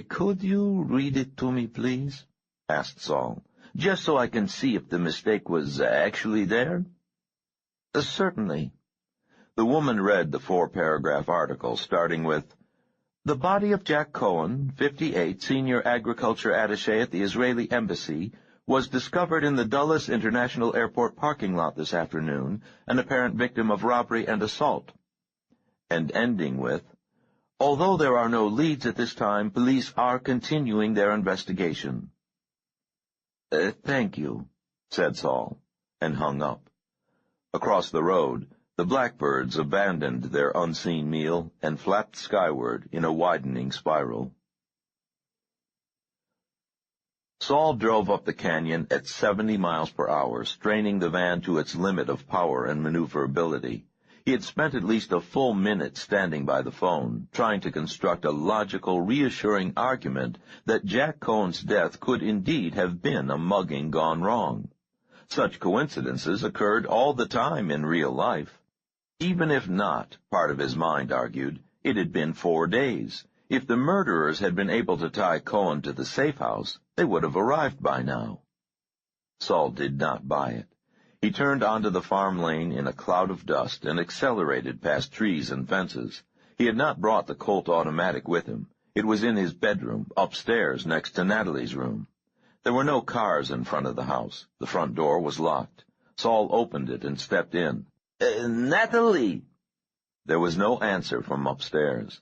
Could you read it to me, please? Asked Saul, just so I can see if the mistake was actually there. Certainly. The woman read the 4-paragraph article, starting with, "The body of Jack Cohen, 58, senior agriculture attaché at the Israeli embassy, was discovered in the Dulles International Airport parking lot this afternoon, an apparent victim of robbery and assault." And ending with, "Although there are no leads at this time, police are continuing their investigation." Thank you, said Saul, and hung up. Across the road, the blackbirds abandoned their unseen meal and flapped skyward in a widening spiral. Saul drove up the canyon at 70 miles per hour, straining the van to its limit of power and maneuverability. He had spent at least a full minute standing by the phone, trying to construct a logical, reassuring argument that Jack Cohen's death could indeed have been a mugging gone wrong. Such coincidences occurred all the time in real life. Even if not, part of his mind argued, it had been 4 days. If the murderers had been able to tie Cohen to the safe house, they would have arrived by now. Saul did not buy it. He turned onto the farm lane in a cloud of dust and accelerated past trees and fences. He had not brought the Colt automatic with him. It was in his bedroom, upstairs, next to Natalie's room. There were no cars in front of the house. The front door was locked. Saul opened it and stepped in. Natalie! There was no answer from upstairs.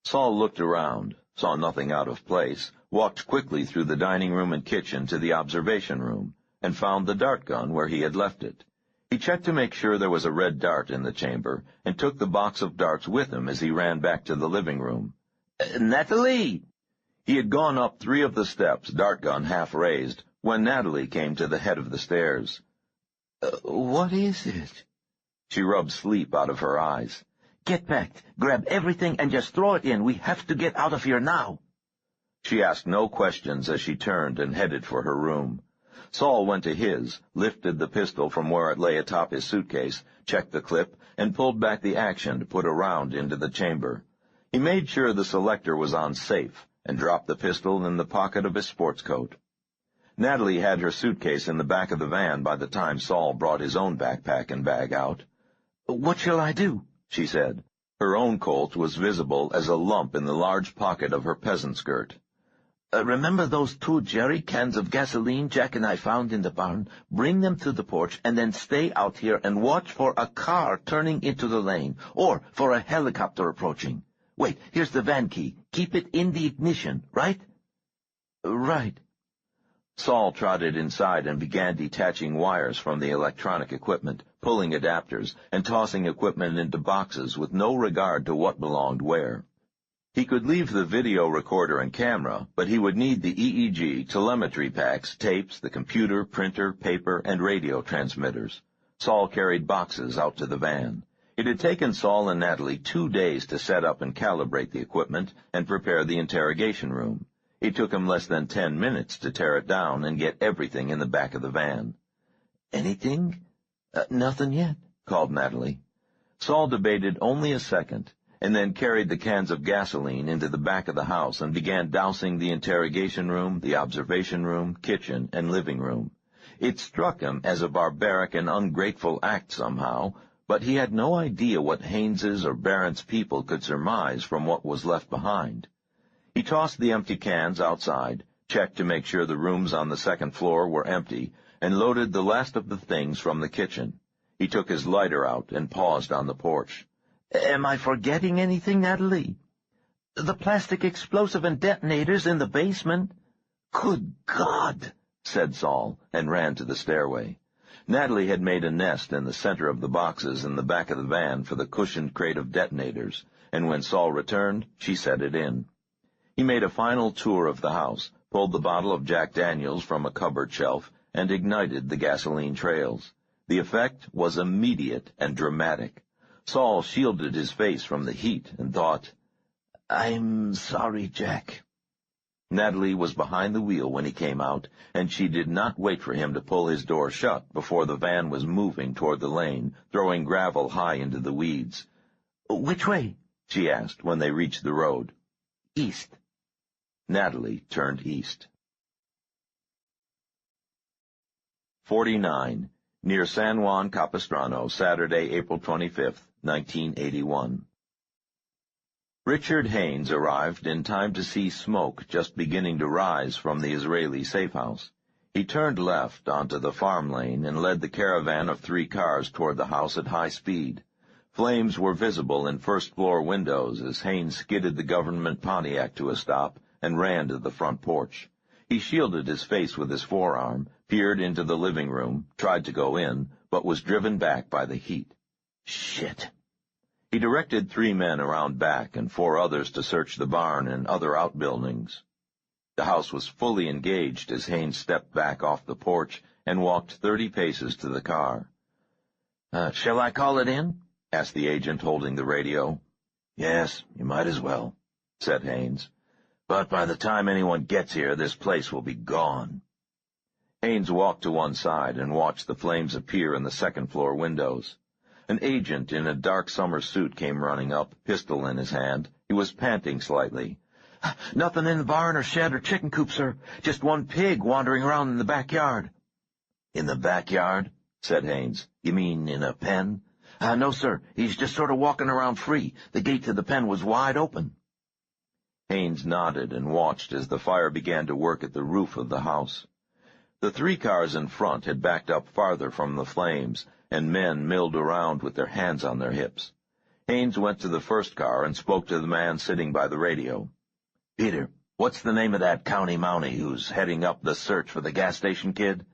Saul looked around, saw nothing out of place, walked quickly through the dining room and kitchen to the observation room, and found the dart gun where he had left it. He checked to make sure there was a red dart in the chamber, and took the box of darts with him as he ran back to the living room. Natalie! He had gone up 3 of the steps, dart gun half raised, when Natalie came to the head of the stairs. What is it? She rubbed sleep out of her eyes. Get back, grab everything, and just throw it in. We have to get out of here now. She asked no questions as she turned and headed for her room. Saul went to his, lifted the pistol from where it lay atop his suitcase, checked the clip, and pulled back the action to put a round into the chamber. He made sure the selector was on safe, and dropped the pistol in the pocket of his sports coat. Natalie had her suitcase in the back of the van by the time Saul brought his own backpack and bag out. "What shall I do?" she said. Her own Colt was visible as a lump in the large pocket of her peasant skirt. Remember those 2 jerry cans of gasoline Jack and I found in the barn? Bring them to the porch and then stay out here and watch for a car turning into the lane, or for a helicopter approaching. Wait, here's the van key. Keep it in the ignition, right? Right. Saul trotted inside and began detaching wires from the electronic equipment, pulling adapters, and tossing equipment into boxes with no regard to what belonged where. He could leave the video recorder and camera, but he would need the EEG, telemetry packs, tapes, the computer, printer, paper, and radio transmitters. Saul carried boxes out to the van. It had taken Saul and Natalie 2 days to set up and calibrate the equipment and prepare the interrogation room. It took him less than 10 minutes to tear it down and get everything in the back of the van. "Anything?" "Nothing yet," called Natalie. Saul debated only a second, and then carried the cans of gasoline into the back of the house and began dousing the interrogation room, the observation room, kitchen, and living room. It struck him as a barbaric and ungrateful act somehow, but he had no idea what Haynes's or Barron's people could surmise from what was left behind. He tossed the empty cans outside, checked to make sure the rooms on the second floor were empty, and loaded the last of the things from the kitchen. He took his lighter out and paused on the porch. Am I forgetting anything, Natalie? The plastic explosive and detonators in the basement? Good God, said Saul, and ran to the stairway. Natalie had made a nest in the center of the boxes in the back of the van for the cushioned crate of detonators, and when Saul returned, she set it in. He made a final tour of the house, pulled the bottle of Jack Daniels from a cupboard shelf, and ignited the gasoline trails. The effect was immediate and dramatic. Saul shielded his face from the heat and thought, I'm sorry, Jack. Natalie was behind the wheel when he came out, and she did not wait for him to pull his door shut before the van was moving toward the lane, throwing gravel high into the weeds. Which way? She asked when they reached the road. East. Natalie turned east. 49. Near San Juan Capistrano, Saturday, April 25th, 1981. Richard Haynes arrived in time to see smoke just beginning to rise from the Israeli safe house. He turned left onto the farm lane and led the caravan of 3 cars toward the house at high speed. Flames were visible in first-floor windows as Haynes skidded the government Pontiac to a stop and ran to the front porch. He shielded his face with his forearm, peered into the living room, tried to go in, but was driven back by the heat. Shit! He directed 3 men around back and 4 others to search the barn and other outbuildings. The house was fully engaged as Haynes stepped back off the porch and walked 30 paces to the car. Shall I call it in? Asked the agent holding the radio. Yes, you might as well, said Haynes. But by the time anyone gets here, this place will be gone. Haynes walked to one side and watched the flames appear in the second-floor windows. An agent in a dark summer suit came running up, pistol in his hand. He was panting slightly. Nothing in the barn or shed or chicken coop, sir. Just one pig wandering around in the backyard. In the backyard? Said Haynes. You mean in a pen? No, sir. He's just sort of walking around free. The gate to the pen was wide open. Haynes nodded and watched as the fire began to work at the roof of the house. The 3 cars in front had backed up farther from the flames, and men milled around with their hands on their hips. Haynes went to the first car and spoke to the man sitting by the radio. Peter, what's the name of that county mountie who's heading up the search for the gas station kid?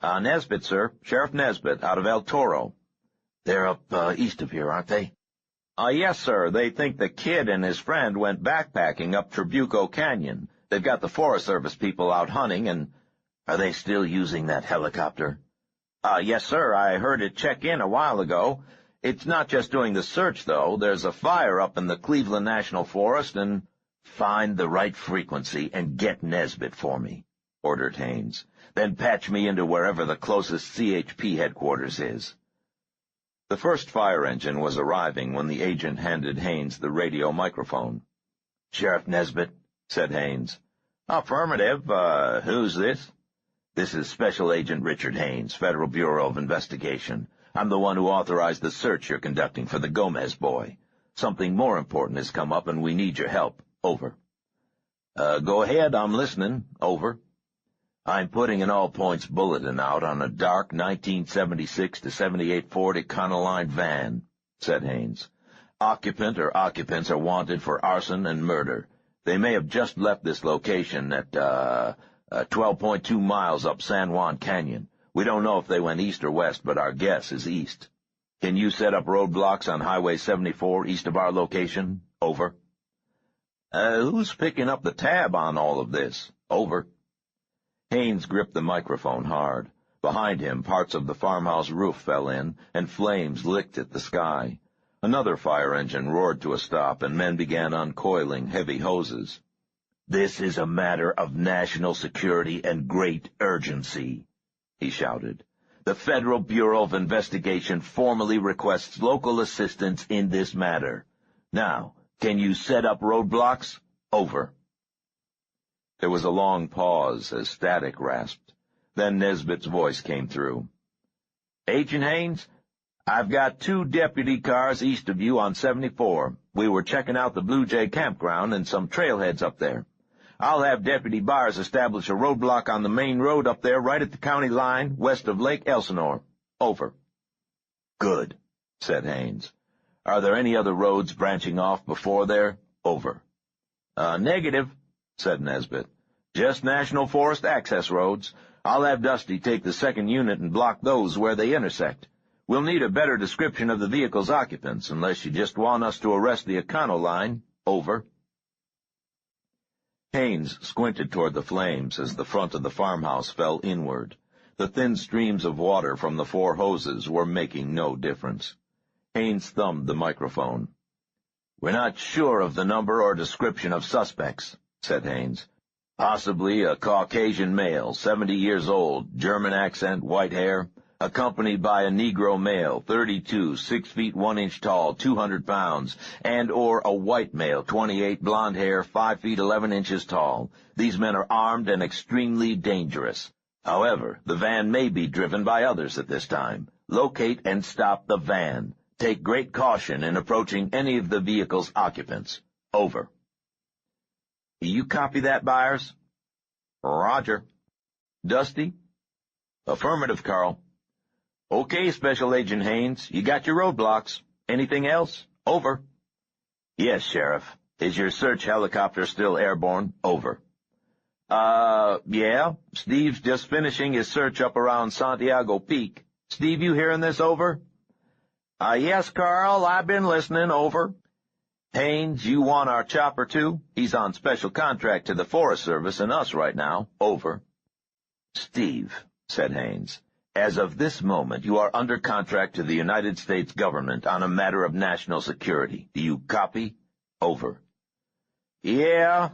Nesbitt, sir. Sheriff Nesbitt, out of El Toro. They're up east of here, aren't they? Yes, sir. They think the kid and his friend went backpacking up Trabuco Canyon. They've got the Forest Service people out hunting, and... Are they still using that helicopter? Yes, sir. I heard it check in a while ago. It's not just doing the search, though. There's a fire up in the Cleveland National Forest, and... Find the right frequency and get Nesbitt for me, ordered Haynes. Then patch me into wherever the closest CHP headquarters is. The first fire engine was arriving when the agent handed Haynes the radio microphone. Sheriff Nesbitt, said Haynes. Affirmative. Who's this? This is Special Agent Richard Haynes, Federal Bureau of Investigation. I'm the one who authorized the search you're conducting for the Gomez boy. Something more important has come up, and we need your help. Over. Go ahead, I'm listening. Over. I'm putting an all-points bulletin out on a dark 1976 to 78 Ford Econoline van, said Haynes. Occupant or occupants are wanted for arson and murder. They may have just left this location at 12.2 miles up San Juan Canyon. We don't know if they went east or west, but our guess is east. Can you set up roadblocks on Highway 74 east of our location? Over. Who's picking up the tab on all of this? Over. Haynes gripped the microphone hard. Behind him, parts of the farmhouse roof fell in, and flames licked at the sky. Another fire engine roared to a stop, and men began uncoiling heavy hoses. This is a matter of national security and great urgency, he shouted. The Federal Bureau of Investigation formally requests local assistance in this matter. Now, can you set up roadblocks? Over. There was a long pause as static rasped. Then Nesbitt's voice came through. Agent Haines, I've got 2 deputy cars east of you on 74. We were checking out the Blue Jay campground and some trailheads up there. I'll have Deputy Byers establish a roadblock on the main road up there right at the county line west of Lake Elsinore. Over. Good, said Haines. Are there any other roads branching off before there? Over. Negative, said Nesbitt. Just National Forest access roads. I'll have Dusty take the 2nd unit and block those where they intersect. We'll need a better description of the vehicle's occupants, unless you just want us to arrest the Econoline. Over. Haines squinted toward the flames as the front of the farmhouse fell inward. The thin streams of water from the 4 hoses were making no difference. Haines thumbed the microphone. We're not sure of the number or description of suspects, said Haines. Possibly a Caucasian male, 70 years old, German accent, white hair, accompanied by a Negro male, 32, 6 feet 1 inch tall, 200 pounds, and or a white male, 28, blonde hair, 5 feet 11 inches tall. These men are armed and extremely dangerous. However, the van may be driven by others at this time. Locate and stop the van. Take great caution in approaching any of the vehicle's occupants. Over. You copy that, Byers? Roger. Dusty? Affirmative, Carl. Okay, Special Agent Haines, you got your roadblocks. Anything else? Over. Yes, Sheriff. Is your search helicopter still airborne? Over. Yeah. Steve's just finishing his search up around Santiago Peak. Steve, you hearing this? Over? Yes, Carl, I've been listening. Over. Haines, you want our chopper, too? He's on special contract to the Forest Service and us right now. Over. Steve, said Haines, as of this moment, you are under contract to the United States government on a matter of national security. Do you copy? Over. Yeah,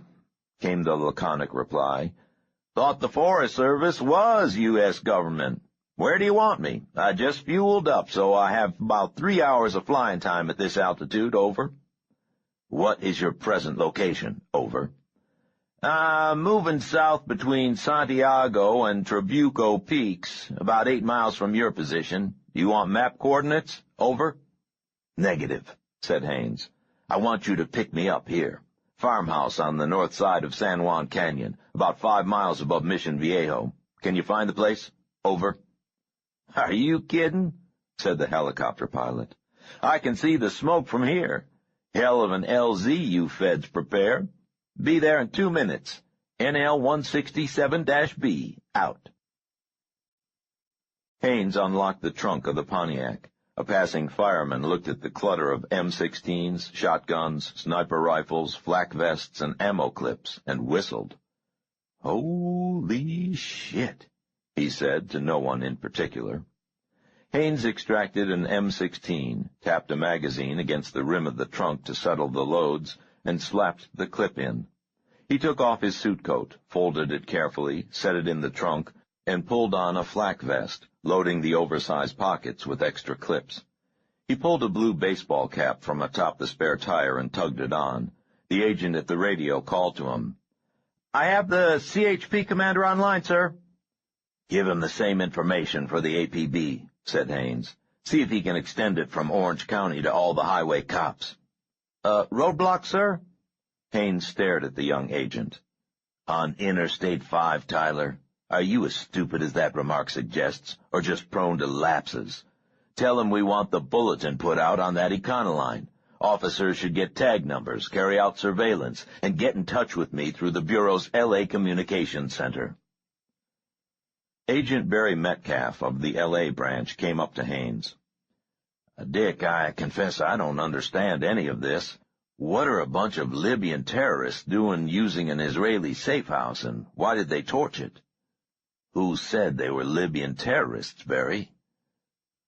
came the laconic reply. Thought the Forest Service was U.S. government. Where do you want me? I just fueled up, so I have about 3 hours of flying time at this altitude. Over. What is your present location? Over. Moving south between Santiago and Trabuco Peaks, about 8 miles from your position. You want map coordinates? Over. Negative, said Haines. I want you to pick me up here. Farmhouse on the north side of San Juan Canyon, about 5 miles above Mission Viejo. Can you find the place? Over. Are you kidding? Said the helicopter pilot. I can see the smoke from here. Hell of an LZ you feds prepare. Be there in 2 minutes. NL 167-B, out. Haines unlocked the trunk of the Pontiac. A passing fireman looked at the clutter of M16s, shotguns, sniper rifles, flak vests, and ammo clips, and whistled. Holy shit, he said to no one in particular. Haines extracted an M16, tapped a magazine against the rim of the trunk to settle the loads, and slapped the clip in. He took off his suit coat, folded it carefully, set it in the trunk, and pulled on a flak vest, loading the oversized pockets with extra clips. He pulled a blue baseball cap from atop the spare tire and tugged it on. The agent at the radio called to him. I have the CHP commander online, sir. Give him the same information for the APB, said Haines. See if he can extend it from Orange County to all the highway cops. Roadblock, sir? Haines stared at the young agent. On Interstate 5, Tyler. Are you as stupid as that remark suggests, or just prone to lapses? Tell him we want the bulletin put out on that Econoline. Officers should get tag numbers, carry out surveillance, and get in touch with me through the Bureau's L.A. Communications Center. Agent Barry Metcalf of the L.A. branch came up to Haines. Dick, I confess I don't understand any of this. What are a bunch of Libyan terrorists doing using an Israeli safe house, and why did they torch it? Who said they were Libyan terrorists, Barry?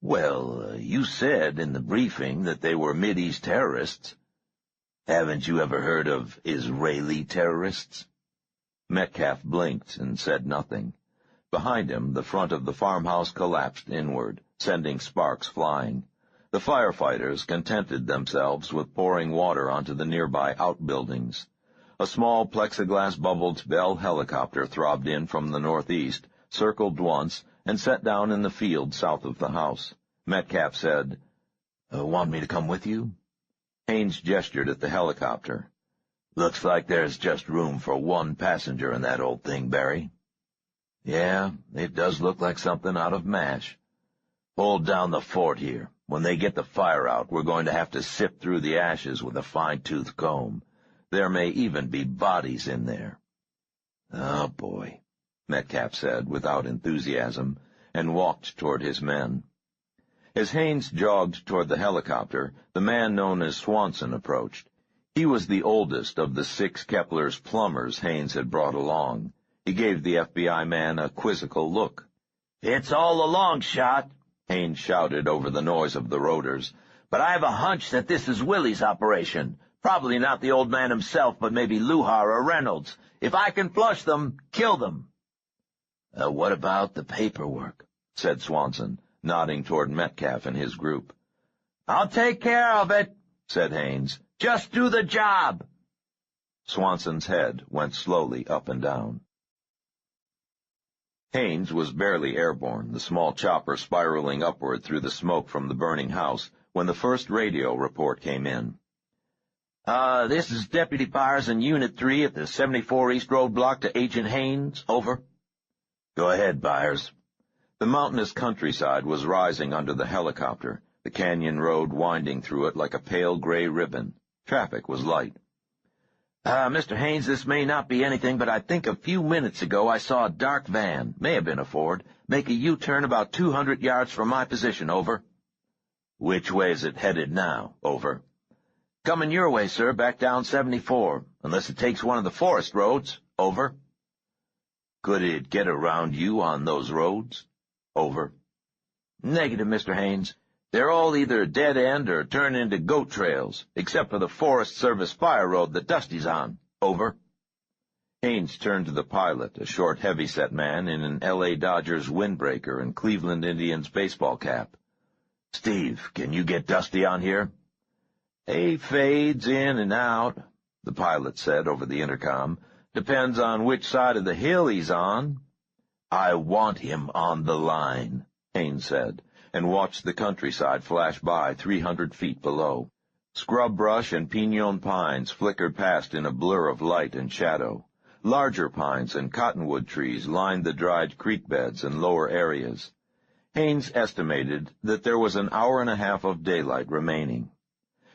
Well, you said in the briefing that they were Mideast terrorists. Haven't you ever heard of Israeli terrorists? Metcalf blinked and said nothing. Behind him, the front of the farmhouse collapsed inward, sending sparks flying. The firefighters contented themselves with pouring water onto the nearby outbuildings. A small plexiglass-bubbled Bell helicopter throbbed in from the northeast, circled once, and set down in the field south of the house. Metcalf said, "Want me to come with you?" Haines gestured at the helicopter. "Looks like there's just room for one passenger in that old thing, Barry." "Yeah, it does look like something out of MASH. Hold down the fort here. When they get the fire out, we're going to have to sift through the ashes with a fine-tooth comb. There may even be bodies in there." "Oh, boy," Metcalf said without enthusiasm, and walked toward his men. As Haines jogged toward the helicopter, the man known as Swanson approached. He was the oldest of the 6 Kepler's plumbers Haines had brought along. He gave the FBI man a quizzical look. "It's all a long shot," Haines shouted over the noise of the rotors, "but I have a hunch that this is Willie's operation. Probably not the old man himself, but maybe Luhar or Reynolds. If I can flush them, kill them." "What about the paperwork?" said Swanson, nodding toward Metcalf and his group. "I'll take care of it," said Haines. "Just do the job." Swanson's head went slowly up and down. Haines was barely airborne, the small chopper spiraling upward through the smoke from the burning house, when the first radio report came in. "This is Deputy Byers in Unit 3 at the 74 East Road block to Agent Haines. Over." "Go ahead, Byers." The mountainous countryside was rising under the helicopter, the canyon road winding through it like a pale gray ribbon. Traffic was light. "Mr. Haines, this may not be anything, but I think a few minutes ago I saw a dark van, may have been a Ford, make a U-turn about 200 yards from my position. Over." "Which way is it headed now? Over." "Coming your way, sir, back down 74, unless it takes one of the forest roads. Over." "Could it get around you on those roads?" Over. "Negative, Mr. Haines. They're all either dead-end or turn into goat trails, except for the Forest Service fire road that Dusty's on. Over." Haines turned to the pilot, a short, heavy-set man in an L.A. Dodgers windbreaker and Cleveland Indians baseball cap. "Steve, can you get Dusty on here?" "He fades in and out," the pilot said over the intercom. "Depends on which side of the hill he's on." "I want him on the line," Haines said, and watched the countryside flash by 300 feet below. Scrub brush and pinon pines flickered past in a blur of light and shadow. Larger pines and cottonwood trees lined the dried creek beds and lower areas. Haines estimated that there was an hour and a half of daylight remaining.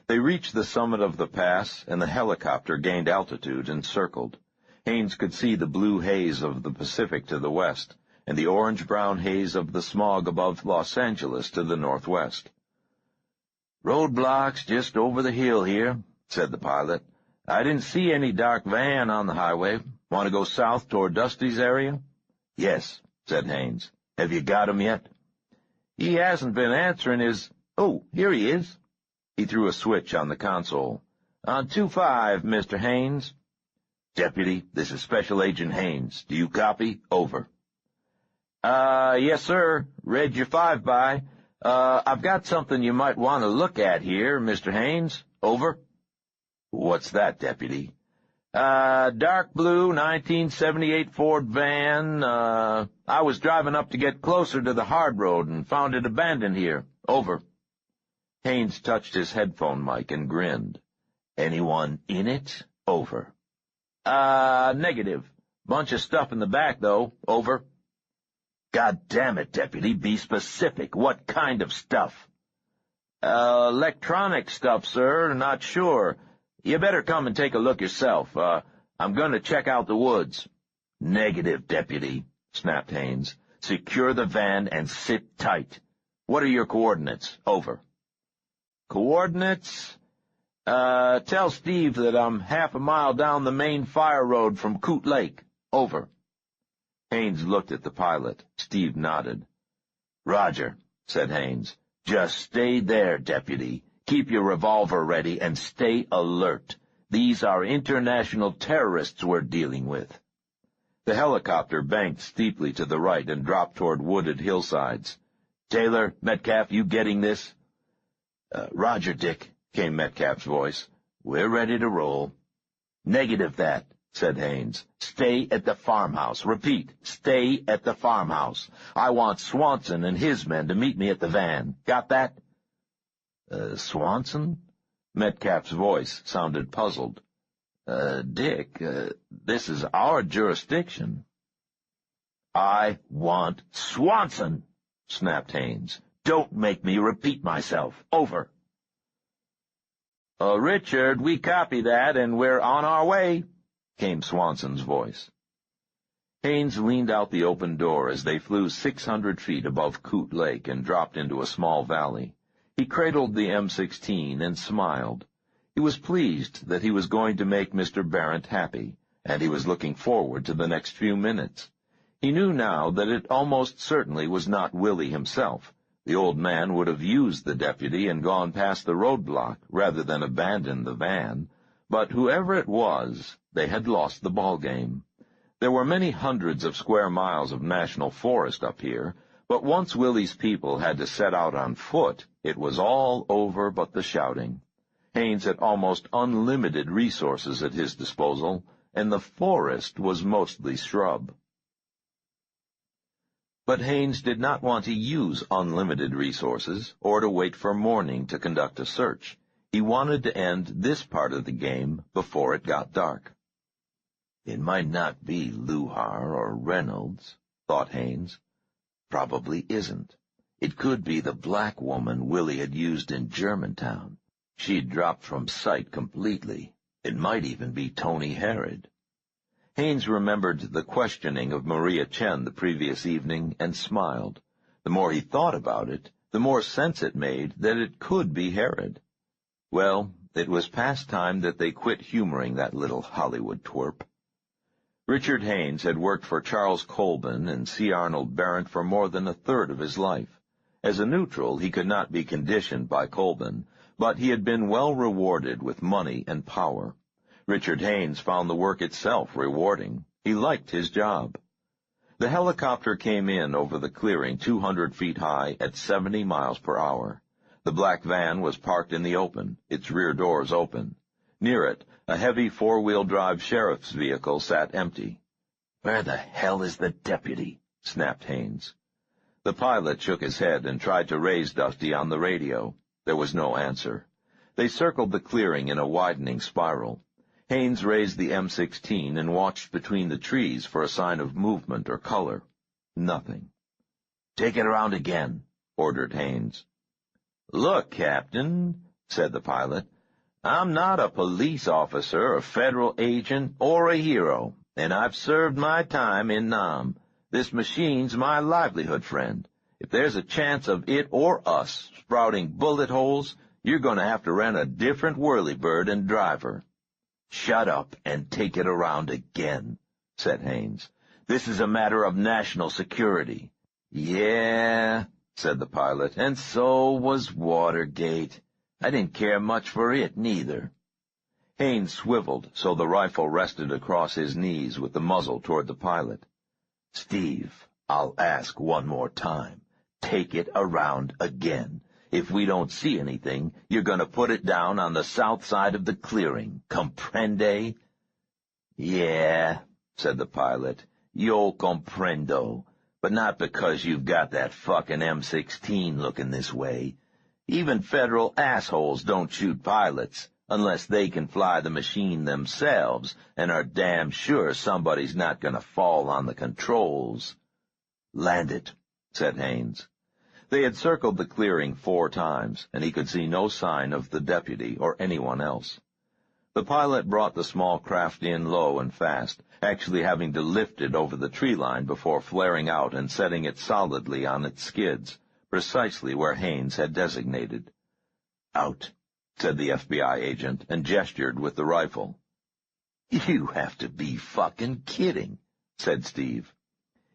They reached the summit of the pass, and the helicopter gained altitude and circled. Haines could see the blue haze of the Pacific to the west, and the orange-brown haze of the smog above Los Angeles to the northwest. "Roadblocks just over the hill here," said the pilot. "I didn't see any dark van on the highway. Want to go south toward Dusty's area?" "Yes," said Haines. "Have you got him yet?" "He hasn't been answering his— Oh, here he is." He threw a switch on the console. "On 2-5, Mr. Haines." "Deputy, this is Special Agent Haines. Do you copy? Over." Yes, sir. Read your 5-by. I've got something you might want to look at here, Mr. Haines. Over." "What's that, Deputy?" Dark blue 1978 Ford van. I was driving up to get closer to the hard road and found it abandoned here. Over." Haines touched his headphone mic and grinned. "Anyone in it? Over." Negative. Bunch of stuff in the back, though. Over." "God damn it, Deputy, be specific. What kind of stuff?" Electronic stuff, sir. Not sure. You better come and take a look yourself. I'm going to check out the woods." "Negative, Deputy," snapped Haines. "Secure the van and sit tight. What are your coordinates? Over." "Coordinates? Tell Steve that I'm half a mile down the main fire road from Coot Lake. Over." Haines looked at the pilot. Steve nodded. "Roger," said Haines. "Just stay there, Deputy. Keep your revolver ready and stay alert. These are international terrorists we're dealing with." The helicopter banked steeply to the right and dropped toward wooded hillsides. "Taylor, Metcalf, you getting this?" Roger, Dick, came Metcalf's voice. We're ready to roll. Negative that, said Haines. Stay at the farmhouse. Repeat, stay at the farmhouse. I want Swanson and his men to meet me at the van. Got that? Swanson? Metcalf's voice sounded puzzled. Dick, this is our jurisdiction. I want Swanson, snapped Haines. Don't make me repeat myself. Over. Richard, we copy that, and we're on our way, came Swanson's voice. Haines leaned out the open door as they flew 600 feet above Coot Lake and dropped into a small valley. He cradled the M16 and smiled. He was pleased that he was going to make Mr. Barrett happy, and he was looking forward to the next few minutes. He knew now that it almost certainly was not Willie himself. The old man would have used the deputy and gone past the roadblock rather than abandon the van, but whoever it was, they had lost the ball game. There were many hundreds of square miles of national forest up here, but once Willie's people had to set out on foot, it was all over but the shouting. Haines had almost unlimited resources at his disposal, and the forest was mostly shrub. But Haines did not want to use unlimited resources or to wait for morning to conduct a search. He wanted to end this part of the game before it got dark. It might not be Luhar or Reynolds, thought Haines. Probably isn't. It could be the black woman Willie had used in Germantown. She'd dropped from sight completely. It might even be Tony Harrod. Haines remembered the questioning of Maria Chen the previous evening and smiled. The more he thought about it, the more sense it made that it could be Harrod. Well, it was past time that they quit humoring that little Hollywood twerp. Richard Haines had worked for Charles Colburn and C. Arnold Barrett for more than a third of his life. As a neutral, he could not be conditioned by Colburn, but he had been well rewarded with money and power. Richard Haines found the work itself rewarding. He liked his job. The helicopter came in over the clearing 200 feet high at 70 miles per hour. The black van was parked in the open, its rear doors open. Near it, a heavy four-wheel-drive sheriff's vehicle sat empty. "Where the hell is the deputy?" snapped Haines. The pilot shook his head and tried to raise Dusty on the radio. There was no answer. They circled the clearing in a widening spiral. Haines raised the M16 and watched between the trees for a sign of movement or color. Nothing. "Take it around again," ordered Haines. "Look, Captain," said the pilot, "I'm not a police officer, a federal agent, or a hero, and I've served my time in Nam. This machine's my livelihood, friend. If there's a chance of it or us sprouting bullet holes, you're going to have to rent a different whirlybird and driver." "Shut up and take it around again," said Haines. "This is a matter of national security." "Yeah," said the pilot, "and so was Watergate. I didn't care much for it, neither." Haines swiveled so the rifle rested across his knees with the muzzle toward the pilot. "Steve, I'll ask one more time. Take it around again. If we don't see anything, you're going to put it down on the south side of the clearing. Comprende?" "Yeah," said the pilot. "Yo comprendo. But not because you've got that fucking M16 looking this way. Even federal assholes don't shoot pilots, unless they can fly the machine themselves and are damn sure somebody's not going to fall on the controls." "Land it," said Haines. They had circled the clearing 4 times, and he could see no sign of the deputy or anyone else. The pilot brought the small craft in low and fast, actually having to lift it over the tree line before flaring out and setting it solidly on its skids, precisely where Haines had designated. "Out," said the FBI agent, and gestured with the rifle. "You have to be fucking kidding," said Steve.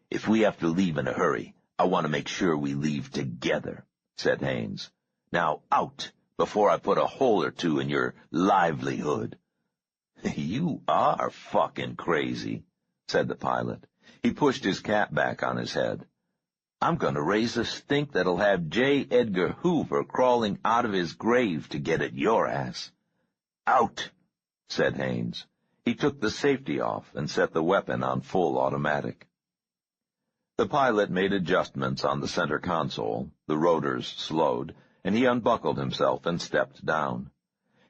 "If we have to leave in a hurry, I want to make sure we leave together," said Haines. "Now out, before I put a hole or two in your livelihood." "You are fucking crazy," said the pilot. He pushed his cap back on his head. I'm going to raise a stink that'll have J. Edgar Hoover crawling out of his grave to get at your ass." "Out," said Haines. He took the safety off and set the weapon on full automatic. The pilot made adjustments on the center console, the rotors slowed, and he unbuckled himself and stepped down.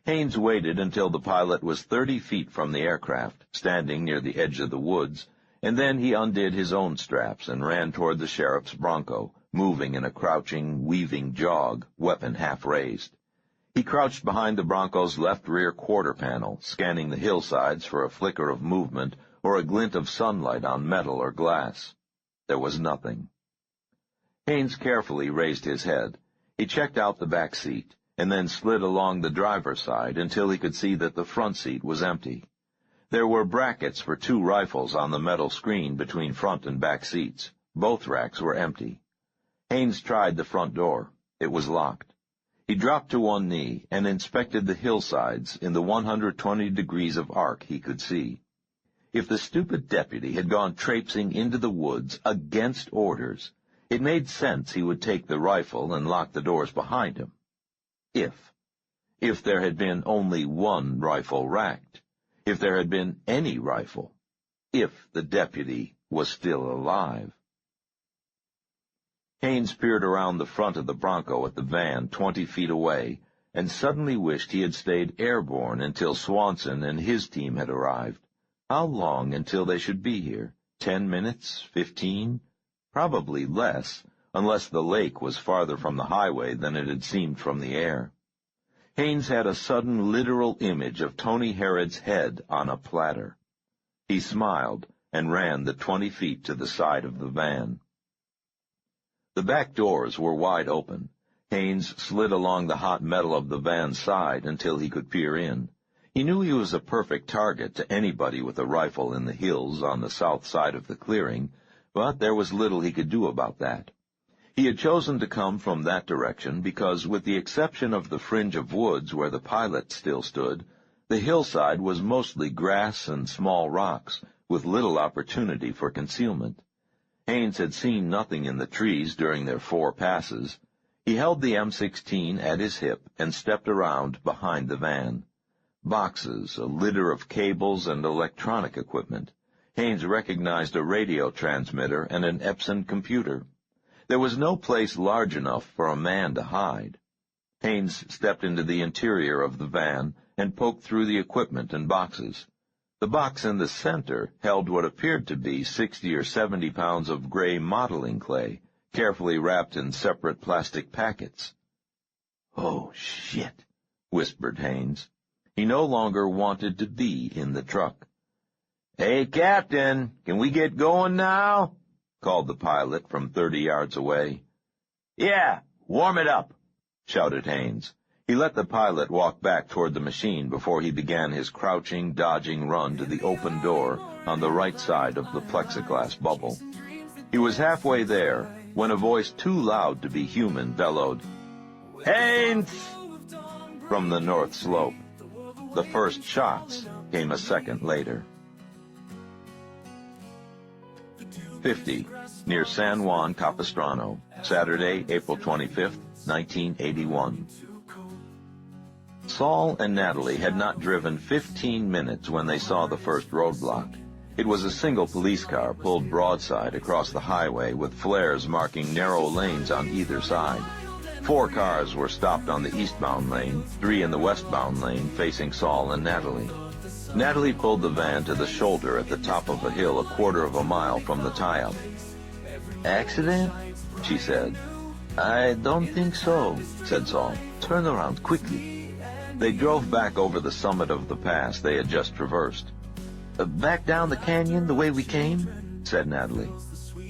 Haines waited until the pilot was 30 feet from the aircraft, standing near the edge of the woods, and then he undid his own straps and ran toward the sheriff's Bronco, moving in a crouching, weaving jog, weapon half raised. He crouched behind the Bronco's left rear quarter panel, scanning the hillsides for a flicker of movement or a glint of sunlight on metal or glass. There was nothing. Haines carefully raised his head. He checked out the back seat, and then slid along the driver's side until he could see that the front seat was empty. There were brackets for 2 rifles on the metal screen between front and back seats. Both racks were empty. Haines tried the front door. It was locked. He dropped to one knee and inspected the hillsides in the 120 degrees of arc he could see. If the stupid deputy had gone traipsing into the woods against orders, it made sense he would take the rifle and lock the doors behind him. If there had been only one rifle racked, if there had been any rifle, if the deputy was still alive. Haines peered around the front of the Bronco at the van 20 feet away and suddenly wished he had stayed airborne until Swanson and his team had arrived. How long until they should be here? 10 minutes? 15? Probably less, unless the lake was farther from the highway than it had seemed from the air. Haines had a sudden literal image of Tony Harrod's head on a platter. He smiled and ran the 20 feet to the side of the van. The back doors were wide open. Haines slid along the hot metal of the van's side until he could peer in. He knew he was a perfect target to anybody with a rifle in the hills on the south side of the clearing, but there was little he could do about that. He had chosen to come from that direction because, with the exception of the fringe of woods where the pilot still stood, the hillside was mostly grass and small rocks, with little opportunity for concealment. Haines had seen nothing in the trees during their 4 passes. He held the M16 at his hip and stepped around behind the van. Boxes, a litter of cables, and electronic equipment. Haines recognized a radio transmitter and an Epson computer. There was no place large enough for a man to hide. Haines stepped into the interior of the van and poked through the equipment and boxes. The box in the center held what appeared to be 60 or 70 pounds of gray modeling clay, carefully wrapped in separate plastic packets. "Oh, shit," whispered Haines. He no longer wanted to be in the truck. "Hey, Captain, can we get going now?" called the pilot from 30 yards away. "Yeah, warm it up," shouted Haines. He let the pilot walk back toward the machine before he began his crouching, dodging run to the open door on the right side of the plexiglass bubble. He was halfway there when a voice too loud to be human bellowed, "Haines!" from the north slope. The first shots came a second later. 50, near San Juan Capistrano, Saturday, April 25, 1981. Saul and Natalie had not driven 15 minutes when they saw the first roadblock. It was a single police car pulled broadside across the highway with flares marking narrow lanes on either side. 4 cars were stopped on the eastbound lane, 3 in the westbound lane facing Saul and Natalie. Natalie pulled the van to the shoulder at the top of a hill a quarter of a mile from the tie-up. "Accident?" she said. "I don't think so," said Saul. "Turn around quickly." They drove back over the summit of the pass they had just traversed. "Back down the canyon the way we came?" said Natalie.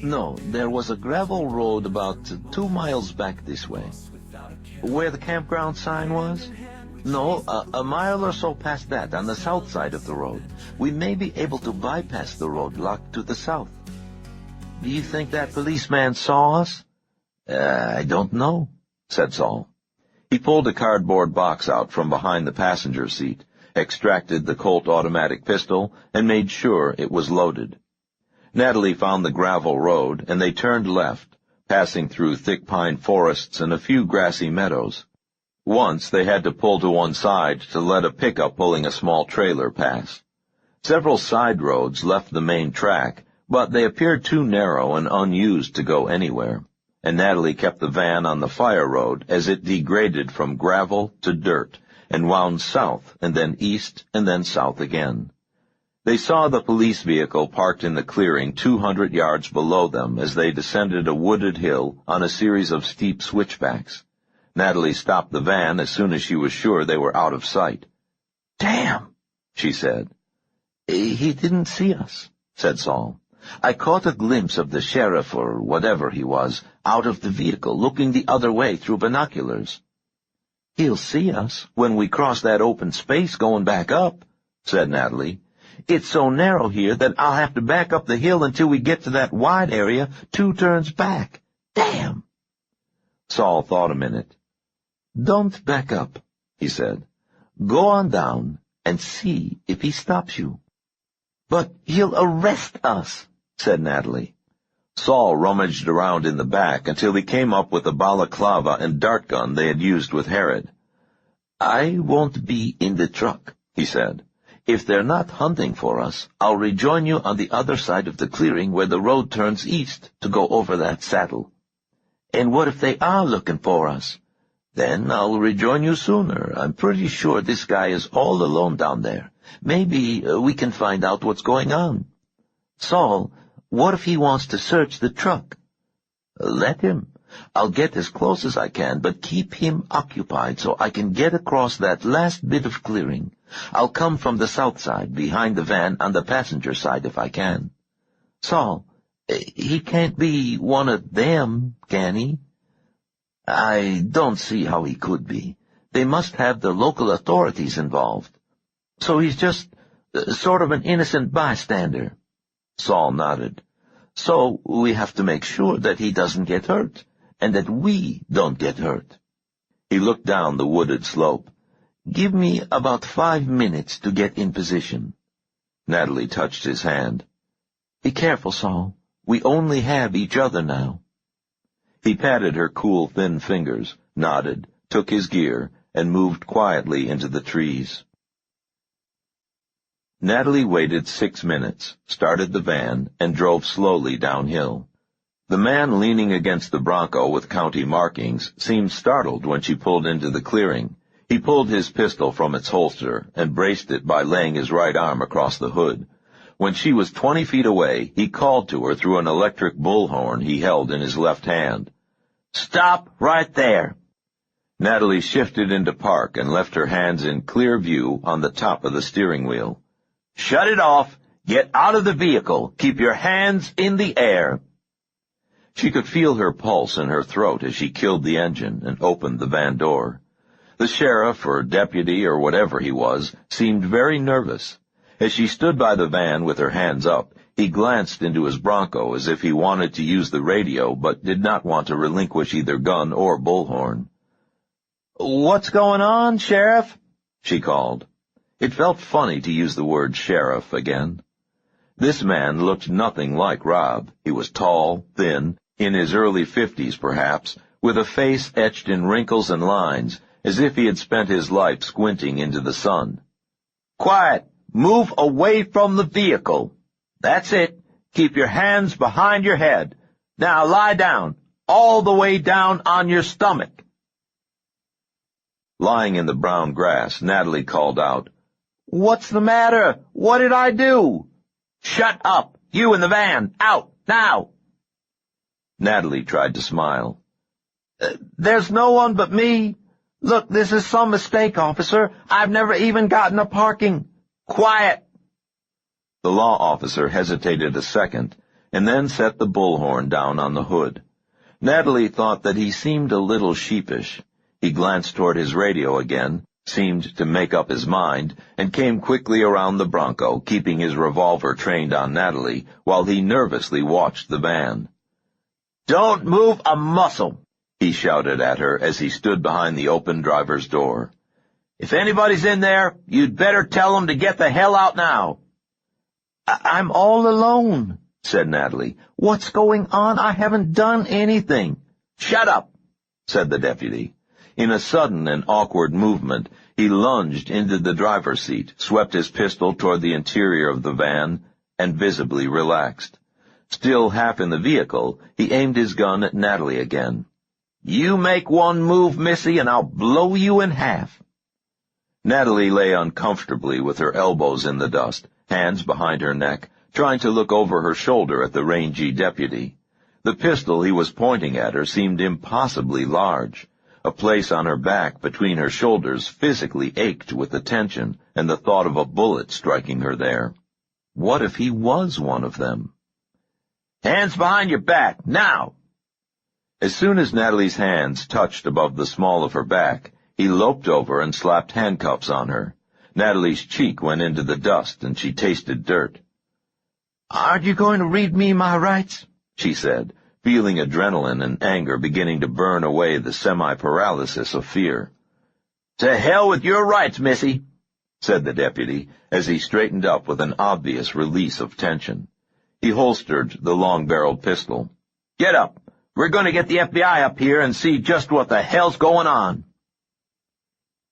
"No, there was a gravel road about 2 miles back this way." "Where the campground sign was?" "No, a mile or so past that, on the south side of the road. We may be able to bypass the roadblock to the south." "Do you think that policeman saw us?" I don't know," said Saul. He pulled a cardboard box out from behind the passenger seat, extracted the Colt automatic pistol, and made sure it was loaded. Natalie found the gravel road, and they turned left, passing through thick pine forests and a few grassy meadows. Once they had to pull to one side to let a pickup pulling a small trailer pass. Several side roads left the main track, but they appeared too narrow and unused to go anywhere, and Natalie kept the van on the fire road as it degraded from gravel to dirt and wound south and then east and then south again. They saw the police vehicle parked in the clearing 200 yards below them as they descended a wooded hill on a series of steep switchbacks. Natalie stopped the van as soon as she was sure they were out of sight. "Damn," she said. "He didn't see us," said Saul. "I caught a glimpse of the sheriff, or whatever he was, out of the vehicle, looking the other way through binoculars." "He'll see us when we cross that open space going back up," said Natalie. "It's so narrow here that I'll have to back up the hill until we get to that wide area 2 turns back. Damn!" Saul thought a minute. "Don't back up," he said. "Go on down and see if he stops you." "But he'll arrest us," said Natalie. Saul rummaged around in the back until he came up with the balaclava and dart gun they had used with Herod. "I won't be in the truck," he said. "If they're not hunting for us, I'll rejoin you on the other side of the clearing where the road turns east to go over that saddle." "And what if they are looking for us?" "Then I'll rejoin you sooner. I'm pretty sure this guy is all alone down there. Maybe we can find out what's going on." "Saul, what if he wants to search the truck?" "Let him. I'll get as close as I can, but keep him occupied so I can get across that last bit of clearing. I'll come from the south side, behind the van, on the passenger side if I can." "Saul, he can't be one of them, can he?" "I don't see how he could be. They must have the local authorities involved." "So he's just sort of an innocent bystander?" Saul nodded. "So we have to make sure that he doesn't get hurt, and that we don't get hurt." He looked down the wooded slope. "Give me about 5 minutes to get in position." Natalie touched his hand. "Be careful, Saul. We only have each other now." He patted her cool, thin fingers, nodded, took his gear, and moved quietly into the trees. Natalie waited 6 minutes, started the van, and drove slowly downhill. The man leaning against the Bronco with county markings seemed startled when she pulled into the clearing. He pulled his pistol from its holster and braced it by laying his right arm across the hood. When she was 20 feet away, he called to her through an electric bullhorn he held in his left hand. "Stop right there!" Natalie shifted into park and left her hands in clear view on the top of the steering wheel. "Shut it off! Get out of the vehicle! Keep your hands in the air!" She could feel her pulse in her throat as she killed the engine and opened the van door. The sheriff or deputy or whatever he was seemed very nervous. As she stood by the van with her hands up, he glanced into his Bronco as if he wanted to use the radio but did not want to relinquish either gun or bullhorn. "What's going on, Sheriff?" she called. It felt funny to use the word sheriff again. This man looked nothing like Rob. He was tall, thin, in his early 50s perhaps, with a face etched in wrinkles and lines, as if he had spent his life squinting into the sun. "Quiet! Move away from the vehicle. That's it. Keep your hands behind your head. Now lie down, all the way down on your stomach." Lying in the brown grass, Natalie called out, "What's the matter? What did I do?" "Shut up! You in the van! Out! Now!" Natalie tried to smile. "There's no one but me. Look, this is some mistake, officer. I've never even gotten a parking." "Quiet!" The law officer hesitated a second, and then set the bullhorn down on the hood. Natalie thought that he seemed a little sheepish. He glanced toward his radio again, seemed to make up his mind, and came quickly around the Bronco, keeping his revolver trained on Natalie, while he nervously watched the van. "Don't move a muscle," he shouted at her as he stood behind the open driver's door. "If anybody's in there, you'd better tell them to get the hell out now." I'm all alone," said Natalie. "What's going on? I haven't done anything." "Shut up," said the deputy. In a sudden and awkward movement, he lunged into the driver's seat, swept his pistol toward the interior of the van, and visibly relaxed. Still half in the vehicle, he aimed his gun at Natalie again. "You make one move, Missy, and I'll blow you in half." Natalie lay uncomfortably with her elbows in the dust, hands behind her neck, trying to look over her shoulder at the rangy deputy. The pistol he was pointing at her seemed impossibly large. A place on her back between her shoulders physically ached with the tension and the thought of a bullet striking her there. What if he was one of them? "Hands behind your back, now!" As soon as Natalie's hands touched above the small of her back, he loped over and slapped handcuffs on her. Natalie's cheek went into the dust, and she tasted dirt. "Aren't you going to read me my rights?" she said, feeling adrenaline and anger beginning to burn away the semi-paralysis of fear. "To hell with your rights, Missy," said the deputy, as he straightened up with an obvious release of tension. He holstered the long-barreled pistol. "Get up. We're going to get the FBI up here and see just what the hell's going on."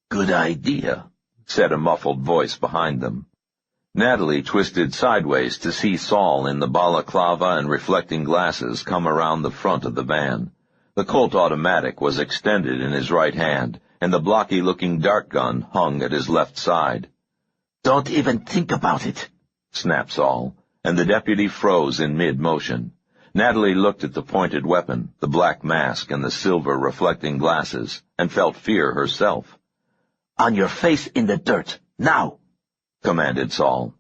"Good idea," said a muffled voice behind them. Natalie twisted sideways to see Saul in the balaclava and reflecting glasses come around the front of the van. The Colt automatic was extended in his right hand, and the blocky-looking dart gun hung at his left side. "Don't even think about it," snapped Saul, and the deputy froze in mid-motion. Natalie looked at the pointed weapon, the black mask, and the silver reflecting glasses, and felt fear herself. "On your face in the dirt, now!" commanded Saul.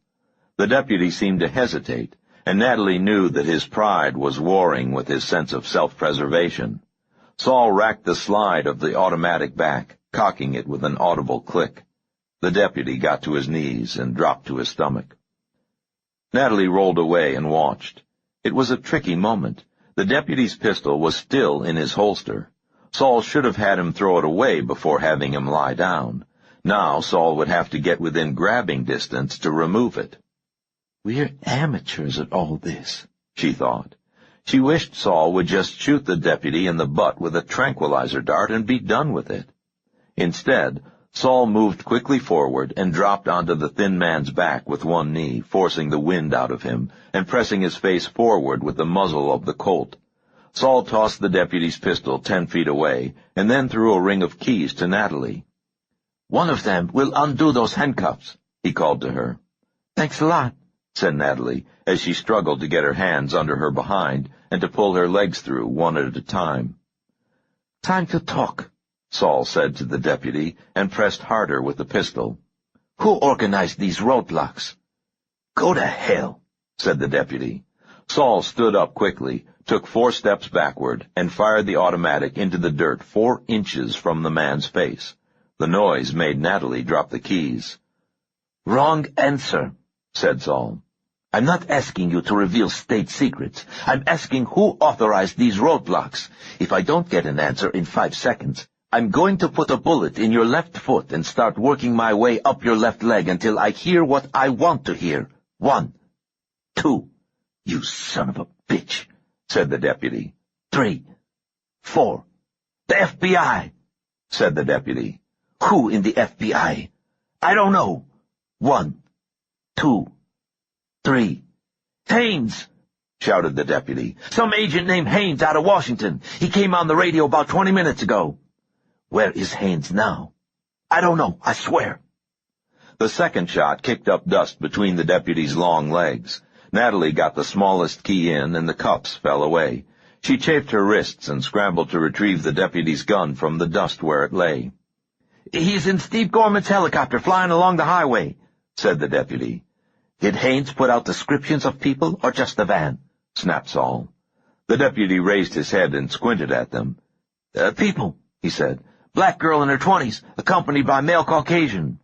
The deputy seemed to hesitate, and Natalie knew that his pride was warring with his sense of self-preservation. Saul racked the slide of the automatic back, cocking it with an audible click. The deputy got to his knees and dropped to his stomach. Natalie rolled away and watched. It was a tricky moment. The deputy's pistol was still in his holster. Saul should have had him throw it away before having him lie down. Now Saul would have to get within grabbing distance to remove it. "We're amateurs at all this," she thought. She wished Saul would just shoot the deputy in the butt with a tranquilizer dart and be done with it. Instead, Saul moved quickly forward and dropped onto the thin man's back with one knee, forcing the wind out of him, and pressing his face forward with the muzzle of the Colt. Saul tossed the deputy's pistol 10 feet away, and then threw a ring of keys to Natalie. "One of them will undo those handcuffs," he called to her. "Thanks a lot," said Natalie, as she struggled to get her hands under her behind and to pull her legs through one at a time. "Time to talk," Saul said to the deputy, and pressed harder with the pistol. "Who organized these roadblocks?" "Go to hell," said the deputy. Saul stood up quickly, took 4 steps backward, and fired the automatic into the dirt 4 inches from the man's face. The noise made Natalie drop the keys. "Wrong answer," said Saul. "I'm not asking you to reveal state secrets. I'm asking who authorized these roadblocks. If I don't get an answer in 5 seconds, I'm going to put a bullet in your left foot and start working my way up your left leg until I hear what I want to hear. 1, 2, you son of a bitch," said the deputy. 3, 4, the FBI, said the deputy. "Who in the FBI?" "I don't know." 1, 2, 3. "Haynes!" shouted the deputy. "Some agent named Haynes out of Washington. He came on the radio about 20 minutes ago." "Where is Haynes now?" "I don't know, I swear." The second shot kicked up dust between the deputy's long legs. Natalie got the smallest key in, and the cuffs fell away. She chafed her wrists and scrambled to retrieve the deputy's gun from the dust where it lay. "He's in Steve Gorman's helicopter flying along the highway," said the deputy. "Did Haynes put out descriptions of people, or just the van?" snapped Saul. The deputy raised his head and squinted at them. "People," he said. "Black girl in her 20s, accompanied by male Caucasian."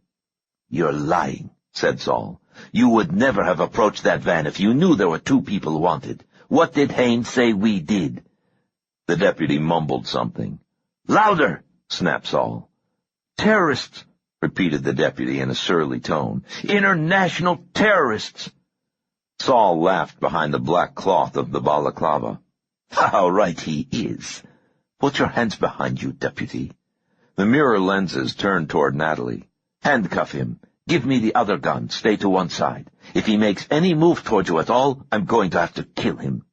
"You're lying," said Saul. "You would never have approached that van if you knew there were 2 people wanted. What did Haynes say we did?" The deputy mumbled something. "Louder!" snapped Saul." repeated the deputy in a surly tone. "International terrorists." Saul laughed behind the black cloth of the balaclava. How right he is. Put your hands behind you, deputy. The mirror lenses turned toward Natalie. Handcuff him. Give me the other gun. Stay to one side. If he makes any move toward you at all, I'm going to have to kill him.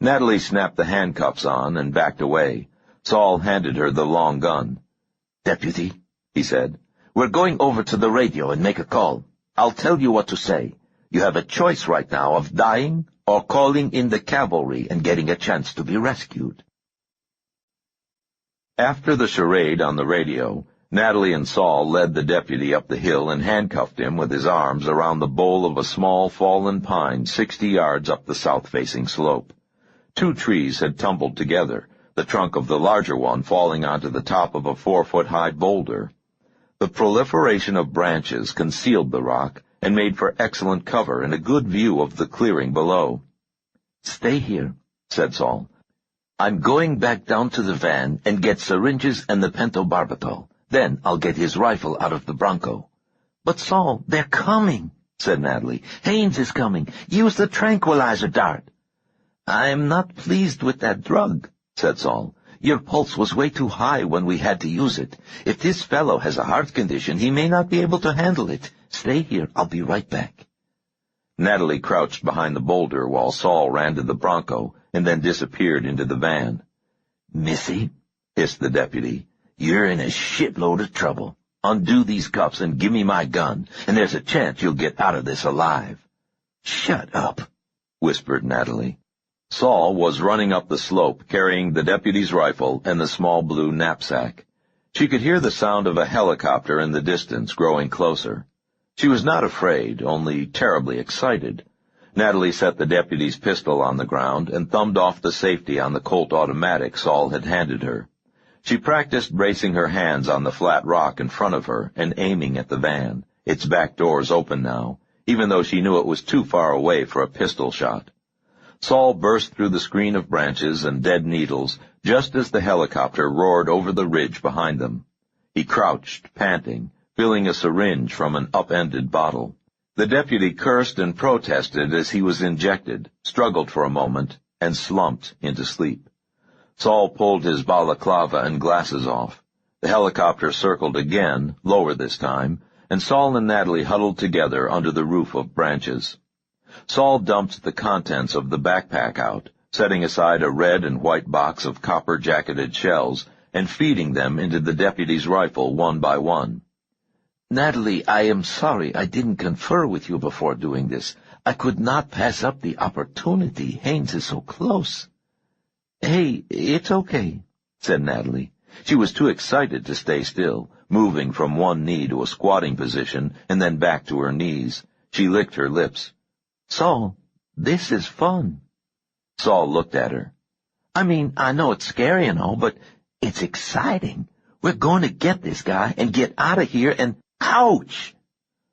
Natalie snapped the handcuffs on and backed away. Saul handed her the long gun. Deputy, he said, we're going over to the radio and make a call. I'll tell you what to say. You have a choice right now of dying or calling in the cavalry and getting a chance to be rescued. After the charade on the radio, Natalie and Saul led the deputy up the hill and handcuffed him with his arms around the bole of a small fallen pine 60 yards up the south-facing slope. 2 trees had tumbled together, the trunk of the larger one falling onto the top of a 4-foot-high boulder. The proliferation of branches concealed the rock and made for excellent cover and a good view of the clearing below. Stay here, said Saul. I'm going back down to the van and get syringes and the pentobarbital. Then I'll get his rifle out of the Bronco. But Saul, they're coming, said Natalie. Haynes is coming. Use the tranquilizer dart. I'm not pleased with that drug, said Saul. Your pulse was way too high when we had to use it. If this fellow has a heart condition, he may not be able to handle it. Stay here. I'll be right back. Natalie crouched behind the boulder while Saul ran to the Bronco and then disappeared into the van. Missy, hissed the deputy, you're in a shitload of trouble. Undo these cuffs and give me my gun, and there's a chance you'll get out of this alive. Shut up, whispered Natalie. Saul was running up the slope, carrying the deputy's rifle and the small blue knapsack. She could hear the sound of a helicopter in the distance growing closer. She was not afraid, only terribly excited. Natalie set the deputy's pistol on the ground and thumbed off the safety on the Colt automatic Saul had handed her. She practiced bracing her hands on the flat rock in front of her and aiming at the van, its back doors open now, even though she knew it was too far away for a pistol shot. Saul burst through the screen of branches and dead needles just as the helicopter roared over the ridge behind them. He crouched, panting, filling a syringe from an upended bottle. The deputy cursed and protested as he was injected, struggled for a moment, and slumped into sleep. Saul pulled his balaclava and glasses off. The helicopter circled again, lower this time, and Saul and Natalie huddled together under the roof of branches. Saul dumped the contents of the backpack out, setting aside a red and white box of copper-jacketed shells and feeding them into the deputy's rifle one by one. Natalie, I am sorry I didn't confer with you before doing this. I could not pass up the opportunity. Haynes is so close. Hey, it's okay, said Natalie. She was too excited to stay still, moving from one knee to a squatting position and then back to her knees. She licked her lips. Saul, this is fun. Saul looked at her. I mean, I know it's scary and all, but it's exciting. We're going to get this guy and get out of here and... Ouch!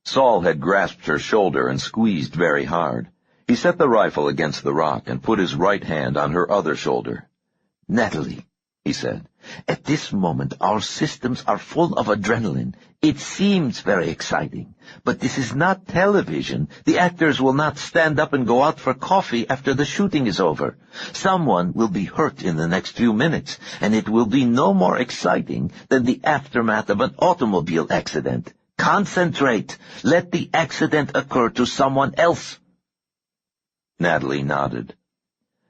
Saul had grasped her shoulder and squeezed very hard. He set the rifle against the rock and put his right hand on her other shoulder. Natalie, he said, at this moment our systems are full of adrenaline. It seems very exciting, but this is not television. The actors will not stand up and go out for coffee after the shooting is over. Someone will be hurt in the next few minutes, and it will be no more exciting than the aftermath of an automobile accident. Concentrate. Let the accident occur to someone else. Natalie nodded.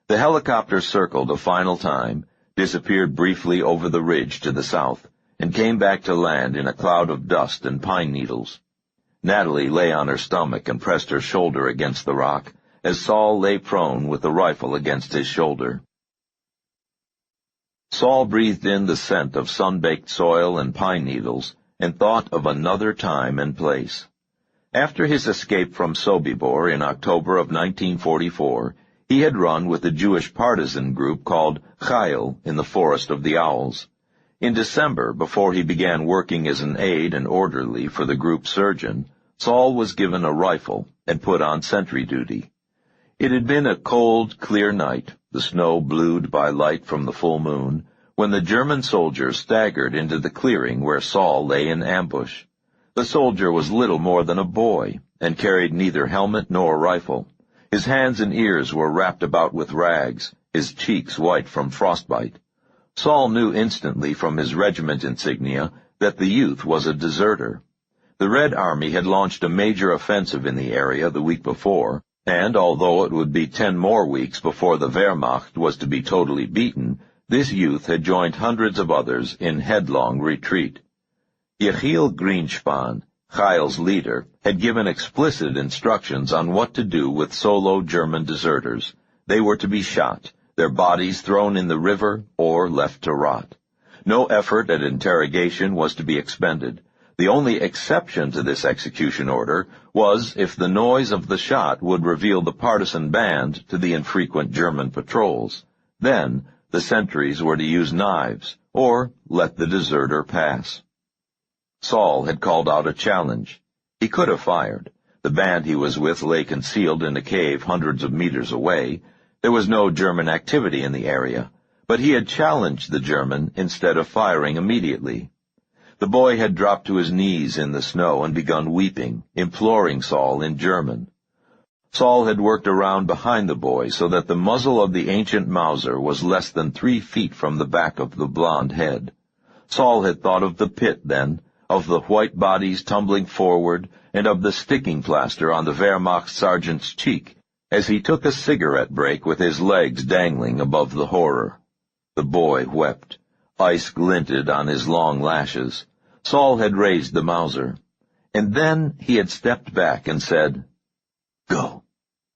The helicopter circled a final time, disappeared briefly over the ridge to the south, and came back to land in a cloud of dust and pine needles. Natalie lay on her stomach and pressed her shoulder against the rock, as Saul lay prone with the rifle against his shoulder. Saul breathed in the scent of sun-baked soil and pine needles, and thought of another time and place. After his escape from Sobibor in October of 1944, he had run with a Jewish partisan group called Chayil in the Forest of the Owls. In December, before he began working as an aide and orderly for the group surgeon, Saul was given a rifle and put on sentry duty. It had been a cold, clear night, the snow blued by light from the full moon, when the German soldier staggered into the clearing where Saul lay in ambush. The soldier was little more than a boy, and carried neither helmet nor rifle. His hands and ears were wrapped about with rags, his cheeks white from frostbite. Saul knew instantly from his regiment insignia that the youth was a deserter. The Red Army had launched a major offensive in the area the week before, and although it would be 10 more weeks before the Wehrmacht was to be totally beaten, this youth had joined hundreds of others in headlong retreat. Yechiel Greenspan, Chayil's leader, had given explicit instructions on what to do with solo German deserters. They were to be shot, their bodies thrown in the river or left to rot. No effort at interrogation was to be expended. The only exception to this execution order was if the noise of the shot would reveal the partisan band to the infrequent German patrols. Then the sentries were to use knives or let the deserter pass. Saul had called out a challenge. He could have fired. The band he was with lay concealed in a cave hundreds of meters away. There was no German activity in the area, but he had challenged the German instead of firing immediately. The boy had dropped to his knees in the snow and begun weeping, imploring Saul in German. Saul had worked around behind the boy so that the muzzle of the ancient Mauser was less than 3 feet from the back of the blond head. Saul had thought of the pit then, of the white bodies tumbling forward, and of the sticking plaster on the Wehrmacht sergeant's cheek, as he took a cigarette break with his legs dangling above the horror. The boy wept. Ice glinted on his long lashes. Saul had raised the Mauser. And then he had stepped back and said, "Go,"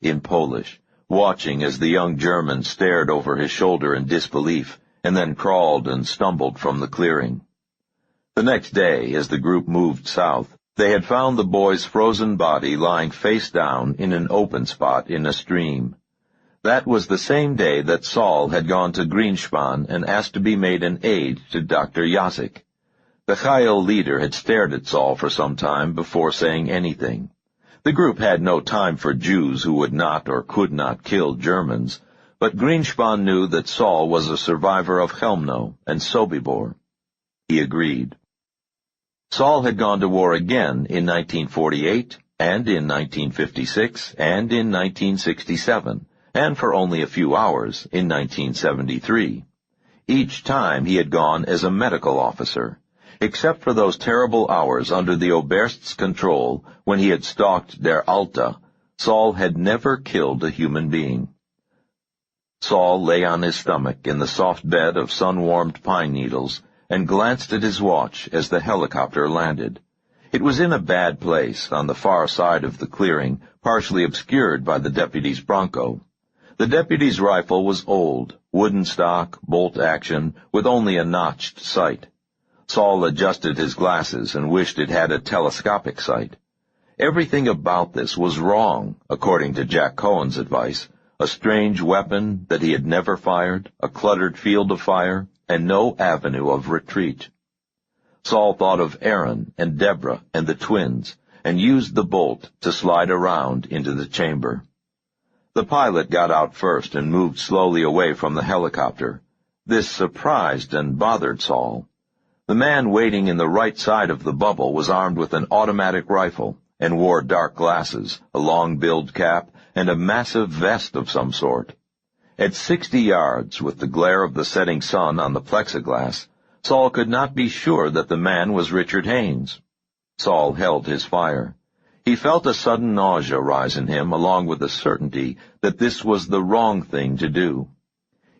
in Polish, watching as the young German stared over his shoulder in disbelief, and then crawled and stumbled from the clearing. The next day, as the group moved south, they had found the boy's frozen body lying face down in an open spot in a stream. That was the same day that Saul had gone to Greenspan and asked to be made an aide to Dr. Jasek. The Chayil leader had stared at Saul for some time before saying anything. The group had no time for Jews who would not or could not kill Germans, but Greenspan knew that Saul was a survivor of Chelmno and Sobibor. He agreed. Saul had gone to war again in 1948, and in 1956, and in 1967, and for only a few hours in 1973. Each time he had gone as a medical officer, except for those terrible hours under the Oberst's control when he had stalked Der Alta. Saul had never killed a human being. Saul lay on his stomach in the soft bed of sun-warmed pine needles and glanced at his watch as the helicopter landed. It was in a bad place, on the far side of the clearing, partially obscured by the deputy's Bronco. The deputy's rifle was old, wooden stock, bolt action, with only a notched sight. Saul adjusted his glasses and wished it had a telescopic sight. Everything about this was wrong, according to Jack Cohen's advice. A strange weapon that he had never fired, a cluttered field of fire, and no avenue of retreat. Saul thought of Aaron and Deborah and the twins, and used the bolt to slide around into the chamber. The pilot got out first and moved slowly away from the helicopter. This surprised and bothered Saul. The man waiting in the right side of the bubble was armed with an automatic rifle and wore dark glasses, a long-billed cap, and a massive vest of some sort. At 60 yards, with the glare of the setting sun on the plexiglass, Saul could not be sure that the man was Richard Haynes. Saul held his fire. He felt a sudden nausea rise in him, along with the certainty that this was the wrong thing to do.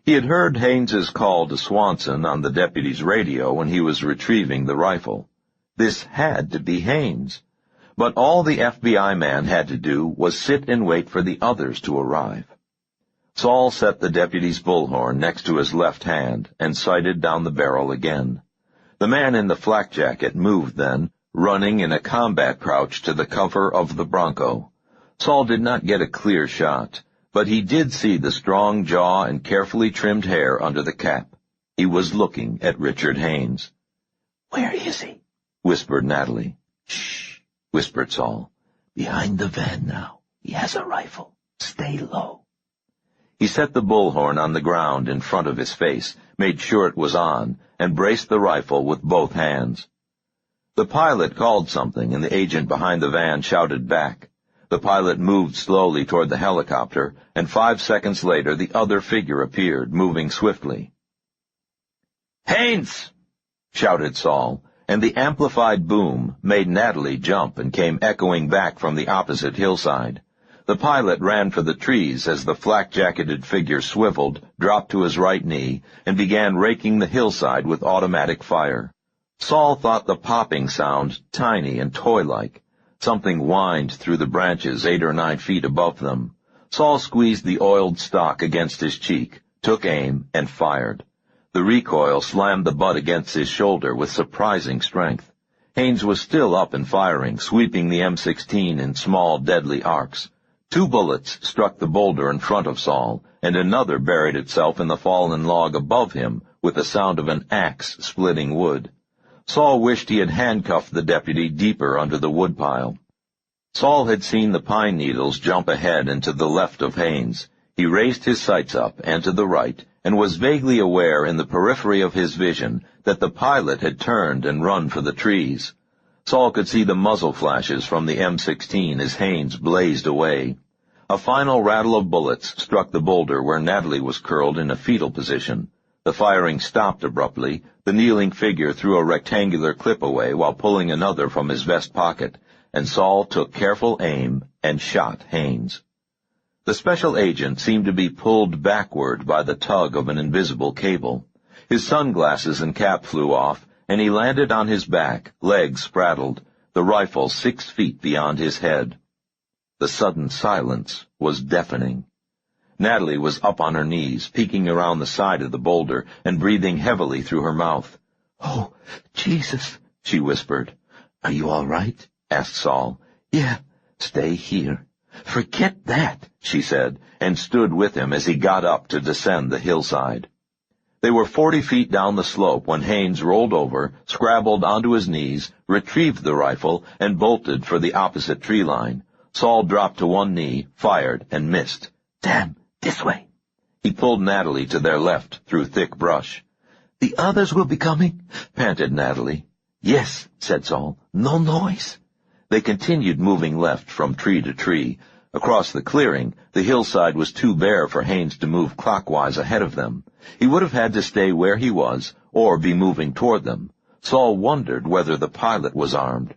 He had heard Haynes's call to Swanson on the deputy's radio when he was retrieving the rifle. This had to be Haynes. But all the FBI man had to do was sit and wait for the others to arrive. Saul set the deputy's bullhorn next to his left hand and sighted down the barrel again. The man in the flak jacket moved then, running in a combat crouch to the cover of the Bronco. Saul did not get a clear shot, but he did see the strong jaw and carefully trimmed hair under the cap. He was looking at Richard Haynes. "Where is he?" whispered Natalie. "Shh," whispered Saul. "Behind the van now. He has a rifle. Stay low." He set the bullhorn on the ground in front of his face, made sure it was on, and braced the rifle with both hands. The pilot called something, and the agent behind the van shouted back. The pilot moved slowly toward the helicopter, and 5 seconds later the other figure appeared, moving swiftly. "Haynes!" shouted Saul, and the amplified boom made Natalie jump and came echoing back from the opposite hillside. The pilot ran for the trees as the flak-jacketed figure swiveled, dropped to his right knee, and began raking the hillside with automatic fire. Saul thought the popping sound tiny and toy-like. Something whined through the branches 8 or 9 feet above them. Saul squeezed the oiled stock against his cheek, took aim, and fired. The recoil slammed the butt against his shoulder with surprising strength. Haynes was still up and firing, sweeping the M16 in small, deadly arcs. 2 bullets struck the boulder in front of Saul, and another buried itself in the fallen log above him with the sound of an axe splitting wood. Saul wished he had handcuffed the deputy deeper under the woodpile. Saul had seen the pine needles jump ahead and to the left of Haynes. He raised his sights up and to the right, and was vaguely aware in the periphery of his vision that the pilot had turned and run for the trees. Saul could see the muzzle flashes from the M16 as Haynes blazed away. A final rattle of bullets struck the boulder where Natalie was curled in a fetal position. The firing stopped abruptly. The kneeling figure threw a rectangular clip away while pulling another from his vest pocket, and Saul took careful aim and shot Haynes. The special agent seemed to be pulled backward by the tug of an invisible cable. His sunglasses and cap flew off, and he landed on his back, legs spraddled, the rifle 6 feet beyond his head. The sudden silence was deafening. Natalie was up on her knees, peeking around the side of the boulder and breathing heavily through her mouth. "Oh, Jesus," she whispered. "Are you all right?" asked Saul. "Yeah, stay here." "Forget that," she said, and stood with him as he got up to descend the hillside. They were 40 feet down the slope when Haynes rolled over, scrabbled onto his knees, retrieved the rifle, and bolted for the opposite tree line. Saul dropped to one knee, fired, and missed. "Damn, this way." He pulled Natalie to their left through thick brush. "The others will be coming," panted Natalie. "Yes," said Saul. "No noise." They continued moving left from tree to tree. Across the clearing, the hillside was too bare for Haynes to move clockwise ahead of them. He would have had to stay where he was, or be moving toward them. Saul wondered whether the pilot was armed.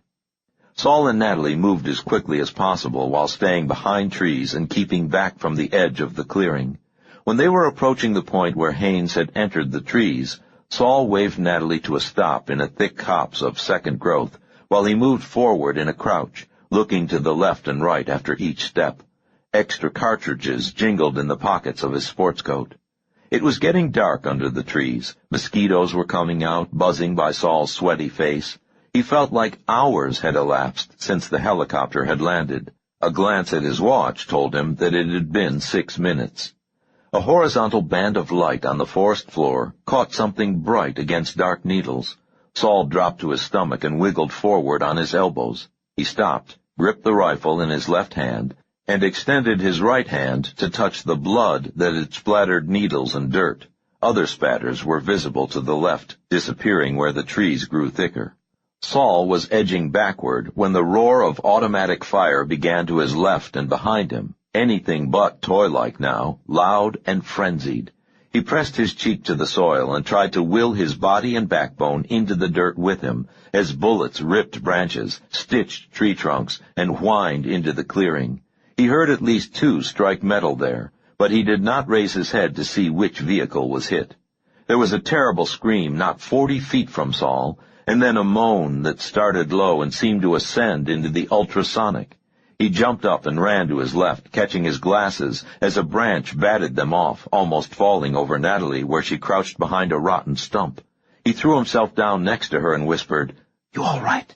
Saul and Natalie moved as quickly as possible while staying behind trees and keeping back from the edge of the clearing. When they were approaching the point where Haynes had entered the trees, Saul waved Natalie to a stop in a thick copse of second growth, while he moved forward in a crouch, looking to the left and right after each step. Extra cartridges jingled in the pockets of his sports coat. It was getting dark under the trees. Mosquitoes were coming out, buzzing by Saul's sweaty face. He felt like hours had elapsed since the helicopter had landed. A glance at his watch told him that it had been 6 minutes. A horizontal band of light on the forest floor caught something bright against dark needles. Saul dropped to his stomach and wiggled forward on his elbows. He stopped, gripped the rifle in his left hand, and extended his right hand to touch the blood that had splattered needles and dirt. Other spatters were visible to the left, disappearing where the trees grew thicker. Saul was edging backward when the roar of automatic fire began to his left and behind him, anything but toy-like now, loud and frenzied. He pressed his cheek to the soil and tried to will his body and backbone into the dirt with him as bullets ripped branches, stitched tree trunks, and whined into the clearing. He heard at least 2 strike metal there, but he did not raise his head to see which vehicle was hit. There was a terrible scream not 40 feet from Saul, and then a moan that started low and seemed to ascend into the ultrasonic. He jumped up and ran to his left, catching his glasses as a branch batted them off, almost falling over Natalie where she crouched behind a rotten stump. He threw himself down next to her and whispered, "You all right?"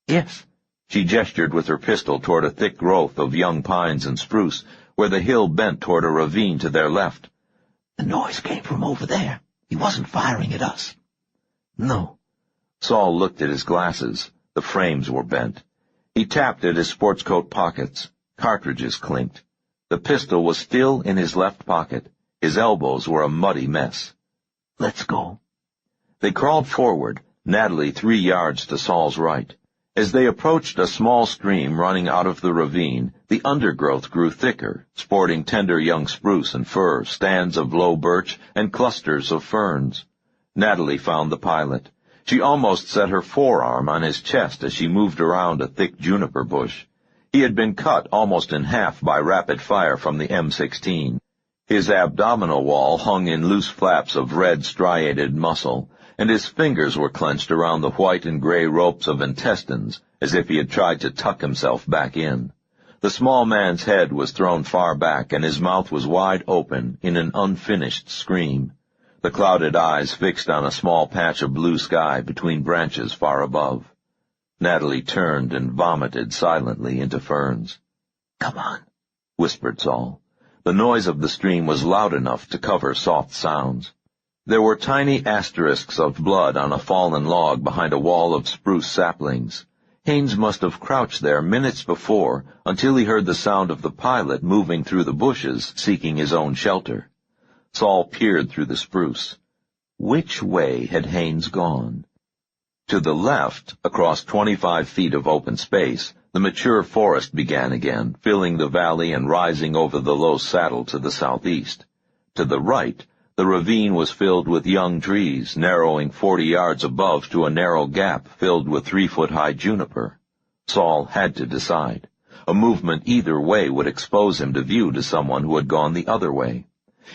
"Yes." She gestured with her pistol toward a thick growth of young pines and spruce, where the hill bent toward a ravine to their left. "The noise came from over there. He wasn't firing at us." "No." Saul looked at his glasses. The frames were bent. He tapped at his sports coat pockets. Cartridges clinked. The pistol was still in his left pocket. His elbows were a muddy mess. "Let's go." They crawled forward, Natalie 3 yards to Saul's right. As they approached a small stream running out of the ravine, the undergrowth grew thicker, sporting tender young spruce and fir, stands of low birch, and clusters of ferns. Natalie found the pilot. She almost set her forearm on his chest as she moved around a thick juniper bush. He had been cut almost in half by rapid fire from the M16. His abdominal wall hung in loose flaps of red striated muscle, and his fingers were clenched around the white and gray ropes of intestines, as if he had tried to tuck himself back in. The small man's head was thrown far back, and his mouth was wide open in an unfinished scream, the clouded eyes fixed on a small patch of blue sky between branches far above. Natalie turned and vomited silently into ferns. "Come on," whispered Saul. The noise of the stream was loud enough to cover soft sounds. There were tiny asterisks of blood on a fallen log behind a wall of spruce saplings. Haines must have crouched there minutes before until he heard the sound of the pilot moving through the bushes, seeking his own shelter. Saul peered through the spruce. Which way had Haines gone? To the left, across 25 feet of open space, the mature forest began again, filling the valley and rising over the low saddle to the southeast. To the right, the ravine was filled with young trees, narrowing 40 yards above to a narrow gap filled with 3-foot-high juniper. Saul had to decide. A movement either way would expose him to view to someone who had gone the other way.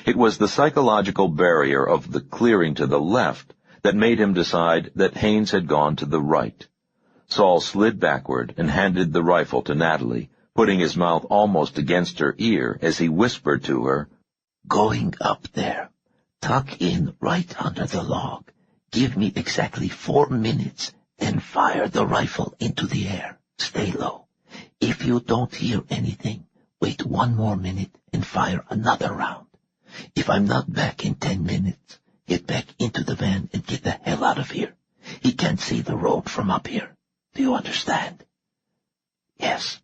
It was the psychological barrier of the clearing to the left that made him decide that Haines had gone to the right. Saul slid backward and handed the rifle to Natalie, putting his mouth almost against her ear as he whispered to her, "Going up there. Tuck in right under the log. Give me exactly 4 minutes, then fire the rifle into the air. Stay low. If you don't hear anything, wait 1 more minute and fire another round. If I'm not back in 10 minutes, get back into the van and get the hell out of here. He can't see the road from up here. Do you understand?" "Yes."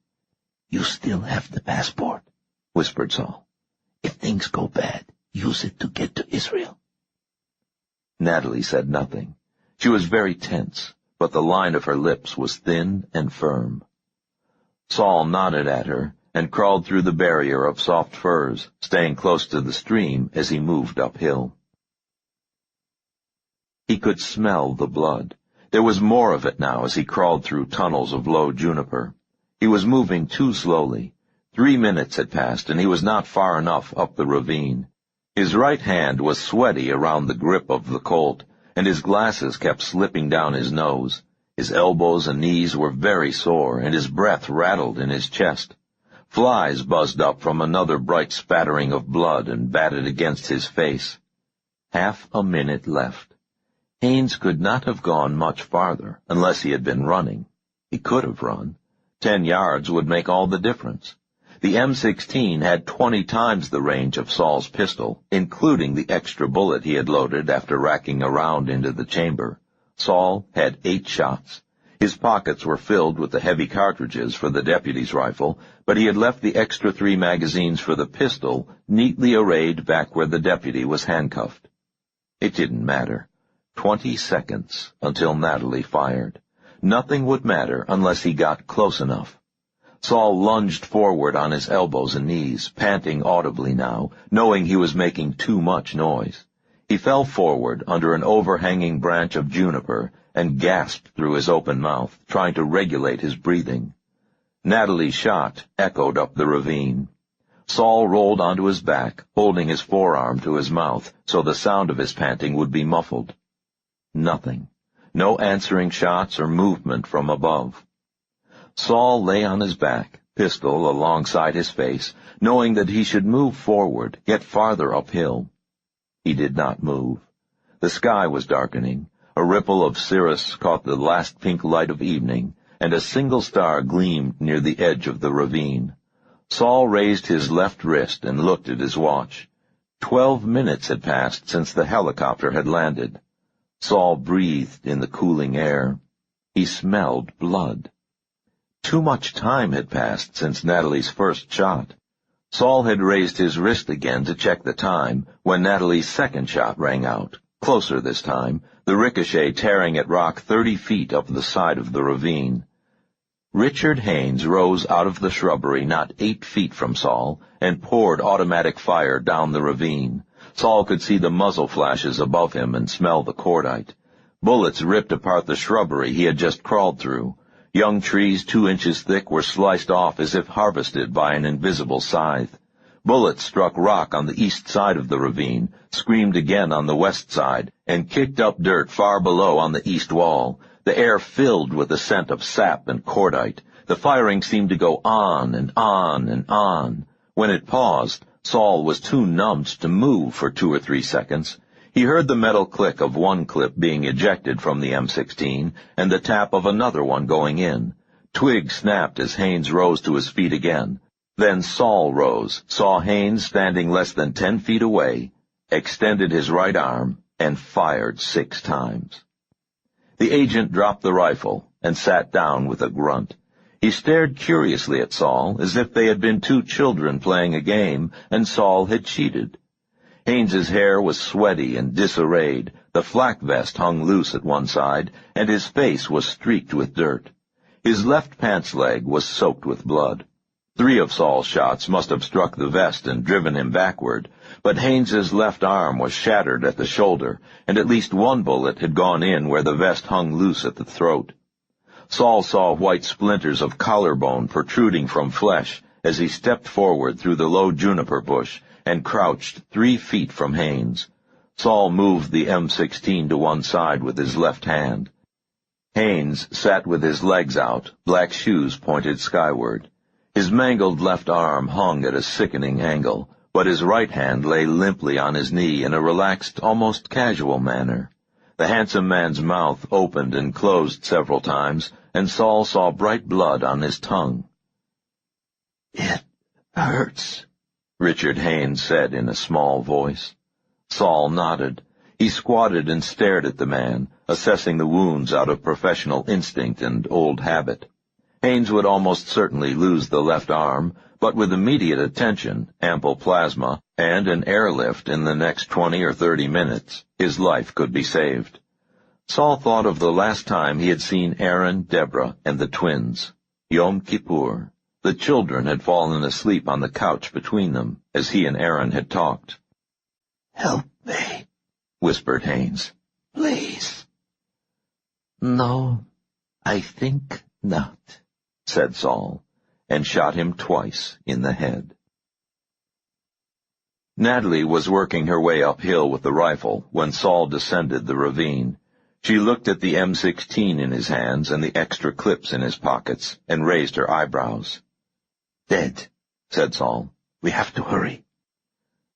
"You still have the passport," whispered Saul. "If things go bad, use it to get to Israel." Natalie said nothing. She was very tense, but the line of her lips was thin and firm. Saul nodded at her and crawled through the barrier of soft firs, staying close to the stream as he moved uphill. He could smell the blood. There was more of it now as he crawled through tunnels of low juniper. He was moving too slowly. 3 minutes had passed, and he was not far enough up the ravine. His right hand was sweaty around the grip of the Colt, and his glasses kept slipping down his nose. His elbows and knees were very sore, and his breath rattled in his chest. Flies buzzed up from another bright spattering of blood and batted against his face. Half a minute left. Haines could not have gone much farther unless he had been running. He could have run. 10 yards would make all the difference. The M16 had 20 times the range of Saul's pistol, including the extra bullet he had loaded after racking around into the chamber. Saul had 8 shots. His pockets were filled with the heavy cartridges for the deputy's rifle, but he had left the extra 3 magazines for the pistol neatly arrayed back where the deputy was handcuffed. It didn't matter. 20 seconds until Natalie fired. Nothing would matter unless he got close enough. Saul lunged forward on his elbows and knees, panting audibly now, knowing he was making too much noise. He fell forward under an overhanging branch of juniper and gasped through his open mouth, trying to regulate his breathing. Natalie's shot echoed up the ravine. Saul rolled onto his back, holding his forearm to his mouth so the sound of his panting would be muffled. Nothing. No answering shots or movement from above. Saul lay on his back, pistol alongside his face, knowing that he should move forward, get farther uphill. He did not move. The sky was darkening. A ripple of cirrus caught the last pink light of evening, and a single star gleamed near the edge of the ravine. Saul raised his left wrist and looked at his watch. 12 minutes had passed since the helicopter had landed. Saul breathed in the cooling air. He smelled blood. Too much time had passed since Natalie's first shot. Saul had raised his wrist again to check the time when Natalie's second shot rang out, closer this time, the ricochet tearing at rock 30 feet up the side of the ravine. Richard Haines rose out of the shrubbery not 8 feet from Saul and poured automatic fire down the ravine. Saul could see the muzzle flashes above him and smell the cordite. Bullets ripped apart the shrubbery he had just crawled through. Young trees 2 inches thick were sliced off as if harvested by an invisible scythe. Bullets struck rock on the east side of the ravine, screamed again on the west side, and kicked up dirt far below on the east wall. The air filled with the scent of sap and cordite. The firing seemed to go on and on and on. When it paused, Saul was too numbed to move for 2 or 3 seconds. He heard the metal click of one clip being ejected from the M16 and the tap of another one going in. Twigs snapped as Haines rose to his feet again. Then Saul rose, saw Haines standing less than 10 feet away, extended his right arm, and fired 6 times. The agent dropped the rifle and sat down with a grunt. He stared curiously at Saul, as if they had been 2 children playing a game, and Saul had cheated. Haines's hair was sweaty and disarrayed, the flak vest hung loose at one side, and his face was streaked with dirt. His left pants leg was soaked with blood. 3 of Saul's shots must have struck the vest and driven him backward, but Haines's left arm was shattered at the shoulder, and at least 1 bullet had gone in where the vest hung loose at the throat. Saul saw white splinters of collarbone protruding from flesh as he stepped forward through the low juniper bush and crouched 3 feet from Haines. Saul moved the M16 to one side with his left hand. Haines sat with his legs out, black shoes pointed skyward. His mangled left arm hung at a sickening angle, but his right hand lay limply on his knee in a relaxed, almost casual manner. The handsome man's mouth opened and closed several times, and Saul saw bright blood on his tongue. "It hurts," Richard Haines said in a small voice. Saul nodded. He squatted and stared at the man, assessing the wounds out of professional instinct and old habit. Haines would almost certainly lose the left arm, but with immediate attention, ample plasma, and an airlift in the next 20 or 30 minutes, his life could be saved. Saul thought of the last time he had seen Aaron, Deborah, and the twins. Yom Kippur. The children had fallen asleep on the couch between them, as he and Aaron had talked. "Help me," whispered Haines. "Please." "No, I think not," said Saul, and shot him twice in the head. Natalie was working her way uphill with the rifle when Saul descended the ravine. She looked at the M16 in his hands and the extra clips in his pockets and raised her eyebrows. "Dead," said Saul. "We have to hurry."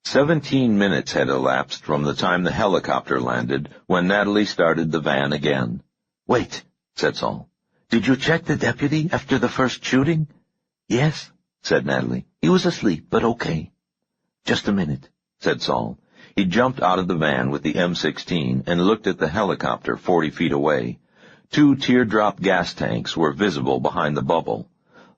17 minutes had elapsed from the time the helicopter landed when Natalie started the van again. "Wait," said Saul. "Did you check the deputy after the first shooting?" "Yes," said Natalie. "He was asleep, but okay." "Just a minute," said Saul. He jumped out of the van with the M16 and looked at the helicopter 40 feet away. 2 teardrop gas tanks were visible behind the bubble.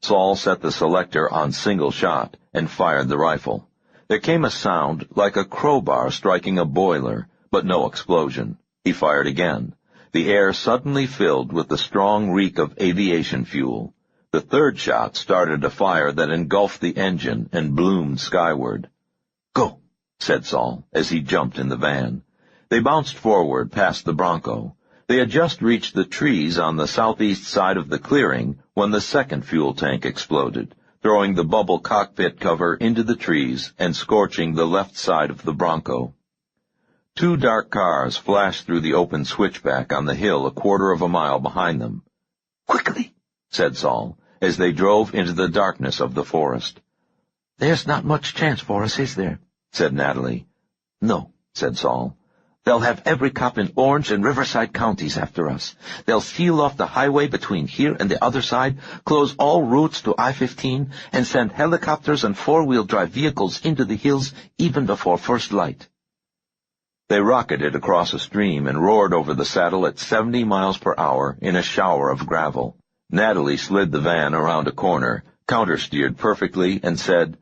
Saul set the selector on single shot and fired the rifle. There came a sound like a crowbar striking a boiler, but no explosion. He fired again. The air suddenly filled with the strong reek of aviation fuel. The 3rd shot started a fire that engulfed the engine and bloomed skyward. "Go," said Saul, as he jumped in the van. They bounced forward past the Bronco. They had just reached the trees on the southeast side of the clearing when the 2nd fuel tank exploded, throwing the bubble cockpit cover into the trees and scorching the left side of the Bronco. 2 dark cars flashed through the open switchback on the hill a quarter of a mile behind them. "Quickly," said Saul, as they drove into the darkness of the forest. "There's not much chance for us, is there?" said Natalie. "No," said Saul. "They'll have every cop in Orange and Riverside counties after us. They'll seal off the highway between here and the other side, close all routes to I-15, and send helicopters and 4-wheel-drive vehicles into the hills even before first light." They rocketed across a stream and roared over the saddle at 70 miles per hour in a shower of gravel. Natalie slid the van around a corner, countersteered perfectly, and said,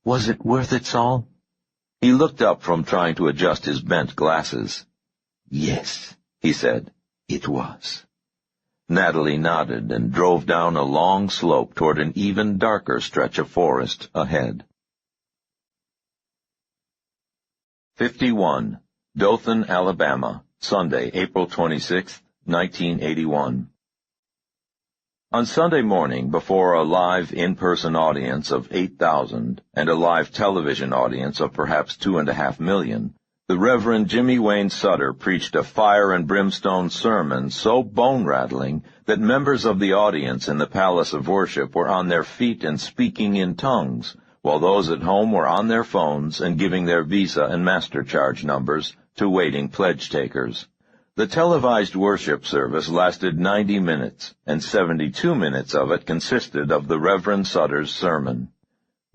"Was it worth it, Saul?" He looked up from trying to adjust his bent glasses. "Yes," he said. "it was." Natalie nodded and drove down a long slope toward an even darker stretch of forest ahead. 51. Dothan, Alabama, Sunday, April 26, 1981. On Sunday morning, before a live in-person audience of 8,000 and a live television audience of perhaps 2.5 million, the Reverend Jimmy Wayne Sutter preached a fire and brimstone sermon so bone-rattling that members of the audience in the Palace of Worship were on their feet and speaking in tongues, while those at home were on their phones and giving their Visa and MasterCharge numbers to waiting pledge takers. The televised worship service lasted 90 minutes, and 72 minutes of it consisted of the Reverend Sutter's sermon.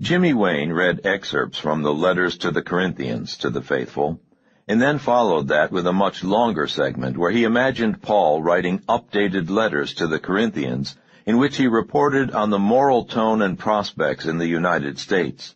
Jimmy Wayne read excerpts from the letters to the Corinthians to the faithful, and then followed that with a much longer segment where he imagined Paul writing updated letters to the Corinthians in which he reported on the moral tone and prospects in the United States.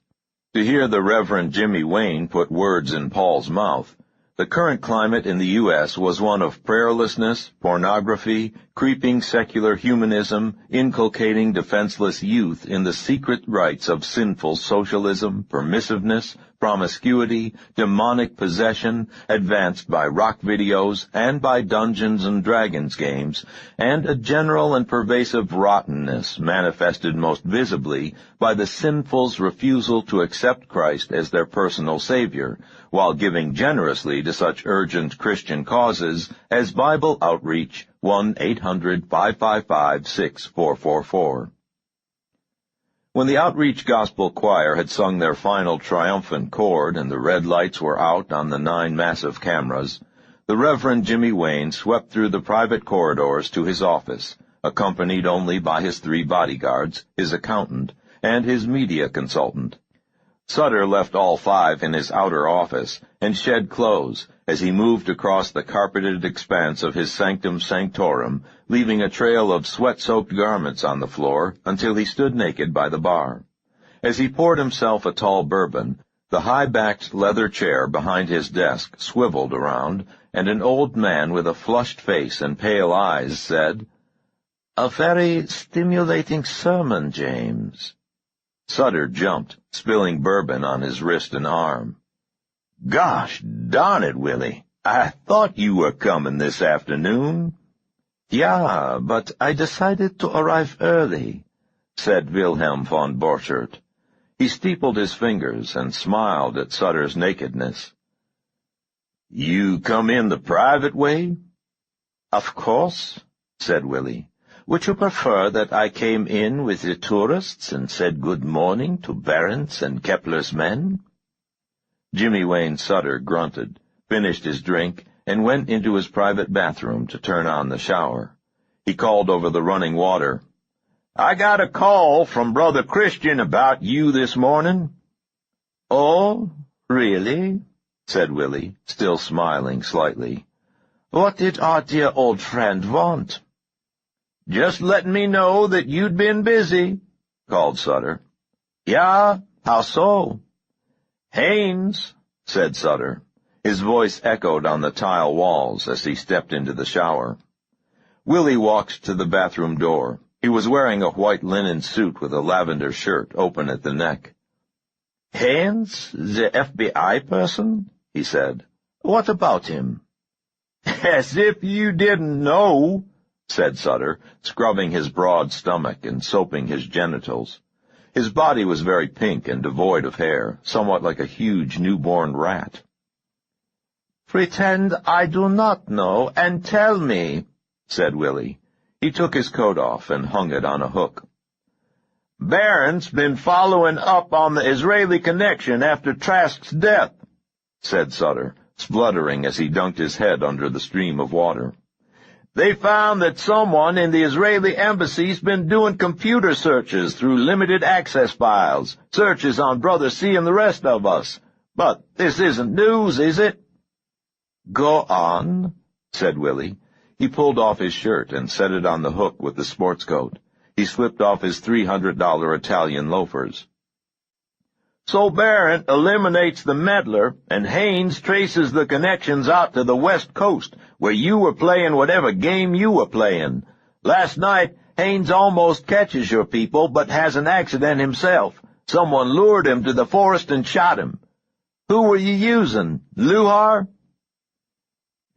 To hear the Reverend Jimmy Wayne put words in Paul's mouth, the current climate in the U.S. was one of prayerlessness, pornography, creeping secular humanism, inculcating defenseless youth in the secret rites of sinful socialism, permissiveness, promiscuity, demonic possession, advanced by rock videos and by Dungeons and Dragons games, and a general and pervasive rottenness manifested most visibly by the sinful's refusal to accept Christ as their personal Savior, while giving generously to such urgent Christian causes as Bible Outreach 1-800-555-6444. When the Outreach Gospel Choir had sung their final triumphant chord and the red lights were out on the 9 massive cameras, the Reverend Jimmy Wayne swept through the private corridors to his office, accompanied only by his 3 bodyguards, his accountant, and his media consultant. Sutter left all 5 in his outer office and shed clothes as he moved across the carpeted expanse of his sanctum sanctorum, leaving a trail of sweat-soaked garments on the floor until he stood naked by the bar. As he poured himself a tall bourbon, the high-backed leather chair behind his desk swiveled around, and an old man with a flushed face and pale eyes said, "A very stimulating sermon, James." Sutter jumped, spilling bourbon on his wrist and arm. "Gosh darn it, Willie. I thought you were coming this afternoon." "Yeah, but I decided to arrive early," said Wilhelm von Borchert. He steepled his fingers and smiled at Sutter's nakedness. "You come in the private way?" "Of course," said Willie. "Would you prefer that I came in with the tourists and said good morning to Barent's and Kepler's men?" Jimmy Wayne Sutter grunted, finished his drink, and went into his private bathroom to turn on the shower. He called over the running water, "I got a call from Brother Christian about you this morning." "Oh, really?" said Willie, still smiling slightly. "What did our dear old friend want?" "Just letting me know that you'd been busy," called Sutter. "Yeah, how so?" "Haynes," said Sutter. His voice echoed on the tile walls as he stepped into the shower. Willie walked to the bathroom door. He was wearing a white linen suit with a lavender shirt open at the neck. "Haynes, the FBI person?" he said. "What about him?" "As if you didn't know," said Sutter, scrubbing his broad stomach and soaping his genitals. His body was very pink and devoid of hair, somewhat like a huge newborn rat. "Pretend I do not know, and tell me," said Willie. He took his coat off and hung it on a hook. "Barron's been following up on the Israeli connection after Trask's death," said Sutter, spluttering as he dunked his head under the stream of water. "They found that someone in the Israeli embassy's been doing computer searches through limited access files, searches on Brother C and the rest of us. But this isn't news, is it?" "Go on," said Willie. He pulled off his shirt and set it on the hook with the sports coat. He slipped off his $300 Italian loafers. "So Barron eliminates the meddler, and Haynes traces the connections out to the West Coast, where you were playing whatever game you were playing. Last night, Haines almost catches your people, but has an accident himself. Someone lured him to the forest and shot him. Who were you using, Luhar?"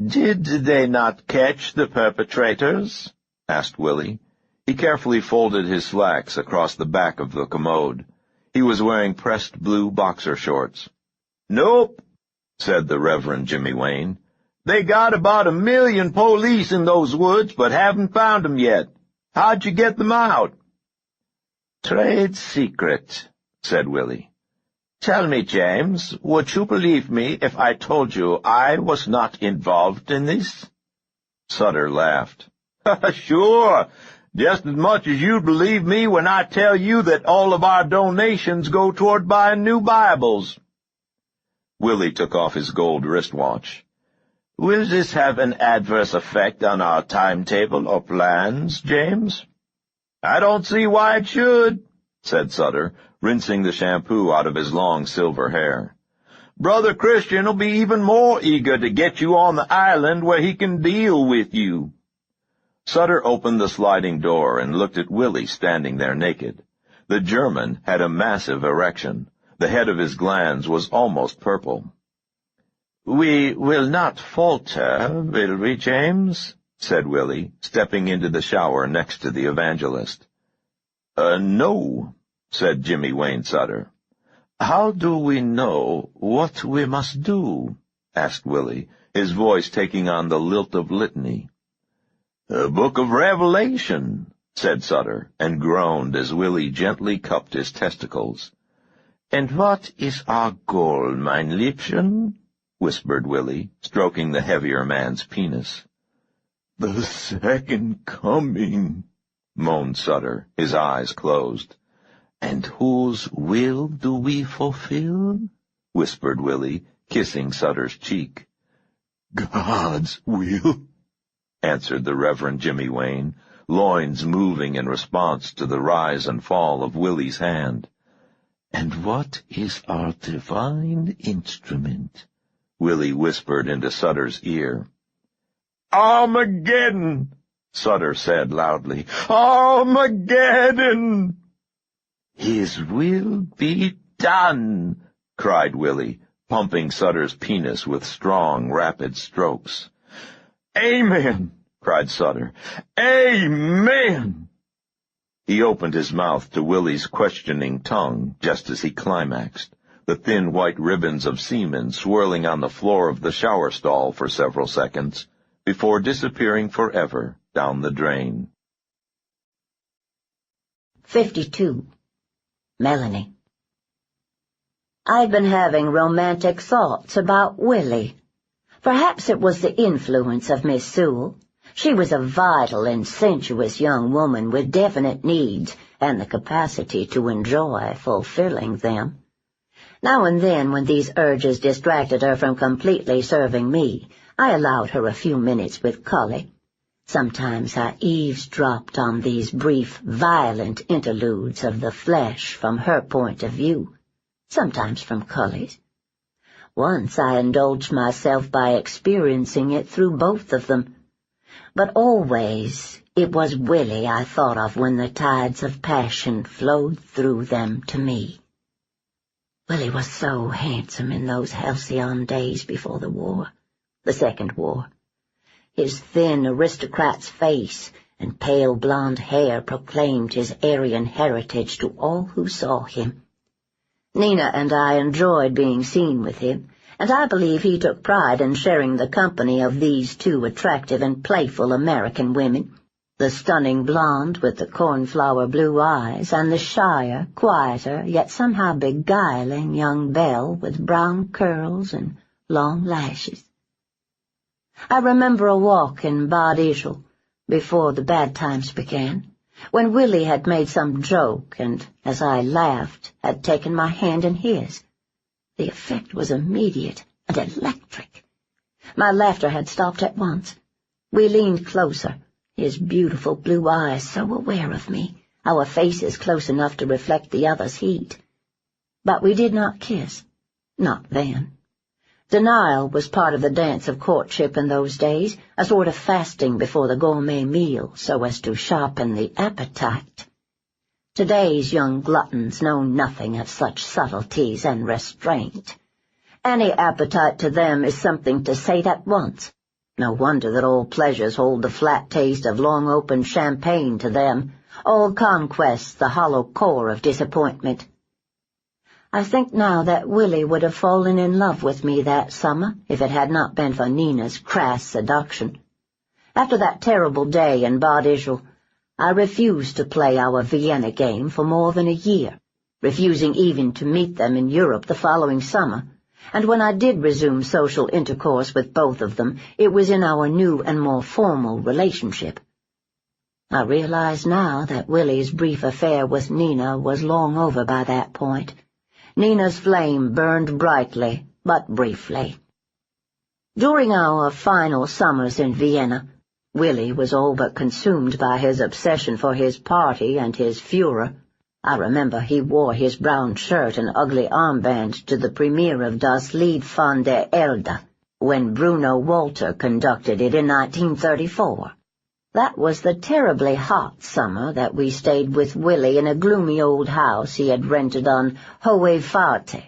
"Did they not catch the perpetrators?" asked Willie. He carefully folded his slacks across the back of the commode. He was wearing pressed blue boxer shorts. "Nope," said the Reverend Jimmy Wayne. "They got about 1 million police in those woods, but haven't found 'em yet. How'd you get them out?" "Trade secret," said Willie. "Tell me, James, would you believe me if I told you I was not involved in this?" Sutter laughed. "Sure, just as much as you'd believe me when I tell you that all of our donations go toward buying new Bibles." Willie took off his gold wristwatch. "Will this have an adverse effect on our timetable or plans, James?" "I don't see why it should," said Sutter, rinsing the shampoo out of his long silver hair. "Brother Christian will be even more eager to get you on the island where he can deal with you." Sutter opened the sliding door and looked at Willie standing there naked. The German had a massive erection. The head of his glands was almost purple. "We will not falter, will we, James?" said Willie, stepping into the shower next to the evangelist. No," said Jimmy Wayne Sutter. "How do we know what we must do?" asked Willie, his voice taking on the lilt of litany. "The Book of Revelation," said Sutter, and groaned as Willie gently cupped his testicles. "And what is our goal, mein Liebchen?" whispered Willie, stroking the heavier man's penis. "The second coming," moaned Sutter, his eyes closed. "And whose will do we fulfill?" whispered Willie, kissing Sutter's cheek. "God's will," answered the Reverend Jimmy Wayne, loins moving in response to the rise and fall of Willie's hand. "And what is our divine instrument?" Willie whispered into Sutter's ear. "Armageddon," Sutter said loudly. "Armageddon!" "His will be done," cried Willie, pumping Sutter's penis with strong, rapid strokes. "Amen!" cried Sutter. "Amen!" He opened his mouth to Willie's questioning tongue just as he climaxed, the thin white ribbons of semen swirling on the floor of the shower stall for several seconds, before disappearing forever down the drain. 52. Melanie. I'd been having romantic thoughts about Willie. Perhaps it was the influence of Miss Sewell. She was a vital and sensuous young woman with definite needs and the capacity to enjoy fulfilling them. Now and then, when these urges distracted her from completely serving me, I allowed her a few minutes with Cully. Sometimes I eavesdropped on these brief, violent interludes of the flesh from her point of view, sometimes from Cully's. Once I indulged myself by experiencing it through both of them, but always it was Willie I thought of when the tides of passion flowed through them to me. Willie was so handsome in those halcyon days before the war, the Second War. His thin aristocrat's face and pale blonde hair proclaimed his Aryan heritage to all who saw him. Nina and I enjoyed being seen with him, and I believe he took pride in sharing the company of these two attractive and playful American women, the stunning blonde with the cornflower blue eyes, and the shyer, quieter, yet somehow beguiling young belle with brown curls and long lashes. I remember a walk in Bad Ischl, before the bad times began, when Willie had made some joke and, as I laughed, had taken my hand in his. The effect was immediate and electric. My laughter had stopped at once. We leaned closer, his beautiful blue eyes so aware of me, our faces close enough to reflect the other's heat. But we did not kiss, not then. Denial was part of the dance of courtship in those days, a sort of fasting before the gourmet meal so as to sharpen the appetite. Today's young gluttons know nothing of such subtleties and restraint. Any appetite to them is something to sate at once. No wonder that all pleasures hold the flat taste of long-opened champagne to them, all conquests the hollow core of disappointment. I think now that Willie would have fallen in love with me that summer if it had not been for Nina's crass seduction. After that terrible day in Bad Ischl, I refused to play our Vienna game for more than a year, refusing even to meet them in Europe the following summer, and when I did resume social intercourse with both of them, it was in our new and more formal relationship. I realize now that Willie's brief affair with Nina was long over by that point. Nina's flame burned brightly, but briefly. During our final summers in Vienna, Willie was all but consumed by his obsession for his party and his Führer. I remember he wore his brown shirt and ugly armband to the premiere of Das Lied von der Erde, when Bruno Walter conducted it in 1934. That was the terribly hot summer that we stayed with Willie in a gloomy old house he had rented on Hohe Farte,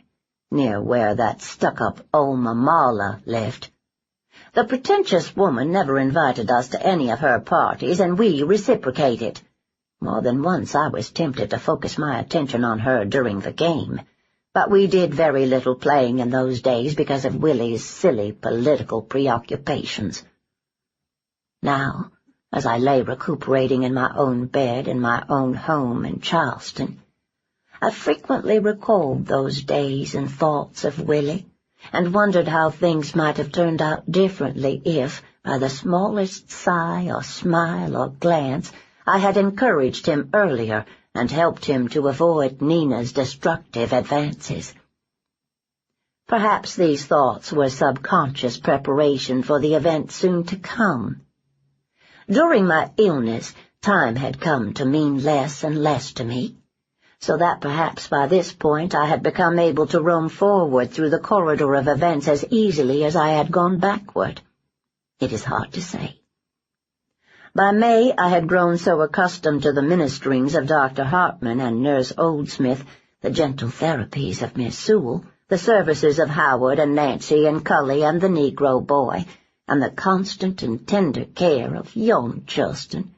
near where that stuck-up Alma Mahler lived. The pretentious woman never invited us to any of her parties, and we reciprocated. More than once I was tempted to focus my attention on her during the game, but we did very little playing in those days because of Willie's silly political preoccupations. Now, as I lay recuperating in my own bed in my own home in Charleston, I frequently recalled those days and thoughts of Willie, and wondered how things might have turned out differently if, by the smallest sigh or smile or glance, I had encouraged him earlier and helped him to avoid Nina's destructive advances. Perhaps these thoughts were subconscious preparation for the event soon to come. During my illness, time had come to mean less and less to me, so that perhaps by this point I had become able to roam forward through the corridor of events as easily as I had gone backward. It is hard to say. By May I had grown so accustomed to the ministerings of Dr. Hartman and Nurse Oldsmith, the gentle therapies of Miss Sewell, the services of Howard and Nancy and Cully and the Negro boy, and the constant and tender care of young Justin,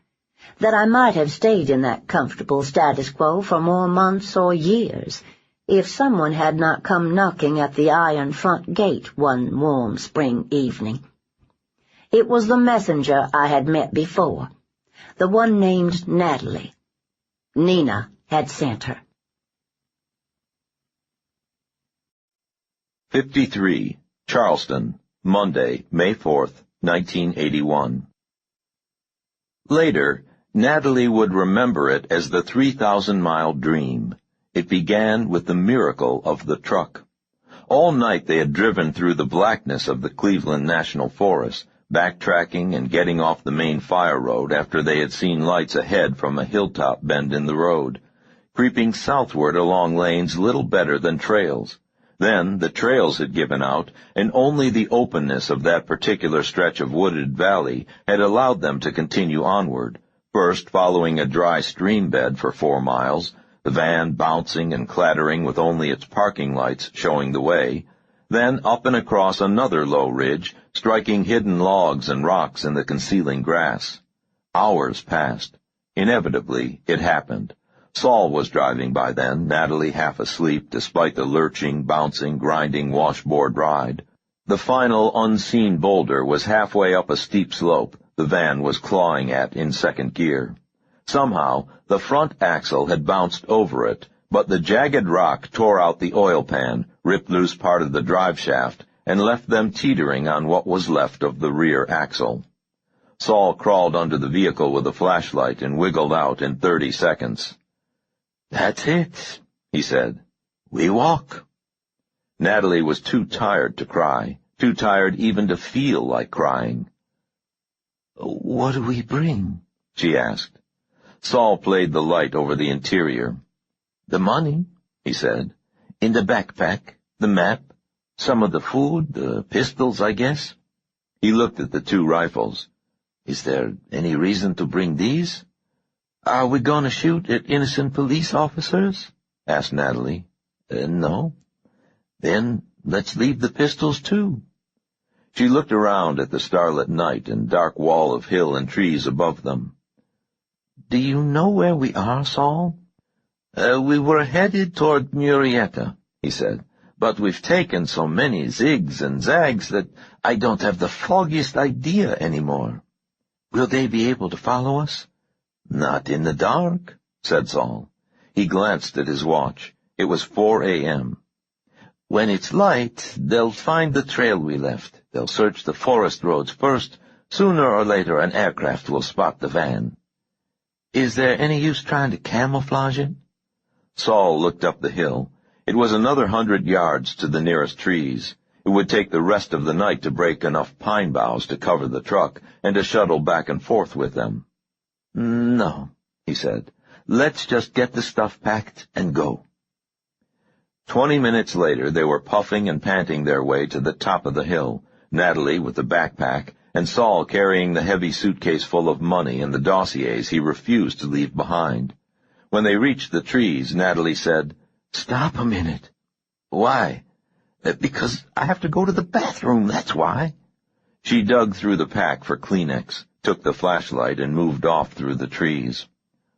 that I might have stayed in that comfortable status quo for more months or years, if someone had not come knocking at the iron front gate one warm spring evening. It was the messenger I had met before, the one named Natalie. Nina had sent her. 53. Charleston, Monday, May 4th, 1981. Later, Natalie would remember it as the 3,000-mile dream. It began with the miracle of the truck. All night they had driven through the blackness of the Cleveland National Forest, backtracking and getting off the main fire road after they had seen lights ahead from a hilltop bend in the road, creeping southward along lanes little better than trails. Then the trails had given out, and only the openness of that particular stretch of wooded valley had allowed them to continue onward, first following a dry stream bed for 4 miles, the van bouncing and clattering with only its parking lights showing the way, then up and across another low ridge, striking hidden logs and rocks in the concealing grass. Hours passed. Inevitably, it happened. Saul was driving by then, Natalie half asleep despite the lurching, bouncing, grinding washboard ride. The final unseen boulder was halfway up a steep slope the van was clawing at in second gear. Somehow, the front axle had bounced over it, but the jagged rock tore out the oil pan, ripped loose part of the drive shaft, and left them teetering on what was left of the rear axle. Saul crawled under the vehicle with a flashlight and wiggled out in 30 seconds. "That's it," he said. "We walk." Natalie was too tired to cry, too tired even to feel like crying. "What do we bring?" she asked. Saul played the light over the interior. "The money," he said. "In the backpack, the map, Some of the food, the pistols, I guess." He looked at the 2 rifles. "Is there any reason to bring these? Are we going to shoot at innocent police officers?" asked Natalie. No. Then let's leave the pistols, too." She looked around at the starlit night and dark wall of hill and trees above them. "Do you know where we are, Saul?" We were headed toward Murrieta," he said, "but we've taken so many zigs and zags that I don't have the foggiest idea anymore." "Will they be able to follow us?" "Not in the dark," said Saul. He glanced at his watch. It was 4 a.m. "When it's light, they'll find the trail we left. They'll search the forest roads first. Sooner or later an aircraft will spot the van." "Is there any use trying to camouflage it?" Saul looked up the hill. It was another 100 yards to the nearest trees. It would take the rest of the night to break enough pine boughs to cover the truck and to shuttle back and forth with them. "No," he said. "Let's just get the stuff packed and go." 20 minutes later, they were puffing and panting their way to the top of the hill, Natalie with the backpack, and Saul carrying the heavy suitcase full of money and the dossiers he refused to leave behind. When they reached the trees, Natalie said, "Stop a minute." "Why?" "Because I have to go to the bathroom, that's why." She dug through the pack for Kleenex, took the flashlight, and moved off through the trees.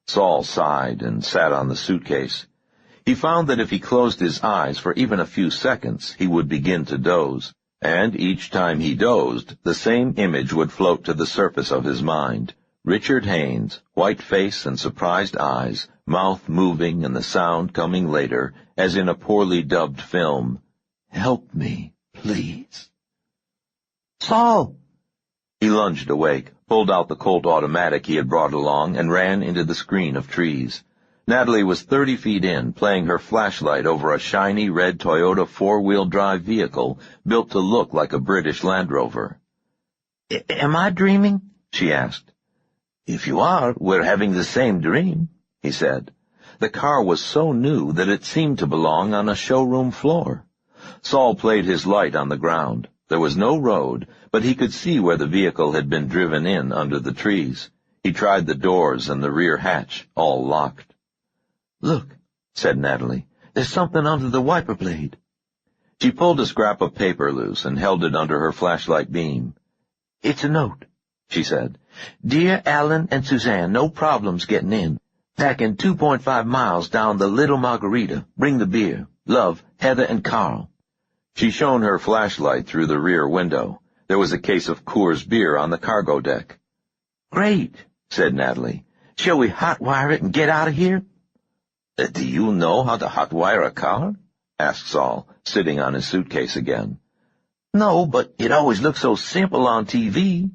Saul sighed and sat on the suitcase. He found that if he closed his eyes for even a few seconds, he would begin to doze, and each time he dozed, the same image would float to the surface of his mind. Richard Haines, white face and surprised eyes, mouth moving and the sound coming later, as in a poorly dubbed film. "Help me, please." "Saul!" He lunged awake, pulled out the Colt automatic he had brought along, and ran into the screen of trees. Natalie was 30 feet in, playing her flashlight over a shiny red Toyota 4-wheel drive vehicle built to look like a British Land Rover. "Am I dreaming?" she asked. "If you are, we're having the same dream," he said. The car was so new that it seemed to belong on a showroom floor. Saul played his light on the ground. There was no road, but he could see where the vehicle had been driven in under the trees. He tried the doors and the rear hatch, all locked. "Look," said Natalie, "there's something under the wiper blade." She pulled a scrap of paper loose and held it under her flashlight beam. "It's a note," she said. "Dear Alan and Suzanne, no problems getting in. Packing 2.5 miles down the Little Margarita. Bring the beer. Love, Heather and Carl." She shone her flashlight through the rear window. There was a case of Coors beer on the cargo deck. "Great," said Natalie. "Shall we hotwire it and get out of here?" Do you know how to hotwire a car?" asked Saul, sitting on his suitcase again. "No, but it always looks so simple on TV."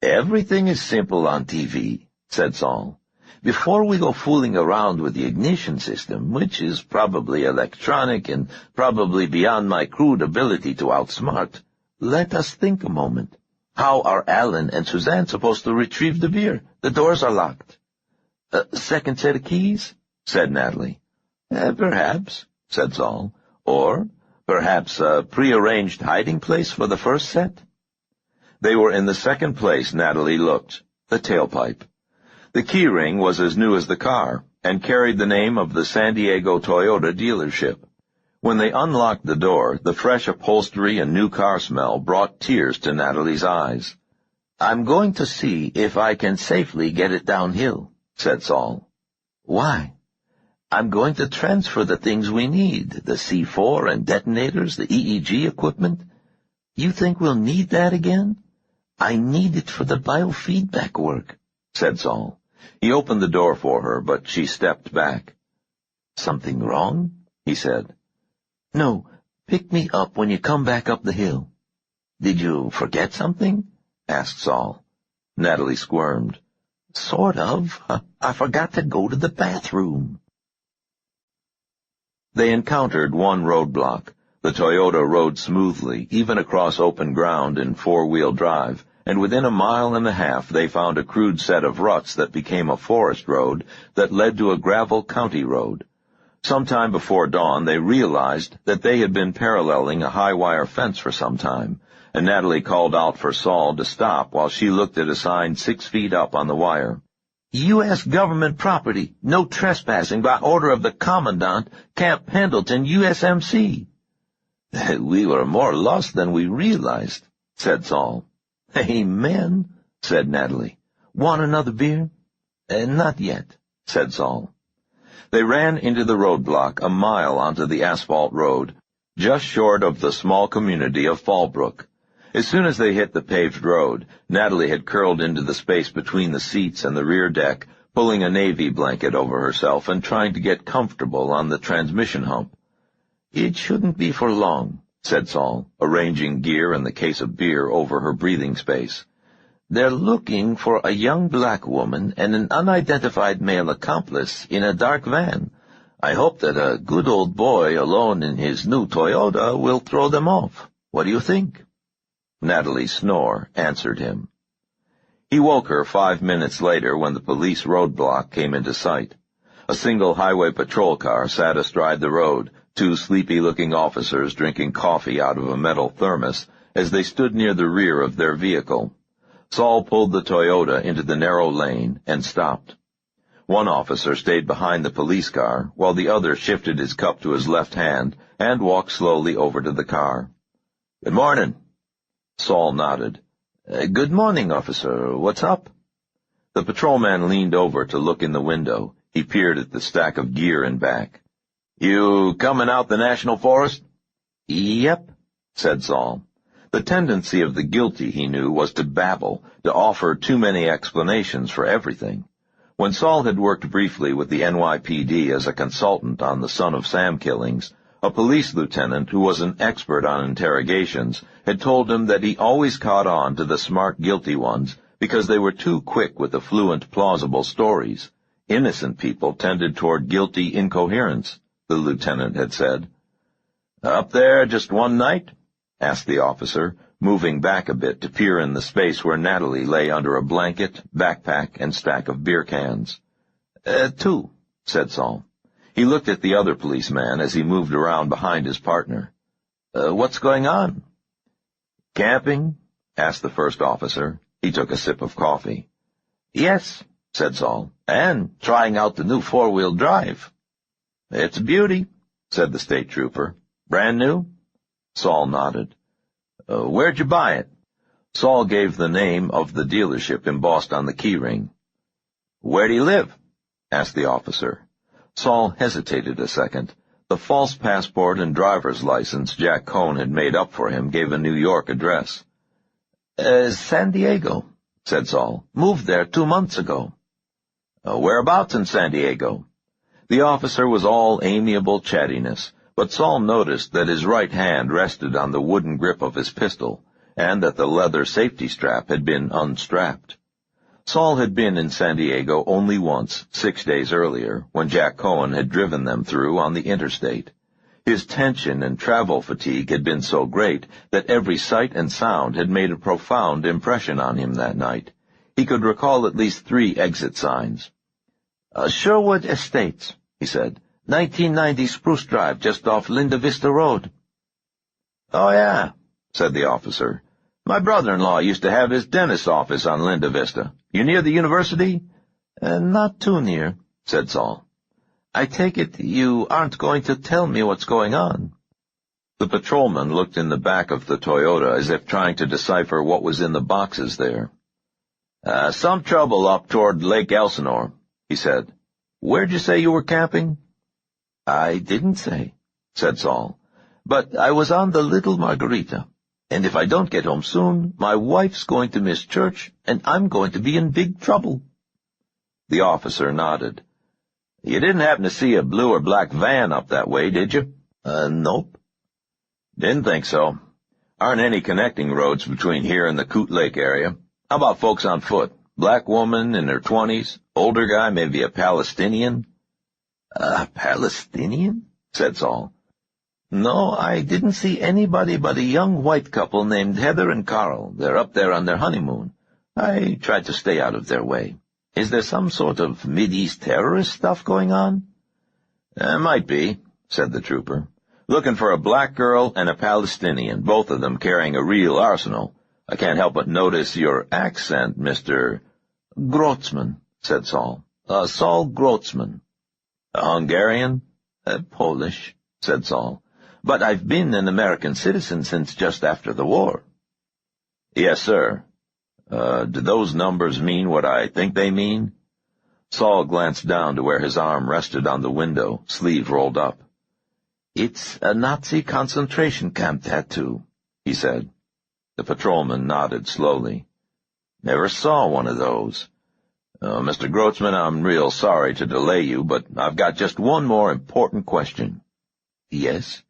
"Everything is simple on TV," said Saul. "Before we go fooling around with the ignition system, which is probably electronic and probably beyond my crude ability to outsmart, let us think a moment. How are Alan and Suzanne supposed to retrieve the beer? The doors are locked." "Second set of keys?" said Natalie. Perhaps," said Saul. "Or perhaps a prearranged hiding place for the first set." They were in the second place Natalie looked, the tailpipe. The keyring was as new as the car, and carried the name of the San Diego Toyota dealership. When they unlocked the door, the fresh upholstery and new car smell brought tears to Natalie's eyes. "I'm going to see if I can safely get it downhill," said Saul. "Why?" "I'm going to transfer the things we need, the C4 and detonators, the EEG equipment." "You think we'll need that again?" "I need it for the biofeedback work," said Saul. He opened the door for her, but she stepped back. "Something wrong?" he said. "No, pick me up when you come back up the hill." "Did you forget something?" asked Saul. Natalie squirmed. "Sort of. I forgot to go to the bathroom." They encountered one roadblock. The Toyota rode smoothly, even across open ground in 4-wheel drive, and within a mile and a half they found a crude set of ruts that became a forest road that led to a gravel county road. Sometime before dawn, they realized that they had been paralleling a high-wire fence for some time, and Natalie called out for Saul to stop while she looked at a sign 6 feet up on the wire. U.S. government property, no trespassing by order of the Commandant, Camp Pendleton, USMC. We were more lost than we realized, said Saul. Amen, said Natalie. Want another beer? Not yet, said Saul. They ran into the roadblock a mile onto the asphalt road, just short of the small community of Fallbrook. As soon as they hit the paved road, Natalie had curled into the space between the seats and the rear deck, pulling a navy blanket over herself and trying to get comfortable on the transmission hump. It shouldn't be for long, said Saul, arranging gear and the case of beer over her breathing space. They're looking for a young black woman and an unidentified male accomplice in a dark van. I hope that a good old boy alone in his new Toyota will throw them off. What do you think? Natalie's snore answered him. He woke her 5 minutes later when the police roadblock came into sight. A single highway patrol car sat astride the road, 2 sleepy-looking officers drinking coffee out of a metal thermos as they stood near the rear of their vehicle. Saul pulled the Toyota into the narrow lane and stopped. One officer stayed behind the police car, while the other shifted his cup to his left hand and walked slowly over to the car. "Good morning." Saul nodded. Good morning, officer. What's up?" The patrolman leaned over to look in the window. He peered at the stack of gear in back. "You coming out the National Forest?" "Yep," said Saul. The tendency of the guilty, he knew, was to babble, to offer too many explanations for everything. When Saul had worked briefly with the NYPD as a consultant on the Son of Sam killings, a police lieutenant who was an expert on interrogations had told him that he always caught on to the smart guilty ones because they were too quick with the fluent, plausible stories. Innocent people tended toward guilty incoherence, the lieutenant had said. "Up there just one night?" asked the officer, moving back a bit to peer in the space where Natalie lay under a blanket, backpack, and stack of beer cans. 2, said Saul. He looked at the other policeman as he moved around behind his partner. What's going on?" "Camping?" asked the first officer. He took a sip of coffee. "Yes," said Saul, "and trying out the new 4-wheel drive." "It's a beauty," said the state trooper. "Brand new?" Saul nodded. "Where'd you buy it?" Saul gave the name of the dealership embossed on the keyring. "Where do you live?" asked the officer. Saul hesitated a second. The false passport and driver's license Jack Cohn had made up for him gave a New York address. San Diego, said Saul. Moved there 2 months ago. Whereabouts in San Diego? The officer was all amiable chattiness, but Saul noticed that his right hand rested on the wooden grip of his pistol, and that the leather safety strap had been unstrapped. Saul had been in San Diego only once, 6 days earlier, when Jack Cohen had driven them through on the interstate. His tension and travel fatigue had been so great that every sight and sound had made a profound impression on him that night. He could recall at least 3 exit signs. Sherwood Estates, he said. 1990 Spruce Drive, just off Linda Vista Road. "Oh, yeah," said the officer. "My brother-in-law used to have his dentist's office on Linda Vista. You near the university?" Not too near, said Saul. "I take it you aren't going to tell me what's going on." The patrolman looked in the back of the Toyota as if trying to decipher what was in the boxes there. Some trouble up toward Lake Elsinore," he said. "Where'd you say you were camping?" "I didn't say," said Saul, "but I was on the Little Margarita, and if I don't get home soon, my wife's going to miss church, and I'm going to be in big trouble." The officer nodded. "You didn't happen to see a blue or black van up that way, did you?" Nope. "Didn't think so. Aren't any connecting roads between here and the Coot Lake area. How about folks on foot? Black woman in her 20s, older guy, maybe a Palestinian?" Palestinian?" said Saul. "No, I didn't see anybody but a young white couple named Heather and Carl. They're up there on their honeymoon. I tried to stay out of their way. Is there some sort of Mideast terrorist stuff going on?" Might be, said the trooper. Looking for a black girl and a Palestinian, both of them carrying a real arsenal. I can't help but notice your accent, Mr. Grotzman, said Saul. Saul Grotzman. A Hungarian? Polish, said Saul. But I've been an American citizen since just after the war. Yes, sir. Do those numbers mean what I think they mean? Saul glanced down to where his arm rested on the window, sleeve rolled up. It's a Nazi concentration camp tattoo, he said. The patrolman nodded slowly. Never saw one of those. Mr. Grotzman, I'm real sorry to delay you, but I've got just one more important question. Yes?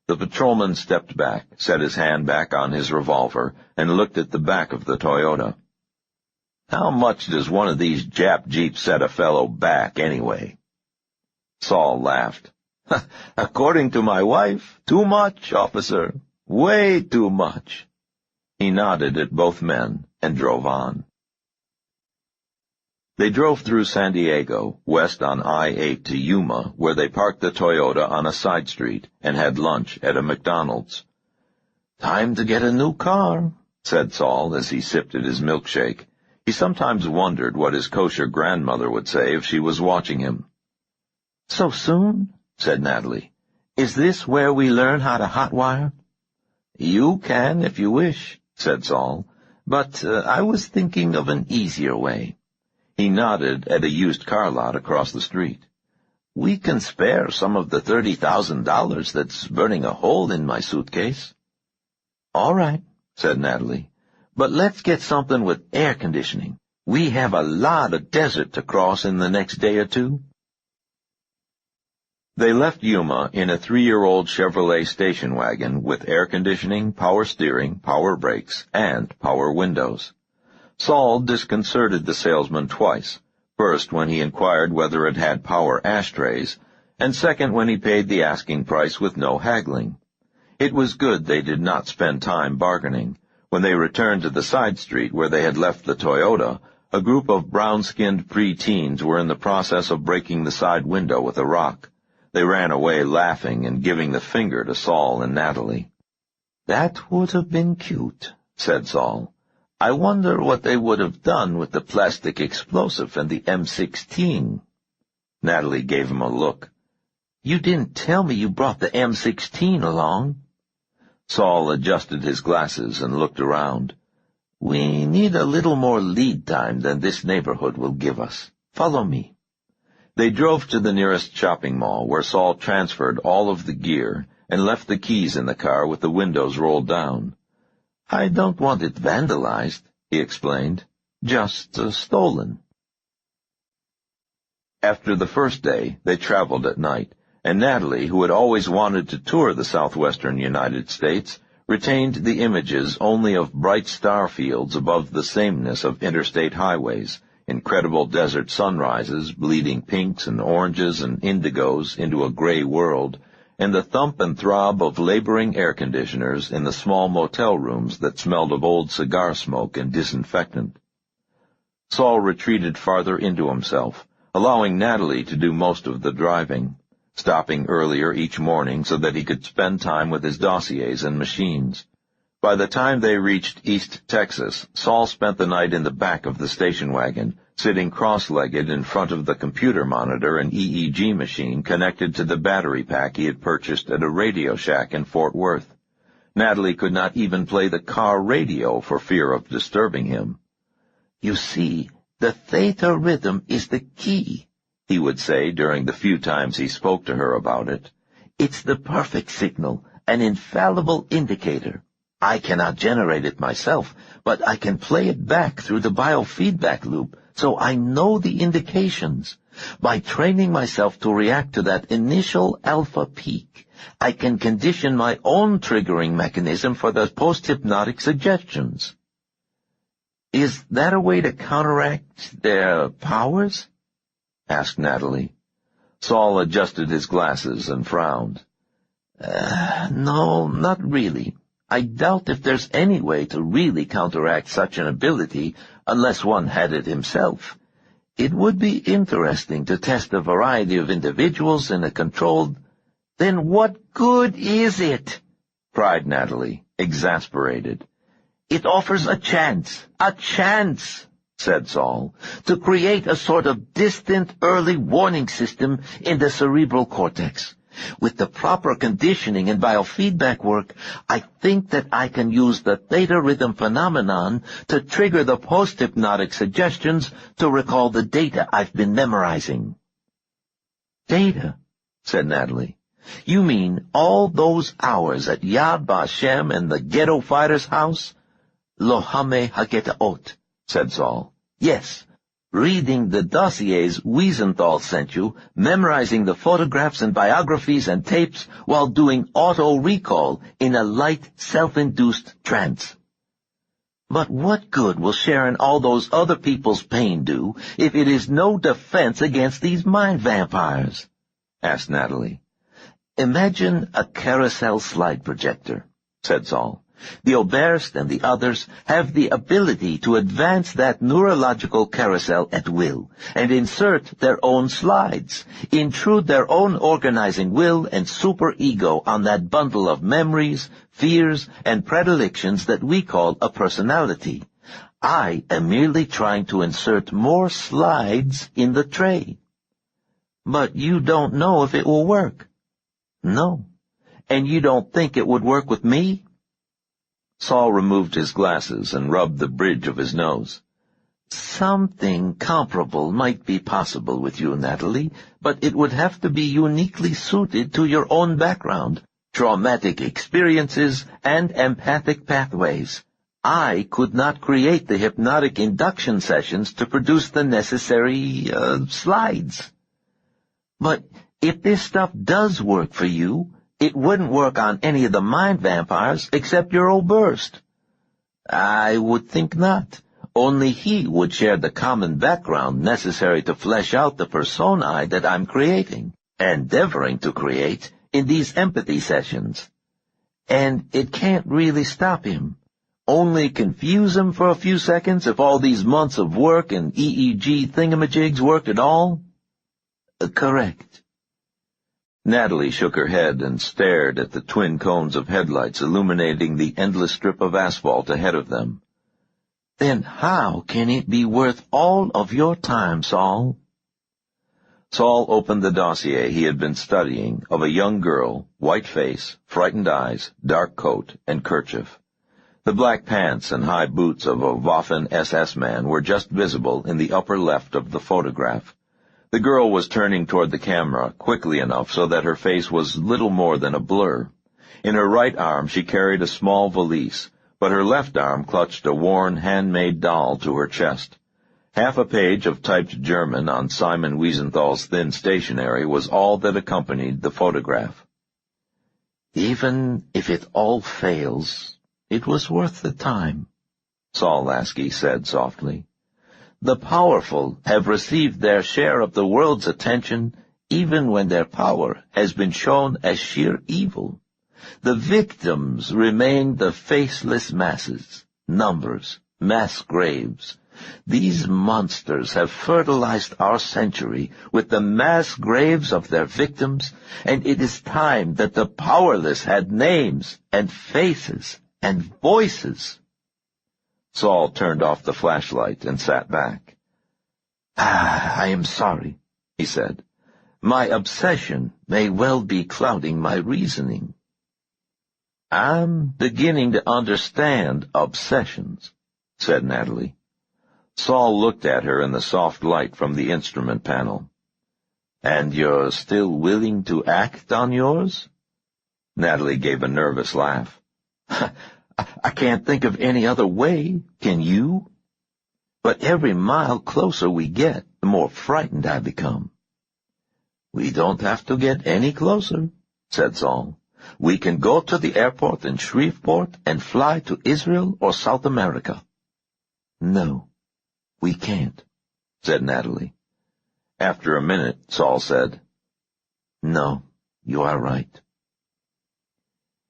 The patrolman stepped back, set his hand back on his revolver, and looked at the back of the Toyota. How much does one of these Jap jeeps set a fellow back, anyway? Saul laughed. According to my wife, too much, officer. Way too much. He nodded at both men and drove on. They drove through San Diego, west on I-8 to Yuma, where they parked the Toyota on a side street and had lunch at a McDonald's. "Time to get a new car," said Saul as he sipped at his milkshake. He sometimes wondered what his kosher grandmother would say if she was watching him. "So soon?" said Natalie. "Is this where we learn how to hotwire?" "You can if you wish," said Saul, "but I was thinking of an easier way." He nodded at a used car lot across the street. "We can spare some of the $30,000 that's burning a hole in my suitcase." "All right," said Natalie, "but let's get something with air conditioning. We have a lot of desert to cross in the next day or two." They left Yuma in a 3-year-old Chevrolet station wagon with air conditioning, power steering, power brakes, and power windows. Saul disconcerted the salesman twice, first when he inquired whether it had power ashtrays, and second when he paid the asking price with no haggling. It was good they did not spend time bargaining. When they returned to the side street where they had left the Toyota, a group of brown-skinned pre-teens were in the process of breaking the side window with a rock. They ran away laughing and giving the finger to Saul and Natalie. "That would have been cute," said Saul. "I wonder what they would have done with the plastic explosive and the M16. Natalie gave him a look. "You didn't tell me you brought the M16 along." Saul adjusted his glasses and looked around. "We need a little more lead time than this neighborhood will give us. Follow me." They drove to the nearest shopping mall, where Saul transferred all of the gear and left the keys in the car with the windows rolled down. "I don't want it vandalized," he explained. "Just stolen." After the first day, they traveled at night, and Natalie, who had always wanted to tour the southwestern United States, retained the images only of bright star fields above the sameness of interstate highways, incredible desert sunrises bleeding pinks and oranges and indigos into a gray world, and the thump and throb of laboring air conditioners in the small motel rooms that smelled of old cigar smoke and disinfectant. Saul retreated farther into himself, allowing Natalie to do most of the driving, stopping earlier each morning so that he could spend time with his dossiers and machines. By the time they reached East Texas, Saul spent the night in the back of the station wagon, sitting cross-legged in front of the computer monitor and EEG machine connected to the battery pack he had purchased at a Radio Shack in Fort Worth. Natalie could not even play the car radio for fear of disturbing him. "You see, the theta rhythm is the key," he would say during the few times he spoke to her about it. "It's the perfect signal, an infallible indicator. I cannot generate it myself, but I can play it back through the biofeedback loop, so I know the indications. By training myself to react to that initial alpha peak, I can condition my own triggering mechanism for the post-hypnotic suggestions." "Is that a way to counteract their powers?" asked Natalie. Saul adjusted his glasses and frowned. No, not really. I doubt if there's any way to really counteract such an ability unless one had it himself. It would be interesting to test a variety of individuals in a controlled— Then what good is it? Cried Natalie, exasperated. It offers a chance, said Saul, to create a sort of distant early warning system in the cerebral cortex. With the proper conditioning and biofeedback work, I think that I can use the theta rhythm phenomenon to trigger the post-hypnotic suggestions to recall the data I've been memorizing. Data, said Natalie. You mean all those hours at Yad Vashem and the ghetto fighter's house? Lohame Hagetaot, said Saul. Yes. Reading the dossiers Wiesenthal sent you, memorizing the photographs and biographies and tapes while doing auto-recall in a light, self-induced trance. But what good will sharing all those other people's pain do if it is no defense against these mind vampires? Asked Natalie. Imagine a carousel slide projector, said Saul. The Oberst and the others have the ability to advance that neurological carousel at will and insert their own slides, intrude their own organizing will and superego on that bundle of memories, fears, and predilections that we call a personality. I am merely trying to insert more slides in the tray. But you don't know if it will work. No. And you don't think it would work with me? Saul removed his glasses and rubbed the bridge of his nose. Something comparable might be possible with you, Natalie, but it would have to be uniquely suited to your own background, traumatic experiences, and empathic pathways. I could not create the hypnotic induction sessions to produce the necessary, slides. But if this stuff does work for you, it wouldn't work on any of the mind vampires except your Oberst. I would think not. Only he would share the common background necessary to flesh out the personae that I'm creating, endeavoring to create, in these empathy sessions. And it can't really stop him. Only confuse him for a few seconds if all these months of work and EEG thingamajigs worked at all? Correct. Natalie shook her head and stared at the twin cones of headlights illuminating the endless strip of asphalt ahead of them. Then how can it be worth all of your time, Saul? Saul opened the dossier he had been studying of a young girl, white face, frightened eyes, dark coat, and kerchief. The black pants and high boots of a Waffen SS man were just visible in the upper left of the photograph. The girl was turning toward the camera quickly enough so that her face was little more than a blur. In her right arm she carried a small valise, but her left arm clutched a worn, handmade doll to her chest. Half a page of typed German on Simon Wiesenthal's thin stationery was all that accompanied the photograph. Even if it all fails, it was worth the time, Saul Lasky said softly. The powerful have received their share of the world's attention even when their power has been shown as sheer evil. The victims remain the faceless masses, numbers, mass graves. These monsters have fertilized our century with the mass graves of their victims, and it is time that the powerless had names and faces and voices. Saul turned off the flashlight and sat back. I am sorry, he said. My obsession may well be clouding my reasoning. I'm beginning to understand obsessions, said Natalie. Saul looked at her in the soft light from the instrument panel. And you're still willing to act on yours? Natalie gave a nervous laugh. I can't think of any other way, can you? But every mile closer we get, the more frightened I become. We don't have to get any closer, said Saul. We can go to the airport in Shreveport and fly to Israel or South America. No, we can't, said Natalie. After a minute, Saul said, No, you are right.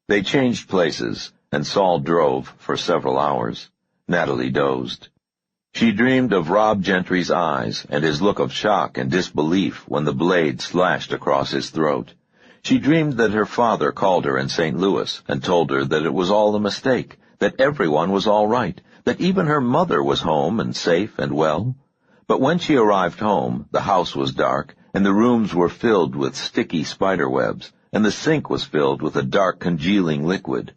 They changed places, and Saul drove for several hours. Natalie dozed. She dreamed of Rob Gentry's eyes and his look of shock and disbelief when the blade slashed across his throat. She dreamed that her father called her in St. Louis and told her that it was all a mistake, that everyone was all right, that even her mother was home and safe and well. But when she arrived home, the house was dark, and the rooms were filled with sticky spider webs, and the sink was filled with a dark congealing liquid.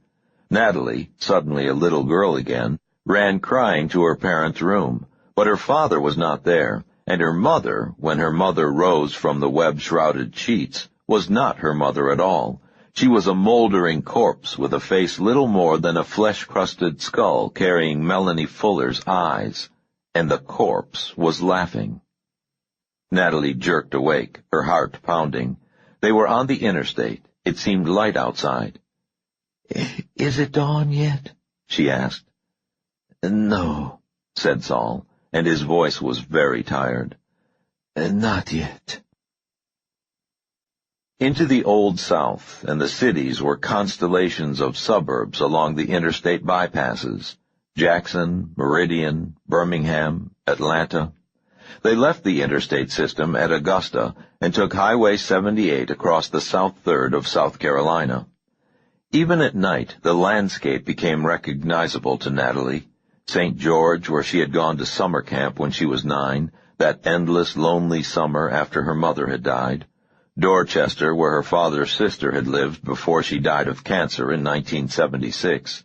Natalie, suddenly a little girl again, ran crying to her parents' room, but her father was not there, and her mother, when her mother rose from the web-shrouded sheets, was not her mother at all. She was a moldering corpse with a face little more than a flesh-crusted skull carrying Melanie Fuller's eyes, and the corpse was laughing. Natalie jerked awake, her heart pounding. They were on the interstate. It seemed light outside. "Is it dawn yet?" she asked. "No," said Saul, and his voice was very tired. "Not yet." Into the Old South and the cities were constellations of suburbs along the interstate bypasses: Jackson, Meridian, Birmingham, Atlanta. They left the interstate system at Augusta and took Highway 78 across the South Third of South Carolina. Even at night, the landscape became recognizable to Natalie. St. George, where she had gone to summer camp when she was 9, that endless, lonely summer after her mother had died. Dorchester, where her father's sister had lived before she died of cancer in 1976.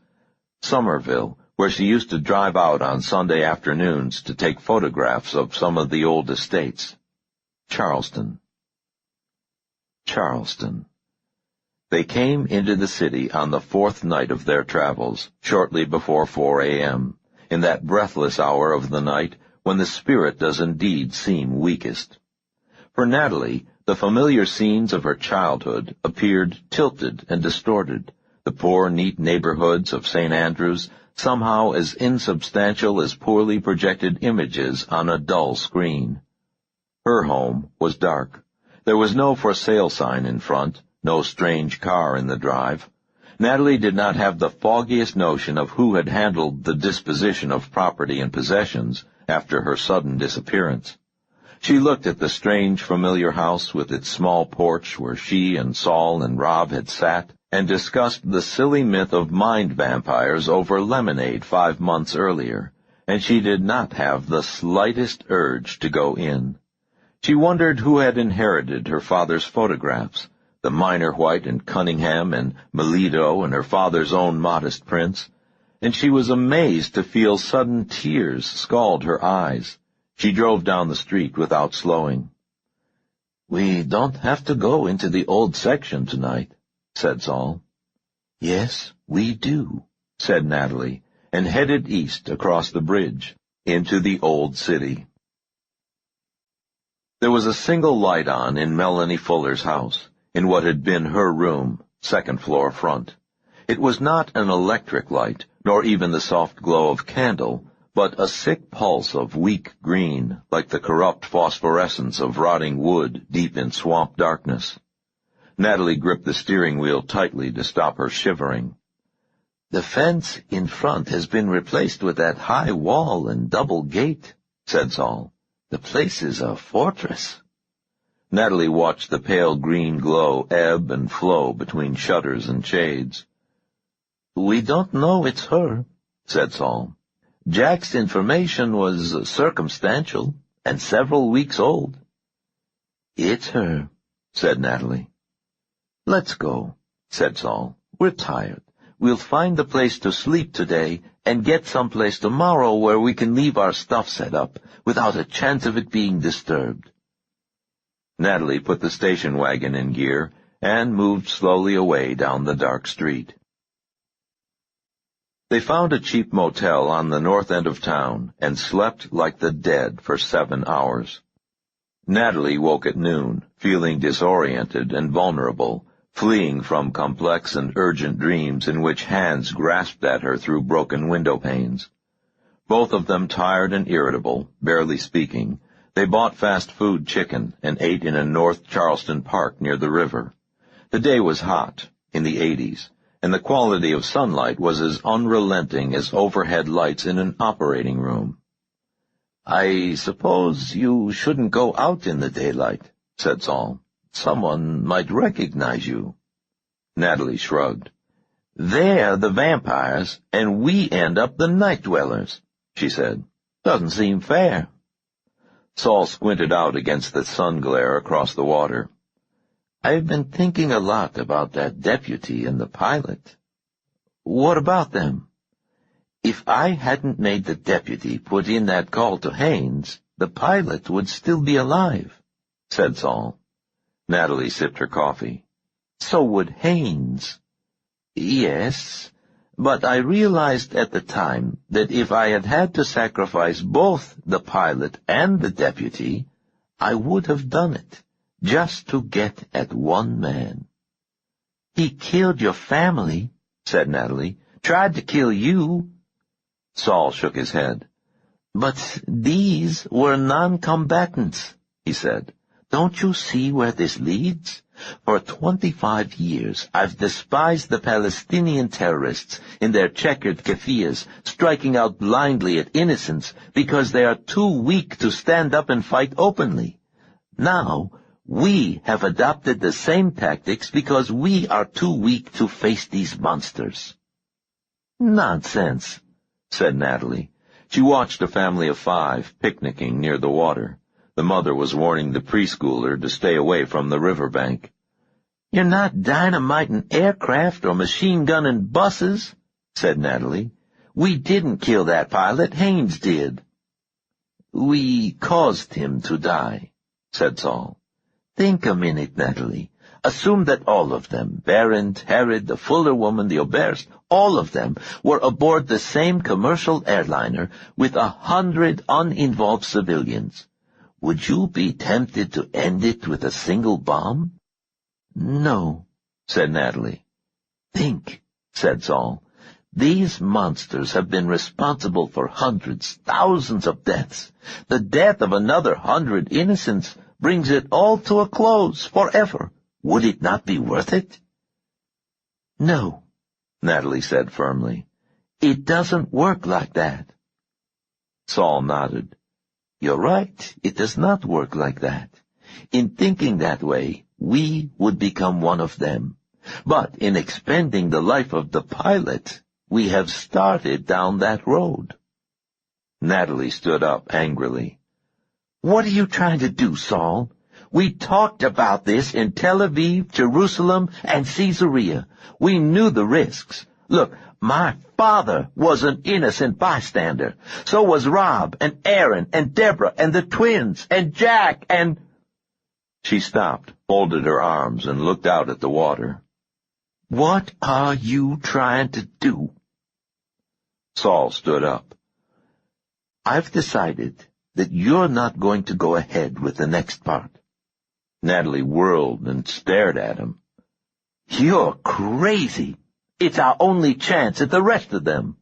Somerville, where she used to drive out on Sunday afternoons to take photographs of some of the old estates. Charleston. Charleston. They came into the city on the 4th night of their travels, shortly before 4 a.m., in that breathless hour of the night when the spirit does indeed seem weakest. For Natalie, the familiar scenes of her childhood appeared tilted and distorted, the poor, neat neighborhoods of St. Andrews somehow as insubstantial as poorly projected images on a dull screen. Her home was dark. There was no for sale sign in front, no strange car in the drive. Natalie did not have the foggiest notion of who had handled the disposition of property and possessions after her sudden disappearance. She looked at the strange, familiar house with its small porch where she and Saul and Rob had sat and discussed the silly myth of mind vampires over lemonade 5 months earlier, and she did not have the slightest urge to go in. She wondered who had inherited her father's photographs, the Minor White and Cunningham and Melito and her father's own modest prints, and she was amazed to feel sudden tears scald her eyes. She drove down the street without slowing. "We don't have to go into the old section tonight," said Saul. "Yes, we do," said Natalie, and headed east across the bridge, into the old city. There was a single light on in Melanie Fuller's house, in what had been her room, 2nd floor front. It was not an electric light, nor even the soft glow of candle, but a sick pulse of weak green, like the corrupt phosphorescence of rotting wood deep in swamp darkness. Natalie gripped the steering wheel tightly to stop her shivering. "The fence in front has been replaced with that high wall and double gate," said Saul. "The place is a fortress." Natalie watched the pale green glow ebb and flow between shutters and shades. "We don't know it's her," said Saul. "Jack's information was circumstantial and several weeks old." "It's her," said Natalie. "Let's go," said Saul. "We're tired. We'll find a place to sleep today and get someplace tomorrow where we can leave our stuff set up without a chance of it being disturbed." Natalie put the station wagon in gear and moved slowly away down the dark street. They found a cheap motel on the north end of town and slept like the dead for 7 hours. Natalie woke at noon, feeling disoriented and vulnerable, fleeing from complex and urgent dreams in which hands grasped at her through broken window panes. Both of them tired and irritable, barely speaking, they bought fast food chicken and ate in a North Charleston park near the river. The day was hot, in the 80s, and the quality of sunlight was as unrelenting as overhead lights in an operating room. I suppose you shouldn't go out in the daylight, said Saul. Someone might recognize you. Natalie shrugged. They're the vampires, and we end up the night dwellers, she said. Doesn't seem fair. Saul squinted out against the sun glare across the water. I've been thinking a lot about that deputy and the pilot. What about them? If I hadn't made the deputy put in that call to Haynes, the pilot would still be alive, said Saul. Natalie sipped her coffee. So would Haynes. Yes, but I realized at the time that if I had had to sacrifice both the pilot and the deputy, I would have done it, just to get at one man. He killed your family, said Natalie. Tried to kill you. Saul shook his head. But these were non-combatants, he said. Don't you see where this leads? For 25 years, I've despised the Palestinian terrorists in their checkered kafirs, striking out blindly at innocents because they are too weak to stand up and fight openly. Now, we have adopted the same tactics because we are too weak to face these monsters. Nonsense, said Natalie. She watched a family of 5 picnicking near the water. The mother was warning the preschooler to stay away from the riverbank. You're not dynamiting aircraft or machine-gunning buses, said Natalie. We didn't kill that pilot. Haynes did. We caused him to die, said Saul. Think a minute, Natalie. Assume that all of them, Berendt, Herod, the Fuller woman, the Oberst, all of them were aboard the same commercial airliner with 100 uninvolved civilians. Would you be tempted to end it with a single bomb? No, said Natalie. Think, said Saul. These monsters have been responsible for hundreds, thousands of deaths. The death of another 100 innocents brings it all to a close forever. Would it not be worth it? No, Natalie said firmly. It doesn't work like that. Saul nodded. You're right, it does not work like that. In thinking that way, we would become one of them. But in expending the life of the pilot, we have started down that road. Natalie stood up angrily. What are you trying to do, Saul? We talked about this in Tel Aviv, Jerusalem, and Caesarea. We knew the risks. Look, my father was an innocent bystander. So was Rob, and Aaron, and Deborah, and the twins, and Jack, and... She stopped, folded her arms, and looked out at the water. What are you trying to do? Saul stood up. I've decided that you're not going to go ahead with the next part. Natalie whirled and stared at him. You're crazy. It's our only chance at the rest of them.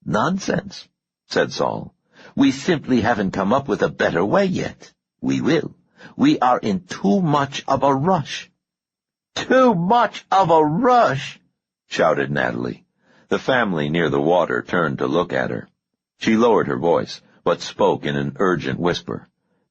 Nonsense, said Saul. We simply haven't come up with a better way yet. We will. We are in too much of a rush. Too much of a rush, shouted Natalie. The family near the water turned to look at her. She lowered her voice, but spoke in an urgent whisper.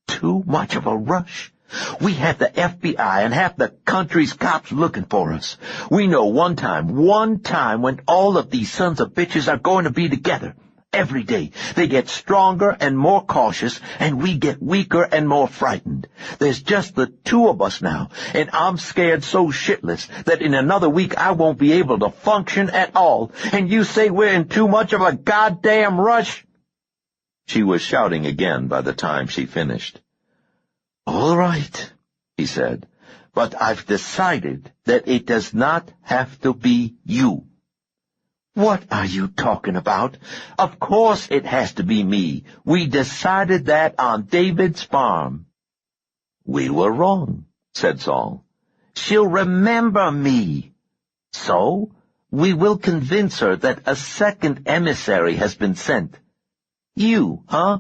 Too much of a rush? We have the FBI and half the country's cops looking for us. We know one time when all of these sons of bitches are going to be together. Every day they get stronger and more cautious, and we get weaker and more frightened. There's just the 2 of us now, and I'm scared so shitless that in another week I won't be able to function at all. And you say we're in too much of a goddamn rush? She was shouting again by the time she finished. All right, he said, but I've decided that it does not have to be you. What are you talking about? Of course it has to be me. We decided that on David's farm. We were wrong, said Saul. She'll remember me. So, we will convince her that a second emissary has been sent. You, huh?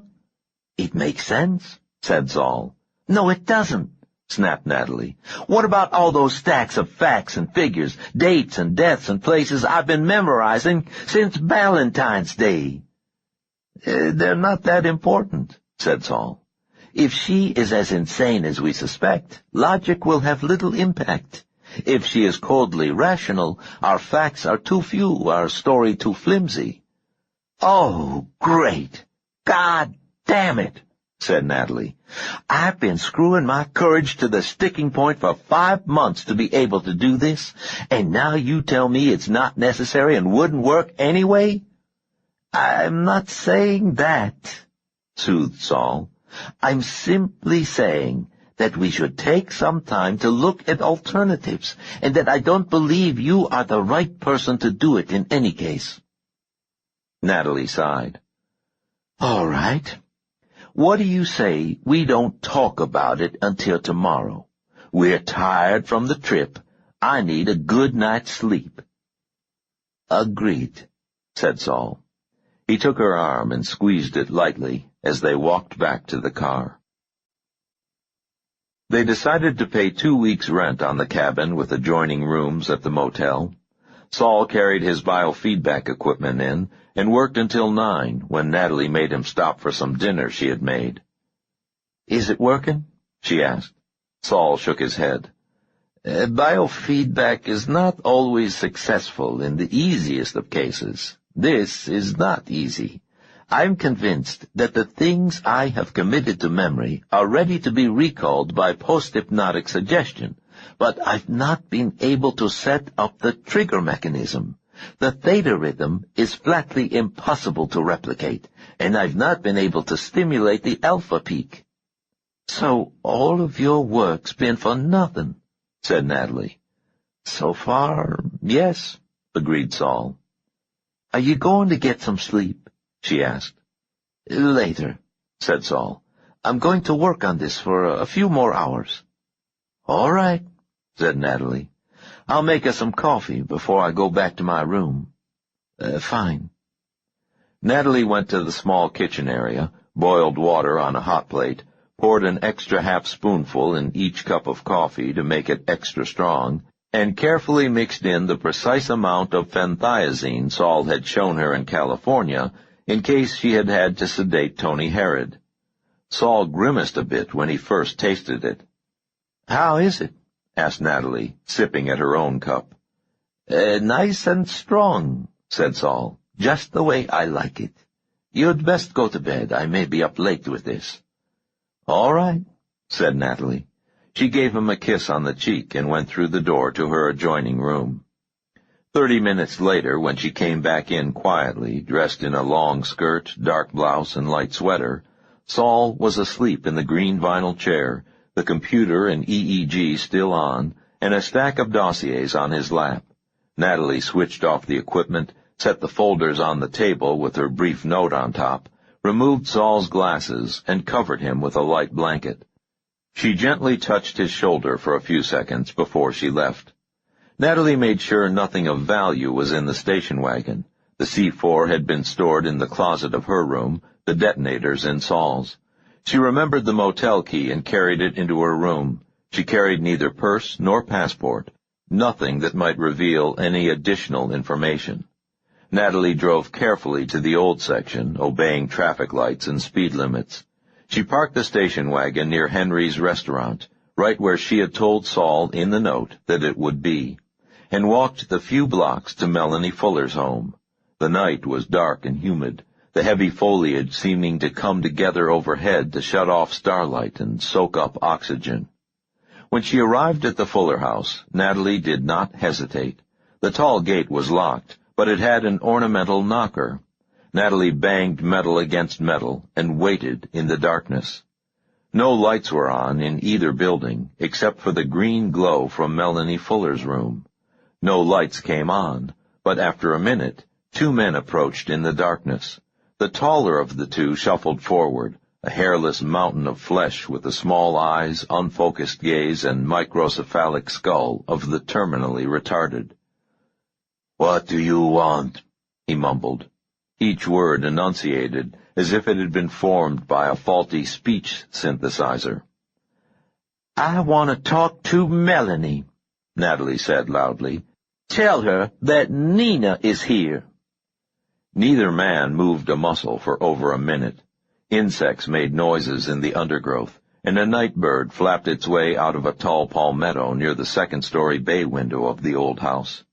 It makes sense, said Saul. No, it doesn't, snapped Natalie. What about all those stacks of facts and figures, dates and deaths and places I've been memorizing since Valentine's Day? They're not that important, said Saul. If she is as insane as we suspect, logic will have little impact. If she is coldly rational, our facts are too few, our story too flimsy. Oh, great! God damn it! Said Natalie. I've been screwing my courage to the sticking point for 5 months to be able to do this, and now you tell me it's not necessary and wouldn't work anyway? I'm not saying that, soothed Saul. I'm simply saying that we should take some time to look at alternatives, and that I don't believe you are the right person to do it in any case. Natalie sighed. All right. What do you say we don't talk about it until tomorrow? We're tired from the trip. I need a good night's sleep. Agreed, said Saul. He took her arm and squeezed it lightly as they walked back to the car. They decided to pay 2 weeks' rent on the cabin with adjoining rooms at the motel. Saul carried his biofeedback equipment in and worked until 9 when Natalie made him stop for some dinner she had made. Is it working? She asked. Saul shook his head. Biofeedback is not always successful in the easiest of cases. This is not easy. I'm convinced that the things I have committed to memory are ready to be recalled by post-hypnotic suggestion, but I've not been able to set up the trigger mechanism. The theta rhythm is flatly impossible to replicate, and I've not been able to stimulate the alpha peak. So all of your work's been for nothing, said Natalie. So far, yes, agreed Saul. Are you going to get some sleep? She asked. Later, said Saul. I'm going to work on this for a few more hours. All right, said Natalie. I'll make us some coffee before I go back to my room. Fine. Natalie went to the small kitchen area, boiled water on a hot plate, poured an extra half-spoonful in each cup of coffee to make it extra strong, and carefully mixed in the precise amount of phenithiazine Saul had shown her in California in case she had had to sedate Tony Herod. Saul grimaced a bit when he first tasted it. How is it? Asked Natalie, sipping at her own cup. Nice and strong, said Saul, just the way I like it. You'd best go to bed. I may be up late with this. All right, said Natalie. She gave him a kiss on the cheek and went through the door to her adjoining room. 30 minutes later, when she came back in quietly, dressed in a long skirt, dark blouse, and light sweater, Saul was asleep in the green vinyl chair, the computer and EEG still on, and a stack of dossiers on his lap. Natalie switched off the equipment, set the folders on the table with her brief note on top, removed Saul's glasses, and covered him with a light blanket. She gently touched his shoulder for a few seconds before she left. Natalie made sure nothing of value was in the station wagon. The C4 had been stored in the closet of her room, the detonators in Saul's. She remembered the motel key and carried it into her room. She carried neither purse nor passport, nothing that might reveal any additional information. Natalie drove carefully to the old section, obeying traffic lights and speed limits. She parked the station wagon near Henry's restaurant, right where she had told Saul in the note that it would be, and walked the few blocks to Melanie Fuller's home. The night was dark and humid, the heavy foliage seeming to come together overhead to shut off starlight and soak up oxygen. When she arrived at the Fuller house, Natalie did not hesitate. The tall gate was locked, but it had an ornamental knocker. Natalie banged metal against metal and waited in the darkness. No lights were on in either building, except for the green glow from Melanie Fuller's room. No lights came on, but after a minute, 2 men approached in the darkness. The taller of the two shuffled forward, a hairless mountain of flesh with the small eyes, unfocused gaze, and microcephalic skull of the terminally retarded. "What do you want?" he mumbled, each word enunciated as if it had been formed by a faulty speech synthesizer. "I want to talk to Melanie," Natalie said loudly. "Tell her that Nina is here." Neither man moved a muscle for over a minute. Insects made noises in the undergrowth, and a night bird flapped its way out of a tall palmetto near the second-story bay window of the old house.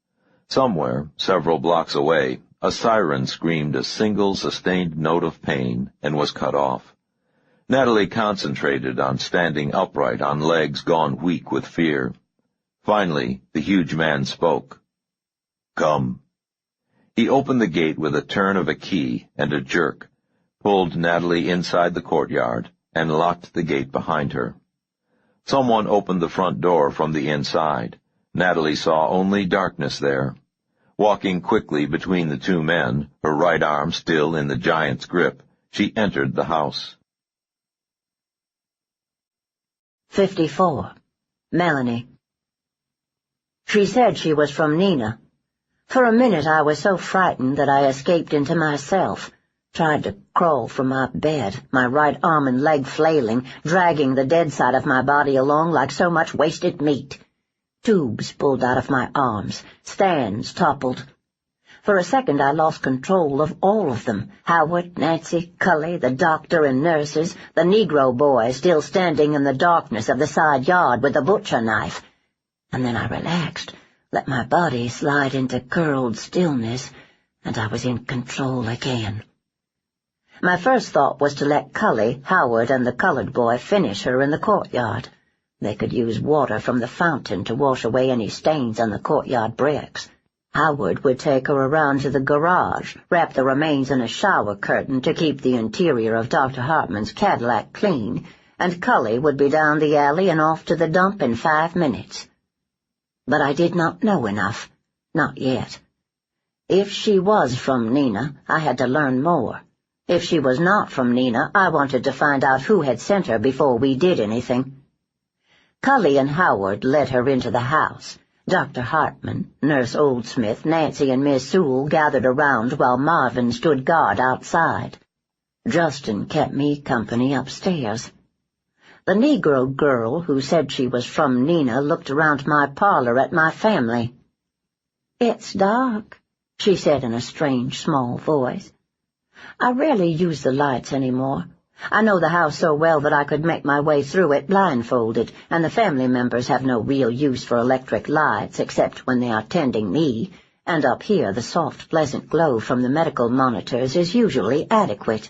Somewhere, several blocks away, a siren screamed a single sustained note of pain and was cut off. Natalie concentrated on standing upright on legs gone weak with fear. Finally, the huge man spoke. "Come." He opened the gate with a turn of a key and a jerk, pulled Natalie inside the courtyard, and locked the gate behind her. Someone opened the front door from the inside. Natalie saw only darkness there. Walking quickly between the two men, her right arm still in the giant's grip, she entered the house. 54. Melanie. She said she was from Nina. For a minute I was so frightened that I escaped into myself, tried to crawl from my bed, my right arm and leg flailing, dragging the dead side of my body along like so much wasted meat. Tubes pulled out of my arms, stands toppled. For a second I lost control of all of them, Howard, Nancy, Cully, the doctor and nurses, the Negro boy still standing in the darkness of the side yard with the butcher knife. And then I relaxed, let my body slide into curled stillness, and I was in control again. My first thought was to let Cully, Howard, and the colored boy finish her in the courtyard. They could use water from the fountain to wash away any stains on the courtyard bricks. Howard would take her around to the garage, wrap the remains in a shower curtain to keep the interior of Dr. Hartman's Cadillac clean, and Cully would be down the alley and off to the dump in 5 minutes. But I did not know enough. Not yet. If she was from Nina, I had to learn more. If she was not from Nina, I wanted to find out who had sent her before we did anything. Cully and Howard led her into the house. Dr. Hartman, Nurse Oldsmith, Nancy, and Miss Sewell gathered around while Marvin stood guard outside. Justin kept me company upstairs. The Negro girl who said she was from Nina looked around my parlor at my family. "It's dark," she said in a strange, small voice. "I rarely use the lights anymore. I know the house so well that I could make my way through it blindfolded, and the family members have no real use for electric lights except when they are tending me, and up here the soft, pleasant glow from the medical monitors is usually adequate.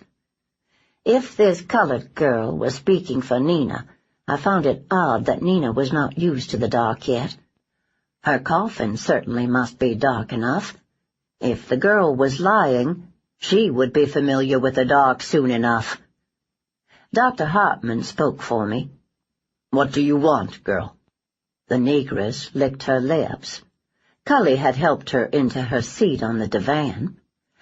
If this colored girl was speaking for Nina, I found it odd that Nina was not used to the dark yet. Her coffin certainly must be dark enough. If the girl was lying, she would be familiar with the dark soon enough. Dr. Hartman spoke for me. "What do you want, girl?" The negress licked her lips. Cully had helped her into her seat on the divan.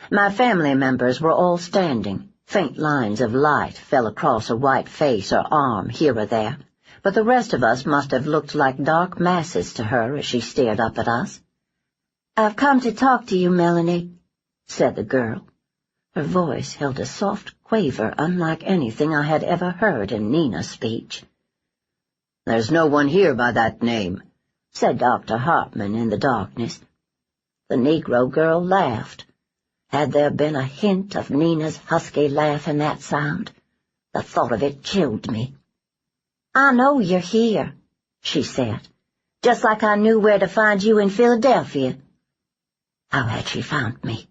My family members were all standing. Faint lines of light fell across a white face or arm here or there, but the rest of us must have looked like dark masses to her as she stared up at us. "I've come to talk to you, Melanie," said the girl. Her voice held a soft quaver unlike anything I had ever heard in Nina's speech. "There's no one here by that name," said Dr. Hartman in the darkness. The Negro girl laughed. Had there been a hint of Nina's husky laugh in that sound? The thought of it chilled me. "I know you're here," she said, "just like I knew where to find you in Philadelphia." How had she found me?